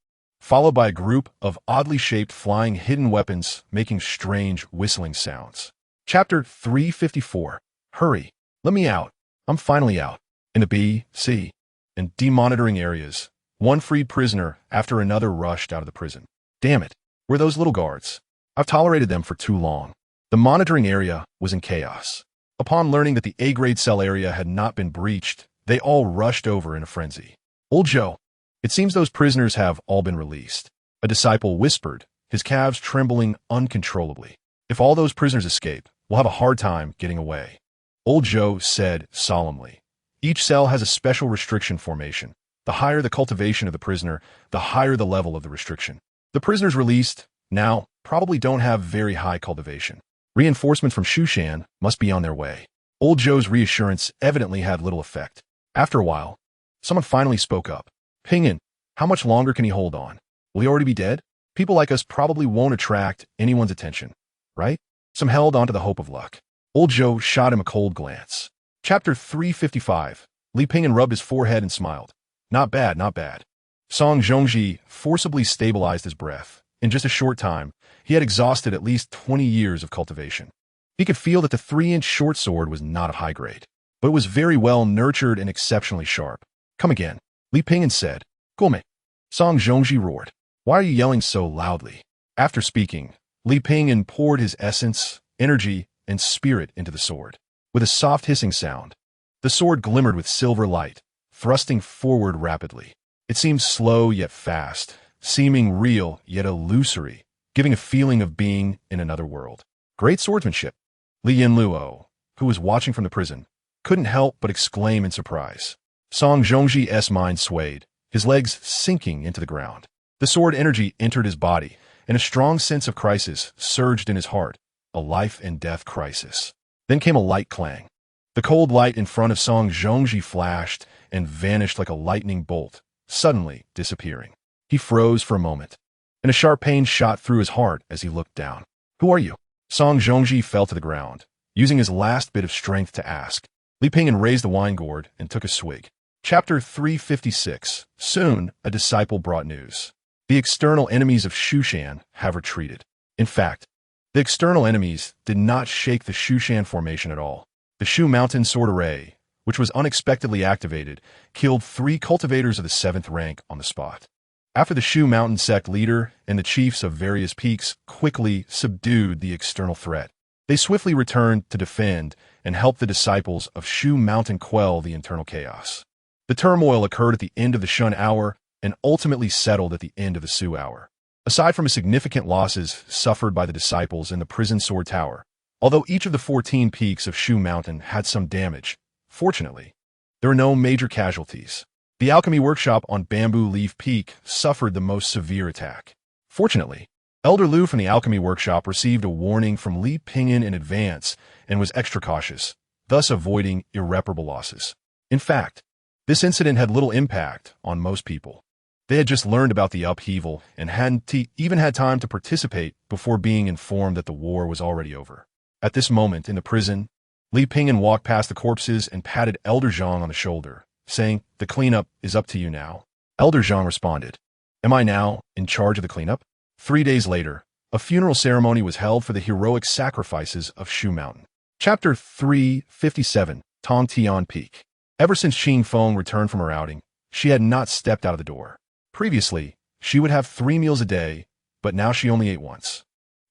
followed by a group of oddly shaped flying hidden weapons making strange whistling sounds. Chapter 354. Hurry. Let me out. I'm finally out. In the B, C, and D monitoring areas, one freed prisoner after another rushed out of the prison. Damn it. Were those little guards? I've tolerated them for too long. The monitoring area was in chaos. Upon learning that the A-grade cell area had not been breached, they all rushed over in a frenzy. Old Joe, it seems those prisoners have all been released. A disciple whispered, his calves trembling uncontrollably. If all those prisoners escape, we'll have a hard time getting away. Old Joe said solemnly. Each cell has a special restriction formation. The higher the cultivation of the prisoner, the higher the level of the restriction. The prisoners released, now, probably don't have very high cultivation. Reinforcements from Shushan must be on their way. Old Joe's reassurance evidently had little effect. After a while, someone finally spoke up. Pinyin, how much longer can he hold on? Will he already be dead? People like us probably won't attract anyone's attention, right? Some held on to the hope of luck. Old Joe shot him a cold glance. Chapter 355. Li Pinyin rubbed his forehead and smiled. Not bad, not bad. Song Zhongji forcibly stabilized his breath. In just a short time, he had exhausted at least 20 years of cultivation. He could feel that the 3-inch short sword was not of high grade, but it was very well nurtured and exceptionally sharp. Come again, Li Pinyin said. Gome. Song Zhongji roared. Why are you yelling so loudly? After speaking, Li Pinyin poured his essence, energy, and spirit into the sword. With a soft hissing sound, the sword glimmered with silver light, thrusting forward rapidly. It seemed slow yet fast, seeming real yet illusory, giving a feeling of being in another world. Great swordsmanship. Li Yinluo, who was watching from the prison, couldn't help but exclaim in surprise. Song Zhongji's mind swayed, his legs sinking into the ground. The sword energy entered his body, and a strong sense of crisis surged in his heart, a life-and-death crisis. Then came a light clang. The cold light in front of Song Zhongji flashed and vanished like a lightning bolt, suddenly disappearing. He froze for a moment, and a sharp pain shot through his heart as he looked down. Who are you? Song Zhongji fell to the ground, using his last bit of strength to ask. Li Pinyin raised the wine gourd and took a swig. Chapter 356. Soon, a disciple brought news. The external enemies of Shushan have retreated. In fact, the external enemies did not shake the Shushan formation at all. The Shu Mountain Sword Array, which was unexpectedly activated, killed 3 cultivators of the 7th rank on the spot. After the Shu Mountain sect leader and the chiefs of various peaks quickly subdued the external threat, they swiftly returned to defend and help the disciples of Shu Mountain quell the internal chaos. The turmoil occurred at the end of the Shun Hour and ultimately settled at the end of the Su Hour. Aside from significant losses suffered by the disciples in the prison sword tower, although each of the 14 peaks of Shu Mountain had some damage, fortunately, there were no major casualties. The alchemy workshop on Bamboo Leaf Peak suffered the most severe attack. Fortunately, Elder Lu from the alchemy workshop received a warning from Li Pinyin in advance and was extra cautious, thus avoiding irreparable losses. In fact, this incident had little impact on most people. They had just learned about the upheaval and hadn't even had time to participate before being informed that the war was already over. At this moment in the prison, Li Pinyin walked past the corpses and patted Elder Zhang on the shoulder, saying, "The cleanup is up to you now." Elder Zhang responded, "Am I now in charge of the cleanup?" 3 days later, a funeral ceremony was held for the heroic sacrifices of Shu Mountain. Chapter 357. Tongtian Peak. Ever since Qing Feng returned from her outing, she had not stepped out of the door. Previously, she would have 3 meals a day, but now she only ate once.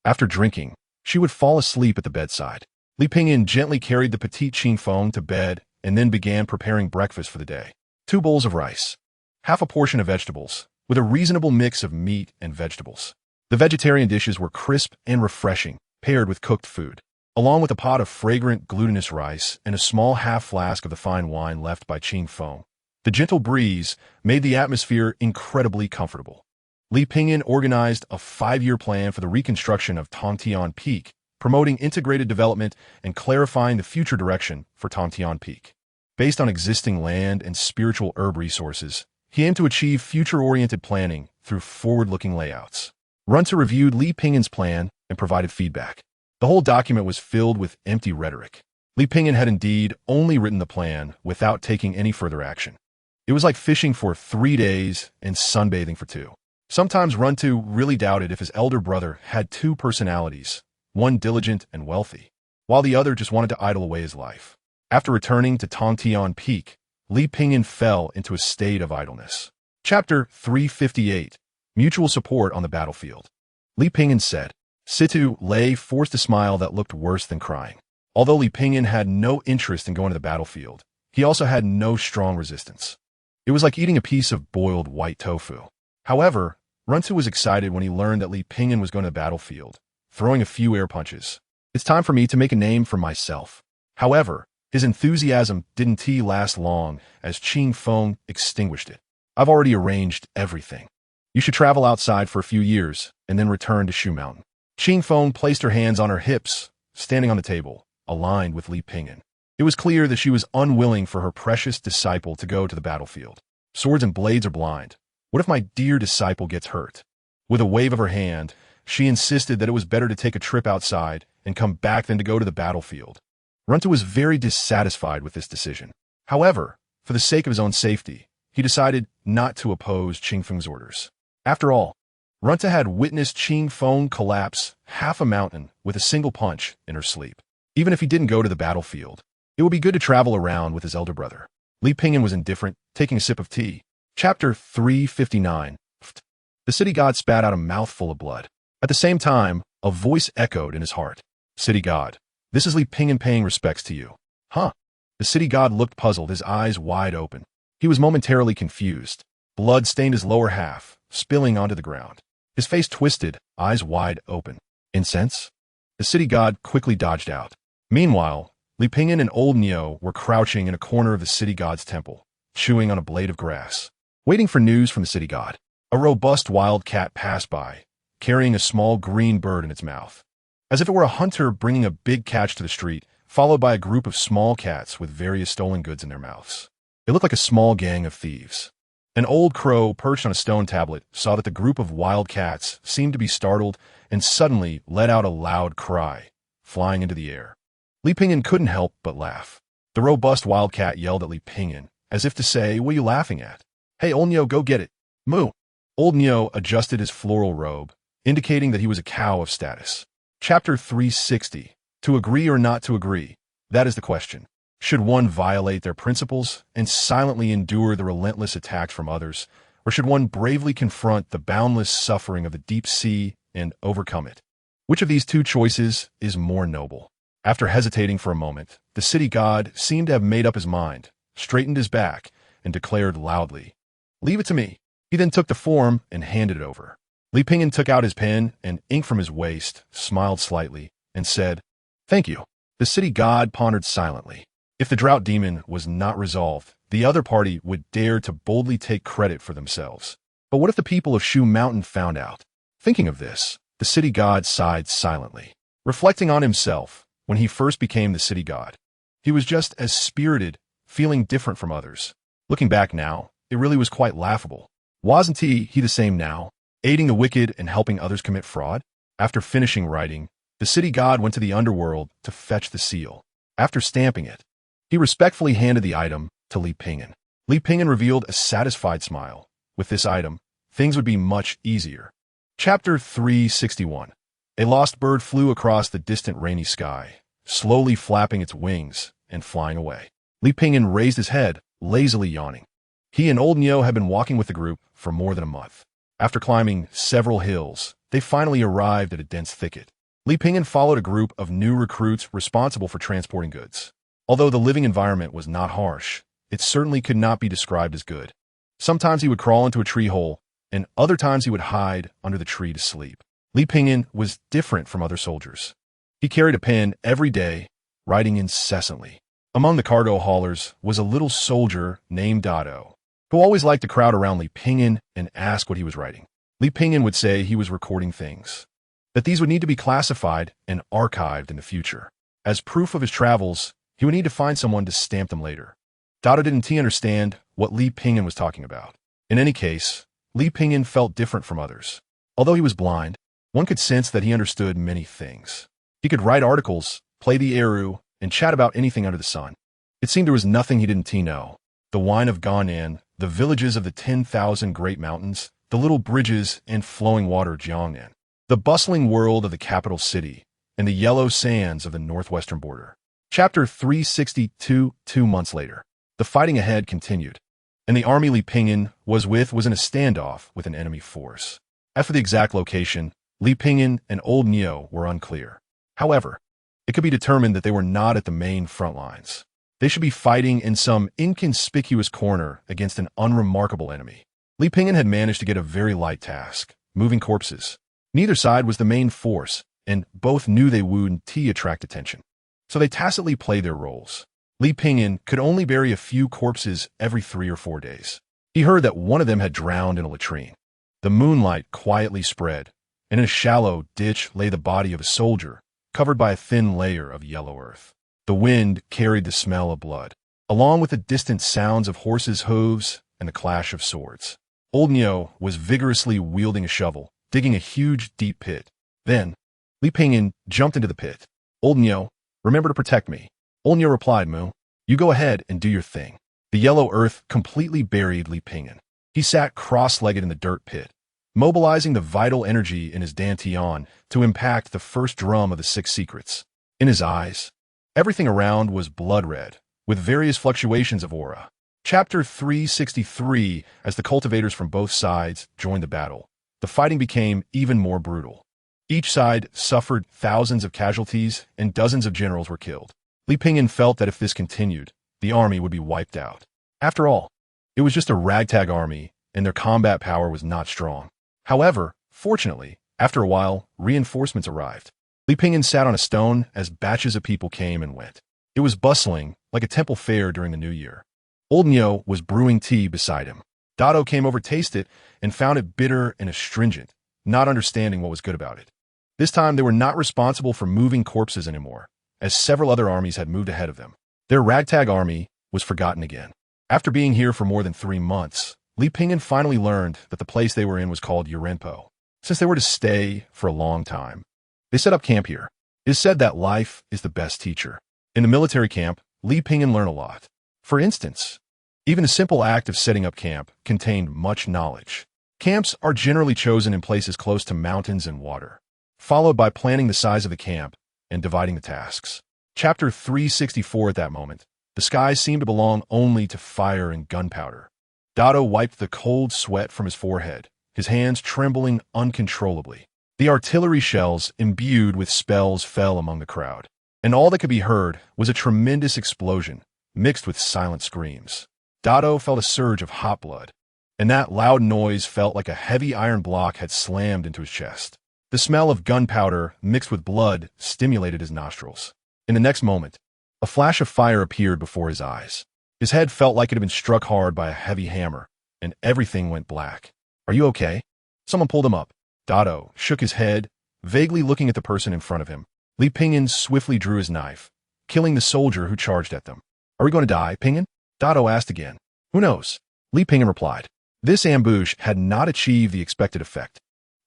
After drinking, she would fall asleep at the bedside. Li Pinyin gently carried the petite Qing Feng to bed and then began preparing breakfast for the day. 2 bowls of rice, half a portion of vegetables, with a reasonable mix of meat and vegetables. The vegetarian dishes were crisp and refreshing, paired with cooked food, along with a pot of fragrant glutinous rice and a small half-flask of the fine wine left by Qing Feng. The gentle breeze made the atmosphere incredibly comfortable. Li Pinyin organized a 5-year plan for the reconstruction of Tongtian Peak, promoting integrated development and clarifying the future direction for Tongtian Peak. Based on existing land and spiritual herb resources, he aimed to achieve future-oriented planning through forward-looking layouts. Runta reviewed Li Pinyin's plan and provided feedback. The whole document was filled with empty rhetoric. Li Pinyin had indeed only written the plan without taking any further action. It was like fishing for 3 days and sunbathing for 2. Sometimes Runtu really doubted if his elder brother had two personalities, one diligent and wealthy, while the other just wanted to idle away his life. After returning to Tongtian Peak, Li Pingyan fell into a state of idleness. Chapter 358. Mutual Support on the Battlefield. Li Pingyan said. Situ Lei forced a smile that looked worse than crying. Although Li Pingyan had no interest in going to the battlefield, he also had no strong resistance. It was like eating a piece of boiled white tofu. However, Runtu was excited when he learned that Li Pingyan was going to the battlefield, throwing a few air punches. It's time for me to make a name for myself. However, his enthusiasm didn't last long as Qing Feng extinguished it. I've already arranged everything. You should travel outside for a few years and then return to Shu Mountain. Qing Feng placed her hands on her hips, standing on the table, aligned with Li Pingyan. It was clear that she was unwilling for her precious disciple to go to the battlefield. Swords and blades are blind. What if my dear disciple gets hurt? With a wave of her hand, she insisted that it was better to take a trip outside and come back than to go to the battlefield. Runtu was very dissatisfied with this decision. However, for the sake of his own safety, he decided not to oppose Qing Feng's orders. After all, Runtu had witnessed Qing Feng collapse half a mountain with a single punch in her sleep. Even if he didn't go to the battlefield, it would be good to travel around with his elder brother. Li Pingyan was indifferent, taking a sip of tea. Chapter 359. The city god spat out a mouthful of blood. At the same time, a voice echoed in his heart. City god, this is Li Pingyan paying respects to you. Huh? The city god looked puzzled, his eyes wide open. He was momentarily confused. Blood stained his lower half, spilling onto the ground. His face twisted, eyes wide open. Incense? The city god quickly dodged out. Meanwhile, Li Pingyan and old Neo were crouching in a corner of the city god's temple, chewing on a blade of grass, waiting for news from the city god. A robust wild cat passed by, carrying a small green bird in its mouth. As if it were a hunter bringing a big catch to the street, followed by a group of small cats with various stolen goods in their mouths. It looked like a small gang of thieves. An old crow perched on a stone tablet saw that the group of wild cats seemed to be startled and suddenly let out a loud cry, flying into the air. Li Pingyan couldn't help but laugh. The robust wild cat yelled at Li Pingyan, as if to say, "What are you laughing at? Hey, old Neo, go get it. Moo." Old Neo adjusted his floral robe, indicating that he was a cow of status. Chapter 360. To agree or not to agree, that is the question. Should one violate their principles and silently endure the relentless attacks from others, or should one bravely confront the boundless suffering of the deep sea and overcome it? Which of these two choices is more noble? After hesitating for a moment, the city god seemed to have made up his mind, straightened his back, and declared loudly, "Leave it to me." He then took the form and handed it over. Li Pingyan took out his pen and ink from his waist, smiled slightly, and said, "Thank you." The city god pondered silently. If the drought demon was not resolved, the other party would dare to boldly take credit for themselves. But what if the people of Shu Mountain found out? Thinking of this, the city god sighed silently. Reflecting on himself, when he first became the city god, he was just as spirited, feeling different from others. Looking back now, it really was quite laughable. Wasn't he the same now, aiding the wicked and helping others commit fraud? After finishing writing, the city god went to the underworld to fetch the seal. After stamping it, he respectfully handed the item to Li Pingyan. Li Pingyan revealed a satisfied smile. With this item, things would be much easier. Chapter 361. A lost bird flew across the distant rainy sky, slowly flapping its wings and flying away. Li Pingyan raised his head, lazily yawning. He and old Neo had been walking with the group for more than a month. After climbing several hills, they finally arrived at a dense thicket. Li Pingyan followed a group of new recruits responsible for transporting goods. Although the living environment was not harsh, it certainly could not be described as good. Sometimes he would crawl into a tree hole, and other times he would hide under the tree to sleep. Li Pingyan was different from other soldiers. He carried a pen every day, writing incessantly. Among the cargo haulers was a little soldier named Dado, who always liked to crowd around Li Pingyan and ask what he was writing. Li Pingyan would say he was recording things, that these would need to be classified and archived in the future. As proof of his travels, he would need to find someone to stamp them later. Dado didn't understand what Li Pingyan was talking about. In any case, Li Pingyan felt different from others. Although he was blind, one could sense that he understood many things. He could write articles, play the Erhu, and chat about anything under the sun. It seemed there was nothing he didn't know. The wine of Gannan, the villages of the 10,000 Great Mountains, the little bridges and flowing water of Jiangnan, the bustling world of the capital city, and the yellow sands of the northwestern border. Chapter 362. 2 months later, the fighting ahead continued, and the army Li Pingyan was in a standoff with an enemy force. As for the exact location, Li Pingyan and Old Neo were unclear. However, it could be determined that they were not at the main front lines. They should be fighting in some inconspicuous corner against an unremarkable enemy. Li Pingyan had managed to get a very light task, moving corpses. Neither side was the main force, and both knew they would attract attention. So they tacitly played their roles. Li Pingyan could only bury a few corpses every 3 or 4 days. He heard that one of them had drowned in a latrine. The moonlight quietly spread, and in a shallow ditch lay the body of a soldier, covered by a thin layer of yellow earth. The wind carried the smell of blood, along with the distant sounds of horses' hooves and the clash of swords. Old Neo was vigorously wielding a shovel, digging a huge, deep pit. Then, Li Pingyan jumped into the pit. "Old Neo, remember to protect me." Old Neo replied, "Mu, you go ahead and do your thing." The yellow earth completely buried Li Pingyan. He sat cross-legged in the dirt pit, mobilizing the vital energy in his dantian to impact the first drum of the 6 secrets. In his eyes, everything around was blood-red, with various fluctuations of aura. Chapter 363. As the cultivators from both sides joined the battle, the fighting became even more brutal. Each side suffered thousands of casualties and dozens of generals were killed. Li Pingyan felt that if this continued, the army would be wiped out. After all, it was just a ragtag army, and their combat power was not strong. However, fortunately, after a while, reinforcements arrived. Li Pingyan sat on a stone as batches of people came and went. It was bustling, like a temple fair during the new year. Old Neo was brewing tea beside him. Dado came over to taste it and found it bitter and astringent, not understanding what was good about it. This time they were not responsible for moving corpses anymore, as several other armies had moved ahead of them. Their ragtag army was forgotten again. After being here for more than 3 months, Li Pingyan finally learned that the place they were in was called Yurenpo. Since they were to stay for a long time, they set up camp here. It is said that life is the best teacher. In the military camp, Li Pingyan learned a lot. For instance, even the simple act of setting up camp contained much knowledge. Camps are generally chosen in places close to mountains and water, followed by planning the size of the camp and dividing the tasks. Chapter 364. At that moment, the sky seemed to belong only to fire and gunpowder. Dado wiped the cold sweat from his forehead, his hands trembling uncontrollably. The artillery shells imbued with spells fell among the crowd, and all that could be heard was a tremendous explosion, mixed with silent screams. Dado felt a surge of hot blood, and that loud noise felt like a heavy iron block had slammed into his chest. The smell of gunpowder mixed with blood stimulated his nostrils. In the next moment, a flash of fire appeared before his eyes. His head felt like it had been struck hard by a heavy hammer, and everything went black. "Are you okay?" Someone pulled him up. Dado shook his head, vaguely looking at the person in front of him. Li Pingyan swiftly drew his knife, killing the soldier who charged at them. "Are we going to die, Pingyan?" Dado asked again. "Who knows?" Li Pingyan replied. This ambush had not achieved the expected effect.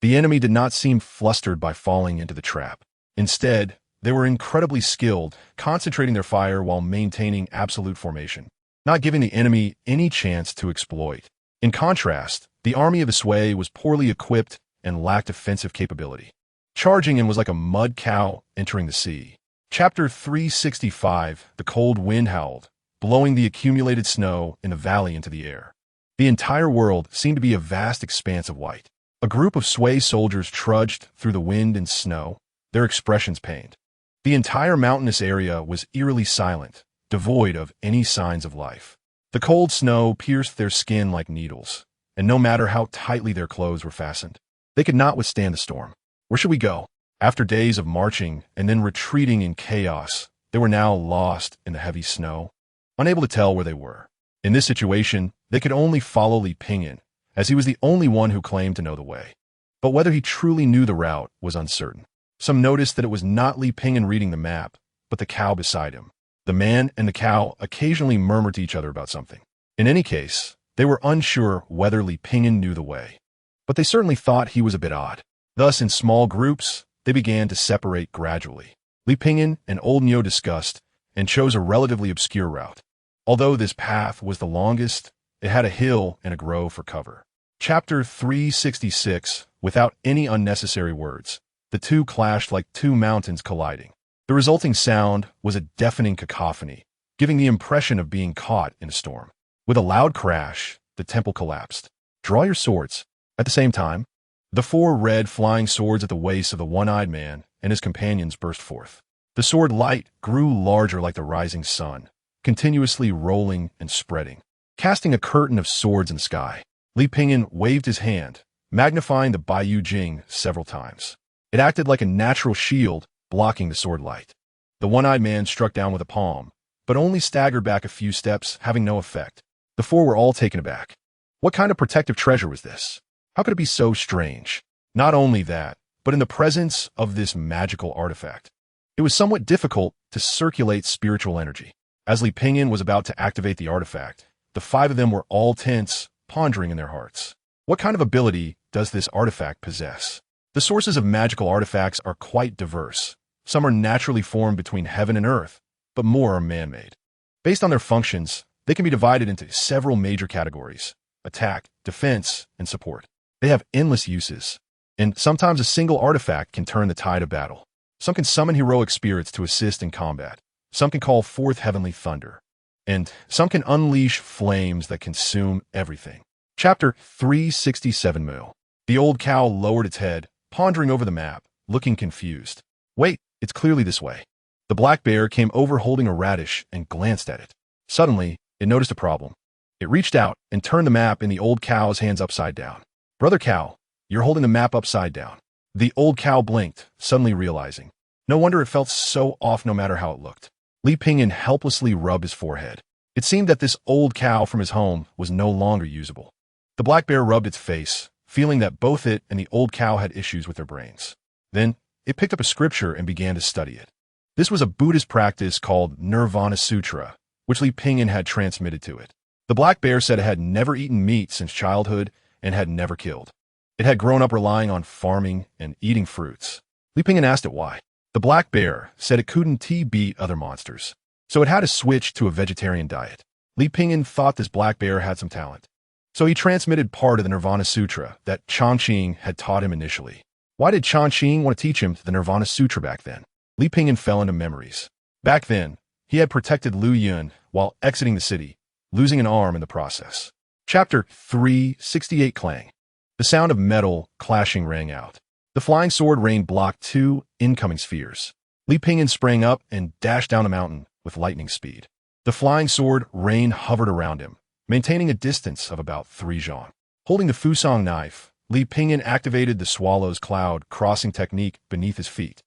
The enemy did not seem flustered by falling into the trap. Instead, they were incredibly skilled, concentrating their fire while maintaining absolute formation, not giving the enemy any chance to exploit. In contrast, the army of Isui was poorly equipped and lacked offensive capability. Charging in was like a mud cow entering the sea. Chapter 365. The cold wind howled, blowing the accumulated snow in the valley into the air. The entire world seemed to be a vast expanse of white. A group of Sui soldiers trudged through the wind and snow, their expressions pained. The entire mountainous area was eerily silent, devoid of any signs of life. The cold snow pierced their skin like needles, and no matter how tightly their clothes were fastened, they could not withstand the storm. Where should we go? After days of marching and then retreating in chaos, they were now lost in the heavy snow, unable to tell where they were. In this situation, they could only follow Li Pingyan, as he was the only one who claimed to know the way. But whether he truly knew the route was uncertain. Some noticed that it was not Li Pingyan reading the map, but the cow beside him. The man and the cow occasionally murmured to each other about something. In any case, they were unsure whether Li Pingyan knew the way, but they certainly thought he was a bit odd. Thus, in small groups, they began to separate gradually. Li Pingyan and Old Neo discussed and chose a relatively obscure route. Although this path was the longest, it had a hill and a grove for cover. Chapter 366. Without any unnecessary words, the two clashed like two mountains colliding. The resulting sound was a deafening cacophony, giving the impression of being caught in a storm. With a loud crash, the temple collapsed. Draw your swords. At the same time, the four red flying swords at the waist of the one-eyed man and his companions burst forth. The sword light grew larger like the rising sun, continuously rolling and spreading, casting a curtain of swords in the sky. Li Pingyan waved his hand, magnifying the Baiyu Jing several times. It acted like a natural shield, blocking the sword light. The one-eyed man struck down with a palm, but only staggered back a few steps, having no effect. The four were all taken aback. What kind of protective treasure was this? How could it be so strange? Not only that, but in the presence of this magical artifact, it was somewhat difficult to circulate spiritual energy. As Li Pingyan was about to activate the artifact, the five of them were all tense, pondering in their hearts. What kind of ability does this artifact possess? The sources of magical artifacts are quite diverse. Some are naturally formed between heaven and earth, but more are man-made. Based on their functions, they can be divided into several major categories: attack, defense, and support. They have endless uses, and sometimes a single artifact can turn the tide of battle. Some can summon heroic spirits to assist in combat. Some can call forth heavenly thunder, and some can unleash flames that consume everything. Chapter 367. Moo. The old cow lowered its head, pondering over the map, looking confused. Wait, it's clearly this way. The black bear came over holding a radish and glanced at it. Suddenly, it noticed a problem. It reached out and turned the map in the old cow's hands upside down. Brother cow, you're holding the map upside down. The old cow blinked, suddenly realizing. No wonder it felt so off no matter how it looked. Li Pingyan helplessly rubbed his forehead. It seemed that this old cow from his home was no longer usable. The black bear rubbed its face, feeling that both it and the old cow had issues with their brains. Then, it picked up a scripture and began to study it. This was a Buddhist practice called Nirvana Sutra, which Li Pingyan had transmitted to it. The black bear said it had never eaten meat since childhood and had never killed. It had grown up relying on farming and eating fruits. Li Pingyan asked it why. The black bear said it couldn't beat other monsters, so it had to switch to a vegetarian diet. Li Pingyan thought this black bear had some talent, so he transmitted part of the Nirvana Sutra that Changqing had taught him initially. Why did Changqing want to teach him the Nirvana Sutra back then? Li Pingyan fell into memories. Back then, he had protected Lu Yun while exiting the city, losing an arm in the process. Chapter 368. Clang. The sound of metal clashing rang out. The flying sword rain blocked two incoming spheres. Li Pingyan sprang up and dashed down a mountain with lightning speed. The flying sword rain hovered around him, maintaining a distance of about 3 zhang. Holding the Fusong knife, Li Pingyan activated the swallow's cloud crossing technique beneath his feet.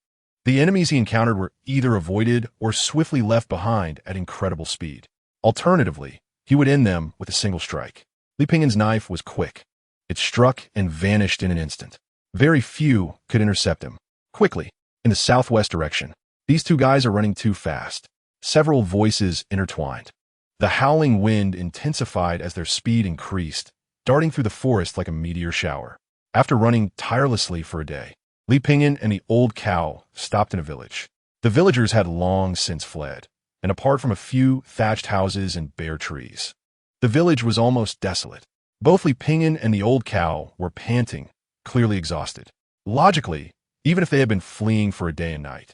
The enemies he encountered were either avoided or swiftly left behind at incredible speed. Alternatively, he would end them with a single strike. Li Pingyan's knife was quick. It struck and vanished in an instant. Very few could intercept him. Quickly, in the southwest direction, these two guys are running too fast. Several voices intertwined. The howling wind intensified as their speed increased, darting through the forest like a meteor shower. After running tirelessly for a day, Li Pingyan and the old cow stopped in a village. The villagers had long since fled, and apart from a few thatched houses and bare trees, the village was almost desolate. Both Li Pingyan and the old cow were panting, clearly exhausted. Logically, even if they had been fleeing for a day and night,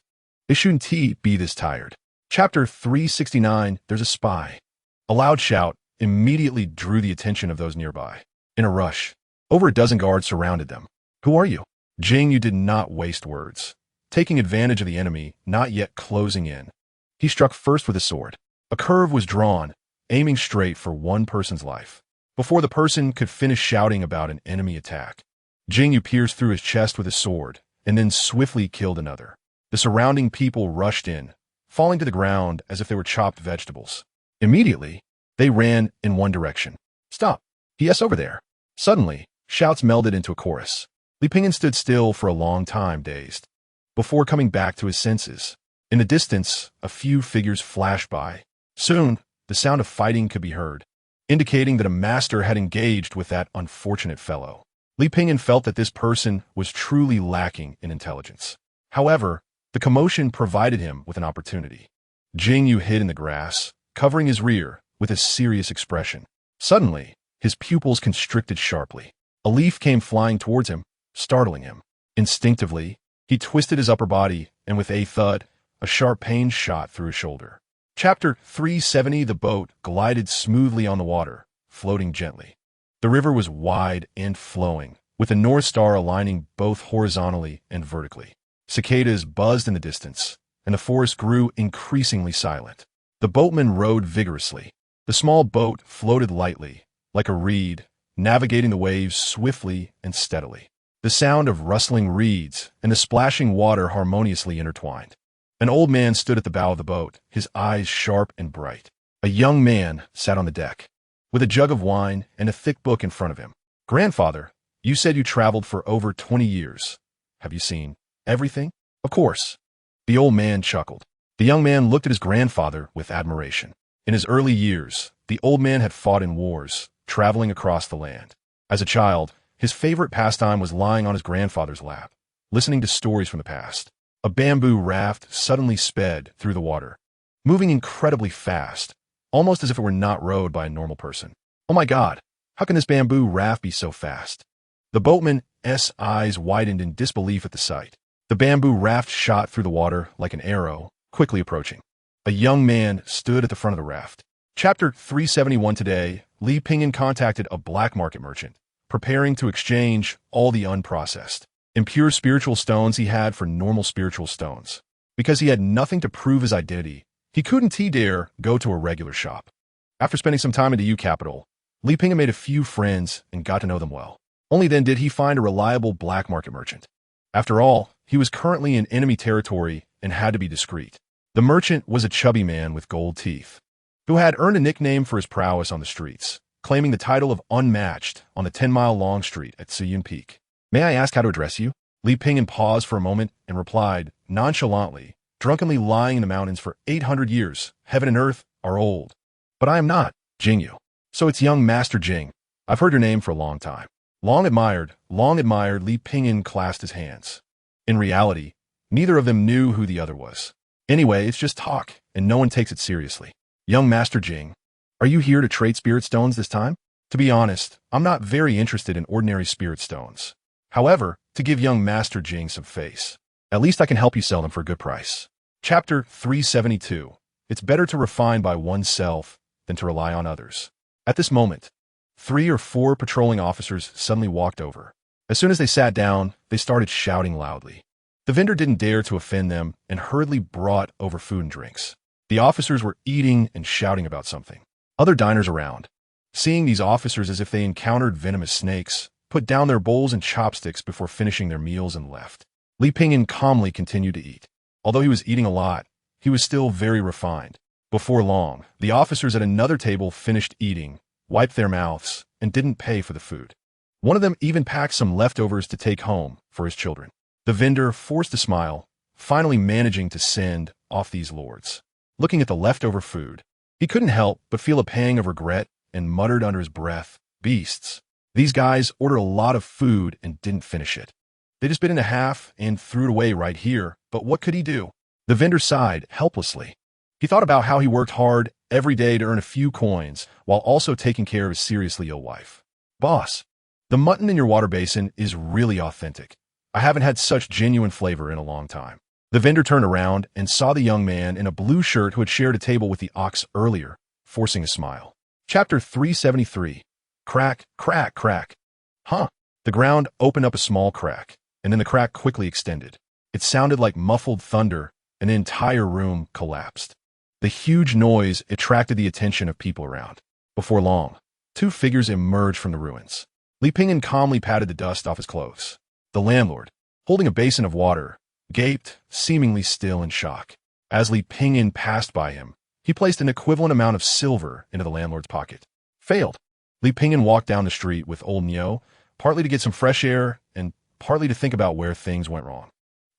they shouldn't be this tired. Chapter 369. There's a spy. A loud shout immediately drew the attention of those nearby. In a rush, over a dozen guards surrounded them. Who are you? Jing Yu did not waste words. Taking advantage of the enemy not yet closing in, he struck first with his sword. A curve was drawn, aiming straight for one person's life. Before the person could finish shouting about an enemy attack, Jing Yu pierced through his chest with his sword and then swiftly killed another. The surrounding people rushed in, falling to the ground as if they were chopped vegetables. Immediately, they ran in one direction. Stop! Yes, over there. Suddenly, shouts melded into a chorus. Li Pingyan stood still for a long time, dazed, before coming back to his senses. In the distance, a few figures flashed by. Soon, the sound of fighting could be heard, indicating that a master had engaged with that unfortunate fellow. Li Pingyan felt that this person was truly lacking in intelligence. However, the commotion provided him with an opportunity. Jing Yu hid in the grass, covering his rear with a serious expression. Suddenly, his pupils constricted sharply. A leaf came flying towards him, startling him. Instinctively, he twisted his upper body, and with a thud, a sharp pain shot through his shoulder. Chapter 370. The boat glided smoothly on the water, floating gently. The river was wide and flowing, with the North Star aligning both horizontally and vertically. Cicadas buzzed in the distance, and the forest grew increasingly silent. The boatman rowed vigorously. The small boat floated lightly, like a reed, navigating the waves swiftly and steadily. The sound of rustling reeds and the splashing water harmoniously intertwined. An old man stood at the bow of the boat, his eyes sharp and bright. A young man sat on the deck, with a jug of wine and a thick book in front of him. "Grandfather, you said you traveled for over 20 years. Have you seen everything?" "Of course." The old man chuckled. The young man looked at his grandfather with admiration. In his early years, the old man had fought in wars, traveling across the land. As a child, his favorite pastime was lying on his grandfather's lap, listening to stories from the past. A bamboo raft suddenly sped through the water, moving incredibly fast, almost as if it were not rowed by a normal person. "Oh my God, how can this bamboo raft be so fast?" The boatman's eyes widened in disbelief at the sight. The bamboo raft shot through the water like an arrow, quickly approaching. A young man stood at the front of the raft. Chapter 371. Today, Li Pingyan contacted a black market merchant, preparing to exchange all the unprocessed, impure spiritual stones he had for normal spiritual stones. Because he had nothing to prove his identity, he couldn't dare go to a regular shop. After spending some time in the U capital, Li Pingyan made a few friends and got to know them well. Only then did he find a reliable black market merchant. After all, he was currently in enemy territory and had to be discreet. The merchant was a chubby man with gold teeth, who had earned a nickname for his prowess on the streets, claiming the title of Unmatched on the 10-mile-long street at Suyun Peak. "May I ask how to address you?" Li Pingyan paused for a moment and replied, nonchalantly, "Drunkenly lying in the mountains for 800 years, heaven and earth are old. But I am not, Jingyu. So it's young Master Jing. I've heard your name for a long time." Long admired, Li Pingyan clasped his hands. In reality, neither of them knew who the other was. "Anyway, it's just talk, and no one takes it seriously. Young Master Jing, are you here to trade spirit stones this time?" "To be honest, I'm not very interested in ordinary spirit stones. However, to give young Master Jing some face, at least I can help you sell them for a good price." Chapter 372. It's better to refine by oneself than to rely on others. At this moment, 3 or 4 patrolling officers suddenly walked over. As soon as they sat down, they started shouting loudly. The vendor didn't dare to offend them and hurriedly brought over food and drinks. The officers were eating and shouting about something. Other diners around, seeing these officers as if they encountered venomous snakes, put down their bowls and chopsticks before finishing their meals and left. Li Pingyan calmly continued to eat. Although he was eating a lot, he was still very refined. Before long, the officers at another table finished eating, wiped their mouths, and didn't pay for the food. One of them even packed some leftovers to take home for his children. The vendor forced a smile, finally managing to send off these lords. Looking at the leftover food, he couldn't help but feel a pang of regret and muttered under his breath, "Beasts. These guys ordered a lot of food and didn't finish it. They just bit into half and threw it away right here, but what could he do?" The vendor sighed helplessly. He thought about how he worked hard every day to earn a few coins while also taking care of his seriously ill wife. "Boss, the mutton in your water basin is really authentic. I haven't had such genuine flavor in a long time." The vendor turned around and saw the young man in a blue shirt who had shared a table with the ox earlier, forcing a smile. Chapter 373. Crack, crack, crack. Huh. The ground opened up a small crack, and then the crack quickly extended. It sounded like muffled thunder, and the entire room collapsed. The huge noise attracted the attention of people around. Before long, 2 figures emerged from the ruins. Li Pingyan calmly patted the dust off his clothes. The landlord, holding a basin of water, gaped, seemingly still in shock. As Li Pingyan passed by him, he placed an equivalent amount of silver into the landlord's pocket. Failed. Li Pingyan walked down the street with old Nyo, partly to get some fresh air and partly to think about where things went wrong.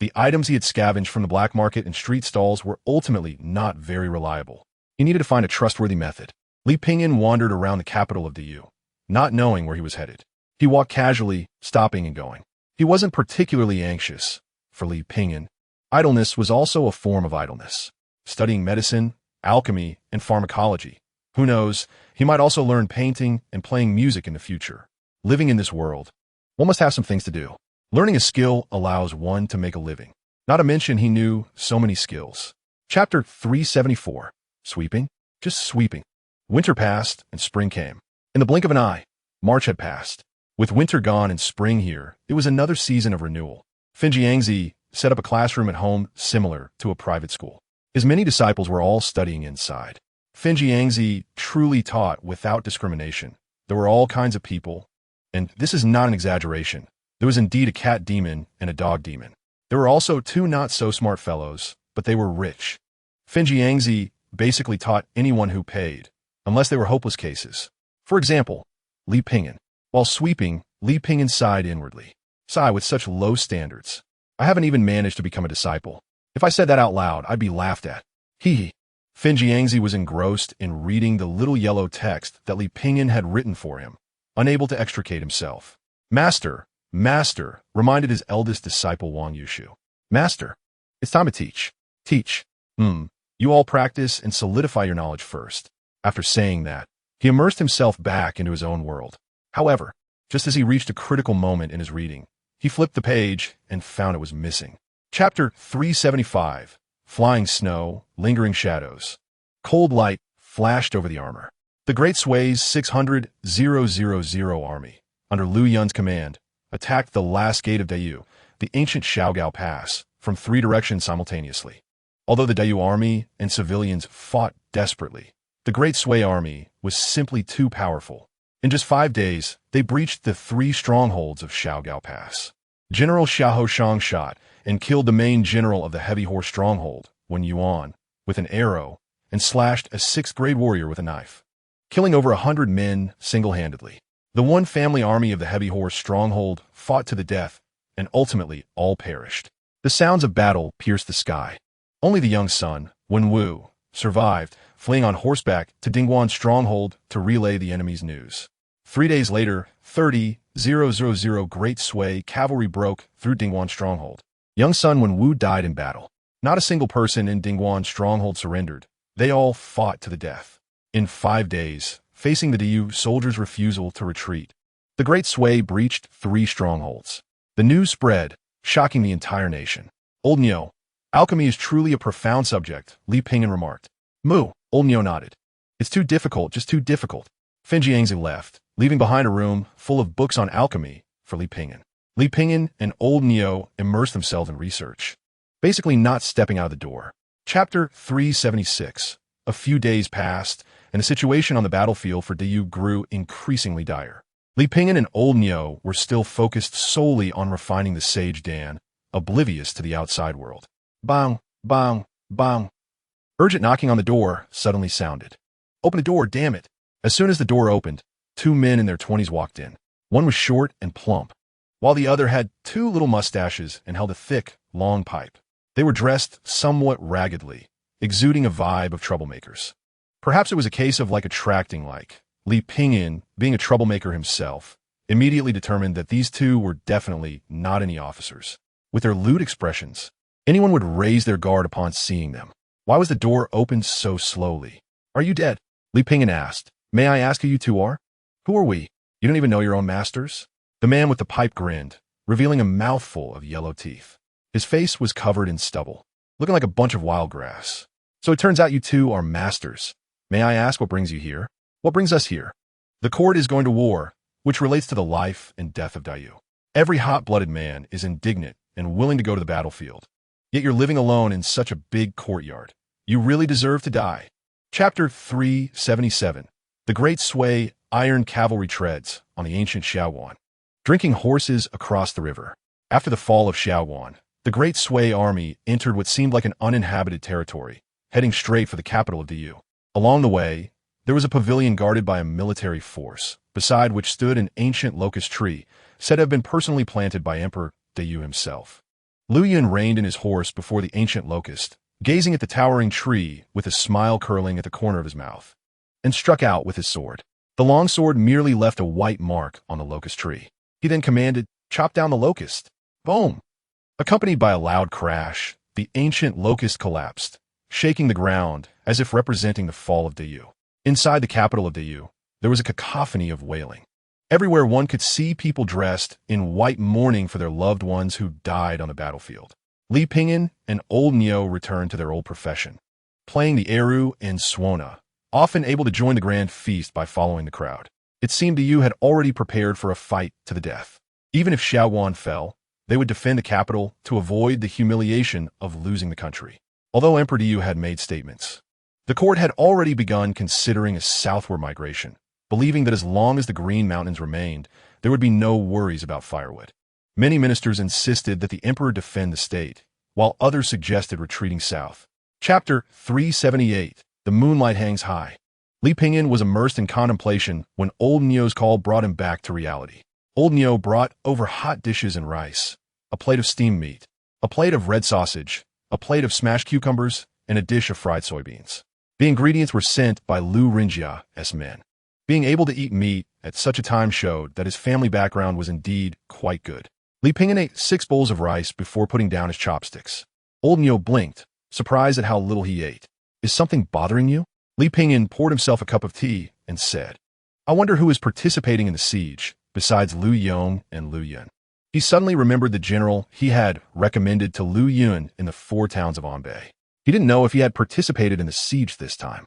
The items he had scavenged from the black market and street stalls were ultimately not very reliable. He needed to find a trustworthy method. Li Pingyan wandered around the capital of the U, not knowing where he was headed. He walked casually, stopping and going. He wasn't particularly anxious. For Li Pingyan, idleness was also a form of idleness. Studying medicine, alchemy, and pharmacology. Who knows, he might also learn painting and playing music in the future. Living in this world, one must have some things to do. Learning a skill allows one to make a living. Not to mention he knew so many skills. Chapter 374. Sweeping? Just sweeping. Winter passed and spring came. In the blink of an eye, March had passed. With winter gone and spring here, it was another season of renewal. Finjiangzi set up a classroom at home similar to a private school. His many disciples were all studying inside. Finjiangzi truly taught without discrimination. There were all kinds of people, and this is not an exaggeration. There was indeed a cat demon and a dog demon. There were also two not-so-smart fellows, but they were rich. Finjiangzi basically taught anyone who paid, unless they were hopeless cases. For example, Li Pingyan. While sweeping, Li Pingyan sighed inwardly. Sigh, with such low standards. I haven't even managed to become a disciple. If I said that out loud, I'd be laughed at. Hee. Finjiangzi was engrossed in reading the little yellow text that Li Pingyan had written for him, unable to extricate himself. Master, Master, reminded his eldest disciple Wang Yushu. Master, it's time to teach. Teach. You all practice and solidify your knowledge first. After saying that, he immersed himself back into his own world. However, just as he reached a critical moment in his reading, he flipped the page and found it was missing. Chapter 375. Flying snow, lingering shadows. Cold light flashed over the armor. The Great Sway's 600,000 army, under Liu Yun's command, attacked the last gate of Dayu, the ancient Xiaogao Pass, from 3 directions simultaneously. Although the Dayu army and civilians fought desperately, the Great Sway army was simply too powerful. In just 5 days, they breached the 3 strongholds of Xiaogao Pass. General Xiahou Shang shot and killed the main general of the heavy horse stronghold, Wen Yuan, with an arrow, and slashed a 6th-grade warrior with a knife, killing over 100 men single-handedly. The one family army of the heavy horse stronghold fought to the death, and ultimately all perished. The sounds of battle pierced the sky. Only the young son, Wen Wu, survived, fleeing on horseback to Dingguan's stronghold to relay the enemy's news. 3 days later, 30,000 Great Sway cavalry broke through Dingguan's stronghold. Young son Wen Wu died in battle. Not a single person in Dingguan's stronghold surrendered. They all fought to the death. In 5 days, facing the Dayu soldiers' refusal to retreat, the Great Sway breached 3 strongholds. The news spread, shocking the entire nation. Old Nyo, alchemy is truly a profound subject, Li Pingyan remarked. Mu, Old Nyo nodded. It's too difficult, just too difficult. Finjiangzi left, leaving behind a room full of books on alchemy for Li Pingyan. Li Pingyan and Old Nyo immersed themselves in research, basically not stepping out of the door. Chapter 376. A few days passed, and the situation on the battlefield for Dayu grew increasingly dire. Li Pingyan and Old Nyo were still focused solely on refining the Sage Dan, oblivious to the outside world. Bang, bang, bang. Urgent knocking on the door suddenly sounded. Open the door, damn it. As soon as the door opened, 2 men in their 20s walked in. One was short and plump, while the other had 2 little mustaches and held a thick, long pipe. They were dressed somewhat raggedly, exuding a vibe of troublemakers. Perhaps it was a case of attracting like. Li Pingyan, being a troublemaker himself, immediately determined that these 2 were definitely not any officers. With their lewd expressions, anyone would raise their guard upon seeing them. Why was the door opened so slowly? Are you dead? Li Pingyan asked. May I ask who you 2 are? Who are we? You don't even know your own masters? The man with the pipe grinned, revealing a mouthful of yellow teeth. His face was covered in stubble, looking like a bunch of wild grass. So it turns out you 2 are masters. May I ask what brings you here? What brings us here? The court is going to war, which relates to the life and death of Dayu. Every hot-blooded man is indignant and willing to go to the battlefield. Yet you're living alone in such a big courtyard. You really deserve to die. Chapter 377. The Great Sway Iron Cavalry treads on the ancient Xiaoguan. Drinking horses across the river. After the fall of Xiaoguan, the Great Sway army entered what seemed like an uninhabited territory, heading straight for the capital of Dayu. Along the way, there was a pavilion guarded by a military force, beside which stood an ancient locust tree, said to have been personally planted by Emperor Dayu himself. Liu Yun reined in his horse before the ancient locust, gazing at the towering tree with a smile curling at the corner of his mouth, and struck out with his sword. The long sword merely left a white mark on the locust tree. He then commanded, chop down the locust. Boom! Accompanied by a loud crash, the ancient locust collapsed, shaking the ground as if representing the fall of Dayu. Inside the capital of Dayu, there was a cacophony of wailing. Everywhere one could see people dressed in white mourning for their loved ones who died on the battlefield. Li Pingyan and old Neo returned to their old profession, playing the Erhu and Swana, often able to join the grand feast by following the crowd. It seemed the Yu had already prepared for a fight to the death. Even if Xiaoguan fell, they would defend the capital to avoid the humiliation of losing the country. Although Emperor Yu had made statements, the court had already begun considering a southward migration, believing that as long as the Green Mountains remained, there would be no worries about firewood. Many ministers insisted that the emperor defend the state, while others suggested retreating south. Chapter 378. The Moonlight Hangs High. Li Pingyan was immersed in contemplation when old Neo's call brought him back to reality. Old Neo brought over hot dishes and rice, a plate of steamed meat, a plate of red sausage, a plate of smashed cucumbers, and a dish of fried soybeans. The ingredients were sent by Lu Rinjia's men. Being able to eat meat at such a time showed that his family background was indeed quite good. Li Pingyan ate 6 bowls of rice before putting down his chopsticks. Old Neo blinked, surprised at how little he ate. Is something bothering you? Li Pingyan poured himself a cup of tea and said, I wonder who is participating in the siege, besides Lu Yong and Lu Yun. He suddenly remembered the general he had recommended to Lu Yun in the 4 towns of Anbei. He didn't know if he had participated in the siege this time.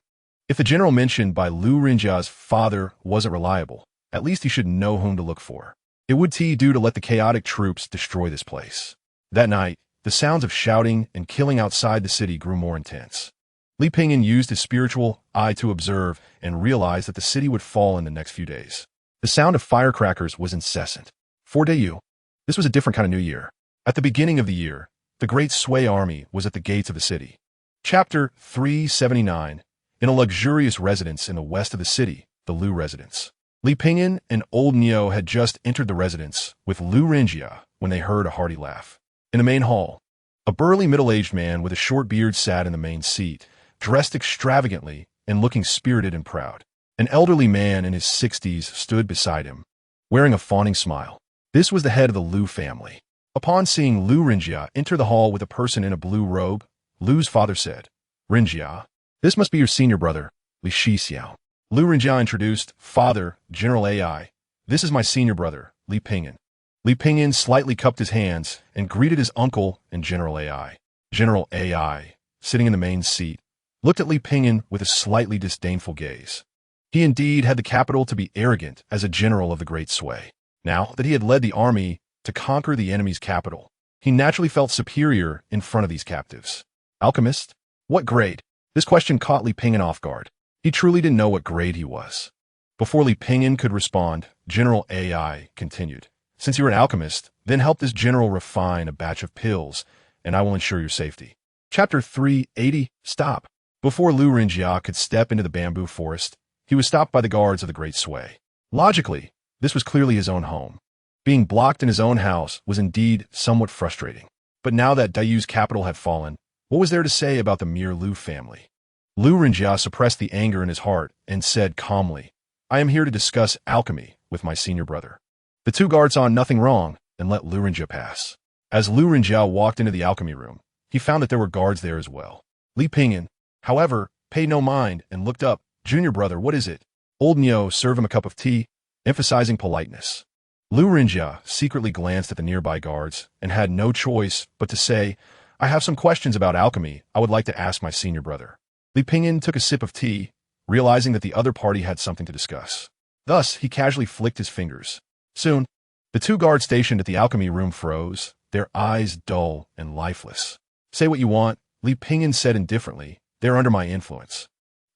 If the general mentioned by Lu Rinjia's father wasn't reliable, at least he should know whom to look for. It would do to let the chaotic troops destroy this place. That night, the sounds of shouting and killing outside the city grew more intense. Li Pingyan used his spiritual eye to observe and realized that the city would fall in the next few days. The sound of firecrackers was incessant. For Dayu, this was a different kind of New Year. At the beginning of the year, the great Sui army was at the gates of the city. Chapter 379. In a luxurious residence in the west of the city, the Lu residence. Li Pingyan and old Neo had just entered the residence with Lu Rinjia when they heard a hearty laugh. In the main hall, a burly middle-aged man with a short beard sat in the main seat, dressed extravagantly and looking spirited and proud. An elderly man in his 60s stood beside him, wearing a fawning smile. This was the head of the Lu family. Upon seeing Lu Rinjia enter the hall with a person in a blue robe, Lu's father said, Rinjia, this must be your senior brother, Li Shixiao. Lu Rinjia introduced, Father, General Ai. This is my senior brother, Li Pingyan. Li Pingyan slightly cupped his hands and greeted his uncle and General Ai. General Ai, sitting in the main seat, looked at Li Pingyan with a slightly disdainful gaze. He indeed had the capital to be arrogant as a general of the Great Sui. Now that he had led the army to conquer the enemy's capital, he naturally felt superior in front of these captives. Alchemist? What grade? This question caught Li Pingyan off guard. He truly didn't know what grade he was. Before Li Pingyan could respond, General Ai continued, Since you're an alchemist, then help this general refine a batch of pills, and I will ensure your safety. Chapter 380. Stop. Before Lu Rinjia could step into the bamboo forest, he was stopped by the guards of the Great Sui. Logically, this was clearly his own home. Being blocked in his own house was indeed somewhat frustrating. But now that Dayu's capital had fallen, what was there to say about the mere Lu family? Lu Rinjia suppressed the anger in his heart and said calmly, I am here to discuss alchemy with my senior brother. The 2 guards saw nothing wrong and let Lu Rinjia pass. As Lu Rinjia walked into the alchemy room, he found that there were guards there as well. Li Pingyan, however, paid no mind and looked up. Junior brother, what is it? Old Neo served him a cup of tea, emphasizing politeness. Lu Rinjia secretly glanced at the nearby guards and had no choice but to say, I have some questions about alchemy I would like to ask my senior brother. Li Pingyan took a sip of tea, realizing that the other party had something to discuss. Thus, he casually flicked his fingers. Soon, the 2 guards stationed at the alchemy room froze, their eyes dull and lifeless. Say what you want, Li Pingyan said indifferently, they're under my influence.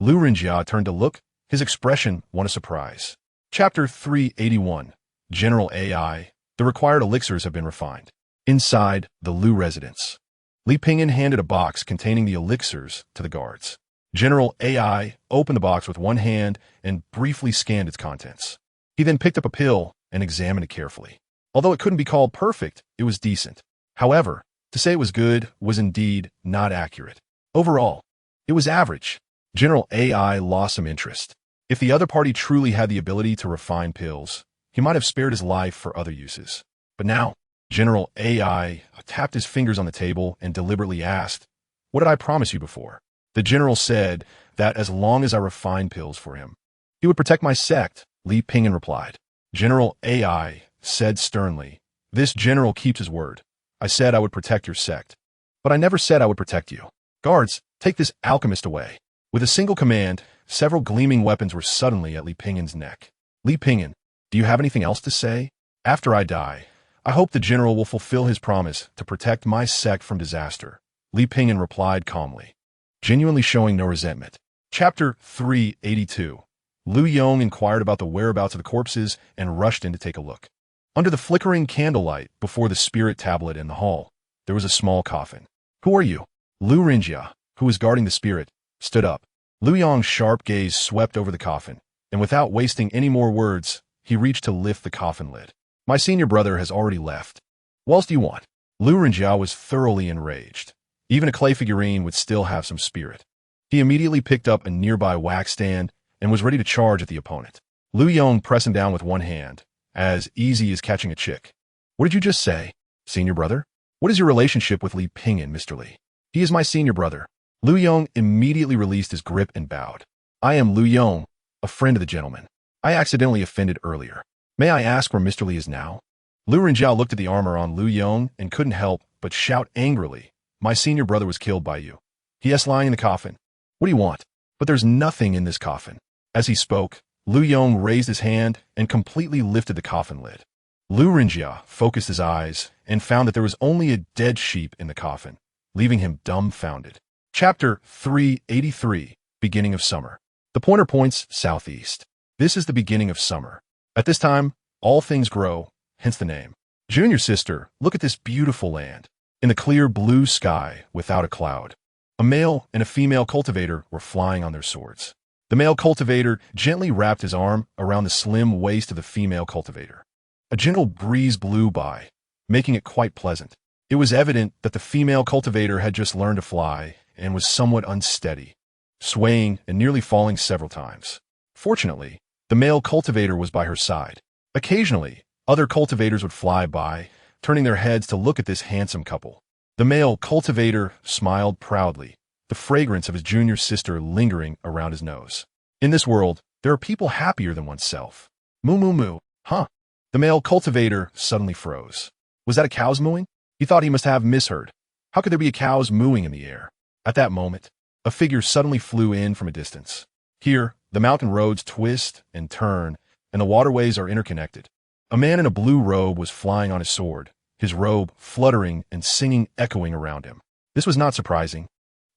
Lu Rinjia turned to look, his expression one of surprise. Chapter 381. General Ai. The required elixirs have been refined. Inside the Lu residence, Li Pingyan handed a box containing the elixirs to the guards. General Ai opened the box with one hand and briefly scanned its contents. He then picked up a pill and examined it carefully. Although it couldn't be called perfect, it was decent. However, to say it was good was indeed not accurate. Overall, it was average. General Ai lost some interest. If the other party truly had the ability to refine pills, he might have spared his life for other uses. But now, General Ai tapped his fingers on the table and deliberately asked, What did I promise you before? The general said that as long as I refined pills for him, he would protect my sect, Li Pingyan replied. General AI said sternly. This general keeps his word. I said I would protect your sect. But I never said I would protect you. Guards, take this alchemist away. With a single command, several gleaming weapons were suddenly at Li Pingyan's neck. Li Pingyan, do you have anything else to say? After I die, I hope the general will fulfill his promise to protect my sect from disaster. Li Pingyan replied calmly, genuinely showing no resentment. Chapter 382. Lu Yong inquired about the whereabouts of the corpses and rushed in to take a look. Under the flickering candlelight before the spirit tablet in the hall, there was a small coffin. Who are you? Lu Rinjia, who was guarding the spirit, stood up. Lu Yong's sharp gaze swept over the coffin, and without wasting any more words, he reached to lift the coffin lid. My senior brother has already left. What else do you want? Lu Rinjia was thoroughly enraged. Even a clay figurine would still have some spirit. He immediately picked up a nearby wax stand and was ready to charge at the opponent. Lu Yong pressed him down with one hand, as easy as catching a chick. What did you just say, senior brother? What is your relationship with Li Pingyan, Mr. Li? He is my senior brother. Lu Yong immediately released his grip and bowed. I am Lu Yong, a friend of the gentleman. I accidentally offended earlier. May I ask where Mr. Li is now? Lu Rinjiao looked at the armor on Lu Yong and couldn't help but shout angrily, my senior brother was killed by you. He is lying in the coffin. What do you want? But there's nothing in this coffin. As he spoke, Lu Yong raised his hand and completely lifted the coffin lid. Lu Rinjia focused his eyes and found that there was only a dead sheep in the coffin, leaving him dumbfounded. Chapter 383, Beginning of Summer. The pointer points southeast. This is the beginning of summer. At this time, all things grow, hence the name. Junior sister, look at this beautiful land. In the clear blue sky, without a cloud. A male and a female cultivator were flying on their swords. The male cultivator gently wrapped his arm around the slim waist of the female cultivator. A gentle breeze blew by, making it quite pleasant. It was evident that the female cultivator had just learned to fly and was somewhat unsteady, swaying and nearly falling several times. Fortunately, the male cultivator was by her side. Occasionally, other cultivators would fly by, turning their heads to look at this handsome couple. The male cultivator smiled proudly, the fragrance of his junior sister lingering around his nose. In this world, there are people happier than oneself. Moo moo moo, huh? The male cultivator suddenly froze. Was that a cow's mooing? He thought he must have misheard. How could there be a cow's mooing in the air? At that moment, a figure suddenly flew in from a distance. Here, the mountain roads twist and turn, and the waterways are interconnected. A man in a blue robe was flying on his sword, his robe fluttering and singing echoing around him. This was not surprising.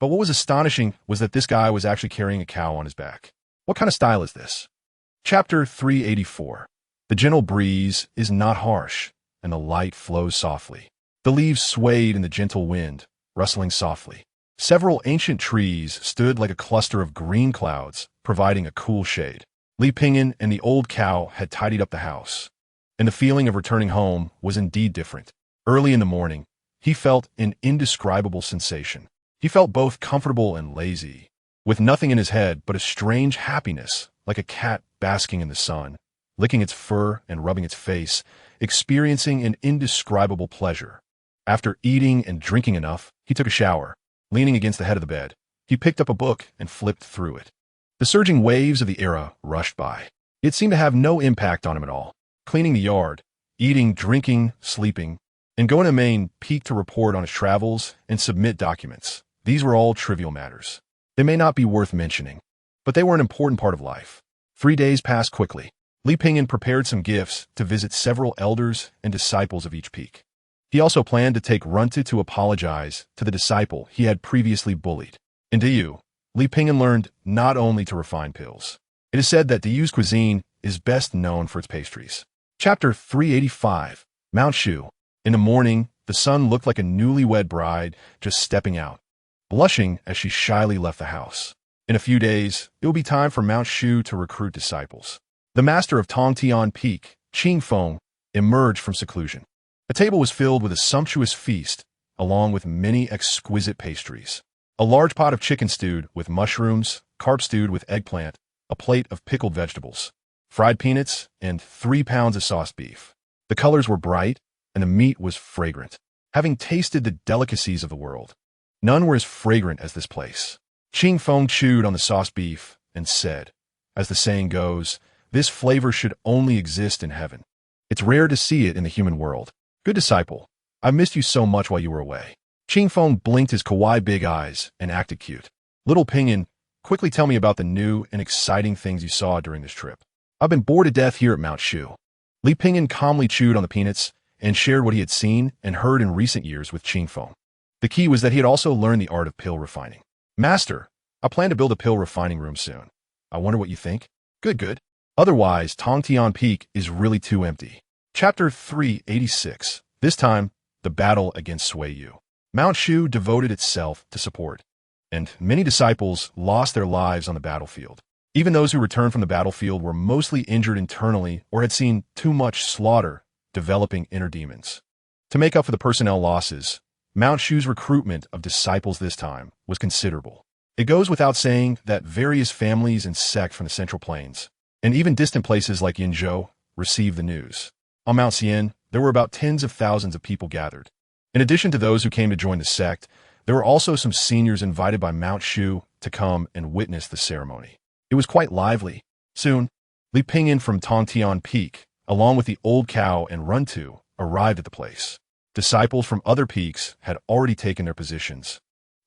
But what was astonishing was that this guy was actually carrying a cow on his back. What kind of style is this? Chapter 384. The gentle breeze is not harsh, and the light flows softly. The leaves swayed in the gentle wind, rustling softly. Several ancient trees stood like a cluster of green clouds, providing a cool shade. Li Pingyan and the old cow had tidied up the house, and the feeling of returning home was indeed different. Early in the morning, he felt an indescribable sensation. He felt both comfortable and lazy, with nothing in his head but a strange happiness, like a cat basking in the sun, licking its fur and rubbing its face, experiencing an indescribable pleasure. After eating and drinking enough, he took a shower. Leaning against the head of the bed, he picked up a book and flipped through it. The surging waves of the era rushed by. It seemed to have no impact on him at all. Cleaning the yard, eating, drinking, sleeping, and going to Maine Peak to report on his travels and submit documents. These were all trivial matters. They may not be worth mentioning, but they were an important part of life. 3 days passed quickly. Li Pingyan prepared some gifts to visit several elders and disciples of each peak. He also planned to take Runta to apologize to the disciple he had previously bullied. In Diyu, Li Pingyan learned not only to refine pills. It is said that Diyu's cuisine is best known for its pastries. Chapter 385. Mount Shu. In the morning, the sun looked like a newlywed bride just stepping out, blushing as she shyly left the house. In a few days, it will be time for Mount Shu to recruit disciples. The master of Tongtian Peak, Qing Feng, emerged from seclusion. A table was filled with a sumptuous feast, along with many exquisite pastries. A large pot of chicken stewed with mushrooms, carp stewed with eggplant, a plate of pickled vegetables, fried peanuts, and 3 pounds of sauce beef. The colors were bright, and the meat was fragrant. Having tasted the delicacies of the world, none were as fragrant as this place. Qing Feng chewed on the sauce beef and said, as the saying goes, This flavor should only exist in heaven. It's rare to see it in the human world. Good disciple, I missed you so much while you were away. Qingfeng blinked his kawaii big eyes and acted cute. Little Pinyin, quickly tell me about the new and exciting things you saw during this trip. I've been bored to death here at Mount Shu. Li Pinyin calmly chewed on the peanuts and shared what he had seen and heard in recent years with Qingfeng. The key was that he had also learned the art of pill refining. Master, I plan to build a pill refining room soon. I wonder what you think? Good. Otherwise, Tongtian Peak is really too empty. Chapter 386. This time, the battle against Suiyu. Mount Shu devoted itself to support, and many disciples lost their lives on the battlefield. Even those who returned from the battlefield were mostly injured internally or had seen too much slaughter, developing inner demons. To make up for the personnel losses, Mount Shu's recruitment of disciples this time was considerable. It goes without saying that various families and sects from the Central Plains, and even distant places like Yinzhou, received the news. On Mount Xian, there were about tens of thousands of people gathered. In addition to those who came to join the sect, there were also some seniors invited by Mount Shu to come and witness the ceremony. It was quite lively. Soon, Li Pinyin from Tongtian Peak, along with the old cow and Runtu, arrived at the place. Disciples from other peaks had already taken their positions,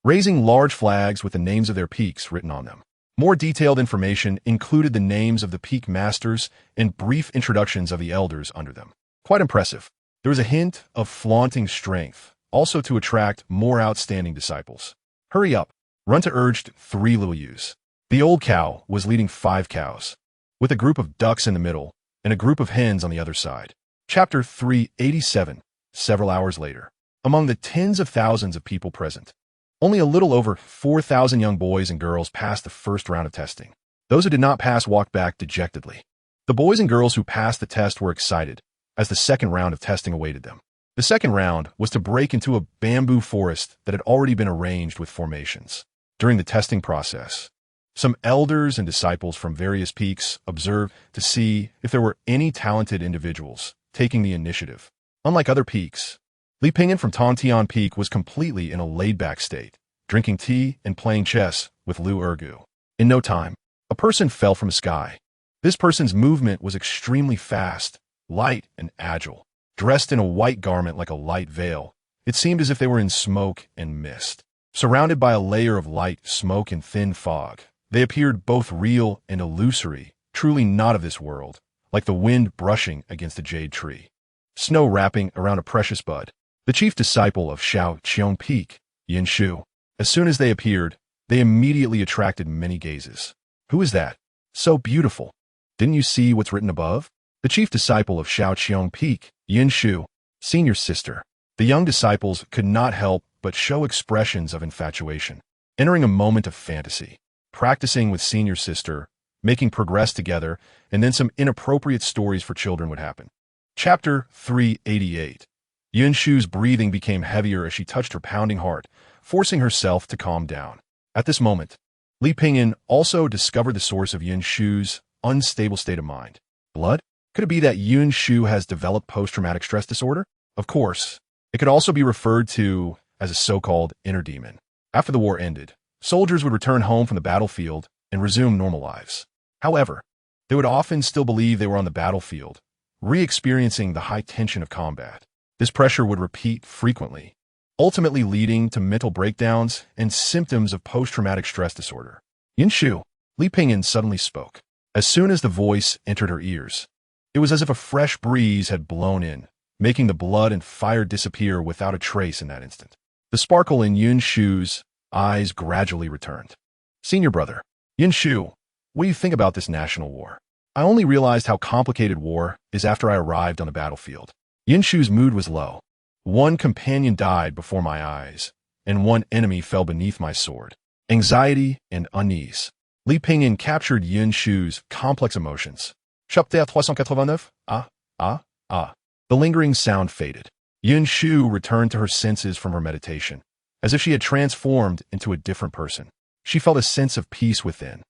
raising large flags with the names of their peaks written on them. More detailed information included the names of the peak masters and brief introductions of the elders under them. Quite impressive. There was a hint of flaunting strength, also to attract more outstanding disciples. Hurry up, Runta urged 3 little ewes. The old cow was leading 5 cows, with a group of ducks in the middle and a group of hens on the other side. Chapter 387. Several hours later. Among the tens of thousands of people present, only a little over 4,000 young boys and girls passed the first round of testing. Those who did not pass walked back dejectedly. The boys and girls who passed the test were excited, as the second round of testing awaited them. The second round was to break into a bamboo forest that had already been arranged with formations. During the testing process, some elders and disciples from various peaks observed to see if there were any talented individuals taking the initiative. Unlike other peaks, Li Pinyin from Tongtian Peak was completely in a laid-back state, drinking tea and playing chess with Lu Erhu. In no time, a person fell from the sky. This person's movement was extremely fast, light, and agile. Dressed in a white garment like a light veil, it seemed as if they were in smoke and mist. Surrounded by a layer of light, smoke, and thin fog, they appeared both real and illusory, truly not of this world, like the wind brushing against a jade tree. Snow wrapping around a precious bud. The chief disciple of Shao Qiong Peak, Yin Shu. As soon as they appeared, they immediately attracted many gazes. Who is that? So beautiful. Didn't you see what's written above? The chief disciple of Shao Qiong Peak, Yin Shu, senior sister. The young disciples could not help but show expressions of infatuation, entering a moment of fantasy, practicing with senior sister, making progress together, and then some inappropriate stories for children would happen. Chapter 388. Yin Shu's breathing became heavier as she touched her pounding heart, forcing herself to calm down. At this moment, Li Pinyin also discovered the source of Yin Shu's unstable state of mind. Blood? Could it be that Yin Shu has developed post-traumatic stress disorder? Of course. It could also be referred to as a so-called inner demon. After the war ended, soldiers would return home from the battlefield and resume normal lives. However, they would often still believe they were on the battlefield, re-experiencing the high tension of combat. This pressure would repeat frequently, ultimately leading to mental breakdowns and symptoms of post-traumatic stress disorder. Yin Shu, Li Pinyin suddenly spoke. As soon as the voice entered her ears, it was as if a fresh breeze had blown in, making the blood and fire disappear without a trace in that instant. The sparkle in Yin Shu's eyes gradually returned. Senior brother, Yin Shu, what do you think about this national war? I only realized how complicated war is after I arrived on the battlefield. Yin Shu's mood was low. One companion died before my eyes, and one enemy fell beneath my sword. Anxiety and unease. Li Pinyin captured Yin Shu's complex emotions. Chapitre 389. The lingering sound faded. Yin Shu returned to her senses from her meditation, as if she had transformed into a different person. She felt a sense of peace within.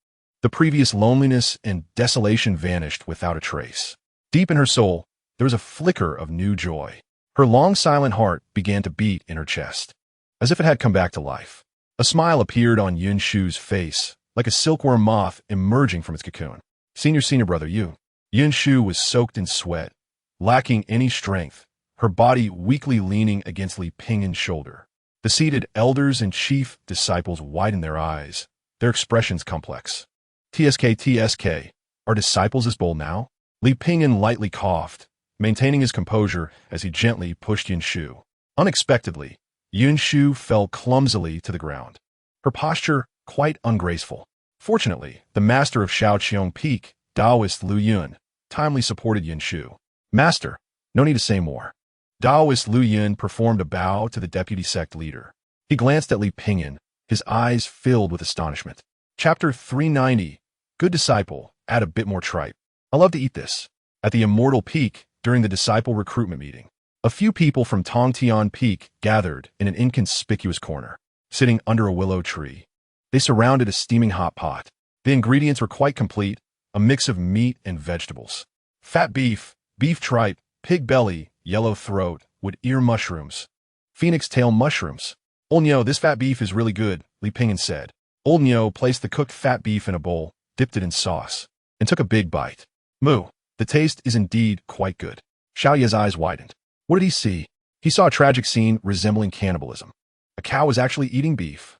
The previous loneliness and desolation vanished without a trace. Deep in her soul, there was a flicker of new joy. Her long silent heart began to beat in her chest, as if it had come back to life. A smile appeared on Yin Shu's face, like a silkworm moth emerging from its cocoon. Senior brother, you. Yun Shu was soaked in sweat, lacking any strength, her body weakly leaning against Li Pingyan's shoulder. The seated elders and chief disciples widened their eyes, their expressions complex. TSK, are disciples as bold now? Li Pingyan lightly coughed, maintaining his composure as he gently pushed Yun Shu. Unexpectedly, Yun Shu fell clumsily to the ground, her posture quite ungraceful. Fortunately, the master of Shaoqiong Peak, Taoist Lu Yun, timely supported Yun Shu. Master, no need to say more. Taoist Lu Yun performed a bow to the deputy sect leader. He glanced at Li Pingyan, his eyes filled with astonishment. Chapter 390, Good Disciple, add a bit more tripe. I love to eat this. At the Immortal Peak, during the disciple recruitment meeting, a few people from Tongtian Peak gathered in an inconspicuous corner, sitting under a willow tree. They surrounded a steaming hot pot. The ingredients were quite complete, a mix of meat and vegetables. Fat beef, beef tripe, pig belly, yellow throat, wood ear mushrooms, phoenix tail mushrooms. Old Nyo, this fat beef is really good, Li Pingyan said. Old Nyo placed the cooked fat beef in a bowl, dipped it in sauce, and took a big bite. Moo, the taste is indeed quite good. Xiaoye's eyes widened. What did he see? He saw a tragic scene resembling cannibalism. A cow was actually eating beef.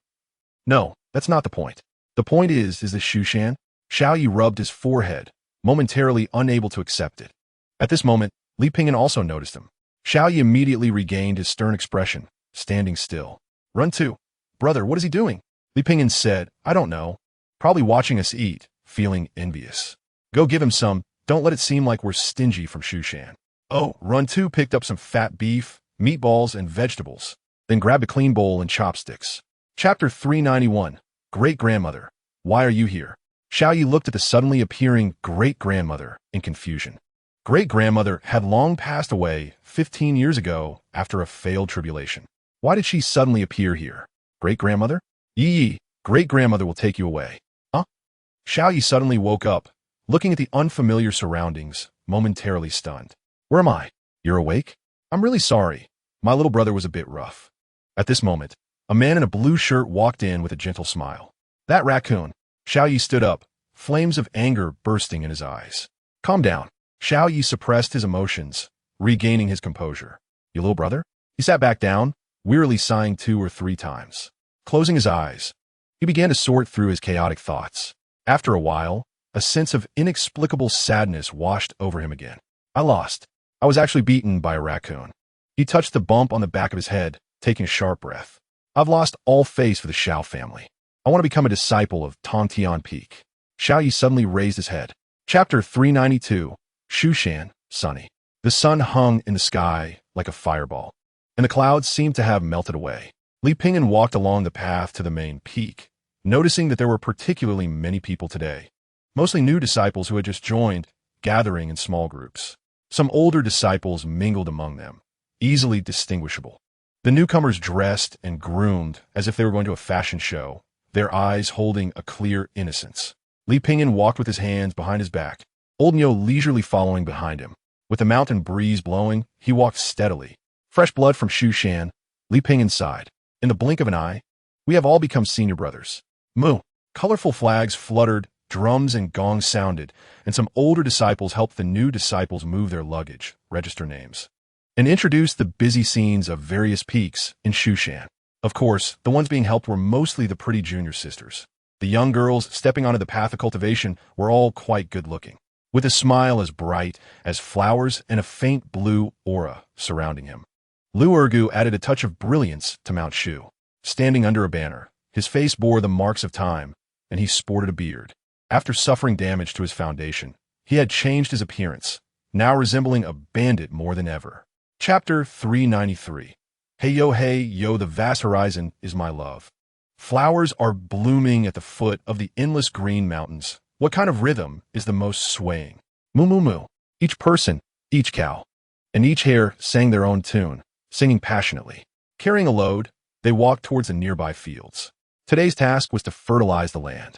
No, that's not the point. The point is this Shushan? Xiaoye rubbed his forehead, momentarily unable to accept it. At this moment, Li Pingyan also noticed him. Xiaoye immediately regained his stern expression, standing still. Run to. Brother, what is he doing? Li Pingyan said, I don't know. Probably watching us eat, feeling envious. Go give him some, don't let it seem like we're stingy from Shushan. Oh, Run Tu picked up some fat beef, meatballs, and vegetables, then grabbed a clean bowl and chopsticks. Chapter 391, Great-Grandmother, why are you here? Xiaoye looked at the suddenly appearing great-grandmother in confusion. Great-grandmother had long passed away 15 years ago after a failed tribulation. Why did she suddenly appear here? Great-grandmother? Yi, great-grandmother will take you away. Huh? Xiaoye suddenly woke up, looking at the unfamiliar surroundings, momentarily stunned. Where am I? You're awake? I'm really sorry. My little brother was a bit rough. At this moment, a man in a blue shirt walked in with a gentle smile. That raccoon. Xiaoye stood up, flames of anger bursting in his eyes. Calm down. Xiaoye suppressed his emotions, regaining his composure. Your little brother? He sat back down, wearily sighing 2 or 3 times. Closing his eyes, he began to sort through his chaotic thoughts. After a while, a sense of inexplicable sadness washed over him again. I lost. I was actually beaten by a raccoon. He touched the bump on the back of his head, taking a sharp breath. I've lost all face for the Xiao family. I want to become a disciple of Tongtian Peak. Xiaoye suddenly raised his head. Chapter 392, Shushan, Sunny. The sun hung in the sky like a fireball, and the clouds seemed to have melted away. Li Pingyan walked along the path to the main peak, noticing that there were particularly many people today, mostly new disciples who had just joined, gathering in small groups. Some older disciples mingled among them, easily distinguishable. The newcomers dressed and groomed as if they were going to a fashion show, their eyes holding a clear innocence. Li Pingyan walked with his hands behind his back, Old Nyo leisurely following behind him. With the mountain breeze blowing, he walked steadily. Fresh blood from Shushan, Li Pingyan sighed. In the blink of an eye, we have all become senior brothers. Moo. Colorful flags fluttered, drums and gongs sounded, and some older disciples helped the new disciples move their luggage, register names, and introduce the busy scenes of various peaks in Shushan. Of course, the ones being helped were mostly the pretty junior sisters. The young girls stepping onto the path of cultivation were all quite good-looking, with a smile as bright as flowers and a faint blue aura surrounding him. Erhu added a touch of brilliance to Mount Shu. Standing under a banner, his face bore the marks of time, and he sported a beard. After suffering damage to his foundation, he had changed his appearance, now resembling a bandit more than ever. Chapter 393. Hey yo, the vast horizon is my love. Flowers are blooming at the foot of the endless green mountains. What kind of rhythm is the most swaying? Moo moo moo. Each person, each cow, and each hare sang their own tune, singing passionately. Carrying a load, they walked towards the nearby fields. Today's task was to fertilize the land.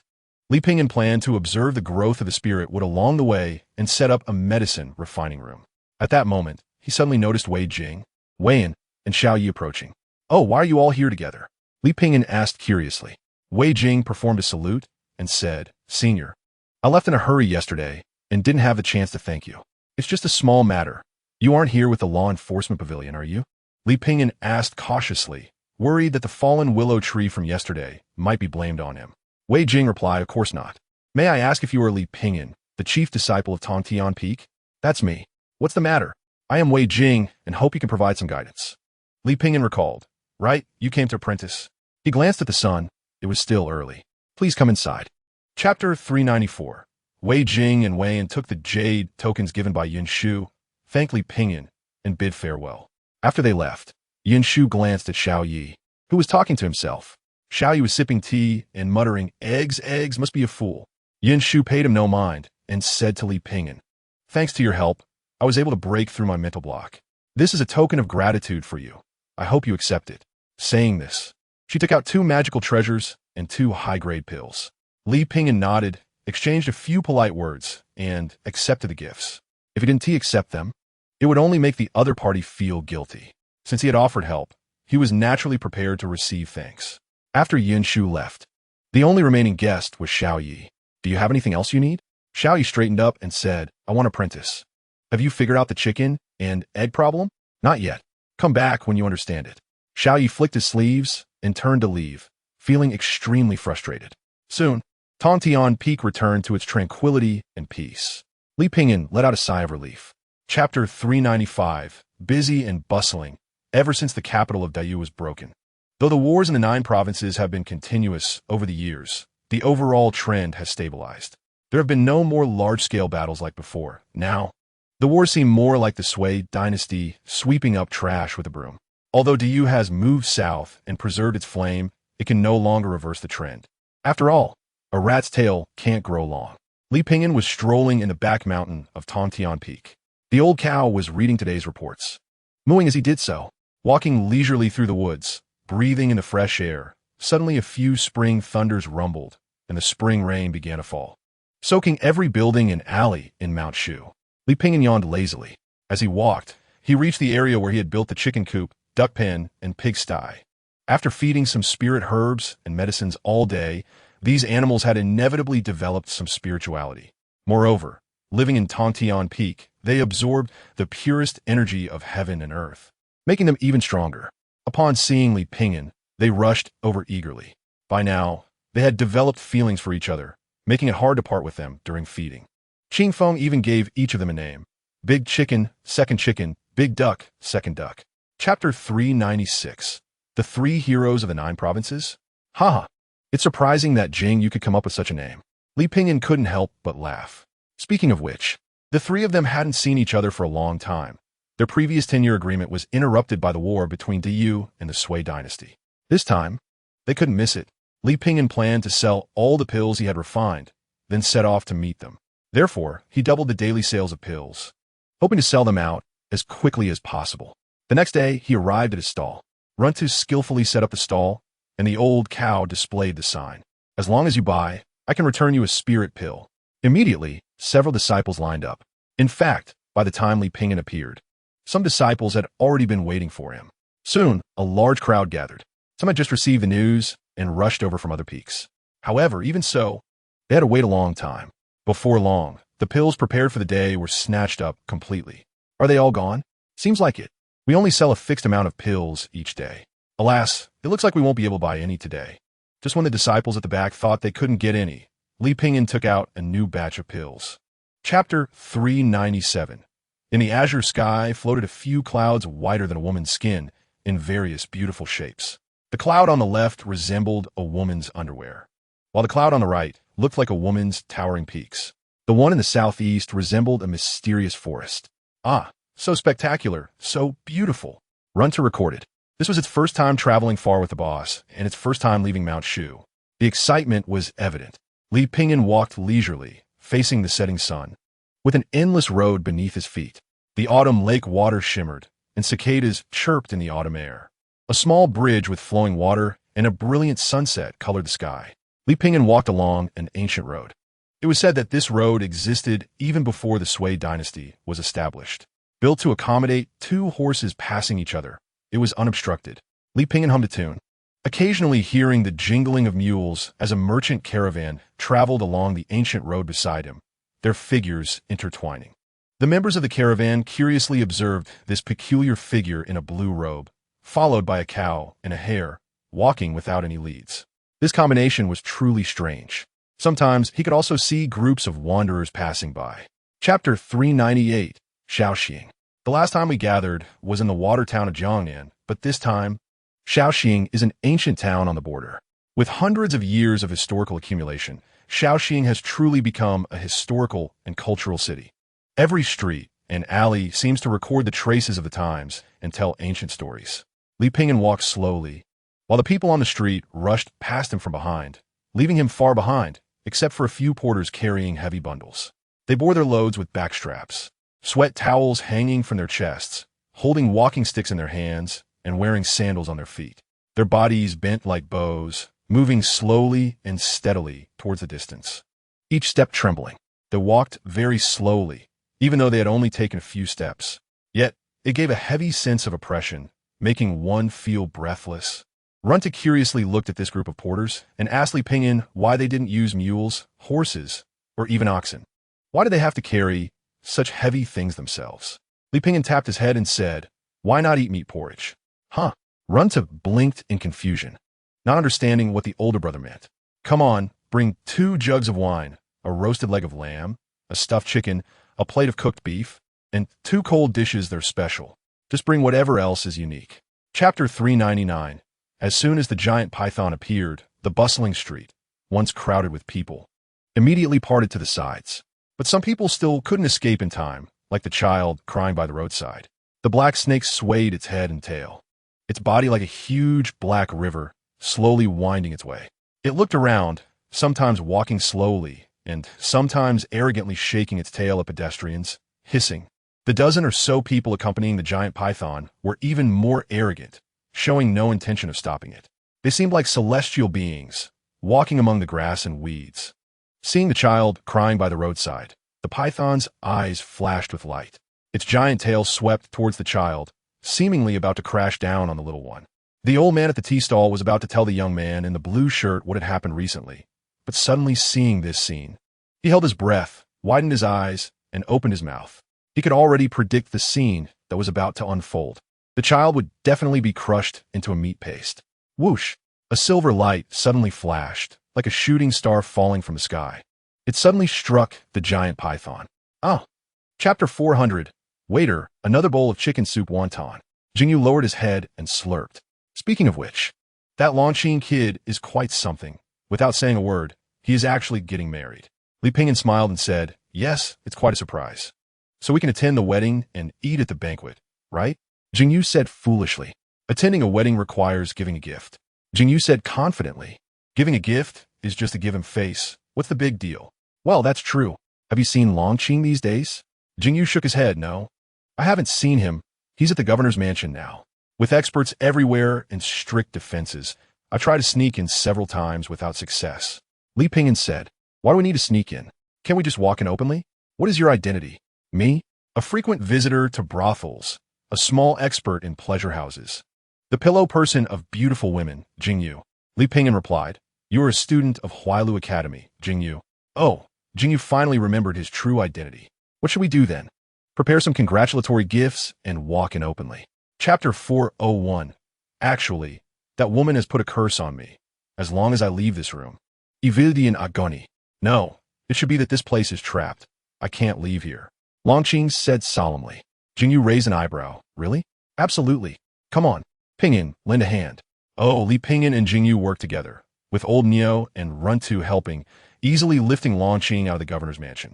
Li Pingyan planned to observe the growth of the spirit wood along the way and set up a medicine refining room. At that moment, he suddenly noticed Wei Jing, Weiyan, and Xiaoye approaching. Oh, why are you all here together? Li Pingyan asked curiously. Wei Jing performed a salute and said, Senior, I left in a hurry yesterday and didn't have the chance to thank you. It's just a small matter. You aren't here with the law enforcement pavilion, are you? Li Pingyan asked cautiously, worried that the fallen willow tree from yesterday might be blamed on him. Wei Jing replied, of course not. May I ask if you are Li Pingyan, the chief disciple of Tongtian Peak? That's me. What's the matter? I am Wei Jing and hope you can provide some guidance. Li Pingyan recalled. Right, you came to apprentice. He glanced at the sun. It was still early. Please come inside. Chapter 394. Wei Jing and Wei Yan took the jade tokens given by Yin Shu, thanked Li Pingyan, and bid farewell. After they left, Yin Shu glanced at Xiao Yi, who was talking to himself. Xiao Yi was sipping tea and muttering, eggs, must be a fool. Yin Shu paid him no mind and said to Li Pingyan, thanks to your help, I was able to break through my mental block. This is a token of gratitude for you. I hope you accept it. Saying this, she took out 2 magical treasures and 2 high-grade pills. Li Pingyan nodded, exchanged a few polite words, and accepted the gifts. If he didn't accept them, it would only make the other party feel guilty. Since he had offered help, he was naturally prepared to receive thanks. After Yin Shu left, the only remaining guest was Xiao Yi. Do you have anything else you need? Xiao Yi straightened up and said, I want apprentice. Have you figured out the chicken and egg problem? Not yet. Come back when you understand it. Xiao Yi flicked his sleeves and turned to leave, feeling extremely frustrated. Soon, Tongtian Peak returned to its tranquility and peace. Li Pingyan let out a sigh of relief. Chapter 395. Busy and bustling, ever since the capital of Dayu was broken. Though the wars in the 9 provinces have been continuous over the years, the overall trend has stabilized. There have been no more large-scale battles like before. Now, the wars seem more like the Sui dynasty sweeping up trash with a broom. Although Dayu has moved south and preserved its flame, it can no longer reverse the trend. After all, a rat's tail can't grow long. Li Pingyan was strolling in the back mountain of Tongtian Peak. The old cow was reading today's reports, mooing as he did so, walking leisurely through the woods, breathing in the fresh air. Suddenly a few spring thunders rumbled, and the spring rain began to fall, soaking every building and alley in Mount Shu. Li Pingyan yawned lazily. As he walked, he reached the area where he had built the chicken coop, duck pen, and pigsty. After feeding some spirit herbs and medicines all day, these animals had inevitably developed some spirituality. Moreover, living in Tongtian Peak, they absorbed the purest energy of heaven and earth, making them even stronger. Upon seeing Li Pingyan, they rushed over eagerly. By now, they had developed feelings for each other, making it hard to part with them during feeding. Qing Feng even gave each of them a name. Big Chicken, Second Chicken, Big Duck, Second Duck. Chapter 396. The 3 Heroes of the 9 Provinces? Haha. It's surprising that Jing you could come up with such a name. Li Pingyan couldn't help but laugh. Speaking of which, the 3 of them hadn't seen each other for a long time. Their previous 10-year agreement was interrupted by the war between Dayu and the Sui dynasty. This time, they couldn't miss it. Li Pingyan planned to sell all the pills he had refined, then set off to meet them. Therefore, he doubled the daily sales of pills, hoping to sell them out as quickly as possible. The next day, he arrived at his stall. Runtu skillfully set up the stall, and the old cow displayed the sign. As long as you buy, I can return you a spirit pill. Immediately, several disciples lined up. In fact, by the time Li Pingyan appeared, some disciples had already been waiting for him. Soon, a large crowd gathered. Some had just received the news and rushed over from other peaks. However, even so, they had to wait a long time. Before long, the pills prepared for the day were snatched up completely. Are they all gone? Seems like it. We only sell a fixed amount of pills each day. Alas, it looks like we won't be able to buy any today. Just when the disciples at the back thought they couldn't get any, Li Pingyan took out a new batch of pills. Chapter 397. In the azure sky floated a few clouds whiter than a woman's skin in various beautiful shapes. The cloud on the left resembled a woman's underwear, while the cloud on the right looked like a woman's towering peaks. The one in the southeast resembled a mysterious forest. Ah, so spectacular, so beautiful. Runta recorded. This was its first time traveling far with the boss, and its first time leaving Mount Shu. The excitement was evident. Li Pingyan walked leisurely, facing the setting sun, with an endless road beneath his feet. The autumn lake water shimmered, and cicadas chirped in the autumn air. A small bridge with flowing water and a brilliant sunset colored the sky. Li Pingyan walked along an ancient road. It was said that this road existed even before the Sui dynasty was established. Built to accommodate 2 horses passing each other, it was unobstructed. Li Pingyan hummed a tune, occasionally hearing the jingling of mules as a merchant caravan traveled along the ancient road beside him, their figures intertwining. The members of the caravan curiously observed this peculiar figure in a blue robe, followed by a cow and a hare, walking without any leads. This combination was truly strange. Sometimes he could also see groups of wanderers passing by. Chapter 398, Shaoxing. The last time we gathered was in the water town of Jiangnan, but this time, Shaoxing is an ancient town on the border. With hundreds of years of historical accumulation, Shaoxing has truly become a historical and cultural city. Every street and alley seems to record the traces of the times and tell ancient stories. Li Pingyan walked slowly, while the people on the street rushed past him from behind, leaving him far behind, except for a few porters carrying heavy bundles. They bore their loads with backstraps, sweat towels hanging from their chests, holding walking sticks in their hands, and wearing sandals on their feet. Their bodies bent like bows, moving slowly and steadily towards the distance, each step trembling. They walked very slowly, even though they had only taken a few steps. Yet, it gave a heavy sense of oppression, making one feel breathless. Runta curiously looked at this group of porters and asked Li Pingyan why they didn't use mules, horses, or even oxen. Why did they have to carry such heavy things themselves? Li Pingyan tapped his head and said, "Why not eat meat porridge?" Huh? Runta blinked in confusion, not understanding what the older brother meant. "Come on, bring 2 jugs of wine, a roasted leg of lamb, a stuffed chicken, a plate of cooked beef, and 2 cold dishes they're special. Just bring whatever else is unique." Chapter 399. As soon as the giant python appeared, the bustling street, once crowded with people, immediately parted to the sides. But some people still couldn't escape in time, like the child crying by the roadside. The black snake swayed its head and tail, its body like a huge black river, slowly winding its way. It looked around, sometimes walking slowly, and sometimes arrogantly shaking its tail at pedestrians, hissing. The dozen or so people accompanying the giant python were even more arrogant, showing no intention of stopping it. They seemed like celestial beings, walking among the grass and weeds. Seeing the child crying by the roadside, the python's eyes flashed with light. Its giant tail swept towards the child, seemingly about to crash down on the little one. The old man at the tea stall was about to tell the young man in the blue shirt what had happened recently, but suddenly seeing this scene, he held his breath, widened his eyes, and opened his mouth. He could already predict the scene that was about to unfold. The child would definitely be crushed into a meat paste. Whoosh! A silver light suddenly flashed, like a shooting star falling from the sky. It suddenly struck the giant python. Oh! Chapter 400. Waiter, another bowl of chicken soup wonton. Jingyu lowered his head and slurped. Speaking of which, that Longqing kid is quite something. Without saying a word, he is actually getting married. Li Pingyan smiled and said, "Yes, it's quite a surprise. So we can attend the wedding and eat at the banquet, right?" Jingyu said foolishly. "Attending a wedding requires giving a gift." Jingyu said confidently. "Giving a gift is just a give him face. What's the big deal?" "Well, that's true. Have you seen Longqing these days?" Jingyu shook his head. "No. I haven't seen him. He's at the governor's mansion now. With experts everywhere and strict defenses, I tried to sneak in several times without success." Li Pingyan said, "Why do we need to sneak in? Can't we just walk in openly? What is your identity?" "Me? A frequent visitor to brothels, a small expert in pleasure houses. The pillow person of beautiful women, Jingyu." Li Pingyan replied, "You are a student of Huailu Academy, Jingyu." Oh, Jingyu finally remembered his true identity. What should we do then? Prepare some congratulatory gifts and walk in openly. Chapter 401. Actually, that woman has put a curse on me. As long as I leave this room. Ivildian agoni. No, it should be that this place is trapped. I can't leave here. Longqing said solemnly. Jingyu raised an eyebrow. Really? Absolutely. Come on. Pingyan, lend a hand. Oh, Li Pingyan and Jingyu worked together, with old Neo and Runtu helping, easily lifting Longqing out of the governor's mansion.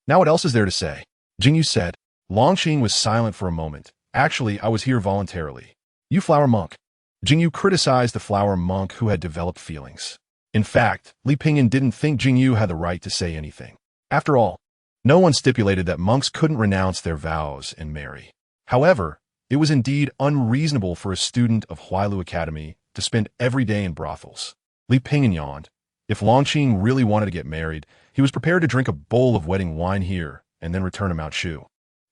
Now what else is there to say? Jingyu said. Longqing was silent for a moment. Actually, I was here voluntarily. You flower monk. Jingyu criticized the flower monk who had developed feelings. In fact, Li Pingyan didn't think Jingyu had the right to say anything. After all, no one stipulated that monks couldn't renounce their vows and marry. However, it was indeed unreasonable for a student of Huailu Academy to spend every day in brothels. Li Pingyan yawned. If Longqing really wanted to get married, he was prepared to drink a bowl of wedding wine here and then return to Mount Shu.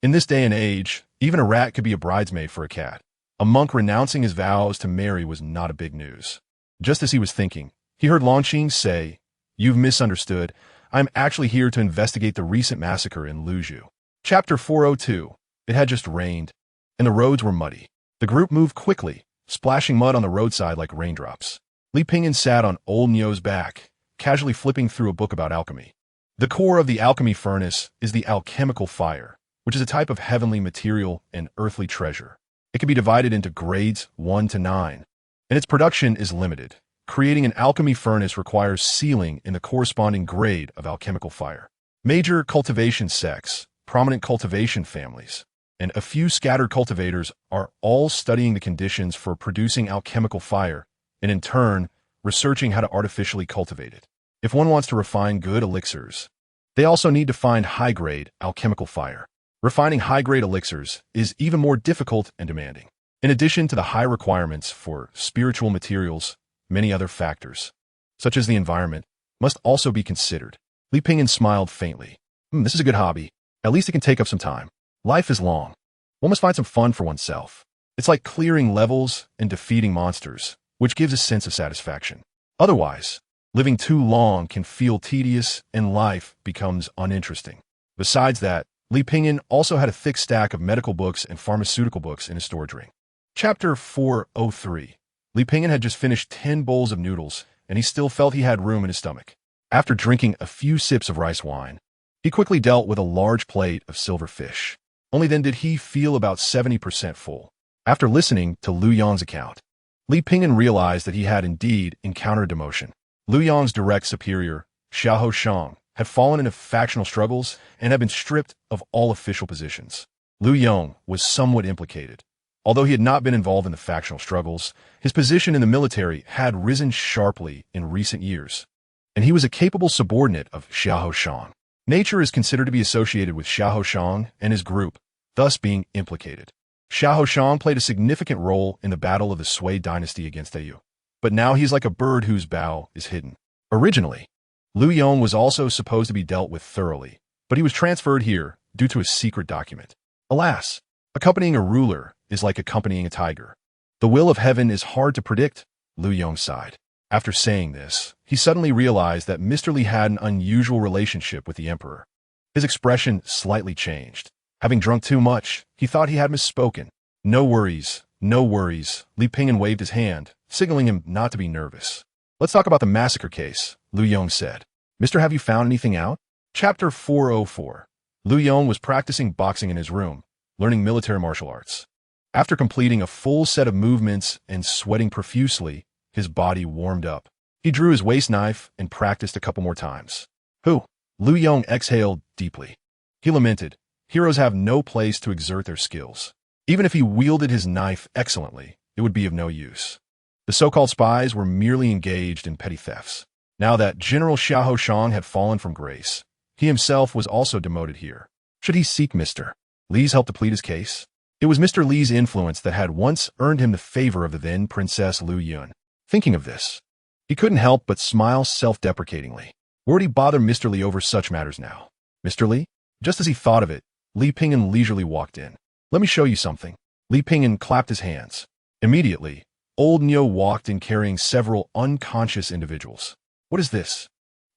In this day and age, even a rat could be a bridesmaid for a cat. A monk renouncing his vows to marry was not a big news. Just as he was thinking, he heard Longqing say, "You've misunderstood. I'm actually here to investigate the recent massacre in Luzhu. Chapter 402. It had just rained, and the roads were muddy. The group moved quickly, splashing mud on the roadside like raindrops. Li Pingyan sat on old Nio's back, casually flipping through a book about alchemy. The core of the alchemy furnace is the alchemical fire, which is a type of heavenly material and earthly treasure. It can be divided into grades 1 to 9, and its production is limited. Creating an alchemy furnace requires sealing in the corresponding grade of alchemical fire. Major cultivation sects, prominent cultivation families, and a few scattered cultivators are all studying the conditions for producing alchemical fire, and in turn, researching how to artificially cultivate it. If one wants to refine good elixirs, they also need to find high-grade alchemical fire. Refining high-grade elixirs is even more difficult and demanding. In addition to the high requirements for spiritual materials, many other factors, such as the environment, must also be considered. Li Pingyan smiled faintly. This is a good hobby. At least it can take up some time. Life is long. One must find some fun for oneself. It's like clearing levels and defeating monsters, which gives a sense of satisfaction. Otherwise, living too long can feel tedious and life becomes uninteresting. Besides that, Li Pingyan also had a thick stack of medical books and pharmaceutical books in his storage ring. Chapter 403. Li Pingyan had just finished 10 bowls of noodles, and he still felt he had room in his stomach. After drinking a few sips of rice wine, he quickly dealt with a large plate of silver fish. Only then did he feel about 70% full. After listening to Lu Yong's account, Li Pingyan realized that he had indeed encountered demotion. Lu Yong's direct superior, Xiahou Shang, had fallen into factional struggles and had been stripped of all official positions. Lu Yong was somewhat implicated. Although he had not been involved in the factional struggles, his position in the military had risen sharply in recent years, and he was a capable subordinate of Xiahou Shang. Nature is considered to be associated with Xiahou Shang and his group, thus being implicated. Xiahou Shang played a significant role in the battle of the Sui dynasty against Erhu, but now he's like a bird whose bow is hidden. Originally, Lu Yong was also supposed to be dealt with thoroughly, but he was transferred here due to a secret document. Alas, accompanying a ruler is like accompanying a tiger. The will of heaven is hard to predict, Lu Yong sighed. After saying this, he suddenly realized that Mr. Li had an unusual relationship with the emperor. His expression slightly changed. Having drunk too much, he thought he had misspoken. No worries, no worries, Li Pingyan waved his hand, signaling him not to be nervous. Let's talk about the massacre case, Lu Yong said. Mister, have you found anything out? Chapter 404. Lu Yong was practicing boxing in his room, learning military martial arts. After completing a full set of movements and sweating profusely, his body warmed up. He drew his waist knife and practiced a couple more times. Lu Yong exhaled deeply. He lamented, heroes have no place to exert their skills. Even if he wielded his knife excellently, it would be of no use. The so-called spies were merely engaged in petty thefts. Now that General Xiahou Shang had fallen from grace, he himself was also demoted here. Should he seek Mr. Li's help to plead his case? It was Mr. Li's influence that had once earned him the favor of the then Princess Lu Yun. Thinking of this, he couldn't help but smile self-deprecatingly. Would he bother Mr. Li over such matters now? Mr. Li? Just as he thought of it, Li Pingyan leisurely walked in. Let me show you something. Li Pingyan clapped his hands. Immediately, old Nio walked in carrying several unconscious individuals. What is this?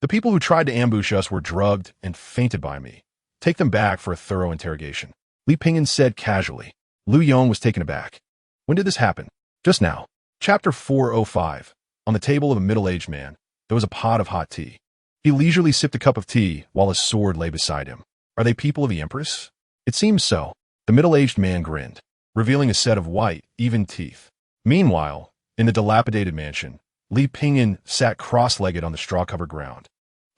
The people who tried to ambush us were drugged and fainted by me. Take them back for a thorough interrogation. Li Pingyan said casually. Lu Yong was taken aback. When did this happen? Just now. Chapter 405. On the table of a middle-aged man, there was a pot of hot tea. He leisurely sipped a cup of tea while his sword lay beside him. Are they people of the Empress? It seems so. The middle-aged man grinned, revealing a set of white, even teeth. Meanwhile, in the dilapidated mansion, Li Pingyan sat cross-legged on the straw-covered ground,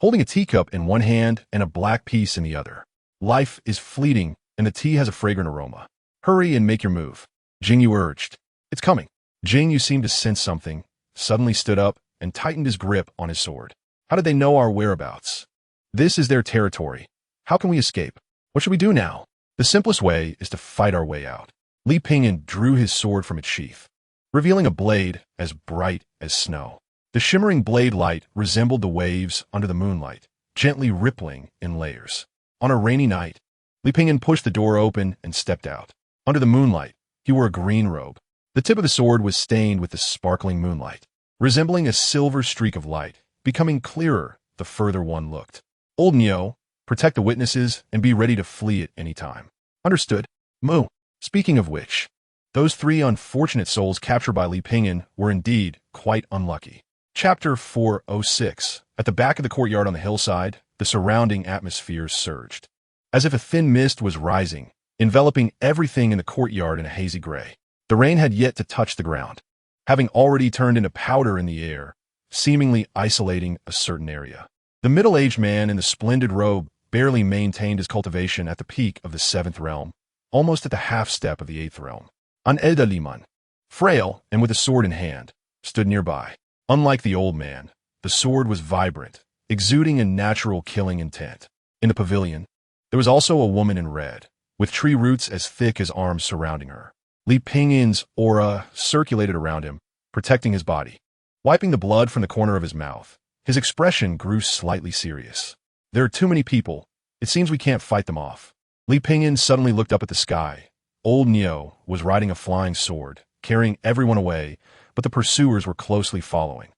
holding a teacup in one hand and a black piece in the other. Life is fleeting, and the tea has a fragrant aroma. Hurry and make your move. Jingyu urged. It's coming. Jingyu seemed to sense something, suddenly stood up, and tightened his grip on his sword. How did they know our whereabouts? This is their territory. How can we escape? What should we do now? The simplest way is to fight our way out. Li Pingyan drew his sword from its sheath, revealing a blade as bright as snow. The shimmering blade light resembled the waves under the moonlight, gently rippling in layers. On a rainy night, Li Pingyan pushed the door open and stepped out. Under the moonlight, he wore a green robe. The tip of the sword was stained with the sparkling moonlight, resembling a silver streak of light, becoming clearer the further one looked. Old Neo, protect the witnesses and be ready to flee at any time. Understood? Moo. Speaking of which, those three unfortunate souls captured by Li Pingyan were indeed quite unlucky. Chapter 406. At the back of the courtyard on the hillside, the surrounding atmosphere surged. As if a thin mist was rising, enveloping everything in the courtyard in a hazy gray. The rain had yet to touch the ground, having already turned into powder in the air, seemingly isolating a certain area. The middle-aged man in the splendid robe barely maintained his cultivation at the peak of the 7th realm, almost at the half-step of the 8th realm. An Eda Liman, frail and with a sword in hand, stood nearby. Unlike the old man, the sword was vibrant, exuding a natural killing intent. In the pavilion, there was also a woman in red, with tree roots as thick as arms surrounding her. Li Pingyan's aura circulated around him, protecting his body. Wiping the blood from the corner of his mouth, his expression grew slightly serious. There are too many people. It seems we can't fight them off. Li Pingyan suddenly looked up at the sky. Old Neo was riding a flying sword, carrying everyone away, but the pursuers were closely following.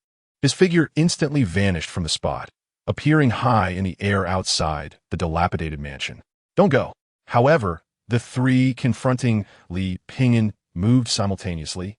His figure instantly vanished from the spot, appearing high in the air outside the dilapidated mansion. Don't go. However, the three confronting Li Pingyan moved simultaneously,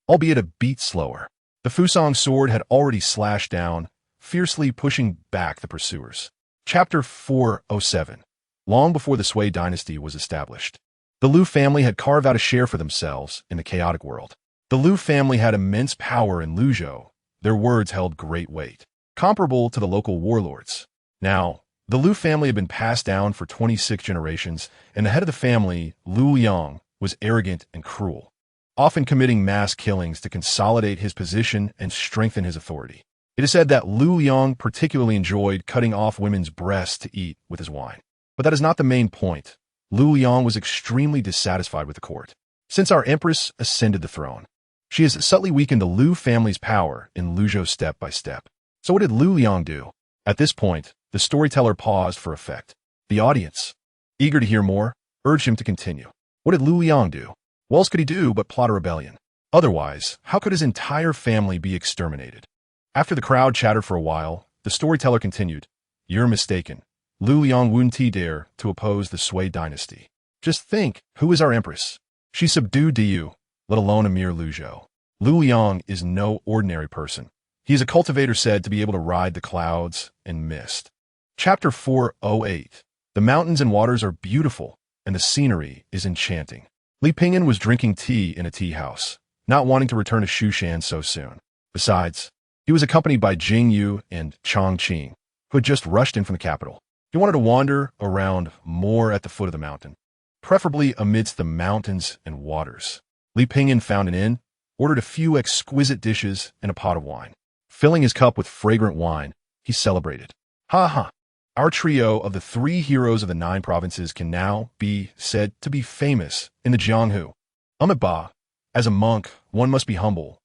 albeit a beat slower. The Fusong sword had already slashed down, fiercely pushing back the pursuers. Chapter 407. Long before the Sui dynasty was established, the Liu family had carved out a share for themselves in the chaotic world. The Liu family had immense power in Luzhou. Their words held great weight, comparable to the local warlords. Now, the Liu family had been passed down for 26 generations, and the head of the family, Liu Yang, was arrogant and cruel, often committing mass killings to consolidate his position and strengthen his authority. It is said that Liu Yang particularly enjoyed cutting off women's breasts to eat with his wine. But that is not the main point. Liu Yang was extremely dissatisfied with the court. Since our empress ascended the throne, she has subtly weakened the Liu family's power in Luzhou step by step. So what did Liu Yang do? At this point, the storyteller paused for effect. The audience, eager to hear more, urged him to continue. What did Liu Yang do? What else could he do but plot a rebellion? Otherwise, how could his entire family be exterminated? After the crowd chattered for a while, the storyteller continued. You're mistaken. Liu Yang wouldn't dare to oppose the Sui dynasty. Just think, who is our empress? She subdued Diyu, let alone a mere Luzhou. Liu Yang is no ordinary person. He is a cultivator said to be able to ride the clouds and mist. Chapter 408. The mountains and waters are beautiful, and the scenery is enchanting. Li Pingyan was drinking tea in a tea house, not wanting to return to Shushan so soon. Besides, he was accompanied by Jing Yu and Chang Qing, who had just rushed in from the capital. He wanted to wander around more at the foot of the mountain, preferably amidst the mountains and waters. Li Pingyan found an inn, ordered a few exquisite dishes and a pot of wine. Filling his cup with fragrant wine, he celebrated. Ha ha! Our trio of the 3 heroes of the 9 provinces can now be said to be famous in the Jianghu. Ba, as a monk, one must be humble,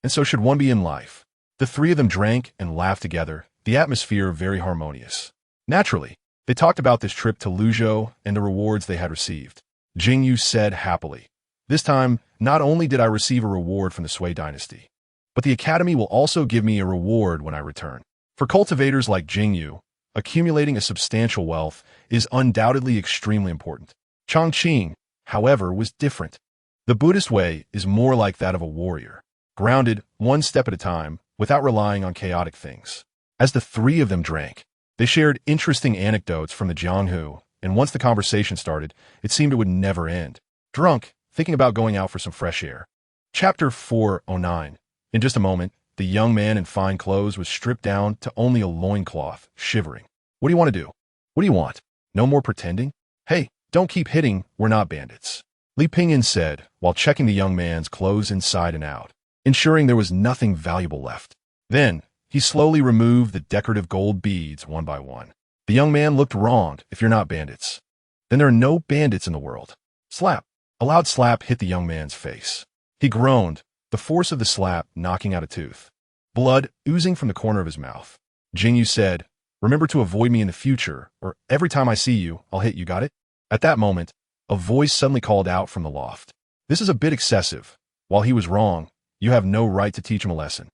and so should one be in life. The 3 of them drank and laughed together, the atmosphere very harmonious. Naturally, they talked about this trip to Luzhou and the rewards they had received. Jing Yu said happily, this time, not only did I receive a reward from the Sui dynasty, but the academy will also give me a reward when I return. For cultivators like Jing Yu, accumulating a substantial wealth is undoubtedly extremely important. Chang Qing, however, was different. The Buddhist way is more like that of a warrior, grounded one step at a time without relying on chaotic things. As the 3 of them drank, they shared interesting anecdotes from the Jianghu, and once the conversation started, it seemed it would never end. Drunk, thinking about going out for some fresh air. Chapter 409. In just a moment, the young man in fine clothes was stripped down to only a loincloth, shivering. What do you want to do? What do you want? No more pretending? Hey, don't keep hitting, we're not bandits. Li Pingyan said, while checking the young man's clothes inside and out, ensuring there was nothing valuable left. Then, he slowly removed the decorative gold beads one by one. The young man looked wronged. If you're not bandits, then there are no bandits in the world. Slap. A loud slap hit the young man's face. He groaned, the force of the slap knocking out a tooth. Blood oozing from the corner of his mouth. Jing Yu said, remember to avoid me in the future, or every time I see you, I'll hit you, got it? At that moment, a voice suddenly called out from the loft. This is a bit excessive. While he was wrong, you have no right to teach him a lesson.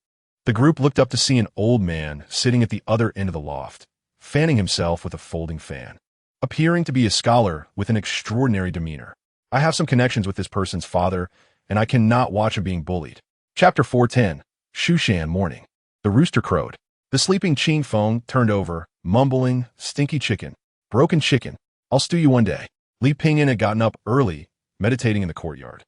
The group looked up to see an old man sitting at the other end of the loft, fanning himself with a folding fan, appearing to be a scholar with an extraordinary demeanor. I have some connections with this person's father, and I cannot watch him being bullied. Chapter 410. Shushan Morning. The rooster crowed. The sleeping Qing Feng turned over, mumbling, "Stinky chicken. Broken chicken. I'll stew you one day." Li Pingyan had gotten up early, meditating in the courtyard,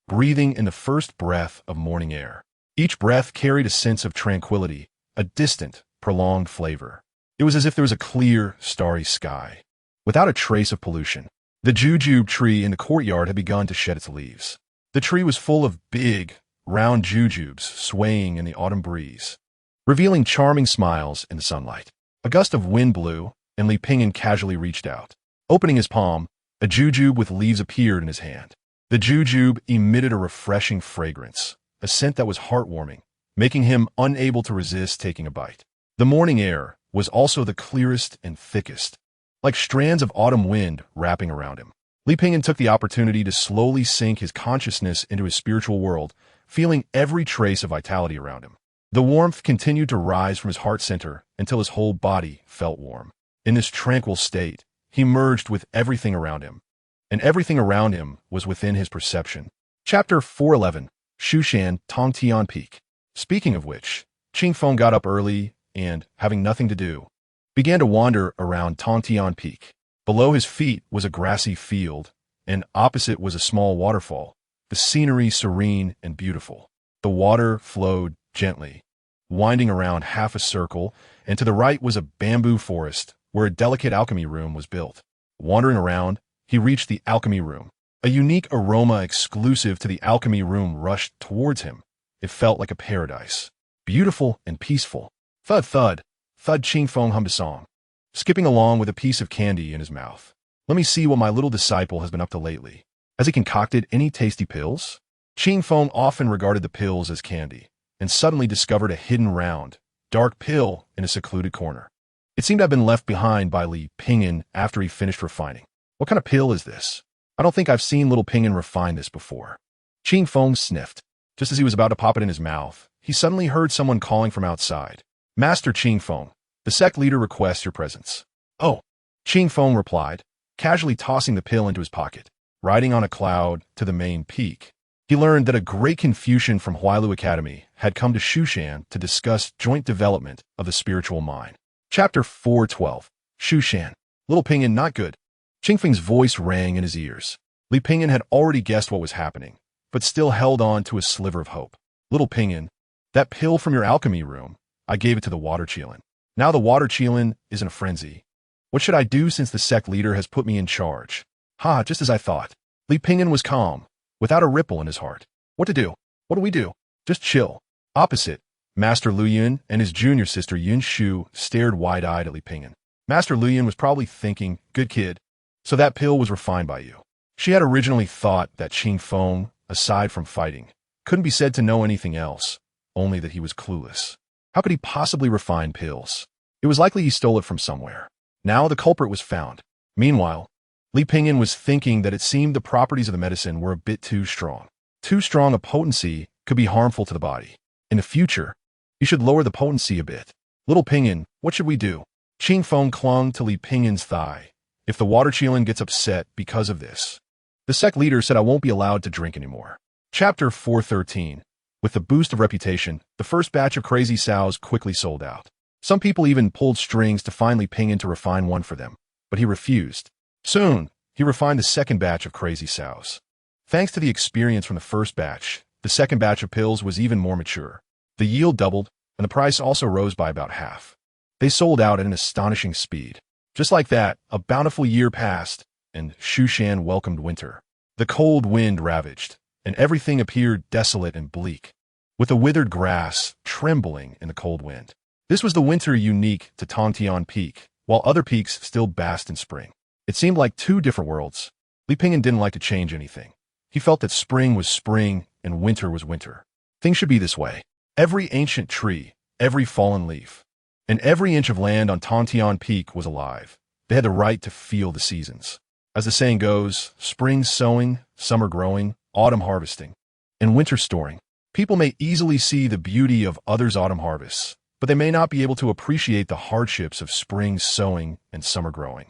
breathing in the first breath of morning air. Each breath carried a sense of tranquility, a distant, prolonged flavor. It was as if there was a clear, starry sky, without a trace of pollution. The jujube tree in the courtyard had begun to shed its leaves. The tree was full of big, round jujubes swaying in the autumn breeze, revealing charming smiles in the sunlight. A gust of wind blew, and Li Pingyan casually reached out. Opening his palm, a jujube with leaves appeared in his hand. The jujube emitted a refreshing fragrance, a scent that was heartwarming, making him unable to resist taking a bite. The morning air was also the clearest and thickest, like strands of autumn wind wrapping around him. Li Pingyan took the opportunity to slowly sink his consciousness into his spiritual world, feeling every trace of vitality around him. The warmth continued to rise from his heart center until his whole body felt warm. In this tranquil state, he merged with everything around him, and everything around him was within his perception. Chapter 411. Shushan Tongtian Peak. Speaking of which, Qing Feng got up early and, having nothing to do, began to wander around Tongtian Peak. Below his feet was a grassy field, and opposite was a small waterfall, the scenery serene and beautiful. The water flowed gently, winding around half a circle, and to the right was a bamboo forest where a delicate alchemy room was built. Wandering around, he reached the alchemy room. A unique aroma exclusive to the alchemy room rushed towards him. It felt like a paradise, beautiful and peaceful. Thud, thud, thud. Qing Feng hummed a song, skipping along with a piece of candy in his mouth. Let me see what my little disciple has been up to lately. Has he concocted any tasty pills? Qing Feng often regarded the pills as candy, and suddenly discovered a hidden round, dark pill in a secluded corner. It seemed to have been left behind by Li Pingyan after he finished refining. What kind of pill is this? I don't think I've seen little Pingyan refine this before. Qing Feng sniffed. Just as he was about to pop it in his mouth, he suddenly heard someone calling from outside. Master Qing Feng, the sect leader requests your presence. Oh, Qing Feng replied, casually tossing the pill into his pocket. Riding on a cloud to the main peak, he learned that a great Confucian from Huailu Academy had come to Shushan to discuss joint development of the spiritual mind. Chapter 412. Shushan. Little Pingyan not good. Qing Feng's voice rang in his ears. Li Pingyan had already guessed what was happening, but still held on to a sliver of hope. Little Pingyan, that pill from your alchemy room, I gave it to the water Qilin. Now the water Qilin is in a frenzy. What should I do since the sect leader has put me in charge? Ha, just as I thought. Li Pingyan was calm, without a ripple in his heart. What to do? What do we do? Just chill. Opposite, Master Lu Yun and his junior sister Yun Shu stared wide-eyed at Li Pingyan. Master Lu Yun was probably thinking, good kid, so that pill was refined by you. She had originally thought that Qing Feng, aside from fighting, couldn't be said to know anything else, only that he was clueless. How could he possibly refine pills? It was likely he stole it from somewhere. Now the culprit was found. Meanwhile, Li Pingyan was thinking that it seemed the properties of the medicine were a bit too strong. Too strong a potency could be harmful to the body. In the future, he should lower the potency a bit. Little Pingyan, what should we do? Qing Feng clung to Li Pingyan's thigh. If the water Qilin gets upset because of this, the sect leader said I won't be allowed to drink anymore. Chapter 413. With the boost of reputation, the first batch of crazy sows quickly sold out. Some people even pulled strings to find Li Pingyan to refine one for them, but he refused. Soon, he refined the second batch of crazy sows. Thanks to the experience from the first batch, the second batch of pills was even more mature. The yield doubled, and the price also rose by about half. They sold out at an astonishing speed. Just like that, a bountiful year passed, and Shushan welcomed winter. The cold wind ravaged, and everything appeared desolate and bleak, with the withered grass trembling in the cold wind. This was the winter unique to Tongtian Peak, while other peaks still basked in spring. It seemed like two different worlds. Li Pingyan didn't like to change anything. He felt that spring was spring and winter was winter. Things should be this way. Every ancient tree, every fallen leaf, and every inch of land on Tongtian Peak was alive. They had the right to feel the seasons. As the saying goes, spring sowing, summer growing, autumn harvesting, and winter storing. People may easily see the beauty of others' autumn harvests, but they may not be able to appreciate the hardships of spring sowing and summer growing,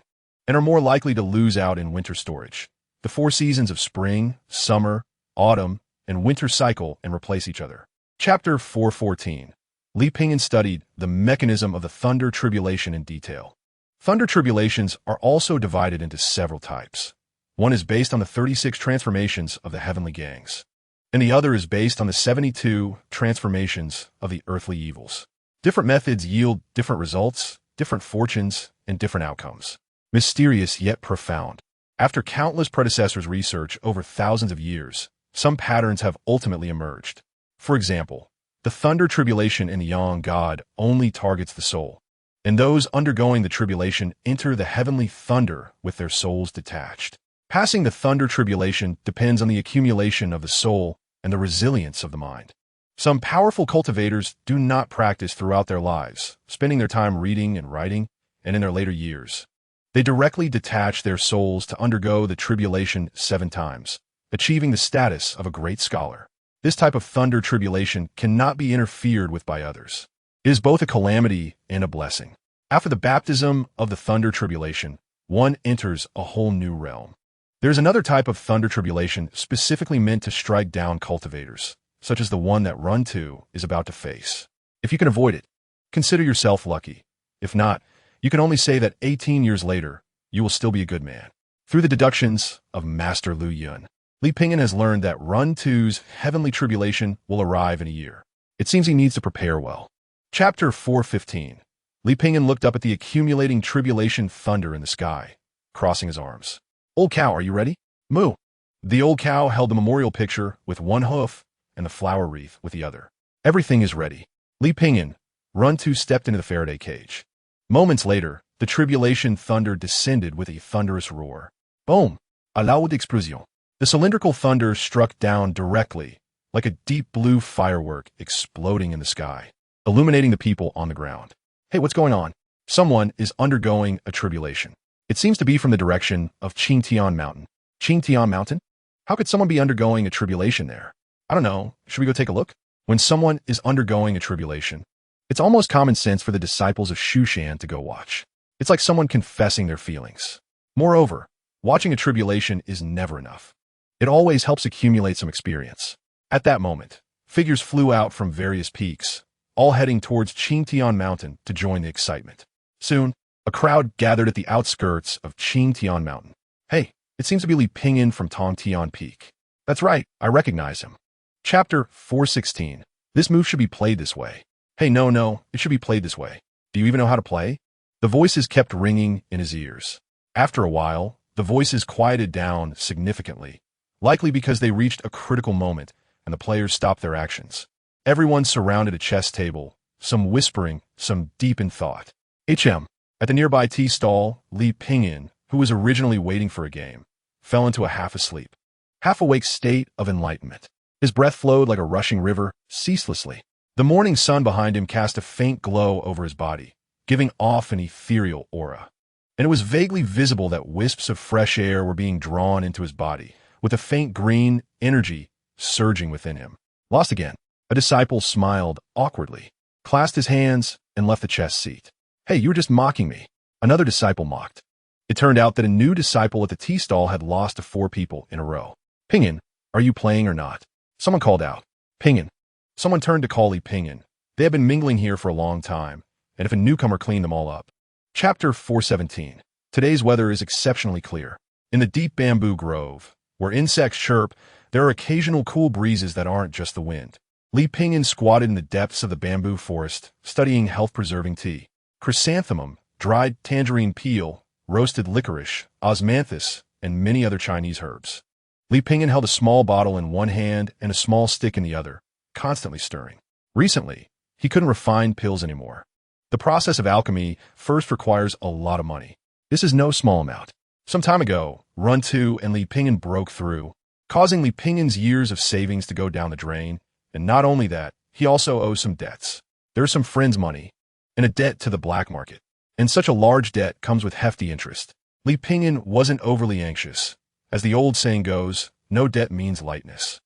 and are more likely to lose out in winter storage. The 4 seasons of spring, summer, autumn, and winter cycle and replace each other. Chapter 4:14. Li Pingyan studied the mechanism of the thunder tribulation in detail. Thunder tribulations are also divided into several types. One is based on the 36 transformations of the heavenly gangs, and the other is based on the 72 transformations of the earthly evils. Different methods yield different results, different fortunes, and different outcomes. Mysterious yet profound. After countless predecessors' research over thousands of years, some patterns have ultimately emerged. For example, the thunder tribulation in the Yang God only targets the soul, and those undergoing the tribulation enter the heavenly thunder with their souls detached. Passing the thunder tribulation depends on the accumulation of the soul and the resilience of the mind. Some powerful cultivators do not practice throughout their lives, spending their time reading and writing, and in their later years, they directly detach their souls to undergo the tribulation 7 times, achieving the status of a great scholar. This type of thunder tribulation cannot be interfered with by others. It is both a calamity and a blessing. After the baptism of the thunder tribulation, one enters a whole new realm. There is another type of thunder tribulation specifically meant to strike down cultivators, such as the one that Run 2 is about to face. If you can avoid it, consider yourself lucky. If not, you can only say that 18 years later, you will still be a good man. Through the deductions of Master Lu Yun, Li Pingyan has learned that Run 2's heavenly tribulation will arrive in a year. It seems he needs to prepare well. Chapter 4:15. Li Pingyan looked up at the accumulating tribulation thunder in the sky, crossing his arms. Old cow, are you ready? Moo. The old cow held the memorial picture with one hoof and the flower wreath with the other. Everything is ready. Li Pingyan, Run 2 stepped into the Faraday cage. Moments later, the tribulation thunder descended with a thunderous roar. Boom! A loud explosion. The cylindrical thunder struck down directly, like a deep blue firework exploding in the sky, illuminating the people on the ground. Hey, what's going on? Someone is undergoing a tribulation. It seems to be from the direction of Qingtian Mountain. Qingtian Mountain? How could someone be undergoing a tribulation there? I don't know. Should we go take a look? When someone is undergoing a tribulation, it's almost common sense for the disciples of Shushan to go watch. It's like someone confessing their feelings. Moreover, watching a tribulation is never enough. It always helps accumulate some experience. At that moment, figures flew out from various peaks, all heading towards Qingtian Mountain to join the excitement. Soon, a crowd gathered at the outskirts of Qingtian Mountain. Hey, it seems to be Li Pingyan from Tongtian Peak. That's right, I recognize him. Chapter 4:16. This move should be played this way. Hey, no, it should be played this way. Do you even know how to play? The voices kept ringing in his ears. After a while, the voices quieted down significantly, likely because they reached a critical moment and the players stopped their actions. Everyone surrounded a chess table, some whispering, some deep in thought. At the nearby tea stall, Li Pingyan, who was originally waiting for a game, fell into a half-asleep, half-awake state of enlightenment. His breath flowed like a rushing river, ceaselessly. The morning sun behind him cast a faint glow over his body, giving off an ethereal aura. And it was vaguely visible that wisps of fresh air were being drawn into his body, with a faint green energy surging within him. Lost again. A disciple smiled awkwardly, clasped his hands, and left the chess seat. Hey, you were just mocking me. Another disciple mocked. It turned out that a new disciple at the tea stall had lost to 4 people in a row. Pingyan, are you playing or not? Someone called out. Pingyan. Someone turned to call Li Pingyan. They had been mingling here for a long time, and if a newcomer cleaned them all up. Chapter 4:17. Today's weather is exceptionally clear. In the deep bamboo grove, where insects chirp, there are occasional cool breezes that aren't just the wind. Li Pingyan squatted in the depths of the bamboo forest, studying health-preserving tea. Chrysanthemum, dried tangerine peel, roasted licorice, osmanthus, and many other Chinese herbs. Li Pingyan held a small bottle in one hand and a small stick in the other, constantly stirring. Recently, he couldn't refine pills anymore. The process of alchemy first requires a lot of money. This is no small amount. Some time ago, Run 2 and Li Pingyan broke through, causing Li Pingyan's years of savings to go down the drain. And not only that, he also owes some debts. There's some friends' money, and a debt to the black market. And such a large debt comes with hefty interest. Li Pingyan wasn't overly anxious. As the old saying goes, no debt means lightness.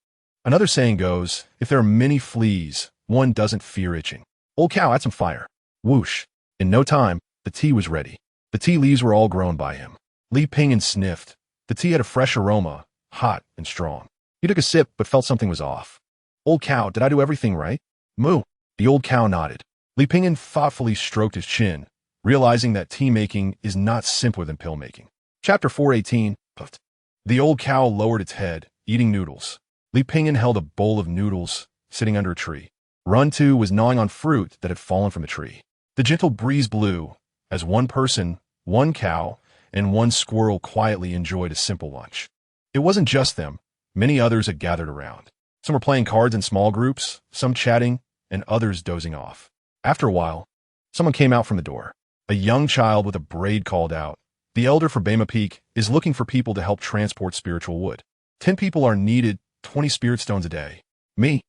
Another saying goes, if there are many fleas, one doesn't fear itching. Old cow, add some fire. Whoosh. In no time, the tea was ready. The tea leaves were all grown by him. Li Pingyan sniffed. The tea had a fresh aroma, hot and strong. He took a sip but felt something was off. Old cow, did I do everything right? Moo. The old cow nodded. Li Pingyan thoughtfully stroked his chin, realizing that tea making is not simpler than pill making. Chapter 418, puffed. The old cow lowered its head, eating noodles. Li Pingyan held a bowl of noodles, sitting under a tree. Run 2 was gnawing on fruit that had fallen from the tree. The gentle breeze blew, as one person, one cow, and one squirrel quietly enjoyed a simple lunch. It wasn't just them. Many others had gathered around. Some were playing cards in small groups, some chatting, and others dozing off. After a while, someone came out from the door. A young child with a braid called out, "The elder for Bema Peak is looking for people to help transport spiritual wood. 10 people are needed, 20 spirit stones a day." Me.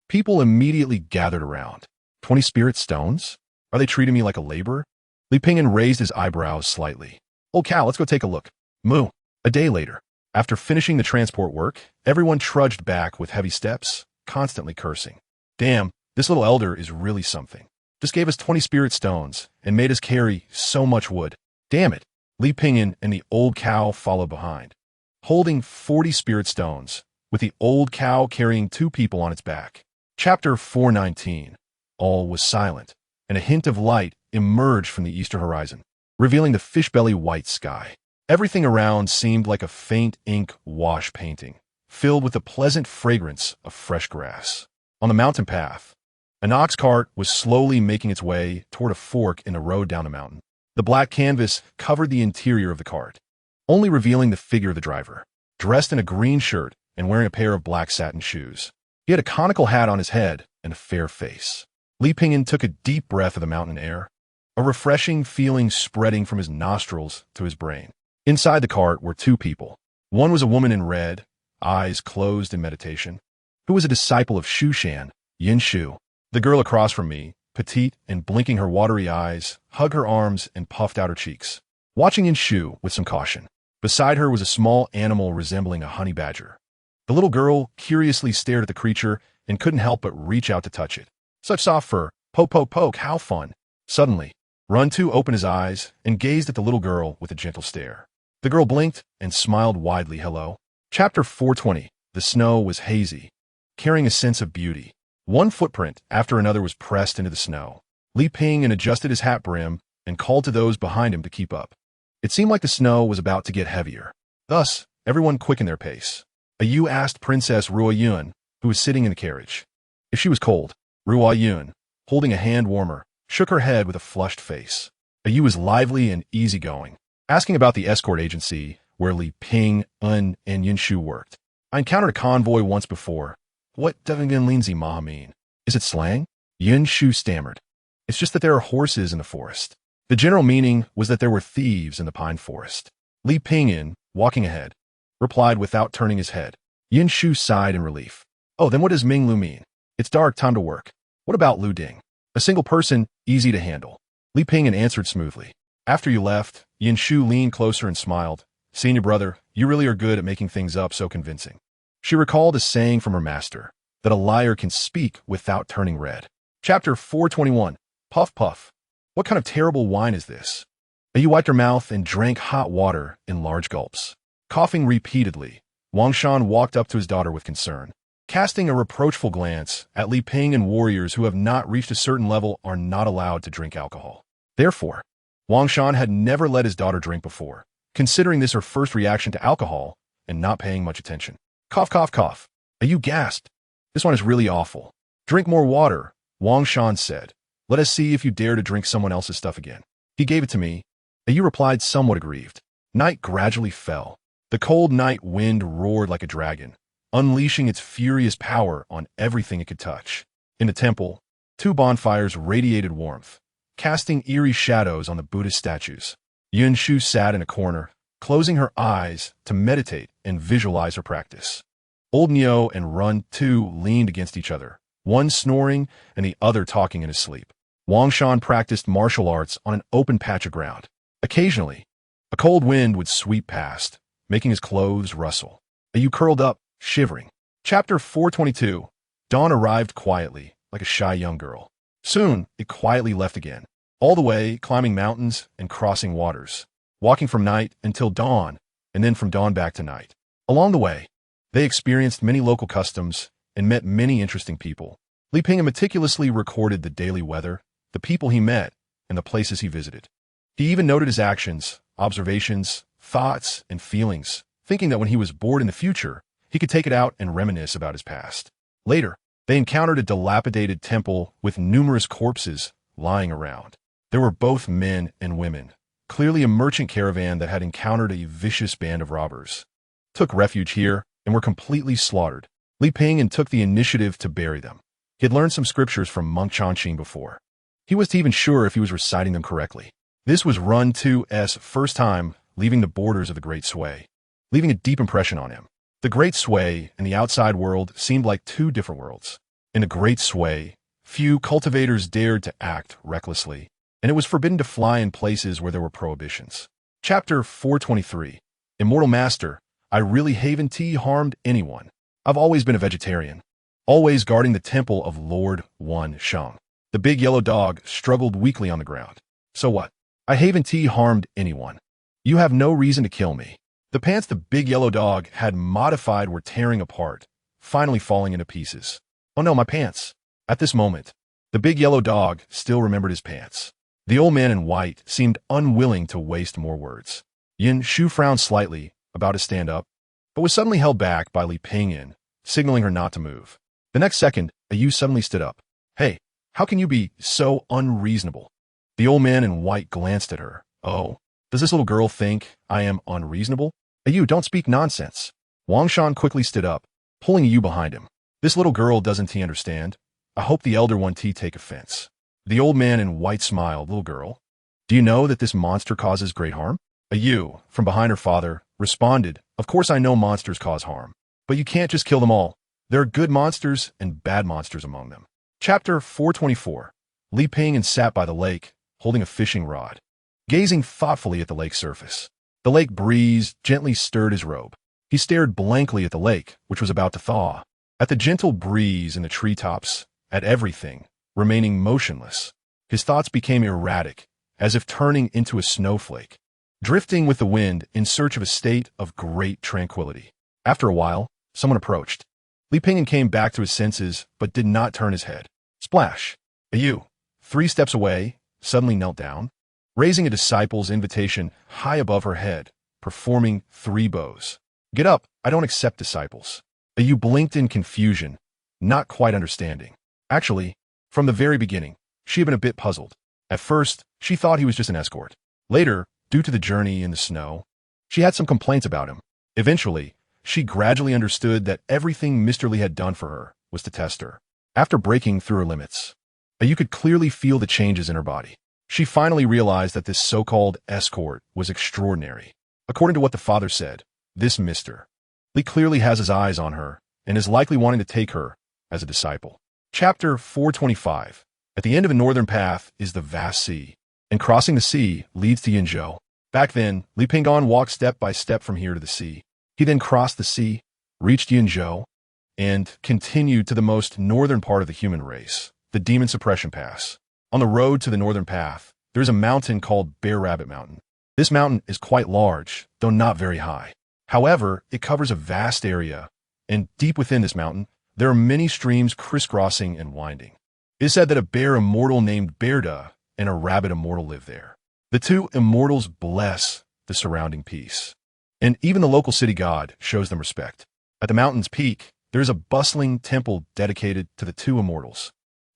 People immediately gathered around. 20 spirit stones? Are they treating me like a laborer? Li Pingyan raised his eyebrows slightly. Old cow, let's go take a look. Moo. A day later, after finishing the transport work, everyone trudged back with heavy steps, constantly cursing. Damn, this little elder is really something. Just gave us 20 spirit stones and made us carry so much wood. Damn it. Li Pingyan and the old cow followed behind, holding 40 spirit stones, with the old cow carrying 2 people on its back. Chapter 419. All was silent, and a hint of light emerged from the eastern horizon, revealing the fishbelly white sky. Everything around seemed like a faint ink wash painting, filled with the pleasant fragrance of fresh grass. On the mountain path, an ox cart was slowly making its way toward a fork in the road down the mountain. The black canvas covered the interior of the cart, only revealing the figure of the driver, dressed in a green shirt and wearing a pair of black satin shoes. He had a conical hat on his head and a fair face. Li Pingyan took a deep breath of the mountain air, a refreshing feeling spreading from his nostrils to his brain. Inside the cart were 2 people. One was a woman in red, eyes closed in meditation, who was a disciple of Shushan, Yin Shu. The girl across from me, petite and blinking her watery eyes, hugged her arms and puffed out her cheeks, watching Yin Shu with some caution. Beside her was a small animal resembling a honey badger. The little girl curiously stared at the creature and couldn't help but reach out to touch it. Such soft fur, poke, poke, poke, how fun. Suddenly, Run 2 opened his eyes and gazed at the little girl with a gentle stare. The girl blinked and smiled widely. Hello. Chapter 420. The snow was hazy, carrying a sense of beauty. One footprint after another was pressed into the snow. Li Pingyan adjusted his hat brim and called to those behind him to keep up. It seemed like the snow was about to get heavier. Thus, everyone quickened their pace. A Yu asked Princess Ruo Yun, who was sitting in the carriage, if she was cold. Ruo Yun, holding a hand warmer, shook her head with a flushed face. A Yu was lively and easygoing, asking about the escort agency where Li Pingyan and Yin Shu worked. I encountered a convoy once before. What Devin Lindsay Maha mean? Is it slang? Yin Shu stammered. It's just that there are horses in the forest. The general meaning was that there were thieves in the pine forest. Li Pingyan, walking ahead, replied without turning his head. Yin Shu sighed in relief. Oh, then what does Ming Lu mean? It's dark, time to work. What about Lu Ding? A single person, easy to handle. Li Pingyan answered smoothly. After you left, Yin Shu leaned closer and smiled. Senior brother, you really are good at making things up so convincing. She recalled a saying from her master, that a liar can speak without turning red. Chapter 421. Puff Puff. What kind of terrible wine is this? A Yu wiped her mouth and drank hot water in large gulps. Coughing repeatedly, Wang Shan walked up to his daughter with concern. Casting a reproachful glance at Li Ping and warriors who have not reached a certain level are not allowed to drink alcohol. Therefore, Wang Shan had never let his daughter drink before, considering this her first reaction to alcohol and not paying much attention. Cough, cough, cough. A Yu gasped. This one is really awful. Drink more water, Wang Shan said. Let us see if you dare to drink someone else's stuff again. He gave it to me. A Yu replied somewhat aggrieved. Night gradually fell. The cold night wind roared like a dragon, unleashing its furious power on everything it could touch. In the temple, 2 bonfires radiated warmth, casting eerie shadows on the Buddhist statues. Yin Shu sat in a corner, closing her eyes to meditate and visualize her practice. Old Neo and Run 2 leaned against each other, one snoring and the other talking in his sleep. Wang Shan practiced martial arts on an open patch of ground. Occasionally, a cold wind would sweep past, making his clothes rustle. A Yu curled up, shivering. Chapter 422. Dawn arrived quietly, like a shy young girl. Soon, it quietly left again, all the way climbing mountains and crossing waters, walking from night until dawn, and then from dawn back to night. Along the way, they experienced many local customs and met many interesting people. Li Ping meticulously recorded the daily weather, the people he met, and the places he visited. He even noted his actions, observations, thoughts, and feelings, thinking that when he was bored in the future, he could take it out and reminisce about his past. Later, they encountered a dilapidated temple with numerous corpses lying around. There were both men and women, clearly a merchant caravan that had encountered a vicious band of robbers. Took refuge here and were completely slaughtered. Li Ping took the initiative to bury them. He had learned some scriptures from monk Changqing before. He wasn't even sure if he was reciting them correctly. This was Run 2's first time leaving the borders of the Great Sui, leaving a deep impression on him. The Great Sui and the outside world seemed like two different worlds. In the Great Sui, few cultivators dared to act recklessly, and it was forbidden to fly in places where there were prohibitions. Chapter 423. Immortal Master, I really haven't harmed anyone. I've always been a vegetarian, always guarding the temple of Lord Wan Shang. The big yellow dog struggled weakly on the ground. So what? I haven't harmed anyone. You have no reason to kill me. The pants the big yellow dog had modified were tearing apart, finally falling into pieces. Oh no, my pants. At this moment, the big yellow dog still remembered his pants. The old man in white seemed unwilling to waste more words. Yin Shu frowned slightly, about to stand up, but was suddenly held back by Li Ping, signaling her not to move. The next second, a Yu suddenly stood up. Hey, how can you be so unreasonable? The old man in white glanced at her. Oh, does this little girl think I am unreasonable? A Yu, don't speak nonsense. Wang Shan quickly stood up, pulling a Yu behind him. This little girl doesn't understand. I hope the elder one take offense. The old man in white smiled. Little girl, do you know that this monster causes great harm? A Yu, from behind her father, responded, of course I know monsters cause harm, but you can't just kill them all. There are good monsters and bad monsters among them. Chapter 424. Li Ping sat by the lake, holding a fishing rod, gazing thoughtfully at the lake's surface. The lake breeze gently stirred his robe. He stared blankly at the lake, which was about to thaw, at the gentle breeze in the treetops, at everything, remaining motionless. His thoughts became erratic, as if turning into a snowflake, drifting with the wind in search of a state of great tranquility. After a while, someone approached. Li Ping came back to his senses, but did not turn his head. Splash! A Yu, 3 steps away, suddenly knelt down, raising a disciple's invitation high above her head, performing 3 bows. Get up, I don't accept disciples. A Yu blinked in confusion, not quite understanding. Actually, from the very beginning, she had been a bit puzzled. At first, she thought he was just an escort. Later, due to the journey in the snow, she had some complaints about him. Eventually, she gradually understood that everything Mr. Li had done for her was to test her. After breaking through her limits, you could clearly feel the changes in her body. She finally realized that this so-called escort was extraordinary. According to what the father said, this Mr. Li clearly has his eyes on her and is likely wanting to take her as a disciple. Chapter 425. At the end of a northern path is the vast sea, and crossing the sea leads to Yinzhou. Back then, Li Ping walked step by step from here to the sea. He then crossed the sea, reached Yinzhou, and continued to the most northern part of the human race, the Demon Suppression Pass. On the road to the northern path, there is a mountain called Bear Rabbit Mountain. This mountain is quite large, though not very high. However, it covers a vast area, and deep within this mountain, there are many streams crisscrossing and winding. It is said that a bear immortal named Bearda and a rabbit immortal live there. The 2 immortals bless the surrounding peace, and even the local city god shows them respect. At the mountain's peak, there is a bustling temple dedicated to the 2 immortals.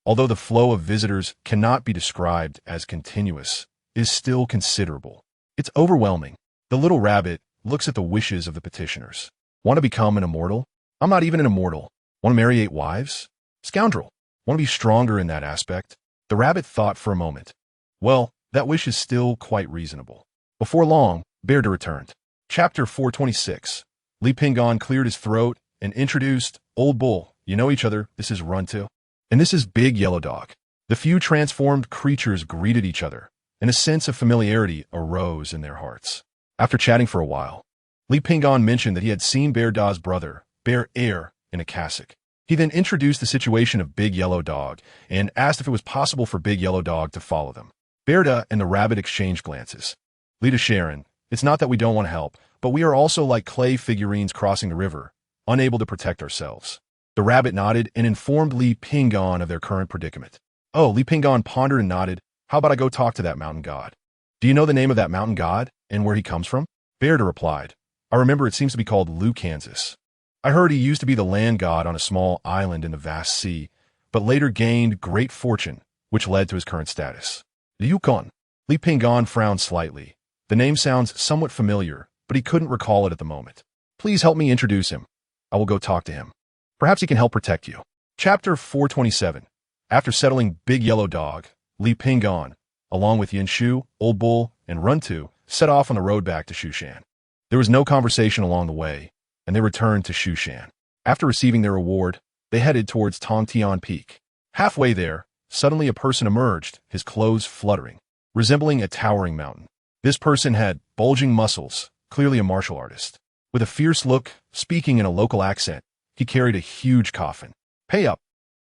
Although the flow of visitors cannot be described as continuous, it is still considerable. It's overwhelming. The little rabbit looks at the wishes of the petitioners. Want to become an immortal? I'm not even an immortal. Want to marry 8 wives? Scoundrel. Want to be stronger in that aspect? The rabbit thought for a moment. Well, that wish is still quite reasonable. Before long, Bearda returned. Chapter 426. Li Ping cleared his throat and introduced, Old Bull, you know each other, this is Run 2. And this is Big Yellow Dog. The few transformed creatures greeted each other, and a sense of familiarity arose in their hearts. After chatting for a while, Li Ping mentioned that he had seen Bearda's brother, Bear Air, in a cassock. He then introduced the situation of Big Yellow Dog and asked if it was possible for Big Yellow Dog to follow them. Bearda and the rabbit exchanged glances. Lita Sharon, it's not that we don't want to help, but we are also like clay figurines crossing the river, unable to protect ourselves. The rabbit nodded and informed Li Pingon of their current predicament. Oh, Li Pingon pondered and nodded. How about I go talk to that mountain god? Do you know the name of that mountain god and where he comes from? Bearda replied. I remember it seems to be called Lu, Kansas. I heard he used to be the land god on a small island in the vast sea, but later gained great fortune, which led to his current status. The Yukon. Li Pingon frowned slightly. The name sounds somewhat familiar, but he couldn't recall it at the moment. Please help me introduce him. I will go talk to him. Perhaps he can help protect you. Chapter 427. After settling Big Yellow Dog, Li Pingon, along with Yinshu, Old Bull, and Runtu, set off on the road back to Shushan. There was no conversation along the way, and they returned to Shushan. After receiving their reward, they headed towards Tongtian Peak. Halfway there, suddenly a person emerged, his clothes fluttering, resembling a towering mountain. This person had bulging muscles, clearly a martial artist. With a fierce look, speaking in a local accent, he carried a huge coffin. Pay up!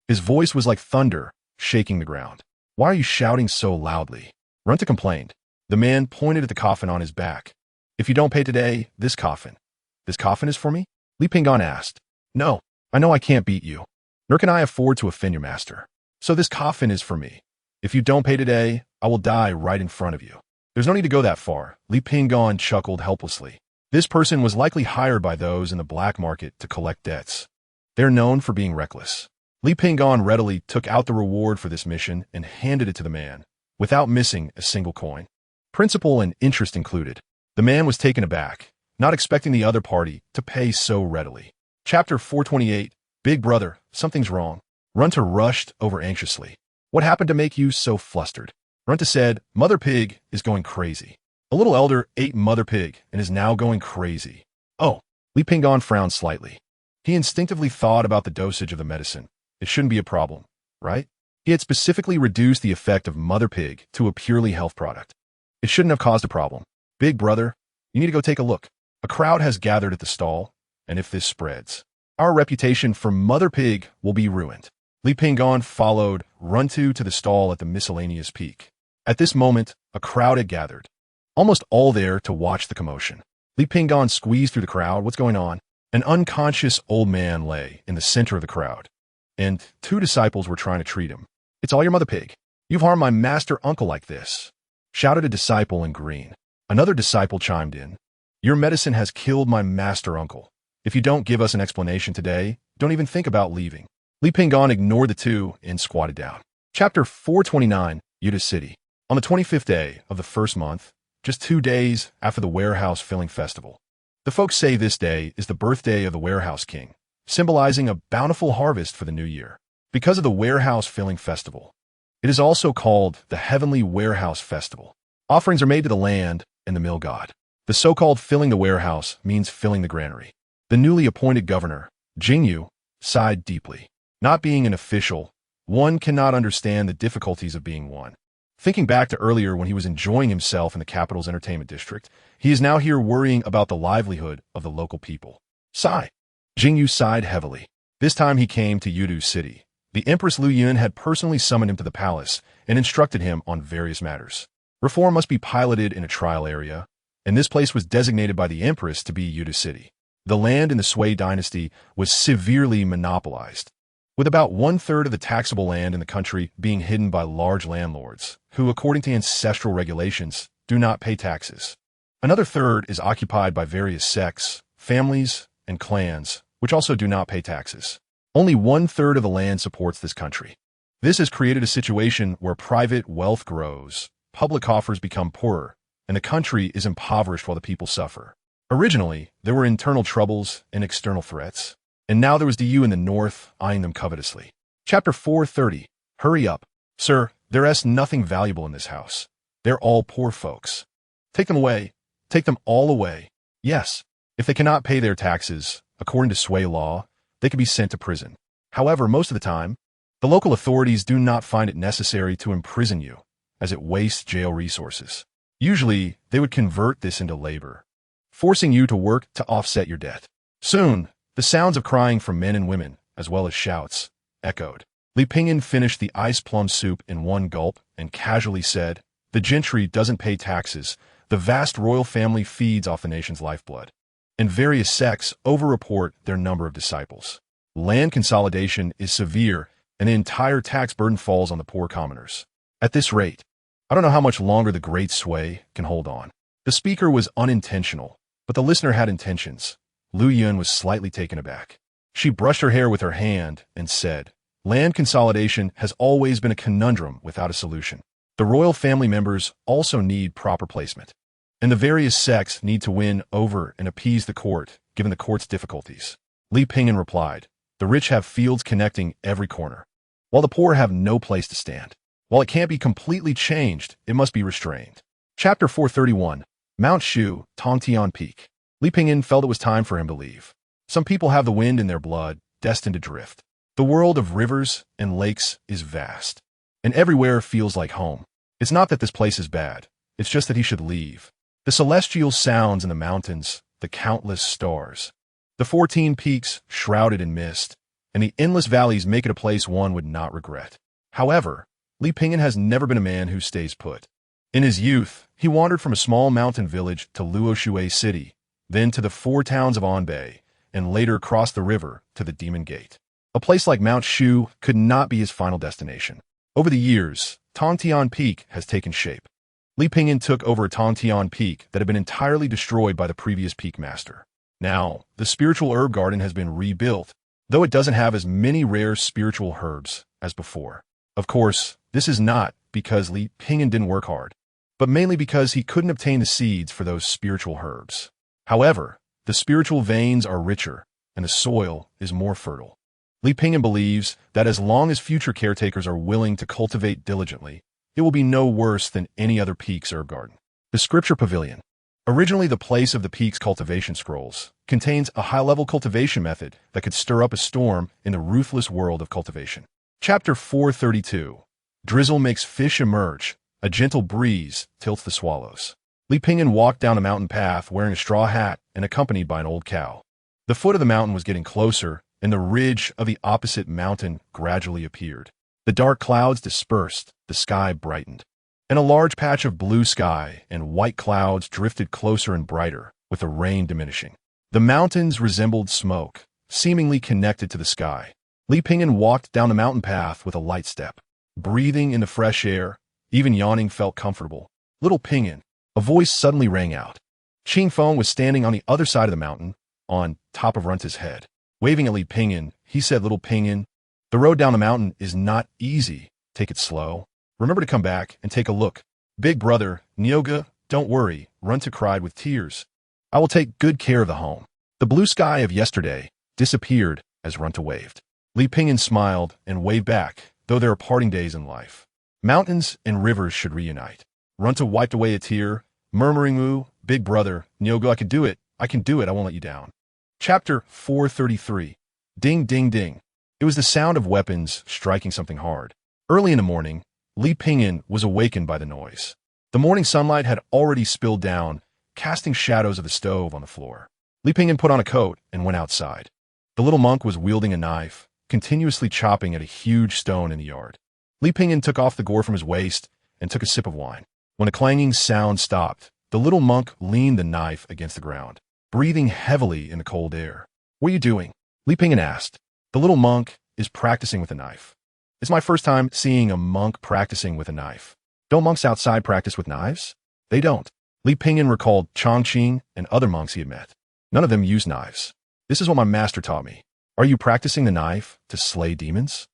His voice was like thunder, shaking the ground. Why are you shouting so loudly? Runta complained. The man pointed at the coffin on his back. If you don't pay today, this coffin is for me? Li Pingon asked. No, I know I can't beat you. Nor can I afford to offend your master. So this coffin is for me. If you don't pay today, I will die right in front of you. There's no need to go that far. Li Pingon chuckled helplessly. This person was likely hired by those in the black market to collect debts. They're known for being reckless. Li Pingon readily took out the reward for this mission and handed it to the man, without missing a single coin. Principal and interest included. The man was taken aback, not expecting the other party to pay so readily. Chapter 428. Big brother, something's wrong. Runta rushed over anxiously. What happened to make you so flustered? Runta said, Mother Pig is going crazy. A little elder ate Mother Pig and is now going crazy. Oh, Li Pingon frowned slightly. He instinctively thought about the dosage of the medicine. It shouldn't be a problem, right? He had specifically reduced the effect of Mother Pig to a purely health product. It shouldn't have caused a problem. Big brother, you need to go take a look. A crowd has gathered at the stall, and if this spreads, our reputation for Mother Pig will be ruined. Li Pingon followed Runtu to the stall at the miscellaneous peak. At this moment, a crowd had gathered, almost all there to watch the commotion. Li Pingon squeezed through the crowd. What's going on? An unconscious old man lay in the center of the crowd, and two disciples were trying to treat him. It's all your Mother Pig. You've harmed my master uncle like this, shouted a disciple in green. Another disciple chimed in. Your medicine has killed my master uncle. If you don't give us an explanation today, don't even think about leaving. Li Pingon ignored the two and squatted down. Chapter 429, Yuta City. On the 25th day of the first month, just 2 days after the warehouse filling festival, the folks say this day is the birthday of the warehouse king, symbolizing a bountiful harvest for the new year. Because of the warehouse filling festival, it is also called the Heavenly Warehouse Festival. Offerings are made to the land and the mill god. The so-called filling the warehouse means filling the granary. The newly appointed governor, Jingyu, sighed deeply. Not being an official, one cannot understand the difficulties of being one. Thinking back to earlier when he was enjoying himself in the capital's entertainment district, he is now here worrying about the livelihood of the local people. Sigh. Jingyu sighed heavily. This time he came to Yudu City. The Empress Lu Yun had personally summoned him to the palace and instructed him on various matters. Reform must be piloted in a trial area, and this place was designated by the Empress to be Yudu City. The land in the Sui dynasty was severely monopolized, with about 1/3 of the taxable land in the country being hidden by large landlords, who, according to ancestral regulations, do not pay taxes. Another third is occupied by various sects, families, and clans, which also do not pay taxes. Only 1/3 of the land supports this country. This has created a situation where private wealth grows, public coffers become poorer, and the country is impoverished while the people suffer. Originally, there were internal troubles and external threats, and now there was the you in the north eyeing them covetously. Chapter 430. Hurry up. Sir, there is nothing valuable in this house. They're all poor folks. Take them away. Take them all away. Yes, if they cannot pay their taxes, according to Sui law, they can be sent to prison. However, most of the time, the local authorities do not find it necessary to imprison you, as it wastes jail resources. Usually, they would convert this into labor, forcing you to work to offset your debt. Soon, the sounds of crying from men and women, as well as shouts, echoed. Li Pingyan finished the ice plum soup in one gulp and casually said, "The gentry doesn't pay taxes. The vast royal family feeds off the nation's lifeblood. And various sects overreport their number of disciples. Land consolidation is severe, and the entire tax burden falls on the poor commoners. At this rate, I don't know how much longer the great sway can hold on." The speaker was unintentional, but the listener had intentions. Lu Yun was slightly taken aback. She brushed her hair with her hand and said, "Land consolidation has always been a conundrum without a solution. The royal family members also need proper placement. And the various sects need to win over and appease the court, given the court's difficulties." Li Pingyan replied, "The rich have fields connecting every corner, while the poor have no place to stand. While it can't be completely changed, it must be restrained." Chapter 431, Mount Shu, Tongtian Peak. Li Pingyan felt it was time for him to leave. Some people have the wind in their blood, destined to drift. The world of rivers and lakes is vast, and everywhere feels like home. It's not that this place is bad, it's just that he should leave. The celestial sounds in the mountains, the countless stars, the 14 peaks shrouded in mist, and the endless valleys make it a place one would not regret. However, Li Pingyan has never been a man who stays put. In his youth, he wandered from a small mountain village to Luoshui City, then to the 4 towns of Anbei, and later crossed the river to the Demon Gate. A place like Mount Shu could not be his final destination. Over the years, Tongtian Peak has taken shape. Li Pingyan took over a Tongtian Peak that had been entirely destroyed by the previous peak master. Now, the spiritual herb garden has been rebuilt, though it doesn't have as many rare spiritual herbs as before. Of course, this is not because Li Pingyan didn't work hard, but mainly because he couldn't obtain the seeds for those spiritual herbs. However, the spiritual veins are richer, and the soil is more fertile. Li Pingyan believes that as long as future caretakers are willing to cultivate diligently, it will be no worse than any other peak's herb garden. The Scripture Pavilion. Originally the place of the peak's cultivation scrolls, contains a high-level cultivation method that could stir up a storm in the ruthless world of cultivation. Chapter 432. Drizzle makes fish emerge. A gentle breeze tilts the swallows. Li Pingyan walked down a mountain path wearing a straw hat and accompanied by an old cow. The foot of the mountain was getting closer, and the ridge of the opposite mountain gradually appeared. The dark clouds dispersed, the sky brightened, and a large patch of blue sky and white clouds drifted closer and brighter, with the rain diminishing. The mountains resembled smoke, seemingly connected to the sky. Li Pingyan walked down the mountain path with a light step. Breathing in the fresh air, even yawning felt comfortable. "Little Pingyan," a voice suddenly rang out. Ching Feng was standing on the other side of the mountain, on top of Runta's head. Waving at Li Pingyan, he said, "Little Pingyan, the road down the mountain is not easy. Take it slow. Remember to come back and take a look." "Big brother, Nyoga, don't worry," Runta cried with tears. "I will take good care of the home." The blue sky of yesterday disappeared as Runta waved. Li Pingyan smiled and waved back, though there are parting days in life. Mountains and rivers should reunite. Runta wiped away a tear, murmuring, "Ooh, big brother, Nyoga, I can do it. I can do it. I won't let you down." Chapter 433. Ding, ding, ding. It was the sound of weapons striking something hard. Early in the morning, Li Pingyan was awakened by the noise. The morning sunlight had already spilled down, casting shadows of the stove on the floor. Li Pingyan put on a coat and went outside. The little monk was wielding a knife, continuously chopping at a huge stone in the yard. Li Pingyan took off the gore from his waist and took a sip of wine. When a clanging sound stopped, the little monk leaned the knife against the ground, breathing heavily in the cold air. "What are you doing?" Li Pingyan asked. The little monk is practicing with a knife. It's my first time seeing a monk practicing with a knife. Don't monks outside practice with knives? They don't. Li Pingyan recalled Chongqing and other monks he had met. None of them use knives. This is what my master taught me. Are you practicing the knife to slay demons?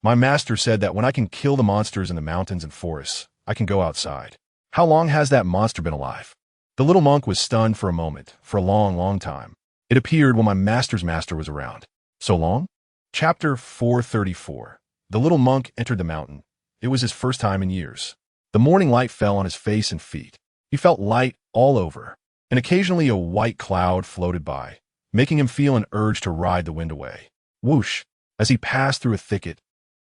My master said that when I can kill the monsters in the mountains and forests, I can go outside. How long has that monster been alive? The little monk was stunned for a moment, for a long, long time. It appeared when my master's master was around. So long? Chapter 434. The little monk entered the mountain. It was his first time in years. The morning light fell on his face and feet. He felt light all over, and occasionally a white cloud floated by, making him feel an urge to ride the wind away. Whoosh! As he passed through a thicket,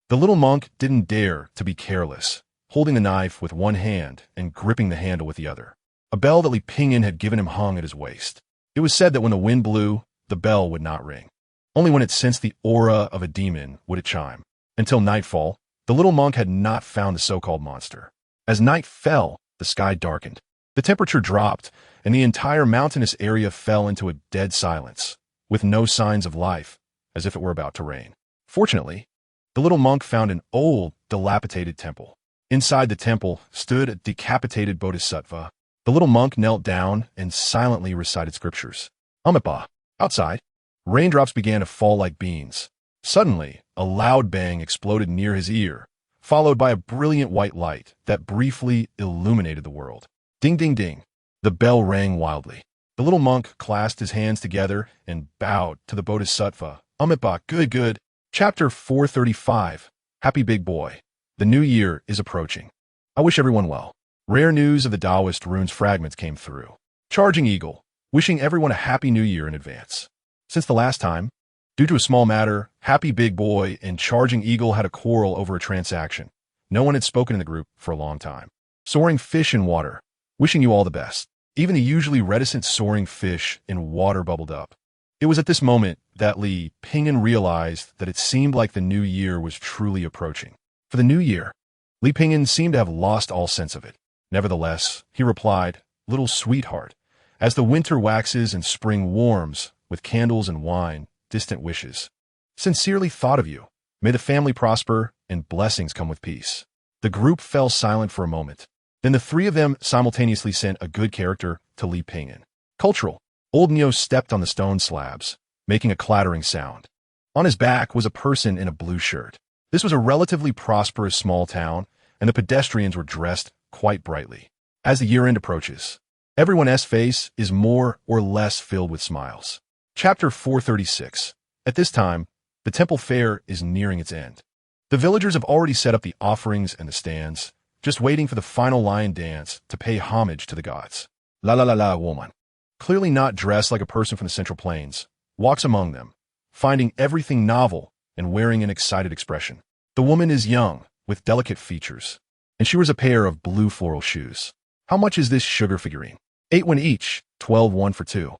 the little monk didn't dare to be careless, holding the knife with one hand and gripping the handle with the other. A bell that Li Pingyan had given him hung at his waist. It was said that when the wind blew, the bell would not ring. Only when it sensed the aura of a demon would it chime. Until nightfall, the little monk had not found the so-called monster. As night fell, the sky darkened. The temperature dropped, and the entire mountainous area fell into a dead silence, with no signs of life, as if it were about to rain. Fortunately, the little monk found an old, dilapidated temple. Inside the temple stood a decapitated bodhisattva. The little monk knelt down and silently recited scriptures. Amitabha. Outside, raindrops began to fall like beans. Suddenly, a loud bang exploded near his ear, followed by a brilliant white light that briefly illuminated the world. Ding, ding, ding. The bell rang wildly. The little monk clasped his hands together and bowed to the bodhisattva. Amitabha, good, good. Chapter 435. Happy Big Boy. The new year is approaching. I wish everyone well. Rare news of the Taoist runes fragments came through. Charging Eagle, wishing everyone a happy new year in advance. Since the last time, due to a small matter, Happy Big Boy and Charging Eagle had a quarrel over a transaction. No one had spoken in the group for a long time. Soaring Fish in Water, wishing you all the best. Even the usually reticent Soaring Fish in Water bubbled up. It was at this moment that Li Pingyan realized that it seemed like the new year was truly approaching. For the new year, Li Pingyan seemed to have lost all sense of it. Nevertheless, he replied, "Little sweetheart, as the winter waxes and spring warms, with candles and wine, distant wishes. Sincerely thought of you. May the family prosper and blessings come with peace." The group fell silent for a moment. Then the three of them simultaneously sent a good character to Li Pingyan. Cultural. Old Neo stepped on the stone slabs, making a clattering sound. On his back was a person in a blue shirt. This was a relatively prosperous small town, and the pedestrians were dressed quite brightly. As the year-end approaches, everyone's face is more or less filled with smiles. Chapter 436. At this time, the temple fair is nearing its end. The villagers have already set up the offerings and the stands, just waiting for the final lion dance to pay homage to the gods. La la la la woman, clearly not dressed like a person from the Central Plains, walks among them, finding everything novel and wearing an excited expression. The woman is young, with delicate features, and she wears a pair of blue floral shoes. How much is this sugar figurine? 8 won each, 12 won for 2.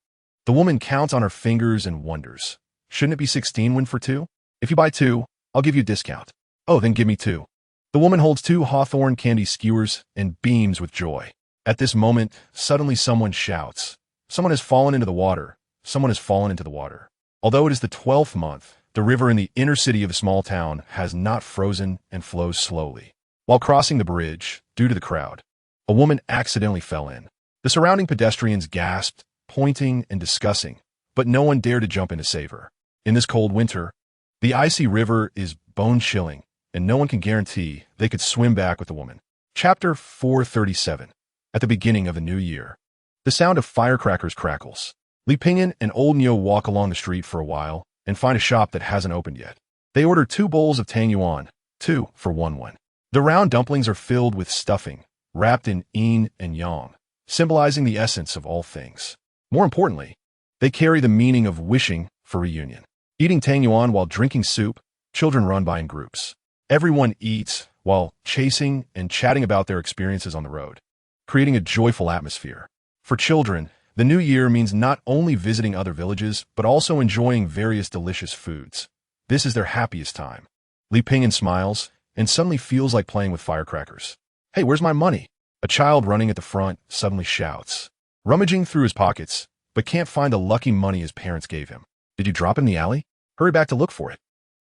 The woman counts on her fingers and wonders. Shouldn't it be 16 won for 2? If you buy 2, I'll give you a discount. Oh, then give me 2. The woman holds 2 hawthorn candy skewers and beams with joy. At this moment, suddenly someone shouts. Someone has fallen into the water. Someone has fallen into the water. Although it is the 12th month, the river in the inner city of a small town has not frozen and flows slowly. While crossing the bridge, due to the crowd, a woman accidentally fell in. The surrounding pedestrians gasped, pointing and discussing, but no one dared to jump in to save her. In this cold winter, the icy river is bone-chilling, and no one can guarantee they could swim back with the woman. Chapter 437. At the beginning of the new year, the sound of firecrackers crackles. Li Pingyan and Old Neo walk along the street for a while and find a shop that hasn't opened yet. They order 2 bowls of tang yuan, 2 for 1 won. The round dumplings are filled with stuffing, wrapped in yin and yang, symbolizing the essence of all things. More importantly, they carry the meaning of wishing for reunion. Eating tang yuan while drinking soup, children run by in groups. Everyone eats while chasing and chatting about their experiences on the road, creating a joyful atmosphere. For children, the new year means not only visiting other villages, but also enjoying various delicious foods. This is their happiest time. Li Pingyan smiles and suddenly feels like playing with firecrackers. "Hey, where's my money?" A child running at the front suddenly shouts, rummaging through his pockets, but can't find the lucky money his parents gave him. "Did you drop it in the alley? Hurry back to look for it."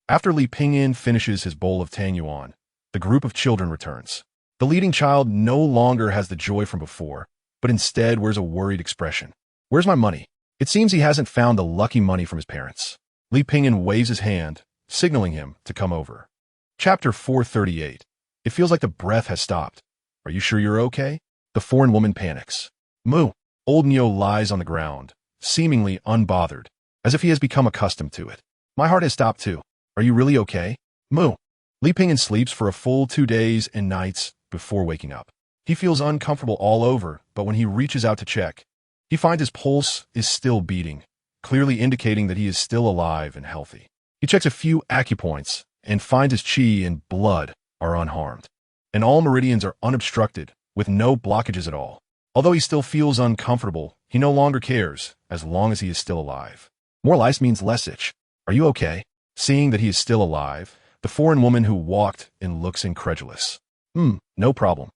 After Li Pingyan finishes his bowl of tang yuan, the group of children returns. The leading child no longer has the joy from before, but instead wears a worried expression. "Where's my money?" It seems he hasn't found the lucky money from his parents. Li Pingyan waves his hand, signaling him to come over. Chapter 438. It feels like the breath has stopped. "Are you sure you're okay?" The foreign woman panics. "Moo." Old Neo lies on the ground, seemingly unbothered, as if he has become accustomed to it. "My heart has stopped too. Are you really okay?" "Moo." Li Pingyan sleeps for a full 2 days and nights before waking up. He feels uncomfortable all over, but when he reaches out to check, he finds his pulse is still beating, clearly indicating that he is still alive and healthy. He checks a few acupoints and finds his chi and blood are unharmed, and all meridians are unobstructed, with no blockages at all. Although he still feels uncomfortable, he no longer cares, as long as he is still alive. More lice means less itch. Are you okay? Seeing that he is still alive, the foreign woman who walked in looks incredulous. No problem.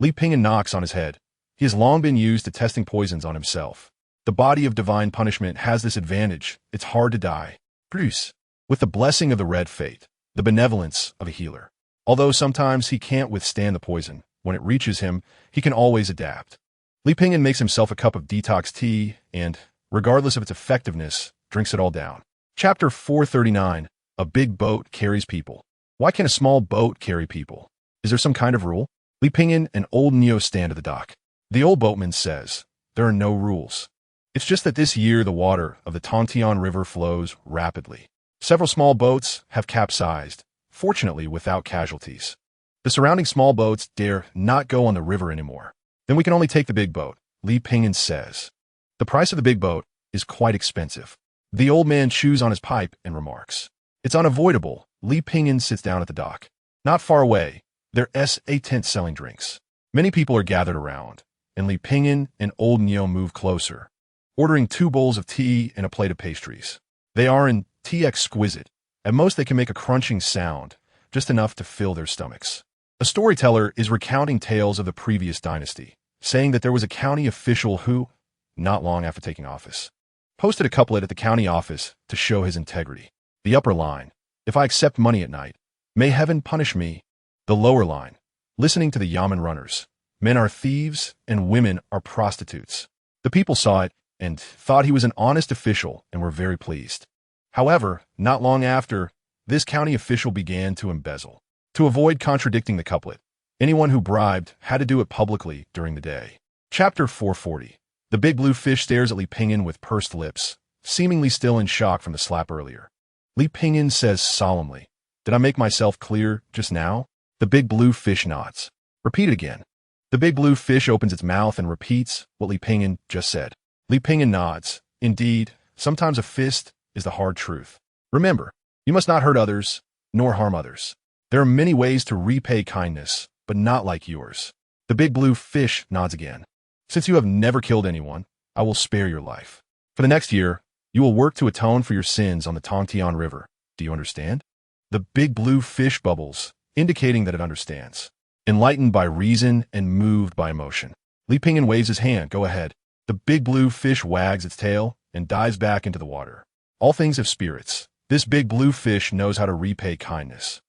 Li Pingyan knocks on his head. He has long been used to testing poisons on himself. The body of divine punishment has this advantage. It's hard to die. Bruce. With the blessing of the red fate, the benevolence of a healer. Although sometimes he can't withstand the poison, when it reaches him, he can always adapt. Li Pingyan makes himself a cup of detox tea and, regardless of its effectiveness, drinks it all down. Chapter 439. A big boat carries people. Why can a small boat carry people? Is there some kind of rule? Li Pingyan and old Neo stand at the dock. The old boatman says, there are no rules. It's just that this year the water of the Tontian River flows rapidly. Several small boats have capsized, fortunately without casualties. The surrounding small boats dare not go on the river anymore. Then we can only take the big boat, Li Pingyan says. The price of the big boat is quite expensive. The old man chews on his pipe and remarks. It's unavoidable. Li Pingyan sits down at the dock. Not far away, there's a tent selling drinks. Many people are gathered around, and Li Pingyan and old Neo move closer, ordering 2 bowls of tea and a plate of pastries. They are in tea exquisite. At most they can make a crunching sound, just enough to fill their stomachs. A storyteller is recounting tales of the previous dynasty, saying that there was a county official who, not long after taking office, posted a couplet at the county office to show his integrity. The upper line, if I accept money at night, may heaven punish me. The lower line, listening to the yamen runners, men are thieves and women are prostitutes. The people saw it and thought he was an honest official and were very pleased. However, not long after, this county official began to embezzle. To avoid contradicting the couplet, anyone who bribed had to do it publicly during the day. Chapter 440. The big blue fish stares at Li Pingyan with pursed lips, seemingly still in shock from the slap earlier. Li Pingyan says solemnly, did I make myself clear just now? The big blue fish nods. Repeat it again. The big blue fish opens its mouth and repeats what Li Pingyan just said. Li Pingyan nods. Indeed, sometimes a fist is the hard truth. Remember, you must not hurt others, nor harm others. There are many ways to repay kindness, but not like yours. The big blue fish nods again. Since you have never killed anyone, I will spare your life. For the next year, you will work to atone for your sins on the Tontian River. Do you understand? The big blue fish bubbles, indicating that it understands. Enlightened by reason and moved by emotion. Li Pingyan waves his hand. Go ahead. The big blue fish wags its tail and dives back into the water. All things have spirits. This big blue fish knows how to repay kindness.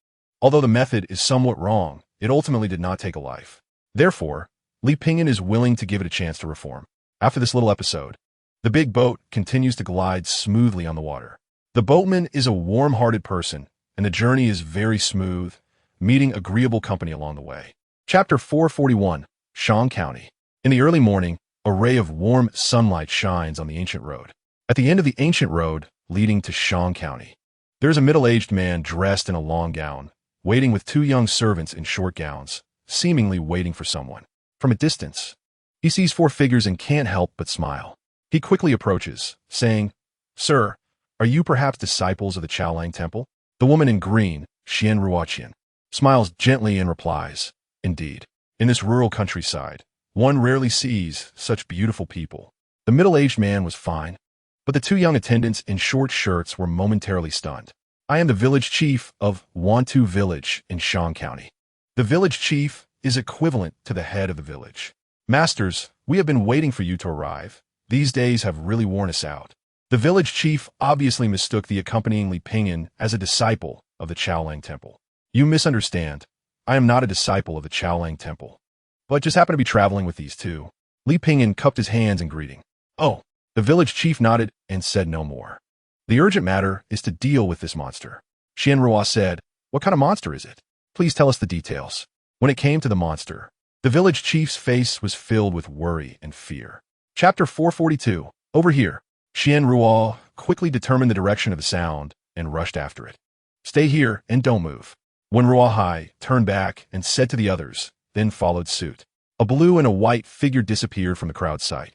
Although the method is somewhat wrong, it ultimately did not take a life. Therefore, Li Pingyan is willing to give it a chance to reform. After this little episode, the big boat continues to glide smoothly on the water. The boatman is a warm-hearted person, and the journey is very smooth, meeting agreeable company along the way. Chapter 441. Shang County. In the early morning, a ray of warm sunlight shines on the ancient road. At the end of the ancient road leading to Shang County, there is a middle-aged man dressed in a long gown, waiting with 2 young servants in short gowns, seemingly waiting for someone. From a distance, he sees 4 figures and can't help but smile. He quickly approaches, saying, Sir, are you perhaps disciples of the Chaolang Temple? The woman in green, Xian Ruoqian, smiles gently and replies, Indeed. In this rural countryside, one rarely sees such beautiful people. The middle-aged man was fine, but the 2 young attendants in short shirts were momentarily stunned. I am the village chief of Wantu Village in Shang County. The village chief is equivalent to the head of the village. Masters, we have been waiting for you to arrive. These days have really worn us out. The village chief obviously mistook the accompanying Li Pingyan as a disciple of the Chaolang Temple. You misunderstand. I am not a disciple of the Chaolang Temple, but just happen to be traveling with these 2. Li Pingyan cupped his hands in greeting. Oh, the village chief nodded and said no more. The urgent matter is to deal with this monster. Xian Ruo said, What kind of monster is it? Please tell us the details. When it came to the monster, the village chief's face was filled with worry and fear. Chapter 442. Over here. Xian Ruo quickly determined the direction of the sound and rushed after it. Stay here and don't move. When Ruohai turned back and said to the others, then followed suit. A blue and a white figure disappeared from the crowd's sight.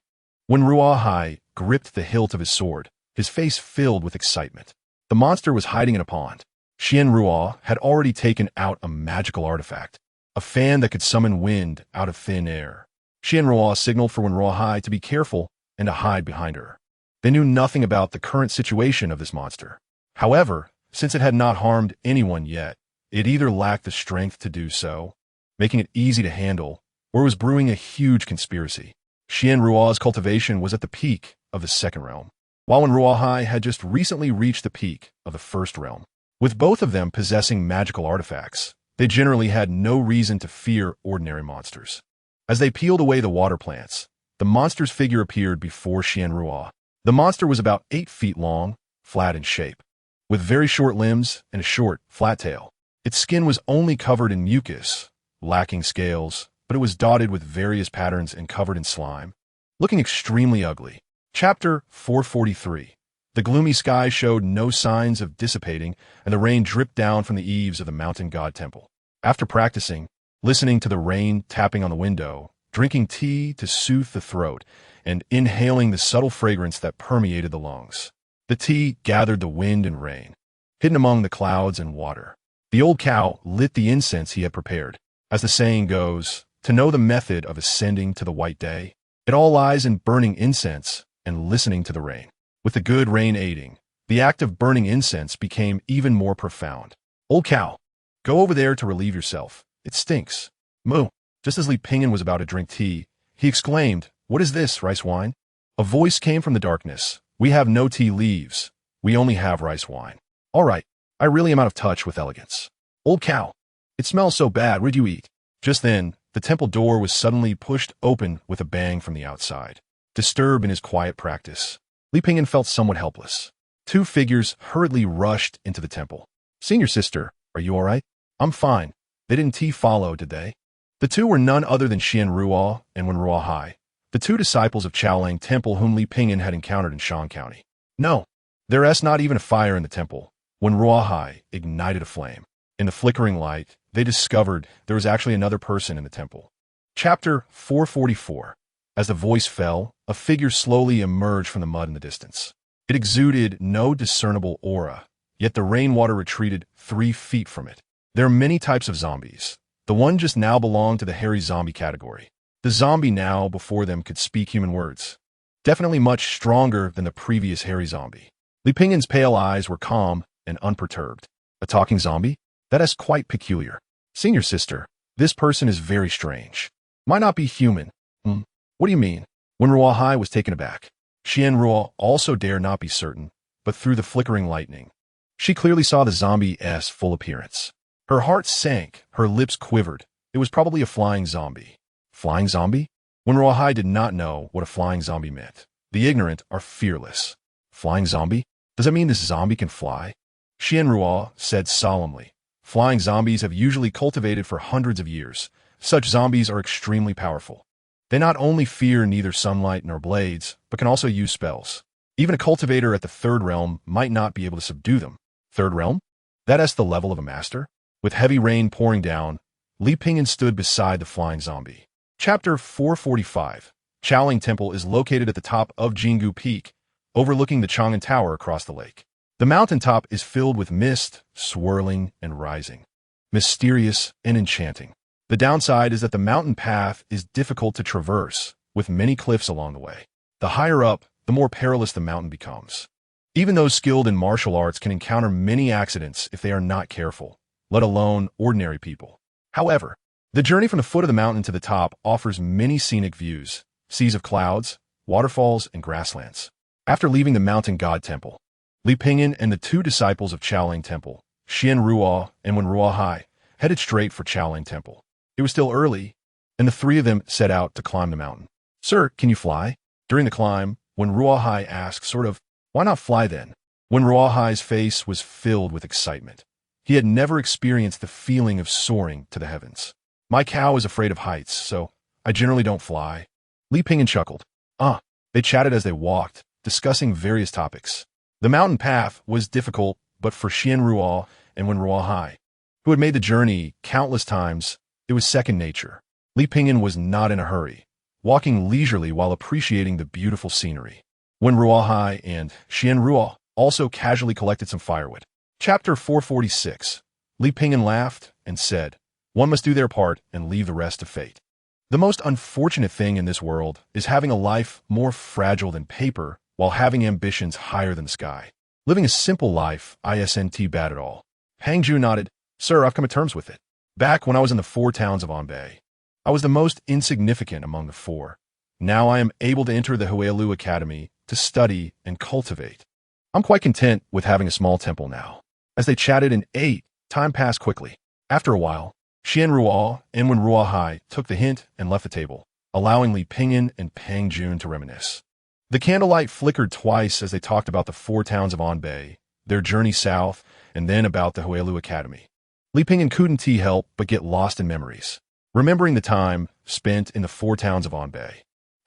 When Ruohai gripped the hilt of his sword, his face filled with excitement. The monster was hiding in a pond. Xian Ruo had already taken out a magical artifact, a fan that could summon wind out of thin air. Xian Ruo signaled for Wen Ruohai to be careful and to hide behind her. They knew nothing about the current situation of this monster. However, since it had not harmed anyone yet, it either lacked the strength to do so, making it easy to handle, or was brewing a huge conspiracy. Xian Ruo's cultivation was at the peak of the second realm, while Wen Ruohai had just recently reached the peak of the first realm. With both of them possessing magical artifacts, they generally had no reason to fear ordinary monsters. As they peeled away the water plants, the monster's figure appeared before Xian Ruo. The monster was about 8 feet long, flat in shape, with very short limbs and a short, flat tail. Its skin was only covered in mucus, lacking scales, but it was dotted with various patterns and covered in slime, looking extremely ugly. Chapter 443. The gloomy sky showed no signs of dissipating, and the rain dripped down from the eaves of the mountain god temple. After practicing, listening to the rain tapping on the window, drinking tea to soothe the throat, and inhaling the subtle fragrance that permeated the lungs, the tea gathered the wind and rain, hidden among the clouds and water. The old cow lit the incense he had prepared. As the saying goes, to know the method of ascending to the white day, it all lies in burning incense and listening to the rain. With the good rain aiding, the act of burning incense became even more profound. Old cow, go over there to relieve yourself. It stinks. Moo. Just as Li Pingyan was about to drink tea, he exclaimed, "What is this, rice wine?" A voice came from the darkness. "We have no tea leaves. We only have rice wine." "All right, I really am out of touch with elegance." "Old cow, it smells so bad. What'd you eat?" Just then, the temple door was suddenly pushed open with a bang from the outside. Disturbed in his quiet practice, Li Pingyan felt somewhat helpless. 2 figures hurriedly rushed into the temple. "Senior sister, are you all right?" "I'm fine. They didn't follow, did they?" The 2 were none other than Xian Ruo and Wen Ruohai, the 2 disciples of Chaolang Temple whom Li Pingyan had encountered in Shan County. "No, there's not even a fire in the temple." Wen Ruohai ignited a flame. In the flickering light, they discovered there was actually another person in the temple. Chapter 444. As the voice fell, a figure slowly emerged from the mud in the distance. It exuded no discernible aura, yet the rainwater retreated 3 feet from it. There are many types of zombies. The one just now belonged to the hairy zombie category. The zombie now before them could speak human words. Definitely much stronger than the previous hairy zombie. Li Pingyan's pale eyes were calm and unperturbed. A talking zombie? That is quite peculiar. "Senior sister, this person is very strange. Might not be human." "What do you mean?" Wen Ruohai was taken aback. Xian Ruo also dared not be certain, but through the flickering lightning, she clearly saw the zombie's full appearance. Her heart sank, her lips quivered. It was probably a flying zombie. Flying zombie? Wen Ruohai did not know what a flying zombie meant. The ignorant are fearless. Flying zombie? Does that mean this zombie can fly? Xian Ruo said solemnly. Flying zombies have usually cultivated for hundreds of years. Such zombies are extremely powerful. They not only fear neither sunlight nor blades, but can also use spells. Even a cultivator at the 3rd realm might not be able to subdue them. 3rd realm? That is the level of a master? With heavy rain pouring down, Li Pingyan stood beside the flying zombie. Chapter 445. Chaolang Temple is located at the top of Jingu Peak, overlooking the Chang'an Tower across the lake. The mountaintop is filled with mist, swirling and rising. Mysterious and enchanting. The downside is that the mountain path is difficult to traverse, with many cliffs along the way. The higher up, the more perilous the mountain becomes. Even those skilled in martial arts can encounter many accidents if they are not careful, let alone ordinary people. However, the journey from the foot of the mountain to the top offers many scenic views, seas of clouds, waterfalls, and grasslands. After leaving the mountain god temple, Li Pingyan and the 2 disciples of Chaolang Temple, Xian Ruo and Wen Ruohai, headed straight for Chaolang Temple. It was still early, and the 3 of them set out to climb the mountain. "Sir, can you fly?" During the climb, Wen Ruohai asked, "Why not fly then?" Wen Ruohai's face was filled with excitement. He had never experienced the feeling of soaring to the heavens. "My cow is afraid of heights, so I generally don't fly." Li Pingyan chuckled. They chatted as they walked, discussing various topics. The mountain path was difficult, but for Xian Ruo and Wen Ruohai, who had made the journey countless times, it was second nature. Li Pingyan was not in a hurry, walking leisurely while appreciating the beautiful scenery. Wen Ruohai and Xian Ruo also casually collected some firewood. Chapter 446. Li Pingyan laughed and said, "One must do their part and leave the rest to fate." The most unfortunate thing in this world is having a life more fragile than paper while having ambitions higher than the sky. Living a simple life, isn't bad at all. Pang Ju nodded. Sir, I've come to terms with it. Back when I was in the 4 towns of Anbei, I was the most insignificant among the 4. Now I am able to enter the Huelu Academy to study and cultivate. I'm quite content with having a small temple now. As they chatted and ate, time passed quickly. After a while, Xian Ruo and Wen Ruohai took the hint and left the table, allowing Li Pingyan and Pang Jun to reminisce. The candlelight flickered twice as they talked about the 4 towns of Anbei, their journey south, and then about the Huelu Academy. Li Pingyan couldn't help but get lost in memories, remembering the time spent in the 4 towns of Anbei.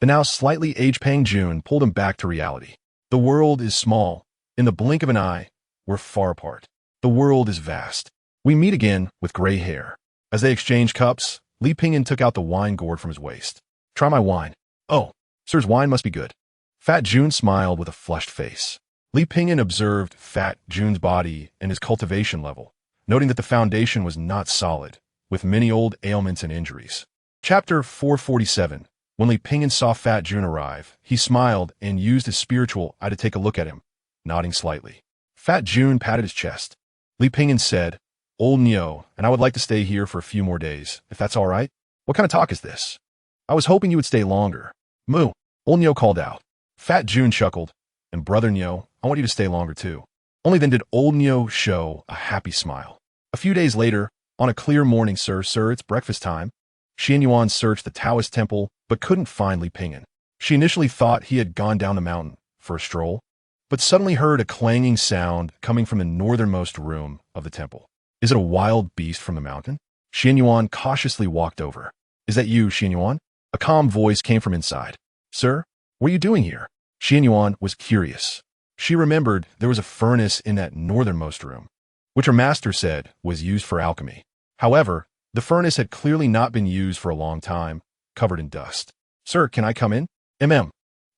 The now slightly aged Pang Jun pulled him back to reality. The world is small. In the blink of an eye, we're far apart. The world is vast. We meet again with gray hair. As they exchanged cups, Li Pingyan took out the wine gourd from his waist. Try my wine. Oh, sir's wine must be good. Fat Jun smiled with a flushed face. Li Pingyan observed Fat Jun's body and his cultivation level, noting that the foundation was not solid, with many old ailments and injuries. Chapter 447. When Li Pingyan saw Fat Jun arrive, he smiled and used his spiritual eye to take a look at him, nodding slightly. Fat Jun patted his chest. Li Pingyan said, Old Nyo, and I would like to stay here for a few more days, if that's all right. What kind of talk is this? I was hoping you would stay longer. Moo, Old Nyo called out. Fat Jun chuckled, and Brother Nyo, I want you to stay longer too. Only then did Old Nyo show a happy smile. A few days later, on a clear morning, sir, it's breakfast time. Xian Yuan searched the Taoist temple, but couldn't find Li Pingyan. She initially thought he had gone down the mountain for a stroll, but suddenly heard a clanging sound coming from the northernmost room of the temple. Is it a wild beast from the mountain? Xian Yuan cautiously walked over. Is that you, Xian Yuan? A calm voice came from inside. Sir, what are you doing here? Xian Yuan was curious. She remembered there was a furnace in that northernmost room, which her master said was used for alchemy. However, the furnace had clearly not been used for a long time, covered in dust. Sir, can I come in?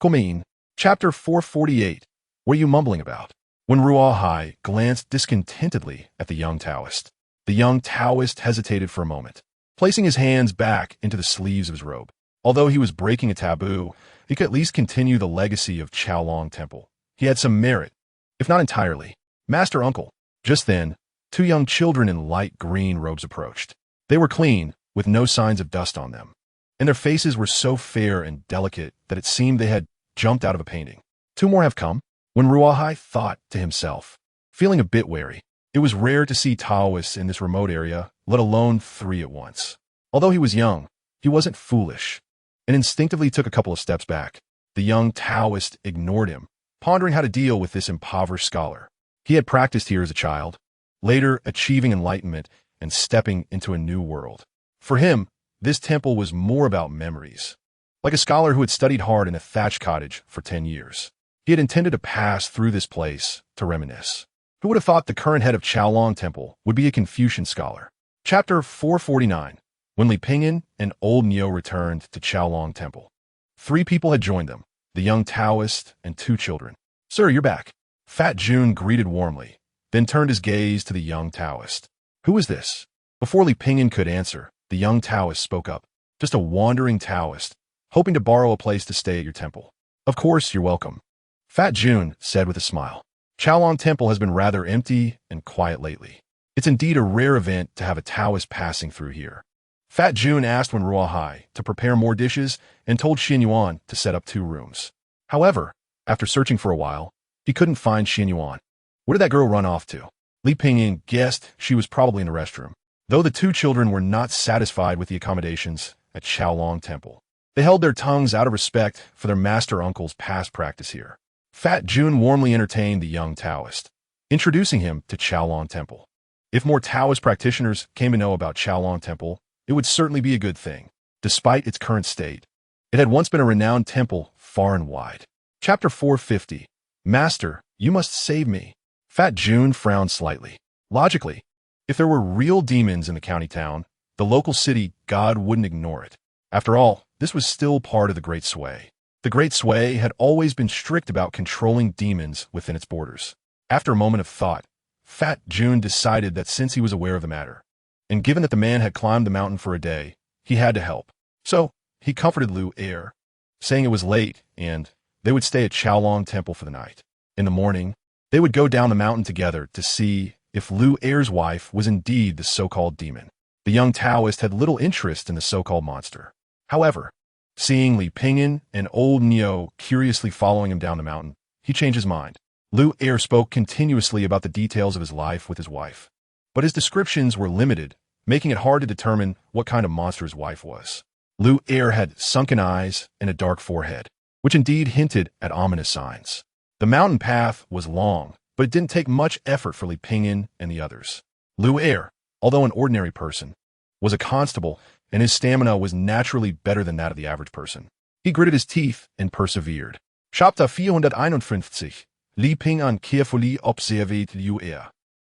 Komin. Chapter 448. What are you mumbling about? When Ruohai glanced discontentedly at the young Taoist, the young Taoist hesitated for a moment, placing his hands back into the sleeves of his robe. Although he was breaking a taboo, he could at least continue the legacy of Qiaolong Temple. He had some merit, if not entirely. Master Uncle. Just then, 2 young children in light green robes approached. They were clean, with no signs of dust on them, and their faces were so fair and delicate that it seemed they had jumped out of a painting. 2 more have come. When Ruohai thought to himself, feeling a bit wary. It was rare to see Taoists in this remote area, let alone 3 at once. Although he was young, he wasn't foolish, and instinctively took a couple of steps back. The young Taoist ignored him, pondering how to deal with this impoverished scholar. He had practiced here as a child, later achieving enlightenment and stepping into a new world. For him, this temple was more about memories. Like a scholar who had studied hard in a thatched cottage for 10 years. He had intended to pass through this place to reminisce. Who would have thought the current head of Qiaolong Temple would be a Confucian scholar? Chapter 449. When Li Pingyan and Old Nyo returned to Qiaolong Temple. 3 people had joined them, the young Taoist and 2 children. Sir, you're back. Fat Jun greeted warmly, then turned his gaze to the young Taoist. Who is this? Before Li Pingyan could answer, the young Taoist spoke up. Just a wandering Taoist, hoping to borrow a place to stay at your temple. Of course, you're welcome. Fat Jun said with a smile. Qiaolong Temple has been rather empty and quiet lately. It's indeed a rare event to have a Taoist passing through here. Fat Jun asked Wen Ruohai to prepare more dishes and told Xian Yuan to set up 2 rooms. However, after searching for a while, he couldn't find Xian Yuan. Where did that girl run off to? Li Pingyan guessed she was probably in the restroom, though the 2 children were not satisfied with the accommodations at Qiaolong Temple. They held their tongues out of respect for their master uncle's past practice here. Fat Jun warmly entertained the young Taoist, introducing him to Qiaolong Temple. If more Taoist practitioners came to know about Qiaolong Temple, it would certainly be a good thing. Despite its current state, it had once been a renowned temple far and wide. Chapter 450. Master, you must save me. Fat Jun frowned slightly. Logically, if there were real demons in the county town, the local city god wouldn't ignore it. After all, this was still part of the Great Sway. The Great Sway had always been strict about controlling demons within its borders. After a moment of thought, Fat Jun decided that since he was aware of the matter, and given that the man had climbed the mountain for a day, he had to help. So, he comforted Lu Er, saying it was late and they would stay at Qiaolong Temple for the night. In the morning, They would go down the mountain together to see if Lu Er's wife was indeed the so-called demon. The young Taoist had little interest in the so-called monster. However, seeing Li Pingyan and old Neo curiously following him down the mountain, he changed his mind. Lu Er spoke continuously about the details of his life with his wife, but his descriptions were limited, making it hard to determine what kind of monster his wife was. Lu Er had sunken eyes and a dark forehead, which indeed hinted at ominous signs. The mountain path was long, but it didn't take much effort for Li Pingyan and the others. Lu Er, although an ordinary person, was a constable, and his stamina was naturally better than that of the average person. He gritted his teeth and persevered. Chapter 451. Li Pingyan carefully observed Lu Er,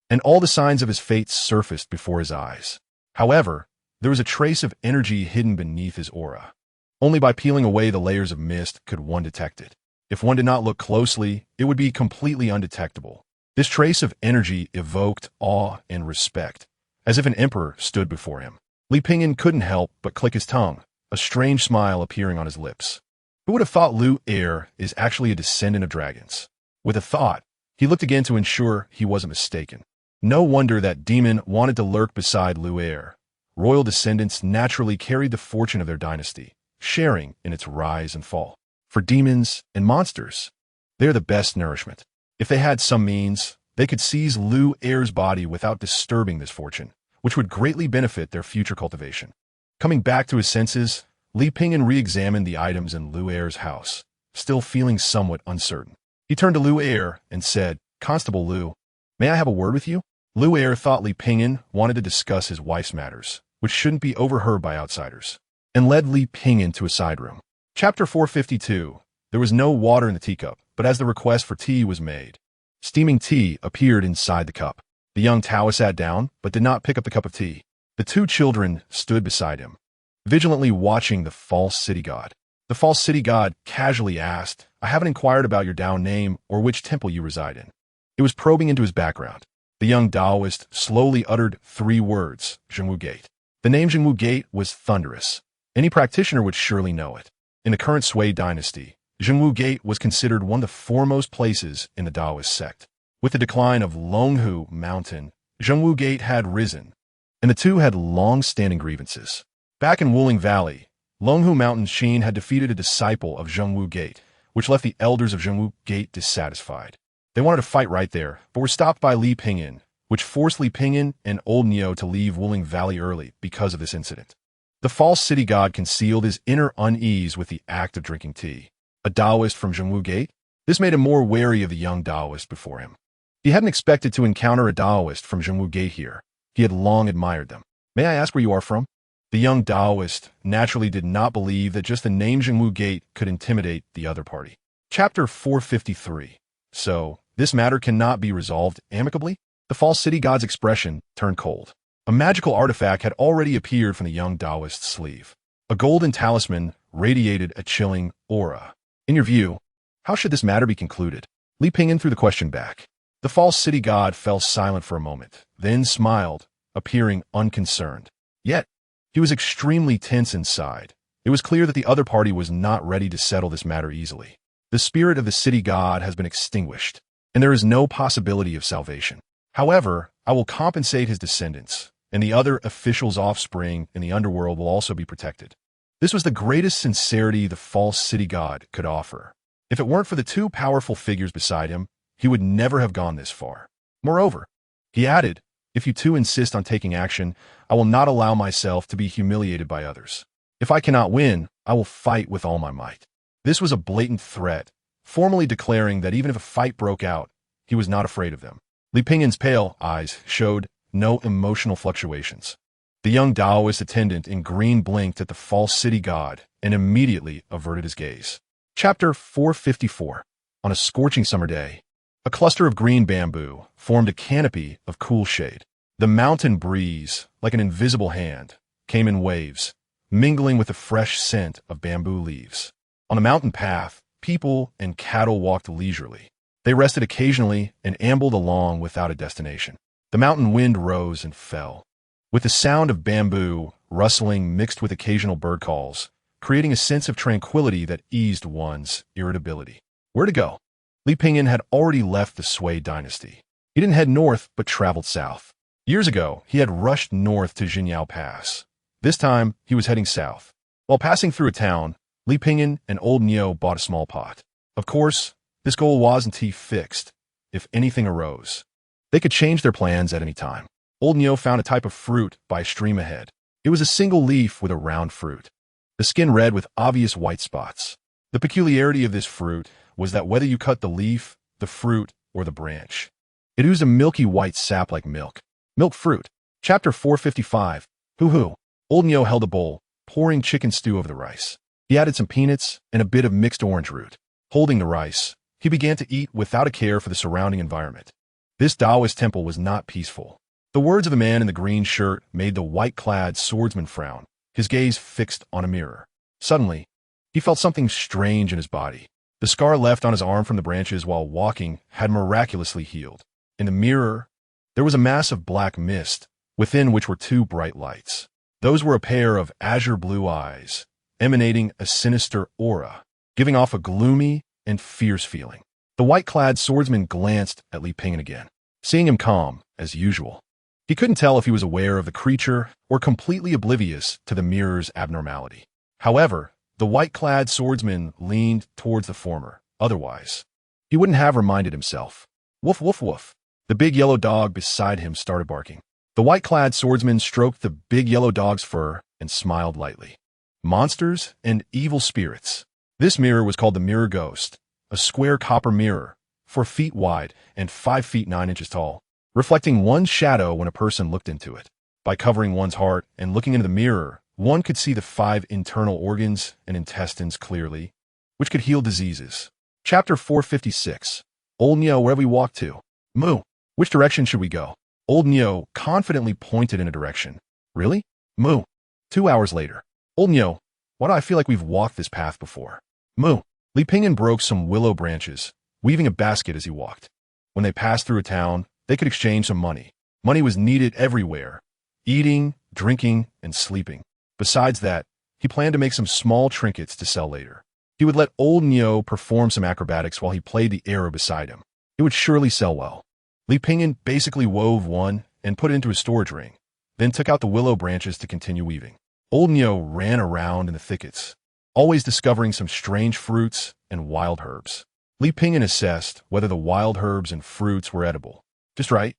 and all the signs of his fate surfaced before his eyes. However, there was a trace of energy hidden beneath his aura. Only by peeling away the layers of mist could one detect it. If one did not look closely, it would be completely undetectable. This trace of energy evoked awe and respect, as if an emperor stood before him. Li Pingyan couldn't help but click his tongue, a strange smile appearing on his lips. Who would have thought Lu Er is actually a descendant of dragons? With a thought, he looked again to ensure he wasn't mistaken. No wonder that demon wanted to lurk beside Lu Er. Royal descendants naturally carried the fortune of their dynasty, sharing in its rise and fall. For demons and monsters, they are the best nourishment. If they had some means, they could seize Lu Er's body without disturbing this fortune, which would greatly benefit their future cultivation. Coming back to his senses, Li Pingyan re-examined the items in Lu Er's house, still feeling somewhat uncertain. He turned to Lu Er and said, "Constable Lu, may I have a word with you?" Lu Er thought Li Pingyan wanted to discuss his wife's matters, which shouldn't be overheard by outsiders, and led Li Pingyan to a side room. Chapter 452. There was no water in the teacup, but as the request for tea was made, steaming tea appeared inside the cup. The young Taoist sat down, but did not pick up the cup of tea. The two children stood beside him, vigilantly watching the false city god. The false city god casually asked, "I haven't inquired about your Dao name or which temple you reside in." It was probing into his background. The young Taoist slowly uttered 3 words, Zhengwu Gate. The name Zhengwu Gate was thunderous. Any practitioner would surely know it. In the current Sui dynasty, Zhengwu Gate was considered one of the foremost places in the Taoist sect. With the decline of Longhu Mountain, Zhengwu Gate had risen, and the two had long-standing grievances. Back in Wuling Valley, Longhu Mountain Shin had defeated a disciple of Zhengwu Gate, which left the elders of Zhengwu Gate dissatisfied. They wanted to fight right there, but were stopped by Li Pingyan, which forced Li Pingyan and old Neo to leave Wuling Valley early because of this incident. The false city god concealed his inner unease with the act of drinking tea. A Taoist from Zhengwu Gate? This made him more wary of the young Taoist before him. He hadn't expected to encounter a Taoist from Zhengwu Gate here. He had long admired them. "May I ask where you are from?" The young Taoist naturally did not believe that just the name Zhengwu Gate could intimidate the other party. Chapter 453. So, this matter cannot be resolved amicably? The false city god's expression turned cold. A magical artifact had already appeared from the young Taoist's sleeve. A golden talisman radiated a chilling aura. "In your view, how should this matter be concluded?" Li Pingyan threw the question back. The false city god fell silent for a moment, then smiled, appearing unconcerned. Yet, he was extremely tense inside. It was clear that the other party was not ready to settle this matter easily. The spirit of the city god has been extinguished, and there is no possibility of salvation. However, I will compensate his descendants, and the other officials' offspring in the underworld will also be protected. This was the greatest sincerity the false city god could offer. If it weren't for the 2 powerful figures beside him, he would never have gone this far. Moreover, he added, "If you two insist on taking action, I will not allow myself to be humiliated by others. If I cannot win, I will fight with all my might." This was a blatant threat, formally declaring that even if a fight broke out, he was not afraid of them. Li Pingyan's pale eyes showed no emotional fluctuations. The young Taoist attendant in green blinked at the false city god and immediately averted his gaze. Chapter 454. On a scorching summer day, a cluster of green bamboo formed a canopy of cool shade. The mountain breeze, like an invisible hand, came in waves, mingling with the fresh scent of bamboo leaves. On the mountain path, people and cattle walked leisurely. They rested occasionally and ambled along without a destination. The mountain wind rose and fell, with the sound of bamboo rustling mixed with occasional bird calls, creating a sense of tranquility that eased one's irritability. Where to go? Li Pingyan had already left the Sui dynasty. He didn't head north, but traveled south. Years ago, he had rushed north to Jinyao Pass. This time, he was heading south. While passing through a town, Li Pingyan and old Niu bought a small pot. Of course, this goal wasn't fixed. If anything arose, they could change their plans at any time. Old Niu found a type of fruit by a stream ahead. It was a single leaf with a round fruit, the skin red with obvious white spots. The peculiarity of this fruit was that whether you cut the leaf, the fruit, or the branch, it oozed a milky white sap like milk. Milk fruit. Chapter 455. Hoo-hoo. Old Niu held a bowl, pouring chicken stew over the rice. He added some peanuts and a bit of mixed orange root. Holding the rice, he began to eat without a care for the surrounding environment. This Taoist temple was not peaceful. The words of the man in the green shirt made the white-clad swordsman frown, his gaze fixed on a mirror. Suddenly, he felt something strange in his body. The scar left on his arm from the branches while walking had miraculously healed. In the mirror, there was a mass of black mist, within which were two bright lights. Those were a pair of azure blue eyes, emanating a sinister aura, giving off a gloomy and fierce feeling. The white-clad swordsman glanced at Li Pingyan again, seeing him calm, as usual. He couldn't tell if he was aware of the creature or completely oblivious to the mirror's abnormality. However, the white-clad swordsman leaned towards the former. Otherwise, he wouldn't have reminded himself. Woof, woof, woof. The big yellow dog beside him started barking. The white-clad swordsman stroked the big yellow dog's fur and smiled lightly. Monsters and evil spirits. This mirror was called the Mirror Ghost, a square copper mirror, 4 feet wide and 5 feet 9 inches tall, reflecting one's shadow when a person looked into it. By covering one's heart and looking into the mirror, one could see the 5 internal organs and intestines clearly, which could heal diseases. Chapter 456. Old Niu, where we walk to? Moo. Which direction should we go? Old Niu confidently pointed in a direction. Really? Moo. 2 hours later. Old Niu, why do I feel like we've walked this path before? Moo. Li Pingyan broke some willow branches, weaving a basket as he walked. When they passed through a town, they could exchange some money. Money was needed everywhere. Eating, drinking, and sleeping. Besides that, he planned to make some small trinkets to sell later. He would let old Niu perform some acrobatics while he played the Erhu beside him. It would surely sell well. Li Pingyan basically wove one and put it into a storage ring, then took out the willow branches to continue weaving. Old Niu ran around in the thickets, always discovering some strange fruits and wild herbs. Li Pingyan assessed whether the wild herbs and fruits were edible. Just right.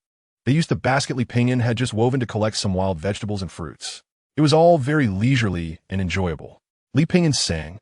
They used the basket Li Pingyan had just woven to collect some wild vegetables and fruits. It was all very leisurely and enjoyable. Li Pingyan sang,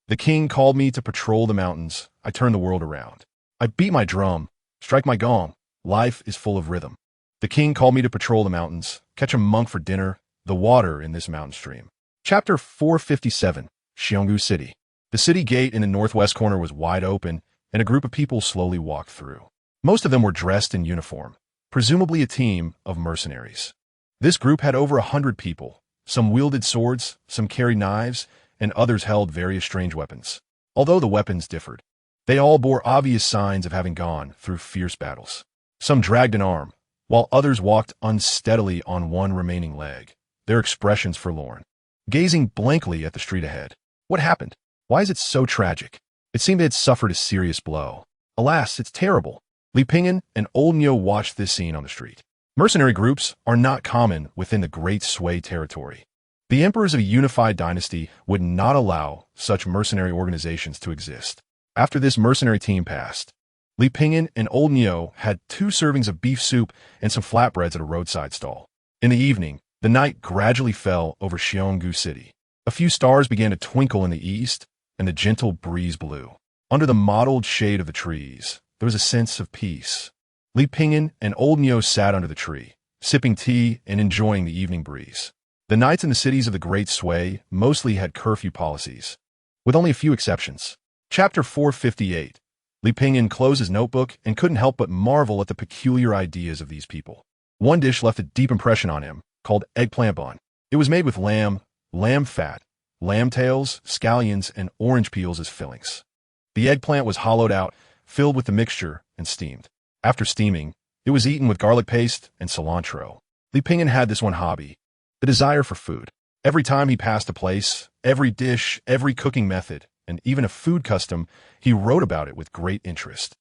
"The king called me to patrol the mountains. I turned the world around. I beat my drum, strike my gong. Life is full of rhythm. The king called me to patrol the mountains, catch a monk for dinner, the water in this mountain stream." Chapter 457. Xionggu City. The city gate in the northwest corner was wide open, and a group of people slowly walked through. Most of them were dressed in uniform, presumably a team of mercenaries. This group had over 100 people. Some wielded swords, some carried knives, and others held various strange weapons. Although the weapons differed, they all bore obvious signs of having gone through fierce battles. Some dragged an arm, while others walked unsteadily on one remaining leg, their expressions forlorn, gazing blankly at the street ahead. What happened? Why is it so tragic? It seemed they had suffered a serious blow. Alas, it's terrible. Li Pingyan and old Niu watched this scene on the street. Mercenary groups are not common within the Great Sui territory. The emperors of a unified dynasty would not allow such mercenary organizations to exist. After this mercenary team passed, Li Pingyan and old Niu had 2 servings of beef soup and some flatbreads at a roadside stall. In the evening, the night gradually fell over Xionggu City. A few stars began to twinkle in the east, and the gentle breeze blew. Under the mottled shade of the trees, there was a sense of peace. Li Pingyan and old Niu sat under the tree, sipping tea and enjoying the evening breeze. The nights in the cities of the Great Sui mostly had curfew policies, with only a few exceptions. Chapter 458. Li Pingyan closed his notebook and couldn't help but marvel at the peculiar ideas of these people. One dish left a deep impression on him, called eggplant bun. It was made with lamb fat, lamb tails, scallions, and orange peels as fillings. The eggplant was hollowed out, filled with the mixture, and steamed. After steaming, it was eaten with garlic paste and cilantro. Li Pingyan had this one hobby, the desire for food. Every time he passed a place, every dish, every cooking method, and even a food custom, he wrote about it with great interest.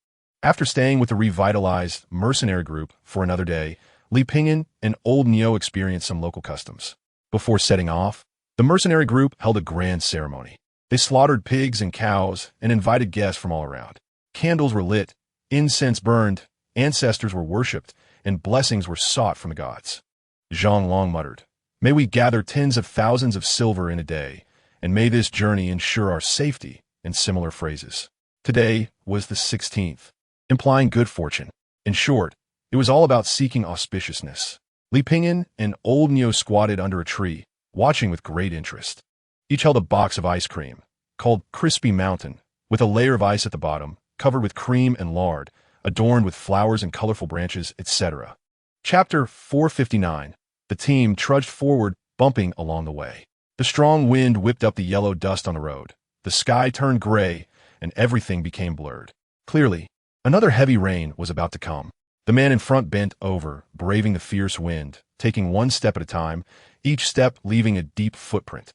After staying with the revitalized mercenary group for another day, Li Pingyan and Old Neo experienced some local customs. Before setting off, the mercenary group held a grand ceremony. They slaughtered pigs and cows and invited guests from all around. Candles were lit, incense burned, ancestors were worshipped, and blessings were sought from the gods. Zhang Long muttered, "May we gather tens of thousands of silver in a day, and may this journey ensure our safety," and similar phrases. Today was the 16th, implying good fortune. In short, it was all about seeking auspiciousness. Li Pingyan and Old Neo squatted under a tree, watching with great interest. Each held a box of ice cream, called Crispy Mountain, with a layer of ice at the bottom, covered with cream and lard, adorned with flowers and colorful branches, etc. Chapter 459. The team trudged forward, bumping along the way. The strong wind whipped up the yellow dust on the road. The sky turned gray, and everything became blurred. Clearly, another heavy rain was about to come. The man in front bent over, braving the fierce wind, taking one step at a time, each step leaving a deep footprint.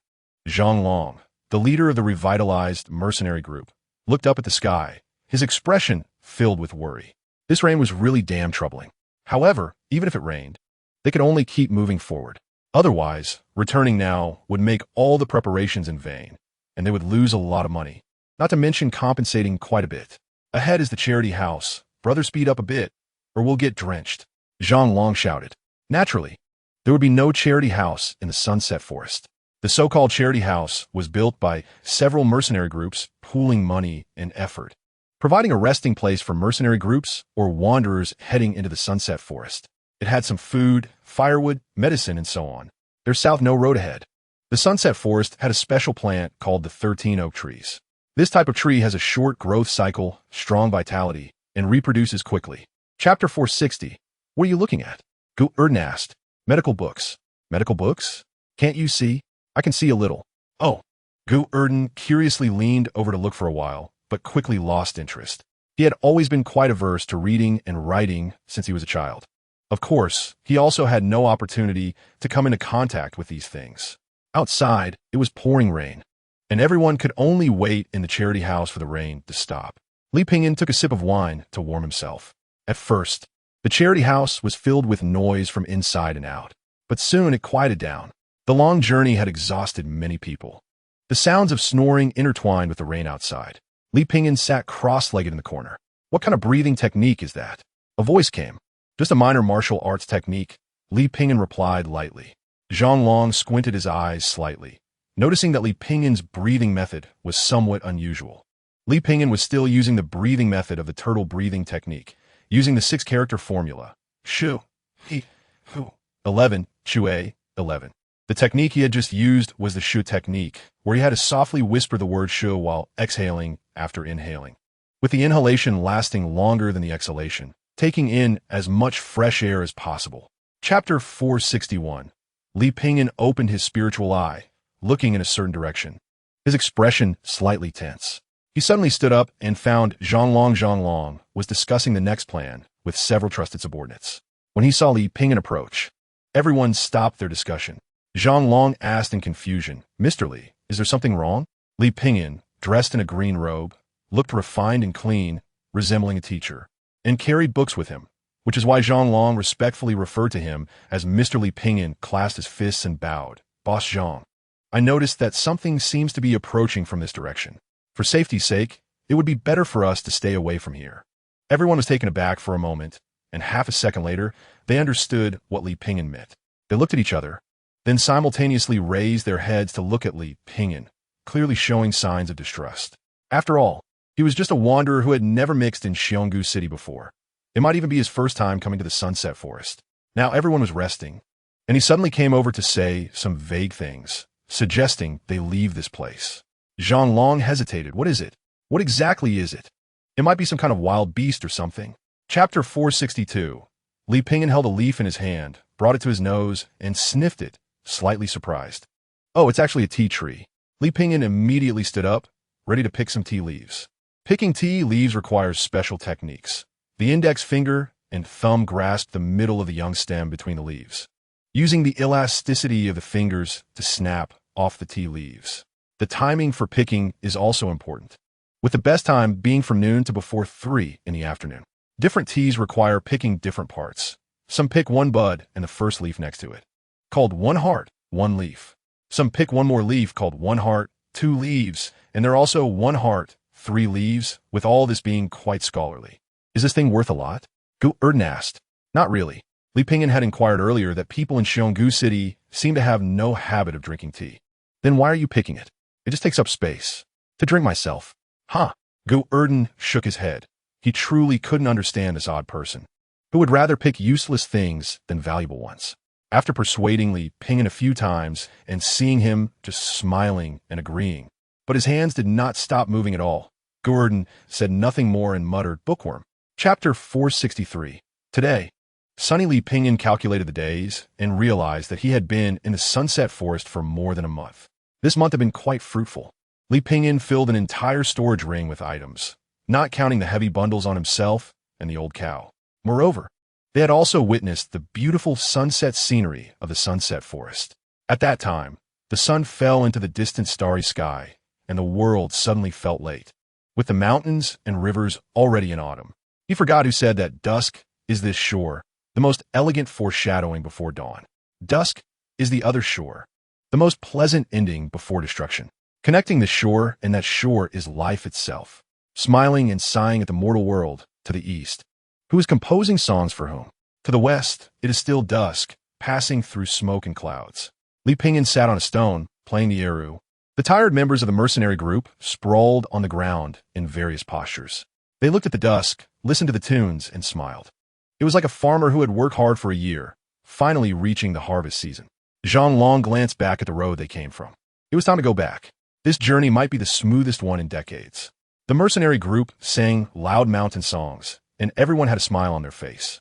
Zhang Long, the leader of the revitalized mercenary group, looked up at the sky, his expression filled with worry. This rain was really damn troubling. However, even if it rained, they could only keep moving forward. Otherwise, returning now would make all the preparations in vain, and they would lose a lot of money, not to mention compensating quite a bit. Ahead is the charity house. Brother, speed up a bit, or we'll get drenched, Zhang Long shouted. Naturally, there would be no charity house in the Sunset Forest. The so-called charity house was built by several mercenary groups pooling money and effort, providing a resting place for mercenary groups or wanderers heading into the Sunset Forest. It had some food, firewood, medicine, and so on. There's south no road ahead. The Sunset Forest had a special plant called the 13 oak trees. This type of tree has a short growth cycle, strong vitality, and reproduces quickly. Chapter 460. What are you looking at? Gu Erden asked. Medical books. Medical books? Can't you see? I can see a little. Oh. Gu Erden curiously leaned over to look for a while, but quickly lost interest. He had always been quite averse to reading and writing since he was a child. Of course, he also had no opportunity to come into contact with these things. Outside, it was pouring rain, and everyone could only wait in the charity house for the rain to stop. Li Pingyan took a sip of wine to warm himself. At first, the charity house was filled with noise from inside and out, but soon it quieted down. The long journey had exhausted many people. The sounds of snoring intertwined with the rain outside. Li Pingyan sat cross-legged in the corner. What kind of breathing technique is that? A voice came. Just a minor martial arts technique, Li Pingyan replied lightly. Zhang Long squinted his eyes slightly, noticing that Li Pingyan's breathing method was somewhat unusual. Li Pingyan was still using the breathing method of the turtle breathing technique, using the 6-character formula. Shu, he, hu, 11, chue, 11. The technique he had just used was the Shu technique, where he had to softly whisper the word Shu while exhaling after inhaling, with the inhalation lasting longer than the exhalation, taking in as much fresh air as possible. Chapter 461. Li Pingyan opened his spiritual eye, looking in a certain direction, his expression slightly tense. He suddenly stood up and found Zhang Long was discussing the next plan with several trusted subordinates. When he saw Li Pingyan approach, everyone stopped their discussion. Zhang Long asked in confusion, "Mr. Li, is there something wrong?" Li Pingyan, dressed in a green robe, looked refined and clean, resembling a teacher, and carried books with him, which is why Zhang Long respectfully referred to him as Mr. Li Pingyan, clasped his fists and bowed. "Boss Zhang, I noticed that something seems to be approaching from this direction. For safety's sake, it would be better for us to stay away from here." Everyone was taken aback for a moment, and half a second later, they understood what Li Pingyan meant. They looked at each other, then simultaneously raised their heads to look at Li Pingyan, clearly showing signs of distrust. After all, he was just a wanderer who had never mixed in Xionggu City before. It might even be his first time coming to the Sunset Forest. Now everyone was resting, and he suddenly came over to say some vague things, suggesting they leave this place. Zhang Long hesitated. What is it? What exactly is it? It might be some kind of wild beast or something. Chapter 462. Li Pingyan held a leaf in his hand, brought it to his nose, and sniffed it, slightly surprised. Oh, it's actually a tea tree. Li Pingyan immediately stood up, ready to pick some tea leaves. Picking tea leaves requires special techniques. The index finger and thumb grasp the middle of the young stem between the leaves, using the elasticity of the fingers to snap off the tea leaves. The timing for picking is also important. with the best time being from noon to before 3 in the afternoon. Different teas require picking different parts. Some pick one bud and the first leaf next to it, called one heart, one leaf. Some pick one more leaf called one heart, two leaves, and there are also one heart, three leaves, with all this being quite scholarly. Is this thing worth a lot? Gu Erden asked. Not really. Li Pingyan had inquired earlier that people in Xionggu City seem to have no habit of drinking tea. Then why are you picking it? It just takes up space. To drink myself. Huh. Gu Erden shook his head. He truly couldn't understand this odd person, who would rather pick useless things than valuable ones. After persuading Li Pingyan a few times and seeing him just smiling and agreeing, but his hands did not stop moving at all, Gu Erden said nothing more and muttered, "Bookworm." Chapter 463. Today, Sunny Li Pingyan calculated the days and realized that he had been in the Sunset Forest for more than a month. This month had been quite fruitful. Li Pingyan filled an entire storage ring with items, not counting the heavy bundles on himself and the old cow. Moreover, they had also witnessed the beautiful sunset scenery of the Sunset Forest. At that time, the sun fell into the distant starry sky, and the world suddenly felt late, with the mountains and rivers already in autumn. He forgot who said that dusk is this shore, the most elegant foreshadowing before dawn. Dusk is the other shore, the most pleasant ending before destruction. Connecting the shore and that shore is life itself, smiling and sighing at the mortal world to the east. Who is composing songs for whom? To the west, it is still dusk, passing through smoke and clouds. Li Pingyan sat on a stone, playing the Erhu. The tired members of the mercenary group sprawled on the ground in various postures. They looked at the dusk, listened to the tunes, and smiled. It was like a farmer who had worked hard for a year, finally reaching the harvest season. Zhang Long glanced back at the road they came from. It was time to go back. This journey might be the smoothest one in decades. The mercenary group sang loud mountain songs, and everyone had a smile on their face.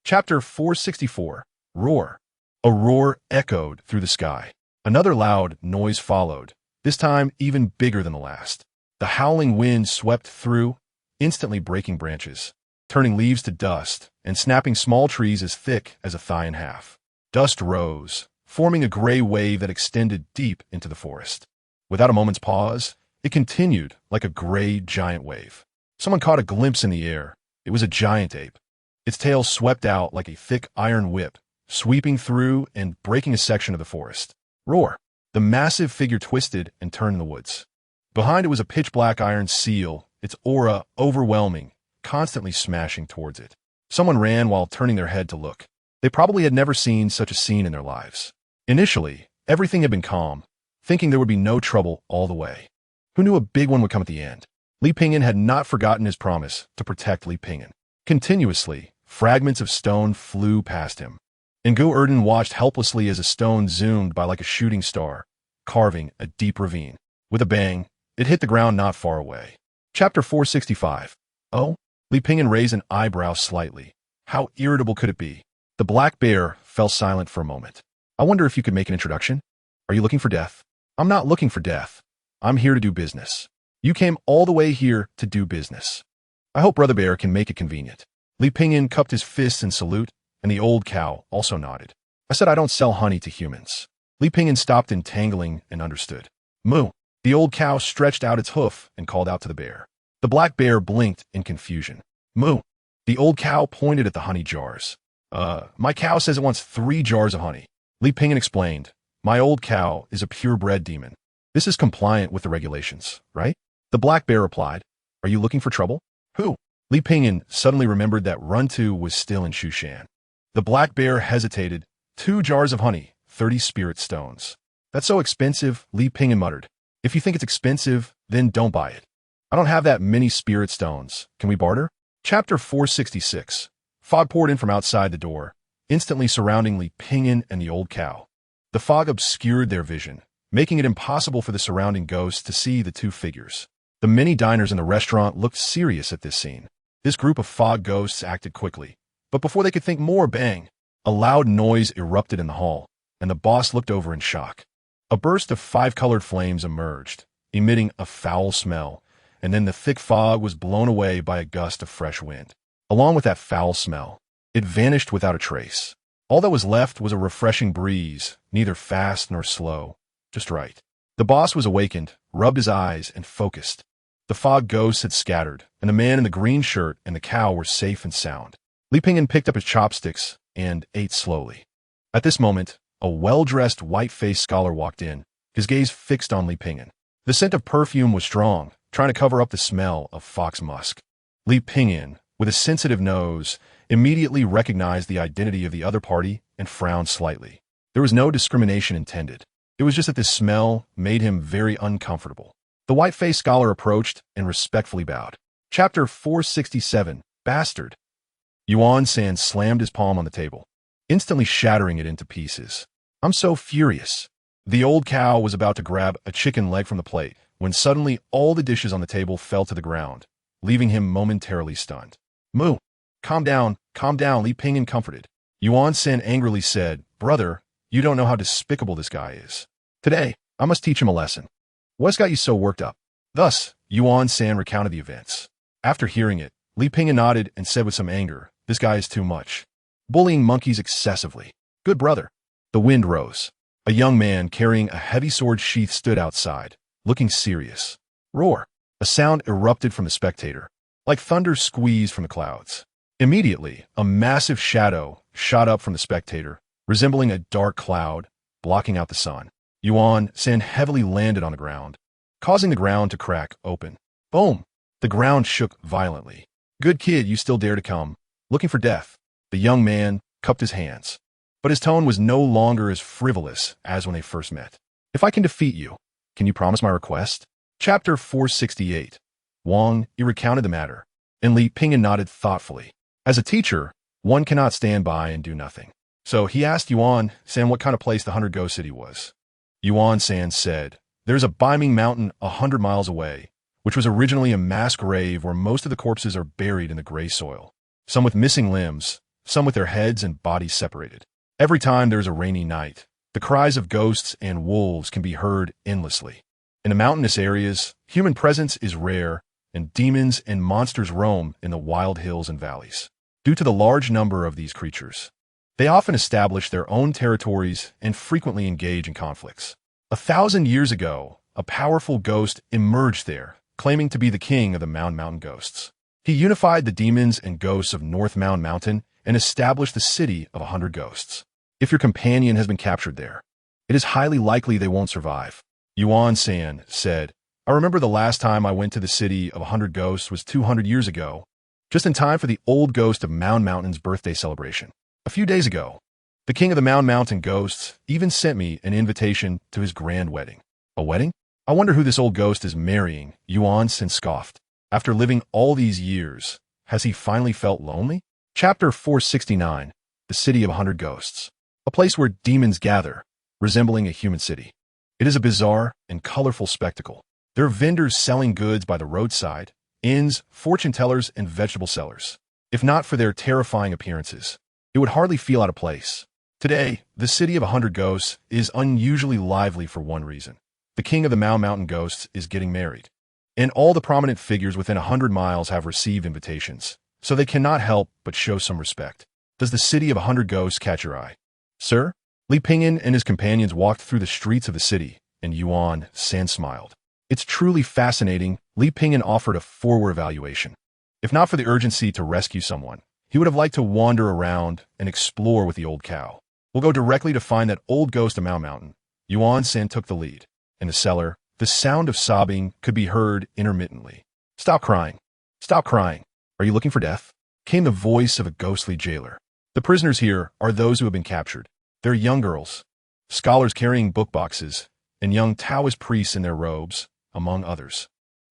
Chapter 464. Roar. A roar echoed through the sky. Another loud noise followed, this time even bigger than the last. The howling wind swept through, instantly breaking branches, turning leaves to dust, and snapping small trees as thick as a thigh in half. Dust rose, forming a gray wave that extended deep into the forest. Without a moment's pause, it continued like a gray giant wave. Someone caught a glimpse in the air. It was a giant ape. Its tail swept out like a thick iron whip, sweeping through and breaking a section of the forest. Roar! The massive figure twisted and turned in the woods. Behind it was a pitch-black iron seal, its aura overwhelming, constantly smashing towards it. Someone ran while turning their head to look. They probably had never seen such a scene in their lives. Initially, everything had been calm, thinking there would be no trouble all the way. Who knew a big one would come at the end? Li Pingyan had not forgotten his promise to protect Li Pingyan. Continuously, fragments of stone flew past him. And Gu Erden watched helplessly as a stone zoomed by like a shooting star, carving a deep ravine. With a bang, it hit the ground not far away. Chapter 465. Oh? Li Pingyan raised an eyebrow slightly. How irritable could it be? The black bear fell silent for a moment. I wonder if you could make an introduction? Are you looking for death? I'm not looking for death. I'm here to do business. You came all the way here to do business. I hope Brother Bear can make it convenient. Li Pingyan cupped his fists in salute, and the old cow also nodded. I said I don't sell honey to humans. Li Pingyan stopped entangling and understood. Moo. The old cow stretched out its hoof and called out to the bear. The black bear blinked in confusion. Moo. The old cow pointed at the honey jars. My cow says it wants 3 jars of honey. Li Pingyan explained. My old cow is a purebred demon. This is compliant with the regulations, right? The black bear replied. Are you looking for trouble? Who? Li Pingyan suddenly remembered that Runtu was still in Shushan. The black bear hesitated. 2 jars of honey, 30 spirit stones. That's so expensive, Li Pingyan muttered. If you think it's expensive, then don't buy it. I don't have that many spirit stones. Can we barter? Chapter 466. Fog poured in from outside the door, instantly surrounding Li Pingyan and the old cow. The fog obscured their vision, making it impossible for the surrounding ghosts to see the 2 figures. The many diners in the restaurant looked serious at this scene. This group of fog ghosts acted quickly, but before they could think more, bang! A loud noise erupted in the hall, and the boss looked over in shock. A burst of 5-colored flames emerged, emitting a foul smell, and then the thick fog was blown away by a gust of fresh wind. Along with that foul smell, it vanished without a trace. All that was left was a refreshing breeze, neither fast nor slow, just right. The boss was awakened, rubbed his eyes, and focused. The fog ghosts had scattered, and the man in the green shirt and the cow were safe and sound. Li Pingyan picked up his chopsticks and ate slowly. At this moment, a well-dressed, white-faced scholar walked in, his gaze fixed on Li Pingyan. The scent of perfume was strong, trying to cover up the smell of fox musk. Li Pingyan, with a sensitive nose, immediately recognized the identity of the other party and frowned slightly. There was no discrimination intended. It was just that this smell made him very uncomfortable. The white-faced scholar approached and respectfully bowed. Chapter 467, Bastard. Yuan San slammed his palm on the table, instantly shattering it into pieces. I'm so furious. The old cow was about to grab a chicken leg from the plate when suddenly all the dishes on the table fell to the ground, leaving him momentarily stunned. Moo! Calm down, Li Pingyan comforted. Yuan San angrily said, Brother, you don't know how despicable this guy is. Today, I must teach him a lesson. What's got you so worked up? Thus, Yuan San recounted the events. After hearing it, Li Pingyan nodded and said with some anger, This guy is too much. Bullying monkeys excessively. Good brother. The wind rose. A young man carrying a heavy sword sheath stood outside, looking serious. Roar. A sound erupted from the spectator, like thunder squeezed from the clouds. Immediately, a massive shadow shot up from the spectator, resembling a dark cloud, blocking out the sun. Yuan San heavily landed on the ground, causing the ground to crack open. Boom! The ground shook violently. Good kid, you still dare to come. Looking for death. The young man cupped his hands, but his tone was no longer as frivolous as when they first met. If I can defeat you, can you promise my request? Chapter 468. Wang Yi recounted the matter, and Li Pingyan nodded thoughtfully. As a teacher, one cannot stand by and do nothing. So he asked Yuan San what kind of place the 100 Ghost City was. Yuan San said, There's a Biming mountain 100 miles away, which was originally a mass grave where most of the corpses are buried in the gray soil. Some with missing limbs, some with their heads and bodies separated. Every time there's a rainy night, the cries of ghosts and wolves can be heard endlessly. In the mountainous areas, human presence is rare, and demons and monsters roam in the wild hills and valleys. Due to the large number of these creatures, they often establish their own territories and frequently engage in conflicts. 1,000 years ago, a powerful ghost emerged there, claiming to be the king of the Mountain ghosts. He unified the demons and ghosts of North Mountain and established the city of 100 ghosts. If your companion has been captured there, it is highly likely they won't survive. Yuan San said, I remember the last time I went to the city of 100 ghosts was 200 years ago, just in time for the old ghost of Mountain's birthday celebration. A few days ago, the king of the Mountain ghosts even sent me an invitation to his grand wedding. A wedding? I wonder who this old ghost is marrying, Yuan San scoffed. After living all these years, has he finally felt lonely? Chapter 469, The City of 100 Ghosts. A place where demons gather, resembling a human city. It is a bizarre and colorful spectacle. There are vendors selling goods by the roadside, inns, fortune tellers, and vegetable sellers. If not for their terrifying appearances, it would hardly feel out of place. Today, the city of 100 ghosts is unusually lively for one reason. The king of the Mountain ghosts is getting married, and all the prominent figures within 100 miles have received invitations, so they cannot help but show some respect. Does the city of 100 ghosts catch your eye? Sir? Li Pingyan and his companions walked through the streets of the city, and Yuan San smiled. It's truly fascinating. Li Pingyan offered a forward evaluation. If not for the urgency to rescue someone, he would have liked to wander around and explore with the old cow. We'll go directly to find that old ghost of Mountain. Yuan San took the lead. In the cellar, the sound of sobbing could be heard intermittently. Stop crying. Stop crying. Are you looking for death? Came the voice of a ghostly jailer. The prisoners here are those who have been captured. They're young girls, scholars carrying book boxes, and young Taoist priests in their robes, among others.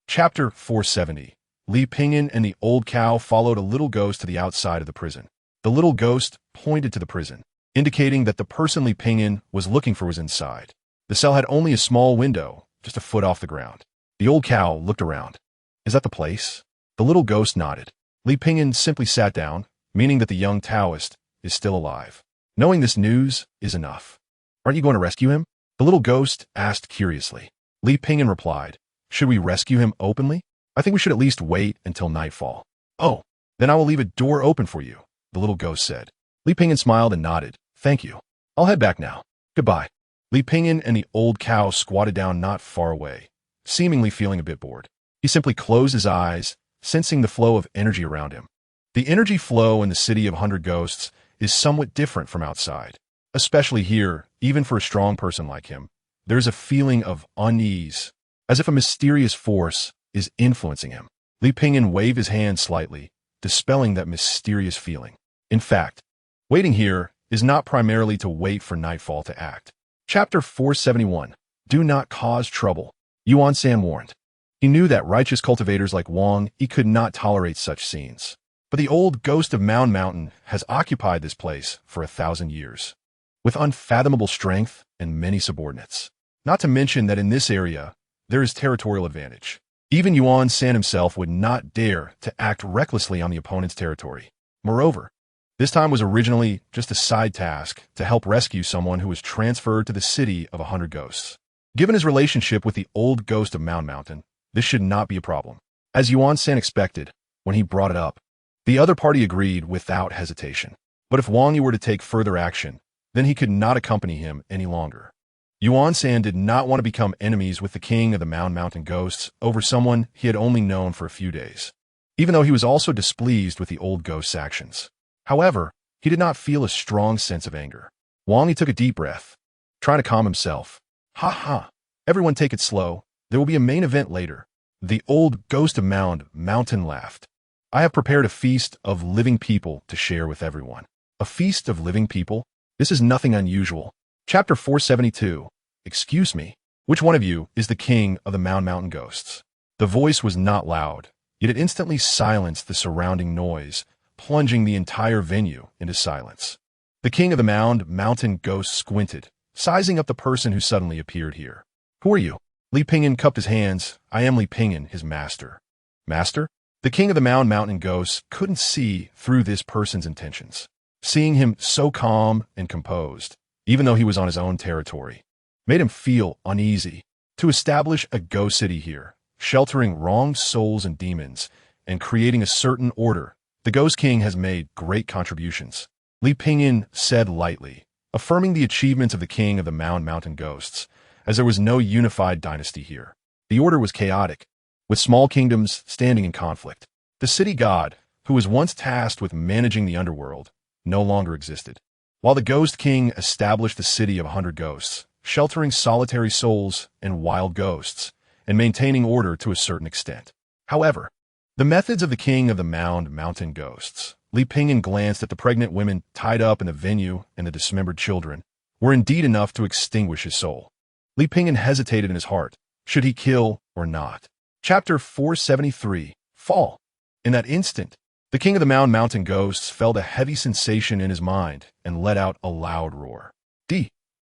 Chapter 470. Li Pingyan and the old cow followed a little ghost to the outside of the prison. The little ghost pointed to the prison, indicating that the person Li Pingyan was looking for was inside. The cell had only a small window, just a foot off the ground. The old cow looked around. Is that the place? The little ghost nodded. Li Pingyan simply sat down, meaning that the young Taoist is still alive. Knowing this news is enough. Aren't you going to rescue him? The little ghost asked curiously. Li Pingyan replied, Should we rescue him openly? I think we should at least wait until nightfall. Oh, then I will leave a door open for you, the little ghost said. Li Pingyan smiled and nodded. Thank you. I'll head back now. Goodbye. Li Pingyan and the old cow squatted down not far away, seemingly feeling a bit bored. He simply closed his eyes, sensing the flow of energy around him. The energy flow in the city of 100 ghosts is somewhat different from outside. Especially here, even for a strong person like him, there is a feeling of unease, as if a mysterious force is influencing him. Li Pingyan waved his hand slightly, dispelling that mysterious feeling. In fact, waiting here is not primarily to wait for nightfall to act. Chapter 471. Do not cause trouble. Yuan San warned. He knew that righteous cultivators like Wang Yi could not tolerate such scenes. But the old ghost of Mound Mountain has occupied this place for 1,000 years, with unfathomable strength and many subordinates. Not to mention that in this area, there is territorial advantage. Even Yuan San himself would not dare to act recklessly on the opponent's territory. Moreover, this time was originally just a side task to help rescue someone who was transferred to the city of 100 ghosts. Given his relationship with the old ghost of Mound Mountain, this should not be a problem. As Yuan San expected, when he brought it up, the other party agreed without hesitation. But if Wang Yi were to take further action, then he could not accompany him any longer. Yuan San did not want to become enemies with the king of the Mound Mountain ghosts over someone he had only known for a few days, even though he was also displeased with the old ghost's actions. However, he did not feel a strong sense of anger. Wang Yi took a deep breath, trying to calm himself. Ha ha, everyone take it slow. There will be a main event later. The old ghost of Mound Mountain laughed. I have prepared a feast of living people to share with everyone. A feast of living people? This is nothing unusual. Chapter 472. Excuse me. Which one of you is the king of the Mound Mountain ghosts? The voice was not loud, yet it instantly silenced the surrounding noise, plunging the entire venue into silence. The king of the Mound Mountain ghosts squinted, sizing up the person who suddenly appeared here. Who are you? Li Pingyan cupped his hands. I am Li Pingyan, his master. Master? The king of the Mound Mountain ghosts couldn't see through this person's intentions. Seeing him so calm and composed, even though he was on his own territory, made him feel uneasy. To establish a ghost city here, sheltering wronged souls and demons, and creating a certain order, the Ghost King has made great contributions. Li Pingyan said lightly, affirming the achievements of the king of the Mound Mountain ghosts, as there was no unified dynasty here. The order was chaotic, with small kingdoms standing in conflict. The city god, who was once tasked with managing the underworld, no longer existed, while the Ghost King established the city of 100 ghosts, sheltering solitary souls and wild ghosts, and maintaining order to a certain extent. However, the methods of the king of the Mound Mountain ghosts, Li Pingyan glanced at the pregnant women tied up in the venue and the dismembered children, were indeed enough to extinguish his soul. Li Pingyan hesitated in his heart. Should he kill or not? Chapter 473. Fall. In that instant, the king of the Mound Mountain ghosts felt a heavy sensation in his mind and let out a loud roar.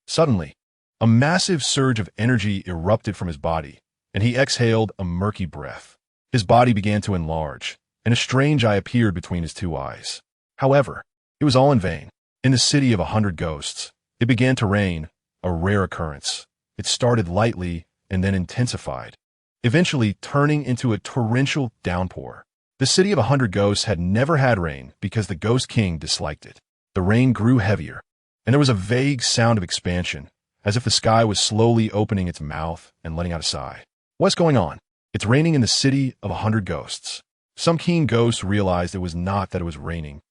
Suddenly, a massive surge of energy erupted from his body, and he exhaled a murky breath. His body began to enlarge, and a strange eye appeared between his two eyes. However, it was all in vain. In the city of 100 ghosts, it began to rain, a rare occurrence. It started lightly and then intensified, eventually turning into a torrential downpour. The city of 100 ghosts had never had rain because the Ghost King disliked it. The rain grew heavier, and there was a vague sound of expansion, as if the sky was slowly opening its mouth and letting out a sigh. What's going on? It's raining in the city of 100 ghosts. Some keen ghosts realized it was not that it was raining,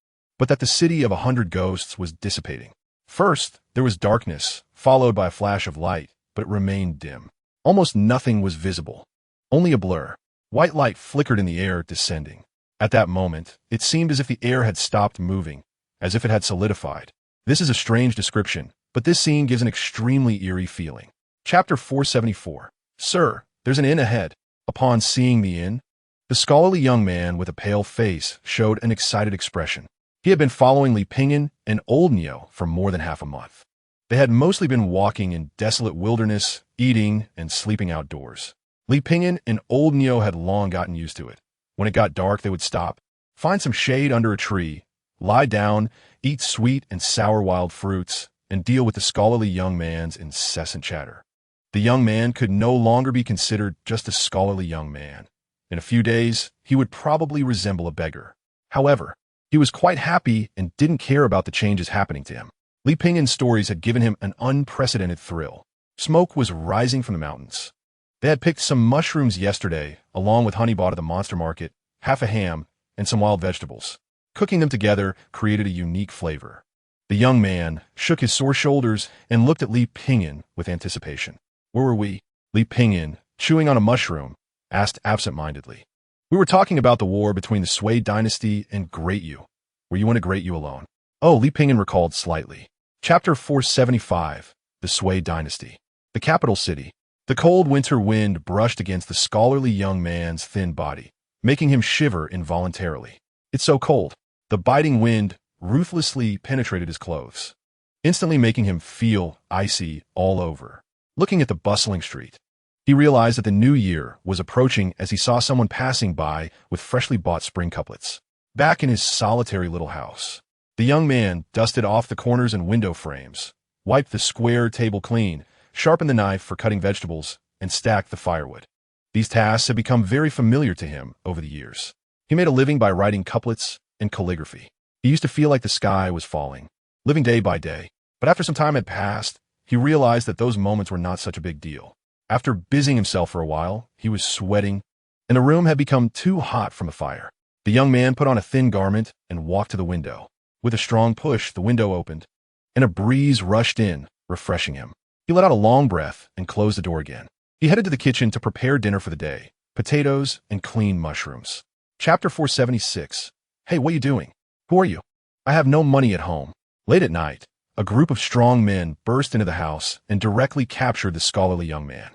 but that the city of 100 ghosts was dissipating. First, there was darkness, followed by a flash of light, but it remained dim. Almost nothing was visible. Only a blur. White light flickered in the air, descending. At that moment, it seemed as if the air had stopped moving, as if it had solidified. This is a strange description, but this scene gives an extremely eerie feeling. Chapter 474. Sir, there's an inn ahead. Upon seeing the inn, the scholarly young man with a pale face showed an excited expression. He had been following Li Pingyan and Old Neo for more than half a month. They had mostly been walking in desolate wilderness, eating and sleeping outdoors. Li Pingyan and Old Neo had long gotten used to it. When it got dark, they would stop, find some shade under a tree, lie down, eat sweet and sour wild fruits, and deal with the scholarly young man's incessant chatter. The young man could no longer be considered just a scholarly young man. In a few days, he would probably resemble a beggar. However, he was quite happy and didn't care about the changes happening to him. Li Pingyan's stories had given him an unprecedented thrill. Smoke was rising from the mountains. They had picked some mushrooms yesterday, along with honey bought at the monster market, half a ham, and some wild vegetables. Cooking them together created a unique flavor. The young man shook his sore shoulders and looked at Li Pingyan with anticipation. Where were we? Li Pingyan, chewing on a mushroom, asked absent-mindedly. We were talking about the war between the Sui dynasty and Great Yu. Were you in a Great Yu alone? Oh, Li Pingyan recalled slightly. Chapter 475, The Sui Dynasty. The capital city. The cold winter wind brushed against the scholarly young man's thin body, making him shiver involuntarily. It's so cold. The biting wind ruthlessly penetrated his clothes, instantly making him feel icy all over. Looking at the bustling street, he realized that the new year was approaching as he saw someone passing by with freshly bought spring couplets. Back in his solitary little house, the young man dusted off the corners and window frames, wiped the square table clean, sharpened the knife for cutting vegetables, and stacked the firewood. These tasks had become very familiar to him over the years. He made a living by writing couplets and calligraphy. He used to feel like the sky was falling, living day by day. But after some time had passed, he realized that those moments were not such a big deal. After busying himself for a while, he was sweating, and the room had become too hot from the fire. The young man put on a thin garment and walked to the window. With a strong push, the window opened, and a breeze rushed in, refreshing him. He let out a long breath and closed the door again. He headed to the kitchen to prepare dinner for the day, potatoes and clean mushrooms. Chapter 476. Hey, what are you doing? Who are you? I have no money at home. Late at night, a group of strong men burst into the house and directly captured the scholarly young man.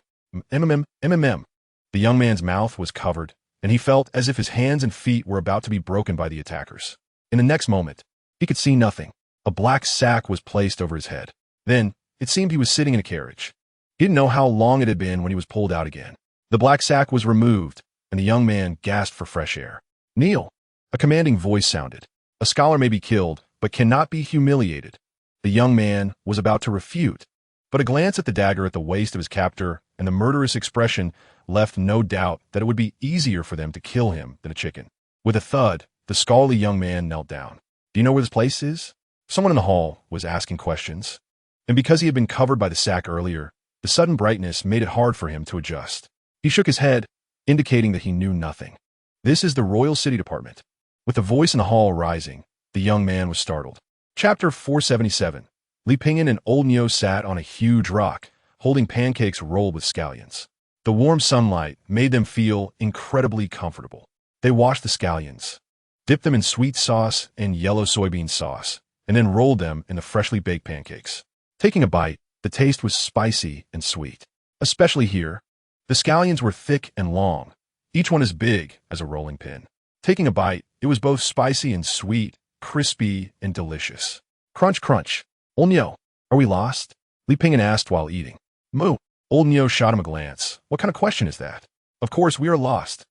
The young man's mouth was covered, and he felt as if his hands and feet were about to be broken by the attackers. In the next moment, he could see nothing. A black sack was placed over his head. Then, it seemed he was sitting in a carriage. He didn't know how long it had been when he was pulled out again. The black sack was removed, and the young man gasped for fresh air. Kneel! A commanding voice sounded. A scholar may be killed, but cannot be humiliated. The young man was about to refute, but a glance at the dagger at the waist of his captor and the murderous expression left no doubt that it would be easier for them to kill him than a chicken. With a thud, the scholarly young man knelt down. Do you know where this place is? Someone in the hall was asking questions, and because he had been covered by the sack earlier, the sudden brightness made it hard for him to adjust. He shook his head, indicating that he knew nothing. This is the Royal City Department. With the voice in the hall rising, the young man was startled. Chapter 477. Li Pingyan and Old Nyo sat on a huge rock, holding pancakes rolled with scallions. The warm sunlight made them feel incredibly comfortable. They washed the scallions, dipped them in sweet sauce and yellow soybean sauce, and then rolled them in the freshly baked pancakes. Taking a bite, the taste was spicy and sweet. Especially here, the scallions were thick and long, each one as big as a rolling pin. Taking a bite, it was both spicy and sweet, crispy and delicious. Crunch, crunch. Old Nyo, are we lost? Li Pingyan asked while eating. Moo. Old Nyo shot him a glance. What kind of question is that? Of course, we are lost.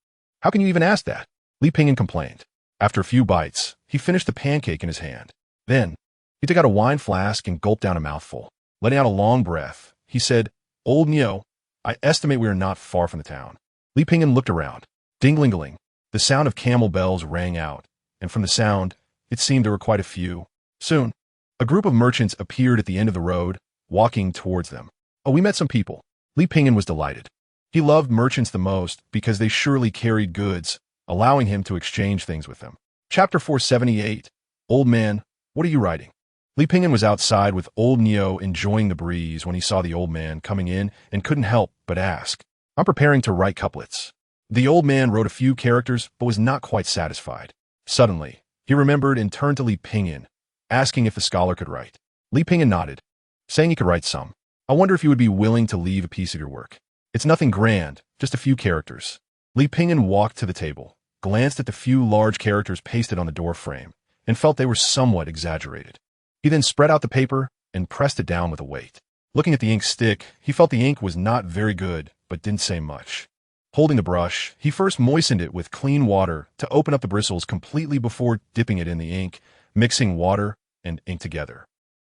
How can you even ask that? Li Pingyan complained. After a few bites, he finished the pancake in his hand. Then, he took out a wine flask and gulped down a mouthful. Letting out a long breath, he said, Old Nyo, I estimate we are not far from the town. Li Pingyan looked around. Ding-ling-a-ling. The sound of camel bells rang out, and from the sound, it seemed there were quite a few. Soon, a group of merchants appeared at the end of the road, walking towards them. Oh, we met some people. Li Pingyan was delighted. He loved merchants the most because they surely carried goods, allowing him to exchange things with them. Chapter 478. Old man, what are you writing? Li Pingyan was outside with Old Nyo enjoying the breeze when he saw the old man coming in and couldn't help but ask. I'm preparing to write couplets. The old man wrote a few characters but was not quite satisfied. Suddenly, he remembered and turned to Li Pingyan, asking if the scholar could write. Li Pingyan nodded, saying he could write some. I wonder if you would be willing to leave a piece of your work. It's nothing grand, just a few characters. Li Pingyan walked to the table, glanced at the few large characters pasted on the door frame, and felt they were somewhat exaggerated. He then spread out the paper and pressed it down with a weight. Looking at the ink stick, he felt the ink was not very good, but didn't say much. Holding the brush, he first moistened it with clean water to open up the bristles completely before dipping it in the ink, mixing water and ink together.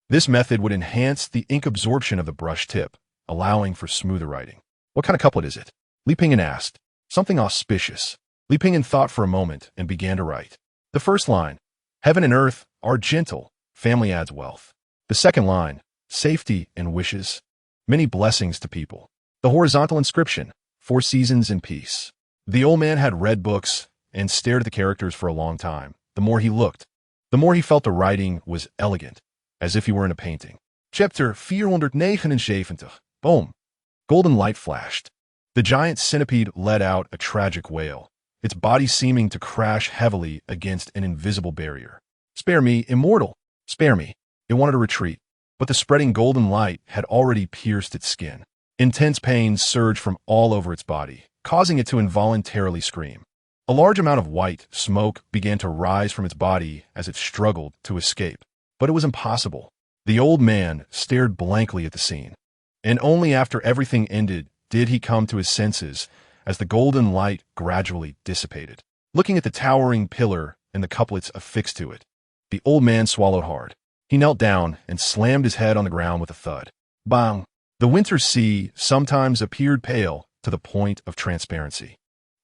This method would enhance the ink absorption of the brush tip, allowing for smoother writing. What kind of couplet is it? Li Pingyan asked. Something auspicious. Li Pingyan thought for a moment and began to write. The first line, heaven and earth are gentle, family adds wealth. The second line, safety and wishes, many blessings to people. The horizontal inscription, 4 seasons in peace. The old man had read books and stared at the characters for a long time. The more he looked, the more he felt the writing was elegant, as if he were in a painting. Chapter 479. Boom. Golden light flashed. The giant centipede let out a tragic wail, its body seeming to crash heavily against an invisible barrier. Spare me, immortal! Spare me! It wanted to retreat, but the spreading golden light had already pierced its skin. Intense pain surged from all over its body, causing it to involuntarily scream. A large amount of white smoke began to rise from its body as it struggled to escape, but it was impossible. The old man stared blankly at the scene, and only after everything ended did he come to his senses as the golden light gradually dissipated. Looking at the towering pillar and the couplets affixed to it, the old man swallowed hard. He knelt down and slammed his head on the ground with a thud. Bang! The winter sea sometimes appeared pale to the point of transparency,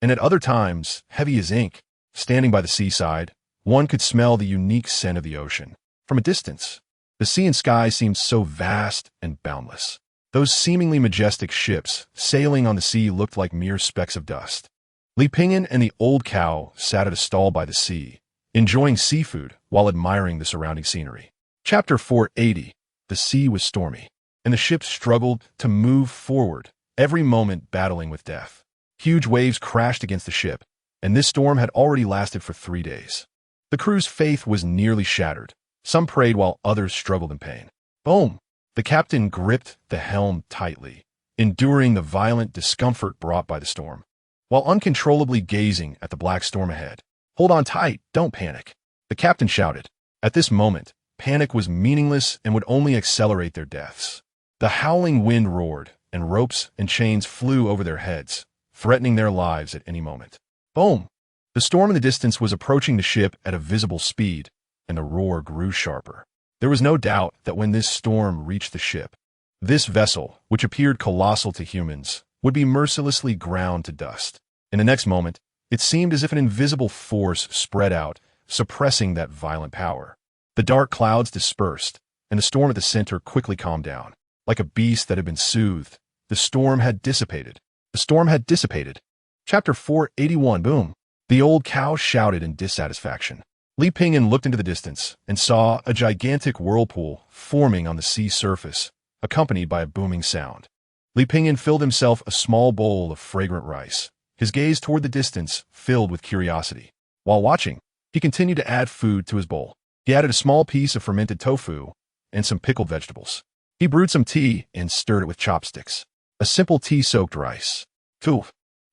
and at other times heavy as ink. Standing by the seaside, one could smell the unique scent of the ocean. From a distance, the sea and sky seemed so vast and boundless. Those seemingly majestic ships sailing on the sea looked like mere specks of dust. Li Pingyan and the old cow sat at a stall by the sea, enjoying seafood while admiring the surrounding scenery. Chapter 480. The sea was stormy, and the ships struggled to move forward, every moment battling with death. Huge waves crashed against the ship, and this storm had already lasted for 3 days. The crew's faith was nearly shattered. Some prayed while others struggled in pain. Boom! The captain gripped the helm tightly, enduring the violent discomfort brought by the storm, while uncontrollably gazing at the black storm ahead. Hold on tight, don't panic, the captain shouted. At this moment, panic was meaningless and would only accelerate their deaths. The howling wind roared, and ropes and chains flew over their heads, threatening their lives at any moment. Boom! The storm in the distance was approaching the ship at a visible speed, and the roar grew sharper. There was no doubt that when this storm reached the ship, this vessel, which appeared colossal to humans, would be mercilessly ground to dust. In the next moment, it seemed as if an invisible force spread out, suppressing that violent power. The dark clouds dispersed, and the storm at the center quickly calmed down. Like a beast that had been soothed, the storm had dissipated. The storm had dissipated. Chapter 481. Boom! The old cow shouted in dissatisfaction. Li Pingyan looked into the distance and saw a gigantic whirlpool forming on the sea surface, accompanied by a booming sound. Li Pingyan filled himself a small bowl of fragrant rice, his gaze toward the distance filled with curiosity. While watching, he continued to add food to his bowl. He added a small piece of fermented tofu and some pickled vegetables. He brewed some tea and stirred it with chopsticks. A simple tea-soaked rice. Two.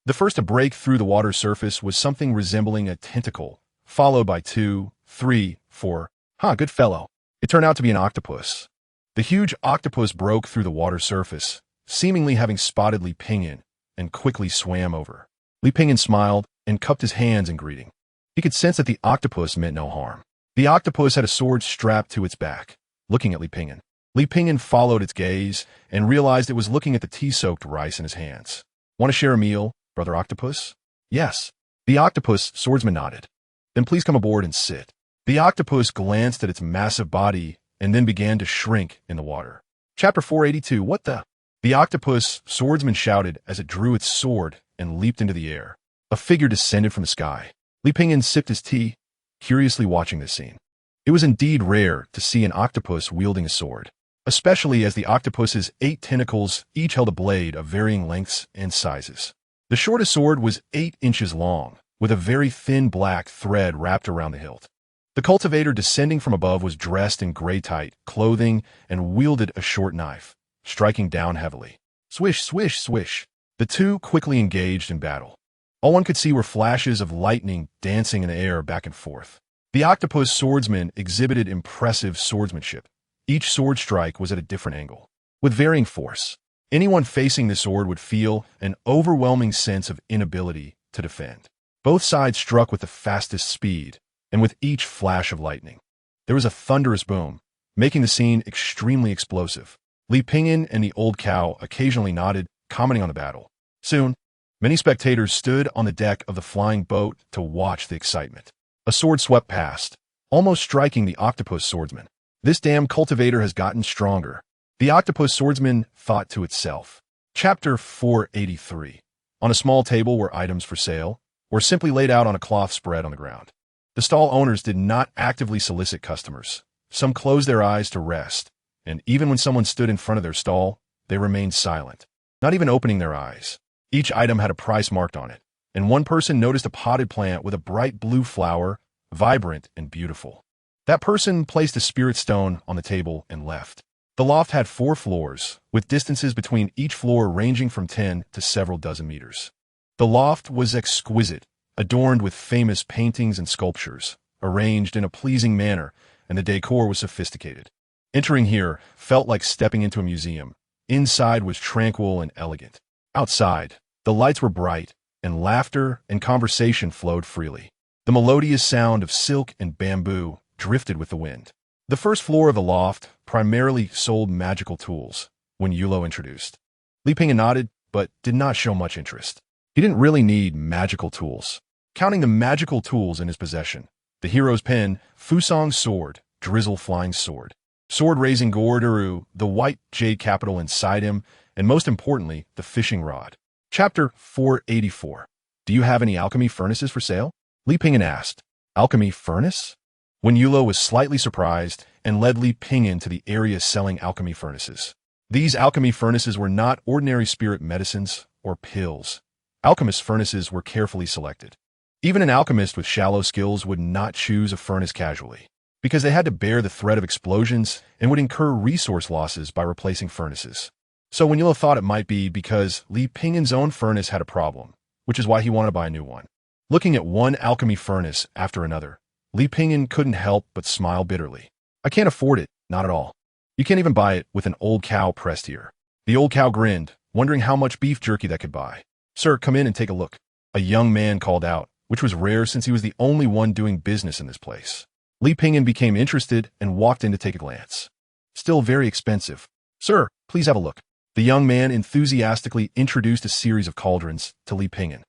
The first to break through the water surface was something resembling a tentacle, followed by 2, 3, 4. Good fellow. It turned out to be an octopus. The huge octopus broke through the water surface, seemingly having spotted Li Pingyan, and quickly swam over. Li Pingyan smiled and cupped his hands in greeting. He could sense that the octopus meant no harm. The octopus had a sword strapped to its back, looking at Li Pingyan. Li Pingyan followed its gaze and realized it was looking at the tea-soaked rice in his hands. Want to share a meal, brother octopus? Yes. The octopus swordsman nodded. Then please come aboard and sit. The octopus glanced at its massive body and then began to shrink in the water. Chapter 482. What the? The octopus swordsman shouted as it drew its sword and leaped into the air. A figure descended from the sky. Li Pingyan sipped his tea, curiously watching this scene. It was indeed rare to see an octopus wielding a sword, especially as the octopus's 8 tentacles each held a blade of varying lengths and sizes. The shortest sword was 8 inches long, with a very thin black thread wrapped around the hilt. The cultivator descending from above was dressed in gray-tight clothing and wielded a short knife, striking down heavily. Swish, swish, swish. The two quickly engaged in battle. All one could see were flashes of lightning dancing in the air back and forth. The octopus swordsman exhibited impressive swordsmanship. Each sword strike was at a different angle, with varying force. Anyone facing the sword would feel an overwhelming sense of inability to defend. Both sides struck with the fastest speed, and with each flash of lightning. There was a thunderous boom, making the scene extremely explosive. Li Pingyan and the old cow occasionally nodded, commenting on the battle. Soon, many spectators stood on the deck of the flying boat to watch the excitement. A sword swept past, almost striking the octopus swordsman. This damn cultivator has gotten stronger, the octopus swordsman thought to itself. Chapter 483. On a small table were items for sale, or simply laid out on a cloth spread on the ground. The stall owners did not actively solicit customers. Some closed their eyes to rest, and even when someone stood in front of their stall, they remained silent, not even opening their eyes. Each item had a price marked on it, and one person noticed a potted plant with a bright blue flower, vibrant and beautiful. That person placed a spirit stone on the table and left. The loft had 4 floors, with distances between each floor ranging from 10 to several dozen meters. The loft was exquisite, adorned with famous paintings and sculptures, arranged in a pleasing manner, and the decor was sophisticated. Entering here felt like stepping into a museum. Inside was tranquil and elegant. Outside, the lights were bright, and laughter and conversation flowed freely. The melodious sound of silk and bamboo drifted with the wind. The first floor of the loft primarily sold magical tools when Yulo introduced. Li Pingyan nodded, but did not show much interest. He didn't really need magical tools. Counting the magical tools in his possession, the hero's pen, Fusong's sword, Drizzle Flying Sword, sword-raising gourd Erhu, the white jade capital inside him, and most importantly, the fishing rod. Chapter 484. Do you have any alchemy furnaces for sale? Li Pingyan asked. Alchemy furnace? When Yulo was slightly surprised and led Li Pingyan to the area selling alchemy furnaces. These alchemy furnaces were not ordinary spirit medicines or pills. Alchemist furnaces were carefully selected. Even an alchemist with shallow skills would not choose a furnace casually, because they had to bear the threat of explosions and would incur resource losses by replacing furnaces. So when Yulo thought it might be because Li Pingyan's own furnace had a problem, which is why he wanted to buy a new one. Looking at one alchemy furnace after another, Li Pingyan couldn't help but smile bitterly. I can't afford it, not at all. You can't even buy it with an old cow pressed here. The old cow grinned, wondering how much beef jerky that could buy. Sir, come in and take a look. A young man called out, which was rare since he was the only one doing business in this place. Li Pingyan became interested and walked in to take a glance. Still very expensive. Sir, please have a look. The young man enthusiastically introduced a series of cauldrons to Li Pingyan.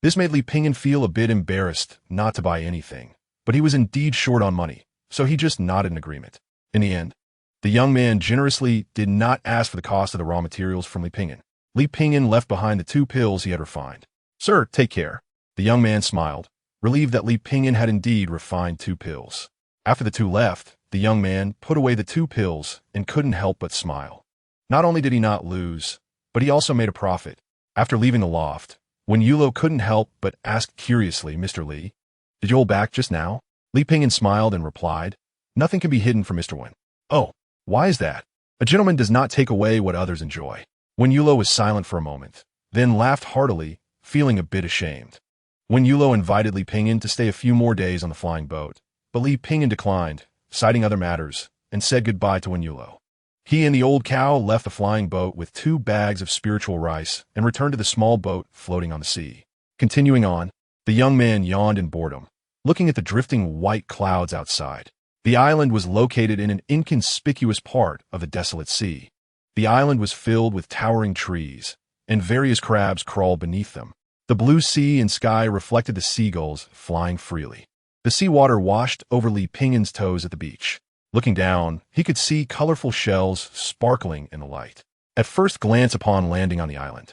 This made Li Pingyan feel a bit embarrassed not to buy anything, but he was indeed short on money, so he just nodded in agreement. In the end, the young man generously did not ask for the cost of the raw materials from Li Pingyan. Li Pingyan left behind the 2 pills he had refined. Sir, take care. The young man smiled, relieved that Li Pingyan had indeed refined 2 pills. After the 2 left, the young man put away the 2 pills and couldn't help but smile. Not only did he not lose, but he also made a profit. After leaving the loft, when Yulo couldn't help but ask curiously, Mr. Li, did you hold back just now? Li Pingyan smiled and replied, nothing can be hidden from Mr. Wen. Oh, why is that? A gentleman does not take away what others enjoy. When Yulo was silent for a moment, then laughed heartily, feeling a bit ashamed. When Yulo invited Li Pingyan to stay a few more days on the flying boat, but Li Pingyan declined, citing other matters, and said goodbye to Wen Yulo. He and the old cow left the flying boat with 2 bags of spiritual rice and returned to the small boat floating on the sea. Continuing on, the young man yawned in boredom, looking at the drifting white clouds outside. The island was located in an inconspicuous part of the desolate sea. The island was filled with towering trees, and various crabs crawled beneath them. The blue sea and sky reflected the seagulls flying freely. The seawater washed over Li Pingyan's toes at the beach. Looking down, he could see colorful shells sparkling in the light. At first glance upon landing on the island,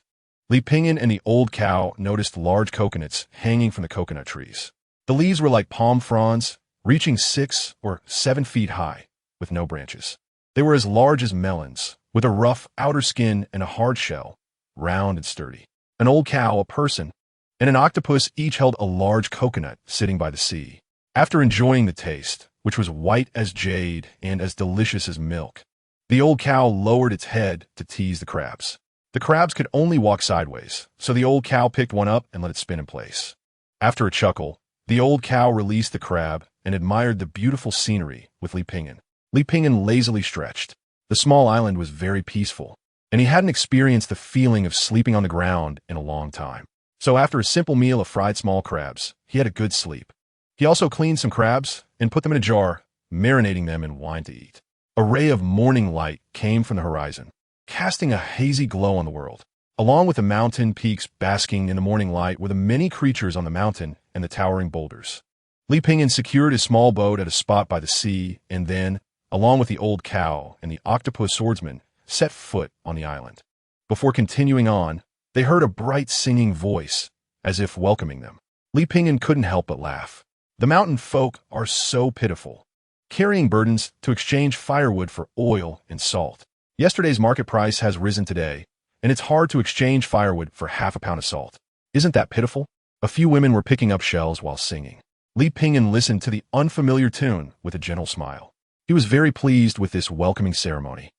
Li Pingyan and the old cow noticed large coconuts hanging from the coconut trees. The leaves were like palm fronds, reaching 6 or 7 feet high, with no branches. They were as large as melons, with a rough outer skin and a hard shell, round and sturdy. An old cow, a person, and an octopus each held a large coconut sitting by the sea. After enjoying the taste, which was white as jade and as delicious as milk, the old cow lowered its head to tease the crabs. The crabs could only walk sideways, so the old cow picked one up and let it spin in place. After a chuckle, the old cow released the crab and admired the beautiful scenery with Li Pingyan. Li Pingyan lazily stretched. The small island was very peaceful, and he hadn't experienced the feeling of sleeping on the ground in a long time. So after a simple meal of fried small crabs, he had a good sleep. He also cleaned some crabs and put them in a jar, marinating them in wine to eat. A ray of morning light came from the horizon, casting a hazy glow on the world. Along with the mountain peaks basking in the morning light were the many creatures on the mountain and the towering boulders. Li Pingyan secured his small boat at a spot by the sea and then, along with the old cow and the octopus swordsman, set foot on the island. Before continuing on, They heard a bright singing voice, as if welcoming them. Li Pingyan couldn't help but laugh. The mountain folk are so pitiful, carrying burdens to exchange firewood for oil and salt. Yesterday's market price has risen today, and it's hard to exchange firewood for half a pound of salt. Isn't that pitiful? A few women were picking up shells while singing. Li Pingyan listened to the unfamiliar tune with a gentle smile. He was very pleased with this welcoming ceremony,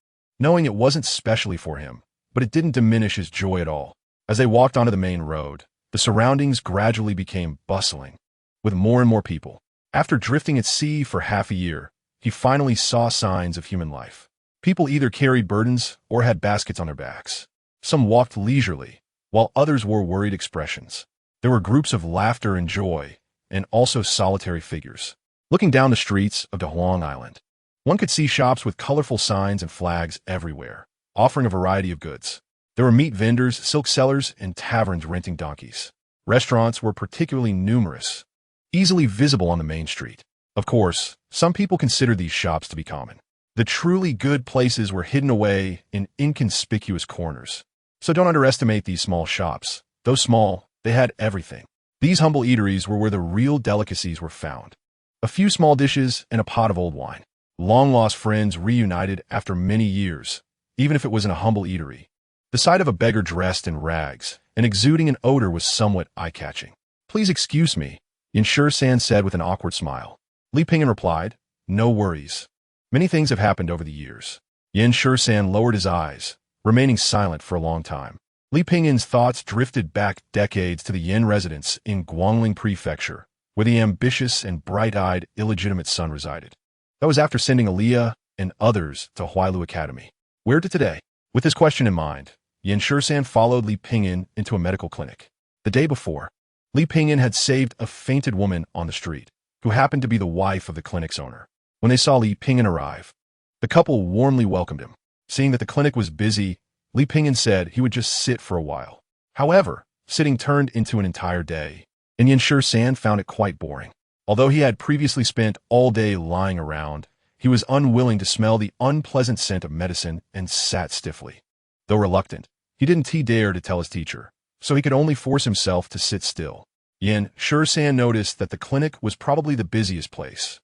knowing it wasn't specially for him, but it didn't diminish his joy at all. As they walked onto the main road, the surroundings gradually became bustling, with more and more people. After drifting at sea for half a year, he finally saw signs of human life. People either carried burdens or had baskets on their backs. Some walked leisurely, while others wore worried expressions. There were groups of laughter and joy, and also solitary figures. Looking down the streets of Da Huang Island, one could see shops with colorful signs and flags everywhere, offering a variety of goods. There were meat vendors, silk sellers, and taverns renting donkeys. Restaurants were particularly numerous, easily visible on the main street. Of course, some people considered these shops to be common. The truly good places were hidden away in inconspicuous corners. So don't underestimate these small shops. Though small, they had everything. These humble eateries were where the real delicacies were found. A few small dishes and a pot of old wine. Long-lost friends reunited after many years, even if it was in a humble eatery. The sight of a beggar dressed in rags and exuding an odor was somewhat eye-catching. "Please excuse me," Yin San said with an awkward smile. Li Pingyan replied, "No worries. Many things have happened over the years." Yin San lowered his eyes, remaining silent for a long time. Li Pingyan's thoughts drifted back decades to the Yin residence in Guangling Prefecture, where the ambitious and bright-eyed illegitimate son resided. That was after sending Aliyah and others to Huailu Academy. Where to today? With this question in mind, Yin San followed Li Pingyan into a medical clinic. The day before, Li Pingyan had saved a fainted woman on the street, who happened to be the wife of the clinic's owner. When they saw Li Pingyan arrive, the couple warmly welcomed him. Seeing that the clinic was busy, Li Pingyan said he would just sit for a while. However, sitting turned into an entire day, and Yin San found it quite boring. Although he had previously spent all day lying around, he was unwilling to smell the unpleasant scent of medicine and sat stiffly. Though reluctant, he didn't dare to tell his teacher, so he could only force himself to sit still. Yin San noticed that the clinic was probably the busiest place,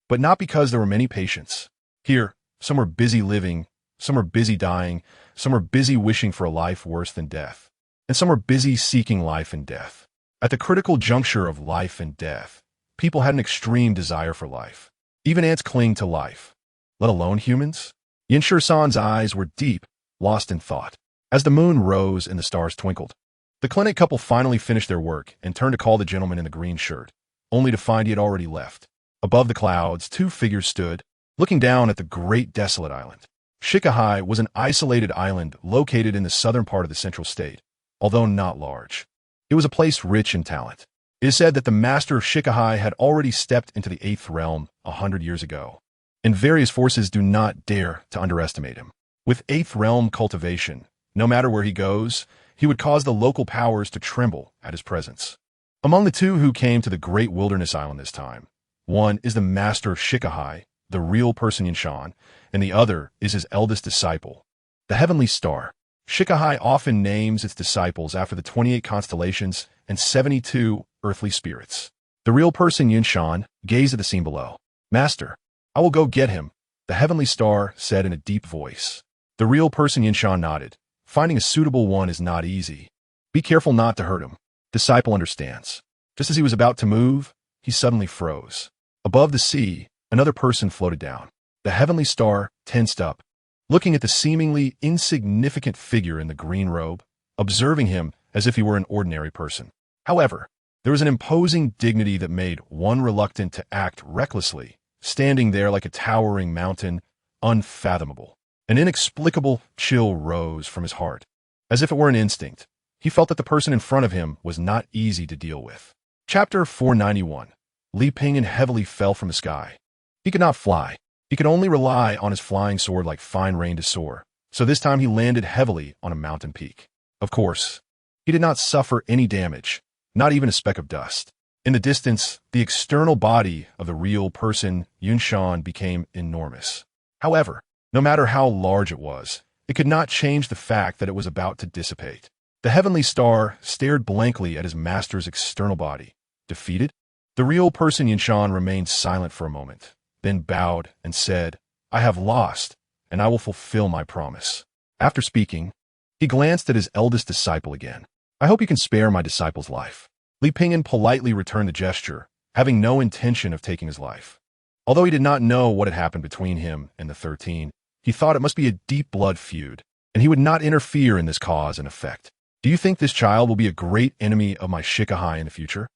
but not because there were many patients. Here, some were busy living, some were busy dying, some were busy wishing for a life worse than death, and some were busy seeking life and death. At the critical juncture of life and death, people had an extreme desire for life. Even ants cling to life, let alone humans. Yin San's eyes were deep, lost in thought. As the moon rose and the stars twinkled, the clinic couple finally finished their work and turned to call the gentleman in the green shirt, only to find he had already left. Above the clouds, two figures stood, looking down at the great desolate island. Shikahai was an isolated island located in the southern part of the central state, although not large. It was a place rich in talent. It is said that the master of Shikahai had already stepped into the 8th realm 100 years ago, and various forces do not dare to underestimate him. With 8th realm cultivation, no matter where he goes, he would cause the local powers to tremble at his presence. Among the two who came to the great wilderness island this time, one is the master of Shikahai, the real person Yinshan, and the other is his eldest disciple, the heavenly star. Shikahai often names its disciples after the 28 constellations and 72 earthly spirits. The real person Yinshan gazed at the scene below. "Master, I will go get him," the heavenly star said in a deep voice. The real person Yinshan nodded. "Finding a suitable one is not easy. Be careful not to hurt him." Disciple understands. Just as he was about to move, he suddenly froze. Above the sea, another person floated down. The heavenly star tensed up, looking at the seemingly insignificant figure in the green robe, observing him as if he were an ordinary person. However, there was an imposing dignity that made one reluctant to act recklessly, standing there like a towering mountain, unfathomable. An inexplicable chill rose from his heart. As if it were an instinct, he felt that the person in front of him was not easy to deal with. Chapter 491. Li Pingyan heavily fell from the sky. He could not fly. He could only rely on his flying sword like fine rain to soar, so this time he landed heavily on a mountain peak. Of course, he did not suffer any damage, not even a speck of dust. In the distance, the external body of the real person, Yinshan, became enormous. However, no matter how large it was, it could not change the fact that it was about to dissipate. The heavenly star stared blankly at his master's external body. Defeated? The real person Yinshan remained silent for a moment, then bowed and said, I have lost, and I will fulfill my promise. After speaking, he glanced at his eldest disciple again. I hope you can spare my disciple's life. Li Pingyan politely returned the gesture, having no intention of taking his life. Although he did not know what had happened between him and the 13, he thought it must be a deep blood feud, and he would not interfere in this cause and effect. Do you think this child will be a great enemy of my Shikahai in the future?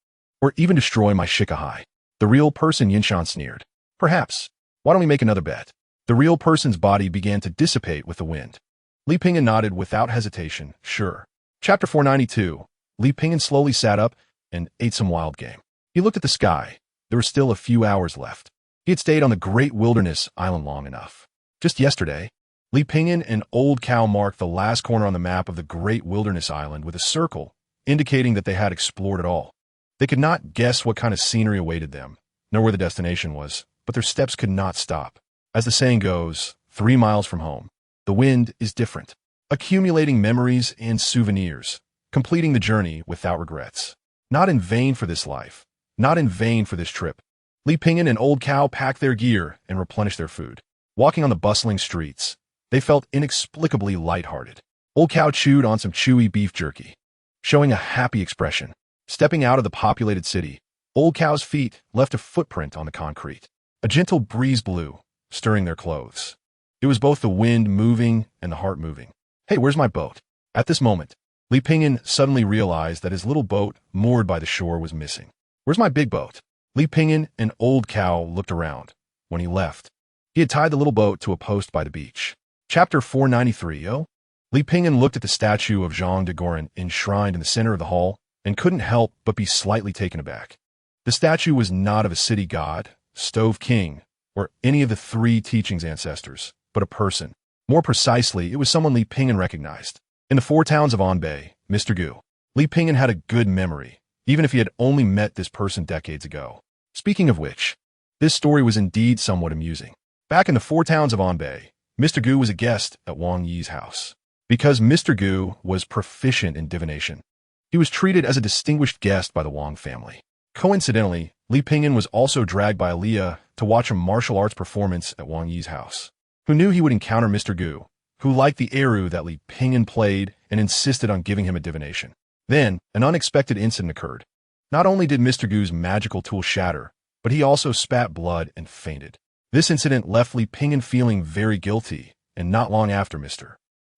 Or even destroy my Shikahai? The real person Yinshan sneered. Perhaps. Why don't we make another bet? The real person's body began to dissipate with the wind. Li Pingyan nodded without hesitation. Sure. Chapter 492. Li Pingyan slowly sat up and ate some wild game. He looked at the sky. There were still a few hours left. He had stayed on the Great Wilderness Island long enough. Just yesterday, Li Pingyan and Old Cow marked the last corner on the map of the Great Wilderness Island with a circle, indicating that they had explored it all. They could not guess what kind of scenery awaited them, nor where the destination was, but their steps could not stop. As the saying goes, 3 miles from home, the wind is different, accumulating memories and souvenirs, completing the journey without regrets. Not in vain for this life, not in vain for this trip. Li Pingyan and Old Cow packed their gear and replenished their food. Walking on the bustling streets, they felt inexplicably lighthearted. Old Cow chewed on some chewy beef jerky, showing a happy expression. Stepping out of the populated city, Old Cow's feet left a footprint on the concrete. A gentle breeze blew, stirring their clothes. It was both the wind moving and the heart moving. Hey, where's my boat? At this moment, Li Pingyan suddenly realized that his little boat moored by the shore was missing. Where's my big boat? Li Pingyan and Old Cow looked around. When he left, he had tied the little boat to a post by the beach. Chapter 493. Li Pingyan looked at the statue of Zhang de Gorin enshrined in the center of the hall and couldn't help but be slightly taken aback. The statue was not of a city god, stove king, or any of the 3 teachings ancestors, but a person. More precisely, it was someone Li Pingyan recognized. In the 4 towns of Anbei, Mr. Gu, Li Pingyan had a good memory, even if he had only met this person decades ago. Speaking of which, this story was indeed somewhat amusing. Back in the 4 towns of Anbei, Mr. Gu was a guest at Wang Yi's house. Because Mr. Gu was proficient in divination, he was treated as a distinguished guest by the Wang family. Coincidentally, Li Pingyan was also dragged by Aliyah to watch a martial arts performance at Wang Yi's house. Who knew he would encounter Mr. Gu, who liked the Erhu that Li Pingyan played and insisted on giving him a divination. Then, an unexpected incident occurred. Not only did Mr. Gu's magical tool shatter, but he also spat blood and fainted. This incident left Li Pingyan feeling very guilty, and not long after Mr.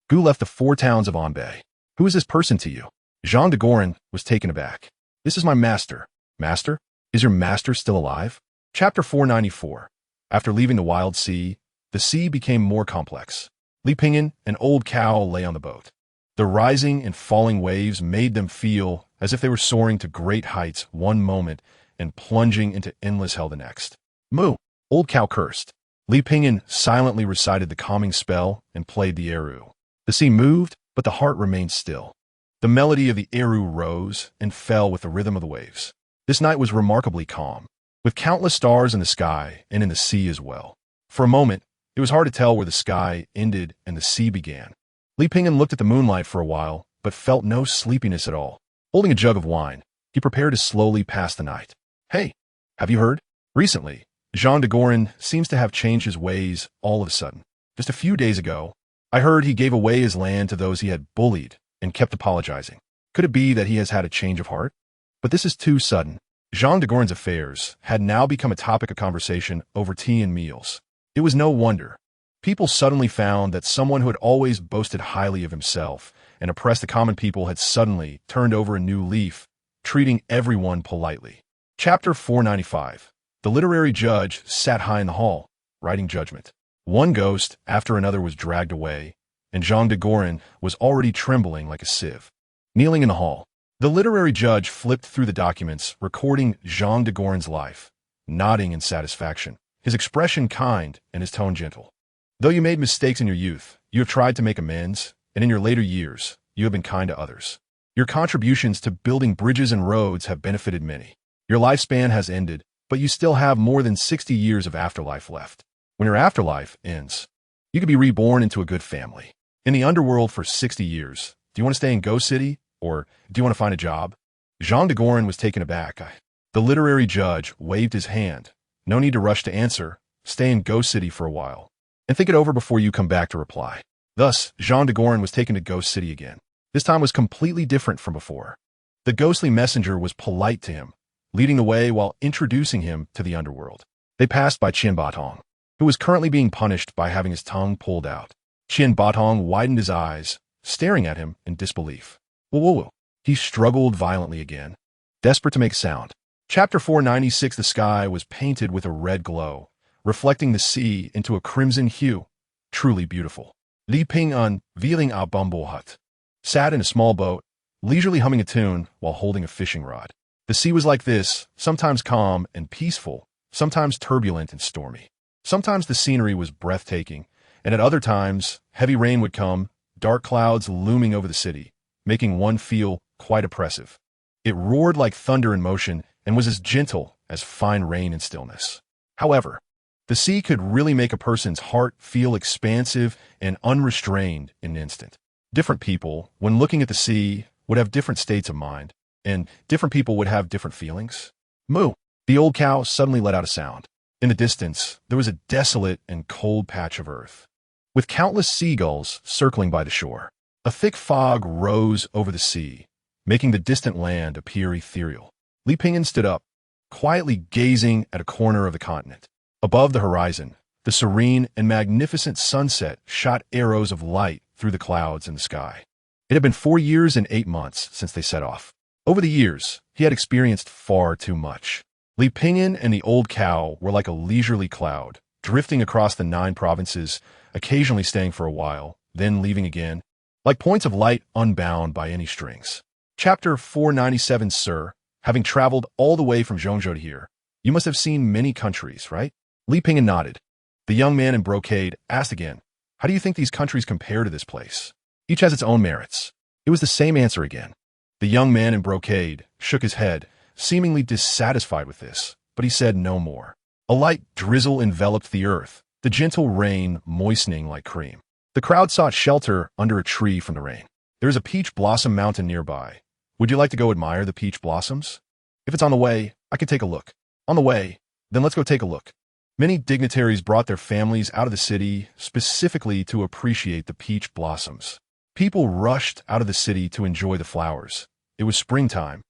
Gu left the 4 towns of Anbei. Who is this person to you? Zhang de Gorin was taken aback. This is my master. Master? Is your master still alive? Chapter 494. After leaving the wild sea, the sea became more complex. Li Pingyan and Old Cow lay on the boat. The rising and falling waves made them feel as if they were soaring to great heights one moment and plunging into endless hell the next. Moo! Old Cow cursed. Li Pingyan silently recited the calming spell and played the Erhu. The sea moved, but the heart remained still. The melody of the Erhu rose and fell with the rhythm of the waves. This night was remarkably calm, with countless stars in the sky and in the sea as well. For a moment, it was hard to tell where the sky ended and the sea began. Li Pingyan looked at the moonlight for a while, but felt no sleepiness at all. Holding a jug of wine, he prepared to slowly pass the night. Hey, have you heard? Recently, Zhang de Gorin seems to have changed his ways all of a sudden. Just a few days ago, I heard he gave away his land to those he had bullied and kept apologizing. Could it be that he has had a change of heart? But this is too sudden. Zhang de Gorin's affairs had now become a topic of conversation over tea and meals. It was no wonder. People suddenly found that someone who had always boasted highly of himself and oppressed the common people had suddenly turned over a new leaf, treating everyone politely. Chapter 495. The literary judge sat high in the hall, writing judgment. One ghost after another was dragged away, and Zhang de Gorin was already trembling like a sieve. Kneeling in the hall, the literary judge flipped through the documents recording Zhang de Gorin's life, nodding in satisfaction, his expression kind and his tone gentle. Though you made mistakes in your youth, you have tried to make amends, and in your later years, you have been kind to others. Your contributions to building bridges and roads have benefited many. Your lifespan has ended, but you still have more than 60 years of afterlife left. When your afterlife ends, you could be reborn into a good family. In the underworld for 60 years, Do you want to stay in Ghost City, or do you want to find a job? Jean de Gorin was taken aback. The literary judge waved his hand. No need to rush to answer. Stay in Ghost City for a while, and think it over before you come back to reply. Thus, Jean de Gorin was taken to Ghost City again. This time was completely different from before. The ghostly messenger was polite to him, leading the way while introducing him to the underworld. They passed by Qian Batong, who was currently being punished by having his tongue pulled out. Qian Batong widened his eyes, staring at him in disbelief. Whoa. He struggled violently again, desperate to make sound. Chapter 496. The sky was painted with a red glow, reflecting the sea into a crimson hue. Truly beautiful. Li Ping-un, vealing a bamboo hut, sat in a small boat, leisurely humming a tune while holding a fishing rod. The sea was like this, sometimes calm and peaceful, sometimes turbulent and stormy. Sometimes the scenery was breathtaking, and at other times, heavy rain would come, dark clouds looming over the city, making one feel quite oppressive. It roared like thunder in motion and was as gentle as fine rain in stillness. However, the sea could really make a person's heart feel expansive and unrestrained in an instant. Different people, when looking at the sea, would have different states of mind, and different people would have different feelings. Moo! The old cow suddenly let out a sound. In the distance, there was a desolate and cold patch of earth, with countless seagulls circling by the shore. A thick fog rose over the sea, making the distant land appear ethereal. Li Ping'an stood up, quietly gazing at a corner of the continent. Above the horizon, the serene and magnificent sunset shot arrows of light through the clouds in the sky. It had been 4 years and 8 months since they set off. Over the years, he had experienced far too much. Li Ping'an and the old cow were like a leisurely cloud, drifting across the 9 provinces, occasionally staying for a while, then leaving again, like points of light unbound by any strings. Chapter 497. Sir, having traveled all the way from Zhongzhou to here, you must have seen many countries, right? Li Ping'an nodded. The young man in brocade asked again, how do you think these countries compare to this place? Each has its own merits. It was the same answer again. The young man in brocade shook his head, seemingly dissatisfied with this, but he said no more. A light drizzle enveloped the earth, the gentle rain moistening like cream. The crowd sought shelter under a tree from the rain. There is a peach blossom mountain nearby. Would you like to go admire the peach blossoms? If it's on the way, I could take a look. On the way, then let's go take a look. Many dignitaries brought their families out of the city specifically to appreciate the peach blossoms. People rushed out of the city to enjoy the flowers. It was springtime.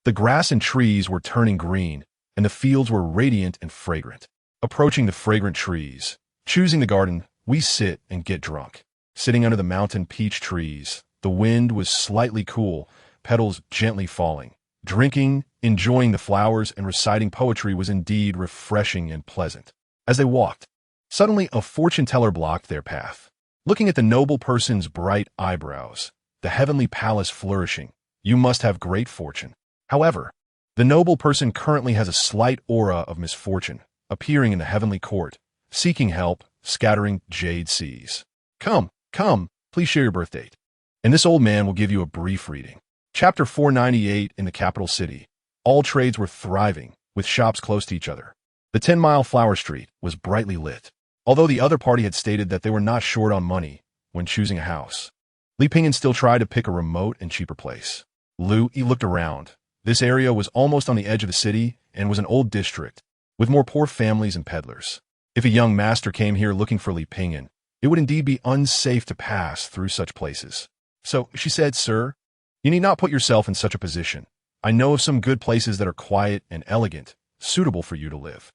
The grass and trees were turning green, and the fields were radiant and fragrant. Approaching the fragrant trees, choosing the garden, we sit and get drunk. Sitting under the mountain peach trees, the wind was slightly cool, petals gently falling. Drinking, enjoying the flowers, and reciting poetry was indeed refreshing and pleasant. As they walked, suddenly a fortune-teller blocked their path. Looking at the noble person's bright eyebrows, the heavenly palace flourishing, you must have great fortune. However, the noble person currently has a slight aura of misfortune, appearing in the heavenly court, seeking help, scattering jade seas. Come, please share your birth date, and this old man will give you a brief reading. Chapter 498. In the capital city, all trades were thriving, with shops close to each other. The 10-mile flower street was brightly lit, although the other party had stated that they were not short on money when choosing a house. Li Ping'an still tried to pick a remote and cheaper place. He looked around. This area was almost on the edge of the city and was an old district, with more poor families and peddlers. If a young master came here looking for Li Ping'an, it would indeed be unsafe to pass through such places. So she said, Sir, you need not put yourself in such a position. I know of some good places that are quiet and elegant, suitable for you to live.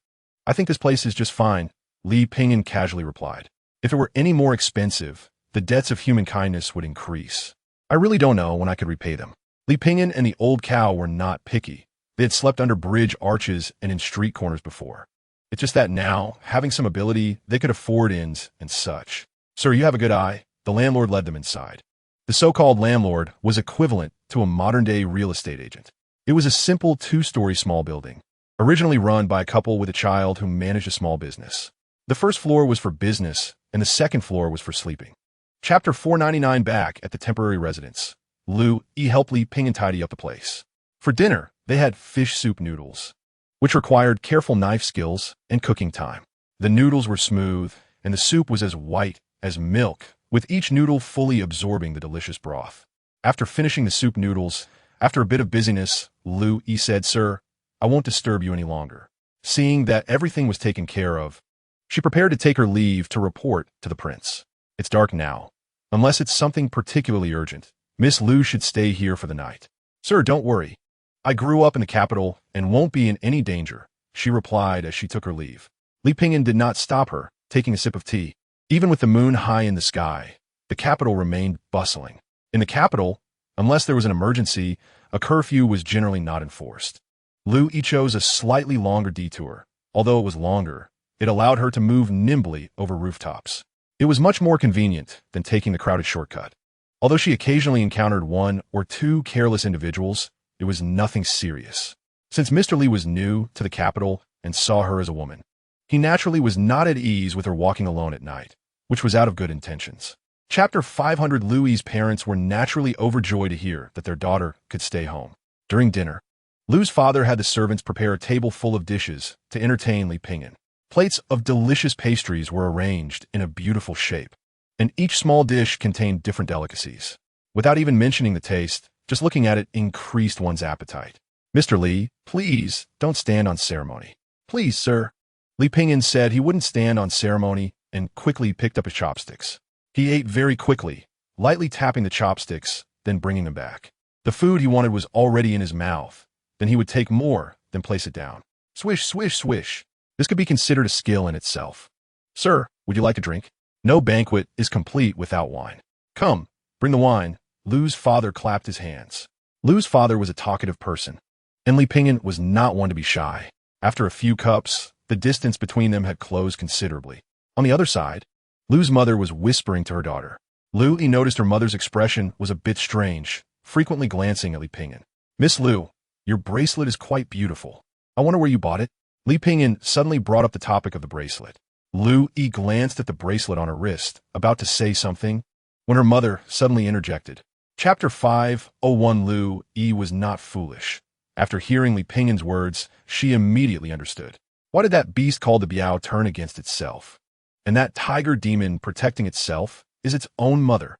I think this place is just fine, Li Ping'an casually replied. If it were any more expensive, the debts of human kindness would increase. I really don't know when I could repay them. Li Ping'an and the old cow were not picky. They had slept under bridge arches and in street corners before. It's just that now, having some ability, they could afford inns and such. Sir, you have a good eye. The landlord led them inside. The so-called landlord was equivalent to a modern-day real estate agent. It was a simple 2-story small building, originally run by a couple with a child who managed a small business. The first floor was for business, and the second floor was for sleeping. Chapter 499. Back at the temporary residence, He helped Li Ping'an tidy up the place. For dinner, they had fish soup noodles, which required careful knife skills and cooking time. The noodles were smooth, and the soup was as white as milk, with each noodle fully absorbing the delicious broth. After finishing the soup noodles, after a bit of busyness, Lu Yi said, "Sir, I won't disturb you any longer." Seeing that everything was taken care of, she prepared to take her leave to report to the prince. "It's dark now. Unless it's something particularly urgent, Miss Lu should stay here for the night." "Sir, don't worry. I grew up in the capital and won't be in any danger," she replied as she took her leave. Li Pingyan did not stop her, taking a sip of tea. Even with the moon high in the sky, the capital remained bustling. In the capital, unless there was an emergency, a curfew was generally not enforced. Lu Yi chose a slightly longer detour. Although it was longer, it allowed her to move nimbly over rooftops. It was much more convenient than taking the crowded shortcut. Although she occasionally encountered one or two careless individuals, it was nothing serious. Since Mr. Li was new to the capital and saw her as a woman, he naturally was not at ease with her walking alone at night, which was out of good intentions. Chapter 500. Lu Yi's parents were naturally overjoyed to hear that their daughter could stay home. During dinner, Lu's father had the servants prepare a table full of dishes to entertain Li Pingyan. Plates of delicious pastries were arranged in a beautiful shape, and each small dish contained different delicacies. Without even mentioning the taste, just looking at it increased one's appetite. "Mr. Li, please, don't stand on ceremony." "Please, sir." Li Pingyan said he wouldn't stand on ceremony and quickly picked up his chopsticks. He ate very quickly, lightly tapping the chopsticks, then bringing them back. The food he wanted was already in his mouth. Then he would take more, then place it down. Swish, swish, swish. This could be considered a skill in itself. "Sir, would you like a drink?" "No banquet is complete without wine." "Come, bring the wine." Lu's father clapped his hands. Lu's father was a talkative person, and Li Pingyan was not one to be shy. After a few cups, the distance between them had closed considerably. On the other side, Lu's mother was whispering to her daughter. Lu Yi noticed her mother's expression was a bit strange, frequently glancing at Li Pingyan. "Miss Lu, your bracelet is quite beautiful. I wonder where you bought it?" Li Pingyan suddenly brought up the topic of the bracelet. Lu Yi glanced at the bracelet on her wrist, about to say something, when her mother suddenly interjected. Chapter 501. Lu Yi was not foolish. After hearing Li Pingyan's words, she immediately understood. Why did that beast called the Biao turn against itself? And that tiger demon protecting itself is its own mother.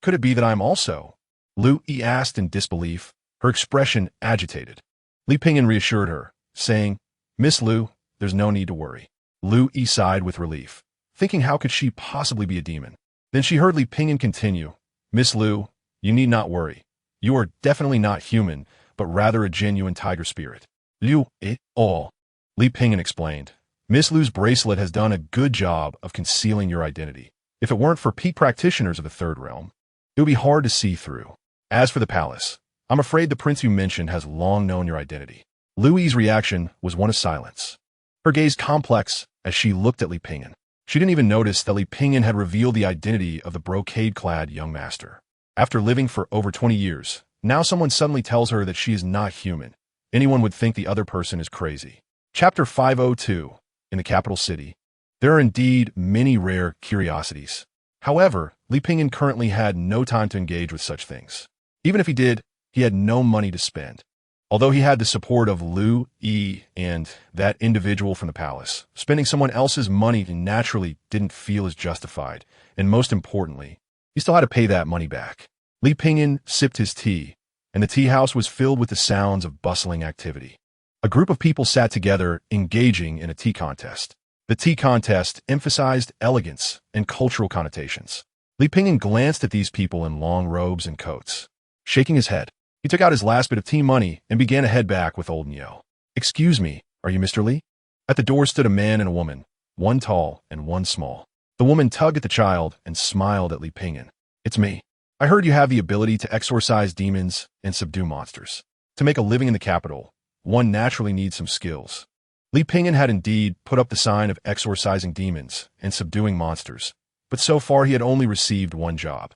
Could it be that I am also? Lu Yi asked in disbelief, her expression agitated. Li Pingyan reassured her, saying, "Miss Lu, there's no need to worry." Lu Yi sighed with relief, thinking how could she possibly be a demon. Then she heard Li Pingyan continue, "Miss Lu, you need not worry. You are definitely not human, but rather a genuine tiger spirit." "Liu it all," Li Pingyan explained. "Miss Lu's bracelet has done a good job of concealing your identity. If it weren't for peak practitioners of the third realm, it would be hard to see through. As for the palace, I'm afraid the prince you mentioned has long known your identity." Lu Yi's reaction was one of silence, her gaze complex as she looked at Li Pingyan. She didn't even notice that Li Pingyan had revealed the identity of the brocade-clad young master. After living for over 20 years, now someone suddenly tells her that she is not human. Anyone would think the other person is crazy. Chapter 502. In the capital city, there are indeed many rare curiosities. However, Li Pingyan currently had no time to engage with such things. Even if he did, he had no money to spend. Although he had the support of Lu Yi and that individual from the palace, spending someone else's money naturally didn't feel as justified, and most importantly, he still had to pay that money back. Li Pingyan sipped his tea, and the tea house was filled with the sounds of bustling activity. A group of people sat together, engaging in a tea contest. The tea contest emphasized elegance and cultural connotations. Li Pingyan glanced at these people in long robes and coats. Shaking his head, he took out his last bit of tea money and began to head back with old Nyo. "Excuse me, are you Mr. Li?" At the door stood a man and a woman, one tall and one small. The woman tugged at the child and smiled at Li Pingyan. "It's me. I heard you have the ability to exorcise demons and subdue monsters. To make a living in the capital, one naturally needs some skills." Li Pingyan had indeed put up the sign of exorcising demons and subduing monsters, but so far he had only received one job.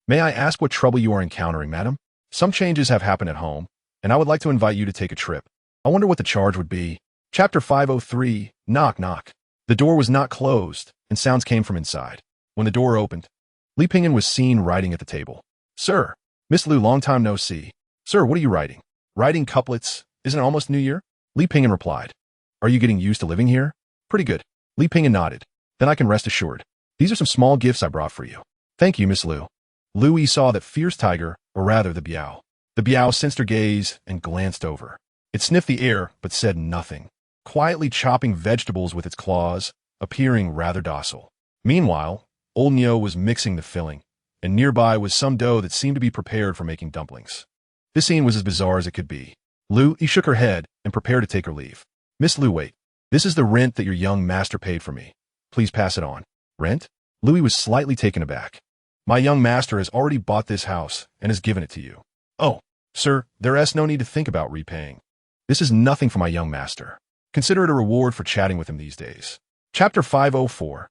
"May I ask what trouble you are encountering, madam? Some changes have happened at home, and I would like to invite you to take a trip. I wonder what the charge would be." Chapter 503. Knock, knock. The door was not closed, and sounds came from inside. When the door opened, Li Pingyan was seen writing at the table. "Sir, Miss Lu, long time no see. Sir, what are you writing?" "Writing couplets. Isn't it almost New Year?" Li Pingyan replied. "Are you getting used to living here?" "Pretty good." Li Pingyan nodded. "Then I can rest assured. These are some small gifts I brought for you." "Thank you, Miss Lu." Louis saw that fierce tiger, or rather the Biao. The Biao sensed her gaze and glanced over. It sniffed the air, but said nothing, quietly chopping vegetables with its claws, appearing rather docile. Meanwhile, old Nyo was mixing the filling, and nearby was some dough that seemed to be prepared for making dumplings. This scene was as bizarre as it could be. Louis shook her head and prepared to take her leave. Miss Liu, wait. This is the rent that your young master paid for me. Please pass it on. Rent? Louis was slightly taken aback. My young master has already bought this house and has given it to you. Oh, sir, there is no need to think about repaying. This is nothing for my young master. Consider it a reward for chatting with him these days. Chapter 504.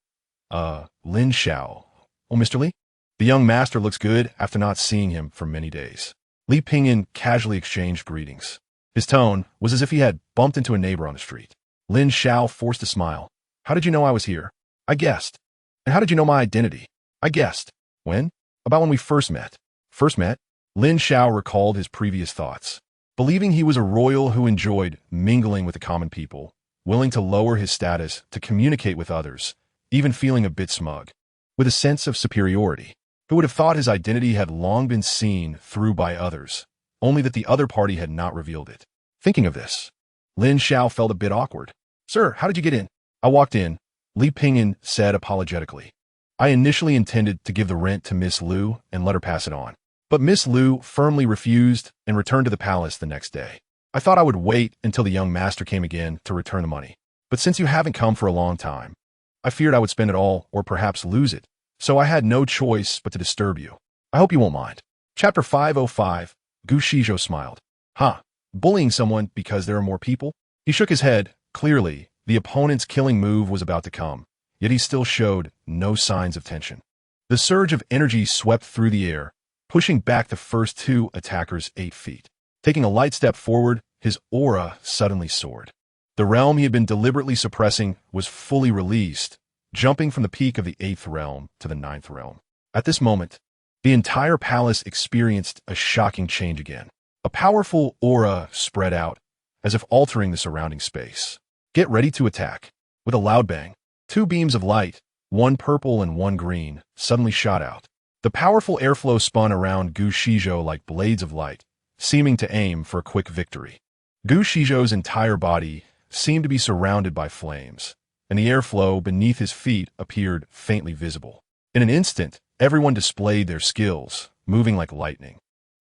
Lin Xiao. Oh, Mr. Li? The young master looks good after not seeing him for many days. Li Pingyan casually exchanged greetings. His tone was as if he had bumped into a neighbor on the street. Lin Xiao forced a smile. How did you know I was here? I guessed. And how did you know my identity? I guessed. When? About when we first met. First met? Lin Xiao recalled his previous thoughts. Believing he was a royal who enjoyed mingling with the common people, willing to lower his status to communicate with others, even feeling a bit smug, with a sense of superiority. Who would have thought his identity had long been seen through by others, only that the other party had not revealed it? Thinking of this, Lin Xiao felt a bit awkward. Sir, how did you get in? I walked in, Li Pingyan said apologetically. I initially intended to give the rent to Miss Liu and let her pass it on. But Miss Liu firmly refused and returned to the palace the next day. I thought I would wait until the young master came again to return the money. But since you haven't come for a long time, I feared I would spend it all or perhaps lose it. So I had no choice but to disturb you. I hope you won't mind. Chapter 505. Gu Shizhou smiled. Bullying someone because there are more people? He shook his head. Clearly, the opponent's killing move was about to come, yet he still showed no signs of tension. The surge of energy swept through the air, pushing back the first two attackers 8 feet. Taking a light step forward, his aura suddenly soared. The realm he had been deliberately suppressing was fully released, jumping from the peak of the 8th realm to the 9th realm. At this moment, the entire palace experienced a shocking change again. A powerful aura spread out, as if altering the surrounding space. Get ready to attack. With a loud bang, 2 beams of light, one purple and one green, suddenly shot out. The powerful airflow spun around Gu Shizhou like blades of light, seeming to aim for a quick victory. Gu Shizhou's entire body seemed to be surrounded by flames, and the airflow beneath his feet appeared faintly visible. In an instant, everyone displayed their skills, moving like lightning.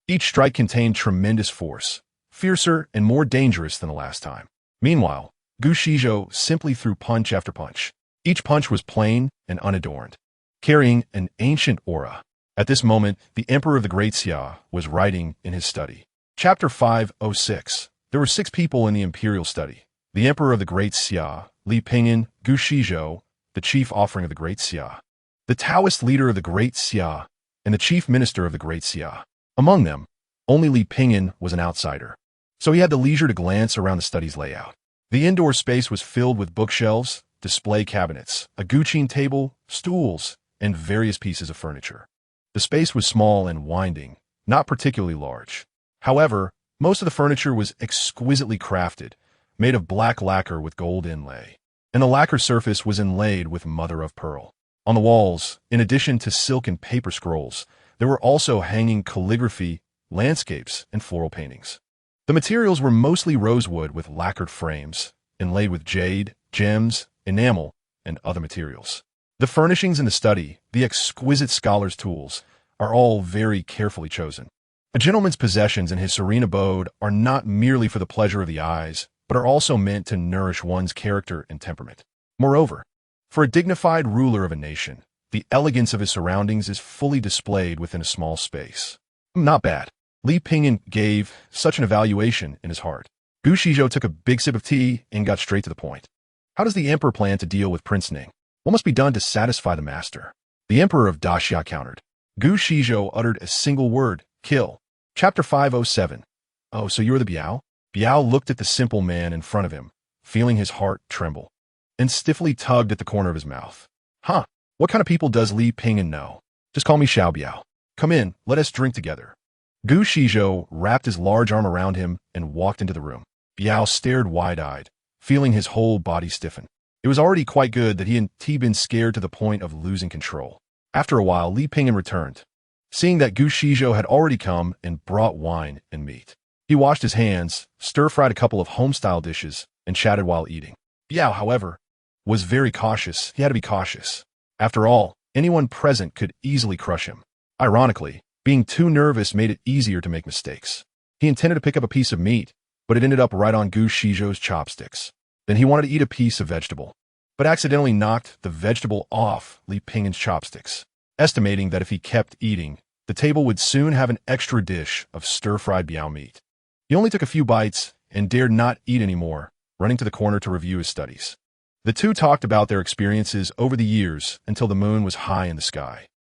Each strike contained tremendous force, fiercer and more dangerous than the last time. Meanwhile, Gu Shizhou simply threw punch after punch. Each punch was plain and unadorned, carrying an ancient aura. At this moment, the Emperor of the Great Xia was writing in his study. Chapter 506. There were 6 people in the imperial study. The Emperor of the Great Xia, Li Pingyan, Gu Shizhou, the chief offering of the Great Xia, the Taoist leader of the Great Xia, and the chief minister of the Great Xia. Among them, only Li Pingyan was an outsider, so he had the leisure to glance around the study's layout. The indoor space was filled with bookshelves, display cabinets, a guqin table, stools, and various pieces of furniture. The space was small and winding, not particularly large. However, most of the furniture was exquisitely crafted, made of black lacquer with gold inlay, and the lacquer surface was inlaid with mother of pearl. On the walls, in addition to silk and paper scrolls, there were also hanging calligraphy, landscapes, and floral paintings. The materials were mostly rosewood with lacquered frames, inlaid with jade, gems, enamel, and other materials. The furnishings in the study, the exquisite scholar's tools, are all very carefully chosen. A gentleman's possessions in his serene abode are not merely for the pleasure of the eyes, but are also meant to nourish one's character and temperament. Moreover, for a dignified ruler of a nation, the elegance of his surroundings is fully displayed within a small space. Not bad. Li Pingyan gave such an evaluation in his heart. Gu Shizhou took a big sip of tea and got straight to the point. How does the emperor plan to deal with Prince Ning? What must be done to satisfy the master? The emperor of Daxia countered. Gu Shizhou uttered a single word, kill. Chapter 507. Oh, so you're the Biao? Biao looked at the simple man in front of him, feeling his heart tremble, and stiffly tugged at the corner of his mouth. What kind of people does Li Pingyan know? Just call me Xiao Biao. Come in, let us drink together. Gu Shizhou wrapped his large arm around him and walked into the room. Biao stared wide-eyed, feeling his whole body stiffen. It was already quite good that he had been scared to the point of losing control. After a while, Li Pingyan returned. seeing that Gu Shizhou had already come and brought wine and meat. He washed his hands, stir-fried a couple of home-style dishes, and chatted while eating. Yao, however, was very cautious. He had to be cautious. After all, anyone present could easily crush him. Ironically, being too nervous made it easier to make mistakes. He intended to pick up a piece of meat, but it ended up right on Gu Shizhou's chopsticks. Then he wanted to eat a piece of vegetable, but accidentally knocked the vegetable off Li Ping's chopsticks, estimating that if he kept eating, the table would soon have an extra dish of stir-fried biao meat. He only took a few bites and dared not eat anymore, running to the corner to review his studies. The two talked about their experiences over the years until the moon was high in the sky.